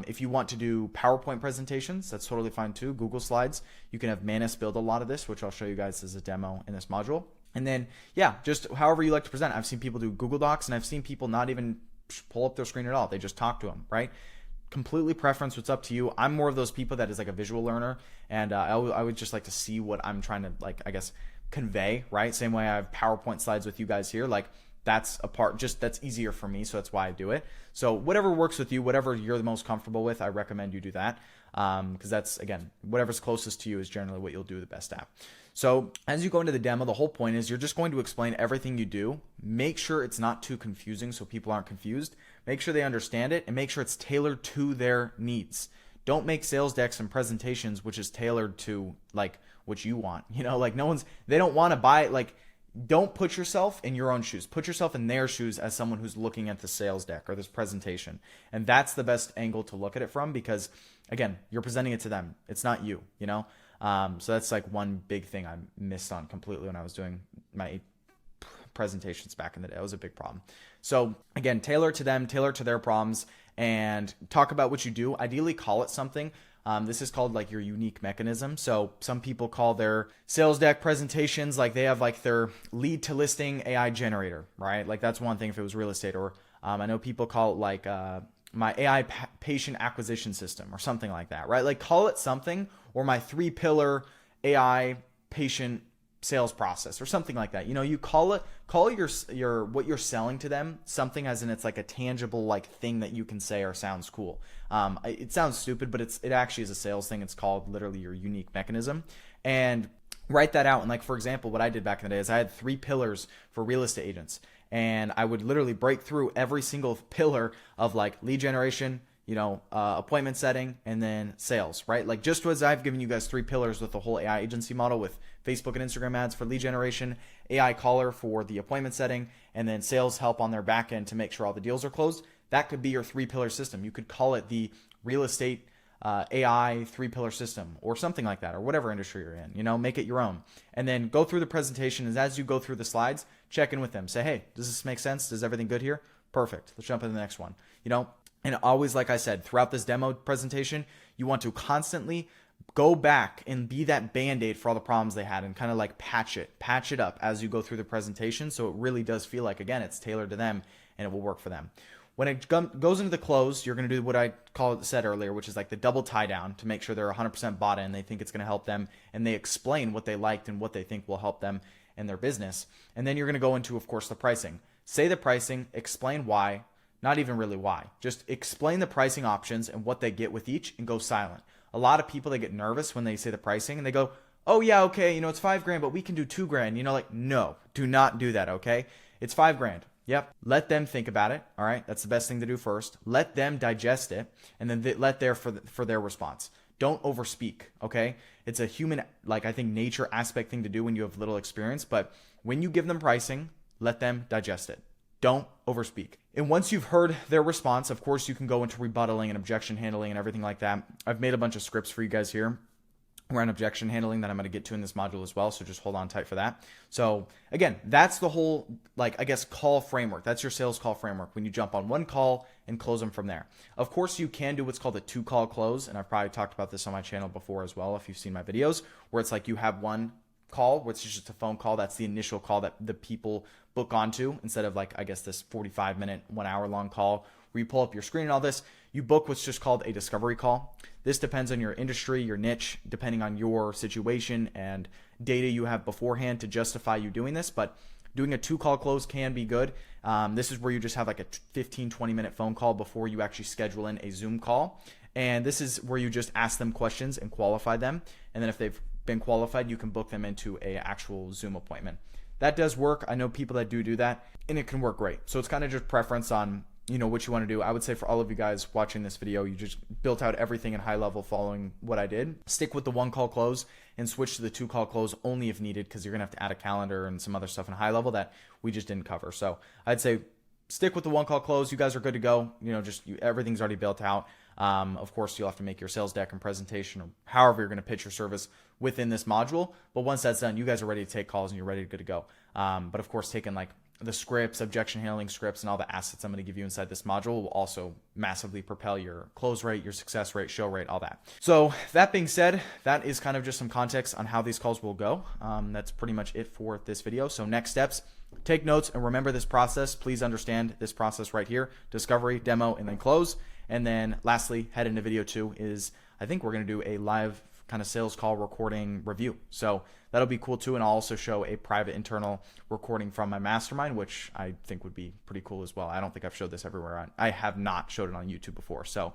Speaker 1: If you want to do PowerPoint presentations, that's totally fine too. Google Slides, you can have Manus build a lot of this, which I'll show you guys as a demo in this module. And then, yeah, just however you like to present. I've seen people do Google Docs, and I've seen people not even pull up their screen at all. They just talk to them, right? Completely preference. What's up to you. I'm more of those people that is like a visual learner, and I would just like to see what I'm trying to, like, I guess, convey, right? Same way I have PowerPoint slides with you guys here. Like, that's a part, just that's easier for me, so that's why I do it. So whatever works with you, whatever you're the most comfortable with, I recommend you do that, because that's, again, whatever's closest to you is generally what you'll do the best at. So as you go into the demo, the whole point is you're just going to explain everything you do. Make sure it's not too confusing so people aren't confused. Make sure they understand it, and make sure it's tailored to their needs. Don't make sales decks and presentations which is tailored to like what you want. You know, like they don't want to buy, like, don't put yourself in your own shoes. Put yourself in their shoes as someone who's looking at the sales deck or this presentation. And that's the best angle to look at it from, because again, you're presenting it to them. It's not you, you know? So that's like one big thing I missed on completely when I was doing my presentations back in the day. It was a big problem. So again, tailor it to them, tailor it to their problems, and talk about what you do. Ideally, call it something. This is called like your unique mechanism. So some people call their sales deck presentations, like they have like their lead to listing AI generator, right? Like that's one thing if it was real estate, or I know people call it like my AI patient acquisition system or something like that, right? Like call it something, or my 3-pillar AI patient sales process or something like that. You know, you call your what you're selling to them something, as in it's like a tangible like thing that you can say or sounds cool. It sounds stupid, but it actually is a sales thing. It's called literally your unique mechanism, and write that out. And like, for example, what I did back in the day is I had 3 pillars for real estate agents, and I would literally break through every single pillar of like lead generation, you know, appointment setting, and then sales, right? Like just as I've given you guys 3 pillars with the whole AI agency model with Facebook and Instagram ads for lead generation, AI caller for the appointment setting, and then sales help on their back end to make sure all the deals are closed. That could be your 3-pillar system. You could call it the real estate AI 3-pillar system or something like that, or whatever industry you're in, you know, make it your own. And then go through the presentation, and as you go through the slides, check in with them. Say, hey, does this make sense? Does everything good here? Perfect. Let's jump into the next one. You know, and always, like I said, throughout this demo presentation, you want to constantly go back and be that band-aid for all the problems they had, and kind of like patch it up as you go through the presentation, so it really does feel like, again, it's tailored to them and it will work for them. When it goes into the close, you're going to do what I said earlier, which is like the double tie down to make sure they're 100% bought in. They think it's going to help them, and they explain what they liked and what they think will help them in their business. And then you're going to go into, of course, the pricing. Say the pricing, explain why, not even really why. Just explain the pricing options and what they get with each, and go silent. A lot of people, they get nervous when they say the pricing, and they go, oh yeah, okay, you know, it's $5,000, but we can do $2,000. You know, like, no, do not do that. Okay. It's $5,000. Yep. Let them think about it. All right. That's the best thing to do first. Let them digest it, and then let for their response. Don't overspeak. Okay. It's a human, like, I think nature aspect thing to do when you have little experience, but when you give them pricing, let them digest it. Don't overspeak. And once you've heard their response, of course, you can go into rebuttaling and objection handling and everything like that. I've made a bunch of scripts for you guys here. around objection handling that I'm going to get to in this module as well. So just hold on tight for that. So again, that's the whole, like, I guess, call framework. That's your sales call framework when you jump on one call and close them from there. Of course, you can do what's called a 2-call close. And I've probably talked about this on my channel before as well, if you've seen my videos, where it's like you have one call, which is just a phone call. That's the initial call that the people book onto, instead of like, I guess, this 45-minute, 1 hour long call where you pull up your screen and all this. You book what's just called a discovery call. This depends on your industry, your niche, depending on your situation and data you have beforehand to justify you doing this. But doing a 2-call close can be good. This is where you just have like a 15-20 minute phone call before you actually schedule in a Zoom call. And this is where you just ask them questions and qualify them. And then if they've been qualified, you can book them into a actual Zoom appointment. That does work. I know people that do that, and it can work great. So it's kind of just preference on, you know, what you want to do. I would say for all of you guys watching this video, you just built out everything in high level following what I did. Stick with the 1-call close and switch to the 2-call close only if needed, because you're going to have to add a calendar and some other stuff in high level that we just didn't cover. So I'd say stick with the 1-call close. You guys are good to go. You know, everything's already built out. Of course, you'll have to make your sales deck and presentation, or however you're going to pitch your service within this module. But once that's done, you guys are ready to take calls and you're ready to go. But of course, taking like the scripts, objection handling scripts, and all the assets I'm going to give you inside this module will also massively propel your close rate, your success rate, show rate, all that. So that being said, that is kind of just some context on how these calls will go. That's pretty much it for this video. So next steps, take notes and remember this process. Please understand this process right here: discovery, demo, and then close. And then lastly, head into video 2 is, I think we're going to do a live kind of sales call recording review. So that'll be cool too. And I'll also show a private internal recording from my mastermind, which I think would be pretty cool as well. I don't think I've showed this everywhere. I have not showed it on YouTube before. So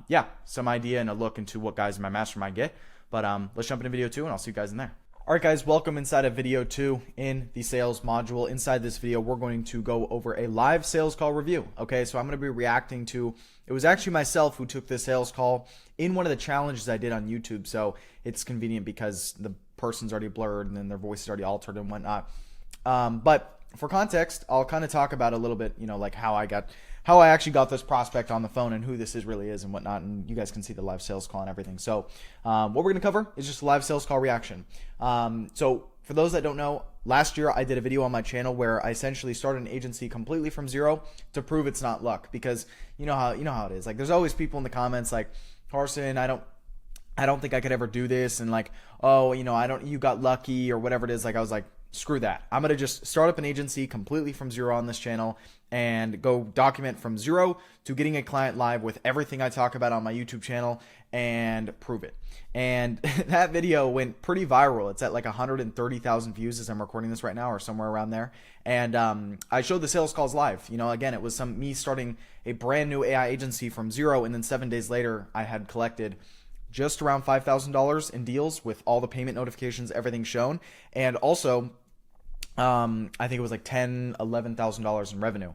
Speaker 1: yeah, some idea and a look into what guys in my mastermind get. But let's jump into video 2 and I'll see you guys in there. All right, guys, welcome inside of video 2 in the sales module. Inside this video, we're going to go over a live sales call review. Okay, so I'm going to be reacting to, it was actually myself who took this sales call in one of the challenges I did on YouTube. So it's convenient because the person's already blurred and then their voice is already altered and whatnot. But for context, I'll kind of talk about a little bit, you know, like how I actually got this prospect on the phone and who this really is and whatnot. And you guys can see the live sales call and everything. So what we're going to cover is just a live sales call reaction. So for those that don't know, last year I did a video on my channel where I essentially started an agency completely from zero to prove it's not luck, because you know how it is. Like, there's always people in the comments like, Carson, I don't think I could ever do this, and like, oh, you know, you got lucky or whatever it is. Like, I was like, screw that. I'm going to just start up an agency completely from zero on this channel and go document from zero to getting a client live with everything I talk about on my YouTube channel and prove it. And that video went pretty viral. It's at like 130,000 views as I'm recording this right now, or somewhere around there. And I showed the sales calls live. You know, again, it was me starting a brand new AI agency from zero, and then 7 days later I had collected just around $5,000 in deals with all the payment notifications, everything shown. And also, I think it was like $10,000, $11,000 in revenue.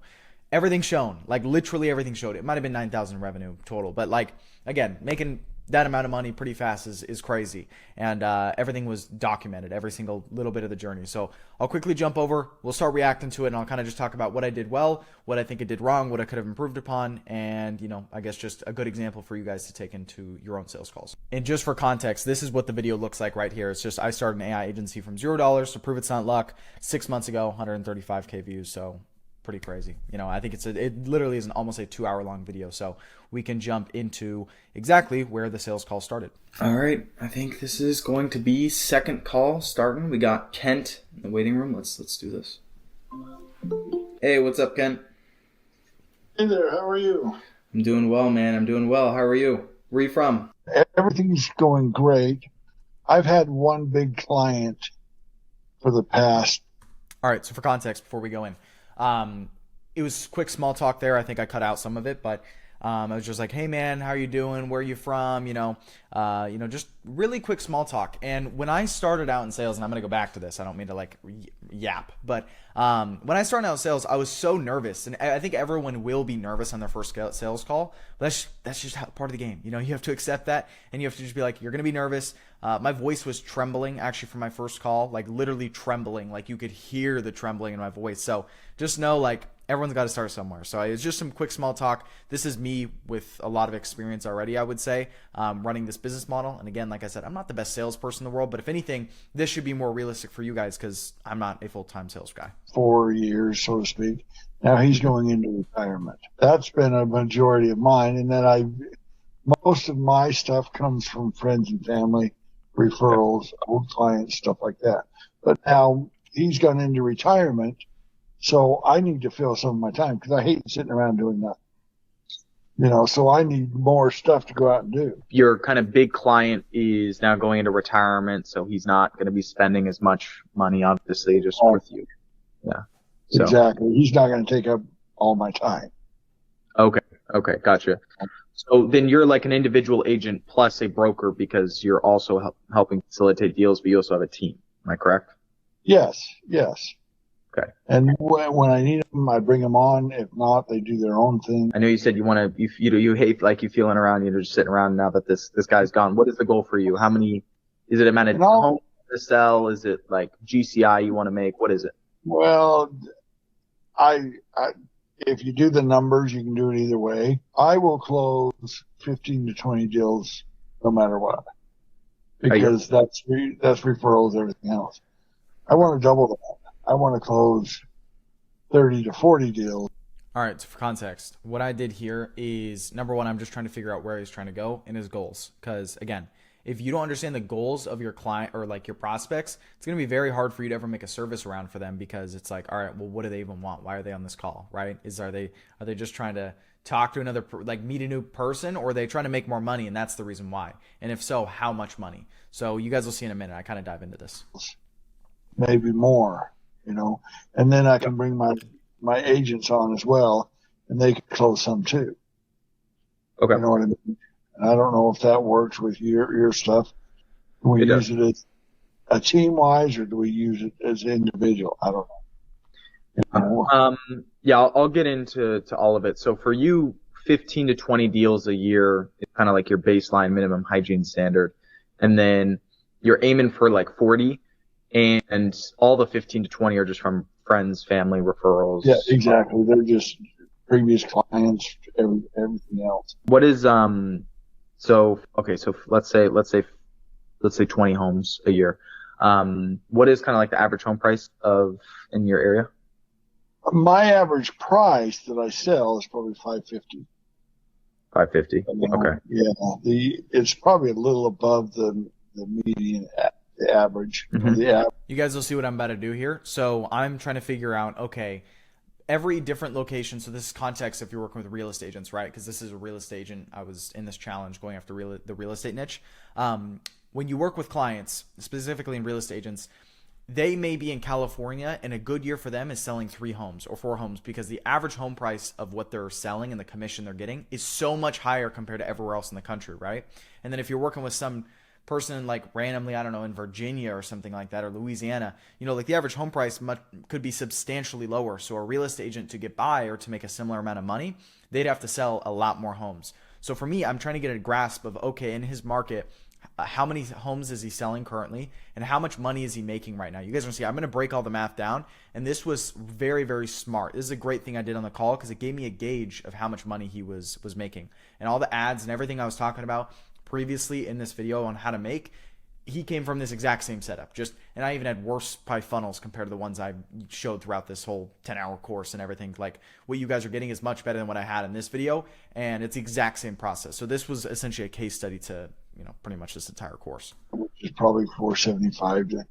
Speaker 1: Everything shown, like literally everything showed. It might have been 9,000 in revenue total, but like, again, making that amount of money pretty fast is crazy. And everything was documented, every single little bit of the journey. So I'll quickly jump over. We'll start reacting to it, and I'll kind of just talk about what I did well, what I think I did wrong, what I could have improved upon, and, you know, I guess just a good example for you guys to take into your own sales calls. And just for context, this is what the video looks like right here. It's just, I started an AI agency from $0 to prove it's not luck 6 months ago, 135K views. So pretty crazy. You know, I think it literally is almost a 2 hour long video. So we can jump into exactly where the sales call started. All right. I think this is going to be second call starting. We got Kent in the waiting room. Let's do this. Hey, what's up, Kent?
Speaker 14: Hey there. How are you?
Speaker 1: I'm doing well, man. I'm doing well. How are you? Where are you from?
Speaker 14: Everything's going great. I've had one big client for the past.
Speaker 1: All right. So for context, before we go in, it was quick small talk there. I think I cut out some of it, but I was just like, hey man, how are you doing? Where are you from? You know, just really quick small talk. And when I started out in sales, and I'm going to go back to this, I don't mean to like yap, but when I started out in sales, I was so nervous, and I think everyone will be nervous on their first sales call. But that's just part of the game. You know, you have to accept that, and you have to just be like, you're going to be nervous. My voice was trembling actually for my first call, like literally trembling, like you could hear the trembling in my voice. So just know, like, everyone's got to start somewhere. So it's just some quick small talk. This is me with a lot of experience already, I would say, running this business model. And again, like I said, I'm not the best salesperson in the world, but if anything, this should be more realistic for you guys because I'm not a full-time sales guy.
Speaker 14: 4 years, so to speak. Now he's going into retirement. That's been a majority of mine. And then most of my stuff comes from friends and family, referrals, old clients, stuff like that. But now he's gone into retirement. So I need to fill some of my time because I hate sitting around doing nothing. So I need more stuff to go out and do.
Speaker 15: Your kind of big client is now going into retirement, so he's not going to be spending as much money, obviously, just with you. Yeah. So.
Speaker 14: Exactly. He's not going to take up all my time.
Speaker 15: Okay. Gotcha. So then you're like an individual agent plus a broker because you're also helping facilitate deals, but you also have a team. Am I correct?
Speaker 14: Yes.
Speaker 15: Okay.
Speaker 14: And when I need them, I bring them on. If not, they do their own thing.
Speaker 15: I know you said you want to, you hate like you feeling around, you're just sitting around now that this guy's gone. What is the goal for you? How many, is it amount of homes to sell? Is it like GCI you want to make? What is it?
Speaker 14: Well, if you do the numbers, you can do it either way. I will close 15 to 20 deals no matter what. Because that's referrals, everything else. I want to double that. I want to close 30 to 40 deals.
Speaker 1: All right, so for context, what I did here is, number one, I'm just trying to figure out where he's trying to go and his goals. Because, again, if you don't understand the goals of your client or like your prospects, it's going to be very hard for you to ever make a service around for them because it's like, all right, well, what do they even want? Why are they on this call, right? Are they just trying to talk to another, like meet a new person, or are they trying to make more money and that's the reason why? And if so, how much money? So you guys will see in a minute. I kind of dive into this.
Speaker 14: Maybe more. And then I can bring my agents on as well, and they can close some too.
Speaker 15: Okay.
Speaker 14: You know what I mean? And I don't know if that works with your stuff. Do we use it as a team wise, or do we use it as individual? I don't know.
Speaker 15: Yeah, I'll get into all of it. So for you, 15 to 20 deals a year is kind of like your baseline minimum hygiene standard, and then you're aiming for like 40. And all the 15 to 20 are just from friends, family, referrals.
Speaker 14: Yeah, exactly. They're just previous clients, everything else.
Speaker 15: What is, so let's say 20 homes a year. What is kind of like the average home price in your area?
Speaker 14: My average price that I sell is probably $550.
Speaker 15: $550. Okay.
Speaker 14: Yeah. It's probably a little above the median the average.
Speaker 15: Mm-hmm.
Speaker 1: You guys will see what I'm about to do here. So I'm trying to figure out, okay, every different location. So this is context if you're working with real estate agents, right? Because this is a real estate agent. I was in this challenge going after the real estate niche. When you work with clients, specifically in real estate agents, they may be in California and a good year for them is selling 3 homes or 4 homes because the average home price of what they're selling and the commission they're getting is so much higher compared to everywhere else in the country, right? And then if you're working with some person like randomly, I don't know, in Virginia or something like that, or Louisiana, like the average home price could be substantially lower. So a real estate agent to get by or to make a similar amount of money, they'd have to sell a lot more homes. So for me, I'm trying to get a grasp of, okay, in his market, how many homes is he selling currently and how much money is he making right now? You guys are going to see, I'm going to break all the math down. And this was very, very smart. This is a great thing I did on the call because it gave me a gauge of how much money he was making. And all the ads and everything I was talking about previously in this video on how to make, he came from this exact same setup. And I even had worse probably funnels compared to the ones I showed throughout this whole 10-hour course and everything. Like what you guys are getting is much better than what I had in this video, and it's the exact same process. So this was essentially a case study to, pretty much this entire course.
Speaker 14: Which is probably $475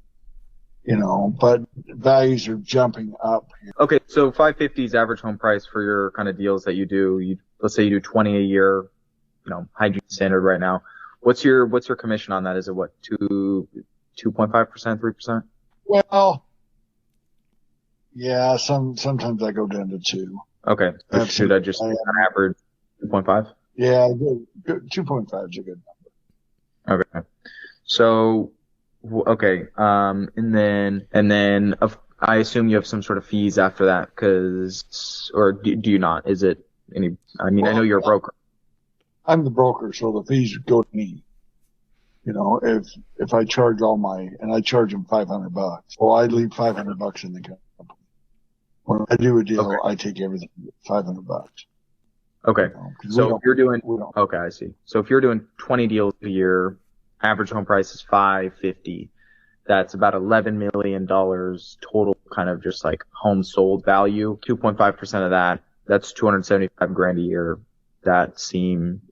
Speaker 14: but values are jumping up here.
Speaker 15: Okay, so $550 is average home price for your kind of deals that you do. Let's say you do 20 a year, hygiene standard right now. What's your commission on that? Is it 2.5%, 3%?
Speaker 14: Well, yeah, sometimes I go down to 2.
Speaker 15: Okay. Should I just average 2.5?
Speaker 14: Yeah, 2.5 is a good
Speaker 15: number. Okay. So, okay. And then I assume you have some sort of fees after that or do you not? Is it any, I know you're a broker.
Speaker 14: I'm the broker, so the fees go to me. If I charge and I charge them $500, well, I leave $500 in the company. When I do a deal, I take everything $500.
Speaker 15: Okay. So if you're doing,
Speaker 14: we don't.
Speaker 15: okay, I see. So if you're doing 20 deals a year, average home price is $550. That's about $11 million total kind of just like home sold value. 2.5% of that, that's 275 grand a year. That seem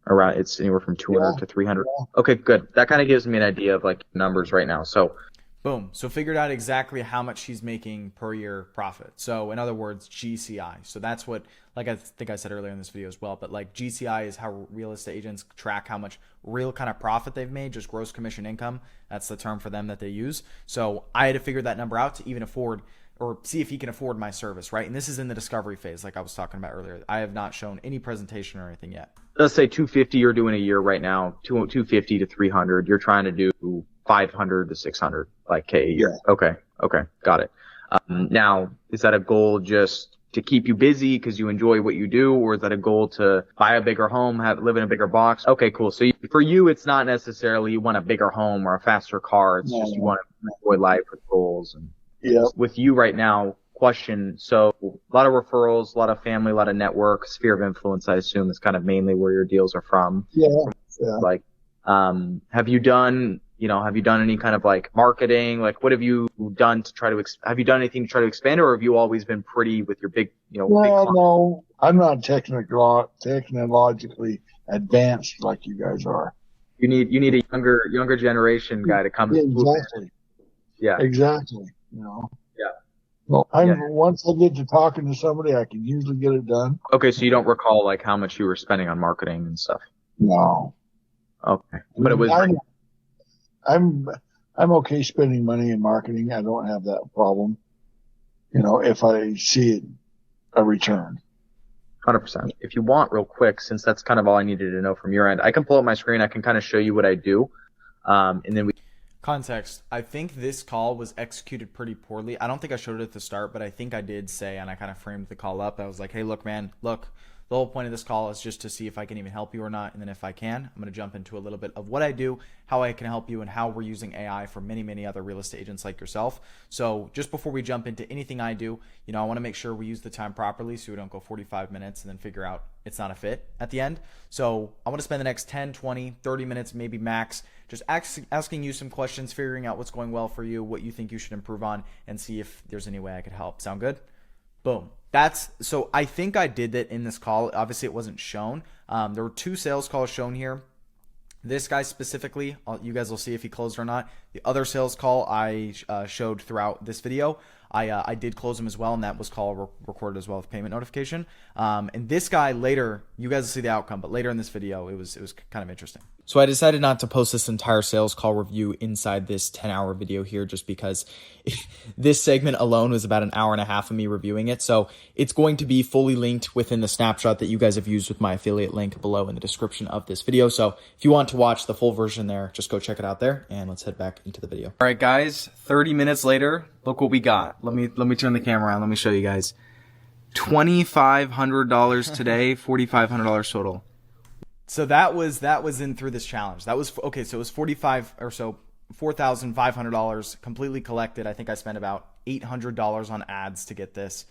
Speaker 15: around, it's anywhere from 200 to 300. Okay, good. That kind of gives me an idea of like numbers right now. So
Speaker 1: boom. So figured out exactly how much she's making per year profit. So in other words, GCI. So that's what, like I think I said earlier in this video as well, but like GCI is how real estate agents track how much real kind of profit they've made, just gross commission income. That's the term for them that they use. So I had to figure that number out to even afford or see if he can afford my service, right? And this is in the discovery phase, like I was talking about earlier. I have not shown any presentation or anything yet.
Speaker 15: Let's say 250 you're doing a year right now, 250 to 300. You're trying to do 500 to 600 like K a year. Yeah. Okay, got it. Now, is that a goal just to keep you busy because you enjoy what you do, or is that a goal to buy a bigger home, live in a bigger box? Okay, cool. So for you, it's not necessarily you want a bigger home or a faster car. It's just you want to enjoy life with goals. And with you right now, question. So a lot of referrals, a lot of family, a lot of network, sphere of influence, I assume is kind of mainly where your deals are from.
Speaker 14: Yeah.
Speaker 15: Like, have you done any kind of like marketing? Like what have you done to try to, have you done anything to try to expand, or have you always been pretty with your big,
Speaker 14: Well, no, I'm not technologically advanced like you guys are.
Speaker 15: You need a younger generation guy to come.
Speaker 14: Exactly.
Speaker 15: Yeah.
Speaker 14: Exactly.
Speaker 15: Yeah.
Speaker 14: Well, once I get to talking to somebody, I can usually get it done.
Speaker 15: Okay. So you don't recall like how much you were spending on marketing and stuff?
Speaker 14: No.
Speaker 15: Okay. But it was.
Speaker 14: I'm okay spending money in marketing. I don't have that problem. If I see a return.
Speaker 15: 100%. If you want real quick, since that's kind of all I needed to know from your end, I can pull up my screen. I can kind of show you what I do. And then
Speaker 1: Context. I think this call was executed pretty poorly. I don't think I showed it at the start, but I think I did say, and I kind of framed the call up. I was like, hey, look, man, look. The whole point of this call is just to see if I can even help you or not. And then if I can, I'm going to jump into a little bit of what I do, how I can help you, and how we're using AI for many, many other real estate agents like yourself. So just before we jump into anything I do, I want to make sure we use the time properly so we don't go 45 minutes and then figure out it's not a fit at the end. So I want to spend the next 10, 20, 30 minutes, maybe max, just asking you some questions, figuring out what's going well for you, what you think you should improve on, and see if there's any way I could help. Sound good? Boom. So I think I did that in this call. Obviously, it wasn't shown. There were 2 sales calls shown here. This guy specifically, you guys will see if he closed or not. The other sales call I showed throughout this video, I did close him as well, and that was call recorded as well with payment notification. And this guy later, you guys will see the outcome, but later in this video, it was kind of interesting. So I decided not to post this entire sales call review inside this 10-hour video here, just because this segment alone was about an hour and a half of me reviewing it. So it's going to be fully linked within the snapshot that you guys have used with my affiliate link below in the description of this video. So if you want to watch the full version there, just go check it out there, and let's head back into the video. All right, guys, 30 minutes later, look what we got. Let me turn the camera around. Let me show you guys. $2,500 today, $4,500 total. So that was in through this challenge. That was okay. So it was $4,500 completely collected. I think I spent about $800 on ads to get this.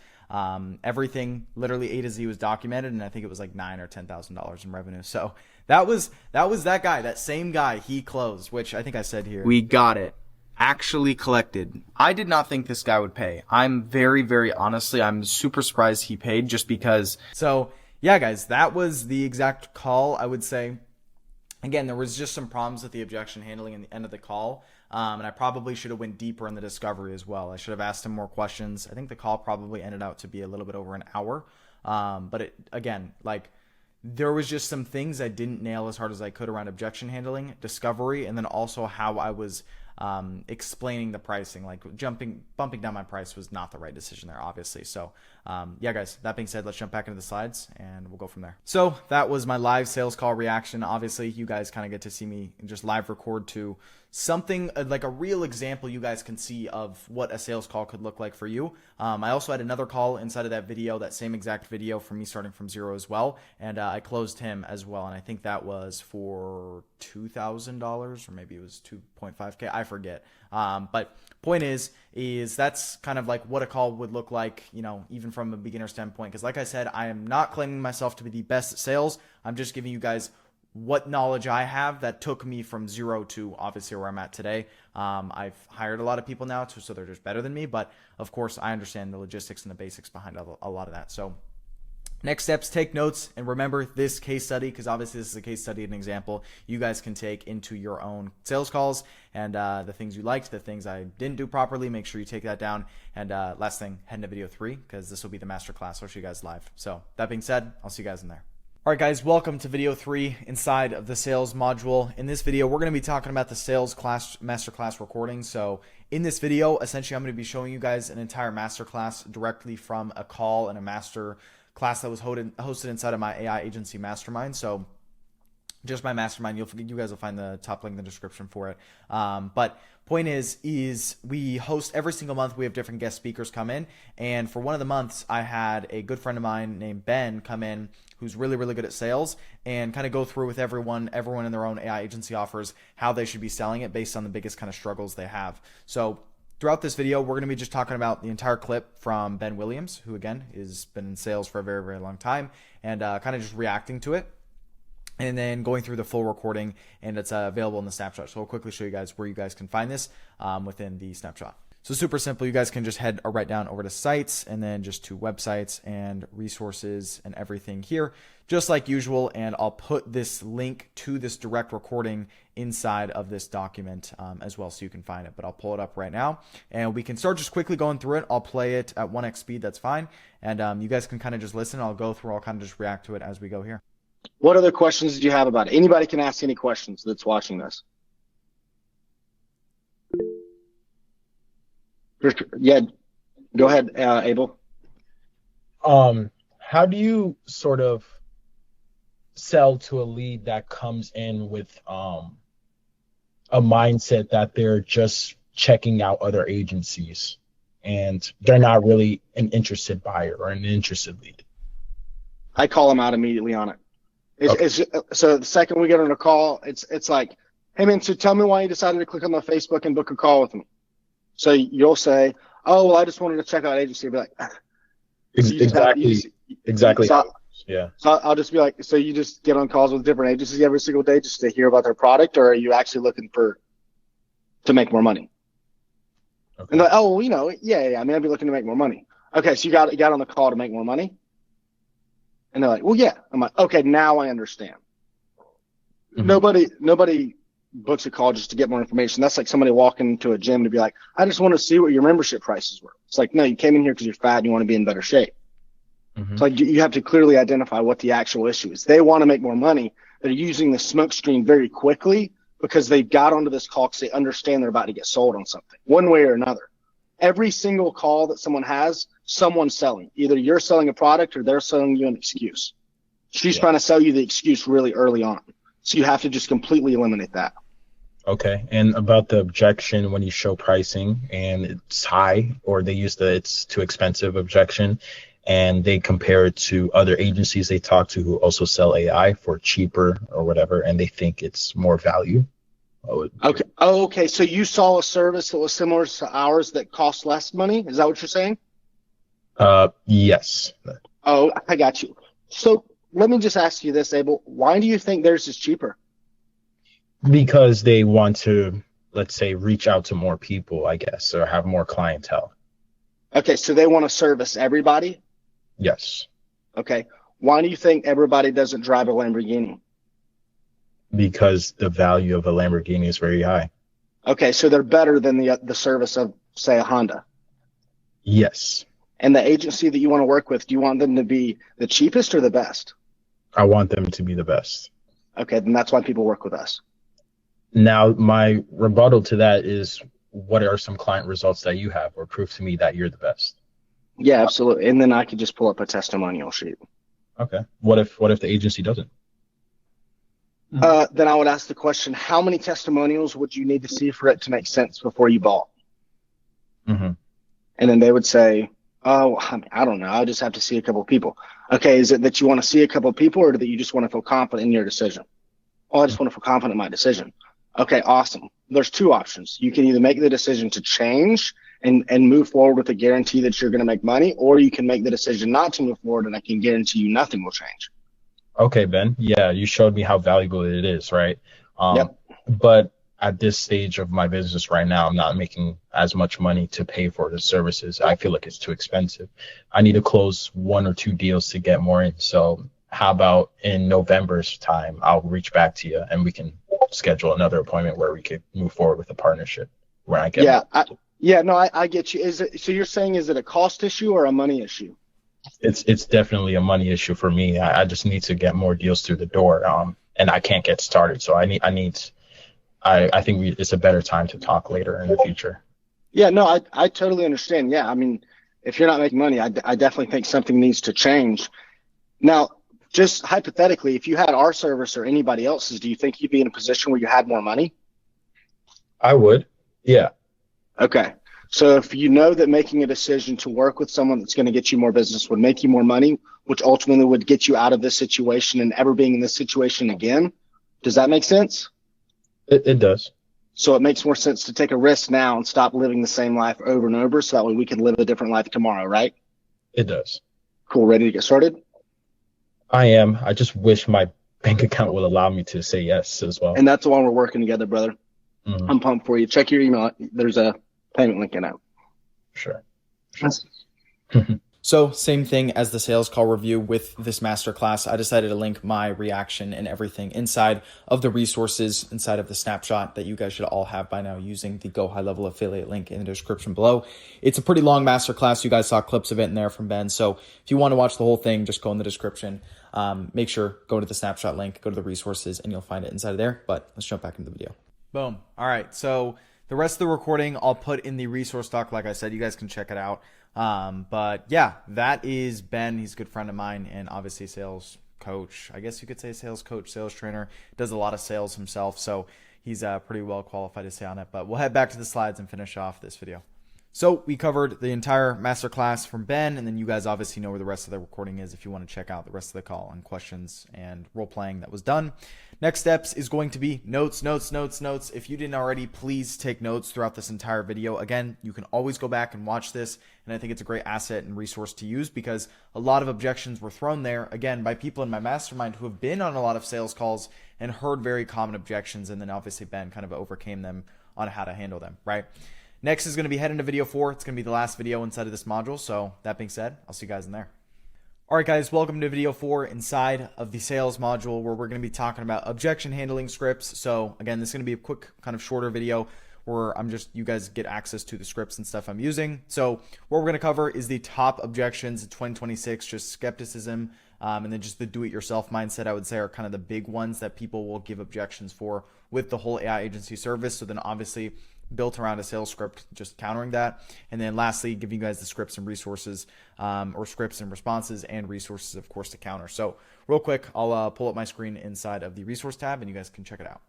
Speaker 1: Everything literally A to Z was documented, and I think it was like $9,000 or $10,000 in revenue. So that was that guy, that same guy. He closed, which I think I said here. We got it. Actually collected. I did not think this guy would pay. I'm very, very honestly, I'm super surprised he paid, just because. So yeah, guys, that was the exact call, I would say. Again, there was just some problems with the objection handling in the end of the call. And I probably should have went deeper in the discovery as well. I should have asked him more questions. I think the call probably ended out to be a little bit over an hour. But there was just some things I didn't nail as hard as I could around objection handling, discovery, and then also how I was explaining the pricing. Like bumping down my price was not the right decision there, obviously. So yeah, guys, that being said, let's jump back into the slides and we'll go from there. So that was my live sales call reaction. Obviously, you guys kind of get to see me just live record to something like a real example you guys can see of what a sales call could look like for you. I also had another call inside of that video, that same exact video from me starting from zero as well. And I closed him as well. And I think that was for $2,000 or maybe it was 2.5K. I forget. But point is is that's kind of like what a call would look like, even from a beginner standpoint. Because like I said, I am not claiming myself to be the best at sales. I'm just giving you guys what knowledge I have that took me from zero to obviously where I'm at today. I've hired a lot of people now, so they're just better than me. But of course, I understand the logistics and the basics behind a lot of that. So next steps, take notes, and remember this case study, because obviously this is a case study, an example you guys can take into your own sales calls, and the things you liked, the things I didn't do properly, make sure you take that down. And last thing, head into video 3, because this will be the masterclass. I'll show you guys live. So that being said, I'll see you guys in there. All right, guys, welcome to video 3 inside of the sales module. In this video, we're going to be talking about the sales class masterclass recording. So in this video, essentially, I'm going to be showing you guys an entire masterclass directly from a call and a master class that was hosted inside of my AI agency mastermind. So just my mastermind, you guys will find the top link in the description for it. But point is we host every single month. We have different guest speakers come in, and for one of the months, I had a good friend of mine named Ben come in, who's really, really good at sales, and kind of go through with everyone in their own AI agency offers how they should be selling it based on the biggest kind of struggles they have. So throughout this video, we're going to be just talking about the entire clip from Ben Williams, who again has been in sales for a very, very long time, and kind of just reacting to it, and then going through the full recording, and it's available in the snapshot. So I'll quickly show you guys where you guys can find this within the snapshot. So super simple. You guys can just head right down over to sites, and then just to websites and resources and everything here, just like usual. And I'll put this link to this direct recording inside of this document as well, so you can find it. But I'll pull it up right now, and we can start just quickly going through it. I'll play it at 1x speed. That's fine. And you guys can kind of just listen. I'll go through. I'll kind of just react to it as we go here.
Speaker 16: What other questions did you have about it? Anybody can ask any questions that's watching this. Yeah, go ahead, Abel.
Speaker 17: How do you sort of sell to a lead that comes in with a mindset that they're just checking out other agencies and they're not really an interested buyer or an interested lead?
Speaker 16: I call them out immediately on it. So the second we get on a call, it's like, hey man, so tell me why you decided to click on the Facebook and book a call with me. So you'll say, oh, well, I just wanted to check out agency. I'll be like,
Speaker 17: exactly.
Speaker 16: Yeah. So I'll just be like, so you just get on calls with different agencies every single day just to hear about their product, or are you actually looking to make more money? Okay. And they're like, oh, well, yeah. I mean, I'd be looking to make more money. Okay, so you got on the call to make more money? And they're like, well, yeah. I'm like, okay, now I understand. Mm-hmm. Nobody books a call just to get more information. That's like somebody walking into a gym to be like, I just want to see what your membership prices were. It's like, no, you came in here because you're fat and you want to be in better shape. Mm-hmm. It's like you have to clearly identify what the actual issue is. They want to make more money. They're using the smoke screen very quickly because they got onto this call because they understand they're about to get sold on something, one way or another. Every single call that someone has, someone's selling. Either you're selling a product or they're selling you an excuse. She's trying to sell you the excuse really early on. So you have to just completely eliminate that.
Speaker 17: Okay. And about the objection, when you show pricing and it's high, or they use the it's too expensive objection, and they compare it to other agencies they talk to who also sell AI for cheaper or whatever, and they think it's more value.
Speaker 16: Okay. Oh, okay. So you saw a service that was similar to ours that cost less money? Is that what you're saying?
Speaker 17: Yes.
Speaker 16: Oh, I got you. So let me just ask you this, Abel. Why do you think theirs is cheaper?
Speaker 17: Because they want to, let's say, reach out to more people, I guess, or have more clientele.
Speaker 16: Okay, so they want to service everybody?
Speaker 17: Yes.
Speaker 16: Okay. Why do you think everybody doesn't drive a Lamborghini?
Speaker 17: Because the value of a Lamborghini is very high.
Speaker 16: Okay, so they're better than the service of, say, a Honda?
Speaker 17: Yes.
Speaker 16: And the agency that you want to work with, do you want them to be the cheapest or the best?
Speaker 17: I want them to be the best.
Speaker 16: Okay, then that's why people work with us.
Speaker 17: Now, my rebuttal to that is, what are some client results that you have, or prove to me that you're the best?
Speaker 16: Yeah, absolutely. And then I could just pull up a testimonial sheet.
Speaker 17: Okay. What if the agency doesn't?
Speaker 16: Then I would ask the question, how many testimonials would you need to see for it to make sense before you bought?
Speaker 17: Mm-hmm.
Speaker 16: And then they would say, oh, I don't know. I'll just have to see a couple of people. Okay, is it that you want to see a couple of people, or that you just want to feel confident in your decision? Oh, I just want to feel confident in my decision. Okay, awesome. There's two options. You can either make the decision to change and move forward with a guarantee that you're going to make money, or you can make the decision not to move forward, and I can guarantee you nothing will change.
Speaker 17: Okay, Ben. Yeah, you showed me how valuable it is, right?
Speaker 16: Yep.
Speaker 17: But at this stage of my business right now, I'm not making as much money to pay for the services. I feel like it's too expensive. I need to close 1 or 2 deals to get more in. So how about in November's time, I'll reach back to you and we can schedule another appointment where we could move forward with a partnership where I get
Speaker 16: I get you. Is it, so you're saying, is it a cost issue or a money issue?
Speaker 17: It's definitely a money issue for me. I just need to get more deals through the door, and I can't get started. So I think it's a better time to talk later in the future.
Speaker 16: Yeah, no, I totally understand. Yeah, I mean, if you're not making money, I definitely think something needs to change. Now, just hypothetically, if you had our service or anybody else's, do you think you'd be in a position where you had more money?
Speaker 17: I would. Yeah.
Speaker 16: Okay. So if you know that making a decision to work with someone that's going to get you more business would make you more money, which ultimately would get you out of this situation and ever being in this situation again, does that make sense?
Speaker 17: It does.
Speaker 16: So it makes more sense to take a risk now and stop living the same life over and over, so that way we can live a different life tomorrow, right?
Speaker 17: It does.
Speaker 16: Cool. Ready to get started?
Speaker 17: I am. I just wish my bank account would allow me to say yes as well.
Speaker 16: And that's why we're working together, brother.
Speaker 17: Mm-hmm.
Speaker 16: I'm pumped for you. Check your email. There's a payment link in it.
Speaker 17: Sure.
Speaker 1: So same thing as the sales call review with this masterclass, I decided to link my reaction and everything inside of the resources inside of the snapshot that you guys should all have by now using the GoHighLevel affiliate link in the description below. It's a pretty long masterclass. You guys saw clips of it in there from Ben. So if you want to watch the whole thing, just go in the description. Make sure, go to the snapshot link, go to the resources, and you'll find it inside of there. But let's jump back into the video. Boom. All right. So the rest of the recording I'll put in the resource doc. Like I said, you guys can check it out. But yeah, that is Ben. He's a good friend of mine and obviously sales coach. I guess you could say sales coach, sales trainer, does a lot of sales himself. So he's pretty well qualified to say on it, but we'll head back to the slides and finish off this video. So we covered the entire masterclass from Ben, and then you guys obviously know where the rest of the recording is if you want to check out the rest of the call and questions and role playing that was done. Next steps is going to be notes. If you didn't already, please take notes throughout this entire video. Again, you can always go back and watch this, and I think it's a great asset and resource to use because a lot of objections were thrown there, again, by people in my mastermind who have been on a lot of sales calls and heard very common objections, and then obviously Ben kind of overcame them on how to handle them, right? Next is going to be head into video 4. It's going to be the last video inside of this module. So that being said, I'll see you guys in there. All right, guys, welcome to video 4 inside of the sales module where we're going to be talking about objection handling scripts. So again, this is going to be a quick kind of shorter video where you guys get access to the scripts and stuff I'm using. So what we're going to cover is the top objections in 2026, just skepticism, and then just the do-it-yourself mindset, I would say, are kind of the big ones that people will give objections for with the whole AI agency service. So then obviously built around a sales script, just countering that. And then lastly, giving you guys the scripts and resources, or scripts and responses and resources, of course, to counter. So real quick, I'll pull up my screen inside of the resource tab and you guys can check it out.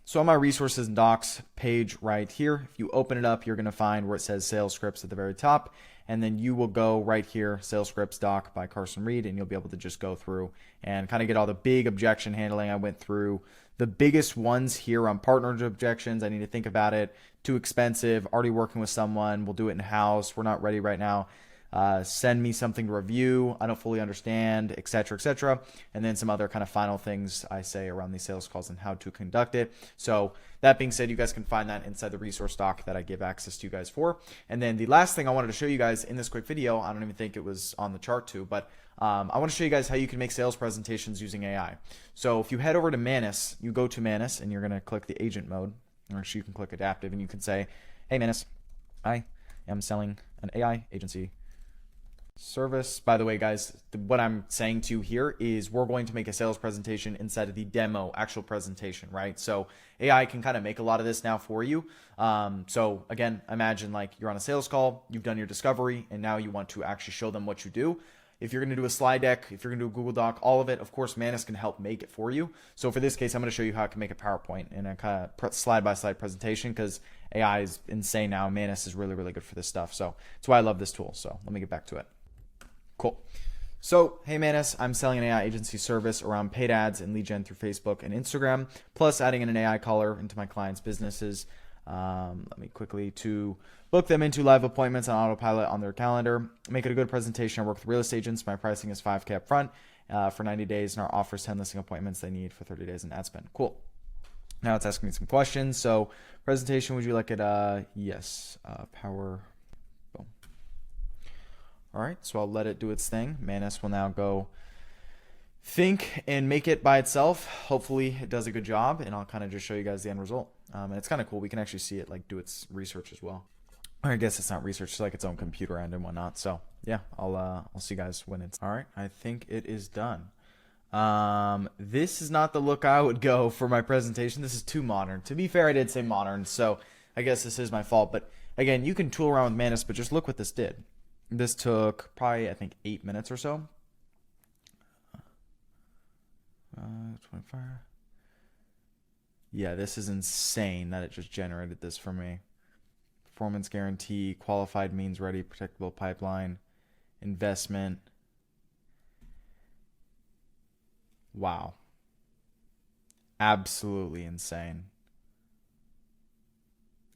Speaker 1: So on my resources and docs page right here, if you open it up, you're going to find where it says sales scripts at the very top. And then you will go right here, sales scripts doc by Carson Reed, and you'll be able to just go through and kind of get all the big objection handling. I went through the biggest ones here on partnered objections. I need to think about it. Too expensive, already working with someone, we'll do it in-house, we're not ready right now. Send me something to review, I don't fully understand, etc., etc. And then some other kind of final things I say around these sales calls and how to conduct it. So that being said, you guys can find that inside the resource doc that I give access to you guys for. And then the last thing I wanted to show you guys in this quick video, I don't even think it was on the chart too, but I want to show you guys how you can make sales presentations using AI. So if you head over to Manus, you go to Manus and you're going to click the agent mode, or actually you can click adaptive and you can say, hey Manus, I am selling an AI agency service. By the way, guys, what I'm saying to you here is we're going to make a sales presentation inside of the demo actual presentation, right? So AI can kind of make a lot of this now for you. So again, imagine like you're on a sales call, you've done your discovery, and now you want to actually show them what you do. If you're going to do a slide deck, if you're going to do a Google Doc, all of it, of course, Manus can help make it for you. So for this case, I'm going to show you how I can make a PowerPoint and a kind of slide-by-slide presentation because AI is insane now. Manus is really, really good for this stuff. So that's why I love this tool. So let me get back to it. Cool. So, hey Manus, I'm selling an AI agency service around paid ads and lead gen through Facebook and Instagram, plus adding in an AI caller into my clients' businesses. Let me quickly to book them into live appointments on autopilot on their calendar. Make it a good presentation. I work with real estate agents. My pricing is $5K up front for 90 days, and our offers 10 listing appointments they need for 30 days in ad spend. Cool. Now it's asking me some questions. So presentation, would you like it? Yes. Power. Boom. All right. So I'll let it do its thing. Manus will now go think and make it by itself. Hopefully it does a good job, and I'll kind of just show you guys the end result. And it's kind of cool. We can actually see it like do its research as well. Or I guess it's not research, it's like its own computer end and whatnot. So yeah, I'll see you guys when it's all right. I think it is done. This is not the look I would go for my presentation. This is too modern. To be fair, I did say modern, so I guess this is my fault. But again, you can tool around with Manus, but just look what this did. This took probably, I think, 8 minutes or so. 25. Yeah, this is insane that it just generated this for me. Performance guarantee, qualified means ready, protectable pipeline, investment. Wow. Absolutely insane.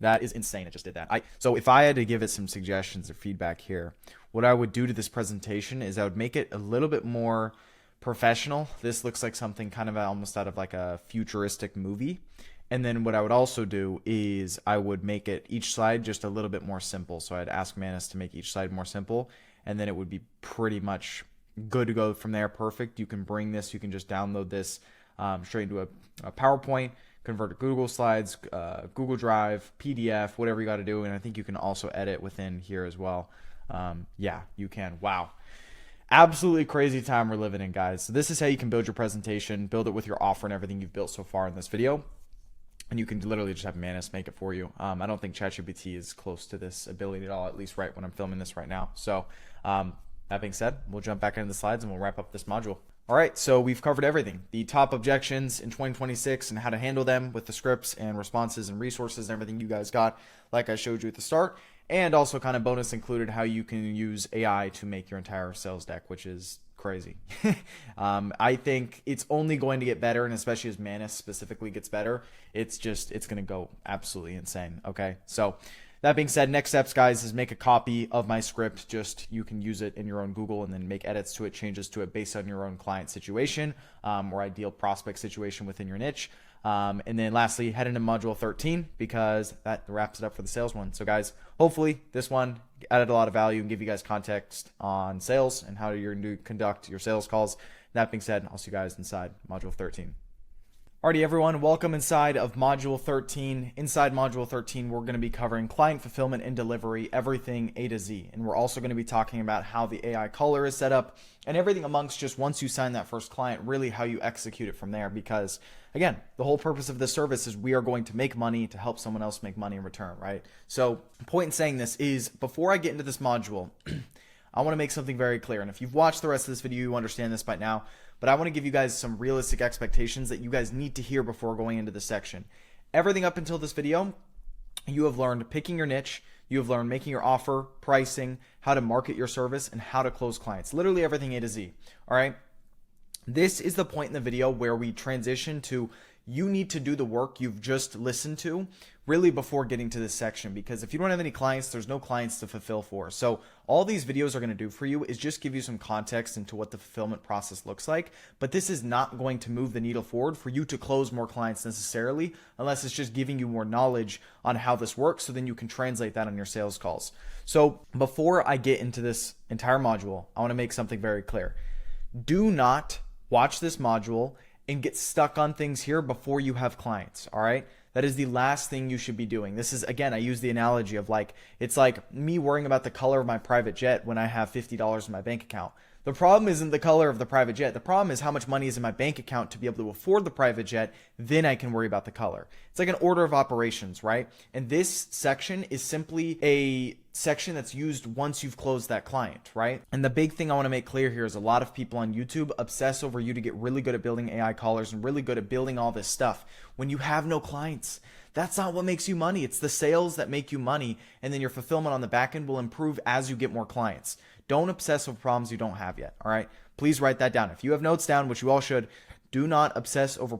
Speaker 1: That is insane. It just did that. So if I had to give it some suggestions or feedback here, what I would do to this presentation is I would make it a little bit more professional. This looks like something kind of almost out of like a futuristic movie. And then what I would also do is I would make it each slide just a little bit more simple. So I'd ask Manus to make each slide more simple, and then it would be pretty much good to go from there. Perfect. You can bring this, you can just download this straight into a PowerPoint, convert to Google Slides, Google Drive, PDF, whatever you got to do. And I think you can also edit within here as well. Yeah, you can. Wow. Absolutely crazy time we're living in, guys. So this is how you can build your presentation, build it with your offer and everything you've built so far in this video. And you can literally just have Manus make it for you. I don't think ChatGPT is close to this ability at all, at least right when I'm filming this right now. So that being said, we'll jump back into the slides and we'll wrap up this module. All right, so we've covered everything. The top objections in 2026 and how to handle them with the scripts and responses and resources and everything you guys got, like I showed you at the start. And also kind of bonus included how you can use AI to make your entire sales deck, which is crazy. I think it's only going to get better, and especially as Manus specifically gets better, it's going to go absolutely insane. Okay, so that being said, next steps, guys, is make a copy of my script. Just you can use it in your own Google and then make edits to it, changes to it based on your own client situation or ideal prospect situation within your niche. And then lastly, head into module 13 because that wraps it up for the sales one. So guys, hopefully this one added a lot of value and give you guys context on sales and how you're going to conduct your sales calls. That being said, I'll see you guys inside module 13. Alrighty, everyone, welcome inside of module 13. Inside module 13, we're going to be covering client fulfillment and delivery, everything A to Z. And we're also going to be talking about how the AI caller is set up and everything amongst just once you sign that first client, really how you execute it from there. Because again, the whole purpose of this service is we are going to make money to help someone else make money in return, right? So the point in saying this is before I get into this module, I want to make something very clear. And if you've watched the rest of this video, you understand this by now. But I want to give you guys some realistic expectations that you guys need to hear before going into this section. Everything up until this video, you have learned picking your niche, you have learned making your offer, pricing, how to market your service, and how to close clients. Literally everything A to Z. All right. This is the point in the video where we transition to you need to do the work you've just listened to really before getting to this section, because if you don't have any clients, there's no clients to fulfill for. So all these videos are going to do for you is just give you some context into what the fulfillment process looks like, but this is not going to move the needle forward for you to close more clients necessarily, unless it's just giving you more knowledge on how this works so then you can translate that on your sales calls. So before I get into this entire module, I want to make something very clear. Do not watch this module and get stuck on things here before you have clients, all right? That is the last thing you should be doing. This is, again, I use the analogy of like, it's like me worrying about the color of my private jet when I have $50 in my bank account. The problem isn't the color of the private jet. The problem is how much money is in my bank account to be able to afford the private jet. Then I can worry about the color. It's like an order of operations, right? And this section is simply a section that's used once you've closed that client, right? And the big thing I want to make clear here is a lot of people on YouTube obsess over you to get really good at building AI callers and really good at building all this stuff when you have no clients. That's not what makes you money. It's the sales that make you money. And then your fulfillment on the back end will improve as you get more clients. Don't obsess over problems you don't have yet. All right. Please write that down. If you have notes down, which you all should, Do not obsess over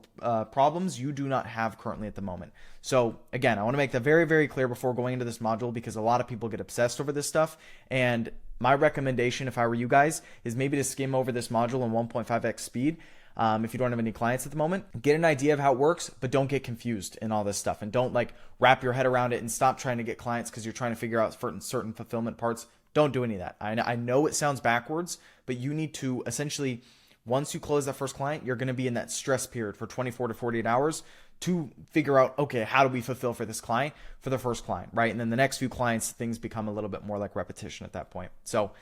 Speaker 1: problems you do not have currently at the moment. So again, I want to make that very, very clear before going into this module, because a lot of people get obsessed over this stuff. And my recommendation, if I were you guys, is maybe to skim over this module in 1.5x speed. If you don't have any clients at the moment, get an idea of how it works, but don't get confused in all this stuff, and don't like wrap your head around it and stop trying to get clients because you're trying to figure out certain fulfillment parts. Don't do any of that. I know it sounds backwards, but you need to essentially, once you close that first client, you're going to be in that stress period for 24 to 48 hours to figure out, okay, how do we fulfill for this client, for the first client, right? And then the next few clients, things become a little bit more like repetition at that point. So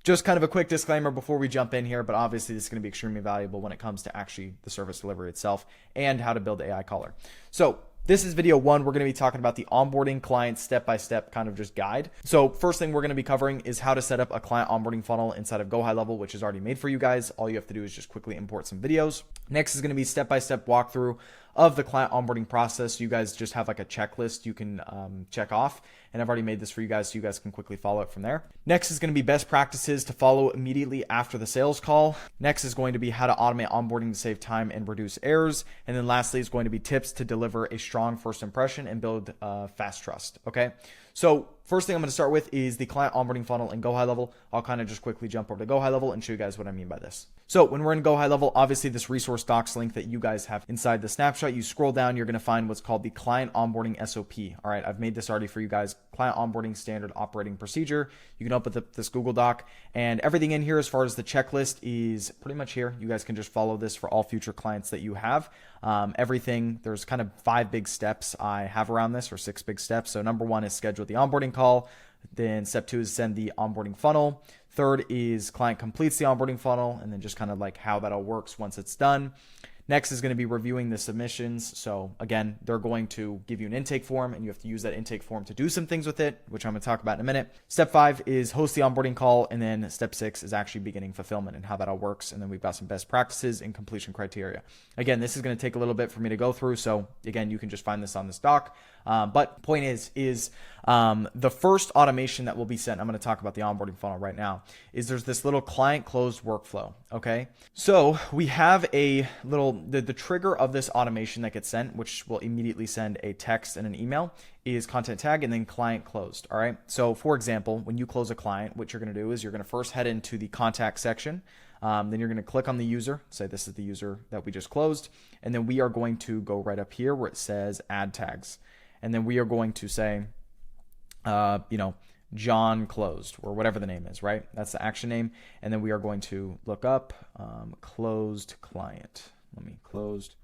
Speaker 1: just kind of a quick disclaimer before we jump in here, but obviously this is going to be extremely valuable when it comes to actually the service delivery itself and how to build the AI caller. So this is video 1. We're going to be talking about the onboarding client step-by-step kind of just guide. So first thing we're going to be covering is how to set up a client onboarding funnel inside of GoHighLevel, which is already made for you guys. All you have to do is just quickly import some videos. Next is going to be step-by-step walkthrough of the client onboarding process. So you guys just have like a checklist you can check off. And I've already made this for you guys so you guys can quickly follow it from there. Next is going to be best practices to follow immediately after the sales call. Next is going to be how to automate onboarding to save time and reduce errors. And then lastly is going to be tips to deliver a strong first impression and build fast trust. Okay. So first thing I'm going to start with is the client onboarding funnel in GoHighLevel. I'll kind of just quickly jump over to GoHighLevel and show you guys what I mean by this. So when we're in GoHighLevel, obviously this resource docs link that you guys have inside the snapshot, you scroll down, you're going to find what's called the client onboarding SOP. All right, I've made this already for you guys. Client onboarding standard operating procedure. You can open this Google Doc, and everything in here as far as the checklist is pretty much here. You guys can just follow this for all future clients that you have. Everything, there's kind of 5 big steps I have around this, or 6 big steps. So number 1 is schedule the onboarding call. Then step 2 is send the onboarding funnel. Third is client completes the onboarding funnel, and then just kind of like how that all works once it's done. Next is going to be reviewing the submissions. So again, they're going to give you an intake form, and you have to use that intake form to do some things with it, which I'm going to talk about in a minute. Step 5 is host the onboarding call. And then step 6 is actually beginning fulfillment and how that all works. And then we've got some best practices and completion criteria. Again, this is going to take a little bit for me to go through. So again, you can just find this on this doc. But point is the first automation that will be sent, I'm going to talk about the onboarding funnel right now, is there's this little client closed workflow. Okay. So we have a little, the trigger of this automation that gets sent, which will immediately send a text and an email, is content tag and then client closed. All right. So for example, when you close a client, what you're going to do is you're going to first head into the contact section. Then you're going to click on the user, say this is the user that we just closed. And then we are going to go right up here where it says add tags. And then we are going to say, John closed, or whatever the name is, right? That's the action name. And then we are going to look up closed client. Let me closed.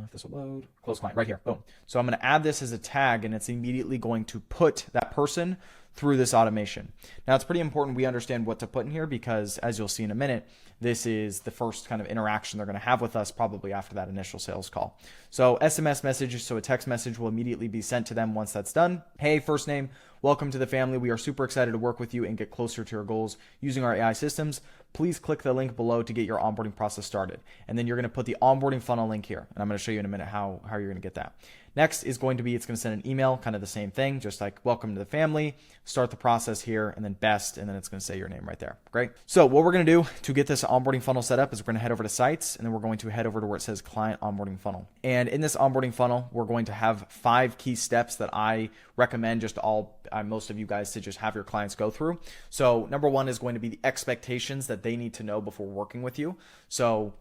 Speaker 1: If this will load, close client right here. Boom. So I'm going to add this as a tag, and it's immediately going to put that person through this automation. Now, it's pretty important we understand what to put in here, because as you'll see in a minute, this is the first kind of interaction they're going to have with us probably after that initial sales call. So SMS messages, so a text message will immediately be sent to them once that's done. Hey, first name, welcome to the family. We are super excited to work with you and get closer to your goals using our AI systems. Please click the link below to get your onboarding process started. And then you're going to put the onboarding funnel link here. And I'm going to show you in a minute how you're going to get that. Next is going to be, it's going to send an email, kind of the same thing, just like welcome to the family, start the process here, and then best, and then it's going to say your name right there. Great. So what we're going to do to get this onboarding funnel set up is we're going to head over to sites, and then we're going to head over to where it says client onboarding funnel. And in this onboarding funnel, we're going to have 5 key steps that I recommend just most of you guys to just have your clients go through. So number 1 is going to be the expectations that they need to know before working with you. So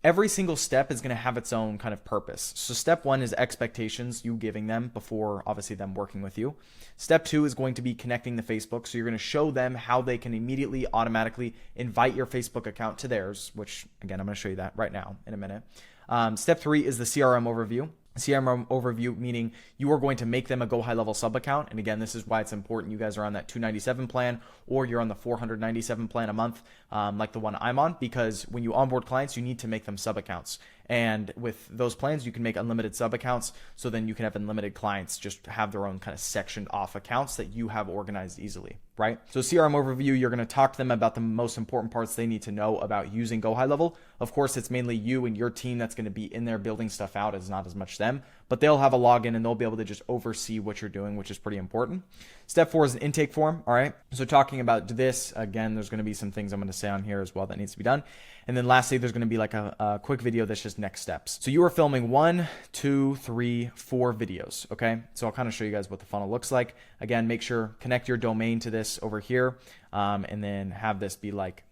Speaker 1: every single step is going to have its own kind of purpose. So step 1 is expectations, you giving them before obviously them working with you. Step 2 is going to be connecting the Facebook. So you're going to show them how they can immediately automatically invite your Facebook account to theirs, which again, I'm going to show you that right now in a minute. Step 3 is the CRM overview. CRM overview, meaning you are going to make them a GoHighLevel sub account. And again, this is why it's important you guys are on that $297 plan, or you're on the $497 plan a month, like the one I'm on, because when you onboard clients, you need to make them sub accounts. And with those plans, you can make unlimited sub accounts. So then you can have unlimited clients just have their own kind of sectioned off accounts that you have organized easily, right? So CRM overview, you're going to talk to them about the most important parts they need to know about using GoHighLevel. Of course, it's mainly you and your team that's going to be in there building stuff out. It's not as much them, but they'll have a login and they'll be able to just oversee what you're doing, which is pretty important. Step 4 is an intake form. All right. So talking about this, again, there's going to be some things I'm going to say on here as well that needs to be done. And then lastly, there's going to be like a quick video that's just next steps. So you are filming 1, 2, 3, 4 videos. Okay. So I'll kind of show you guys what the funnel looks like. Again, make sure connect your domain to this over here. And then have this be like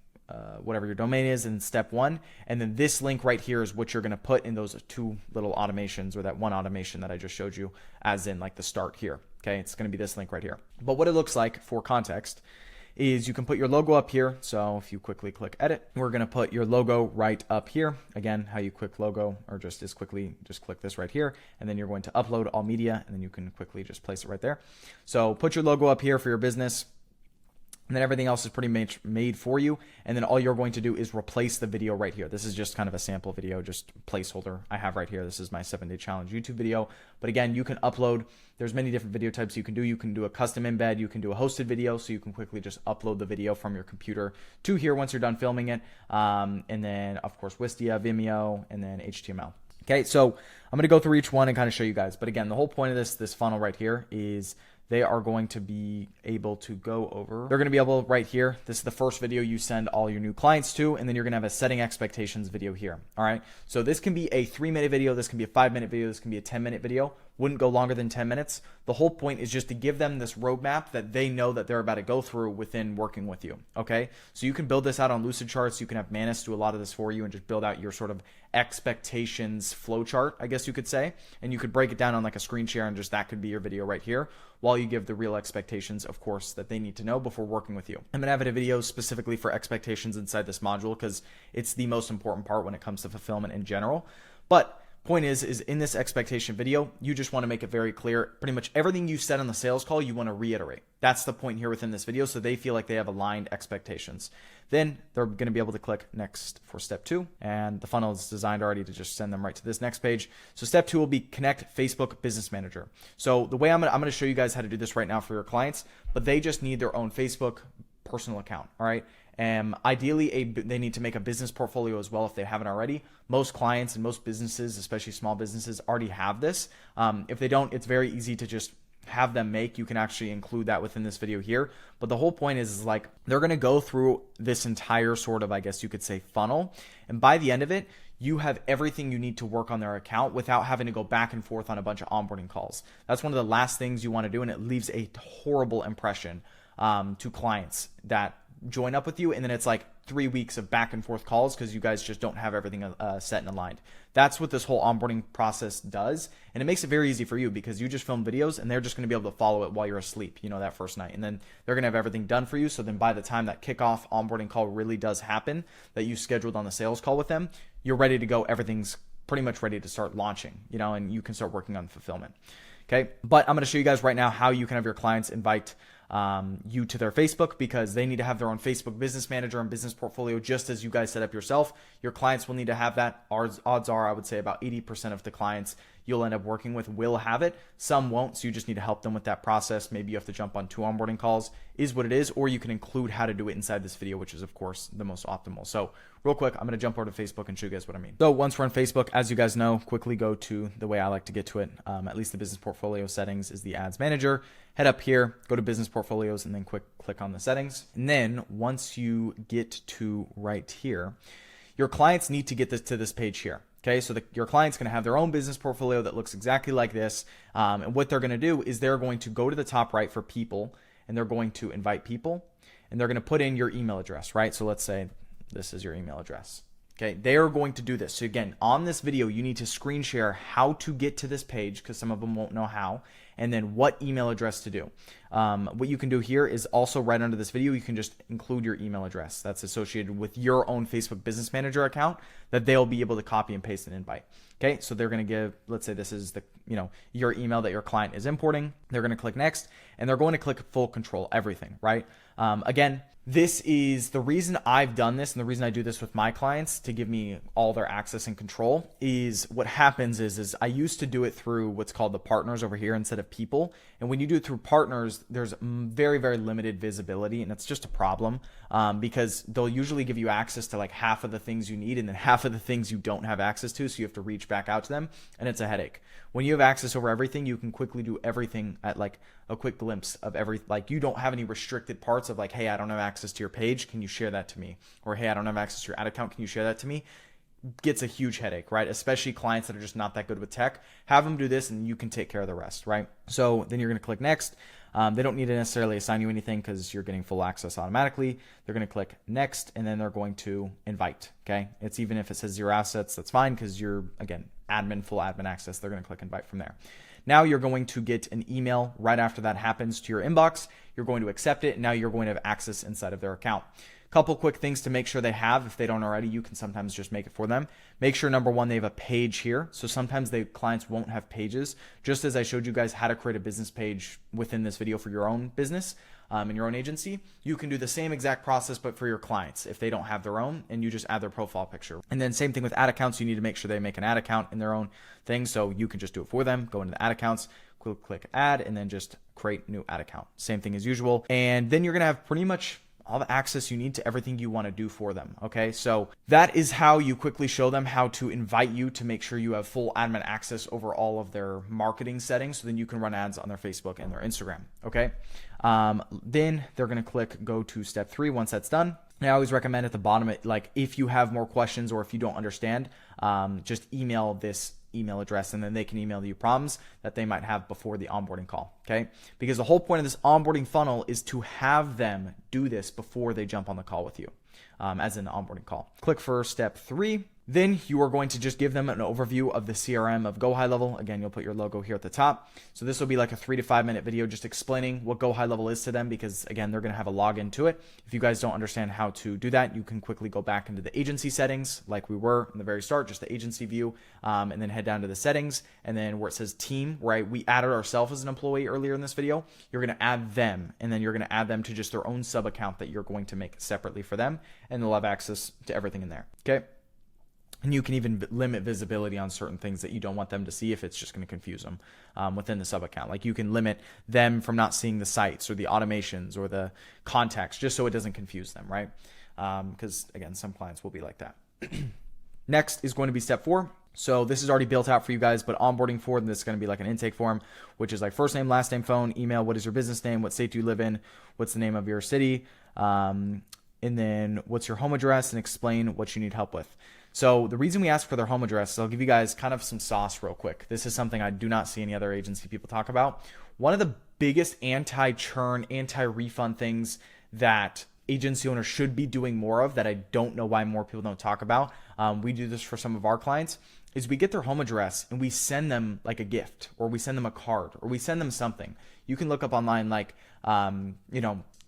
Speaker 1: whatever your domain is in step 1. And then this link right here is what you're going to put in those 2 little automations, or that one automation that I just showed you, as in like the start here. Okay. It's going to be this link right here. But what it looks like for context is you can put your logo up here. So if you quickly click edit, we're going to put your logo right up here. Again, how you click logo, or just as quickly, just click this right here. And then you're going to upload all media, and then you can quickly just place it right there. So put your logo up here for your business. And then everything else is pretty much made for you. And then all you're going to do is replace the video right here. This is just kind of a sample video, just placeholder I have right here. This is my 7-day challenge YouTube video. But again, you can upload. There's many different video types you can do. You can do a custom embed. You can do a hosted video. So you can quickly just upload the video from your computer to here once you're done filming it. And then, of course, Wistia, Vimeo, and then HTML. Okay, so I'm going to go through each one and kind of show you guys. But again, the whole point of this funnel right here is they are going to be able to go over. They're going to be able right here. This is the first video you send all your new clients to, and then you're going to have a setting expectations video here. All right. So this can be a 3-minute video. This can be a 5-minute video. This can be a 10-minute video. Wouldn't go longer than 10 minutes. The whole point is just to give them this roadmap that they know that they're about to go through within working with you. Okay. So you can build this out on Lucid Charts. You can have Manus do a lot of this for you and just build out your sort of expectations flow chart, I guess you could say. And you could break it down on like a screen share, and just that could be your video right here, while you give the real expectations, of course, that they need to know before working with you. I'm going to have a video specifically for expectations inside this module because it's the most important part when it comes to fulfillment in general. But point is in this expectation video, you just want to make it very clear. Pretty much everything you said on the sales call, you want to reiterate. That's the point here within this video, so they feel like they have aligned expectations. Then they're going to be able to click next for step 2, and the funnel is designed already to just send them right to this next page. So step 2 will be connect Facebook Business Manager. So the way I'm going to show you guys how to do this right now for your clients, but they just need their own Facebook personal account. All right. Ideally, they need to make a business portfolio as well if they haven't already. Most clients and most businesses, especially small businesses, already have this. If they don't, it's very easy to just have them make. You can actually include that within this video here. But the whole point is like they're going to go through this entire sort of, I guess you could say, funnel. And by the end of it, you have everything you need to work on their account without having to go back and forth on a bunch of onboarding calls. That's one of the last things you want to do, and it leaves a horrible impression to clients that join up with you, and then it's like 3 weeks of back and forth calls because you guys just don't have everything set and aligned. That's what this whole onboarding process does, and it makes it very easy for you because you just film videos and they're just going to be able to follow it while you're asleep, you know, that first night, and then they're going to have everything done for you. So then by the time that kickoff onboarding call really does happen that you scheduled on the sales call with them, you're ready to go. Everything's pretty much ready to start launching, you know, and you can start working on fulfillment. Okay, but I'm going to show you guys right now how you can have your clients invite you to their Facebook, because they need to have their own Facebook business manager and business portfolio just as you guys set up yourself. Your clients will need to have that. Odds are, I would say about 80% of the clients you'll end up working with will have it. Some won't, so you just need to help them with that process. Maybe you have to jump on 2 onboarding calls, is what it is, or you can include how to do it inside this video, which is of course the most optimal. So real quick, I'm going to jump over to Facebook and show you guys what I mean. So once we're on Facebook, as you guys know, quickly go to the way I like to get to it. At least the business portfolio settings is the ads manager. Head up here, go to business portfolios, and then click on the settings. And then once you get to right here, your clients need to get this to this page here. Okay, so your client's going to have their own business portfolio that looks exactly like this. And what they're going to do is they're going to go to the top right for people, and they're going to invite people, and they're going to put in your email address, right? So let's say this is your email address. Okay, they are going to do this. So again, on this video, you need to screen share how to get to this page because some of them won't know how, and then what email address to do. What you can do here is also right under this video, you can just include your email address that's associated with your own Facebook Business Manager account that they'll be able to copy and paste an invite. Okay, so they're going to give, let's say this is the, your email that your client is importing. They're going to click next, and they're going to click full control, everything, right? Again, this is the reason I've done this, and the reason I do this with my clients to give me all their access and control is what happens is I used to do it through what's called the partners over here instead of people. And when you do it through partners, there's very, very limited visibility, and it's just a problem because they'll usually give you access to like half of the things you need and then half of the things you don't have access to. So you have to reach back out to them, and it's a headache. When you have access over everything, you can quickly do everything at like a quick glimpse of like you don't have any restricted parts of like, hey, I don't have access to your page. Can you share that to me? Or, hey, I don't have access to your ad account. Can you share that to me? Gets a huge headache, right? Especially clients that are just not that good with tech. Have them do this and you can take care of the rest, right? So then you're going to click next. They don't need to necessarily assign you anything because you're getting full access automatically. They're going to click next and then they're going to invite, okay? It's even if it says 0 assets, that's fine because you're, again, full admin access. They're going to click invite from there. Now you're going to get an email right after that happens to your inbox. You're going to accept it. And now you're going to have access inside of their account. Couple quick things to make sure they have. If they don't already, you can sometimes just make it for them. Make sure, number one, they have a page here. So sometimes clients won't have pages. Just as I showed you guys how to create a business page within this video for your own business and your own agency, you can do the same exact process, but for your clients if they don't have their own, and you just add their profile picture. And then same thing with ad accounts. You need to make sure they make an ad account in their own thing. So you can just do it for them. Go into the ad accounts, click add, and then just create new ad account. Same thing as usual. And then you're going to have pretty much all the access you need to everything you want to do for them. Okay, so that is how you quickly show them how to invite you to make sure you have full admin access over all of their marketing settings, so then you can run ads on their Facebook and their Instagram. Okay, then they're going to click go to step 3 once that's done. I always recommend at the bottom, like if you have more questions or if you don't understand, just email this email address and then they can email you problems that they might have before the onboarding call. Okay, because the whole point of this onboarding funnel is to have them do this before they jump on the call with you, as an onboarding call. Click for step 3. Then you are going to just give them an overview of the CRM of GoHighLevel. Again, you'll put your logo here at the top. So this will be like a 3 to 5 minute video just explaining what GoHighLevel is to them, because again, they're going to have a login to it. If you guys don't understand how to do that, you can quickly go back into the agency settings like we were in the very start, just the agency view, and then head down to the settings, and then where it says team, right? We added ourselves as an employee earlier in this video. You're going to add them, and then you're going to add them to just their own sub account that you're going to make separately for them, and they'll have access to everything in there. Okay. And you can even limit visibility on certain things that you don't want them to see if it's just going to confuse them within the sub account. Like you can limit them from not seeing the sites or the automations or the contacts just so it doesn't confuse them, right? Because again, some clients will be like that. Next is going to be step 4. So this is already built out for you guys, but onboarding form, this is going to be like an intake form, which is like first name, last name, phone, email, what is your business name, what state do you live in, what's the name of your city, and then what's your home address, and explain what you need help with. So the reason we ask for their home address, I'll give you guys kind of some sauce real quick. This is something I do not see any other agency people talk about. One of the biggest anti-churn, anti-refund things that agency owners should be doing more of, that I don't know why more people don't talk about, we do this for some of our clients, is we get their home address and we send them like a gift, or we send them a card, or we send them something. You can look up online like,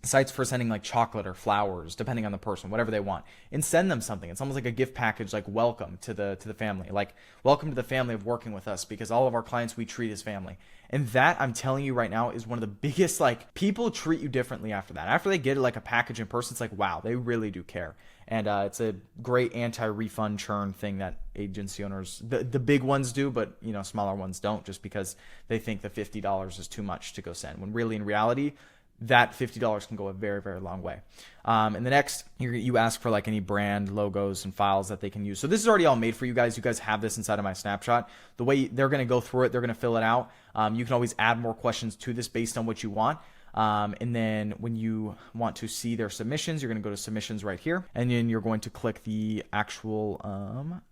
Speaker 1: sites for sending like chocolate or flowers, depending on the person, whatever they want, and send them something. It's almost like a gift package, like welcome to the family, like welcome to the family of working with us, because all of our clients we treat as family. And that, I'm telling you right now, is one of the biggest, like, people treat you differently after that. After they get like a package in person, it's like, wow, they really do care. And it's a great anti-refund churn thing that agency owners, the big ones do, but smaller ones don't, just because they think the $50 is too much to go send, when really in reality, that $50 can go a very, very long way. And the next, you ask for like any brand logos and files that they can use. So this is already all made for you guys. You guys have this inside of my snapshot. The way they're going to go through it, they're going to fill it out. You can always add more questions to this based on what you want. And then when you want to see their submissions, you're going to go to submissions right here. And then you're going to click the actual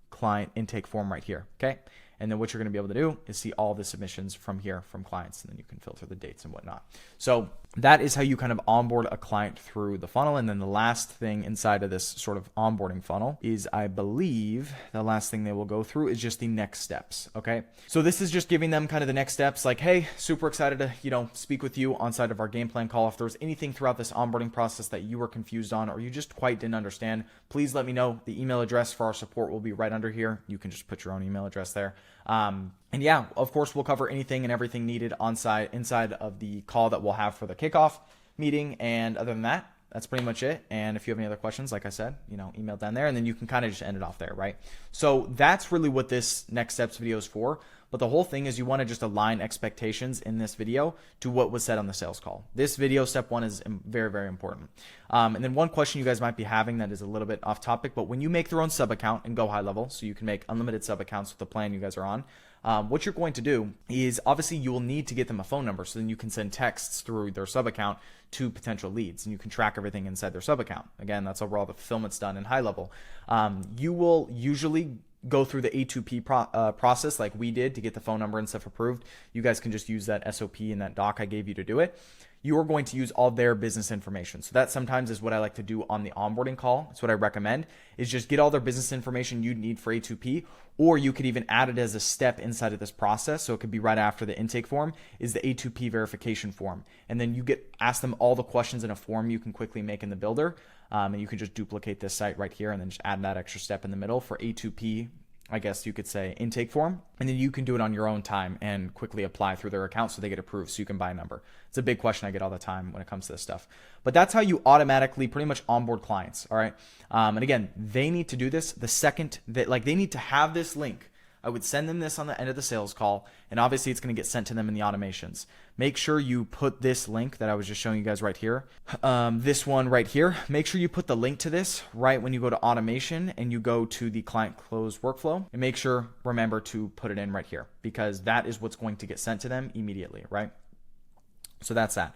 Speaker 1: client intake form right here. Okay. And then what you're going to be able to do is see all the submissions from here from clients, and then you can filter the dates and whatnot. So that is how you kind of onboard a client through the funnel. And then the last thing inside of this sort of onboarding funnel is, I believe the last thing they will go through is just the next steps. Okay. So this is just giving them kind of the next steps, like, hey, super excited to, speak with you on side of our game plan call. If there's anything throughout this onboarding process that you were confused on, or you just quite didn't understand, please let me know. The email address for our support will be right under here. You can just put your own email address there. And yeah, of course, we'll cover anything and everything needed inside of the call that we'll have for the kickoff meeting. And other than that, that's pretty much it. And if you have any other questions, like I said, email down there, and then you can kind of just end it off there, right? So that's really what this next steps video is for. But the whole thing is you want to just align expectations in this video to what was said on the sales call. This video, step one, is very, very important. And then one question you guys might be having that is a little bit off topic, but when you make their own sub account and go high level, so you can make unlimited sub accounts with the plan you guys are on, what you're going to do is obviously you will need to get them a phone number, so then you can send texts through their sub account to potential leads, and you can track everything inside their sub account. Again, that's where all the fulfillment's done in high level. You will usually go through the A2P process like we did to get the phone number and stuff approved. You guys can just use that SOP and that doc I gave you to do it. You are going to use all their business information. So that sometimes is what I like to do on the onboarding call. It's what I recommend, is just get all their business information you need for A2P, or you could even add it as a step inside of this process. So it could be right after the intake form is the A2P verification form. And then you ask them all the questions in a form you can quickly make in the builder. And you can just duplicate this site right here and then just add that extra step in the middle for A2P, I guess you could say, intake form. And then you can do it on your own time and quickly apply through their account so they get approved so you can buy a number. It's a big question I get all the time when it comes to this stuff. But that's how you automatically pretty much onboard clients, all right? And again, they need to do this the second that, like, they need to have this link. I would send them this on the end of the sales call, and obviously it's going to get sent to them in the automations. Make sure you put this link that I was just showing you guys right here, this one right here. Make sure you put the link to this right when you go to automation and you go to the client close workflow, and make sure, remember to put it in right here, because that is what's going to get sent to them immediately, right? So that's that.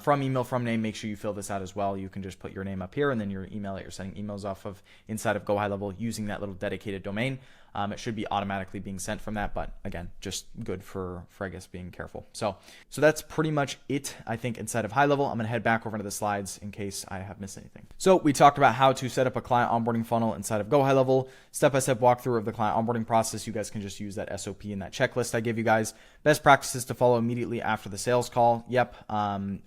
Speaker 1: From email, from name, make sure you fill this out as well. You can just put your name up here and then your email that you're sending emails off of inside of GoHighLevel using that little dedicated domain. It should be automatically being sent from that, but again, just good for I guess being careful. So that's pretty much it, I think, inside of high level. I'm gonna head back over to the slides in case I have missed anything. So we talked about how to set up a client onboarding funnel inside of GoHighLevel, step-by-step walkthrough of the client onboarding process. You guys can just use that SOP and that checklist I gave you guys. Best practices to follow immediately after the sales call. Yep.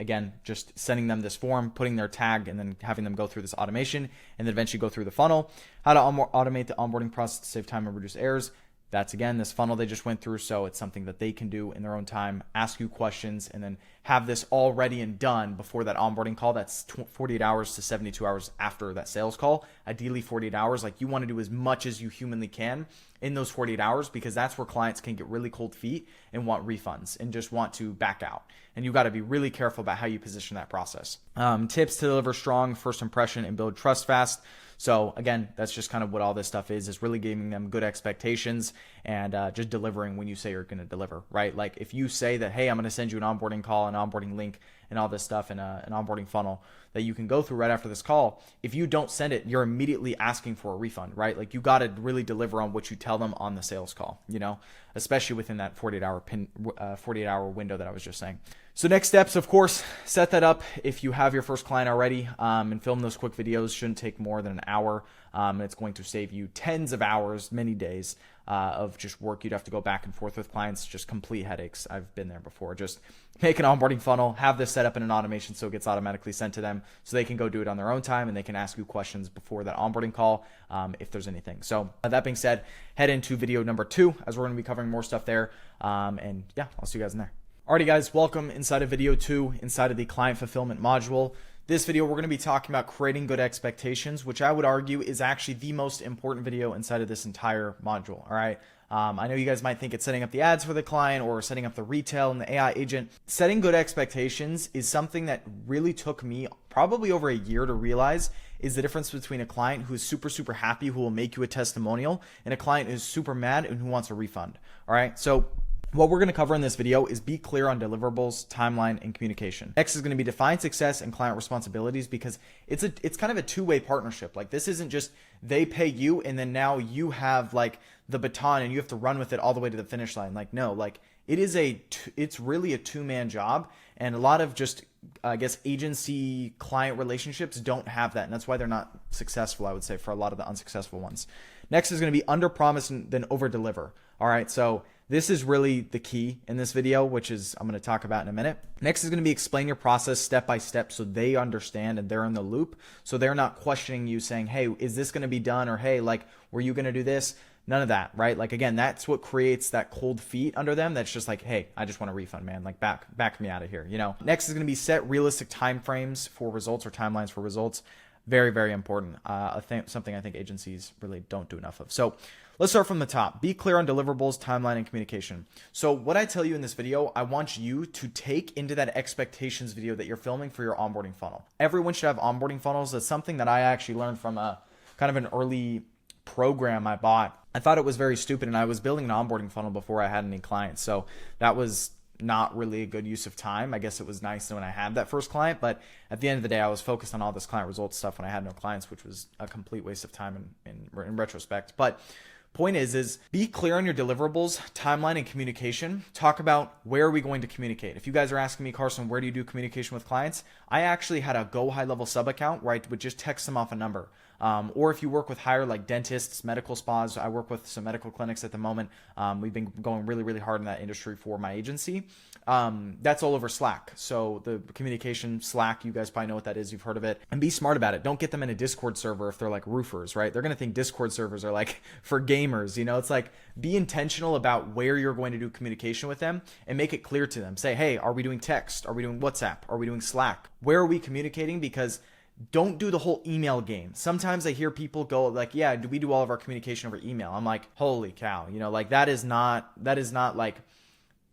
Speaker 1: Again, just sending them this form, putting their tag, and then having them go through this automation, and then eventually go through the funnel. How to automate the onboarding process to save time and reduce errors. That's, again, this funnel they just went through, so it's something that they can do in their own time, ask you questions, and then have this all ready and done before that onboarding call. That's 48 hours to 72 hours after that sales call. Ideally 48 hours. Like, you want to do as much as you humanly can in those 48 hours, because that's where clients can get really cold feet and want refunds and just want to back out. And you got to be really careful about how you position that process. Tips to deliver strong first impression and build trust fast. So again, that's just kind of what all this stuff is really giving them good expectations and just delivering when you say you're going to deliver, right? Like, if you say that, hey, I'm going to send you an onboarding call, an onboarding link, and all this stuff, and an onboarding funnel that you can go through right after this call, if you don't send it, you're immediately asking for a refund, right? Like, you got to really deliver on what you tell them on the sales call, you know, especially within that 48-hour window that I was just saying. So next steps, of course, set that up if you have your first client already, and film those quick videos. Shouldn't take more than an hour, and it's going to save you tens of hours, many days of just work. You'd have to go back and forth with clients, just complete headaches. I've been there before. Just make an onboarding funnel, have this set up in an automation so it gets automatically sent to them so they can go do it on their own time, and they can ask you questions before that onboarding call if there's anything. So that being said, head into video number 2 as we're going to be covering more stuff there. And yeah, I'll see you guys in there. Alrighty guys, welcome inside of video 2, inside of the client fulfillment module. This video, we're going to be talking about creating good expectations, which I would argue is actually the most important video inside of this entire module. All right. I know you guys might think it's setting up the ads for the client or setting up the retail and the AI agent. Setting good expectations is something that really took me probably over a year to realize is the difference between a client who is super, super happy, who will make you a testimonial, and a client who's super mad and who wants a refund. All right. So what we're going to cover in this video is be clear on deliverables, timeline, and communication. Next is going to be define success and client responsibilities, because it's kind of a two-way partnership. Like, this isn't just they pay you and then now you have like the baton and you have to run with it all the way to the finish line. Like, no, like it's really a two-man job, and a lot of just, I guess, agency client relationships don't have that, and that's why they're not successful, I would say, for a lot of the unsuccessful ones. Next is going to be under promise and then over deliver. All right, so this is really the key in this video, which is I'm going to talk about in a minute. Next is going to be explain your process step by step so they understand and they're in the loop. So they're not questioning you saying, hey, is this going to be done? Or, hey, like, were you going to do this? None of that, right? Like, again, that's what creates that cold feet under them. That's just like, hey, I just want a refund, man. Like, back me out of here, you know? Next is going to be set realistic timeframes for results or timelines for results. Very, very important. Something I think agencies really don't do enough of. So Let's start from the top. Be clear on deliverables, timeline, and communication. So what I tell you in this video, I want you to take into that expectations video that you're filming for your onboarding funnel. Everyone should have onboarding funnels. That's something that I actually learned from a kind of an early program I bought. I thought it was very stupid, and I was building an onboarding funnel before I had any clients. So that was not really a good use of time. I guess it was nice when I had that first client, but at the end of the day, I was focused on all this client results stuff when I had no clients, which was a complete waste of time in retrospect. But point is be clear on your deliverables, timeline, and communication. Talk about where are we going to communicate. If you guys are asking me, Carson, where do you do communication with clients? I actually had a GoHighLevel sub account where I would just text them off a number. Or if you work with higher like dentists, medical spas, I work with some medical clinics at the moment. We've been going really, really hard in that industry for my agency. That's all over Slack. So the communication Slack, you guys probably know what that is. You've heard of it. And be smart about it. Don't get them in a Discord server if they're like roofers, right? They're going to think Discord servers are like for gamers. You know, it's like be intentional about where you're going to do communication with them and make it clear to them. Say, hey, are we doing text? Are we doing WhatsApp? Are we doing Slack? Where are we communicating? Because don't do the whole email game. Sometimes I hear people go like, yeah, do we do all of our communication over email? I'm like, holy cow, you know, like that is not like,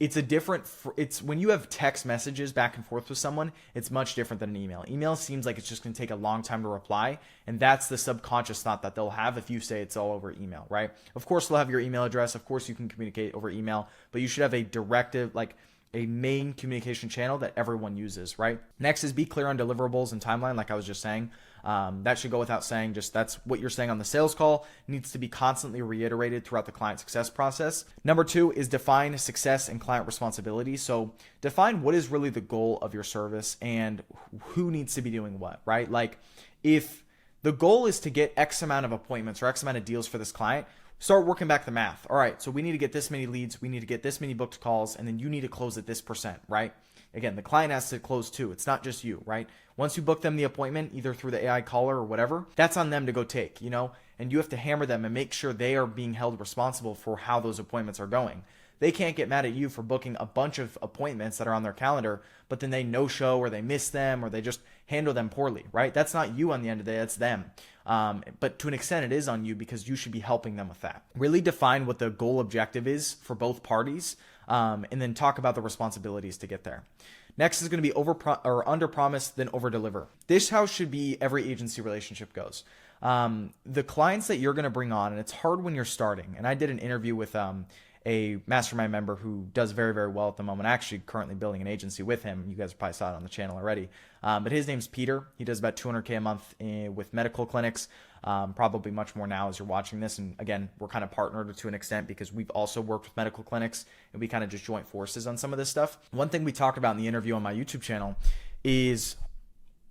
Speaker 1: it's when you have text messages back and forth with someone, it's much different than an email. Email seems like it's just going to take a long time to reply. And that's the subconscious thought that they'll have if you say it's all over email, right? Of course, they'll have your email address. Of course, you can communicate over email, but you should have a directive, like a main communication channel that everyone uses, right? Next is be clear on deliverables and timeline, like I was just saying. That should go without saying. Just that's what you're saying on the sales call needs to be constantly reiterated throughout the client success process. Number 2 is define success and client responsibility. So define what is really the goal of your service and who needs to be doing what, right? Like if the goal is to get X amount of appointments or X amount of deals for this client, start working back the math. All right, so we need to get this many leads, we need to get this many booked calls, and then you need to close at this %, right? Again, the client has to close too. It's not just you, right? Once you book them the appointment, either through the AI caller or whatever, that's on them to go take, you know? And you have to hammer them and make sure they are being held responsible for how those appointments are going. They can't get mad at you for booking a bunch of appointments that are on their calendar, but then they no-show or they miss them or they just handle them poorly, right? That's not you on the end of the day, that's them. But to an extent, it is on you because you should be helping them with that. Really define what the goal objective is for both parties, and then talk about the responsibilities to get there. Next is going to be under promise, then over deliver. This how should be every agency relationship goes. The clients that you're going to bring on, and it's hard when you're starting. And I did an interview with a mastermind member who does very, very well at the moment. Actually currently building an agency with him. You guys probably saw it on the channel already. But his name's Peter. He does about $200K a month with medical clinics. Probably much more now as you're watching this. And again, we're kind of partnered to an extent because we've also worked with medical clinics and we kind of just joint forces on some of this stuff. One thing we talked about in the interview on my YouTube channel is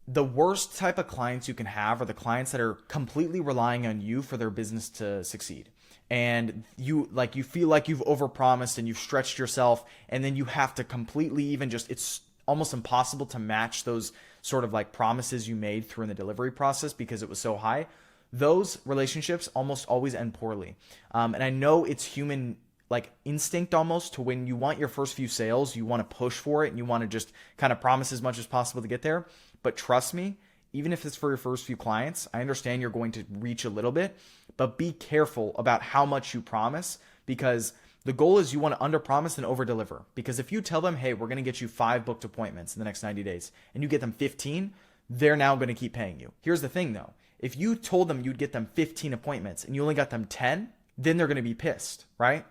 Speaker 1: the worst type of clients you can have are the clients that are completely relying on you for their business to succeed. And you feel like you've overpromised and you've stretched yourself, and then you have to completely it's almost impossible to match those sort of like promises you made through in the delivery process because it was so high. Those relationships almost always end poorly. And I know it's human like instinct almost to when you want your first few sales, you want to push for it and you want to just kind of promise as much as possible to get there. But trust me, even if it's for your first few clients, I understand you're going to reach a little bit, but be careful about how much you promise because the goal is you want to under promise and over deliver. Because if you tell them, hey, we're going to get you 5 booked appointments in the next 90 days and you get them 15, they're now going to keep paying you. Here's the thing though. If you told them you'd get them 15 appointments and you only got them 10, then they're going to be pissed, right?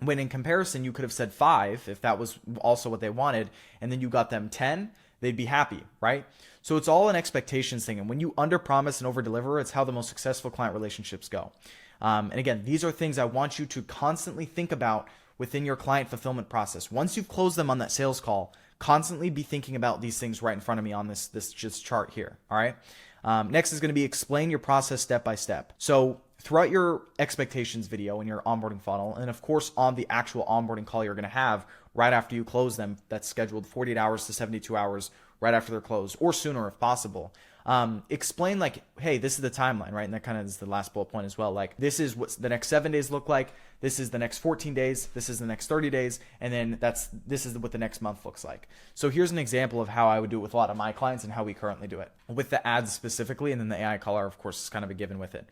Speaker 1: When in comparison, you could have said 5 if that was also what they wanted, and then you got them 10, they'd be happy, right? So it's all an expectations thing. And when you under promise and over deliver, it's how the most successful client relationships go. And again, these are things I want you to constantly think about within your client fulfillment process. Once you've closed them on that sales call, constantly be thinking about these things right in front of me on this just chart here. All right. Next is going to be explain your process step by step. So throughout your expectations video and your onboarding funnel, and of course on the actual onboarding call you're going to have right after you close them, that's scheduled 48 hours to 72 hours right after they're closed or sooner if possible. Explain like, hey, this is the timeline, right? And that kind of is the last bullet point as well. Like this is what the next 7 days look like. This is the next 14 days. This is the next 30 days. And then this is what the next month looks like. So here's an example of how I would do it with a lot of my clients and how we currently do it with the ads specifically. And then the AI caller, of course, is kind of a given with it.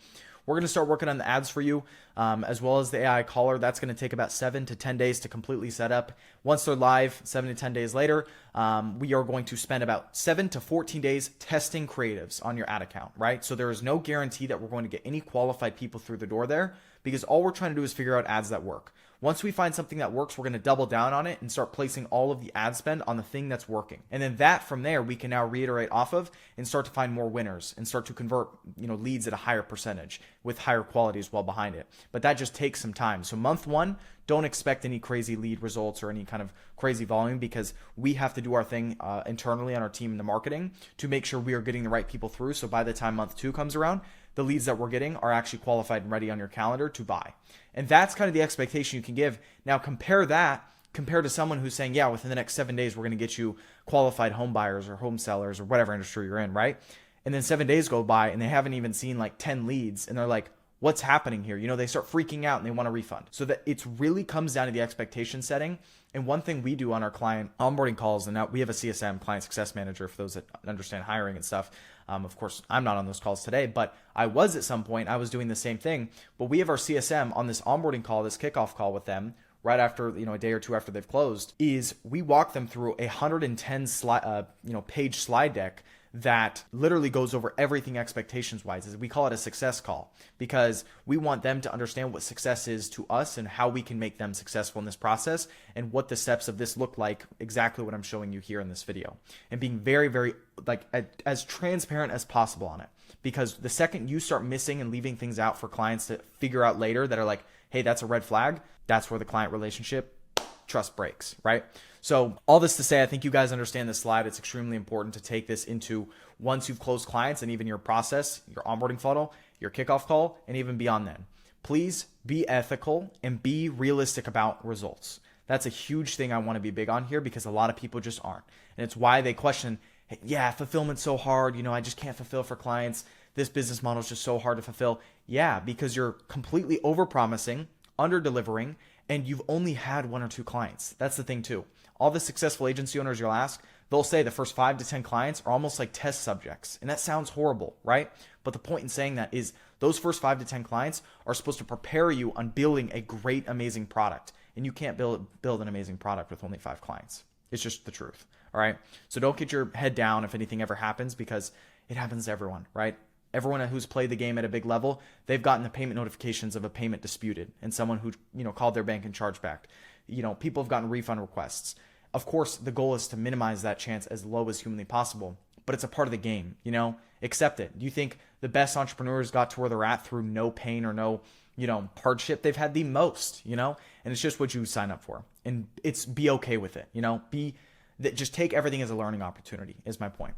Speaker 1: we're going to start working on the ads for you, as well as the AI caller. That's going to take about 7 to 10 days to completely set up. Once they're live, 7 to 10 days later, we are going to spend about 7 to 14 days testing creatives on your ad account, right? So there is no guarantee that we're going to get any qualified people through the door there, because all we're trying to do is figure out ads that work. Once we find something that works, we're going to double down on it and start placing all of the ad spend on the thing that's working. And then that from there, we can now reiterate off of and start to find more winners and start to convert, leads at a higher percentage with higher quality as well behind it. But that just takes some time. So month 1, don't expect any crazy lead results or any kind of crazy volume, because we have to do our thing internally on our team in the marketing to make sure we are getting the right people through. So by the time month 2 comes around, the leads that we're getting are actually qualified and ready on your calendar to buy. And that's kind of the expectation you can give. Now compare to someone who's saying, yeah, within the next 7 days, we're going to get you qualified home buyers or home sellers or whatever industry you're in, right? And then 7 days go by and they haven't even seen like 10 leads. And they're like, what's happening here? They start freaking out and they want a refund. So that it really comes down to the expectation setting. And one thing we do on our client onboarding calls, and now we have a CSM, client success manager, for those that understand hiring and stuff. Of course, I'm not on those calls today, but I was at some point. I was doing the same thing. But we have our CSM on this onboarding call, this kickoff call with them, right after, a day or two after they've closed, is we walk them through a 110 page slide deck that literally goes over everything expectations wise. We call it a success call, because we want them to understand what success is to us and how we can make them successful in this process, and what the steps of this look like, exactly what I'm showing you here in this video, and being very, very as transparent as possible on it. Because the second you start missing and leaving things out for clients to figure out later that are like, hey, that's a red flag, that's where the client relationship trust breaks, right? So all this to say, I think you guys understand this slide. It's extremely important to take this into once you've closed clients and even your process, your onboarding funnel, your kickoff call, and even beyond then. Please be ethical and be realistic about results. That's a huge thing I want to be big on here, because a lot of people just aren't. And it's why they question, hey, yeah, fulfillment's so hard. I just can't fulfill for clients. This business model is just so hard to fulfill. Yeah, because you're completely over-promising, under-delivering, and you've only had 1 or 2 clients. That's the thing too. All the successful agency owners you'll ask, they'll say the first 5 to 10 clients are almost like test subjects. And that sounds horrible, right? But the point in saying that is those first 5 to 10 clients are supposed to prepare you on building a great, amazing product. And you can't build an amazing product with only 5 clients. It's just the truth. All right. So don't get your head down if anything ever happens, because it happens to everyone, right? Everyone who's played the game at a big level, they've gotten the payment notifications of a payment disputed and someone who, called their bank and charged back. People have gotten refund requests. Of course, the goal is to minimize that chance as low as humanly possible, but it's a part of the game, accept it. Do you think the best entrepreneurs got to where they're at through no pain or no, hardship? They've had the most, and it's just what you sign up for, and be okay with it, just take everything as a learning opportunity is my point.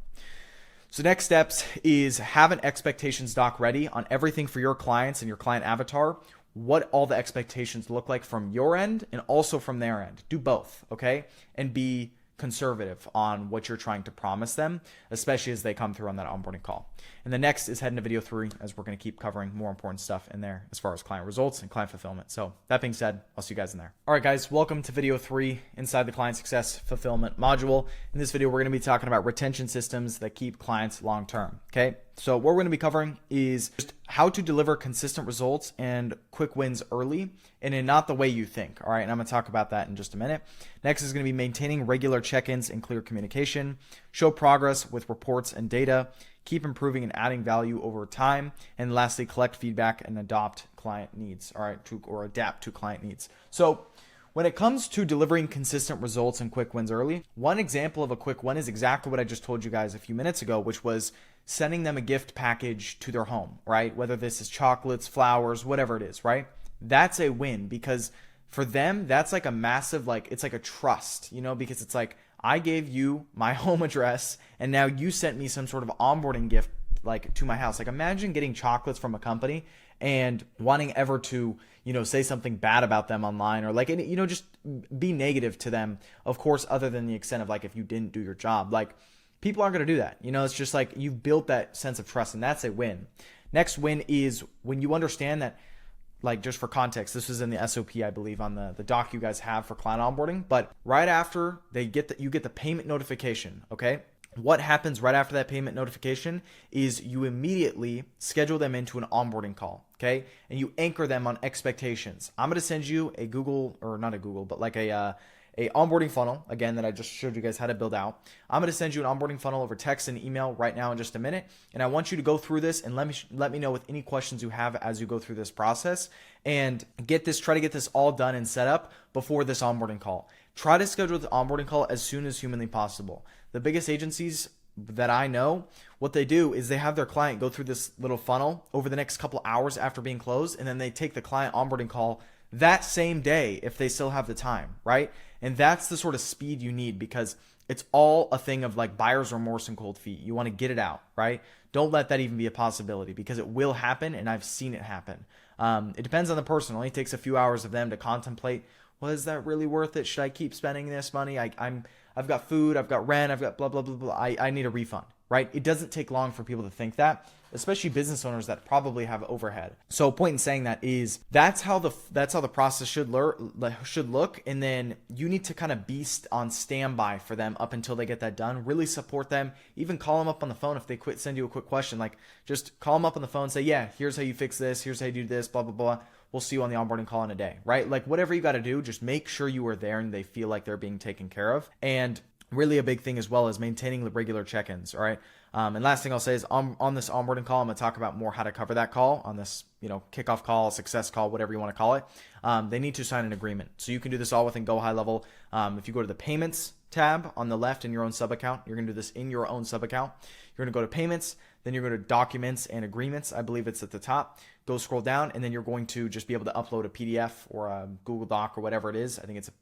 Speaker 1: So next steps is have an expectations doc ready on everything for your clients and your client avatar, what all the expectations look like from your end and also from their end. Do both, okay? And be conservative on what you're trying to promise them, especially as they come through on that onboarding call. And the next is head into video 3, as we're going to keep covering more important stuff in there as far as client results and client fulfillment. So that being said, I'll see you guys in there. All right, guys, welcome to video 3 inside the client success fulfillment module. In this video, we're going to be talking about retention systems that keep clients long-term. Okay. So what we're going to be covering is just how to deliver consistent results and quick wins early and in not the way you think. All right. And I'm going to talk about that in just a minute. Next is going to be maintaining regular check-ins and clear communication, show progress with reports and data, keep improving and adding value over time. And lastly, collect feedback and adopt client needs. All right. Or adapt to client needs. So when it comes to delivering consistent results and quick wins early, one example of a quick win is exactly what I just told you guys a few minutes ago, which was sending them a gift package to their home, right? Whether this is chocolates, flowers, whatever it is, right? That's a win, because for them, that's like a massive, it's like a trust, because it's like, I gave you my home address and now you sent me some sort of onboarding gift to my house. Imagine getting chocolates from a company and wanting ever to, say something bad about them online or just be negative to them, of course, other than the extent of if you didn't do your job. People aren't going to do that. It's just you've built that sense of trust, and that's a win. Next win is when you understand that, just for context, this was in the SOP, I believe, on the doc you guys have for client onboarding, but right after you get the payment notification, okay? what happens right after that payment notification is you immediately schedule them into an onboarding call, okay? And you anchor them on expectations. I'm going to send you a Google, or not a Google, but like a onboarding funnel, again, that I just showed you guys how to build out. I'm going to send you an onboarding funnel over text and email right now in just a minute. And I want you to go through this and let me know with any questions you have as you go through this process, and try to get this all done and set up before this onboarding call. Try to schedule the onboarding call as soon as humanly possible. The biggest agencies that I know, what they do is they have their client go through this little funnel over the next couple hours after being closed, and then they take the client onboarding call that same day if they still have the time, right? And that's the sort of speed you need, because it's all a thing of like buyer's remorse and cold feet. You want to get it out, right? Don't let that even be a possibility, because it will happen, and I've seen it happen. It depends on the person. It only takes a few hours of them to contemplate, well, is that really worth it? Should I keep spending this money? I've got food, I've got rent, I've got blah, blah, blah, blah. I need a refund, right? It doesn't take long for people to think that, especially business owners that probably have overhead. So point in saying that is that's how the process should look. And then you need to kind of be on standby for them up until they get that done. Really support them. Even call them up on the phone if they send you a quick question. Like, just call them up on the phone, say, yeah, here's how you fix this, here's how you do this, blah, blah, blah. We'll see you on the onboarding call in a day, right? Like, whatever you got to do, just make sure you are there and they feel like they're being taken care of. And really a big thing as well is maintaining the regular check-ins, all right? And last thing I'll say is on this onboarding call, I'm going to talk about more how to cover that call on this, kickoff call, success call, whatever you want to call it. They need to sign an agreement. So you can do this all within GoHighLevel. If you go to the payments tab on the left in your own sub account, you're going to do this in your own sub account. You're going to go to payments, then you're going to documents and agreements. I believe it's at the top. Go scroll down, and then you're going to just be able to upload a PDF or a Google Doc or whatever it is. I think it's a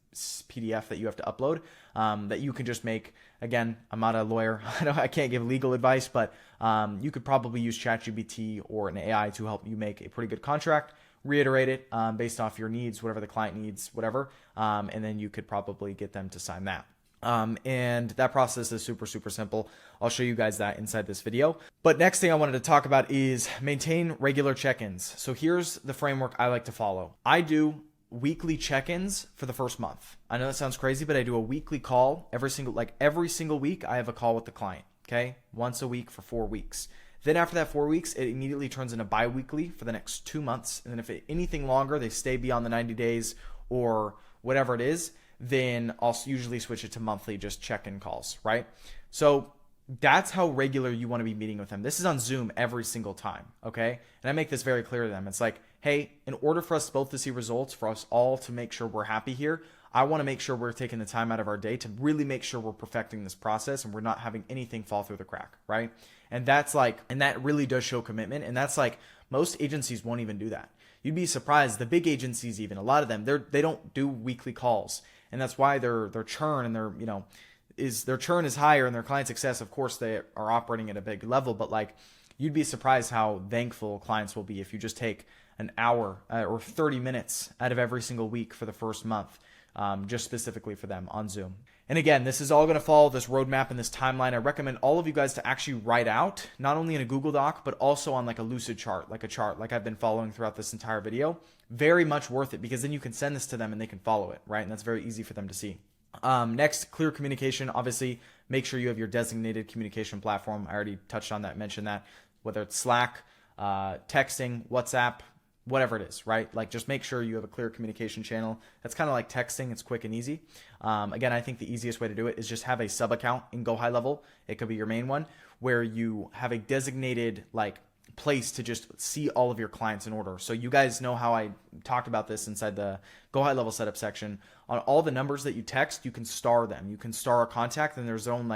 Speaker 1: PDF that you have to upload that you can just make. Again, I'm not a lawyer. I can't give legal advice, but you could probably use ChatGPT or an AI to help you make a pretty good contract, reiterate it based off your needs, whatever the client needs, whatever, and then you could probably get them to sign that. And that process is super, super simple. I'll show you guys that inside this video. But next thing I wanted to talk about is maintain regular check-ins. So here's the framework I like to follow. I do weekly check-ins for the first month. I know that sounds crazy, but I do a weekly call every single week. I have a call with the client, okay? Once a week for 4 weeks. Then after that 4 weeks, it immediately turns into bi-weekly for the next 2 months. And then if anything longer, they stay beyond the 90 days or whatever it is, then I'll usually switch it to monthly, just check-in calls, right? So that's how regular you want to be meeting with them. This is on Zoom every single time, okay? And I make this very clear to them. It's like, hey, in order for us both to see results, for us all to make sure we're happy here, I want to make sure we're taking the time out of our day to really make sure we're perfecting this process and we're not having anything fall through the crack, right? And that really does show commitment. And that's like, most agencies won't even do that. You'd be surprised. The big agencies, even a lot of them, they don't do weekly calls. And that's why their churn and their churn is higher, and their client success, of course, they are operating at a big level. But like, you'd be surprised how thankful clients will be if you just take an hour or 30 minutes out of every single week for the first month, just specifically for them on Zoom. And again, this is all going to follow this roadmap and this timeline. I recommend all of you guys to actually write out, not only in a Google Doc, but also on like a lucid chart, like a chart like I've been following throughout this entire video. Very much worth it, because then you can send this to them and they can follow it, right? And that's very easy for them to see. Next, clear communication. Obviously, make sure you have your designated communication platform. I already touched on that, mentioned that, whether it's Slack, texting, WhatsApp, whatever it is, right? Like, just make sure you have a clear communication channel. That's kind of like texting. It's quick and easy. Again, I think the easiest way to do it is just have a sub account in GoHighLevel. It could be your main one, where you have a designated place to just see all of your clients in order. So you guys know how I talked about this inside the GoHighLevel Setup section. On all the numbers that you text, you can star them. You can star a contact, and there's own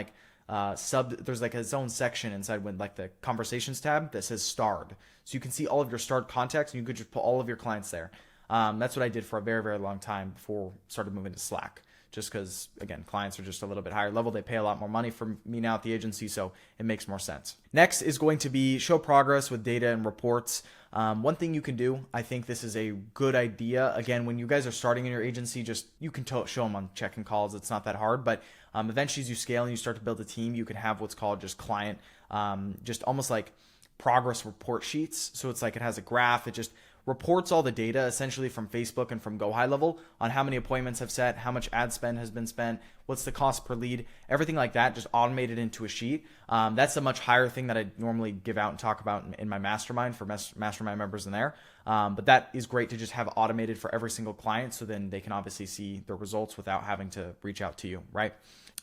Speaker 1: there's its own section inside when the conversations tab that says starred. So you can see all of your starred contacts, and you could just put all of your clients there. That's what I did for a very, very long time before I started moving to Slack. Just because, again, clients are just a little bit higher level. They pay a lot more money for me now at the agency, so it makes more sense. Next is going to be show progress with data and reports. One thing you can do, I think this is a good idea. Again, when you guys are starting in your agency, you can show them on check-in calls. It's not that hard, but eventually as you scale and you start to build a team, you can have what's called just client, just almost like progress report sheets. So it's like it has a graph. reports all the data essentially from Facebook and from GoHighLevel on how many appointments have set, how much ad spend has been spent, what's the cost per lead, everything like that, just automated into a sheet. That's a much higher thing that I normally give out and talk about in my mastermind for mastermind members in there. But that is great to just have automated for every single client, so then they can obviously see the results without having to reach out to you, right?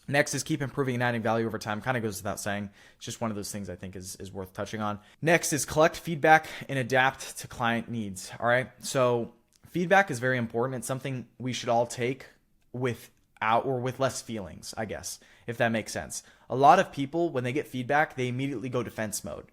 Speaker 1: Next is keep improving and adding value over time. Kind of goes without saying. It's just one of those things I think is worth touching on. Next is collect feedback and adapt to client needs. All right. So feedback is very important. It's something we should all take with less feelings, I guess, if that makes sense. A lot of people, when they get feedback, they immediately go defense mode.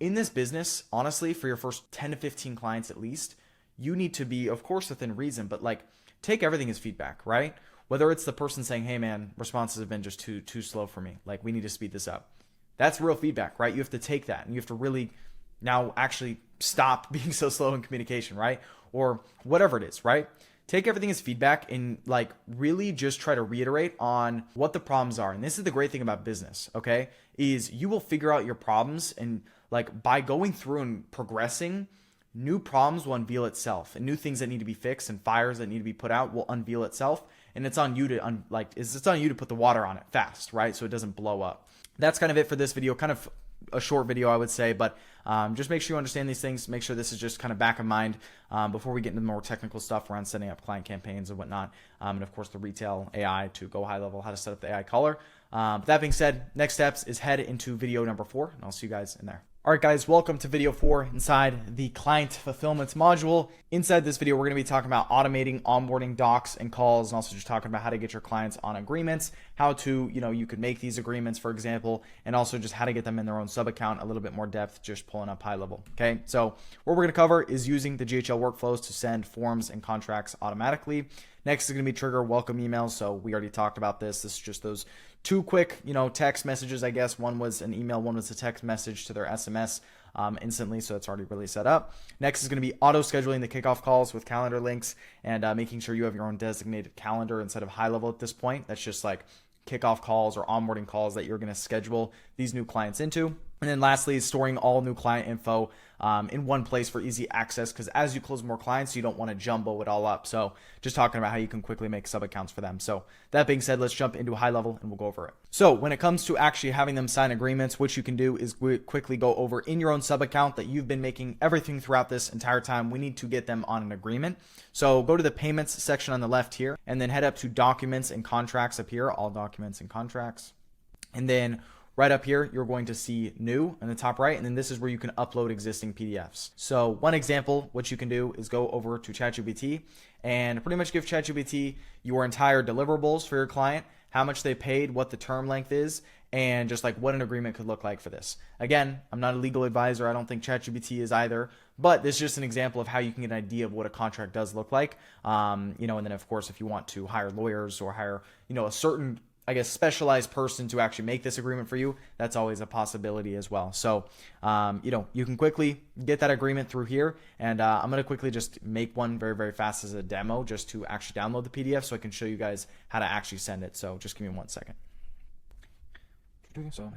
Speaker 1: In this business, honestly, for your first 10 to 15 clients at least, you need to be, of course, within reason, but like take everything as feedback, right? Whether it's the person saying, hey man, responses have been just too slow for me. Like we need to speed this up. That's real feedback, right? You have to take that and you have to really now actually stop being so slow in communication, right? Or whatever it is, right? Take everything as feedback and like really just try to reiterate on what the problems are. And this is the great thing about business, okay? Is you will figure out your problems, and like by going through and progressing, new problems will unveil itself, and new things that need to be fixed and fires that need to be put out will unveil itself. And it's on you to it's on you to put the water on it fast, right? So it doesn't blow up. That's kind of it for this video. Kind of a short video, I would say, but just make sure you understand these things. Make sure this is just kind of back of mind before we get into the more technical stuff around setting up client campaigns and whatnot. And of course, the retail AI to go high level, how to set up the AI caller. But that being said, next steps is head into video number 4, and I'll see you guys in there. All right, guys, welcome to video 4 inside the client fulfillment module. Inside this video, we're going to be talking about automating onboarding docs and calls, and also just talking about how to get your clients on agreements, how to, you could make these agreements, for example, and also just how to get them in their own sub account, a little bit more depth, just pulling up high level. Okay, so what we're going to cover is using the GHL workflows to send forms and contracts automatically. Next is going to be trigger welcome emails. So we already talked about this. This is just those 2 quick, text messages, I guess. One was an email, one was a text message to their SMS instantly. So it's already really set up. Next is going to be auto scheduling the kickoff calls with calendar links and making sure you have your own designated calendar instead of high level at this point. That's just like kickoff calls or onboarding calls that you're going to schedule these new clients into. And then lastly is storing all new client info in one place for easy access, because as you close more clients, you don't want to jumble it all up. So just talking about how you can quickly make sub accounts for them. So that being said, let's jump into a high level and we'll go over it. So when it comes to actually having them sign agreements, what you can do is quickly go over in your own sub account that you've been making everything throughout this entire time. We need to get them on an agreement. So go to the payments section on the left here and then head up to documents and contracts up here, all documents and contracts. And then right up here, you're going to see new in the top right, and then this is where you can upload existing PDFs. So one example, what you can do is go over to ChatGPT and pretty much give ChatGPT your entire deliverables for your client, how much they paid, what the term length is, and just like what an agreement could look like for this. Again, I'm not a legal advisor. I don't think ChatGPT is either, but this is just an example of how you can get an idea of what a contract does look like. And then of course, if you want to hire lawyers or hire, a certain specialized person to actually make this agreement for you, that's always a possibility as well. So, you can quickly get that agreement through here. And I'm going to quickly just make one very, very fast as a demo just to actually download the PDF so I can show you guys how to actually send it. So just give me 1 second. So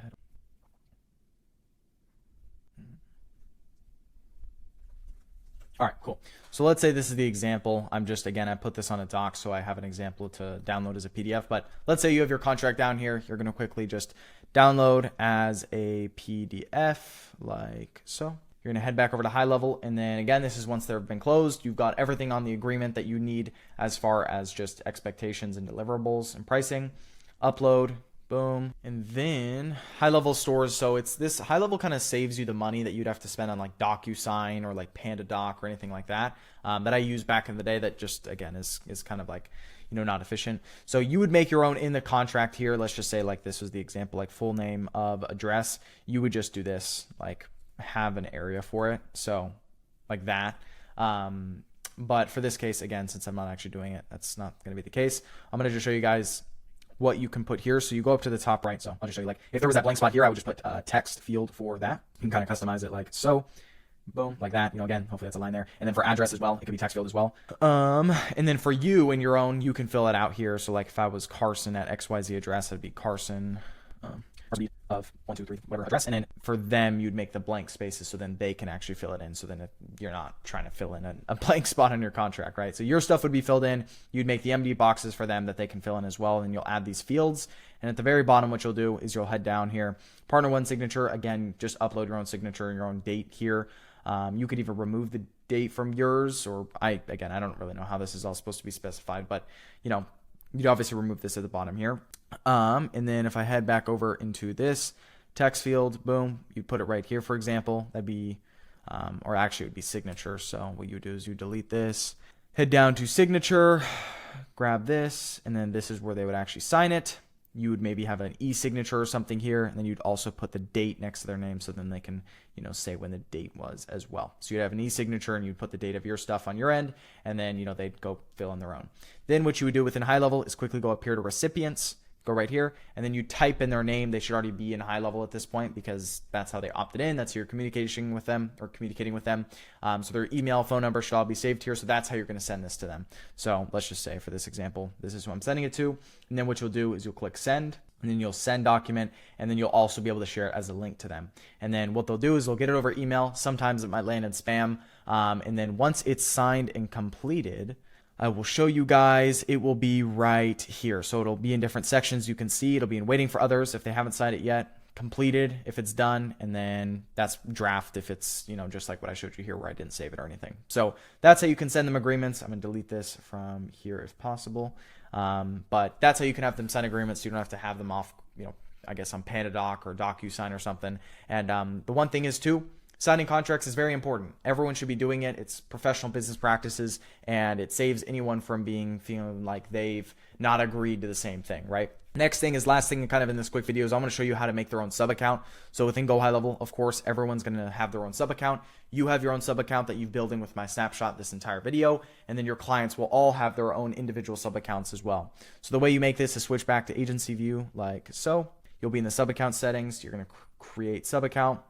Speaker 1: all right, cool. So let's say this is the example. I put this on a doc so I have an example to download as a PDF. But let's say you have your contract down here. You're going to quickly just download as a PDF like so. You're going to head back over to high level. And then again, this is once they've been closed. You've got everything on the agreement that you need as far as just expectations and deliverables and pricing. Upload. Boom. And then high level stores. So it's this high level kind of saves you the money that you'd have to spend on like DocuSign or like PandaDoc or anything like that, that I used back in the day that just, again, is kind of like, not efficient. So you would make your own in the contract here. Let's just say like this was the example, like full name of address. You would just do this, like have an area for it. So like that. But for this case, again, since I'm not actually doing it, that's not going to be the case. I'm going to just show you guys what you can put here. So you go up to the top right. So I'll just show you, like if there was that blank spot here, I would just put a text field for that. You can kind of customize it like so. Boom, like that. Again, hopefully that's a line there. And then for address as well, it could be text field as well. And then for you in your own, you can fill it out here. So like if I was Carson at XYZ address, it'd be Carson. of 1, 2, 3, whatever address, and then for them you'd make the blank spaces so then they can actually fill it in, so then you're not trying to fill in a blank spot on your contract, right? So your stuff would be filled in, you'd make the empty boxes for them that they can fill in as well, and you'll add these fields. And at the very bottom, what you'll do is you'll head down here, partner one signature. Again, just upload your own signature and your own date here. You could even remove the date from yours, or I don't really know how this is all supposed to be specified, but you'd obviously remove this at the bottom here. And then if I head back over into this text field, boom, you put it right here, for example. That'd be, or actually it would be signature. So what you do is you delete this, head down to signature, grab this, and then this is where they would actually sign it. You would maybe have an e-signature or something here, and then you'd also put the date next to their name, so then they can, say when the date was as well. So you'd have an e-signature, and you'd put the date of your stuff on your end, and then, they'd go fill in their own. Then what you would do within HighLevel is quickly go up here to recipients, go right here, and then you type in their name. They should already be in HighLevel at this point because that's how they opted in. That's your communicating with them. So their email, phone number should all be saved here. So that's how you're going to send this to them. So let's just say for this example, this is who I'm sending it to. And then what you'll do is you'll click send, and then you'll send document, and then you'll also be able to share it as a link to them. And then what they'll do is they'll get it over email. Sometimes it might land in spam. And then once it's signed and completed, I will show you guys, it will be right here. So it'll be in different sections. You can see it'll be in waiting for others if they haven't signed it yet, completed if it's done, and then that's draft if it's, just like what I showed you here where I didn't save it or anything. So that's how you can send them agreements. I'm going to delete this from here if possible. But that's how you can have them sign agreements. You don't have to have them off, I guess on PandaDoc or DocuSign or something. And the one thing is too, signing contracts is very important. Everyone should be doing it. It's professional business practices, and it saves anyone from feeling like they've not agreed to the same thing, right? Next thing is last thing kind of in this quick video is I'm going to show you how to make their own sub account. So within GoHighLevel, of course, everyone's going to have their own sub account. You have your own sub account that you've built in with my snapshot this entire video, and then your clients will all have their own individual sub accounts as well. So the way you make this is switch back to agency view like so. You'll be in the sub account settings. You're going to create sub account.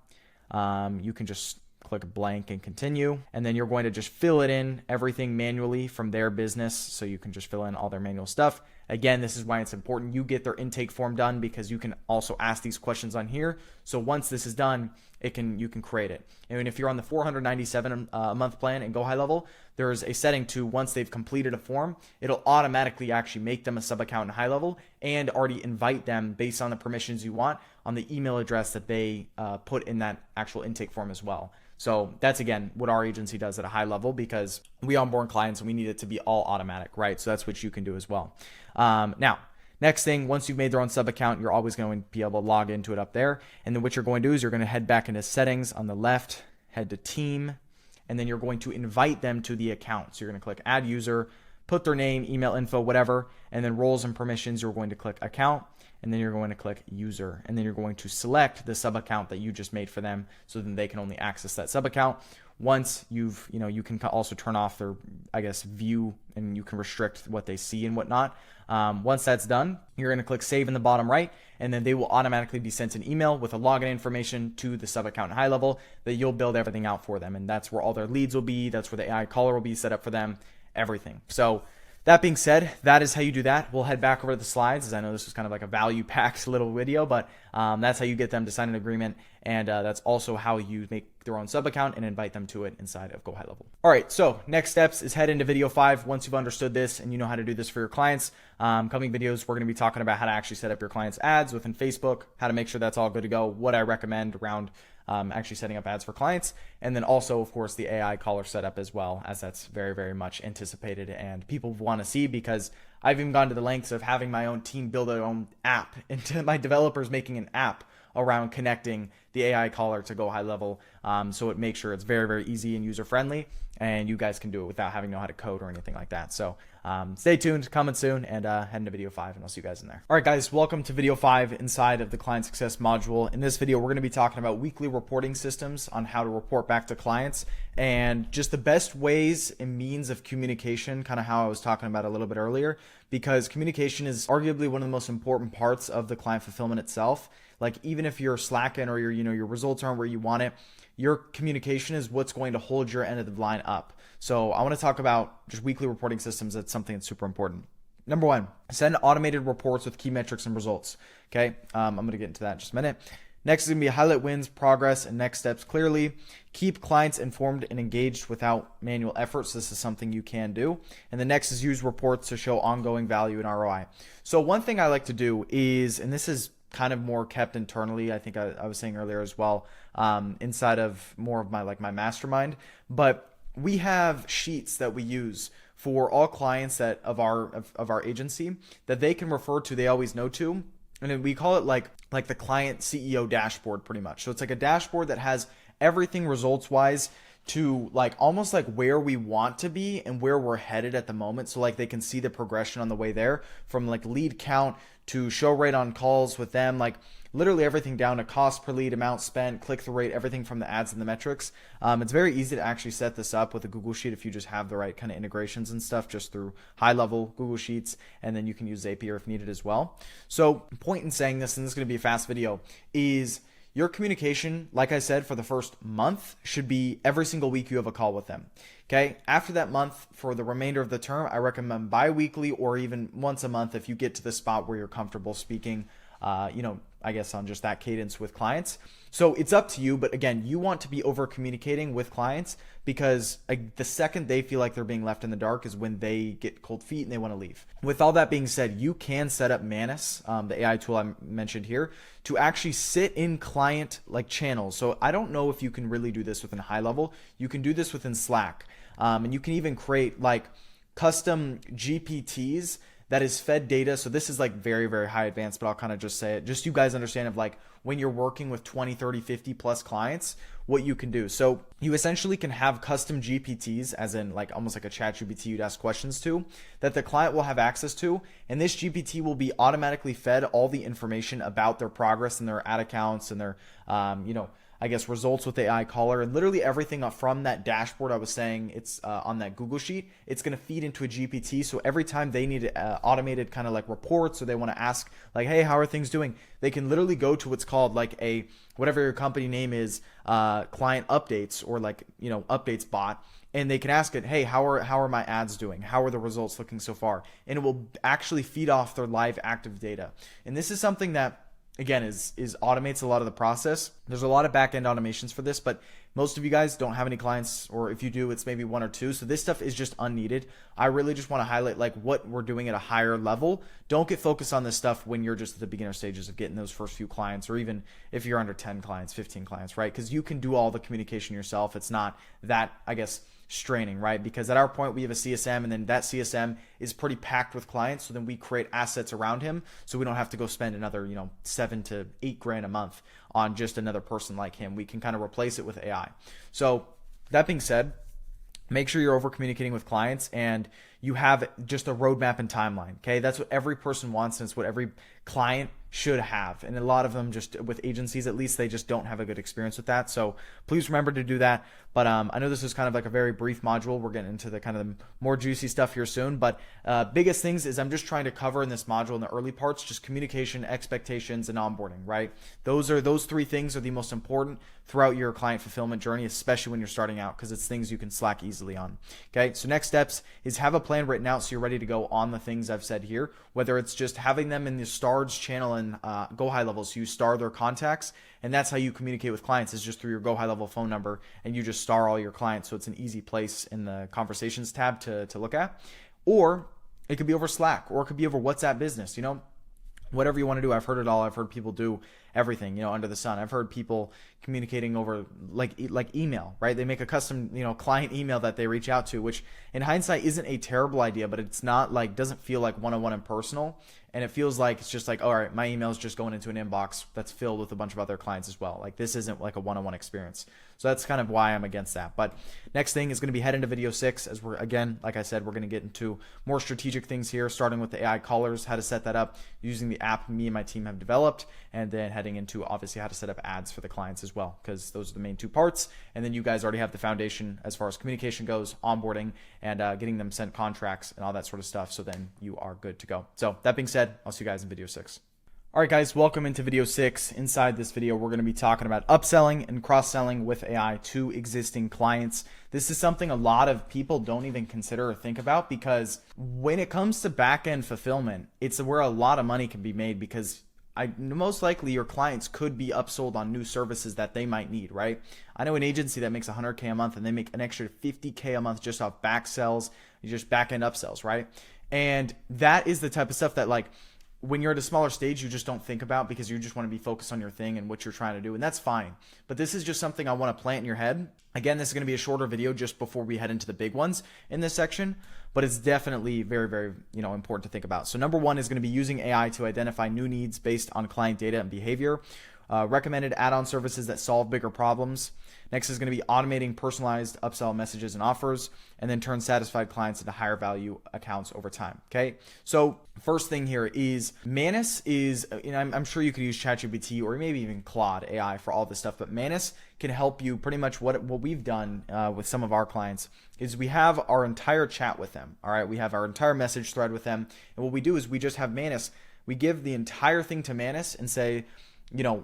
Speaker 1: You can just click blank and continue, and then you're going to just fill it in everything manually from their business. So you can just fill in all their manual stuff. Again, this is why it's important you get their intake form done, because you can also ask these questions on here. So once this is done, you can create it. And if you're on the $497 a month plan in GoHighLevel, there's a setting to once they've completed a form, it'll automatically actually make them a sub account in HighLevel and already invite them based on the permissions you want on the email address that they put in that actual intake form as well. So that's, again, what our agency does at a high level, because we onboard clients and we need it to be all automatic, right? So that's what you can do as well. Now, next thing, once you've made their own sub account, you're always going to be able to log into it up there. And then what you're going to do is you're going to head back into settings on the left, head to team, and then you're going to invite them to the account. So you're going to click add user, put their name, email info, whatever, and then roles and permissions, you're going to click account, and then you're going to click user, and then you're going to select the sub account that you just made for them, so then they can only access that sub account. Once you've, you can also turn off their, I guess, view, and you can restrict what they see and whatnot. Once that's done, you're going to click save in the bottom right, and then they will automatically be sent an email with a login information to the sub account in HighLevel that you'll build everything out for them. And that's where all their leads will be. That's where the AI caller will be set up for them, everything. So that being said, that is how you do that. We'll head back over to the slides, as I know this was kind of like a value-packed little video, but that's how you get them to sign an agreement, and that's also how you make their own sub-account and invite them to it inside of GoHighLevel. All right, so next steps is head into video 5. Once you've understood this and you know how to do this for your clients, coming videos, we're going to be talking about how to actually set up your clients' ads within Facebook, how to make sure that's all good to go, what I recommend around actually setting up ads for clients, and then also, of course, the AI caller setup as well, as that's very, very much anticipated and people want to see, because I've even gone to the lengths of having my own team build their own app, and my developers making an app around connecting the AI caller to GoHighLevel, so it makes sure it's very, very easy and user-friendly, and you guys can do it without having to know how to code or anything like that. So stay tuned, coming soon, and head into video 5, and I'll see you guys in there. All right, guys, welcome to video 5 inside of the Client Success module. In this video, we're going to be talking about weekly reporting systems on how to report back to clients, and just the best ways and means of communication, kind of how I was talking about a little bit earlier, because communication is arguably one of the most important parts of the client fulfillment itself. Like, even if you're slacking or your results aren't where you want it, your communication is what's going to hold your end of the line up. So I want to talk about just weekly reporting systems. That's something that's super important. Number one, send automated reports with key metrics and results. Okay, I'm going to get into that in just a minute. Next is going to be highlight wins, progress, and next steps clearly. Keep clients informed and engaged without manual efforts. This is something you can do. And the next is use reports to show ongoing value and ROI. So one thing I like to do is, and this is kind of more kept internally, I think I was saying earlier as well, inside of more of my mastermind, but we have sheets that we use for all clients that of our agency that they can refer to, they always know to. And then we call it like the client CEO dashboard pretty much. So it's like a dashboard that has everything results wise to like almost like where we want to be and where we're headed at the moment. So like they can see the progression on the way there, from like lead count to show rate on calls with them, like literally everything down to cost per lead, amount spent, click-through rate, everything from the ads and the metrics. It's very easy to actually set this up with a Google Sheet if you just have the right kind of integrations and stuff, just through high-level Google Sheets, and then you can use Zapier if needed as well. So point in saying this, and this is going to be a fast video, is your communication, like I said, for the first month should be every single week you have a call with them. Okay. After that month, for the remainder of the term, I recommend bi-weekly or even once a month if you get to the spot where you're comfortable speaking, I guess on just that cadence with clients. So it's up to you. But again, you want to be over communicating with clients, because the second they feel like they're being left in the dark is when they get cold feet and they want to leave. With all that being said, you can set up Manus, the AI tool I mentioned here, to actually sit in client like channels. So I don't know if you can really do this within HighLevel. You can do this within Slack. And you can even create like custom GPTs that is fed data. So this is like very, very high advanced, but I'll kind of just say it, just so you guys understand of like when you're working with 20, 30, 50 plus clients, what you can do. So you essentially can have custom GPTs, as in like almost like a chat GPT you'd ask questions to, that the client will have access to. And this GPT will be automatically fed all the information about their progress and their ad accounts and their, I guess, results with the AI caller, and literally everything from that dashboard I was saying, it's on that Google Sheet, it's going to feed into a GPT. So every time they need automated kind of like reports, or they want to ask like, hey, how are things doing? They can literally go to what's called like a, whatever your company name is, client updates, or like, updates bot. And they can ask it, hey, how are my ads doing? How are the results looking so far? And it will actually feed off their live active data. And this is something that, again, is automates a lot of the process. There's a lot of back-end automations for this, but most of you guys don't have any clients, or if you do, it's maybe one or two. So this stuff is just unneeded. I really just want to highlight like what we're doing at a higher level. Don't get focused on this stuff when you're just at the beginner stages of getting those first few clients, or even if you're under 10 clients, 15 clients, right? Because you can do all the communication yourself. It's not that, I guess, straining, right? Because at our point, we have a CSM, and then that CSM is pretty packed with clients. So then we create assets around him, so we don't have to go spend another, $7 to $8 grand a month on just another person like him. We can kind of replace it with AI. So that being said, make sure you're over communicating with clients and you have just a roadmap and timeline. Okay. That's what every person wants, and it's what every client should have. And a lot of them, just with agencies at least, they just don't have a good experience with that. So please remember to do that. But I know this is kind of like a very brief module. We're getting into the kind of the more juicy stuff here soon. But biggest things is I'm just trying to cover in this module in the early parts, just communication, expectations, and onboarding, right? Those three things are the most important throughout your client fulfillment journey, especially when you're starting out, because it's things you can slack easily on. Okay, so next steps is have a plan written out so you're ready to go on the things I've said here, whether it's just having them in the stars channel and GoHighLevel, so you star their contacts, and that's how you communicate with clients, is just through your GoHighLevel phone number, and you just star all your clients, so it's an easy place in the conversations tab to look at. Or it could be over Slack, or it could be over WhatsApp Business, whatever you want to do. I've heard it all. I've heard people do everything, under the sun. I've heard people communicating over like email, right? They make a custom, client email that they reach out to, which in hindsight isn't a terrible idea, but it's not like, doesn't feel like one-on-one and personal. And it feels like it's just like, all right, my email is just going into an inbox that's filled with a bunch of other clients as well. Like this isn't like a one-on-one experience. So that's kind of why I'm against that. But next thing is going to be head into video 6, as we're, again, like I said, we're going to get into more strategic things here, starting with the AI callers, how to set that up using the app me and my team have developed, and then heading into obviously how to set up ads for the clients as well, because those are the main two parts. And then you guys already have the foundation as far as communication goes, onboarding, and getting them sent contracts and all that sort of stuff. So then you are good to go. So that being said, I'll see you guys in video 6. All right, guys, welcome into video 6. Inside this video, we're going to be talking about upselling and cross-selling with AI to existing clients. This is something a lot of people don't even consider or think about, because when it comes to back-end fulfillment, it's where a lot of money can be made, because most likely your clients could be upsold on new services that they might need, right? I know an agency that makes $100K a month and they make an extra $50K a month just off back sells, just back-end upsells, right? And that is the type of stuff that, like, when you're at a smaller stage, you just don't think about, because you just want to be focused on your thing and what you're trying to do. And that's fine. But this is just something I want to plant in your head. Again, this is going to be a shorter video just before we head into the big ones in this section, but it's definitely very, very, important to think about. So number one is going to be using AI to identify new needs based on client data and behavior. Recommended add-on services that solve bigger problems. Next is going to be automating personalized upsell messages and offers, and then turn satisfied clients into higher value accounts over time. Okay. So first thing here is Manus is, I'm sure you could use ChatGPT or maybe even Claude AI for all this stuff, but Manus can help you pretty much. What we've done with some of our clients is we have our entire chat with them. All right. We have our entire message thread with them. And what we do is we just have Manus. We give the entire thing to Manus and say,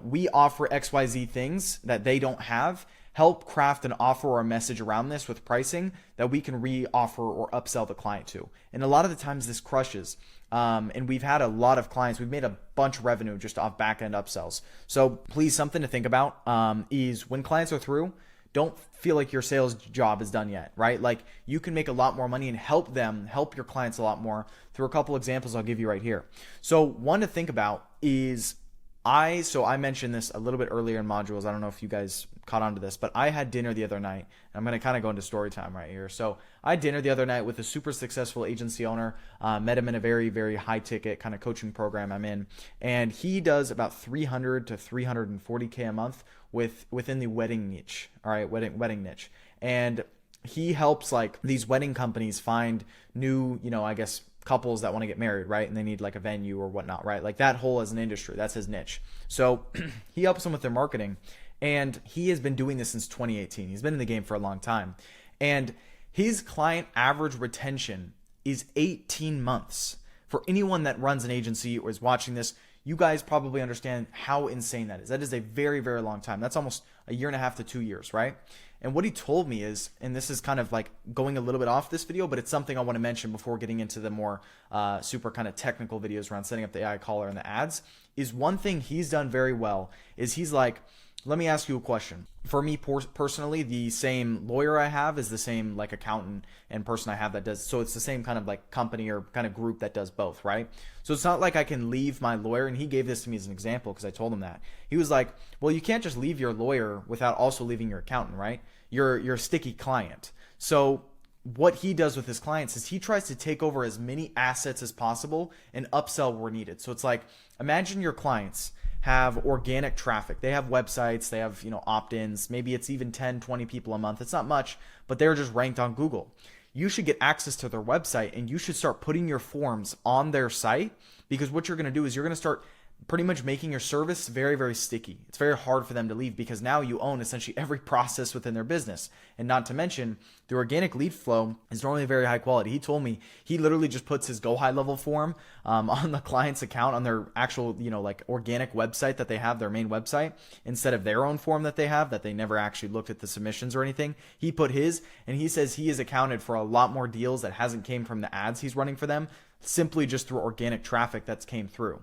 Speaker 1: we offer XYZ things that they don't have. Help craft an offer or a message around this with pricing that we can re-offer or upsell the client to. And a lot of the times this crushes. And we've had a lot of clients. We've made a bunch of revenue just off back-end upsells. So please, something to think about is when clients are through, don't feel like your sales job is done yet, right? Like, you can make a lot more money and help your clients a lot more through a couple examples I'll give you right here. So one to think about is I mentioned this a little bit earlier in modules. I don't know if you guys caught on to this, but I had dinner the other night. And I'm going to kind of go into story time right here. So I had dinner the other night with a super successful agency owner, met him in a very, very high ticket kind of coaching program I'm in. And he does about 300 to 340K a month within the wedding niche. All right. Wedding niche. And he helps like these wedding companies find new, couples that want to get married, right? And they need like a venue or whatnot, right? Like that whole as an industry, that's his niche. So he helps them with their marketing, and he has been doing this since 2018. He's been in the game for a long time, and his client average retention is 18 months. For anyone that runs an agency or is watching this, you guys probably understand how insane that is. That is a very, very long time. That's almost a year and a half to 2 years, right? And what he told me is, and this is kind of like going a little bit off this video, but it's something I want to mention before getting into the more super kind of technical videos around setting up the AI caller and the ads, is one thing he's done very well is he's like, let me ask you a question. For me personally, the same lawyer I have is the same like accountant and person I have that does, so it's the same kind of like company or kind of group that does both, right? So it's not like I can leave my lawyer, and he gave this to me as an example because I told him that. He was like, well, you can't just leave your lawyer without also leaving your accountant, right? You're a sticky client. So what he does with his clients is he tries to take over as many assets as possible and upsell where needed. So it's like, imagine your clients have organic traffic. They have websites, they have, opt-ins, maybe it's even 10, 20 people a month. It's not much, but they're just ranked on Google. You should get access to their website, and you should start putting your forms on their site, because what you're going to do is you're going to start pretty much making your service very, very sticky. It's very hard for them to leave, because now you own essentially every process within their business. And not to mention, the organic lead flow is normally very high quality. He told me he literally just puts his GoHighLevel form on the client's account on their actual, like organic website that they have, their main website, instead of their own form that they have that they never actually looked at the submissions or anything. He put his, and he says he has accounted for a lot more deals that hasn't came from the ads he's running for them, simply just through organic traffic that's came through.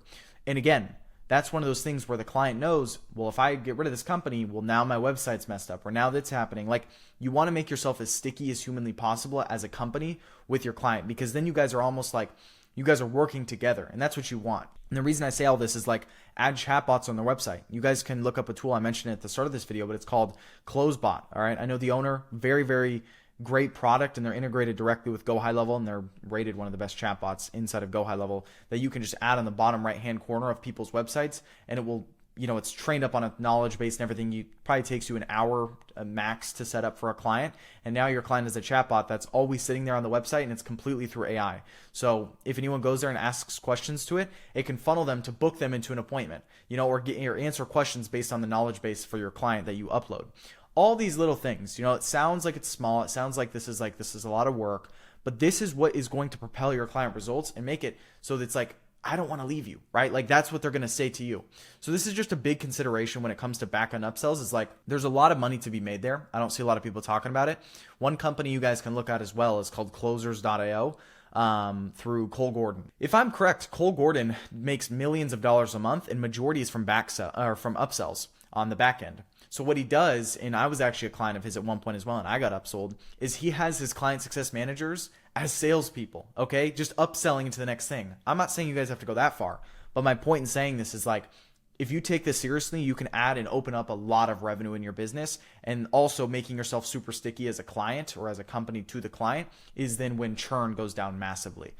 Speaker 1: And again, that's one of those things where the client knows, well, if I get rid of this company, well, now my website's messed up, or now that's happening. Like, you want to make yourself as sticky as humanly possible as a company with your client, because then you guys are almost like, you guys are working together, and that's what you want. And the reason I say all this is like, add chatbots on their website. You guys can look up a tool. I mentioned it at the start of this video, but it's called CloseBot. All right. I know the owner, very, very great product, and they're integrated directly with GoHighLevel, and they're rated one of the best chatbots inside of GoHighLevel that you can just add on the bottom right hand corner of people's websites, and it will, it's trained up on a knowledge base and everything. You probably takes you an hour max to set up for a client, and now your client is a chatbot that's always sitting there on the website, and it's completely through AI. So if anyone goes there and asks questions to it, it can funnel them to book them into an appointment, or answer questions based on the knowledge base for your client that you upload. All these little things, it sounds like it's small. It sounds like this is a lot of work, but this is what is going to propel your client results and make it so that it's like I don't want to leave you, right? Like that's what they're going to say to you. So this is just a big consideration when it comes to back end upsells. Is like there's a lot of money to be made there. I don't see a lot of people talking about it. One company you guys can look at as well is called closers.io through Cole Gordon. If I'm correct, Cole Gordon makes millions of dollars a month, and majority is from from upsells on the back end. So what he does, and I was actually a client of his at one point as well, and I got upsold, is he has his client success managers as salespeople, okay? Just upselling into the next thing. I'm not saying you guys have to go that far, but my point in saying this is like, if you take this seriously, you can add and open up a lot of revenue in your business, and also making yourself super sticky as a client or as a company to the client is then when churn goes down massively.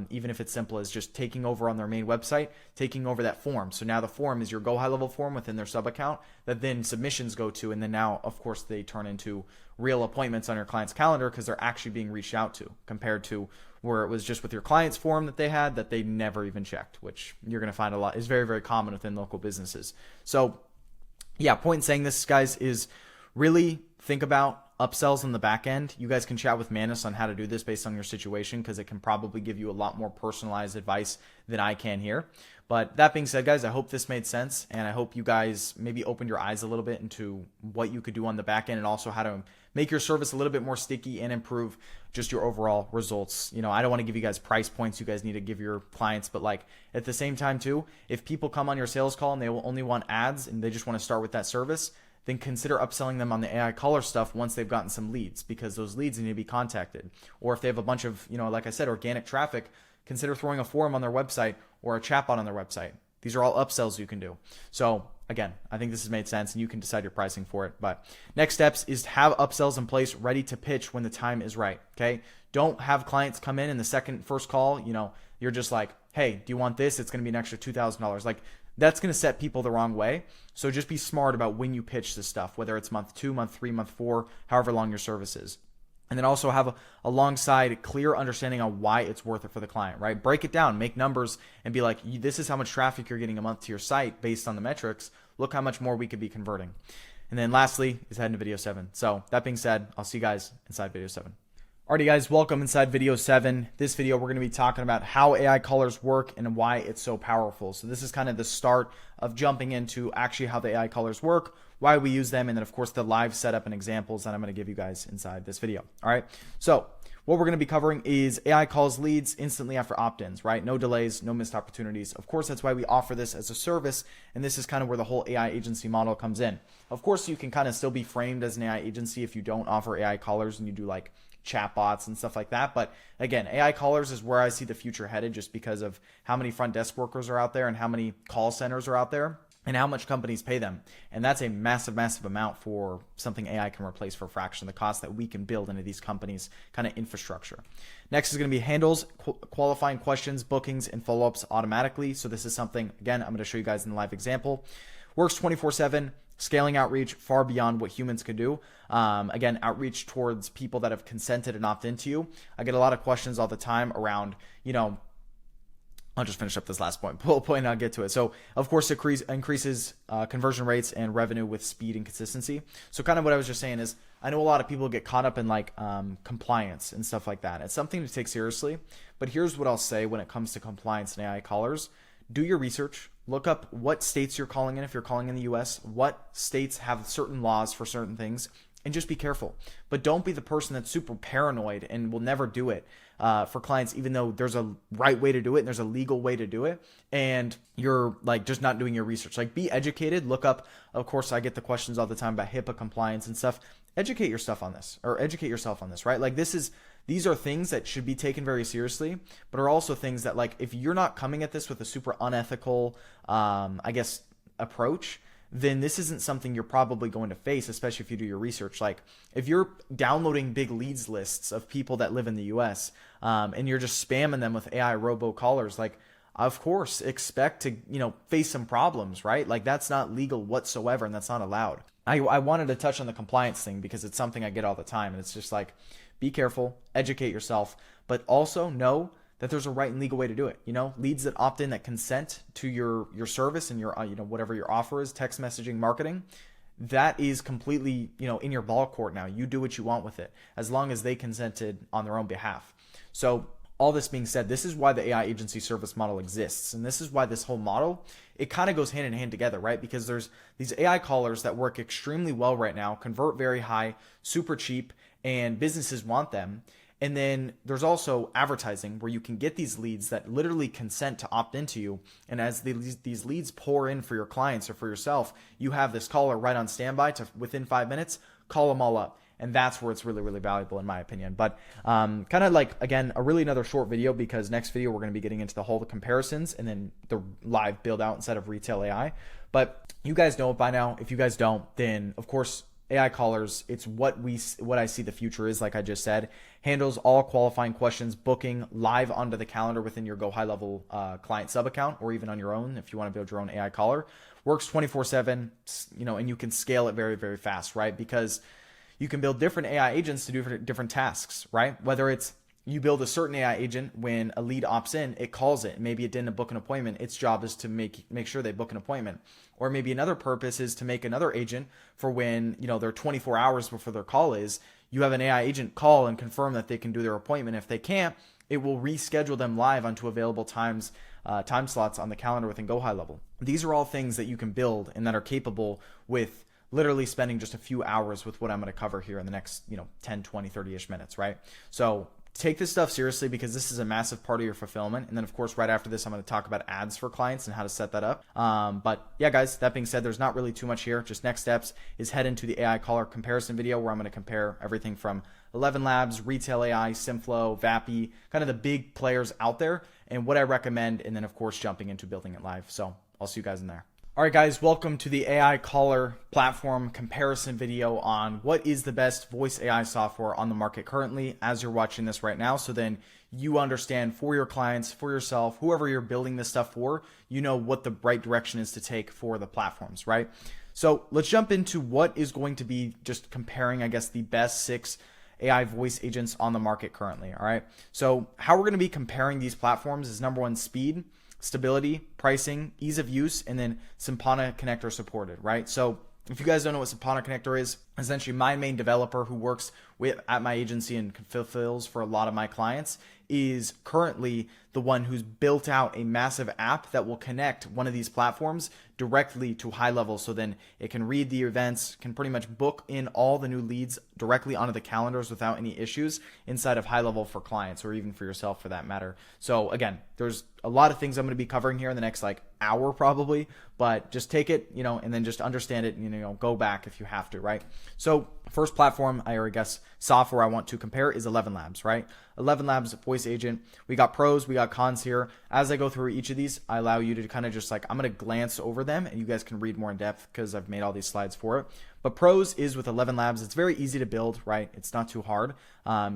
Speaker 1: Even if it's simple as just taking over on their main website, taking over that form. So now the form is your GoHighLevel form within their sub account that then submissions go to. And then now, of course, they turn into real appointments on your client's calendar because they're actually being reached out to, compared to where it was just with your client's form that they had that they never even checked, which you're going to find a lot is very, very common within local businesses. So yeah, point in saying this, guys, is really think about upsells on the back end. You guys can chat with Manus on how to do this based on your situation, because it can probably give you a lot more personalized advice than I can here. But that being said, guys, I hope this made sense, and I hope you guys maybe opened your eyes a little bit into what you could do on the back end, and also how to make your service a little bit more sticky and improve just your overall results. You know, I don't want to give you guys price points you guys need to give your clients, but like at the same time too, if people come on your sales call and they will only want ads and they just want to start with that service, then consider upselling them on the AI caller stuff once they've gotten some leads, because those leads need to be contacted. Or if they have a bunch of, you know, like I said, organic traffic, consider throwing a forum on their website or a chatbot on their website. These are all upsells you can do. So again, I think this has made sense, and you can decide your pricing for it. But next steps is to have upsells in place ready to pitch when the time is right. Okay. Don't have clients come in the first call, you know, you're just like, hey, do you want this? It's going to be an extra $2,000. Like, that's going to set people the wrong way. So just be smart about when you pitch this stuff, whether it's month 2, month 3, month 4, however long your service is. And then also have alongside clear understanding on why it's worth it for the client, right? Break it down, make numbers, and be like, this is how much traffic you're getting a month to your site based on the metrics. Look how much more we could be converting. And then lastly is head into video 7. So that being said, I'll see you guys inside video 7. Alrighty guys, welcome inside video 7. This video, we're going to be talking about how AI callers work and why it's so powerful. So this is kind of the start of jumping into actually how the AI callers work, why we use them, and then of course the live setup and examples that I'm going to give you guys inside this video. All right. So what we're going to be covering is AI calls leads instantly after opt-ins, right? No delays, no missed opportunities. Of course, that's why we offer this as a service. And this is kind of where the whole AI agency model comes in. Of course, you can kind of still be framed as an AI agency if you don't offer AI callers and you do like chatbots and stuff like that. But again, AI callers is where I see the future headed, just because of how many front desk workers are out there and how many call centers are out there and how much companies pay them. And that's a massive, massive amount for something AI can replace for a fraction of the cost that we can build into these companies' kind of infrastructure. Next is going to be handles qualifying questions, bookings, and follow-ups automatically. So this is something, again, I'm going to show you guys in the live example. Works 24/7. Scaling outreach far beyond what humans could do. Again, outreach towards people that have consented and opt into you. I get a lot of questions all the time around, you know, I'll just finish up this last point, bullet point, and I'll get to it. So, of course, it increases conversion rates and revenue with speed and consistency. So kind of what I was just saying is, I know a lot of people get caught up in like compliance and stuff like that. It's something to take seriously. But here's what I'll say when it comes to compliance and AI callers. Do your research. Look up what states you're calling in if you're calling in the US, what states have certain laws for certain things, and just be careful. But don't be the person that's super paranoid and will never do it for clients, even though there's a right way to do it and there's a legal way to do it, and you're like just not doing your research. Like, be educated. Look up, of course, I get the questions all the time about HIPAA compliance and stuff. Educate yourself on this, or educate yourself on this, right? Like, these are things that should be taken very seriously, but are also things that, like, if you're not coming at this with a super unethical, I guess, approach, then this isn't something you're probably going to face, especially if you do your research. Like, if you're downloading big leads lists of people that live in the US, and you're just spamming them with AI robocallers, like, of course, expect to, you know, face some problems, right? Like, that's not legal whatsoever, and that's not allowed. I wanted to touch on the compliance thing because it's something I get all the time, and it's just like, be careful, educate yourself, but also know that there's a right and legal way to do it. You know, leads that opt in, that consent to your service and your, you know, whatever your offer is, text messaging, marketing, that is completely, you know, in your ball court now. You do what you want with it, as long as they consented on their own behalf. So all this being said, this is why the AI agency service model exists. And this is why this whole model, it kind of goes hand in hand together, right? Because there's these AI callers that work extremely well right now, convert very high, super cheap, and businesses want them. And then there's also advertising where you can get these leads that literally consent to opt into you. And as these leads pour in for your clients or for yourself, you have this caller right on standby to within 5 minutes, call them all up. And that's where it's really, really valuable in my opinion. But kind of like, again, another short video, because next video we're going to be getting into the whole comparisons and then the live build out instead of retail AI. But you guys know it by now. If you guys don't, then of course, AI callers, it's what I see the future is, like I just said, handles all qualifying questions, booking live onto the calendar within your GoHighLevel client sub account, or even on your own if you want to build your own AI caller. Works 24/7, and you can scale it very, very fast, right? Because you can build different AI agents to do different tasks, right? Whether it's you build a certain AI agent, when a lead opts in, it calls it. Maybe it didn't book an appointment. Its job is to make sure they book an appointment. Or maybe another purpose is to make another agent for when, they're 24 hours before their call is. You have an AI agent call and confirm that they can do their appointment. If they can't, it will reschedule them live onto available time slots on the calendar within GoHighLevel. These are all things that you can build and that are capable with literally spending just a few hours with what I'm going to cover here in the next, 10, 20, 30-ish minutes, right? So take this stuff seriously, because this is a massive part of your fulfillment. And then of course, right after this, I'm going to talk about ads for clients and how to set that up. But yeah, guys, that being said, there's not really too much here. Just next steps is head into the AI caller comparison video, where I'm going to compare everything from 11 Labs, Retail AI, Simflow, Vappy, kind of the big players out there and what I recommend. And then of course, jumping into building it live. So I'll see you guys in there. All right, guys, welcome to the AI caller platform comparison video on what is the best voice AI software on the market currently as you're watching this right now. So then you understand for your clients, for yourself, whoever you're building this stuff for, you know what the right direction is to take for the platforms, right? So let's jump into what is going to be just comparing, I guess, the best 6 AI voice agents on the market currently. All right. So how we're going to be comparing these platforms is number one, speed, stability, pricing, ease of use, and then Simpana connector supported, right? So if you guys don't know what Simpana connector is, essentially my main developer who works at my agency and fulfills for a lot of my clients is currently the one who's built out a massive app that will connect one of these platforms directly to GoHighLevel. So then it can read the events, can pretty much book in all the new leads directly onto the calendars without any issues inside of GoHighLevel for clients, or even for yourself for that matter. So again, there's a lot of things I'm going to be covering here in the next hour probably, but just take it, and then just understand it, go back if you have to, right? So first platform, software I want to compare is 11 Labs, right? 11 Labs voice agent. We got pros, we got cons here. As I go through each of these, I allow you to kind of just I'm going to glance over them and you guys can read more in depth because I've made all these slides for it. But pros is with 11 Labs, it's very easy to build, right? It's not too hard.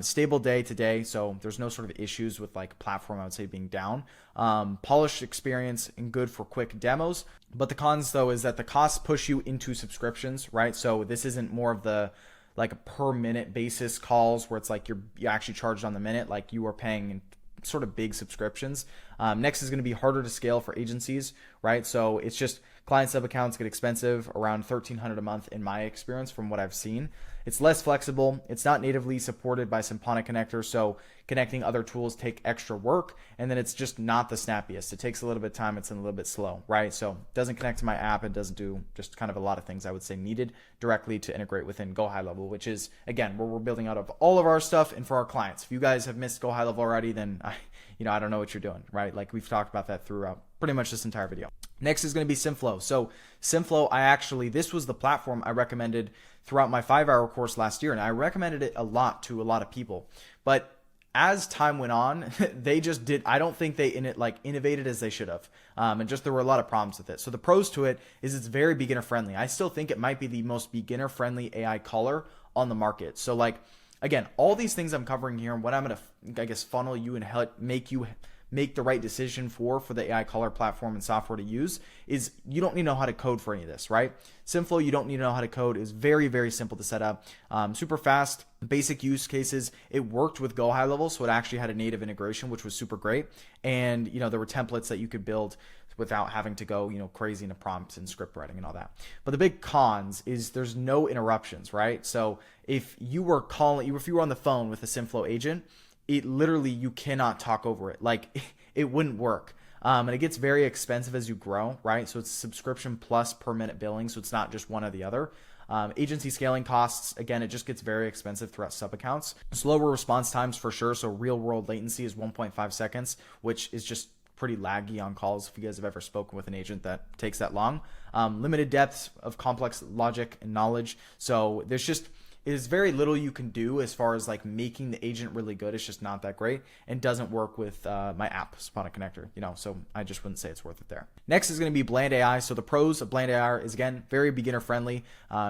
Speaker 1: Stable day to day, so there's no sort of issues with platform, I would say, being down. Polished experience and good for quick demos. But the cons though is that the costs push you into subscriptions, right? So this isn't more of the a per minute basis calls where it's you actually charged on the minute, you are paying in sort of big subscriptions. Next is going to be harder to scale for agencies, right? So it's just client sub accounts get expensive, around $1,300 a month in my experience from what I've seen. It's less flexible. It's not natively supported by Simpana connector, so connecting other tools take extra work, and then it's just not the snappiest. It takes a little bit of time. It's a little bit slow, right? So it doesn't connect to my app. It doesn't do just kind of a lot of things I would say needed directly to integrate within GoHighLevel, which is, again, where we're building out of all of our stuff and for our clients. If you guys have missed GoHighLevel already, then I don't know what you're doing, right? We've talked about that throughout pretty much this entire video. Next is going to be Simflow. So Simflow, this was the platform I recommended throughout my 5-hour course last year, and I recommended it a lot to a lot of people. But as time went on, I don't think they innovated as they should have. And just there were a lot of problems with it. So the pros to it is it's very beginner friendly. I still think it might be the most beginner friendly AI caller on the market. So again, all these things I'm covering here and what I'm going to, funnel you and help make the right decision for the AI caller platform and software to use is you don't need to know how to code for any of this, right? Simflow, you don't need to know how to code. Is very, very simple to set up. Super fast, basic use cases. It worked with GoHighLevel, so it actually had a native integration, which was super great. And, there were templates that you could build without having to go, crazy into prompts and script writing and all that. But the big cons is there's no interruptions, right? So if you were on the phone with a Simflow agent, it literally, you cannot talk over it. Like it wouldn't work. And it gets very expensive as you grow, right? So it's subscription plus per minute billing. So it's not just one or the other. Agency scaling costs, again, it just gets very expensive throughout sub accounts. Slower response times for sure. So real world latency is 1.5 seconds, which is just pretty laggy on calls if you guys have ever spoken with an agent that takes that long. Limited depths of complex logic and knowledge. So there's very little you can do as far as like making the agent really good. It's just not that great and doesn't work with my app, Spot Connector, so I just wouldn't say it's worth it there. Next is going to be Bland AI. So the pros of Bland AI is, again, very beginner friendly,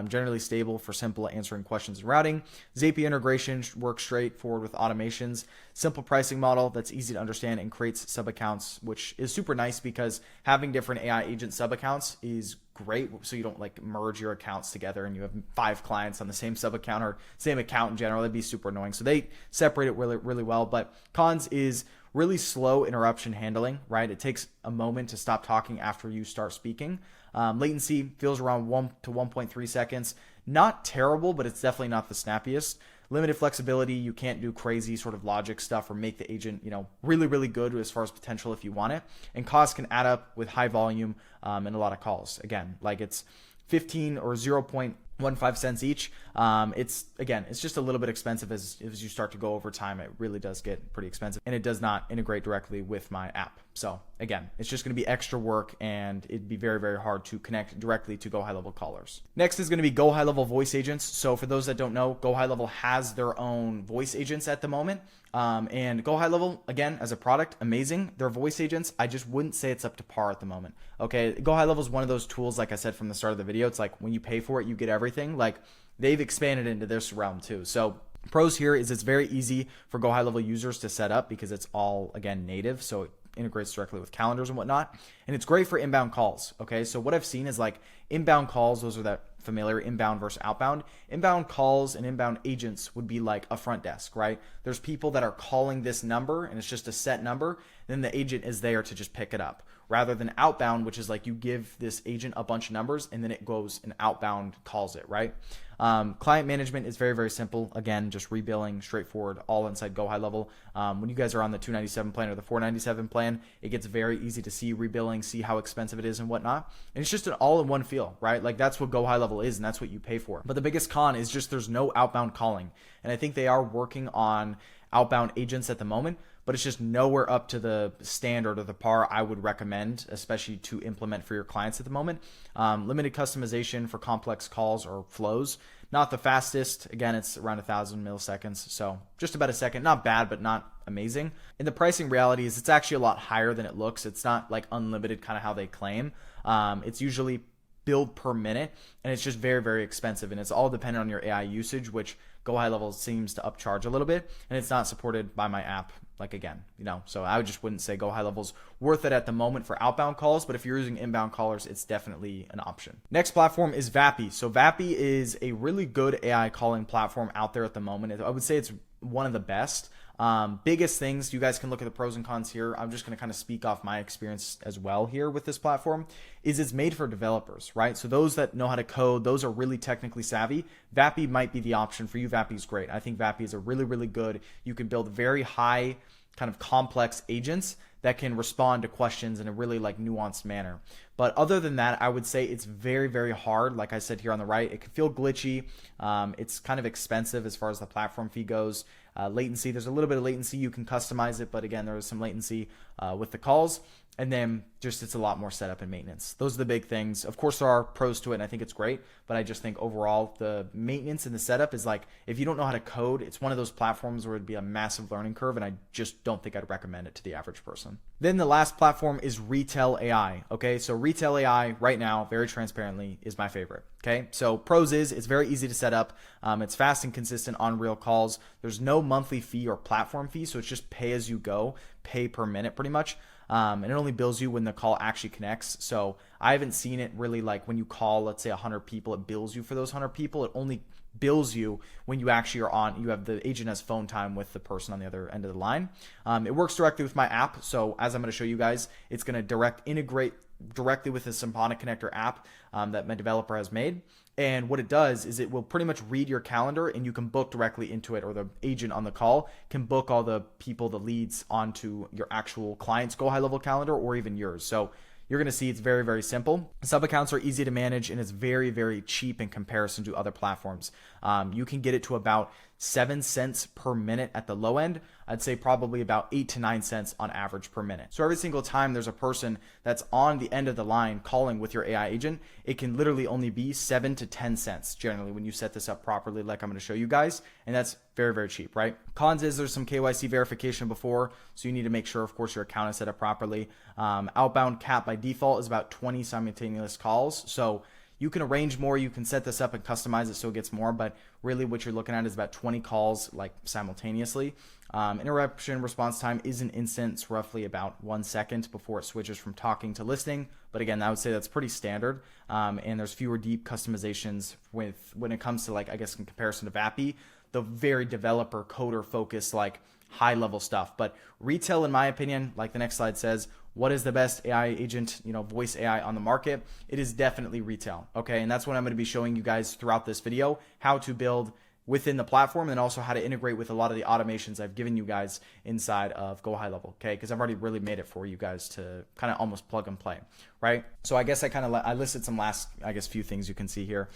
Speaker 1: generally stable for simple answering questions and routing. Zapier integration works straightforward with automations. Simple pricing model that's easy to understand and creates sub accounts, which is super nice because having different AI agent sub accounts is great, so you don't like merge your accounts together and you have 5 clients on the same sub account or same account in general. That'd be super annoying. So they separate it really, really well. But cons is really slow interruption handling, right? It takes a moment to stop talking after you start speaking. Latency feels around 1 to 1.3 seconds. Not terrible, but it's definitely not the snappiest. Limited flexibility. You can't do crazy sort of logic stuff or make the agent, really, really good as far as potential if you want it. And costs can add up with high volume and a lot of calls. Again, like it's 15 or 0.15 cents each. It's just a little bit expensive as you start to go over time. It really does get pretty expensive, and it does not integrate directly with my app. So again, it's just going to be extra work, and it'd be very, very hard to connect directly to GoHighLevel callers. Next is going to be GoHighLevel voice agents. So for those that don't know, GoHighLevel has their own voice agents at the moment. And GoHighLevel, again, as a product, amazing. Their voice agents, I just wouldn't say it's up to par at the moment. Okay, GoHighLevel is one of those tools, like I said from the start of the video, it's like when you pay for it, you get everything. Like they've expanded into this realm too. So pros here is it's very easy for GoHighLevel users to set up because it's all, again, native. So it integrates directly with calendars and whatnot. And it's great for inbound calls. Okay, so what I've seen is like inbound calls, those are that familiar inbound versus outbound. Inbound calls and inbound agents would be like a front desk, right? There's people that are calling this number and it's just a set number. Then the agent is there to just pick it up, rather than outbound, which is like you give this agent a bunch of numbers and then it goes and outbound calls it, right? Client management is very, very simple. Again, just rebilling, straightforward, all inside GoHighLevel. When you guys are on the $297 plan or the $497 plan, it gets very easy to see rebilling, see how expensive it is and whatnot. And it's just an all-in-one feel, right? Like that's what GoHighLevel is, and that's what you pay for. But the biggest con is just there's no outbound calling. And I think they are working on outbound agents at the moment, but it's just nowhere up to the standard or the par I would recommend, especially to implement for your clients at the moment. Limited customization for complex calls or flows. Not the fastest. Again, it's around 1,000 milliseconds. So just about a second. Not bad, but not amazing. And the pricing reality is it's actually a lot higher than it looks. It's not like unlimited kind of how they claim. It's usually billed per minute, and it's just very, very expensive. And it's all dependent on your AI usage, which GoHighLevel seems to upcharge a little bit, and it's not supported by my app. Like again, so I just wouldn't say GoHighLevel's worth it at the moment for outbound calls, but if you're using inbound callers, it's definitely an option. Next platform is Vappy. So Vappy is a really good AI calling platform out there at the moment. I would say it's one of the best. Biggest things, you guys can look at the pros and cons here. I'm just going to kind of speak off my experience as well here with this platform. Is it's made for developers, right? So those that know how to code, those are really technically savvy. Vappy might be the option for you. Vappy is great. I think Vappy is a really, really good. You can build very high kind of complex agents that can respond to questions in a really like nuanced manner. But other than that, I would say it's very, very hard. Like I said here on the right, it can feel glitchy. It's kind of expensive as far as the platform fee goes. Latency, there's a little bit of latency. You can customize it, but again, there is some latency with the calls. And then just it's a lot more setup and maintenance. Those are the big things. Of course, there are pros to it, and I think it's great. But I just think overall, the maintenance and the setup is like, if you don't know how to code, it's one of those platforms where it'd be a massive learning curve, and I just don't think I'd recommend it to the average person. Then the last platform is Retail AI. Okay, so Retail AI right now, very transparently, is my favorite. Okay, so pros is it's very easy to set up. It's fast and consistent on real calls. There's no monthly fee or platform fee, so it's just pay as you go, pay per minute pretty much. And it only bills you when the call actually connects. So I haven't seen it really like when you call, let's say 100 people, it bills you for those 100 people. It only bills you when you actually are on, you have the agent has phone time with the person on the other end of the line. It works directly with my app. So as I'm going to show you guys, it's going to integrate directly with the Symponic Connector app that my developer has made. And what it does is it will pretty much read your calendar and you can book directly into it, or the agent on the call can book all the people, the leads onto your actual client's GoHighLevel calendar or even yours. So you're going to see it's very, very simple. Sub accounts are easy to manage and it's very, very cheap in comparison to other platforms. You can get it to about 7 cents per minute at the low end. I'd say probably about 8 to 9 cents on average per minute. So every single time there's a person that's on the end of the line calling with your AI agent, it can literally only be 7 to 10 cents generally when you set this up properly, like I'm going to show you guys. And that's very, very cheap, right? Cons is there's some KYC verification before, so you need to make sure, of course, your account is set up properly. Outbound cap by default is about 20 simultaneous calls. So you can arrange more, you can set this up and customize it so it gets more, but really what you're looking at is about 20 calls like simultaneously. Interruption response time is an instant. It's roughly about 1 second before it switches from talking to listening. But again, I would say that's pretty standard. And there's fewer deep customizations when it comes to, like, I guess in comparison to Vappy, the very developer coder focused, like high level stuff. But retail, in my opinion, like the next slide says, what is the best AI agent, voice AI on the market? It is definitely retail. Okay. And that's what I'm going to be showing you guys throughout this video, how to build within the platform and also how to integrate with a lot of the automations I've given you guys inside of GoHighLevel. Okay. Because I've already really made it for you guys to kind of almost plug and play. Right. So I guess I listed some few things you can see here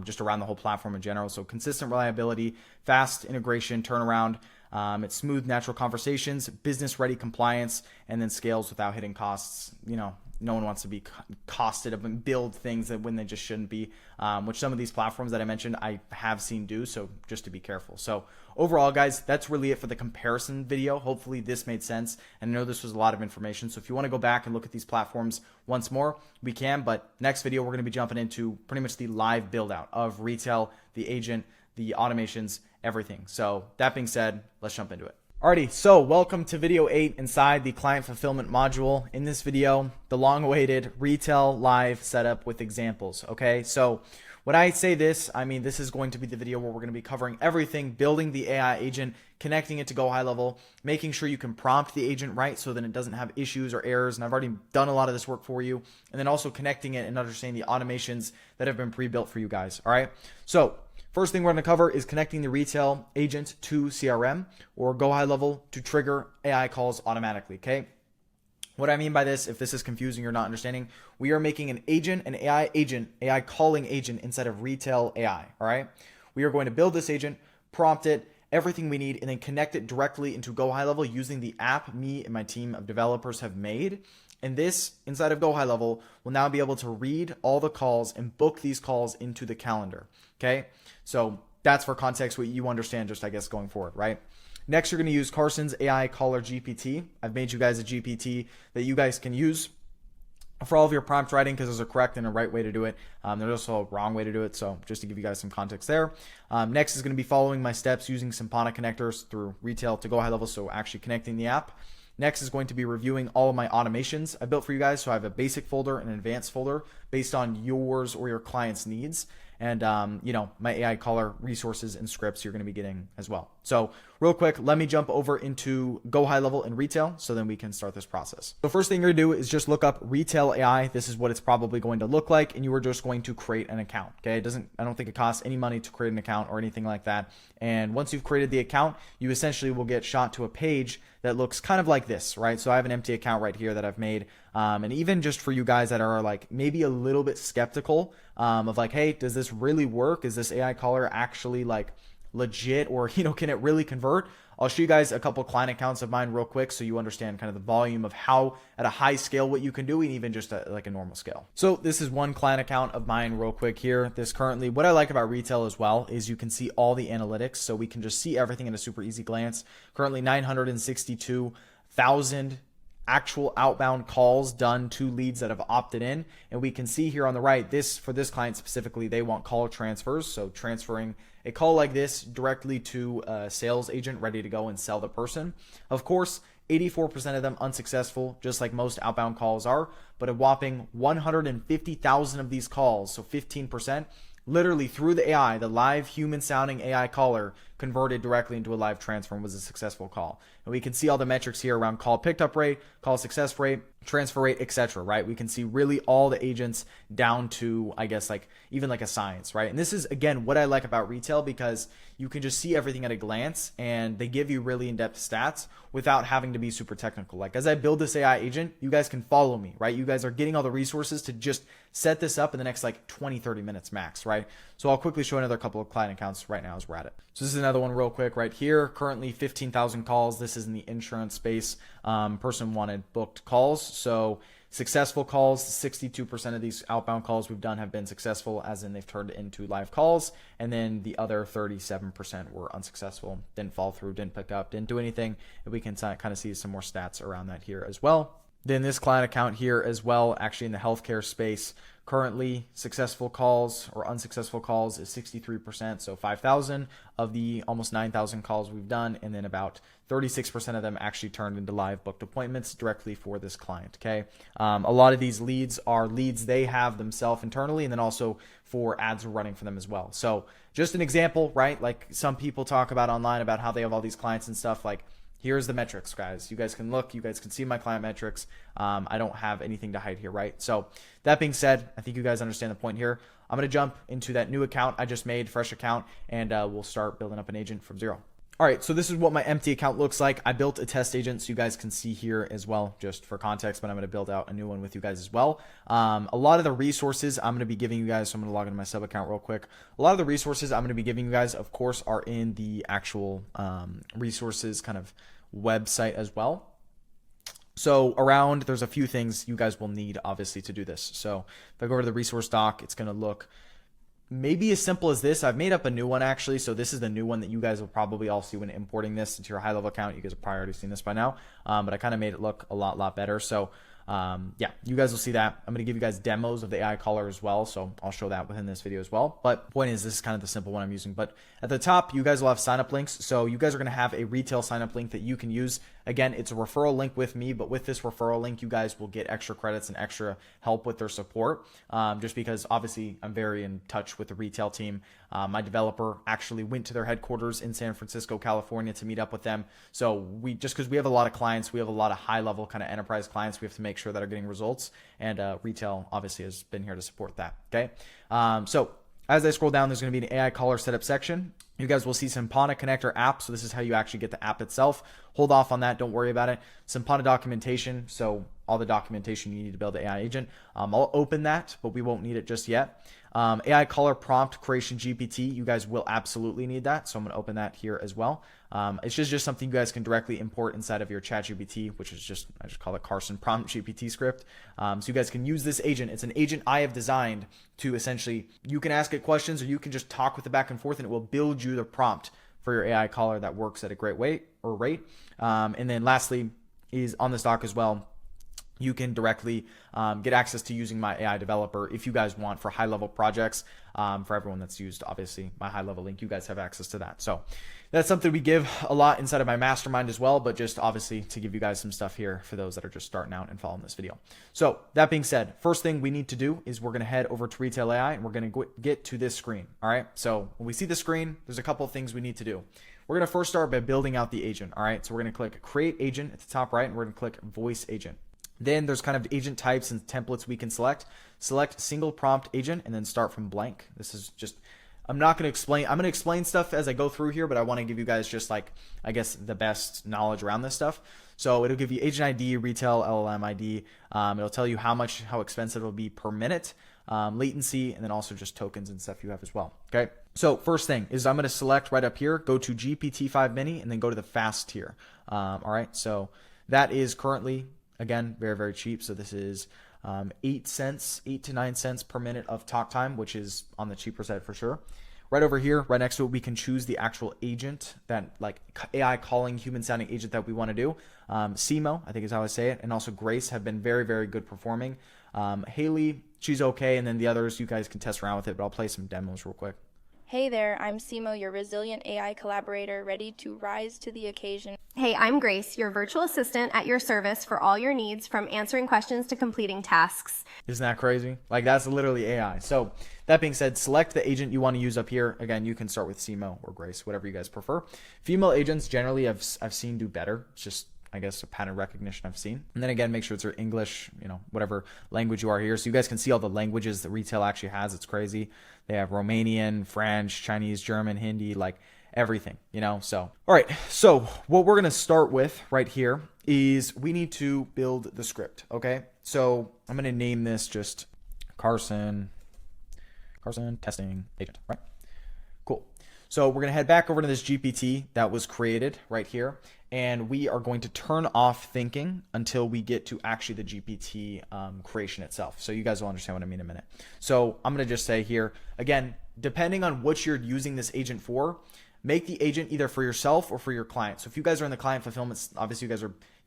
Speaker 1: just around the whole platform in general. So consistent reliability, fast integration, turnaround. It's smooth, natural conversations, business-ready compliance, and then scales without hitting costs. No one wants to be costed up and build things that when they just shouldn't be, which some of these platforms that I mentioned I have seen do, so just to be careful. So overall, guys, that's really it for the comparison video. Hopefully this made sense, and I know this was a lot of information, so if you want to go back and look at these platforms once more, we can, but next video we're going to be jumping into pretty much the live build-out of retail, the agent, the automations, everything. So that being said, let's jump into it. Alrighty, so welcome to video 8 inside the client fulfillment module. In this video, the long-awaited retail live setup with examples. Okay, so when I say this, I mean this is going to be the video where we're going to be covering everything, building the AI agent, connecting it to GoHighLevel, making sure you can prompt the agent right so that it doesn't have issues or errors. And I've already done a lot of this work for you. And then also connecting it and understanding the automations that have been pre-built for you guys. All right, so first thing we're going to cover is connecting the retail agent to CRM or GoHighLevel to trigger AI calls automatically, okay? What I mean by this, if this is confusing or not understanding, we are making an AI calling agent inside of retail AI, all right? We are going to build this agent, prompt it, everything we need, and then connect it directly into GoHighLevel using the app me and my team of developers have made. And this, inside of GoHighLevel, will now be able to read all the calls and book these calls into the calendar, okay? So that's for context, what you understand just, I guess, going forward, right? Next, you're going to use Carson's AI Caller GPT. I've made you guys a GPT that you guys can use for all of your prompt writing because there's a correct and a right way to do it. There's also a wrong way to do it. So just to give you guys some context there. Next is going to be following my steps using Symponic connectors through retail to GoHighLevel, so actually connecting the app. Next is going to be reviewing all of my automations I built for you guys. So I have a basic folder and an advanced folder based on yours or your client's needs. And, my AI caller resources and scripts you're going to be getting as well. So real quick, let me jump over into GoHighLevel and retail so then we can start this process. So first thing you're going to do is just look up retail AI. This is what it's probably going to look like. And you are just going to create an account. Okay. I don't think it costs any money to create an account or anything like that. And once you've created the account, you essentially will get shot to a page that looks kind of like this, right? So I have an empty account right here that I've made. And even just for you guys that are like maybe a little bit skeptical of like, hey, does this really work? Is this AI caller actually like legit, or can it really convert? I'll show you guys a couple client accounts of mine real quick so you understand kind of the volume of how at a high scale what you can do and even just like a normal scale. So this is one client account of mine real quick here. This currently, what I like about retail as well is you can see all the analytics, so we can just see everything in a super easy glance. Currently 962,000 actual outbound calls done to leads that have opted in. And we can see here on the right, for this client specifically, they want call transfers. So transferring a call like this directly to a sales agent ready to go and sell the person. Of course, 84% of them unsuccessful, just like most outbound calls are, but a whopping 150,000 of these calls, so 15%, literally through the AI, the live human sounding AI caller converted directly into a live transfer and was a successful call. And we can see all the metrics here around call picked up rate, call success rate, transfer rate, etc. Right? We can see really all the agents down to, I guess, like even like a science, right? And this is, again, what I like about retail, because you can just see everything at a glance and they give you really in-depth stats without having to be super technical. Like as I build this AI agent, you guys can follow me, right? You guys are getting all the resources to just set this up in the next like 20, 30 minutes max, right? So I'll quickly show another couple of client accounts right now as we're at it. So this is another one real quick right here. Currently 15,000 calls. This is in the insurance space. Person wanted booked calls. So successful calls, 62% of these outbound calls we've done have been successful, as in they've turned into live calls. And then the other 37% were unsuccessful, didn't fall through, didn't pick up, didn't do anything. And we can kind of see some more stats around that here as well. Then this client account here as well, actually in the healthcare space, currently successful calls or unsuccessful calls is 63%. So 5,000 of the almost 9,000 calls we've done. And then about 36% of them actually turned into live booked appointments directly for this client. Okay. A lot of these leads are leads they have themselves internally, and then also for ads we're running for them as well. So just an example, right? Like some people talk about online about how they have all these clients and stuff. Like, here's the metrics, guys. You guys can look, you guys can see my client metrics. I don't have anything to hide here, right? So that being said, I think you guys understand the point here. I'm going to jump into that new account I just made, fresh account, and we'll start building up an agent from zero. All right, so this is what my empty account looks like. I built a test agent so you guys can see here as well, just for context, but I'm going to build out a new one with you guys as well. A lot of the resources I'm going to be giving you guys, so I'm going to log into my sub account real quick. A lot of the resources I'm going to be giving you guys, of course, are in the actual resources kind of website as well. So around, there's a few things you guys will need obviously to do this. So if I go over to the resource doc, it's going to look maybe as simple as this. I've made up a new one actually. So this is the new one that you guys will probably all see when importing this into your high level account. You guys have probably already seen this by now, but I kind of made it look a lot better. So yeah, you guys will see that. I'm going to give you guys demos of the AI caller as well. So I'll show that within this video as well. But point is, this is kind of the simple one I'm using. But at the top, you guys will have sign up links. So you guys are going to have a retail sign up link that you can use. Again, it's a referral link with me, but with this referral link, you guys will get extra credits and extra help with their support. Just because obviously I'm very in touch with the retail team. My developer actually went to their headquarters in San Francisco, California to meet up with them. So just because we have a lot of clients, we have a lot of high level kind of enterprise clients, we have to make sure that are getting results, and retail obviously has been here to support that. Okay. So as I scroll down, there's going to be an AI caller setup section. You guys will see Simpana connector app. So this is how you actually get the app itself. Hold off on that. Don't worry about it. Simpana documentation. So all the documentation you need to build the AI agent. I'll open that, but we won't need it just yet. AI caller prompt creation GPT. You guys will absolutely need that. So I'm going to open that here as well. It's just something you guys can directly import inside of your ChatGPT, which is I just call it Carson prompt GPT script. So you guys can use this agent. It's an agent I have designed to essentially, you can ask it questions or you can just talk with it back and forth, and it will build you the prompt for your AI caller that works at a great rate. And then lastly is on this doc as well, you can directly get access to using my AI developer if you guys want for high level projects. For everyone that's used, obviously, my high level link, you guys have access to that. So that's something we give a lot inside of my mastermind as well, but just obviously to give you guys some stuff here for those that are just starting out and following this video. So that being said, first thing we need to do is we're going to head over to Retail AI and we're going to get to this screen. All right. So when we see the screen, there's a couple of things we need to do. We're going to first start by building out the agent. All right. So we're going to click Create Agent at the top right, and we're going to click Voice Agent. Then there's kind of agent types and templates we can select. Select single prompt agent and then start from blank. This is just, I'm going to explain stuff as I go through here, but I want to give you guys just like, I guess, the best knowledge around this stuff. So it'll give you agent ID, retail, LLM ID. It'll tell you how expensive it'll be per minute, latency, and then also just tokens and stuff you have as well. Okay. So first thing is I'm going to select right up here, go to GPT-5 Mini, and then go to the fast tier. All right. So that is currently, again, very, very cheap. So this is 8 to 9 cents per minute of talk time, which is on the cheaper side for sure. Right over here, right next to it, we can choose the actual agent, that like AI calling human sounding agent that we want to do. Simo, I think is how I say it, and also Grace have been very, very good performing. Haley, she's okay. And then the others, you guys can test around with it, but I'll play some demos real quick.
Speaker 18: Hey there, I'm Simo, your resilient AI collaborator, ready to rise to the occasion.
Speaker 19: Hey, I'm Grace, your virtual assistant at your service for all your needs, from answering questions to completing tasks.
Speaker 1: Isn't that crazy? Like, that's literally AI. So that being said, select the agent you want to use up here. Again, you can start with Simo or Grace, whatever you guys prefer. Female agents generally I've seen do better. It's just, I guess, a pattern recognition I've seen. And then again, make sure it's your English, whatever language you are here. So you guys can see all the languages that retail actually has. It's crazy. They have Romanian, French, Chinese, German, Hindi, like everything, So, all right. So what we're going to start with right here is we need to build the script. Okay. So I'm going to name this just Carson testing agent, right? Cool. So we're going to head back over to this GPT that was created right here. And we are going to turn off thinking until we get to actually the GPT creation itself. So you guys will understand what I mean in a minute. So I'm going to just say here, again, depending on what you're using this agent for, make the agent either for yourself or for your client. So if you guys are in the client fulfillment, obviously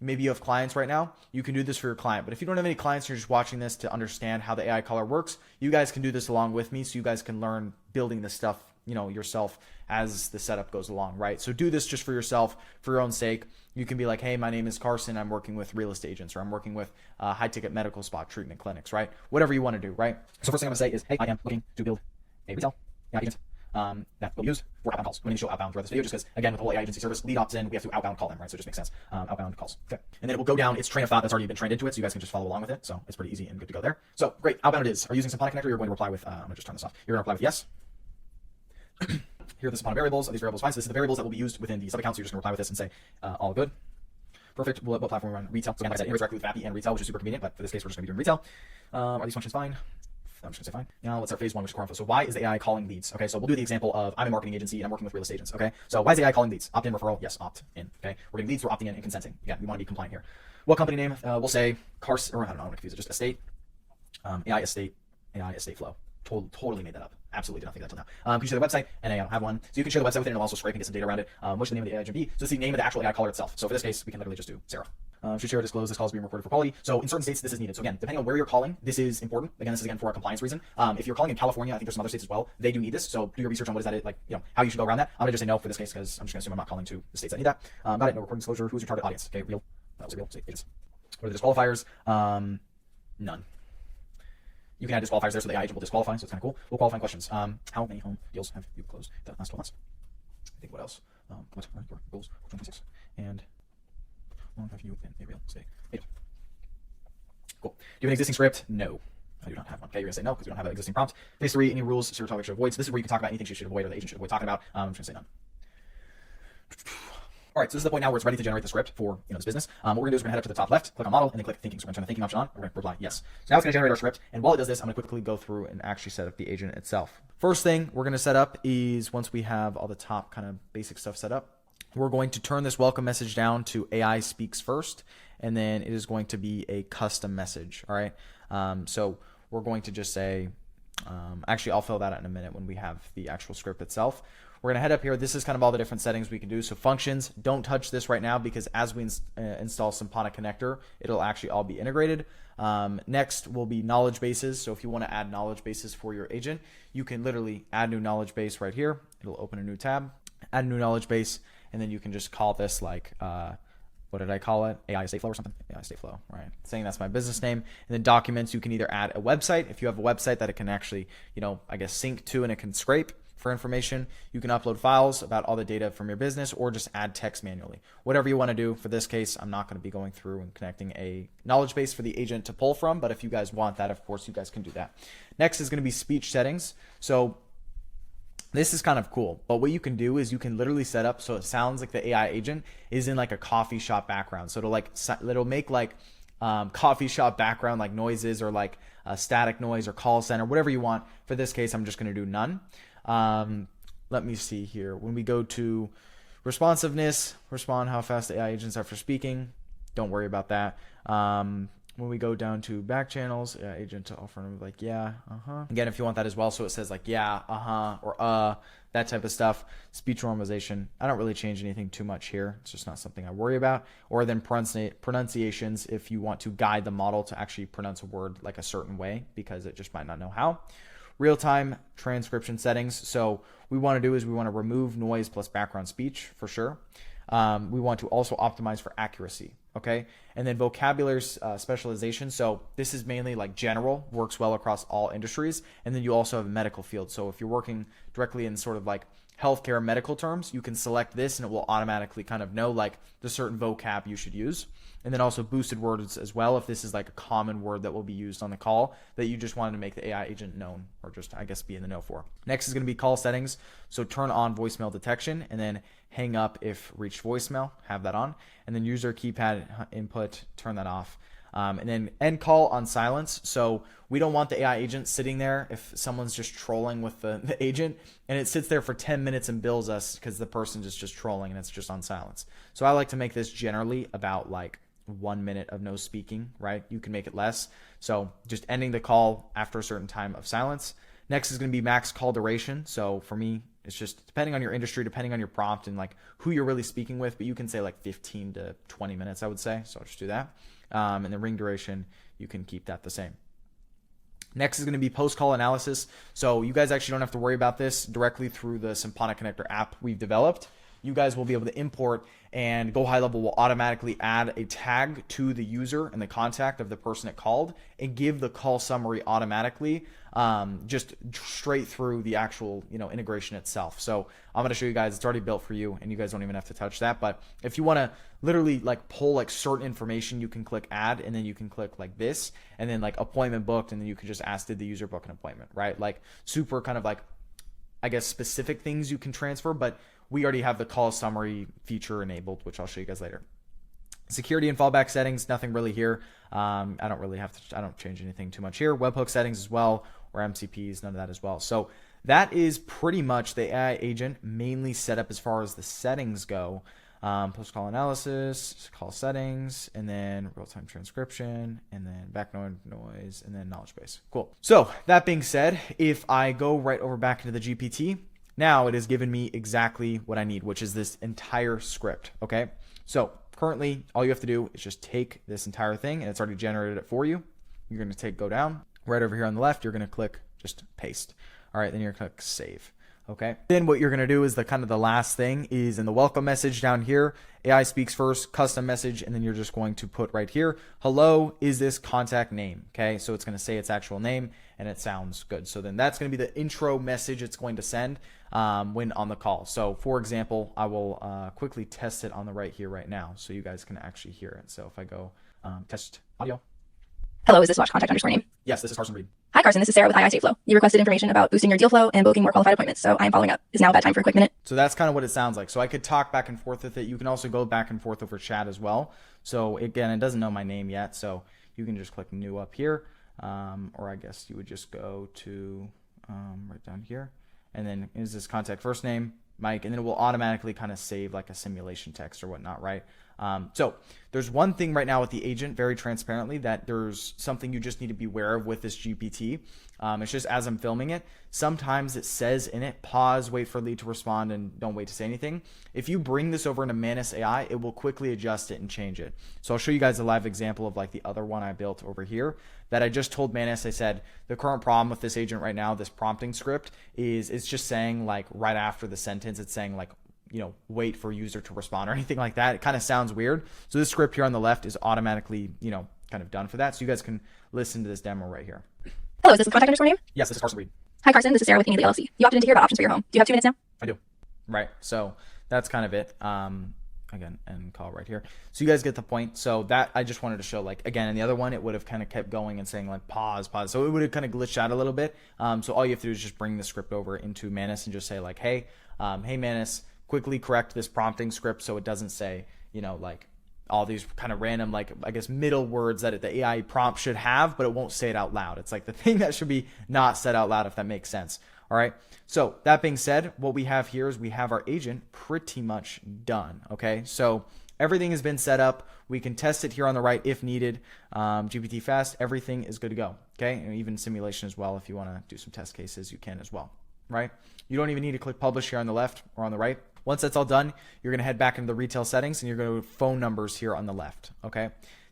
Speaker 1: maybe you have clients right now, you can do this for your client. But if you don't have any clients, you're just watching this to understand how the AI caller works, you guys can do this along with me so you guys can learn building this stuff yourself as the setup goes along, right? So do this just for yourself, for your own sake. You can be like, hey, my name is Carson. I'm working with real estate agents, or I'm working with high-ticket medical spa treatment clinics, right? Whatever you want to do, right? So first thing I'm going to say is, hey, I am looking to build a retail AI agent that will be used for outbound calls. I'm going to show outbound throughout this video just because, again, with the whole AI agency service, lead ops in, we have to outbound call them, right? So it just makes sense. Outbound calls. Okay. And then it will go down its train of thought that's already been trained into it, so you guys can just follow along with it. So it's pretty easy and good to go there. So great. Outbound it is. Are you using Symponic Connector? You're going to reply with, I'm going to just turn this off. You're going to reply with yes. Here are the Symponic variables. Are these variables fine? So this is the variables that will be used within the sub-account. So you're just going to reply with this and say, all good. Perfect. What platform we're on? Retail. So again, like I said, integrates directly with VAPI and retail, which is super convenient, but for this case, we're just going to be doing retail. Are these functions fine? I'm just going to say fine. Now let's start phase one, which is core info. So why is the AI calling leads? Okay, so we'll do the example of I'm a marketing agency and I'm working with real estate agents. Okay, so why is the AI calling leads? Opt-in, referral? Yes, opt-in. Okay, we're getting leads, we're opting in and consenting. Again, we want to be compliant here. What company name? We'll say Carson, or I don't know, I'm going to confuse it. Just estate, AI estate flow. Totally made that up. Absolutely did not think that till now. Can you share the website? And I don't have one. So you can share the website with it and it'll also scrape and get some data around it. What's the name of the AI agent be? So it's the name of the actual AI caller itself. So for this case, we can literally just do Sarah. Should share or disclose this call is being recorded for quality. So in certain states, this is needed. So again, depending on where you're calling, this is important. Again, this is for a compliance reason. If you're calling in California, I think there's some other states as well. They do need this. So do your research on what is that, how you should go around that. I'm gonna just say no for this case because I'm just gonna assume I'm not calling to the states that need that. Got it. No recording disclosure. Who's your target audience? Okay, real. That was a real estate agents. What are the disqualifiers? None. You can add disqualifiers there so the AI agent will disqualify, so it's kind of cool. We'll qualifying questions. How many home deals have you closed the last 12 months? I think what else? What are your goals for 2026? And how long have you been a real estate agent? Cool. Do you have an existing script? No. I do not have one. Okay, you're going to say no because we don't have an existing prompt. Phase 3, any rules your topic should avoid. So this is where you can talk about anything you should avoid or the agent should avoid talking about. I'm just going to say none. All right, so this is the point now where it's ready to generate the script for this business. What we're gonna do is we're gonna head up to the top left, click on model, and then click thinking. So we're gonna turn the thinking option on. We're gonna reply yes. So now it's gonna generate our script. And while it does this, I'm gonna quickly go through and actually set up the agent itself. First thing we're gonna set up is once we have all the top kind of basic stuff set up, we're going to turn this welcome message down to AI speaks first, and then it is going to be a custom message. All right. So we're going to just say, actually, I'll fill that out in a minute when we have the actual script itself. We're going to head up here. This is kind of all the different settings we can do. So functions, don't touch this right now because as we install Symponic Connector, it'll actually all be integrated. Next will be knowledge bases. So if you want to add knowledge bases for your agent, you can literally add new knowledge base right here. It'll open a new tab, add a new knowledge base, and then you can just call this like, what did I call it? AI estate flow or something? AI estate flow, right? Saying that's my business name. And then documents, you can either add a website. If you have a website that it can actually, I guess, sync to and it can scrape for information. You can upload files about all the data from your business or just add text manually. Whatever you want to do. For this case, I'm not going to be going through and connecting a knowledge base for the agent to pull from, but if you guys want that, of course, you guys can do that. Next is going to be speech settings. So this is kind of cool, but what you can do is you can literally set up so it sounds like the AI agent is in like a coffee shop background. So it'll make like coffee shop background like noises or like a static noise or call center, whatever you want. For this case, I'm just going to do none. Let me see here. When we go to responsiveness, respond how fast the AI agents are for speaking. Don't worry about that. When we go down to back channels, agent to offer like, yeah, Again, if you want that as well, so it says like, yeah, or that type of stuff. Speech normalization. I don't really change anything too much here. It's just not something I worry about. Or then pronunciations if you want to guide the model to actually pronounce a word like a certain way because it just might not know how. real-time transcription settings. So we want to do is we want to remove noise plus background speech for sure. We want to also optimize for accuracy. Okay. And then vocabulary specialization. So this is mainly like general, works well across all industries. And then you also have a medical field. So if you're working directly in sort of like healthcare medical terms, you can select this and it will automatically kind of know like the certain vocab you should use. And then also boosted words as well, if this is like a common word that will be used on the call that you just wanted to make the AI agent known, or just, I guess, be in the know for. Next is going to be call settings. So turn on voicemail detection and then hang up if reached voicemail, have that on. And then user keypad input, turn that off. And then end call on silence. So we don't want the AI agent sitting there if someone's just trolling with the agent and it sits there for 10 minutes and bills us because the person is just trolling and it's just on silence. So I like to make this generally about like 1 minute of no speaking, right? You can make it less. So just ending the call after a certain time of silence. Next is going to be max call duration. So for me, it's just depending on your industry, depending on your prompt and like who you're really speaking with, but you can say like 15 to 20 minutes, I would say. So I'll just do that. And the ring duration, you can keep that the same. Next is going to be post-call analysis. So you guys actually don't have to worry about this directly through the Symphonic Connector app we've developed. You guys will be able to import, and GoHighLevel will automatically add a tag to the user and the contact of the person that called and give the call summary automatically, just straight through the actual, integration itself. So I'm going to show you guys, it's already built for you and you guys don't even have to touch that. But if you want to literally like pull like certain information, you can click add and then you can click like this and then like appointment booked. And then you can just ask, did the user book an appointment, right? Like super kind of like, I guess, specific things you can transfer, but we already have the call summary feature enabled, which I'll show you guys later. Security and fallback settings, nothing really here. I don't change anything too much here. Webhook settings as well, or MCPs, none of that as well. So that is pretty much the AI agent mainly set up as far as the settings go. Post-call analysis, call settings, and then real-time transcription, and then background noise, and then knowledge base. Cool. So that being said, if I go right over back into the GPT, now it has given me exactly what I need, which is this entire script, okay? So currently, all you have to do is just take this entire thing, and it's already generated it for you. You're going to go down. Right over here on the left, you're going to click just paste. All right, then you're going to click save. Okay. Then what you're going to do is the last thing is in the welcome message down here, AI speaks first, custom message, and then you're just going to put right here, hello, is this contact name? Okay. So it's going to say its actual name and it sounds good. So then that's going to be the intro message it's going to send when on the call. So for example, I will quickly test it on the right here right now so you guys can actually hear it. So if I go test audio.
Speaker 20: Hello, is this watch contact underscore name?
Speaker 1: Yes, this is Carson Reed.
Speaker 20: Hi, Carson. This is Sarah with High Flow. You requested information about boosting your deal flow and booking more qualified appointments, so I am following up. Is now a bad time for a quick minute?
Speaker 1: So that's kind of what it sounds like. So I could talk back and forth with it. You can also go back and forth over chat as well. So again, it doesn't know my name yet, so you can just click new up here, or I guess you would just go to right down here, and then is this contact first name, Mike, and then it will automatically kind of save like a simulation text or whatnot, right? So there's one thing right now with the agent, very transparently, that there's something you just need to be aware of with this GPT. It's just as I'm filming it, sometimes it says in it, pause, wait for lead to respond, and don't wait to say anything. If you bring this over into Manus AI, it will quickly adjust it and change it. So I'll show you guys a live example of like the other one I built over here that I just told Manus. I said, the current problem with this agent right now, this prompting script, is it's just saying like right after the sentence, it's saying like, wait for user to respond or anything like that. It kind of sounds weird. So this script here on the left is automatically, kind of done for that. So you guys can listen to this demo right here.
Speaker 20: Hello, is this the contact underscore name?
Speaker 1: Yes, this is Carson Reed.
Speaker 20: Hi, Carson. This is Sarah with Incognito LLC. You opted in to hear about options for your home. Do you have 2 minutes now?
Speaker 1: I do. Right. So that's kind of it. Again, and call right here. So you guys get the point. So that I just wanted to show, like, again, in the other one, it would have kind of kept going and saying like pause. So it would have kind of glitched out a little bit. So all you have to do is just bring the script over into Manus and just say like, hey Manus, quickly correct this prompting script so it doesn't say, like all these kind of random, like, I guess, middle words that the AI prompt should have, but it won't say it out loud. It's like the thing that should be not said out loud, if that makes sense. All right. So that being said, what we have here is we have our agent pretty much done. Okay. So everything has been set up. We can test it here on the right if needed. GPT fast, everything is good to go. Okay. And even simulation as well. If you want to do some test cases, you can as well. Right. You don't even need to click publish here on the left or on the right. Once that's all done, you're going to head back into the retail settings and you're going to phone numbers here on the left. Okay.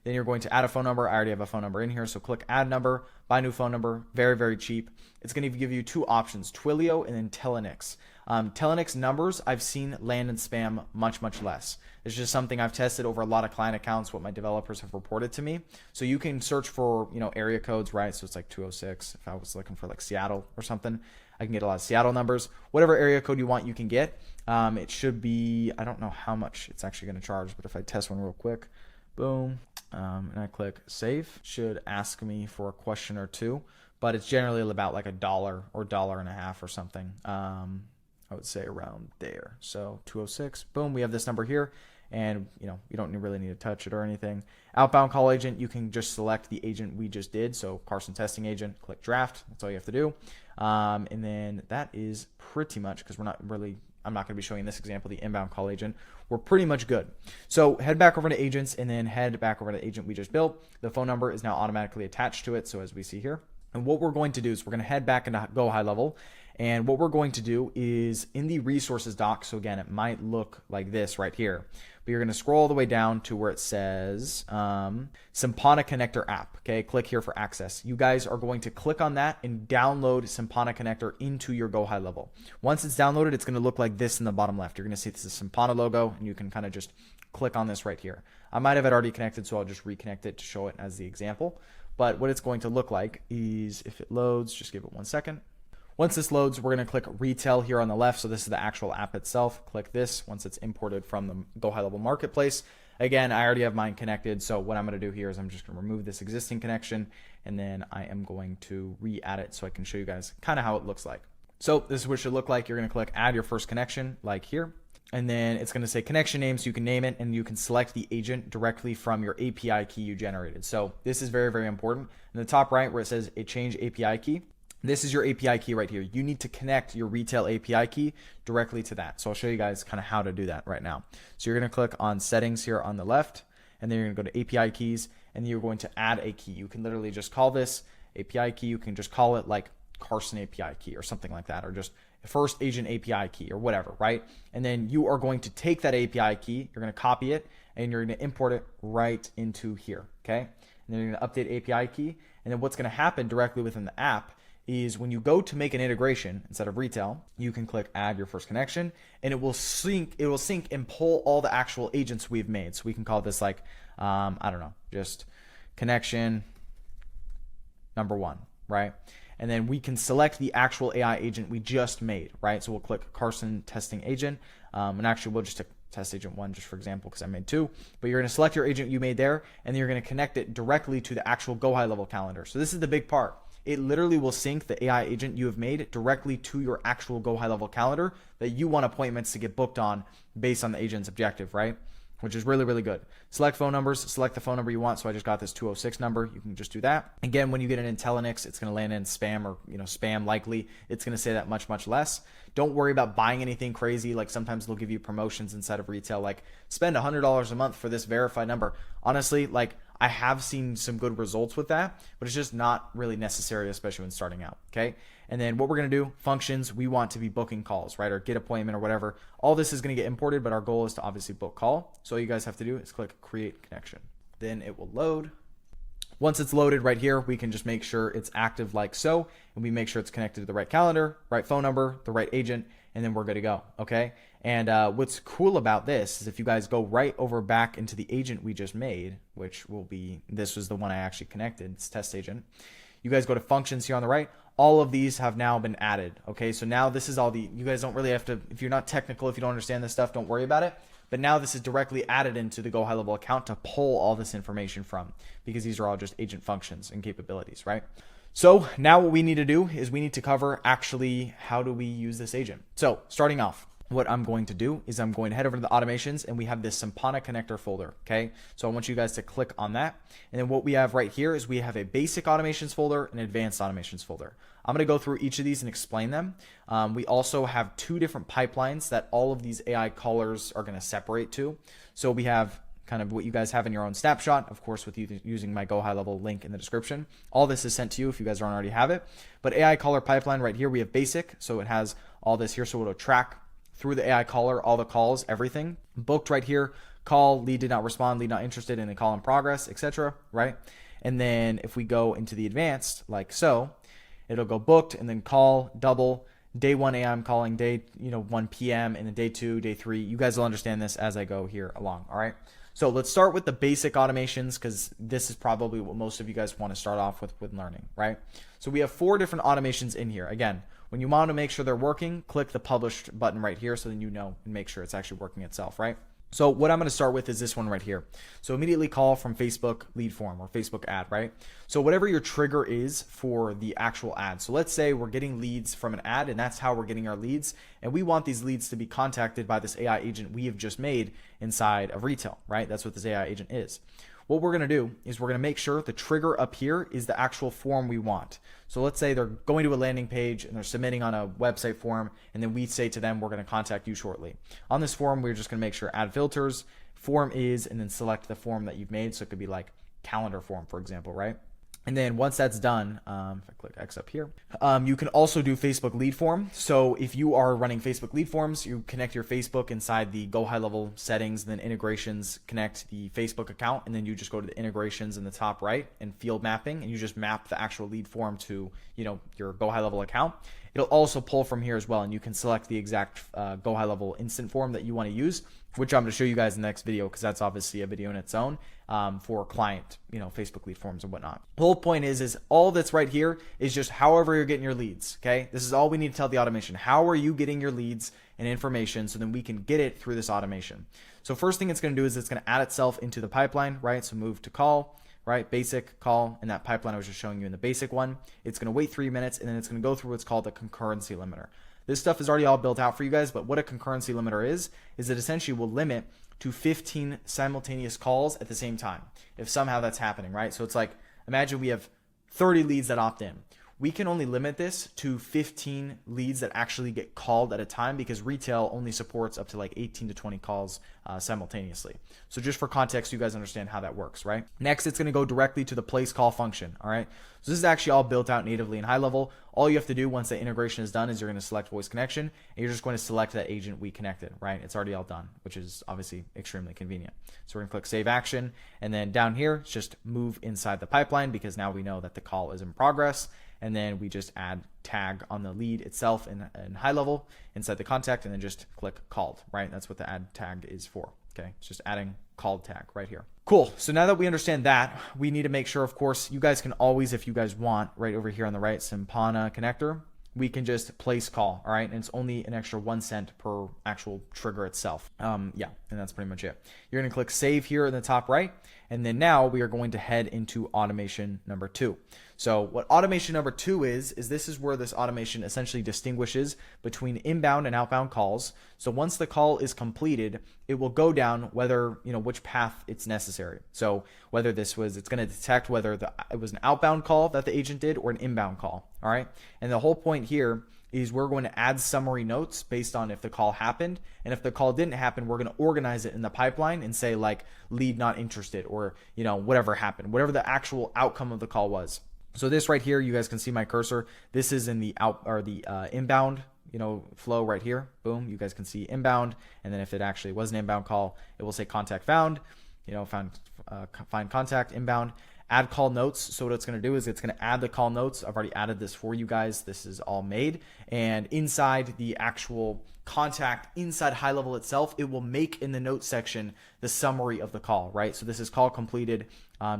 Speaker 1: Then you're going to add a phone number. I already have a phone number in here. So click add number, buy new phone number. Very, very cheap. It's going to give you two options, Twilio and then Telenix. Telenix numbers I've seen land in spam much, much less. It's just something I've tested over a lot of client accounts, what my developers have reported to me. So you can search for, area codes, right? So it's like 206. If I was looking for like Seattle or something, I can get a lot of Seattle numbers. Whatever area code you want, you can get. It should be, I don't know how much it's actually going to charge, but if I test one real quick, boom, and I click save, should ask me for a question or two, but it's generally about like $1 or $1.50 or something. I would say around there. So 206, boom, we have this number here, and you don't really need to touch it or anything. Outbound call agent, you can just select the agent we just did. So Carson testing agent, click draft. That's all you have to do. And then that is pretty much, because I'm not going to be showing this example, the inbound call agent. We're pretty much good. So head back over to agents and then head back over to the agent we just built. The phone number is now automatically attached to it. So as we see here, and what we're going to do is we're going to head back into GoHighLevel. And what we're going to do is in the resources doc, so again, it might look like this right here, but you're going to scroll all the way down to where it says Sympana Connector app. Okay, click here for access. You guys are going to click on that and download Sympana Connector into your GoHighLevel. Once it's downloaded, it's going to look like this in the bottom left. You're going to see this is Sympana logo, and you can kind of just click on this right here. I might have it already connected, so I'll just reconnect it to show it as the example. But what it's going to look like is, if it loads, just give it 1 second. Once this loads, we're going to click retail here on the left. So this is the actual app itself. Click this once it's imported from the GoHighLevel marketplace. Again, I already have mine connected. So what I'm going to do here is I'm just going to remove this existing connection, and then I am going to re-add it so I can show you guys kind of how it looks like. So this is what it should look like. You're going to click add your first connection like here. And then it's going to say connection name, so you can name it, and you can select the agent directly from your API key you generated. So this is very, very important. In the top right where it says a change API key, this is your API key right here. You need to connect your retail API key directly to that. So I'll show you guys kind of how to do that right now. So you're going to click on settings here on the left, and then you're going to go to API keys, and you're going to add a key. You can literally just call this API key. You can just call it like Carson API key or something like that, or just first agent API key or whatever, right? And then you are going to take that API key, you're going to copy it, and you're going to import it right into here, okay? And then you're going to update API key, and then what's going to happen directly within the app is when you go to make an integration instead of retail, you can click add your first connection, and it will sync and pull all the actual agents we've made. So we can call this like, I don't know, just connection number 1, right? And then we can select the actual AI agent we just made, right? So we'll click Carson testing agent, and actually we'll just test agent 1 just for example, because I made 2, but you're going to select your agent you made there, and then you're going to connect it directly to the actual GoHighLevel calendar. So this is the big part. It literally will sync the AI agent you have made directly to your actual GoHighLevel calendar that you want appointments to get booked on based on the agent's objective, right? Which is really, really good. Select phone numbers, select the phone number you want. So I just got this 206 number. You can just do that. Again, when you get an Intellinix, it's going to land in spam or, spam likely. It's going to say that much, much less. Don't worry about buying anything crazy. Like sometimes they'll give you promotions inside of retail, like spend $100 a month for this verified number. Honestly, like I have seen some good results with that, but it's just not really necessary, especially when starting out. Okay. And then what we're going to do, functions, we want to be booking calls, right? Or get appointment or whatever. All this is going to get imported, but our goal is to obviously book call. So all you guys have to do is click create connection. Then it will load. Once it's loaded right here, we can just make sure it's active like so, and we make sure it's connected to the right calendar, right phone number, the right agent, and then we're good to go, okay? And what's cool about this is if you guys go right over back into the agent we just made, which will be, this was the one I actually connected, it's test agent. You guys go to functions here on the right. All of these have now been added, okay? So now this is all you guys don't really have to, if you're not technical, if you don't understand this stuff, don't worry about it. But now this is directly added into the GoHighLevel account to pull all this information from, because these are all just agent functions and capabilities, right? So now what we need to do is we need to cover actually how do we use this agent. So starting off, what I'm going to do is I'm going to head over to the automations, and we have this Sympana connector folder, okay? So I want you guys to click on that. And then what we have right here is we have a basic automations folder and advanced automations folder. I'm going to go through each of these and explain them. We also have 2 different pipelines that all of these AI callers are going to separate to. So we have kind of what you guys have in your own snapshot, of course, with using my GoHighLevel link in the description. All this is sent to you if you guys don't already have it. But AI caller pipeline right here, we have basic. So it has all this here. So it'll track through the AI caller, all the calls, everything. Booked right here, call, lead did not respond, lead not interested, and then call in progress, etc., right? And then if we go into the advanced, like so, it'll go booked and then call, double, day 1 a.m. calling, day 1 p.m., and then day 2, day 3. You guys will understand this as I go here along, all right? So let's start with the basic automations, because this is probably what most of you guys want to start off with learning, right? So we have 4 different automations in here. Again, when you want to make sure they're working, click the published button right here so then you know and make sure it's actually working itself, right? So what I'm going to start with is this one right here. So immediately call from Facebook lead form or Facebook ad, right? So whatever your trigger is for the actual ad. So let's say we're getting leads from an ad, and that's how we're getting our leads. And we want these leads to be contacted by this AI agent we have just made inside of retail, right? That's what this AI agent is. What we're going to do is we're going to make sure the trigger up here is the actual form we want. So let's say they're going to a landing page and they're submitting on a website form, and then we say to them, we're going to contact you shortly. On this form, we're just going to make sure add filters, form is, and then select the form that you've made. So it could be like calendar form, for example, right? And then once that's done, if I click X up here, you can also do Facebook lead form. So if you are running Facebook lead forms, you connect your Facebook inside the GoHighLevel settings, and then integrations, connect the Facebook account, and then you just go to the integrations in the top right and field mapping, and you just map the actual lead form to your GoHighLevel account. It'll also pull from here as well, and you can select the exact GoHighLevel instant form that you want to use, which I'm going to show you guys in the next video, because that's obviously a video in its own for client, Facebook lead forms and whatnot. The whole point is all that's right here is just however you're getting your leads, okay? This is all we need to tell the automation. How are you getting your leads and information so then we can get it through this automation? So first thing it's going to do is it's going to add itself into the pipeline, right? So move to call, right? Basic call, and that pipeline I was just showing you in the basic one. It's going to wait 3 minutes, and then it's going to go through what's called the concurrency limiter. This stuff is already all built out for you guys, but what a concurrency limiter is it essentially will limit to 15 simultaneous calls at the same time, if somehow that's happening, right? So it's like, imagine we have 30 leads that opt in. We can only limit this to 15 leads that actually get called at a time, because retail only supports up to like 18 to 20 calls simultaneously. So just for context, you guys understand how that works, right? Next, it's going to go directly to the place call function, all right? So this is actually all built out natively in HighLevel. All you have to do once the integration is done is you're going to select voice connection, and you're just going to select that agent we connected, right? It's already all done, which is obviously extremely convenient. So we're going to click save action, and then down here, it's just move inside the pipeline, because now we know that the call is in progress. And then we just add tag on the lead itself in HighLevel inside the contact, and then just click called, right? That's what the add tag is for, okay? It's just adding called tag right here. Cool. So now that we understand that, we need to make sure, of course, you guys can always, if you guys want, right over here on the right, Simpana connector, we can just place call, all right? And it's only an extra 1 cent per actual trigger itself. Yeah, and that's pretty much it. You're going to click save here in the top right, and then now we are going to head into automation number 2. So what automation number 2 is this is where this automation essentially distinguishes between inbound and outbound calls. So once the call is completed, it will go down whether, which path it's necessary. So whether it's going to detect whether it was an outbound call that the agent did or an inbound call, all right? And the whole point here is we're going to add summary notes based on if the call happened, and if the call didn't happen, we're going to organize it in the pipeline and say like lead not interested, or whatever happened, whatever the actual outcome of the call was. So this right here, you guys can see my cursor. This is in the inbound, flow right here. Boom, you guys can see inbound, and then if it actually was an inbound call, it will say contact found. Find contact inbound. Add call notes. So what it's going to do is it's going to add the call notes. I've already added this for you guys. This is all made. And inside the actual contact, inside HighLevel itself, it will make in the notes section the summary of the call, right? So this is call completed,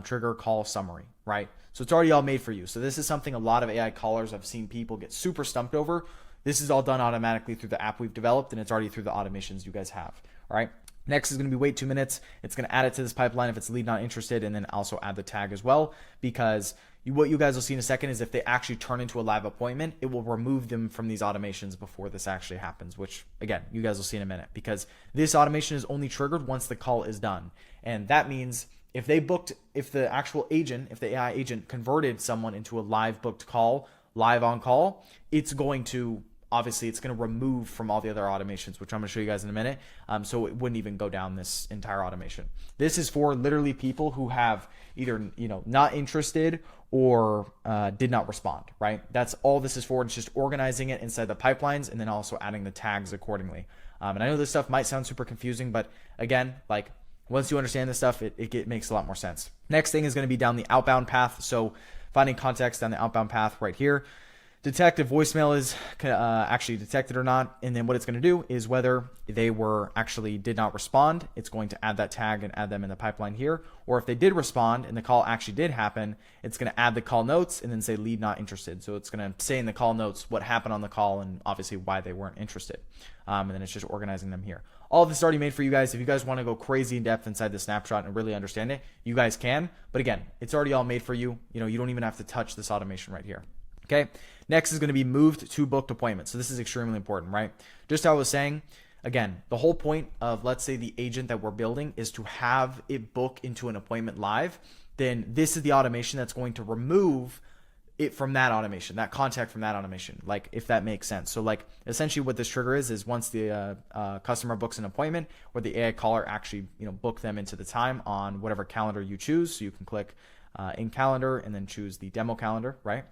Speaker 1: trigger call summary, right? So it's already all made for you. So this is something a lot of AI callers I've seen people get super stumped over. This is all done automatically through the app we've developed, and it's already through the automations you guys have, all right? Next is going to be wait 2 minutes. It's going to add it to this pipeline if it's lead not interested, and then also add the tag as well, because what you guys will see in a second is if they actually turn into a live appointment, it will remove them from these automations before this actually happens, which again, you guys will see in a minute, because this automation is only triggered once the call is done. And that means if the actual agent, if the AI agent converted someone into a live booked call, live on call, it's going to remove from all the other automations, which I'm going to show you guys in a minute. So it wouldn't even go down this entire automation. This is for literally people who have either, not interested or did not respond, right? That's all this is for. It's just organizing it inside the pipelines and then also adding the tags accordingly. And I know this stuff might sound super confusing, but again, like Once you understand this stuff, it makes a lot more sense. Next thing is going to be down the outbound path. So finding context down the outbound path right here. Detect if voicemail is actually detected or not. And then what it's going to do is whether they were actually did not respond, it's going to add that tag and add them in the pipeline here. Or if they did respond and the call actually did happen, it's going to add the call notes and then say lead not interested. So it's going to say in the call notes what happened on the call and obviously why they weren't interested. And then it's just organizing them here. All of this is already made for you guys. If you guys want to go crazy in depth inside the snapshot and really understand it, you guys can. But again, it's already all made for you. You know, you don't even have to touch this automation right here. Okay. Next is going to be moved to booked appointments. So this is extremely important, right? Just how I was saying, again, the whole point of, let's say, the agent that we're building is to have it book into an appointment live. Then this is the automation that's going to remove it from that automation, that contact from that automation, like if that makes sense. So like essentially what this trigger is once the customer books an appointment or the AI caller actually, you know, book them into the time on whatever calendar you choose. So you can click in calendar and then choose the demo calendar, right?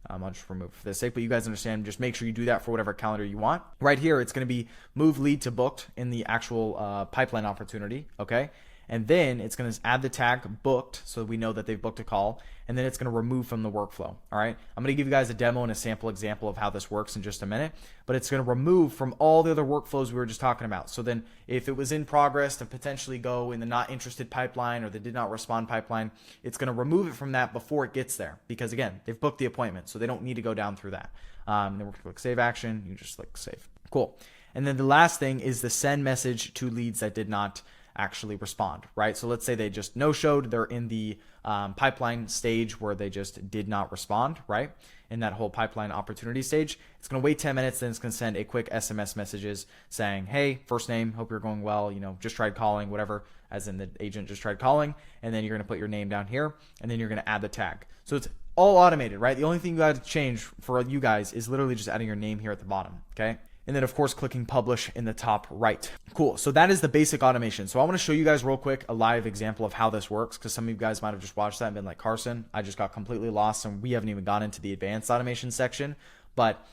Speaker 1: I'll just remove for the sake, but you guys understand, just make sure you do that for whatever calendar you want. Right here, it's going to be move lead to booked in the actual pipeline opportunity, okay? And then it's going to add the tag booked so we know that they've booked a call, and then it's going to remove from the workflow, all right? I'm going to give you guys a demo and a sample example of how this works in just a minute, but it's going to remove from all the other workflows we were just talking about. So then if it was in progress to potentially go in the not interested pipeline or the did not respond pipeline, it's going to remove it from that before it gets there because, again, they've booked the appointment, so they don't need to go down through that. Then we're going to click save action. You just click save. Cool. And then the last thing is the send message to leads that did not actually respond, right? So let's say they just no-showed, they're in the pipeline stage where they just did not respond, right? In that whole pipeline opportunity stage, it's going to wait 10 minutes, then it's going to send a quick SMS messages saying, hey, first name, hope you're going well, you know, just tried calling, whatever, as in the agent just tried calling, and then you're going to put your name down here, and then you're going to add the tag. So it's all automated, right? The only thing you got to change for you guys is literally just adding your name here at the bottom, okay? And then, of course, clicking publish in the top right. Cool. So that is the basic automation. So I want to show you guys real quick a live example of how this works because some of you guys might have just watched that and been like, Carson, I just got completely lost and we haven't even gone into the advanced automation section. But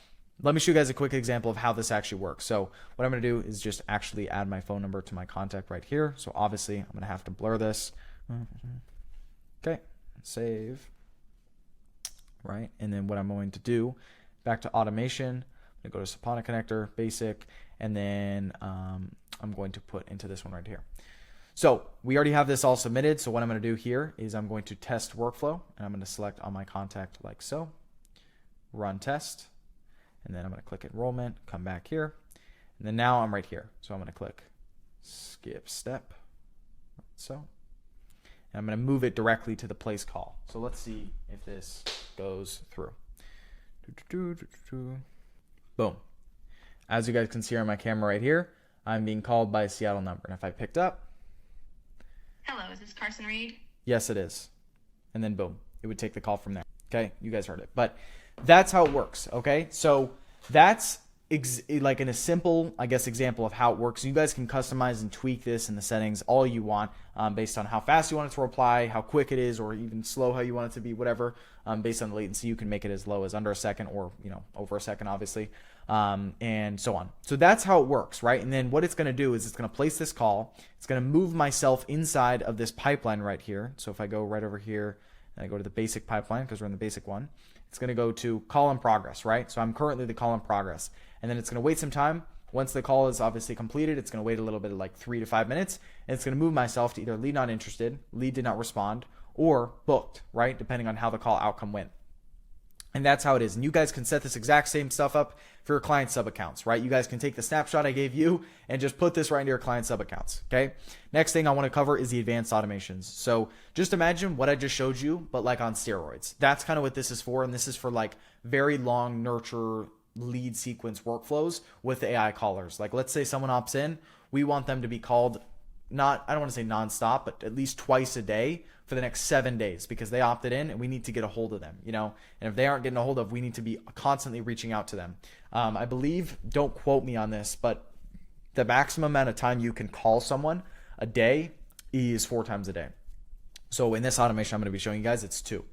Speaker 1: let me show you guys a quick example of how this actually works. So what I'm going to do is just actually add my phone number to my contact right here. So obviously, I'm going to have to blur this. Okay. Save. Right. And then what I'm going to do, back to automation, I'm going to go to Sapana connector, basic, and then I'm going to put into this one right here. So we already have this all submitted. So what I'm going to do here is I'm going to test workflow, and I'm going to select on my contact like so, run test, and then I'm going to click enrollment, come back here, and then now I'm right here. So I'm going to click skip step, so, and I'm going to move it directly to the place call. So let's see if this goes through. Boom. As you guys can see on my camera right here, I'm being called by a Seattle number. And if I picked up.
Speaker 18: Hello, is this Carson Reed?
Speaker 1: Yes, it is. And then boom, it would take the call from there. Okay, you guys heard it. But that's how it works, okay? So that's like in a simple, I guess, example of how it works. You guys can customize and tweak this in the settings all you want based on how fast you want it to reply, how quick it is, or even slow how you want it to be, whatever. Based on the latency, you can make it as low as under a second or, you know, over a second, obviously, and so on. So that's how it works, right? And then what it's going to do is it's going to place this call. It's going to move myself inside of this pipeline right here. So if I go right over here and I go to the basic pipeline because we're in the basic one, it's going to go to call in progress, right? So I'm currently the call in progress. And then it's going to wait some time. Once the call is obviously completed, it's going to wait a little bit, like 3 to 5 minutes. And it's going to move myself to either lead not interested, lead did not respond, or booked, right? Depending on how the call outcome went. And that's how it is. And you guys can set this exact same stuff up for your client sub accounts, right? You guys can take the snapshot I gave you and just put this right into your client sub accounts, okay? Next thing I want to cover is the advanced automations. So just imagine what I just showed you, but like on steroids. That's kind of what this is for. And this is for like very long nurture lead sequence workflows with the AI callers. Like let's say someone opts in, we want them to be called not, I don't want to say nonstop, but at least twice a day for the next 7 days because they opted in and we need to get a hold of them, you know, and if they aren't getting a hold of, we need to be constantly reaching out to them. I believe, don't quote me on this, but the maximum amount of time you can call someone a day is 4 times a day. So in this automation, I'm going to be showing you guys it's 2.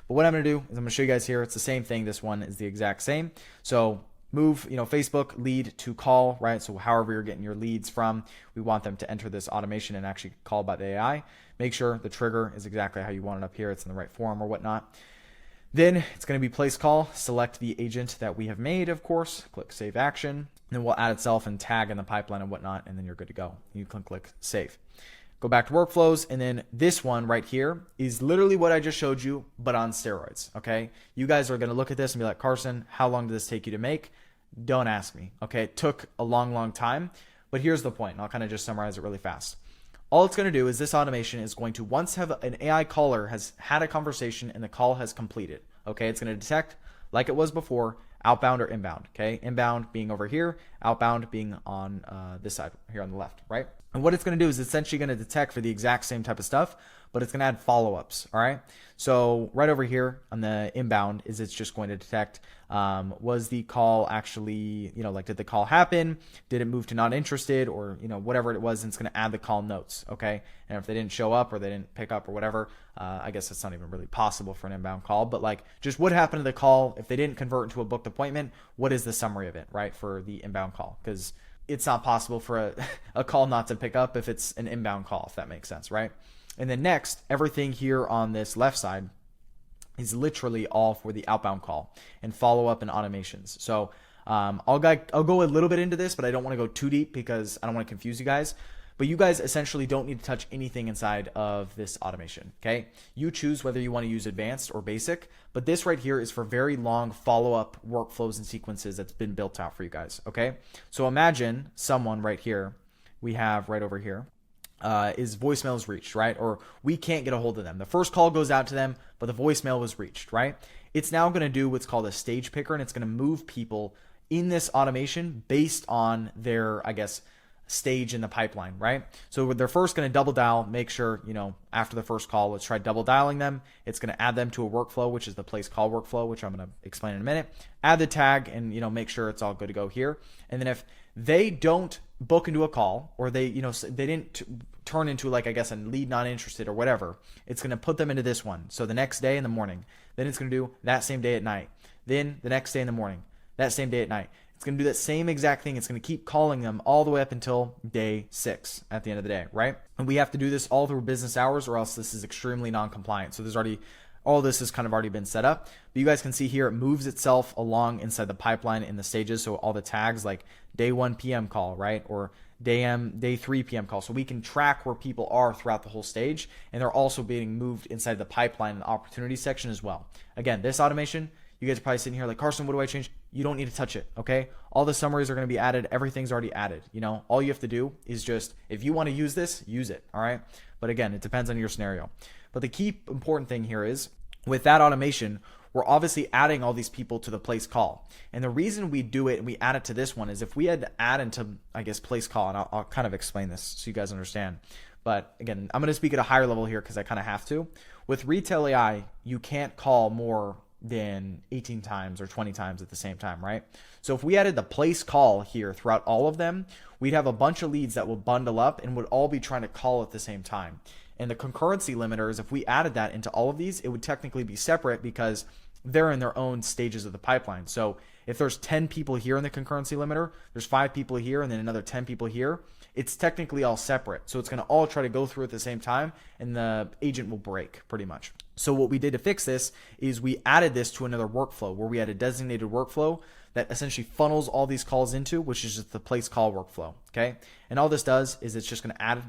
Speaker 1: But what I'm going to do is I'm going to show you guys here. It's the same thing. This one is the exact same. So move, Facebook lead to call, right? So however you're getting your leads from, we want them to enter this automation and actually call by the AI. Make sure the trigger is exactly how you want it up here. It's in the right form or whatnot. Then it's going to be place call. Select the agent that we have made, of course. Click save action. Then we'll add itself and tag in the pipeline and whatnot, and then you're good to go. You can click save. Go back to workflows, and then this one right here is literally what I just showed you, but on steroids, okay? You guys are going to look at this and be like, Carson, how long did this take you to make? Don't ask me, okay? It took a long, long time, but here's the point, and I'll kind of just summarize it really fast. All it's going to do is this automation is going to, once have an AI caller has had a conversation and the call has completed, okay? It's going to detect, like it was before, outbound or inbound, okay? Inbound being over here, outbound being on this side here on the left, right? And what it's going to do is essentially going to detect for the exact same type of stuff, but it's going to add follow-ups, all right? So right over here on the inbound is it's just going to detect, was the call actually, did the call happen? Did it move to not interested or, whatever it was, and it's going to add the call notes, okay? And if they didn't show up or they didn't pick up or whatever, I guess it's not even really possible for an inbound call, but like just what happened to the call? If they didn't convert into a booked appointment, what is the summary of it, right? For the inbound call, because it's not possible for a call not to pick up if it's an inbound call, if that makes sense, right? And then next, everything here on this left side is literally all for the outbound call and follow-up and automations. So I'll go a little bit into this, but I don't want to go too deep because I don't want to confuse you guys. But you guys essentially don't need to touch anything inside of this automation, okay? You choose whether you want to use advanced or basic, but this right here is for very long follow-up workflows and sequences that's been built out for you guys, okay? So imagine someone right here, we have right over here, is voicemails reached, right? Or we can't get a hold of them. The first call goes out to them, but the voicemail was reached, right? It's now going to do what's called a stage picker, and it's going to move people in this automation based on their, I guess, stage in the pipeline, right? So they're first going to double dial, make sure, after the first call, let's try double dialing them. It's going to add them to a workflow, which is the place call workflow, which I'm going to explain in a minute. Add the tag and, make sure it's all good to go here. And then if they don't book into a call or they, they didn't turn into like, I guess, a lead not interested or whatever, it's going to put them into this one. So the next day in the morning, then it's going to do that same day at night. Then the next day in the morning, that same day at night. It's going to do that same exact thing. It's going to keep calling them all the way up until day 6 at the end of the day, right? And we have to do this all through business hours or else this is extremely non-compliant. So there's already, all this has kind of already been set up. But you guys can see here, it moves itself along inside the pipeline in the stages. So all the tags like day 1 p.m. call, right? Or day 3 p.m. call. So we can track where people are throughout the whole stage. And they're also being moved inside the pipeline and opportunity section as well. Again, this automation, you guys are probably sitting here like, Carson, what do I change? You don't need to touch it, okay? All the summaries are going to be added. Everything's already added. All you have to do is just, if you want to use this, use it, all right? But again, it depends on your scenario. But the key important thing here is, with that automation, we're obviously adding all these people to the place call. And the reason we do it and we add it to this one is if we had to add into, I guess, place call, and I'll kind of explain this so you guys understand. But again, I'm going to speak at a higher level here because I kind of have to. With retail AI, you can't call more than 18 times or 20 times at the same time, right? So if we added the place call here throughout all of them, we'd have a bunch of leads that will bundle up and would all be trying to call at the same time. And the concurrency limiters, if we added that into all of these, it would technically be separate because they're in their own stages of the pipeline. So if there's 10 people here in the concurrency limiter, there's 5 people here and then another 10 people here, it's technically all separate. So it's going to all try to go through at the same time and the agent will break pretty much. So what we did to fix this is we added this to another workflow where we had a designated workflow that essentially funnels all these calls into, which is just the place call workflow, okay? And all this does is it's just going to add,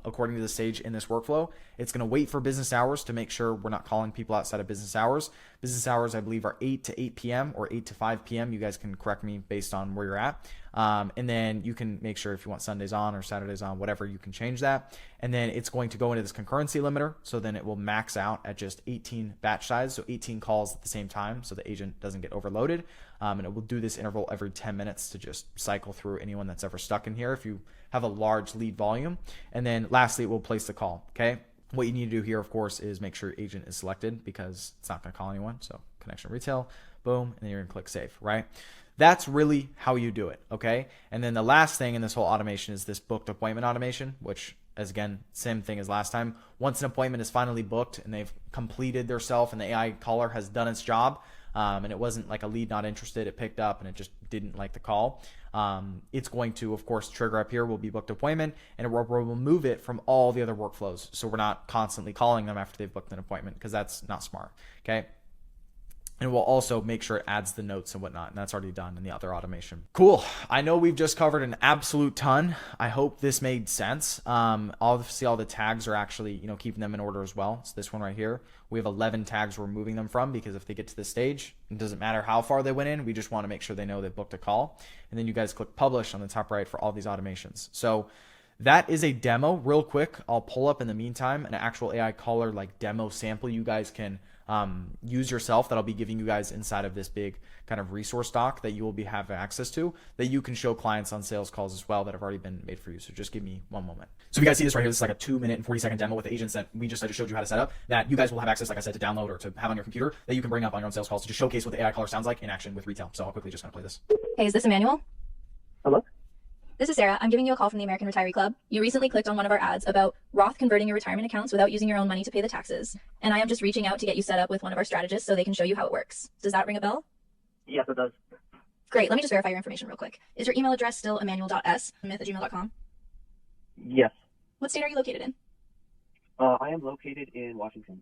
Speaker 1: according to the stage in this workflow, it's going to wait for business hours to make sure we're not calling people outside of business hours. Business hours, I believe, are 8 to 8 p.m. or 8 to 5 p.m. You guys can correct me based on where you're at. And then you can make sure if you want Sundays on or Saturdays on, whatever, you can change that. And then it's going to go into this concurrency limiter. So then it will max out at just 18 batch size. So 18 calls at the same time. So the agent doesn't get overloaded. And it will do this interval every 10 minutes to just cycle through anyone that's ever stuck in here if you have a large lead volume. And then lastly, it will place the call. Okay. What you need to do here, of course, is make sure agent is selected because it's not going to call anyone. So connection retail, boom, and then you're going to click save, right? That's really how you do it, okay? And then the last thing in this whole automation is this booked appointment automation, which as again, same thing as last time. Once an appointment is finally booked and they've completed their self and the AI caller has done its job, and it wasn't like a lead not interested, it picked up and it just didn't like the call, it's going to, of course, trigger up here, will be booked appointment, and it will remove it from all the other workflows. So we're not constantly calling them after they've booked an appointment, because that's not smart, okay? And we'll also make sure it adds the notes and whatnot, and that's already done in the other automation. Cool. I know we've just covered an absolute ton. I hope this made sense. Obviously, all the tags are actually, keeping them in order as well. So this one right here, we have 11 tags we're moving them from, because if they get to this stage, it doesn't matter how far they went in. We just want to make sure they know they booked a call. And then you guys click publish on the top right for all these automations. So that is a demo. Real quick, I'll pull up in the meantime an actual AI caller like demo sample you guys can use yourself, that I'll be giving you guys inside of this big kind of resource doc that you will be having access to, that you can show clients on sales calls as well, that have already been made for you. So just give me one moment. So if you guys see this right here, this is like a 2-minute and 40-second demo with the agents that I just showed you how to set up, that you guys will have access, like I said, to download or to have on your computer, that you can bring up on your own sales calls to just showcase what the AI caller sounds like in action with retail. So I'll quickly just kind of play this.
Speaker 20: Hey, is this Emmanuel?
Speaker 21: Hello?
Speaker 20: This is Sarah. I'm giving you a call from the American Retiree Club. You recently clicked on one of our ads about Roth converting your retirement accounts without using your own money to pay the taxes. And I am just reaching out to get you set up with one of our strategists so they can show you how it works. Does that ring a bell?
Speaker 21: Yes, it does.
Speaker 20: Great. Let me just verify your information real quick. Is your email address still emmanuel.s@gmail.com?
Speaker 21: Yes.
Speaker 20: What state are you located in?
Speaker 21: I am located in Washington.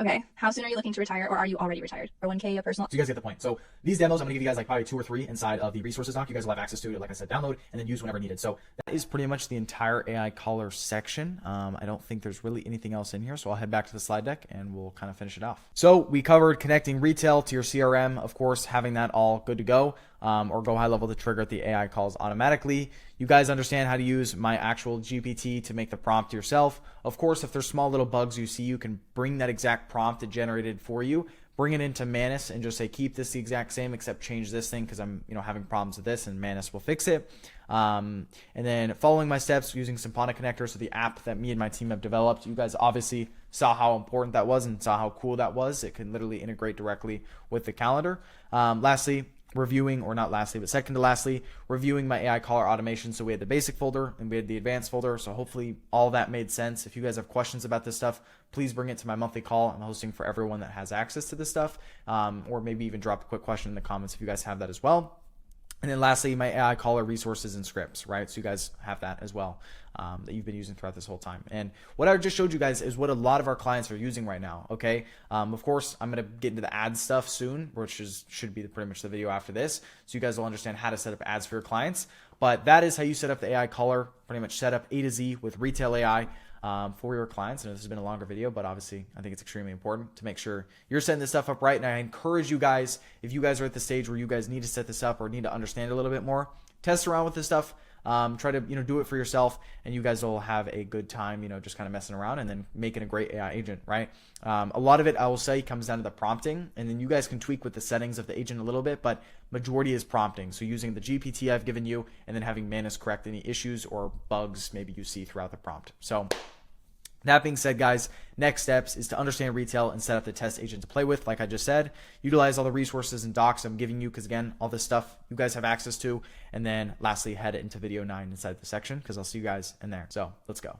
Speaker 20: Okay. How soon are you looking to retire, or are you already retired? Or 1K, a personal?
Speaker 1: So you guys get the point. So these demos, I'm going to give you guys like probably 2 or 3 inside of the resources doc. You guys will have access to it, like I said, download and then use whenever needed. So that is pretty much the entire AI caller section. I don't think there's really anything else in here. So I'll head back to the slide deck and we'll kind of finish it off. So we covered connecting retail to your CRM, of course, having that all good to go. Or GoHighLevel to trigger the AI calls automatically. You guys understand how to use my actual GPT to make the prompt yourself. Of course, if there's small little bugs you see, you can bring that exact prompt it generated for you, bring it into Manus and just say, keep this the exact same, except change this thing because I'm having problems with this, and Manus will fix it. And then following my steps using Simpana connector, so the app that me and my team have developed. You guys obviously saw how important that was and saw how cool that was. It can literally integrate directly with the calendar. Lastly, reviewing, or not lastly, but second to lastly, reviewing my AI caller automation. So we had the basic folder and we had the advanced folder. So hopefully all that made sense. If you guys have questions about this stuff, please bring it to my monthly call. I'm hosting for everyone that has access to this stuff, or maybe even drop a quick question in the comments if you guys have that as well. And then lastly, my AI caller resources and scripts, right? So you guys have that as well, that you've been using throughout this whole time. And what I just showed you guys is what a lot of our clients are using right now, okay? Of course, I'm going to get into the ad stuff soon, which should be pretty much the video after this. So you guys will understand how to set up ads for your clients. But that is how you set up the AI caller, pretty much set up A to Z with retail AI. For your clients. I know this has been a longer video, but obviously I think it's extremely important to make sure you're setting this stuff up right. And I encourage you guys, if you guys are at the stage where you guys need to set this up or need to understand a little bit more, test around with this stuff. Try to do it for yourself, and you guys will have a good time, just kind of messing around and then making a great AI agent, right? A lot of it, I will say, comes down to the prompting, and then you guys can tweak with the settings of the agent a little bit, but majority is prompting. So using the GPT I've given you, and then having Manus correct any issues or bugs maybe you see throughout the prompt. So that being said, guys, next steps is to understand retail and set up the test agent to play with. Like I just said, utilize all the resources and docs I'm giving you, because again, all this stuff you guys have access to. And then lastly, head into video 9 inside the section, because I'll see you guys in there. So let's go.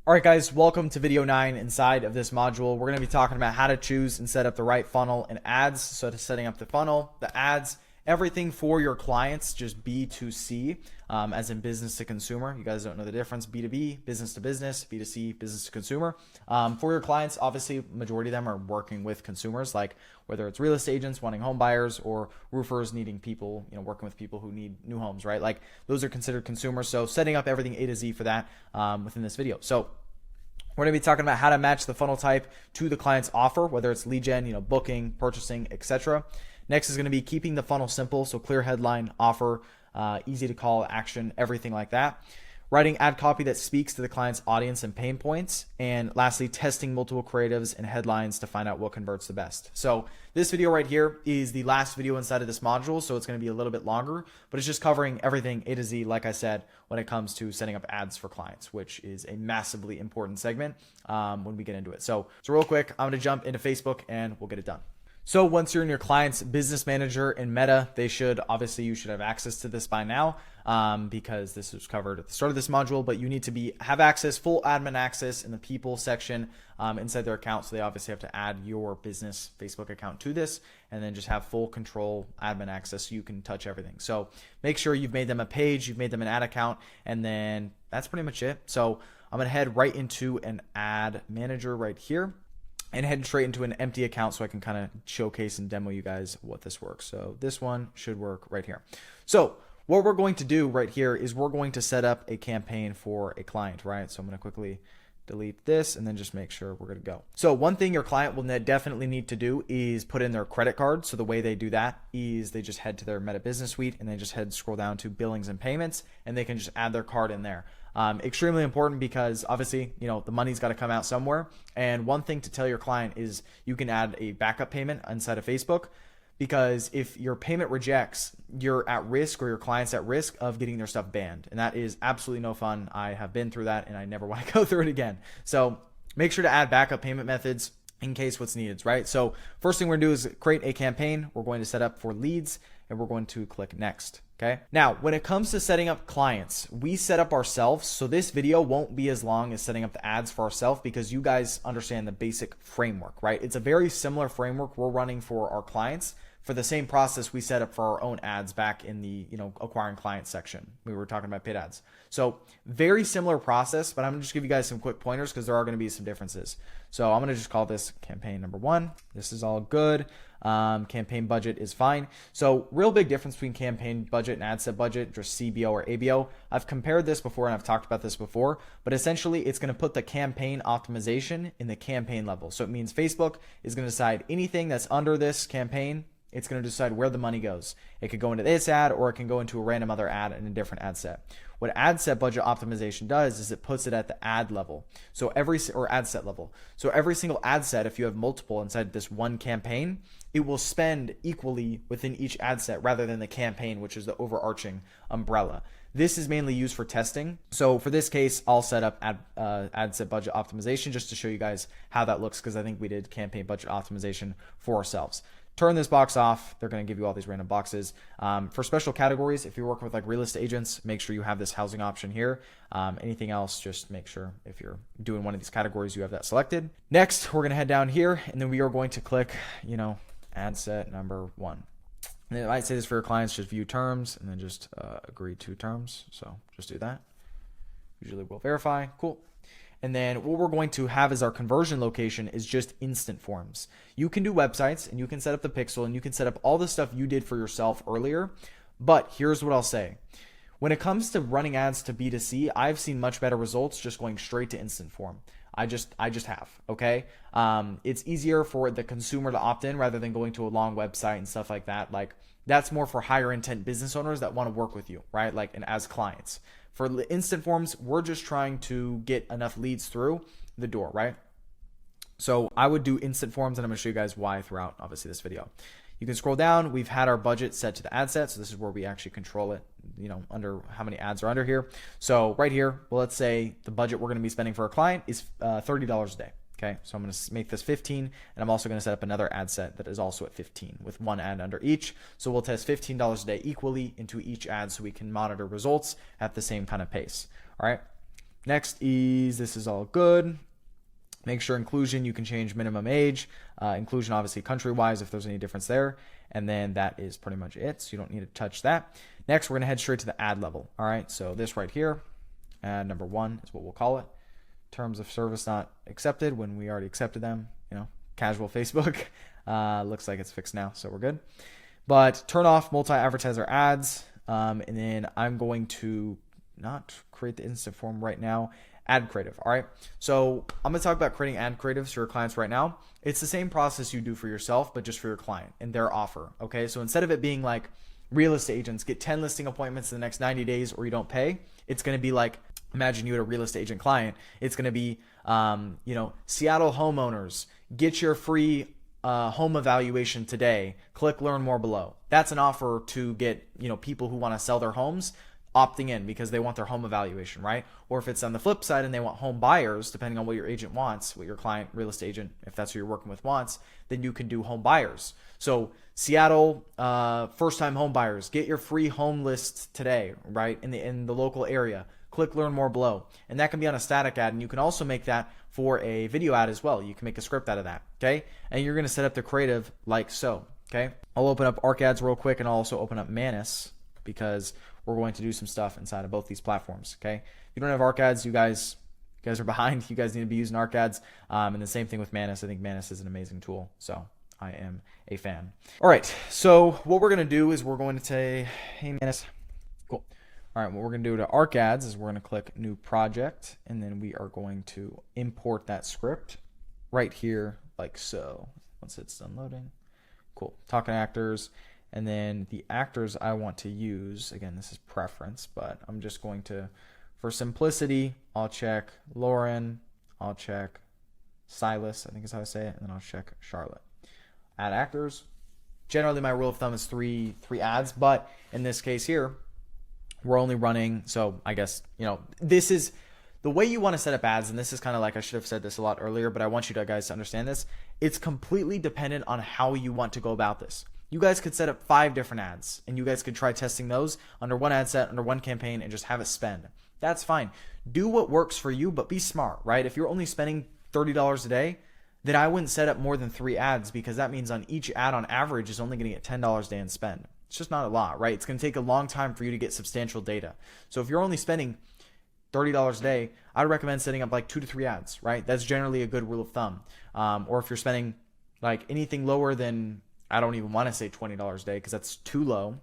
Speaker 1: All right, guys, welcome to video 9 inside of this module. We're going to be talking about how to choose and set up the right funnel and ads. So to setting up the funnel, the ads, everything for your clients, just B2C, as in business to consumer. You guys don't know the difference. B2B, business to business, B2C, business to consumer. For your clients, obviously, majority of them are working with consumers, like whether it's real estate agents wanting home buyers or roofers needing people, working with people who need new homes, right? Like those are considered consumers. So setting up everything A to Z for that within this video. So we're going to be talking about how to match the funnel type to the client's offer, whether it's lead gen, booking, purchasing, etc. Next is going to be keeping the funnel simple, so clear headline, offer, easy to call, action, everything like that. Writing ad copy that speaks to the client's audience and pain points. And lastly, testing multiple creatives and headlines to find out what converts the best. So this video right here is the last video inside of this module, so it's going to be a little bit longer, but it's just covering everything A to Z, like I said, when it comes to setting up ads for clients, which is a massively important segment when we get into it. So real quick, I'm going to jump into Facebook and we'll get it done. So once you're in your client's business manager in Meta, you should have access to this by now, because this was covered at the start of this module, but you need to have access, full admin access in the people section inside their account. So they obviously have to add your business Facebook account to this, and then just have full control admin access so you can touch everything. So make sure you've made them a page, you've made them an ad account, and then that's pretty much it. So I'm going to head right into an ad manager right here, and head straight into an empty account so I can kind of showcase and demo you guys what this works. So this one should work right here. So what we're going to do right here is we're going to set up a campaign for a client, right? So I'm going to quickly delete this and then just make sure we're good to go. So one thing your client will definitely need to do is put in their credit card. So the way they do that is they just head to their Meta Business Suite and they just scroll down to billings and payments, and they can just add their card in there. Extremely important because obviously, the money's got to come out somewhere. And one thing to tell your client is you can add a backup payment inside of Facebook, because if your payment rejects, you're at risk, or your client's at risk of getting their stuff banned. And that is absolutely no fun. I have been through that and I never want to go through it again. So make sure to add backup payment methods in case what's needed, right? So first thing we're gonna do is create a campaign. We're going to set up for leads, and we're going to click next. Okay. Now, when it comes to setting up clients, we set up ourselves. So this video won't be as long as setting up the ads for ourselves, because you guys understand the basic framework, right? It's a very similar framework we're running for our clients, for the same process we set up for our own ads back in the, acquiring clients section. We were talking about paid ads. So very similar process, but I'm gonna just give you guys some quick pointers because there are gonna be some differences. So I'm gonna just call this campaign number 1. This is all good. Campaign budget is fine. So real big difference between campaign budget and ad set budget, just CBO or ABO. I've compared this before and I've talked about this before, but essentially it's going to put the campaign optimization in the campaign level. So it means Facebook is going to decide anything that's under this campaign. It's going to decide where the money goes. It could go into this ad, or it can go into a random other ad in a different ad set. What ad set budget optimization does is it puts it at the ad level. So ad set level. So every single ad set, if you have multiple inside this one campaign, it will spend equally within each ad set rather than the campaign, which is the overarching umbrella. This is mainly used for testing. So for this case, I'll set up ad set budget optimization just to show you guys how that looks, because I think we did campaign budget optimization for ourselves. Turn this box off. They're going to give you all these random boxes. For special categories, if you're working with like real estate agents, make sure you have this housing option here. Anything else, just make sure if you're doing one of these categories, you have that selected. Next, we're going to head down here, and then we are going to click, ad set number 1. And it might say this for your clients, just view terms, and then just agree to terms. So just do that. Usually we'll verify. Cool. And then what we're going to have as our conversion location is just instant forms. You can do websites, and you can set up the pixel, and you can set up all the stuff you did for yourself earlier. But here's what I'll say. When it comes to running ads to B2C, I've seen much better results just going straight to instant form. I just have, okay? It's easier for the consumer to opt in rather than going to a long website and stuff like that. Like, that's more for higher intent business owners that want to work with you, right? Like, and as clients. For instant forms, we're just trying to get enough leads through the door, right? So I would do instant forms, and I'm going to show you guys why throughout, obviously, this video. You can scroll down. We've had our budget set to the ad set. So this is where we actually control it, under how many ads are under here. So right here, well, let's say the budget we're going to be spending for our client is $30 a day. Okay, so I'm going to make this 15, and I'm also going to set up another ad set that is also at 15 with one ad under each. So we'll test $15 a day equally into each ad so we can monitor results at the same kind of pace. All right, next is, this is all good. Make sure inclusion, you can change minimum age. Inclusion, obviously, country-wise, if there's any difference there. And then that is pretty much it, so you don't need to touch that. Next, we're going to head straight to the ad level. All right, so this right here, ad number 1 is what we'll call it. Terms of service not accepted when we already accepted them. Casual Facebook. Looks like it's fixed now, so we're good. But turn off multi-advertiser ads. And then I'm going to not create the instant form right now. Ad creative. All right. So I'm going to talk about creating ad creatives for your clients right now. It's the same process you do for yourself, but just for your client and their offer. Okay. So instead of it being like real estate agents get 10 listing appointments in the next 90 days or you don't pay, it's going to be like, imagine you had a real estate agent client. It's going to be, Seattle homeowners, get your free home evaluation today. Click learn more below. That's an offer to get, people who want to sell their homes opting in because they want their home evaluation, right? Or if it's on the flip side and they want home buyers, depending on what your agent wants, what your client, real estate agent, if that's who you're working with, wants, then you can do home buyers. So Seattle, first-time home buyers, get your free home list today, right? In the local area. Click learn more below. And that can be on a static ad. And you can also make that for a video ad as well. You can make a script out of that. Okay. And you're going to set up the creative like so. Okay. I'll open up ArcAds real quick, and I'll also open up Manus because we're going to do some stuff inside of both these platforms. Okay. If you don't have ArcAds, you guys are behind. You guys need to be using ArcAds. And the same thing with Manus. I think Manus is an amazing tool. So I am a fan. All right. So what we're going to do is we're going to say, hey, Manus. Cool. All right, what we're going to do to ArcAds is we're going to click New Project, and then we are going to import that script right here like so. Once it's done loading. Cool. Talking actors, and then the actors I want to use, again, this is preference, but I'm just going to, for simplicity, I'll check Lauren, I'll check Silas, I think is how I say it, and then I'll check Charlotte. Add actors. Generally, my rule of thumb is three ads, but in this case here, we're only running, so I guess, this is the way you want to set up ads, and this is kind of like, I should have said this a lot earlier, but I want you guys to understand this. It's completely dependent on how you want to go about this. You guys could set up 5 different ads, and you guys could try testing those under one ad set, under one campaign, and just have it spend. That's fine. Do what works for you, but be smart, right? If you're only spending $30 a day, then I wouldn't set up more than 3 ads, because that means on each ad on average is only going to get $10 a day in spend. It's just not a lot, right? It's going to take a long time for you to get substantial data. So if you're only spending $30 a day, I'd recommend setting up like 2 to 3 ads, right? That's generally a good rule of thumb. Or if you're spending like anything lower than, I don't even want to say $20 a day because that's too low.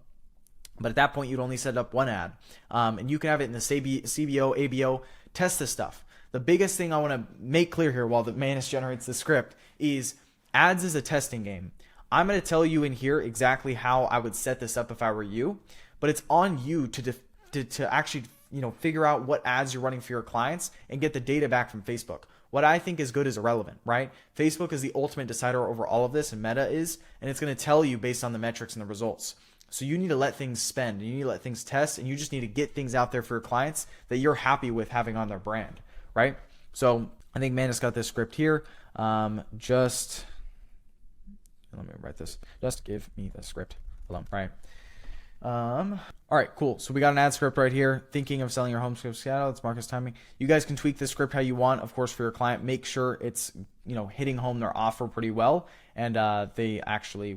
Speaker 1: But at that point, you'd only set up 1 ad. And you can have it in the CBO, ABO, test this stuff. The biggest thing I want to make clear here while the Manus generates the script is ads is a testing game. I'm going to tell you in here exactly how I would set this up if I were you, but it's on you to actually, figure out what ads you're running for your clients and get the data back from Facebook. What I think is good is irrelevant, right? Facebook is the ultimate decider over all of this, and Meta is, and it's going to tell you based on the metrics and the results. So you need to let things spend, you need to let things test, and you just need to get things out there for your clients that you're happy with having on their brand, right? So I think Manus got this script here. Let me write this. Just give me the script. Hold on, right? All right, cool. So we got an ad script right here. Thinking of selling your home script Seattle. It's Marcus timing. You guys can tweak this script how you want, of course, for your client. Make sure it's hitting home their offer pretty well, and they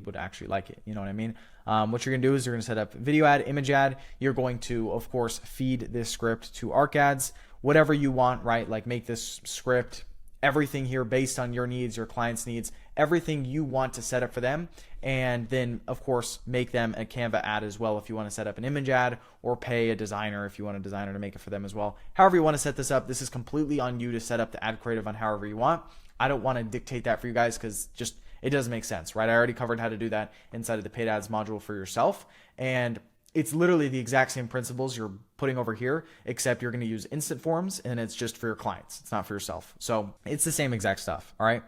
Speaker 1: would actually like it. You know what I mean? What you're gonna do is you're gonna set up video ad, image ad. You're going to, of course, feed this script to ArcAds, whatever you want, right? Like make this script everything here based on your needs, your client's needs, everything you want to set up for them. And then, of course, make them a Canva ad as well if you want to set up an image ad, or pay a designer if you want a designer to make it for them as well. However you want to set this up, this is completely on you to set up the ad creative on however you want. I don't want to dictate that for you guys because it doesn't make sense, right? I already covered how to do that inside of the paid ads module for yourself. And it's literally the exact same principles you're putting over here, except you're going to use instant forms, and it's just for your clients. It's not for yourself. So it's the same exact stuff. All right.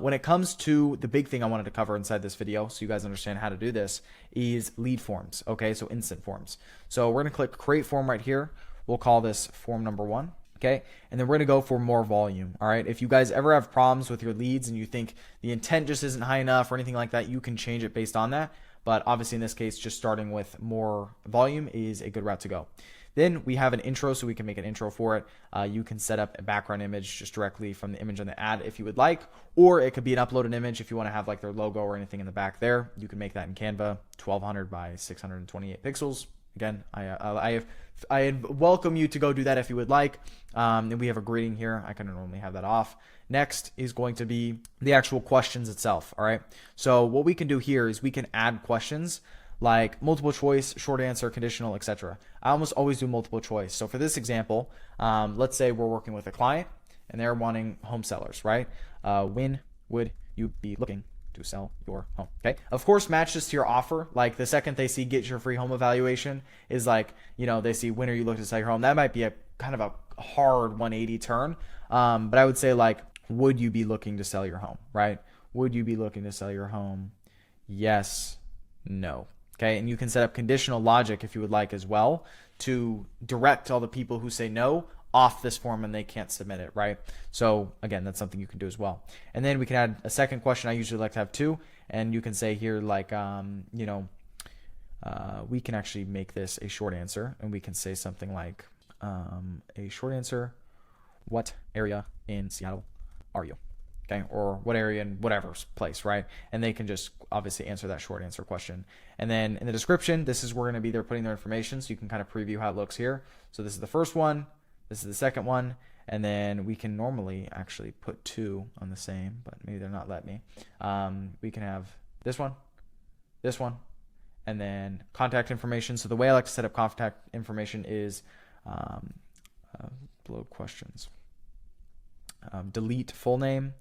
Speaker 1: When it comes to the big thing I wanted to cover inside this video, so you guys understand how to do this, is lead forms. Okay. So instant forms. So we're going to click create form right here. We'll call this form number 1. Okay. And then we're going to go for more volume. All right. If you guys ever have problems with your leads and you think the intent just isn't high enough or anything like that, you can change it based on that. But obviously in this case, just starting with more volume is a good route to go. Then we have an intro, so we can make an intro for it. You can set up a background image just directly from the image on the ad if you would like, or it could be an uploaded image if you want to have like their logo or anything in the back there. You can make that in Canva, 1200 by 628 pixels. Again, I welcome you to go do that if you would like. And we have a greeting here. I can normally have that off. Next is going to be the actual questions itself. All right. So what we can do here is we can add questions like multiple choice, short answer, conditional, etc. I almost always do multiple choice. So for this example, let's say we're working with a client and they're wanting home sellers, right? When would you be looking to sell your home? Okay. Of course, match this to your offer. Like the second they see get your free home evaluation is like, they see when are you looking to sell your home? That might be a kind of a hard 180 turn. But I would say like, would you be looking to sell your home, right? Would you be looking to sell your home? Yes, no. Okay, and you can set up conditional logic if you would like as well to direct all the people who say no off this form and they can't submit it, right? So again, that's something you can do as well. And then we can add a second question. I usually like to have two, and you can say here like, we can actually make this a short answer, and we can say something like a short answer, what area in Seattle are you? Okay, or what area in whatever place, right? And they can just obviously answer that short answer question. And then in the description, this is where we're going to be there putting their information, so you can kind of preview how it looks here. So this is the first one, this is the second one, and then we can normally actually put two on the same, but maybe they're not letting me. We can have this one, and then contact information. So the way I like to set up contact information is below questions. Delete full name,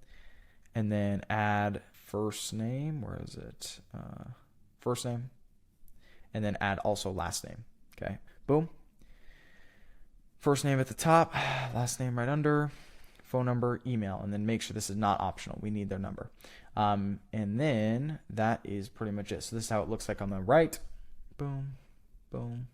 Speaker 1: and then add first name. Where is it? First name, and then add also last name. Okay, boom. First name at the top, last name right under, phone number, email, and then make sure this is not optional. We need their number. And then that is pretty much it. So this is how it looks like on the right. Boom, boom,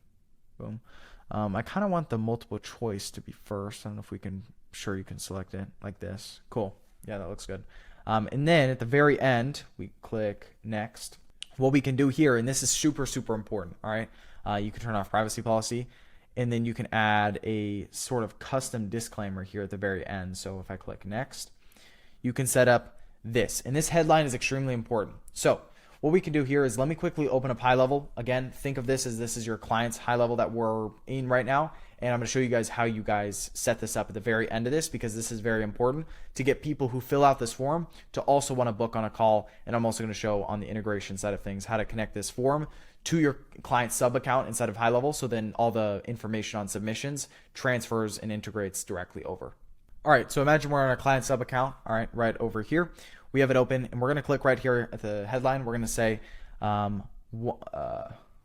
Speaker 1: boom. I kind of want the multiple choice to be first. I don't know if we can, sure you can select it like this. Cool. Yeah, that looks good. And then at the very end, we click next. What we can do here, and this is super, super important, all right? You can turn off privacy policy, and then you can add a sort of custom disclaimer here at the very end. So if I click next, you can set up this, and this headline is extremely important. So what we can do here is, let me quickly open up high level. Again, think of this as this is your client's high level that we're in right now. And I'm going to show you guys how you guys set this up at the very end of this, because this is very important to get people who fill out this form to also want to book on a call. And I'm also going to show on the integration side of things how to connect this form to your client sub account inside of high level. So then all the information on submissions transfers and integrates directly over. All right, so imagine we're on our client sub account. All right, right over here. We have it open, and we're going to click right here at the headline. We're going to say,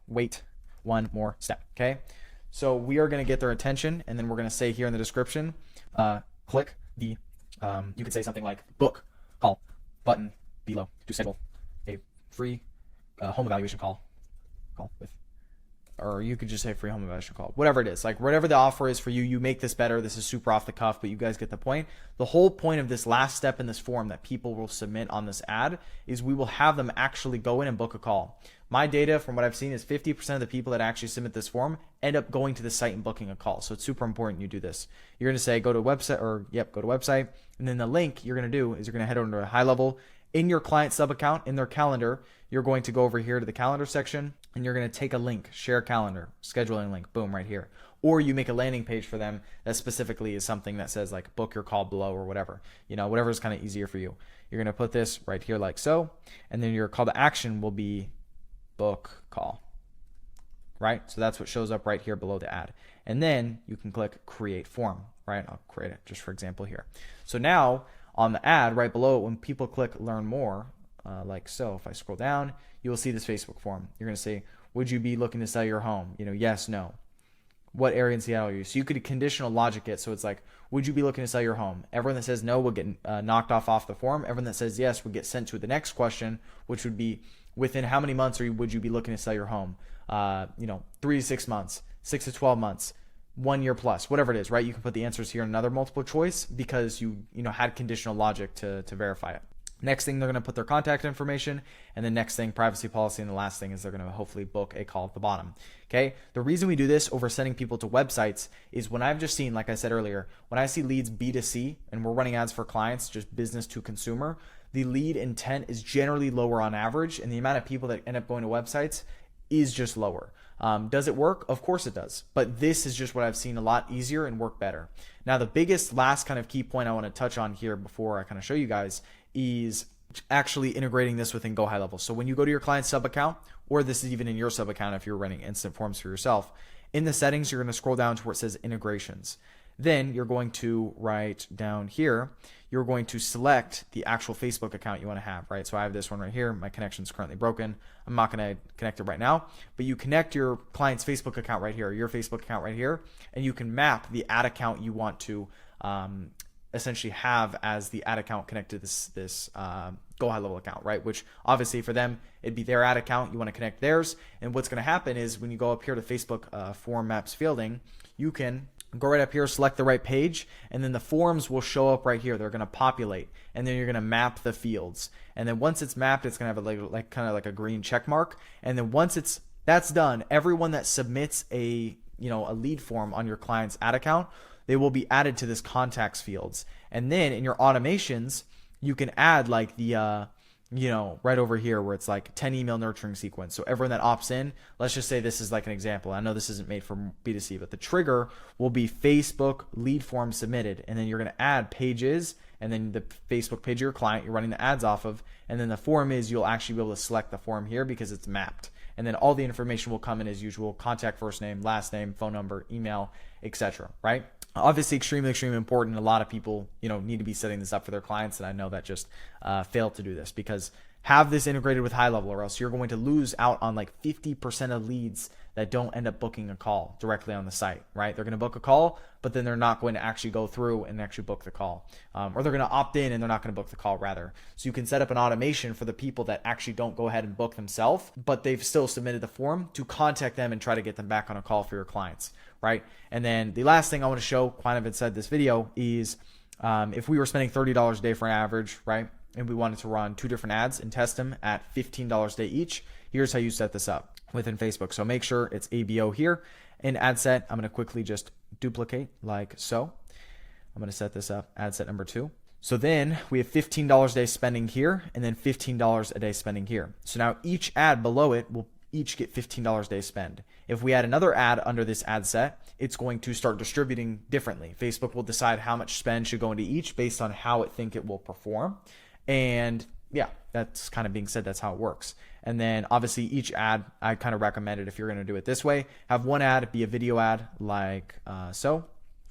Speaker 1: wait one more step, okay? So we are going to get their attention, and then we're going to say here in the description, click the, you could say something like book call button below to schedule a free home evaluation call with, or you could just say free home evaluation call, whatever it is, like whatever the offer is for you, you make this better. This is super off the cuff, but you guys get the point. The whole point of this last step in this form that people will submit on this ad is we will have them actually go in and book a call. My data from what I've seen is 50% of the people that actually submit this form end up going to the site and booking a call. So it's super important you do this. You're going to say go to website, or go to website, and then the link you're going to do is you're going to head over to high level in your client sub account, in their calendar. You're going to go over here to the calendar section, and you're going to take a link, share calendar, scheduling link, boom, right here. Or you make a landing page for them that specifically is something that says like book your call below or whatever, whatever is kind of easier for you. You're going to put this right here like so, and then your call to action will be book call, right? So that's what shows up right here below the ad. And then you can click create form, right? I'll create it just for example here. So now on the ad right below it, when people click learn more, like so, if I scroll down, you will see this Facebook form. You're going to say, would you be looking to sell your home? Yes, no. What area in Seattle are you? So you could conditional logic it. So it's like, would you be looking to sell your home? Everyone that says no will get knocked off the form. Everyone that says yes would get sent to the next question, which would be, within how many months would you be looking to sell your home? 3 to 6 months, 6 to 12 months, 1 year plus, whatever it is, right? You can put the answers here in another multiple choice because you had conditional logic to verify it. Next thing, they're going to put their contact information, and the next thing, privacy policy, and the last thing is they're going to hopefully book a call at the bottom. Okay. The reason we do this over sending people to websites is when I've just seen, like I said earlier, when I see leads B2C and we're running ads for clients, just business to consumer, the lead intent is generally lower on average, and the amount of people that end up going to websites is just lower. Does it work? Of course it does. But this is just what I've seen a lot easier and work better. Now, the biggest last kind of key point I want to touch on here before I kind of show you guys is actually integrating this within GoHighLevel. So when you go to your client sub account, or this is even in your sub account if you're running instant forms for yourself, in the settings, you're going to scroll down to where it says integrations. Then you're going to write down here, you're going to select the actual Facebook account you want to have, right? So I have this one right here. My connection is currently broken. I'm not going to connect it right now, but you connect your client's Facebook account right here, your Facebook account right here, and you can map the ad account you want to essentially have as the ad account connected to this GoHighLevel account, right? Which obviously for them, it'd be their ad account. You want to connect theirs. And what's going to happen is when you go up here to Facebook form maps fielding, you can go right up here, select the right page, and then the forms will show up right here. They're going to populate, and then you're going to map the fields. And then once it's mapped, it's going to have like kind of like a green check mark. And then once that's done, everyone that submits a lead form on your client's ad account, they will be added to this contacts fields. And then in your automations, you can add like the right over here where it's like 10 email nurturing sequence. So everyone that opts in, let's just say this is like an example. I know this isn't made for B2C, but the trigger will be Facebook lead form submitted. And then you're going to add pages and then the Facebook page of your client you're running the ads off of. And then the form is you'll actually be able to select the form here because it's mapped. And then all the information will come in as usual: contact, first name, last name, phone number, email, etc. Right? Obviously, extremely, extremely important. A lot of people, need to be setting this up for their clients, and I know that just failed to do this, because have this integrated with GoHighLevel, or else you're going to lose out on like 50% of leads that don't end up booking a call directly on the site, right? They're going to book a call, but then they're not going to actually go through and actually book the call. Or they're going to opt in and they're not going to book the call, rather. So you can set up an automation for the people that actually don't go ahead and book themselves, but they've still submitted the form, to contact them and try to get them back on a call for your clients, right? And then the last thing I want to show, kind of inside this video, is if we were spending $30 a day for an average, right? And we wanted to run 2 different ads and test them at $15 a day each, here's how you set this up within Facebook. So make sure it's ABO here. In ad set, I'm going to quickly just duplicate like so. I'm going to set this up, ad set number 2. So then we have $15 a day spending here, and then $15 a day spending here. So now each ad below it will each get $15 a day spend. If we add another ad under this ad set, it's going to start distributing differently. Facebook will decide how much spend should go into each based on how it think it will perform. And yeah, that's kind of being said, that's how it works. And then obviously each ad, I kind of recommend it if you're going to do it this way, have one ad be a video ad like so.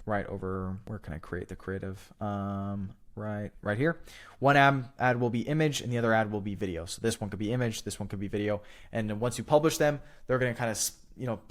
Speaker 1: Right over, where can I create the creative? Right here. One ad will be image and the other ad will be video. So this one could be image, this one could be video. And then once you publish them, they're going to kind of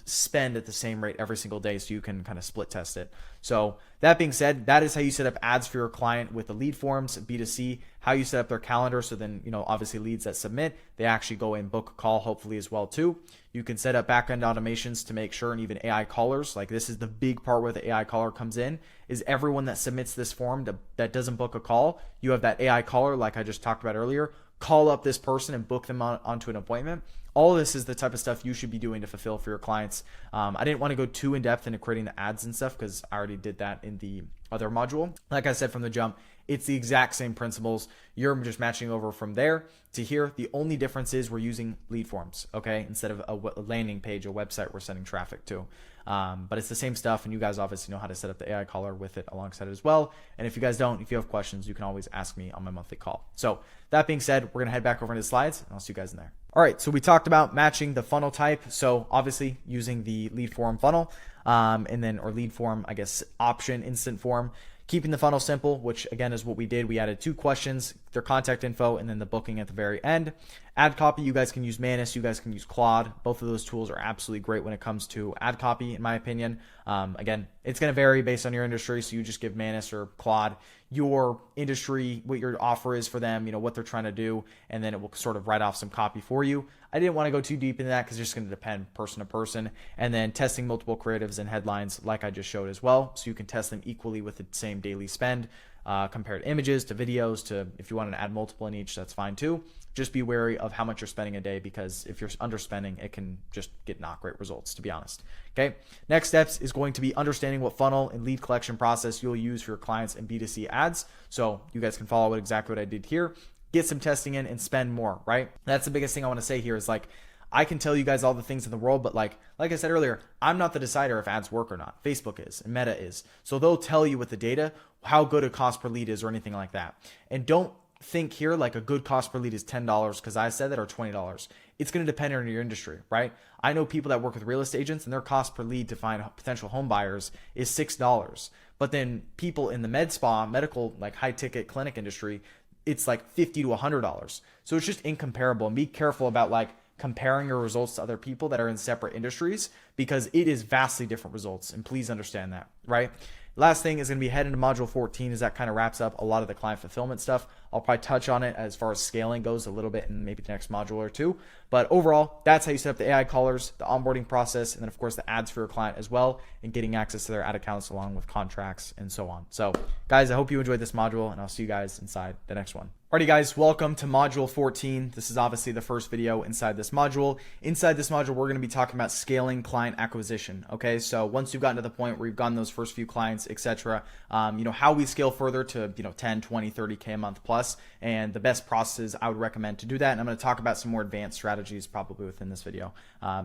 Speaker 1: spend at the same rate every single day, so you can kind of split test it. So that being said, that is how you set up ads for your client with the lead forms, B2C, how you set up their calendar. So then, obviously leads that submit, they actually go and book a call, hopefully as well too. You can set up backend automations to make sure, and even AI callers. Like, this is the big part where the AI caller comes in, is everyone that submits this form that doesn't book a call, you have that AI caller, like I just talked about earlier, call up this person and book them onto an appointment. All of this is the type of stuff you should be doing to fulfill for your clients. I didn't want to go too in depth into creating the ads and stuff, because I already did that in the other module. Like I said from the jump, it's the exact same principles. You're just matching over from there to here. The only difference is we're using lead forms, okay, instead of a landing page, a website we're sending traffic to. But it's the same stuff, and you guys obviously know how to set up the AI caller with it alongside it as well. And if you guys don't, if you have questions, you can always ask me on my monthly call. So that being said, we're going to head back over into the slides, and I'll see you guys in there. All right, so we talked about matching the funnel type. So obviously using the lead form funnel, or lead form, I guess, option, instant form. Keeping the funnel simple, which again is what we did. We added 2 questions, their contact info, and then the booking at the very end. Ad copy, you guys can use Manus, you guys can use Claude. Both of those tools are absolutely great when it comes to ad copy, in my opinion. Again, it's going to vary based on your industry, so you just give Manus or Claude your industry, what your offer is for them, what they're trying to do, and then it will sort of write off some copy for you. I didn't want to go too deep into that because it's just going to depend person to person. And then testing multiple creatives and headlines, like I just showed as well, so you can test them equally with the same daily spend. Compared to images, to videos, to if you want to add multiple in each, that's fine too. Just be wary of how much you're spending a day, because if you're underspending, it can just get not great results, to be honest. Okay. Next steps is going to be understanding what funnel and lead collection process you'll use for your clients and B2C ads. So you guys can follow exactly what I did here. Get some testing in and spend more, right? That's the biggest thing I want to say here is, like, I can tell you guys all the things in the world, but like I said earlier, I'm not the decider if ads work or not. Facebook is, and Meta is. So they'll tell you with the data how good a cost per lead is or anything like that. And don't think here like a good cost per lead is $10 because I said that, or $20. It's going to depend on your industry, right? I know people that work with real estate agents, and their cost per lead to find potential home buyers is $6. But then people in the med spa, medical, like high ticket clinic industry, it's like $50 to $100. So it's just incomparable. And be careful about like comparing your results to other people that are in separate industries, because it is vastly different results. And please understand that, right? Last thing is going to be head into module 14, as that kind of wraps up a lot of the client fulfillment stuff. I'll probably touch on it as far as scaling goes a little bit in maybe the next module or two. But overall, that's how you set up the AI callers, the onboarding process, and then of course the ads for your client as well, and getting access to their ad accounts along with contracts and so on. So guys, I hope you enjoyed this module, and I'll see you guys inside the next one. Alrighty guys, welcome to module 14. This is obviously the first video inside this module. Inside this module, we're going to be talking about scaling client acquisition. Okay, so once you've gotten to the point where you've gotten those first few clients, etc., how we scale further to 10, 20, 30K a month plus, and the best processes I would recommend to do that. And I'm going to talk about some more advanced strategies probably within this video.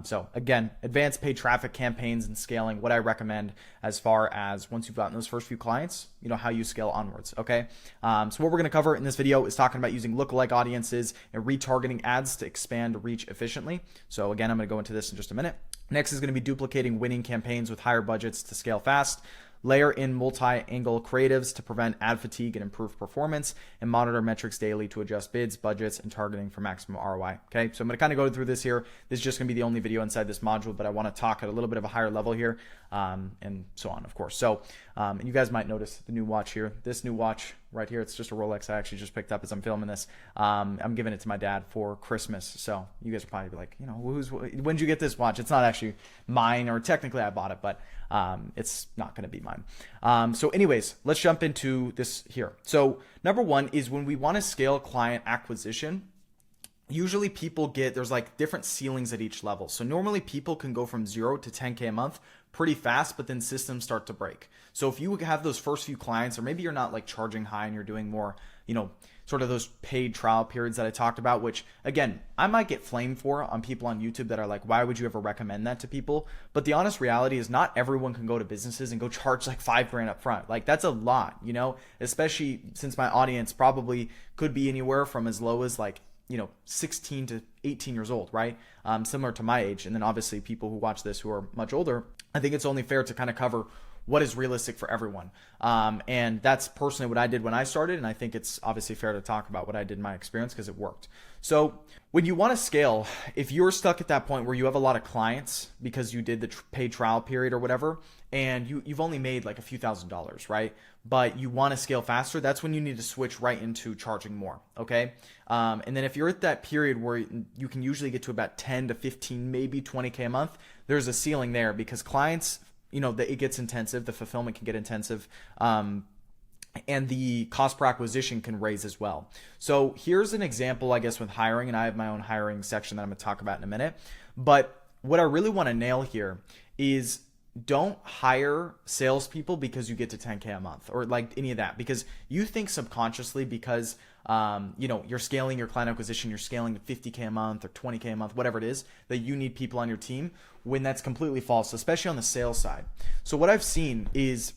Speaker 1: So again, advanced paid traffic campaigns and scaling, what I recommend as far as once you've gotten those first few clients, how you scale onwards. Okay, so what we're going to cover in this video is talking about using lookalike audiences and retargeting ads to expand reach efficiently. So again, I'm going to go into this in just a minute. Next is going to be duplicating winning campaigns with higher budgets to scale fast. Layer in multi-angle creatives to prevent ad fatigue and improve performance, and monitor metrics daily to adjust bids, budgets, and targeting for maximum ROI. Okay, so I'm going to kind of go through this here. This is just going to be the only video inside this module, but I want to talk at a little bit of a higher level here, and so on, of course. So, and you guys might notice the new watch here. This new watch right here, it's just a Rolex I actually just picked up as I'm filming this. I'm giving it to my dad for Christmas. So you guys will probably be like, when did you get this watch? It's not actually mine, or technically I bought it, but it's not going to be mine. So anyways, let's jump into this here. So number one is when we want to scale client acquisition, usually there's like different ceilings at each level. So normally people can go from 0 to 10K a month pretty fast, but then systems start to break. So if you have those first few clients, or maybe you're not like charging high and you're doing more, sort of those paid trial periods that I talked about, which again, I might get flamed for on people on YouTube that are like, why would you ever recommend that to people? But the honest reality is not everyone can go to businesses and go charge like $5,000 up front. Like that's a lot, especially since my audience probably could be anywhere from as low as like, 16 to 18 years old, right? Similar to my age. And then obviously people who watch this who are much older, I think it's only fair to kind of cover what is realistic for everyone. And that's personally what I did when I started. And I think it's obviously fair to talk about what I did in my experience because it worked. So when you want to scale, if you're stuck at that point where you have a lot of clients because you did the paid trial period or whatever, and you've only made like a few $1,000s, right? But you want to scale faster, that's when you need to switch right into charging more, okay? And then if you're at that period where you can usually get to about 10 to 15, maybe 20K a month, there's a ceiling there because clients, it gets intensive, the fulfillment can get intensive, and the cost per acquisition can raise as well. So here's an example, I guess, with hiring, and I have my own hiring section that I'm going to talk about in a minute. But what I really want to nail here is don't hire salespeople because you get to 10K a month or like any of that, because you think subconsciously because you're scaling your client acquisition, you're scaling to 50K a month or 20K a month, whatever it is, that you need people on your team, when that's completely false, especially on the sales side. So what I've seen is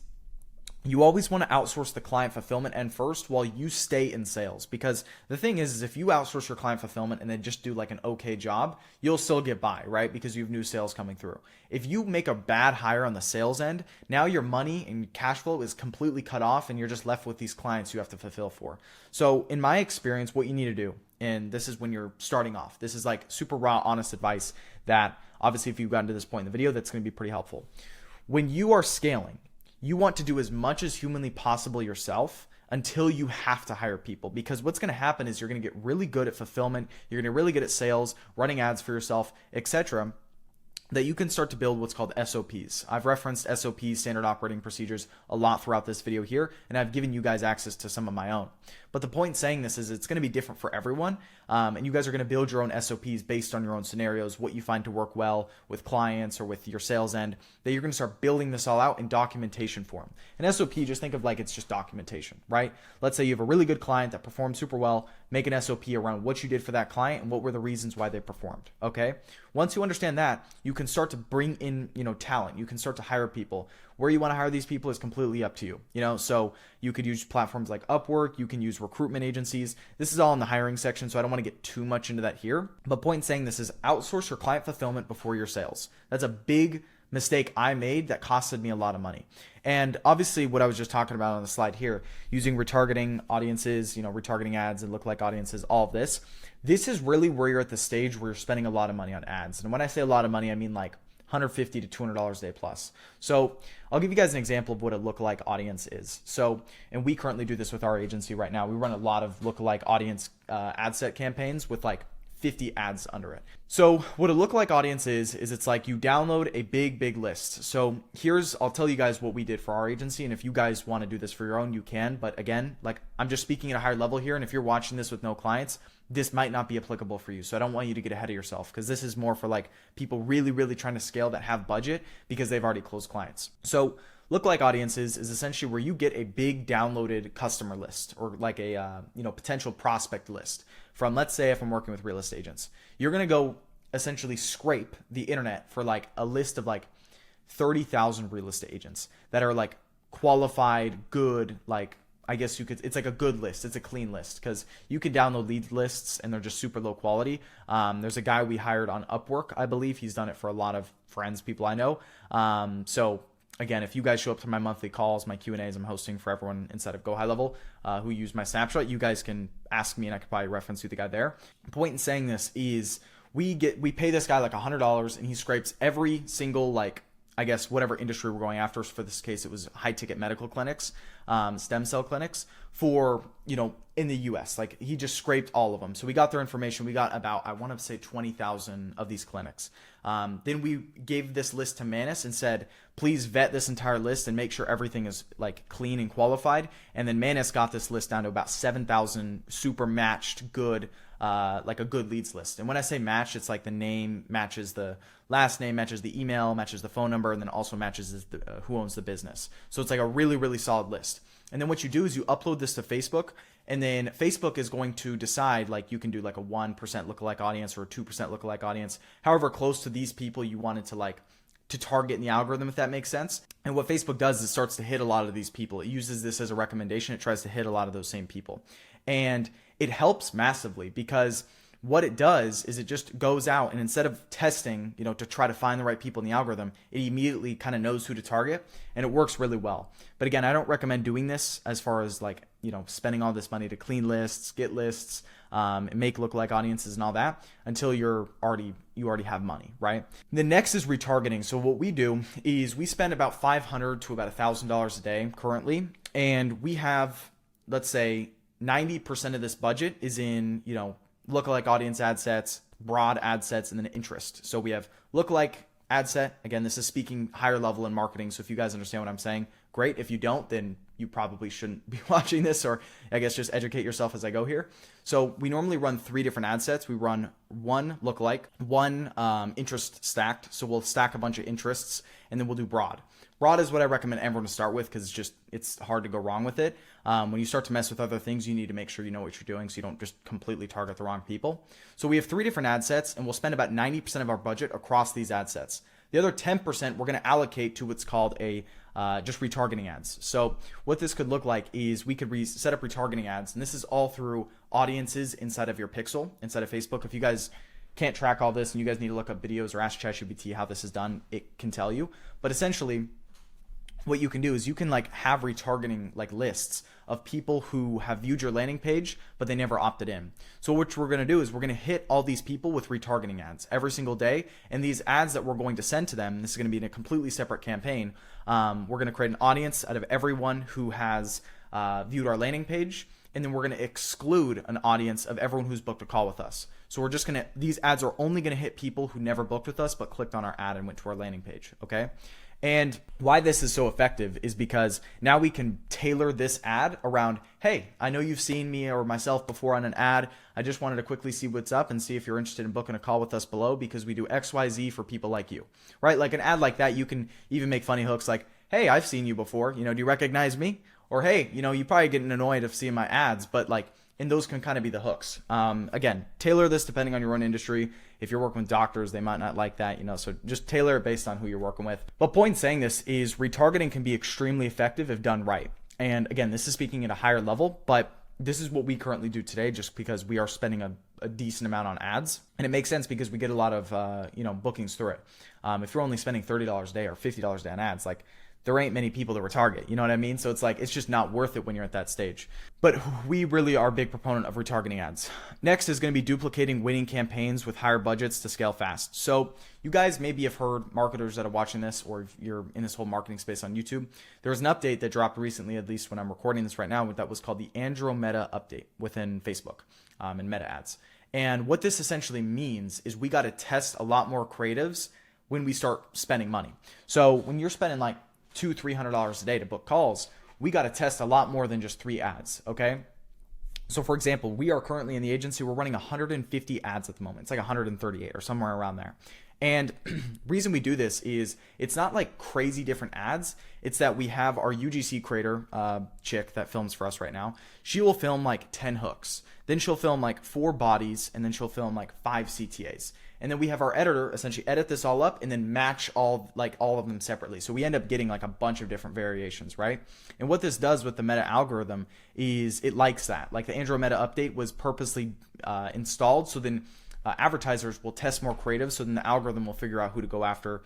Speaker 1: you always want to outsource the client fulfillment end first while you stay in sales. Because the thing is if you outsource your client fulfillment and then just do like an okay job, you'll still get by, right? Because you have new sales coming through. If you make a bad hire on the sales end, now your money and cash flow is completely cut off and you're just left with these clients you have to fulfill for. So in my experience, what you need to do, and this is when you're starting off, this is like super raw, honest advice that obviously if you've gotten to this point in the video, that's going to be pretty helpful. When you are scaling, you want to do as much as humanly possible yourself until you have to hire people, because what's going to happen is you're going to get really good at fulfillment, you're going to get really good at sales, running ads for yourself, etc., that you can start to build what's called SOPs. I've referenced SOPs, standard operating procedures, a lot throughout this video here, and I've given you guys access to some of my own. But the point in saying this is it's going to be different for everyone, and you guys are going to build your own SOPs based on your own scenarios, what you find to work well with clients or with your sales end, that you're going to start building this all out in documentation form. An SOP, just think of like it's just documentation, right? Let's say you have a really good client that performed super well, make an SOP around what you did for that client and what were the reasons why they performed, okay? Once you understand that, you can start to bring in, talent. You can start to hire people. Where you want to hire these people is completely up to you, so you could use platforms like Upwork, you can use recruitment agencies. This is all in the hiring section, so I don't want to get too much into that here. But point in saying this is outsource your client fulfillment before your sales. That's a big mistake I made that costed me a lot of money. And obviously what I was just talking about on the slide here, using retargeting audiences, retargeting ads and lookalike audiences, all of this is really where you're at the stage where you're spending a lot of money on ads. And when I say a lot of money, I mean like $150 to $200 a day plus. So I'll give you guys an example of what a lookalike audience is. So, and we currently do this with our agency right now. We run a lot of lookalike audience ad set campaigns with like 50 ads under it. So what a lookalike audience is it's like you download a big list. So I'll tell you guys what we did for our agency. And if you guys want to do this for your own, you can. But again, like I'm just speaking at a higher level here. And if you're watching this with no clients, this might not be applicable for you. So I don't want you to get ahead of yourself, because this is more for like people really trying to scale that have budget because they've already closed clients. So lookalike audiences is essentially where you get a big downloaded customer list, or like a potential prospect list from, let's say, if I'm working with real estate agents, you're going to go essentially scrape the internet for like a list of like 30,000 real estate agents that are like qualified, good, like I guess it's like a good list. It's a clean list, because you can download lead lists and they're just super low quality. There's a guy we hired on Upwork, I believe. He's done it for a lot of friends, people I know. So again, if you guys show up to my monthly calls, my Q&As I'm hosting for everyone inside of GoHighLevel who use my Snapshot, you guys can ask me and I could probably reference you the guy there. The point in saying this is we pay this guy like $100 and he scrapes every single, like, I guess whatever industry we're going after. For this case, it was high ticket medical clinics, stem cell clinics for, in the US. Like he just scraped all of them. So we got their information. We got about, I want to say 20,000 of these clinics. Then we gave this list to Manus and said, please vet this entire list and make sure everything is like clean and qualified. And then Manus got this list down to about 7,000 super matched, good, like a good leads list. And when I say match, it's like the name matches the last name, matches the email, matches the phone number, and then also matches who owns the business. So it's like a really solid list. And then what you do is you upload this to Facebook, and then Facebook is going to decide, like you can do like a 1% lookalike audience or a 2% lookalike audience, however close to these people you wanted to target in the algorithm, if that makes sense. And what Facebook does is it starts to hit a lot of these people. It uses this as a recommendation. It tries to hit a lot of those same people. And it helps massively, because what it does is it just goes out and instead of testing, to try to find the right people in the algorithm, it immediately kind of knows who to target, and it works really well. But again, I don't recommend doing this as far as like, spending all this money to clean lists, get lists, and make lookalike audiences and all that until you already have money, right? The next is retargeting. So what we do is we spend about $500 to about $1,000 a day currently, and we have, let's say, 90% of this budget is in, lookalike audience ad sets, broad ad sets, and then interest. So we have lookalike ad set. Again, this is speaking higher level in marketing. So if you guys understand what I'm saying, great. If you don't, then you probably shouldn't be watching this, or I guess just educate yourself as I go here. So we normally run 3 different ad sets. We run one lookalike, one interest stacked. So we'll stack a bunch of interests, and then we'll do broad. Broad is what I recommend everyone to start with, because it's hard to go wrong with it. When you start to mess with other things, you need to make sure you know what you're doing so you don't just completely target the wrong people. So we have 3 different ad sets, and we'll spend about 90% of our budget across these ad sets. The other 10% we're going to allocate to what's called a just retargeting ads. So what this could look like is we could set up retargeting ads, and this is all through audiences inside of your pixel, inside of Facebook. If you guys can't track all this and you guys need to look up videos or ask ChatGPT how this is done, it can tell you. But essentially, what you can do is you can like have retargeting like lists of people who have viewed your landing page, but they never opted in. So what we're going to do is we're going to hit all these people with retargeting ads every single day. And these ads that we're going to send to them, this is going to be in a completely separate campaign. We're going to create an audience out of everyone who has viewed our landing page. And then we're going to exclude an audience of everyone who's booked a call with us. So we're just these ads are only going to hit people who never booked with us, but clicked on our ad and went to our landing page. Okay. And why this is so effective is because now we can tailor this ad around, hey, I know you've seen me or myself before on an ad. I just wanted to quickly see what's up and see if you're interested in booking a call with us below, because we do XYZ for people like you, right? Like an ad like that, you can even make funny hooks like, hey, I've seen you before. Do you recognize me? Or, hey, you probably getting annoyed of seeing my ads, but like, and those can kind of be the hooks. Again, tailor this depending on your own industry. If you're working with doctors, they might not like that, so just tailor it based on who you're working with. But point in saying this is retargeting can be extremely effective if done right. And again, this is speaking at a higher level, but this is what we currently do today just because we are spending a decent amount on ads. And it makes sense because we get a lot of, bookings through it. If you're only spending $30 a day or $50 a day on ads, like there ain't many people to retarget. You know what I mean? So it's like, it's just not worth it when you're at that stage. But we really are a big proponent of retargeting ads. Next is going to be duplicating winning campaigns with higher budgets to scale fast. So you guys maybe have heard, marketers that are watching this, or if you're in this whole marketing space on YouTube, there was an update that dropped recently, at least when I'm recording this right now, that was called the Andromeda update within Facebook and Meta ads. And what this essentially means is we got to test a lot more creatives when we start spending money. So when you're spending like $200-$300 a day to book calls, we got to test a lot more than just 3 ads. Okay. So for example, we are currently in the agency, we're running 150 ads at the moment. It's like 138 or somewhere around there. And reason we do this is it's not like crazy different ads. It's that we have our UGC creator chick that films for us right now. She will film like 10 hooks. Then she'll film like 4 bodies, and then she'll film like 5 CTAs. And then we have our editor essentially edit this all up and then match all of them separately. So we end up getting like a bunch of different variations, right? And what this does with the meta algorithm is it likes that. Like the Andromeda update was purposely installed, so then advertisers will test more creative, so then the algorithm will figure out who to go after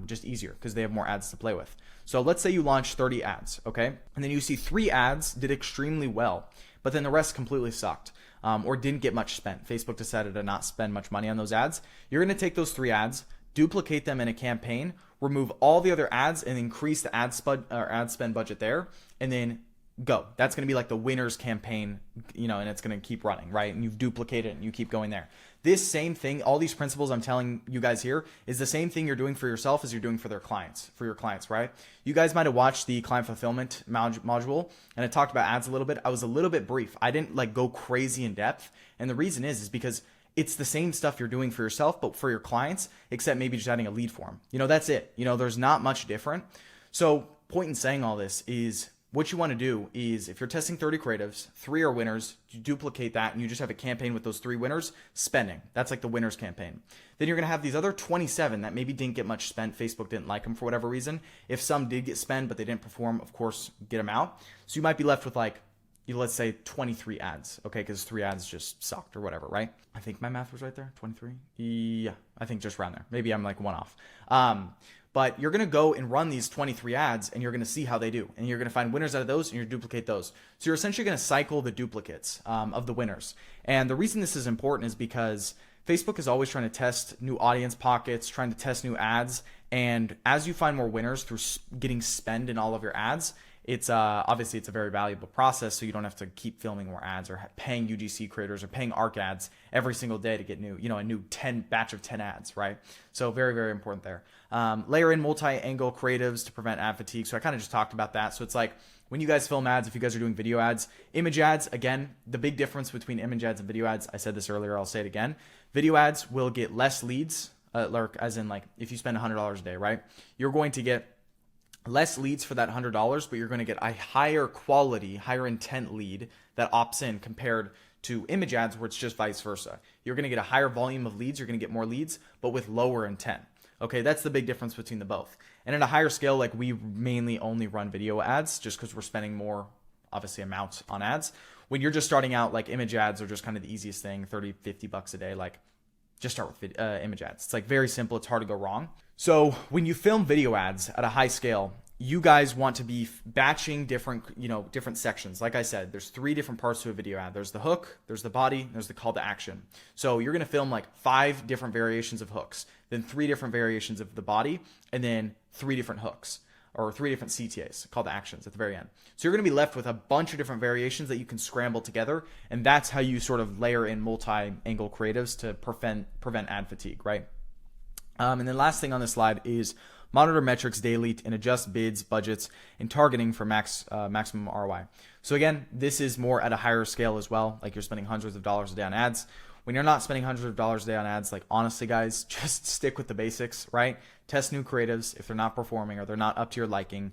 Speaker 1: just easier because they have more ads to play with. So let's say you launch 30 ads, okay? And then you see 3 ads did extremely well, but then the rest completely sucked or didn't get much spent. Facebook decided to not spend much money on those ads. You're going to take those 3 ads, duplicate them in a campaign, remove all the other ads and increase the ad spend budget there, and then go. That's going to be like the winner's campaign, and it's going to keep running, right? And you've duplicated it and you keep going there. This same thing, all these principles I'm telling you guys here is the same thing you're doing for yourself as you're doing for your clients, right? You guys might have watched the client fulfillment module and I talked about ads a little bit. I was a little bit brief. I didn't like go crazy in depth. And the reason is because it's the same stuff you're doing for yourself, but for your clients, except maybe just adding a lead form. That's it. There's not much different. So point in saying all this is, what you want to do is if you're testing 30 creatives, 3 are winners, you duplicate that and you just have a campaign with those 3 winners spending. That's like the winner's campaign. Then you're going to have these other 27 that maybe didn't get much spent. Facebook didn't like them for whatever reason. If some did get spent, but they didn't perform, of course, get them out. So you might be left with like, let's say 23 ads, okay? Because 3 ads just sucked or whatever, right? I think my math was right there, 23. Yeah, I think just around there. Maybe I'm like one off. But you're going to go and run these 23 ads and you're going to see how they do. And you're going to find winners out of those and you duplicate those. So you're essentially going to cycle the duplicates of the winners. And the reason this is important is because Facebook is always trying to test new audience pockets, trying to test new ads. And as you find more winners through getting spend in all of your ads, it's obviously it's a very valuable process, so you don't have to keep filming more ads or paying UGC creators or paying ARC ads every single day to get a new batch of 10 ads, right? So very, very important there. Layer in multi-angle creatives to prevent ad fatigue. So I kind of just talked about that. So it's like when you guys film ads, if you guys are doing video ads, image ads, again, the big difference between image ads and video ads, I said this earlier, I'll say it again. Video ads will get less leads, as in like if you spend $100 a day, right? You're going to get less leads for that $100, but you're going to get a higher quality, higher intent lead that opts in compared to image ads where it's just vice versa. You're going to get a higher volume of leads. You're going to get more leads, but with lower intent. Okay, that's the big difference between the both. And at a higher scale, like we mainly only run video ads just because we're spending more, obviously, amounts on ads. When you're just starting out, like image ads are just kind of the easiest thing, 30, 50 bucks a day. Like just start with image ads. It's like very simple. It's hard to go wrong. So when you film video ads at a high scale, you guys want to be batching different sections. Like I said, there's 3 different parts to a video ad. There's the hook, there's the body, there's the call to action. So you're going to film like 5 different variations of hooks, then 3 different variations of the body, and then 3 different hooks or 3 different CTAs, call to actions at the very end. So you're going to be left with a bunch of different variations that you can scramble together. And that's how you sort of layer in multi-angle creatives to prevent ad fatigue, right? And then last thing on this slide is monitor metrics daily and adjust bids, budgets, and targeting for maximum ROI. So again, this is more at a higher scale as well. Like you're spending hundreds of dollars a day on ads. When you're not spending hundreds of dollars a day on ads, like honestly, guys, just stick with the basics, right? Test new creatives if they're not performing or they're not up to your liking.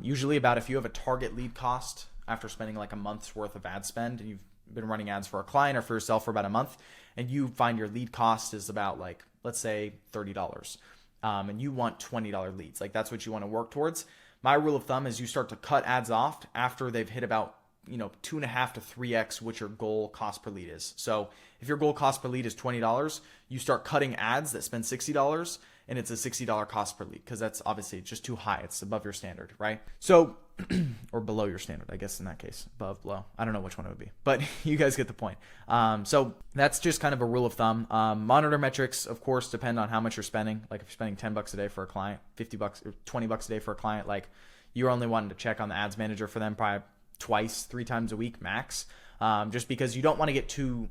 Speaker 1: Usually if you have a target lead cost after spending like a month's worth of ad spend and you've been running ads for a client or for yourself for about a month, and you find your lead cost is about like, let's say $30. And you want $20 leads. Like that's what you want to work towards. My rule of thumb is you start to cut ads off after they've hit about 2.5 to 3x what your goal cost per lead is. So if your goal cost per lead is $20, you start cutting ads that spend $60 and it's a $60 cost per lead because that's obviously just too high. It's above your standard, right? So, or below your standard, I guess in that case, above, below. I don't know which one it would be, but you guys get the point. So that's just kind of a rule of thumb. Monitor metrics, of course, depend on how much you're spending. Like if you're spending $10 a day for a client, $50 or $20 a day for a client, like you're only wanting to check on the ads manager for them probably twice, 3 times a week max. Just because you don't want to get too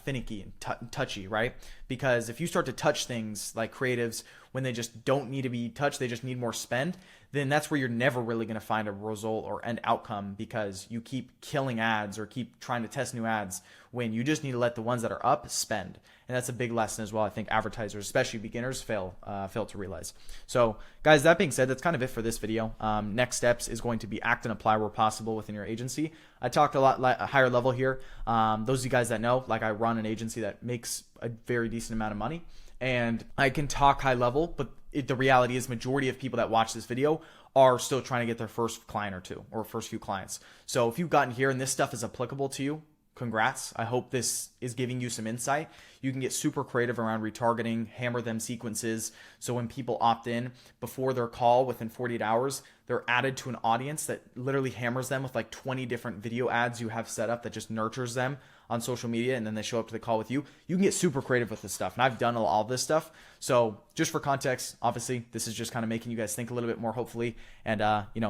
Speaker 1: finicky and touchy, right? Because if you start to touch things like creatives when they just don't need to be touched, they just need more spend, then that's where you're never really going to find a result or end outcome because you keep killing ads or keep trying to test new ads when you just need to let the ones that are up spend. And that's a big lesson as well. I think advertisers, especially beginners, fail to realize. So guys, that being said, that's kind of it for this video. Next steps is going to be act and apply where possible within your agency. I talked a lot higher level here. Those of you guys that know, like I run an agency that makes a very decent amount of money and I can talk high level, but the reality is majority of people that watch this video are still trying to get their first client or two or first few clients. So if you've gotten here and this stuff is applicable to you, congrats. I hope this is giving you some insight. You can get super creative around retargeting, hammer them sequences. So when people opt in before their call within 48 hours, they're added to an audience that literally hammers them with like 20 different video ads you have set up that just nurtures them on social media. And then they show up to the call with you. You can get super creative with this stuff. And I've done all this stuff. So just for context, obviously, this is just kind of making you guys think a little bit more, hopefully. And,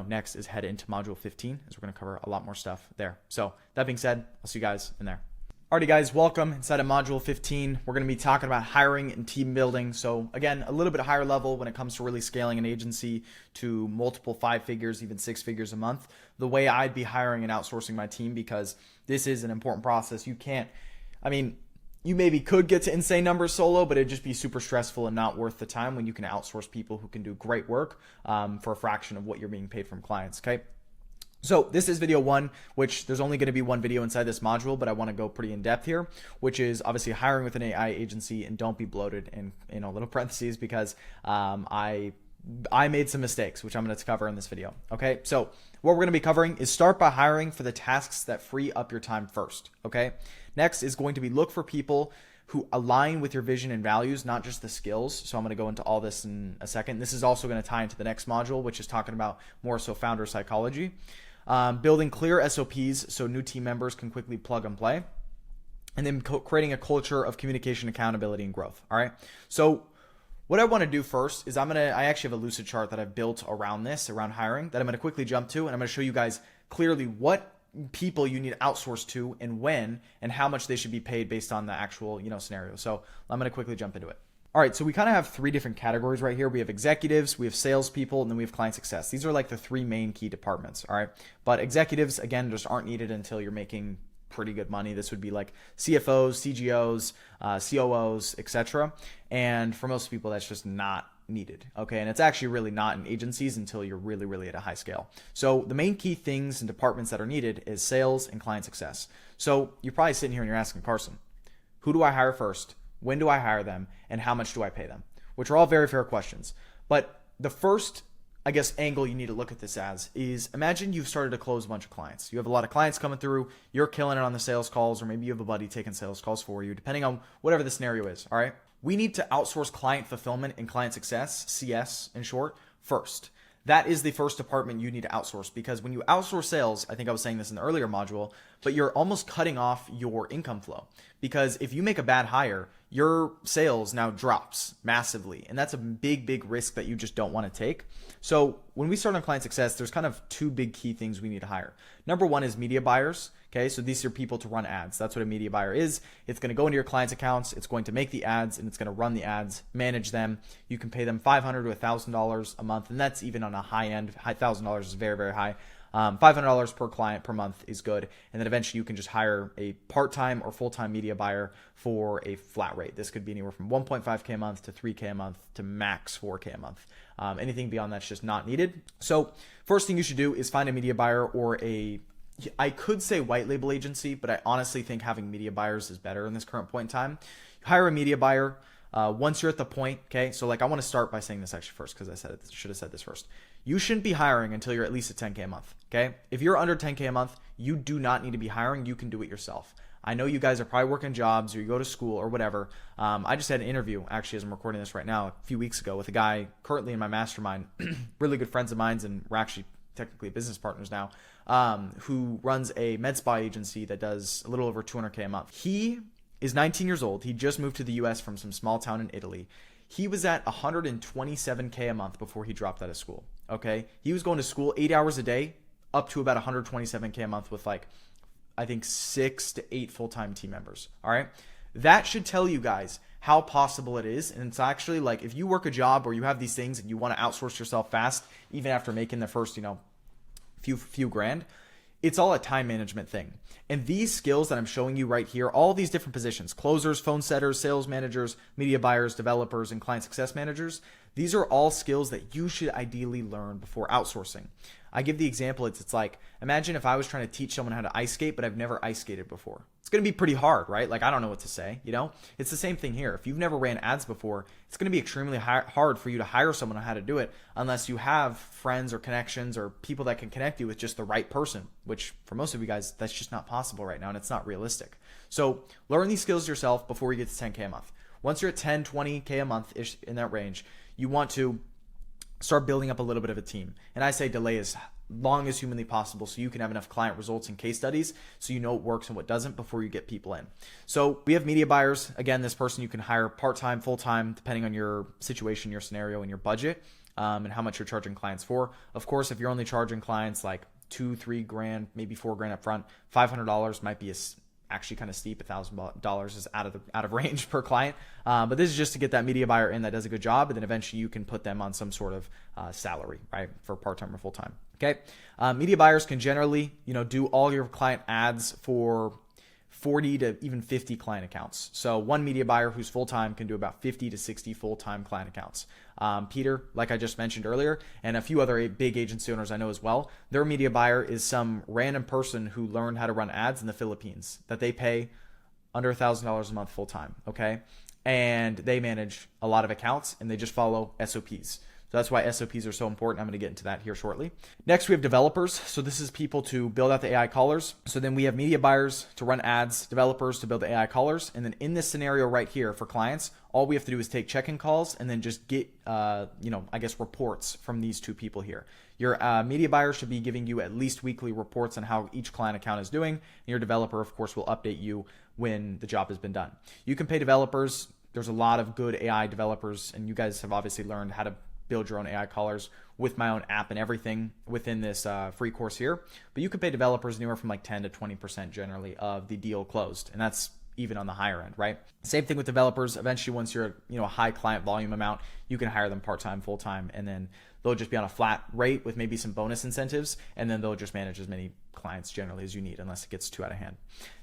Speaker 1: next is head into module 15 as we're going to cover a lot more stuff there. So that being said, I'll see you guys in there. Alrighty guys, welcome. Inside of module 15, we're going to be talking about hiring and team building. So again, a little bit higher level when it comes to really scaling an agency to multiple 5 figures, even 6 figures a month. The way I'd be hiring and outsourcing my team, because this is an important process. You maybe could get to insane numbers solo, but it'd just be super stressful and not worth the time when you can outsource people who can do great work for a fraction of what you're being paid from clients, okay? So this is video 1, which there's only going to be 1 video inside this module, but I want to go pretty in depth here, which is obviously hiring with an AI agency. And don't be bloated in little parentheses because I made some mistakes, which I'm going to cover in this video. Okay, so what we're going to be covering is start by hiring for the tasks that free up your time first. Okay, next is going to be look for people who align with your vision and values, not just the skills. So I'm going to go into all this in a second. This is also going to tie into the next module, which is talking about more so founder psychology. Building clear SOPs so new team members can quickly plug and play, and then creating a culture of communication, accountability, and growth. All right. So what I want to do first is I actually have a lucid chart that I've built around hiring that I'm going to quickly jump to, and I'm going to show you guys clearly what people you need to outsource to and when and how much they should be paid based on the actual, scenario. So I'm going to quickly jump into it. All right, so we kind of have 3 different categories right here. We have executives, we have salespeople, and then we have client success. These are like the 3 main key departments, all right? But executives, again, just aren't needed until you're making pretty good money. This would be like CFOs, CGOs, COOs, etc. And for most people, that's just not needed, okay? And it's actually really not in agencies until you're really, really at a high scale. So the main key things and departments that are needed is sales and client success. So you're probably sitting here and you're asking, Carson, who do I hire first? When do I hire them? And how much do I pay them? Which are all very fair questions. But the first, angle you need to look at this as is imagine you've started to close a bunch of clients. You have a lot of clients coming through. You're killing it on the sales calls, or maybe you have a buddy taking sales calls for you, depending on whatever the scenario is. All right. We need to outsource client fulfillment and client success, CS in short, first. That is the first department you need to outsource, because when you outsource sales, I think I was saying this in the earlier module, but you're almost cutting off your income flow, because if you make a bad hire, your sales now drops massively. And that's a big, big risk that you just don't want to take. So when we start on client success, there's kind of 2 big key things we need to hire. Number 1 is media buyers. Okay, so these are people to run ads. That's what a media buyer is. It's going to go into your clients' accounts. It's going to make the ads, and it's going to run the ads, manage them. You can pay them $500 to $1,000 a month, and that's even on a high end. $1,000 is very, very high. $500 per client per month is good. And then eventually you can just hire a part-time or full-time media buyer for a flat rate. This could be anywhere from 1.5K a month to 3K a month to max 4K a month. Anything beyond that's just not needed. So first thing you should do is find a media buyer or I could say white label agency, but I honestly think having media buyers is better in this current point in time. Hire a media buyer. Once you're at the point, okay, so like I want to start by saying this actually first because I should have said this first. You shouldn't be hiring until you're at least at 10K a month, okay? If you're under 10K a month, you do not need to be hiring. You can do it yourself. I know you guys are probably working jobs or you go to school or whatever. I just had an interview, actually, as I'm recording this right now, a few weeks ago with a guy currently in my mastermind, really good friends of mine, and we're actually technically business partners now, who runs a med spa agency that does a little over 200K a month. He is 19 years old. He just moved to the US from some small town in Italy. He was at 127K a month before he dropped out of school, okay? He was going to school 8 hours a day up to about 127K a month with like, I think 6 to 8 full-time team members, all right? That should tell you guys how possible it is. And it's actually like if you work a job or you have these things and you want to outsource yourself fast, even after making the first, few grand, it's all a time management thing. And these skills that I'm showing you right here, all these different positions, closers, phone setters, sales managers, media buyers, developers, and client success managers, these are all skills that you should ideally learn before outsourcing. I give the example, it's like, imagine if I was trying to teach someone how to ice skate, but I've never ice skated before. It's going to be pretty hard, right? Like, I don't know what to say, It's the same thing here. If you've never ran ads before, it's going to be extremely hard for you to hire someone on how to do it unless you have friends or connections or people that can connect you with just the right person, which for most of you guys, that's just not possible right now, and it's not realistic. So learn these skills yourself before you get to 10K a month. Once you're at 10, 20K a month-ish in that range, you want to start building up a little bit of a team. And I say delay as long as humanly possible so you can have enough client results and case studies so you know what works and what doesn't before you get people in. So we have media buyers. Again, this person you can hire part-time, full-time, depending on your situation, your scenario, and your budget, and how much you're charging clients for. Of course, if you're only charging clients like $2-3 grand, maybe $4 grand up front, $500 might be actually kind of steep. $1,000 is out of range per client. But this is just to get that media buyer in that does a good job, and then eventually you can put them on some sort of salary, right, for part-time or full-time. Okay. Media buyers can generally, do all your client ads for 40 to even 50 client accounts. So one media buyer who's full-time can do about 50 to 60 full-time client accounts. Peter, like I just mentioned earlier, and a few other big agency owners I know as well, their media buyer is some random person who learned how to run ads in the Philippines that they pay under $1,000 a month full-time, okay? And they manage a lot of accounts and they just follow SOPs. So that's why SOPs are so important. I'm going to get into that here shortly. Next, we have developers. So this is people to build out the AI callers. So then we have media buyers to run ads, developers to build the AI callers. And then in this scenario right here for clients, all we have to do is take check-in calls and then just get, reports from these two people here. Your media buyer should be giving you at least weekly reports on how each client account is doing. And your developer, of course, will update you when the job has been done. You can pay developers. There's a lot of good AI developers, and you guys have obviously learned how to build your own AI callers with my own app and everything within this free course here. But you can pay developers anywhere from like 10 to 20% generally of the deal closed. And that's even on the higher end, right? Same thing with developers. Eventually, once you're at a high client volume amount, you can hire them part-time, full-time, and then they'll just be on a flat rate with maybe some bonus incentives, and then they'll just manage as many clients generally as you need unless it gets too out of hand.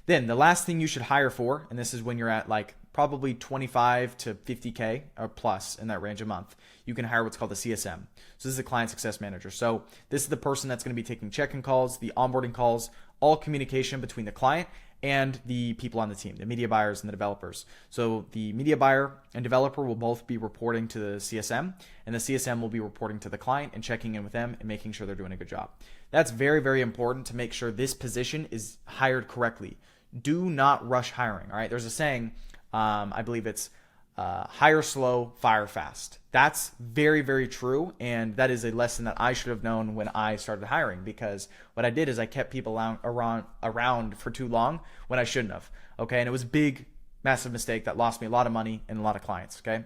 Speaker 1: Then the last thing you should hire for, and this is when you're at like probably 25 to 50K or plus in that range a month, you can hire what's called a CSM. So this is a client success manager. So this is the person that's going to be taking check-in calls, the onboarding calls, all communication between the client and the people on the team, the media buyers and the developers. So the media buyer and developer will both be reporting to the CSM, and the CSM will be reporting to the client and checking in with them and making sure they're doing a good job. That's very, very important to make sure this position is hired correctly. Do not rush hiring, all right? There's a saying, I believe it's hire slow, fire fast. That's very, very true. And that is a lesson that I should have known when I started hiring, because what I did is I kept people around for too long when I shouldn't have. Okay. And it was a big, massive mistake that lost me a lot of money and a lot of clients. Okay.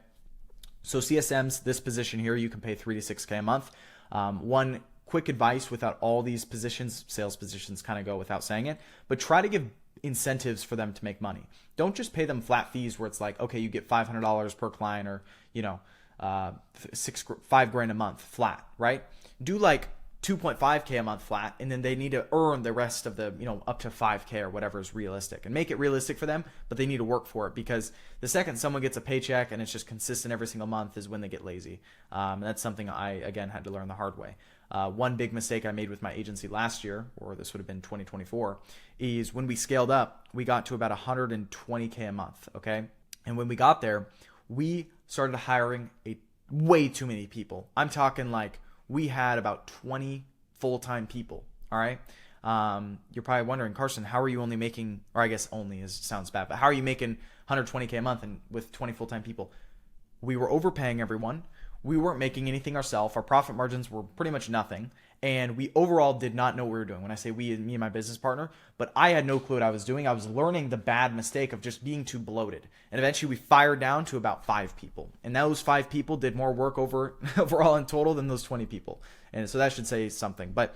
Speaker 1: So CSMs, this position here, you can pay 3 to 6K a month. One quick advice without all these positions, sales positions kind of go without saying it, but try to give incentives for them to make money. Don't just pay them flat fees where it's like, okay, you get $500 per client or, $5 grand a month flat, right? Do like 2.5K a month flat, and then they need to earn the rest of the, up to 5K or whatever is realistic, and make it realistic for them, but they need to work for it, because the second someone gets a paycheck and it's just consistent every single month is when they get lazy. And that's something I, again, had to learn the hard way. One big mistake I made with my agency last year, or this would have been 2024, is when we scaled up, we got to about 120K a month, okay? And when we got there, we started hiring way too many people. I'm talking like we had about 20 full-time people. All right. You're probably wondering, Carson, how are you only making, or I guess only sounds bad, but how are you making 120K a month and with 20 full-time people? We were overpaying everyone. We weren't making anything ourselves. Our profit margins were pretty much nothing. And we overall did not know what we were doing. When I say we, me and my business partner, but I had no clue what I was doing. I was learning the bad mistake of just being too bloated. And eventually we fired down to about 5 people. And those 5 people did more work overall in total than those 20 people. And so that should say something. But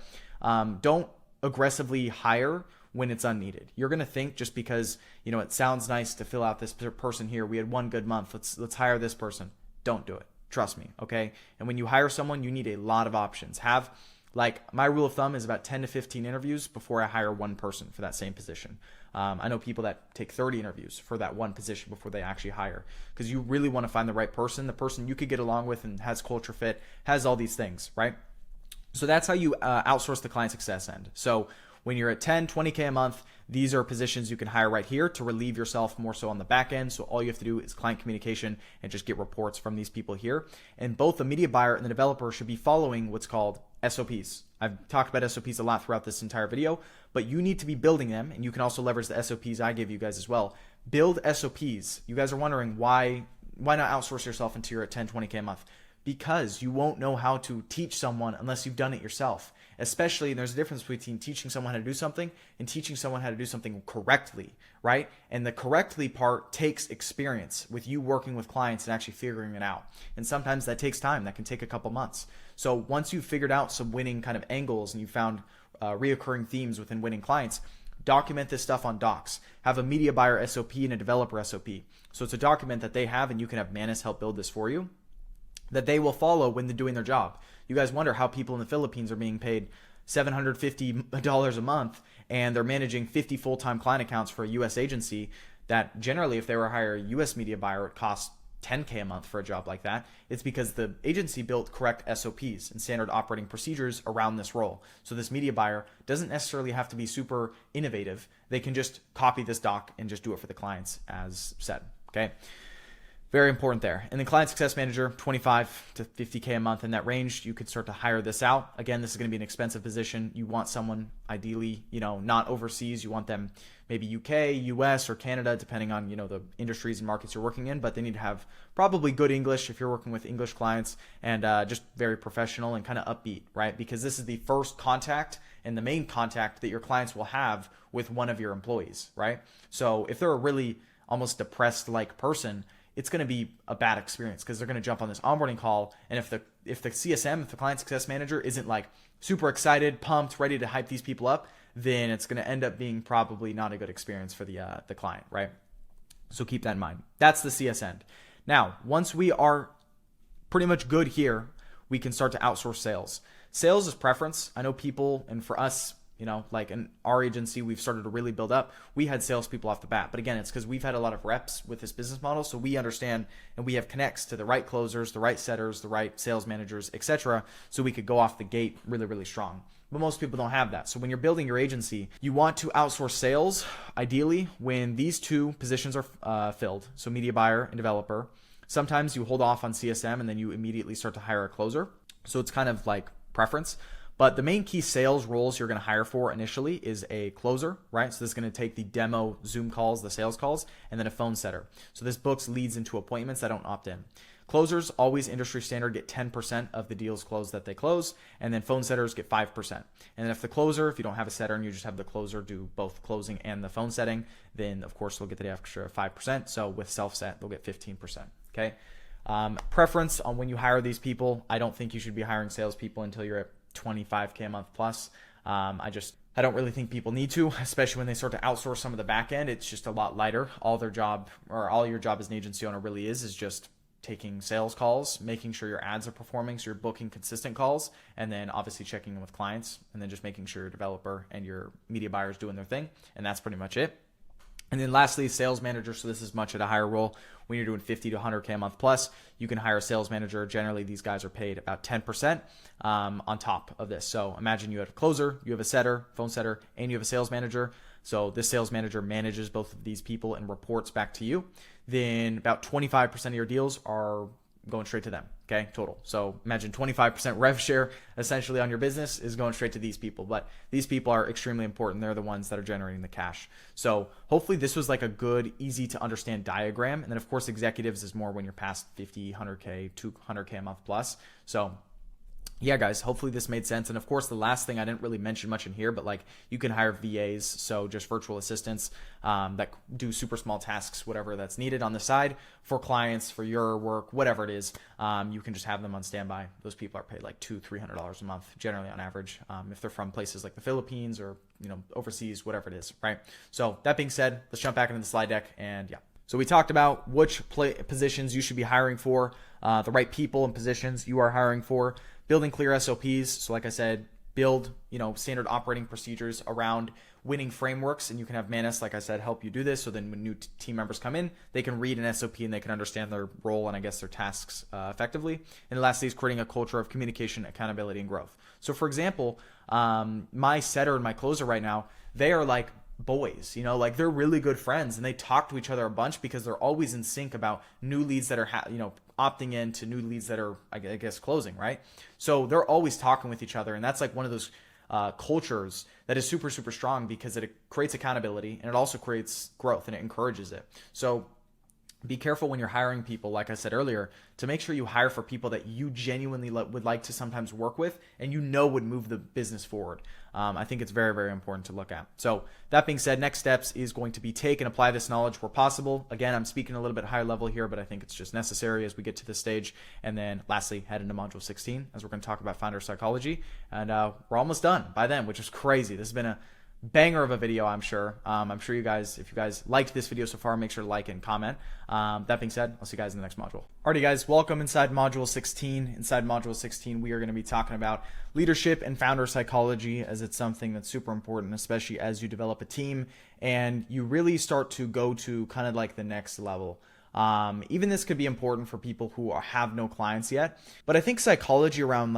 Speaker 1: don't aggressively hire when it's unneeded. You're going to think just because, it sounds nice to fill out this person here. We had one good month. Let's hire this person. Don't do it. Trust me. Okay. And when you hire someone, you need a lot of options. My rule of thumb is about 10 to 15 interviews before I hire one person for that same position. I know people that take 30 interviews for that one position before they actually hire, because you really want to find the right person, the person you could get along with and has culture fit, has all these things, right? So that's how you outsource the client success end. So when you're at 10, 20K a month, these are positions you can hire right here to relieve yourself more so on the back end. So all you have to do is client communication and just get reports from these people here. And both the media buyer and the developer should be following what's called SOPs. I've talked about SOPs a lot throughout this entire video, but you need to be building them, and you can also leverage the SOPs I give you guys as well. Build SOPs. You guys are wondering why not outsource yourself until you're at 10, 20K a month? Because you won't know how to teach someone unless you've done it yourself. Especially, there's a difference between teaching someone how to do something and teaching someone how to do something correctly, right? And the correctly part takes experience with you working with clients and actually figuring it out. And sometimes that takes time. That can take a couple months. So once you've figured out some winning kind of angles and you found reoccurring themes within winning clients, document this stuff on docs. Have a media buyer SOP and a developer SOP. So it's a document that they have, and you can have Manus help build this for you, that they will follow when they're doing their job. You guys wonder how people in the Philippines are being paid $750 a month and they're managing 50 full-time client accounts for a US agency that generally, if they were to hire a US media buyer, it costs $10K a month for a job like that. It's because the agency built correct SOPs and standard operating procedures around this role. So this media buyer doesn't necessarily have to be super innovative. They can just copy this doc and just do it for the clients as said, okay? Very important there. And then client success manager, 25 to 50K a month in that range. You could start to hire this out. Again, this is going to be an expensive position. You want someone ideally, not overseas. You want them maybe UK, US, or Canada, depending on, the industries and markets you're working in, but they need to have probably good English if you're working with English clients, and just very professional and kind of upbeat, right? Because this is the first contact and the main contact that your clients will have with one of your employees, right? So if they're a really almost depressed like person, it's going to be a bad experience because they're going to jump on this onboarding call. And if the CSM, if the client success manager isn't like super excited, pumped, ready to hype these people up, then it's going to end up being probably not a good experience for the client, right? So keep that in mind. That's the CS end. Now, once we are pretty much good here, we can start to outsource sales. Sales is preference. I know people, and for us, like in our agency, we've started to really build up. We had salespeople off the bat, but again, it's because we've had a lot of reps with this business model, so we understand and we have connects to the right closers, the right setters, the right sales managers, etc. So we could go off the gate really, really strong. But most people don't have that. So when you're building your agency, you want to outsource sales, ideally, when these two positions are filled. So media buyer and developer. Sometimes you hold off on CSM and then you immediately start to hire a closer. So it's kind of like preference. But the main key sales roles you're going to hire for initially is a closer, right? So this is going to take the demo Zoom calls, the sales calls, and then a phone setter. So this books leads into appointments that don't opt in. Closers, always industry standard, get 10% of the deals closed that they close, and then phone setters get 5%. And then if you don't have a setter and you just have the closer do both closing and the phone setting, then of course they'll get the extra 5%. So with self-set, they'll get 15%, okay? Preference on when you hire these people, I don't think you should be hiring salespeople until you're at 25K a month plus. I don't really think people need to, especially when they start to outsource some of the back end. It's just a lot lighter. All your job as an agency owner really is just taking sales calls, making sure your ads are performing, so you're booking consistent calls, and then obviously checking in with clients, and then just making sure your developer and your media buyers doing their thing, and that's pretty much it. And then lastly, sales manager. So this is much at a higher role. When you're doing 50 to 100K a month plus, you can hire a sales manager. Generally, these guys are paid about 10% on top of this. So imagine you have a closer, you have a setter, phone setter, and you have a sales manager. So this sales manager manages both of these people and reports back to you. Then about 25% of your deals are going straight to them, okay, total. So imagine 25% rev share essentially on your business is going straight to these people, but these people are extremely important. They're the ones that are generating the cash. So hopefully this was like a good, easy to understand diagram. And then of course, executives is more when you're past 50, 100K, 200K a month plus. So yeah, guys, hopefully this made sense. And of course, the last thing I didn't really mention much in here, but like you can hire VAs, so just virtual assistants that do super small tasks, whatever that's needed on the side for clients, for your work, whatever it is. You can just have them on standby. Those people are paid like $200-300 a month, generally on average, if they're from places like the Philippines or overseas, whatever it is, right? So that being said, let's jump back into the slide deck and yeah. So we talked about which positions you should be hiring for, the right people and positions you are hiring for. Building clear SOPs. So like I said, build, standard operating procedures around winning frameworks. And you can have Manus, like I said, help you do this. So then when new team members come in, they can read an SOP and they can understand their role and I guess their tasks effectively. And lastly is creating a culture of communication, accountability, and growth. So for example, my setter and my closer right now, they are like boys, like they're really good friends and they talk to each other a bunch because they're always in sync about new leads that are, opting in to new leads that are, I guess, closing, right? So they're always talking with each other. And that's like one of those cultures that is super, super strong because it creates accountability and it also creates growth and it encourages it. So be careful when you're hiring people, like I said earlier, to make sure you hire for people that you genuinely would like to sometimes work with and would move the business forward. I think it's very, very important to look at. So that being said, next steps is going to be take and apply this knowledge where possible. Again, I'm speaking a little bit higher level here, but I think it's just necessary as we get to this stage. And then lastly, head into module 16 as we're going to talk about founder psychology. And we're almost done by then, which is crazy. This has been a banger of a video, I'm sure. I'm sure you guys, if you guys liked this video so far, make sure to like and comment. That being said, I'll see you guys in the next module. Alrighty guys, welcome inside module 16. Inside module 16, we are going to be talking about leadership and founder psychology, as it's something that's super important, especially as you develop a team and you really start to go to kind of like the next level. Even this could be important for people who have no clients yet, but I think psychology around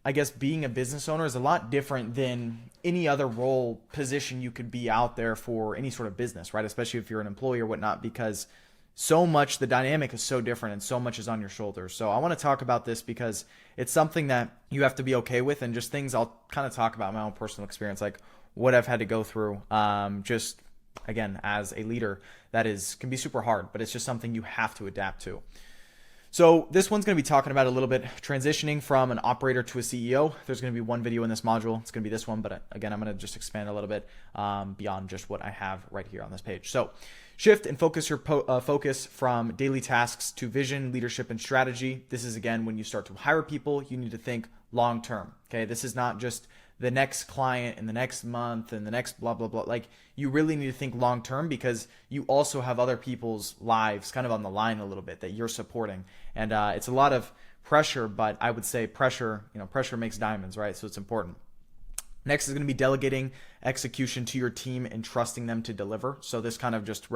Speaker 1: I guess being a business owner is a lot different than any other role position you could be out there for any sort of business, right? Especially if you're an employee or whatnot, because so much, the dynamic is so different and so much is on your shoulders. So I want to talk about this because it's something that you have to be okay with and just things I'll kind of talk about my own personal experience, like what I've had to go through, just again, as a leader can be super hard, but it's just something you have to adapt to. So this one's going to be talking about a little bit transitioning from an operator to a CEO. There's going to be one video in this module. It's going to be this one, but again, I'm going to just expand a little bit beyond just what I have right here on this page. So shift and focus your focus from daily tasks to vision, leadership, and strategy. This is, again, when you start to hire people, you need to think long term. Okay, this is not just the next client in the next month and the next blah, blah, blah. Like, you really need to think long term because you also have other people's lives kind of on the line a little bit that you're supporting. And it's a lot of pressure, but I would say pressure makes diamonds, right? So it's important. Next is going to be delegating execution to your team and trusting them to deliver. So this kind of just,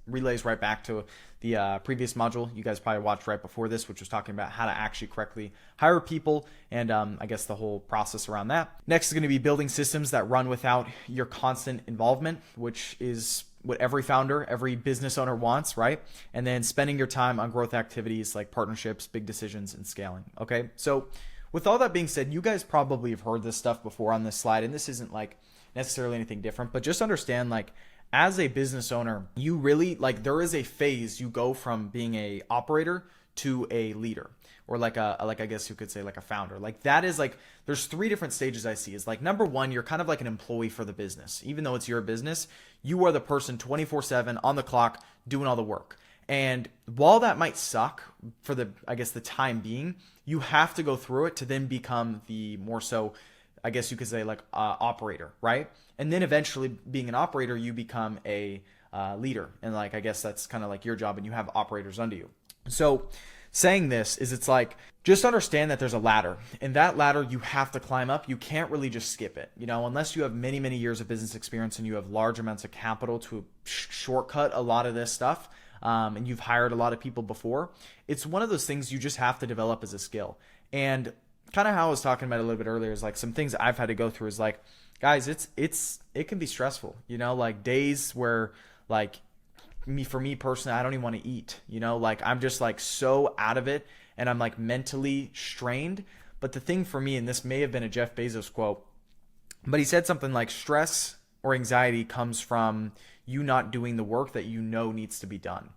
Speaker 1: relays right back to the previous module you guys probably watched right before this, which was talking about how to actually correctly hire people and I guess the whole process around that. Next is going to be building systems that run without your constant involvement, which is what every founder, every business owner wants, right? And then spending your time on growth activities like partnerships, big decisions, and scaling. Okay, so with all that being said, you guys probably have heard this stuff before on this slide, and this isn't necessarily anything different, but just understand as a business owner, you really there is a phase you go from being a operator to a leader, or I guess you could say a founder. That is there's three different stages I see. Is number one, you're kind of like an employee for the business. Even though it's your business, you are the person 24/7 on the clock doing all the work. And while that might suck for the time being, you have to go through it to then become the more so, I guess you could say operator, right? And then eventually being an operator, you become a leader. And I guess that's kind of your job and you have operators under you. So saying this is it's like, just understand that there's a ladder, and that ladder you have to climb up. You can't really just skip it, you know, unless you have many, many years of business experience and you have large amounts of capital to shortcut a lot of this stuff. And you've hired a lot of people before. It's one of those things you just have to develop as a skill. And kind of how I was talking about a little bit earlier is like some things I've had to go through is like, guys, it can be stressful, you know, like days where like for me personally, I don't even want to eat, you know, like I'm just like so out of it and I'm like mentally strained. But the thing for me, and this may have been a Jeff Bezos quote, but he said something like stress or anxiety comes from you not doing the work that you know needs to be done.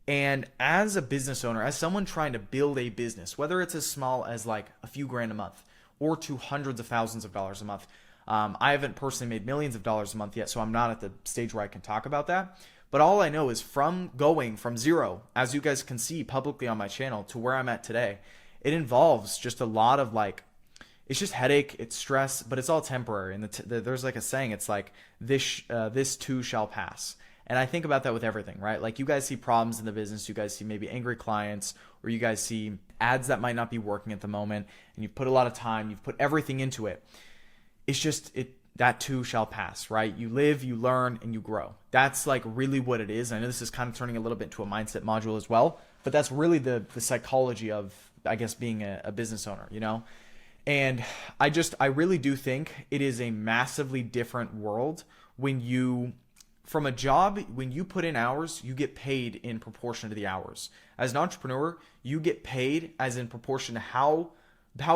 Speaker 1: And as a business owner, as someone trying to build a business, whether it's as small as like a few grand a month or to hundreds of thousands of dollars a month, I haven't personally made millions of dollars a month yet, so I'm not at the stage where I can talk about that. But all I know is from going from zero, as you guys can see publicly on my channel, to where I'm at today, it involves just a lot of like, it's just headache, it's stress, but it's all temporary. And there's like a saying, it's like, this too shall pass. And I think about that with everything, right? Like you guys see problems in the business, you guys see maybe angry clients, or you guys see ads that might not be working at the moment, and you put a lot of time, you've put everything into it. It's just, that too shall pass, right? You live, you learn, and you grow. That's like really what it is. I know this is kind of turning a little bit into a mindset module as well, but that's really the psychology of, I guess, being a business owner, you know? And I really do think it is a massively different world when you, from a job, when you put in hours, you get paid in proportion to the hours. As an entrepreneur, you get paid as in proportion to how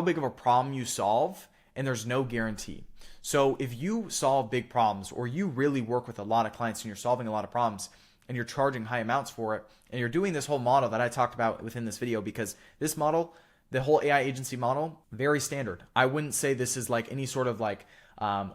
Speaker 1: big of a problem you solve, and there's no guarantee. So if you solve big problems, or you really work with a lot of clients and you're solving a lot of problems and you're charging high amounts for it, and you're doing this whole model that I talked about within this video, because this model, the whole AI agency model, very standard. I wouldn't say this is like any sort of like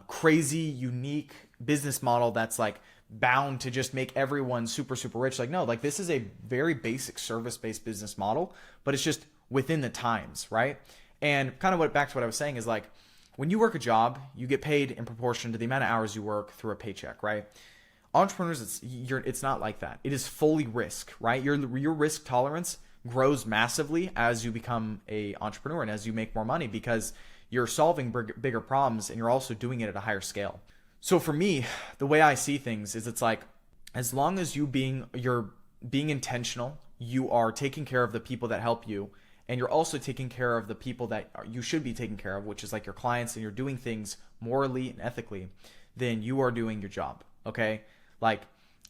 Speaker 1: crazy, unique business model that's like bound to just make everyone super, super rich. Like, no, like this is a very basic service-based business model, but it's just within the times, right? And kind of back to what I was saying is like, when you work a job, you get paid in proportion to the amount of hours you work through a paycheck, right? Entrepreneurs, it's not like that. It is fully risk, right? Your risk tolerance grows massively as you become a entrepreneur and as you make more money, because you're solving bigger problems and you're also doing it at a higher scale. So for me, the way I see things is it's like, as long as you're being intentional, you are taking care of the people that help you, and you're also taking care of the people that you should be taking care of, which is like your clients, and you're doing things morally and ethically, then you are doing your job, okay? Like,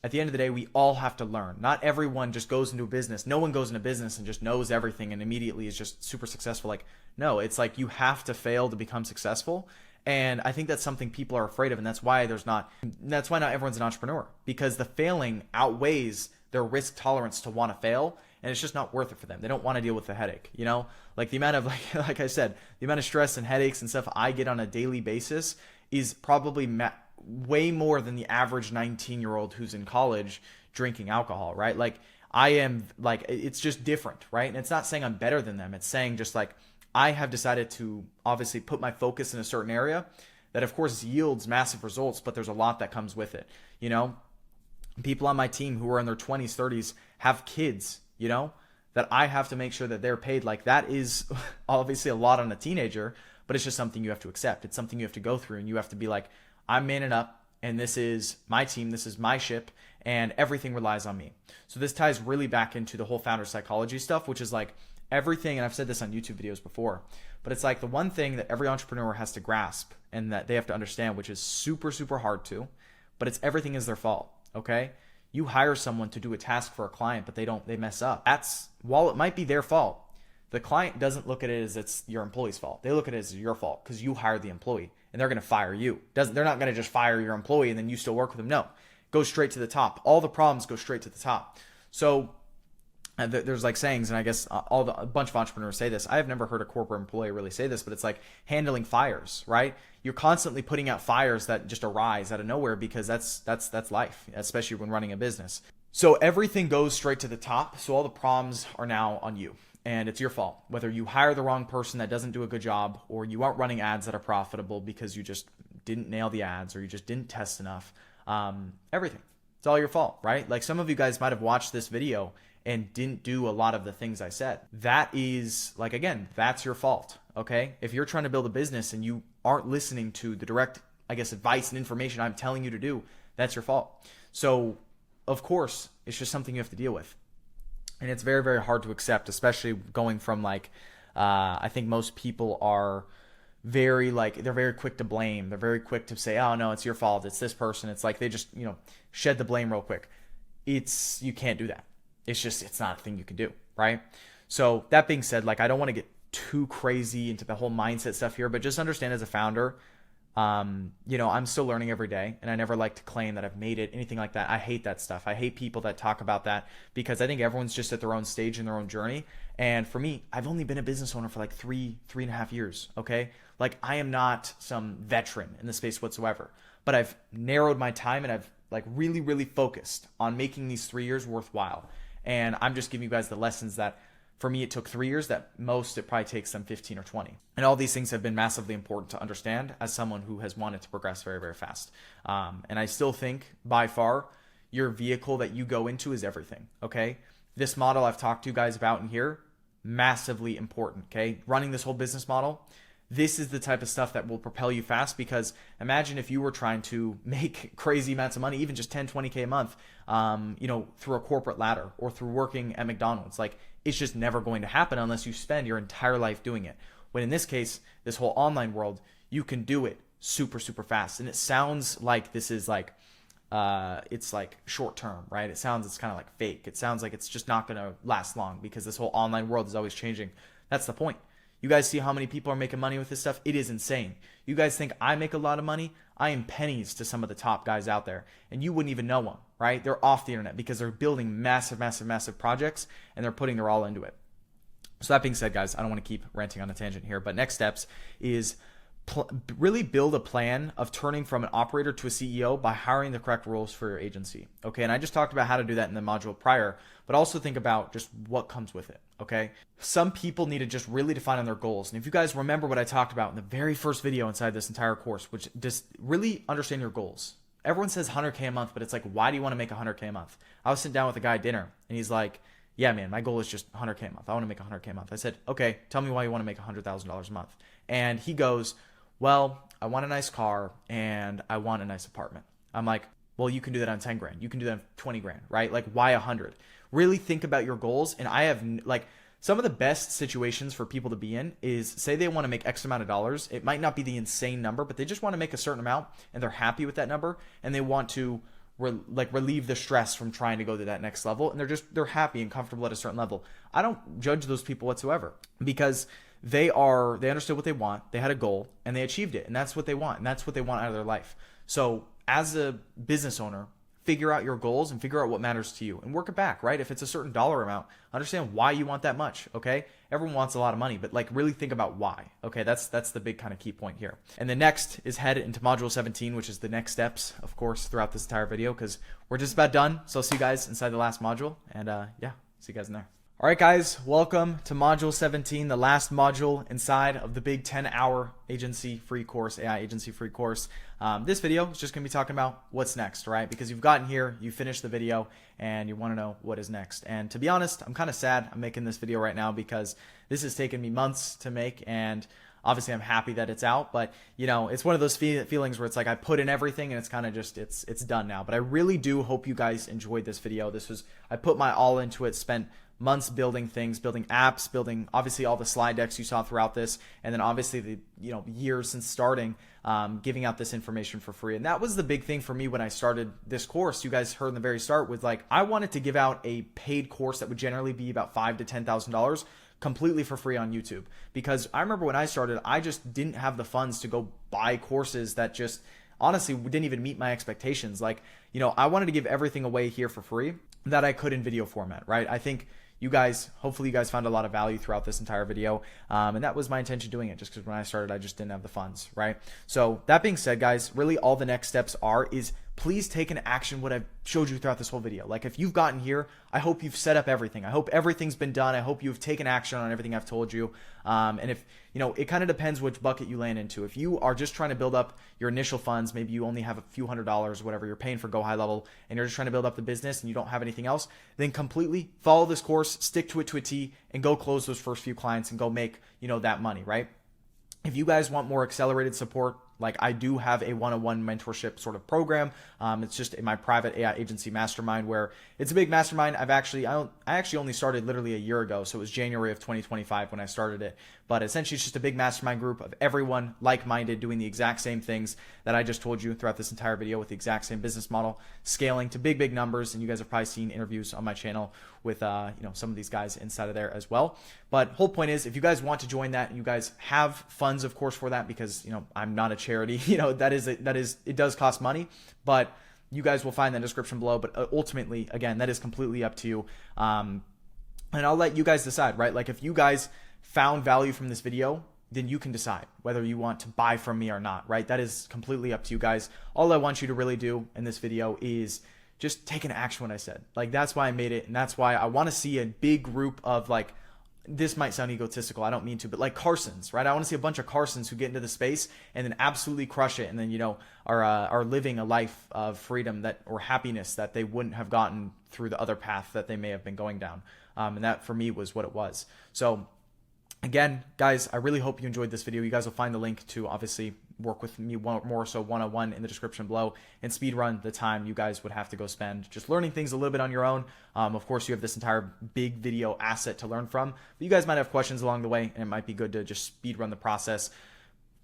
Speaker 1: at the end of the day, we all have to learn. Not everyone just goes into a business. No one goes into business and just knows everything and immediately is just super successful. Like, no, it's like you have to fail to become successful. And I think that's something people are afraid of, and that's why not everyone's an entrepreneur, because the failing outweighs their risk tolerance to want to fail. And it's just not worth it for them. They don't want to deal with the headache, you know? Like the amount of, like I said, the amount of stress and headaches and stuff I get on a daily basis is probably way more than the average 19-year-old who's in college drinking alcohol, right? Like I am, like, it's just different, right? And it's not saying I'm better than them. It's saying just like, I have decided to obviously put my focus in a certain area that of course yields massive results, but there's a lot that comes with it, you know? People on my team who are in their 20s, 30s have kids, you know, that I have to make sure that they're paid. Like that is obviously a lot on a teenager, but it's just something you have to accept. It's something you have to go through, and you have to be like, I'm manning up, and this is my team, this is my ship, and everything relies on me. So this ties really back into the whole founder psychology stuff, which is like everything, and I've said this on YouTube videos before, but it's like the one thing that every entrepreneur has to grasp and that they have to understand, which is super, super hard to, but it's everything is their fault, okay? You hire someone to do a task for a client, but they mess up. While it might be their fault, the client doesn't look at it as it's your employee's fault. They look at it as your fault because you hired the employee, and they're going to fire you. They're not going to just fire your employee and then you still work with them. No, go straight to the top. All the problems go straight to the top. So there's like sayings, and I guess a bunch of entrepreneurs say this. I've never heard a corporate employee really say this, but it's like handling fires, right? You're constantly putting out fires that just arise out of nowhere, because that's life, especially when running a business. So everything goes straight to the top. So all the problems are now on you, and it's your fault. Whether you hire the wrong person that doesn't do a good job, or you aren't running ads that are profitable because you just didn't nail the ads, or you just didn't test enough, everything. It's all your fault, right? Like some of you guys might have watched this video and didn't do a lot of the things I said. That is, like, again, that's your fault, okay? If you're trying to build a business and you aren't listening to the direct, I guess, advice and information I'm telling you to do, that's your fault. So, of course, it's just something you have to deal with. And it's very, very hard to accept, especially going from, like, I think most people are very, like, they're very quick to blame. They're very quick to say, oh, no, it's your fault. It's this person. It's like they just, shed the blame real quick. You can't do that. It's not a thing you can do, right? So that being said, like, I don't want to get too crazy into the whole mindset stuff here, but just understand as a founder, I'm still learning every day, and I never like to claim that I've made it, anything like that. I hate that stuff. I hate people that talk about that, because I think everyone's just at their own stage in their own journey. And for me, I've only been a business owner for like three and a half years. Okay. Like, I am not some veteran in the space whatsoever, but I've narrowed my time, and I've, like, really, really focused on making these 3 years worthwhile. And I'm just giving you guys the lessons that for me, it took 3 years, that most, it probably takes them 15 or 20. And all these things have been massively important to understand as someone who has wanted to progress very, very fast. And I still think by far your vehicle that you go into is everything. Okay. This model I've talked to you guys about in here, massively important. Okay. Running this whole business model, this is the type of stuff that will propel you fast, because imagine if you were trying to make crazy amounts of money, even just 10, 20K a month, through a corporate ladder or through working at McDonald's. Like, it's just never going to happen unless you spend your entire life doing it. When in this case, this whole online world, you can do it super, super fast. And it sounds like this is like, it's like short term, right? It's kind of like fake. It sounds like it's just not going to last long, because this whole online world is always changing. That's the point. You guys see how many people are making money with this stuff? It is insane. You guys think I make a lot of money? I am pennies to some of the top guys out there, and you wouldn't even know them, right? They're off the internet because they're building massive, massive, massive projects, and they're putting their all into it. So that being said, guys, I don't want to keep ranting on a tangent here, but next steps is really build a plan of turning from an operator to a CEO by hiring the correct roles for your agency. Okay. And I just talked about how to do that in the module prior, but also think about just what comes with it. Okay. Some people need to just really define on their goals. And if you guys remember what I talked about in the very first video inside this entire course, which just really understand your goals. Everyone says 100K a month, but it's like, why do you want to make 100K a month? I was sitting down with a guy at dinner, and he's like, yeah, man, my goal is just 100K a month. I want to make 100K a month. I said, okay, tell me why you want to make $100,000 a month. And he goes, well, I want a nice car and I want a nice apartment. I'm like, well, you can do that on 10 grand. You can do that on 20 grand, right? Like, why 100? Really think about your goals. And I have, like, some of the best situations for people to be in is, say they want to make X amount of dollars. It might not be the insane number, but they just want to make a certain amount, and they're happy with that number, and they want to relieve the stress from trying to go to that next level. And they're happy and comfortable at a certain level. I don't judge those people whatsoever, because they understood what they want. They had a goal and they achieved it. And that's what they want. And that's what they want out of their life. So as a business owner, figure out your goals and figure out what matters to you and work it back, right? If it's a certain dollar amount, understand why you want that much. Okay. Everyone wants a lot of money, but like, really think about why. Okay. That's the big kind of key point here. And the next is head into module 17, which is the next steps, of course, throughout this entire video, because we're just about done. So I'll see you guys inside the last module, and yeah, see you guys in there. All right, guys, welcome to module 17, the last module inside of the big 10-hour agency free course, AI agency free course. This video is just going to be talking about what's next, right? Because you've gotten here, you finished the video, and you want to know what is next. And to be honest, I'm kind of sad I'm making this video right now, because this has taken me months to make, and obviously I'm happy that it's out, but it's one of those feelings where it's like I put in everything and it's kind of just, it's done now. But I really do hope you guys enjoyed this video. I put my all into it, spent months building things, building apps, building obviously all the slide decks you saw throughout this, and then obviously the years since starting, giving out this information for free. And that was the big thing for me when I started this course. You guys heard in the very start, with like, I wanted to give out a paid course that would generally be about $5,000 to $10,000 completely for free on YouTube. Because I remember when I started, I just didn't have the funds to go buy courses that just honestly didn't even meet my expectations. Like, I wanted to give everything away here for free that I could in video format, right? I think hopefully you guys found a lot of value throughout this entire video. And that was my intention doing it, just because when I started, I just didn't have the funds, right? So that being said, guys, really all the next steps is please take an action what I've showed you throughout this whole video. Like if you've gotten here, I hope you've set up everything. I hope everything's been done. I hope you've taken action on everything I've told you. And if, you know, it kind of depends which bucket you land into. If you are just trying to build up your initial funds, maybe you only have a few $100s, whatever you're paying for GoHighLevel, and you're just trying to build up the business and you don't have anything else, then completely follow this course, stick to it to a T, and go close those first few clients and go make, you know, that money, right? If you guys want more accelerated support, like I do have a one-on-one mentorship sort of program. It's just in my private AI agency mastermind, where it's a big mastermind. I actually only started literally a year ago. So it was January of 2025 when I started it. But essentially it's just a big mastermind group of everyone like-minded doing the exact same things that I just told you throughout this entire video, with the exact same business model, scaling to big numbers. And you guys have probably seen interviews on my channel with you know, some of these guys inside of there as well. But whole point is, if you guys want to join that and you guys have funds, of course, for that, because, you know, I'm not a charity, you know, it does cost money, but you guys will find that description below. But ultimately, again, that is completely up to you. And I'll let you guys decide, right? Like if you guys found value from this video, then you can decide whether you want to buy from me or not, right? That is completely up to you guys. All I want you to really do in this video is just take an action when I said. Like, that's why I made it, and that's why I want to see a big group of, like, this might sound egotistical, I don't mean to, but like Carsons, right? I want to see a bunch of Carsons who get into the space and then absolutely crush it, and then, you know, are living a life of freedom that, or happiness that they wouldn't have gotten through the other path that they may have been going down. And that for me was what it was. So again, guys, I really hope you enjoyed this video. You guys will find the link to obviously work with me more so one-on-one in the description below, and speed run the time you guys would have to go spend just learning things a little bit on your own. Of course, you have this entire big video asset to learn from, but you guys might have questions along the way, and it might be good to just speed run the process,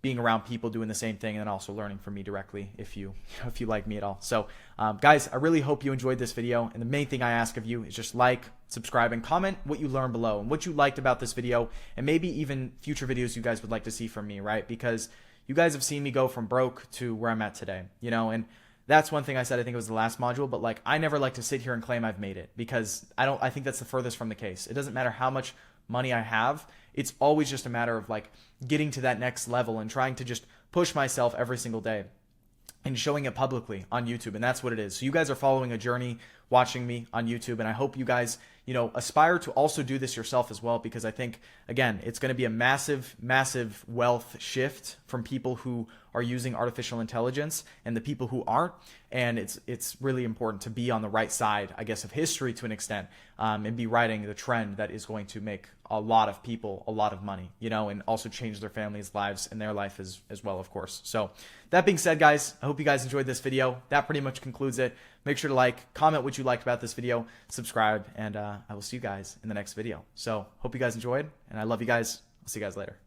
Speaker 1: being around people doing the same thing, and then also learning from me directly if you like me at all. So guys, I really hope you enjoyed this video, and the main thing I ask of you is just like, subscribe, and comment what you learned below and what you liked about this video, and maybe even future videos you guys would like to see from me, right? Because you guys have seen me go from broke to where I'm at today, you know, and that's one thing I said, I think it was the last module, but like, I never like to sit here and claim I've made it, because I think that's the furthest from the case. It doesn't matter how much money I have. It's always just a matter of like getting to that next level and trying to just push myself every single day and showing it publicly on YouTube. And that's what it is. So you guys are following a journey watching me on YouTube, and I hope you guys, you know, aspire to also do this yourself as well, because I think, again, it's going to be a massive wealth shift from people who are using artificial intelligence and the people who aren't. And it's really important to be on the right side, I guess, of history to an extent, and be riding the trend that is going to make a lot of people a lot of money, you know, and also change their families' lives and their life as well, of course. So that being said, guys, I hope you guys enjoyed this video. That pretty much concludes it. Make sure to like, comment what you liked about this video, subscribe, and I will see you guys in the next video. So hope you guys enjoyed, and I love you guys. I'll see you guys later.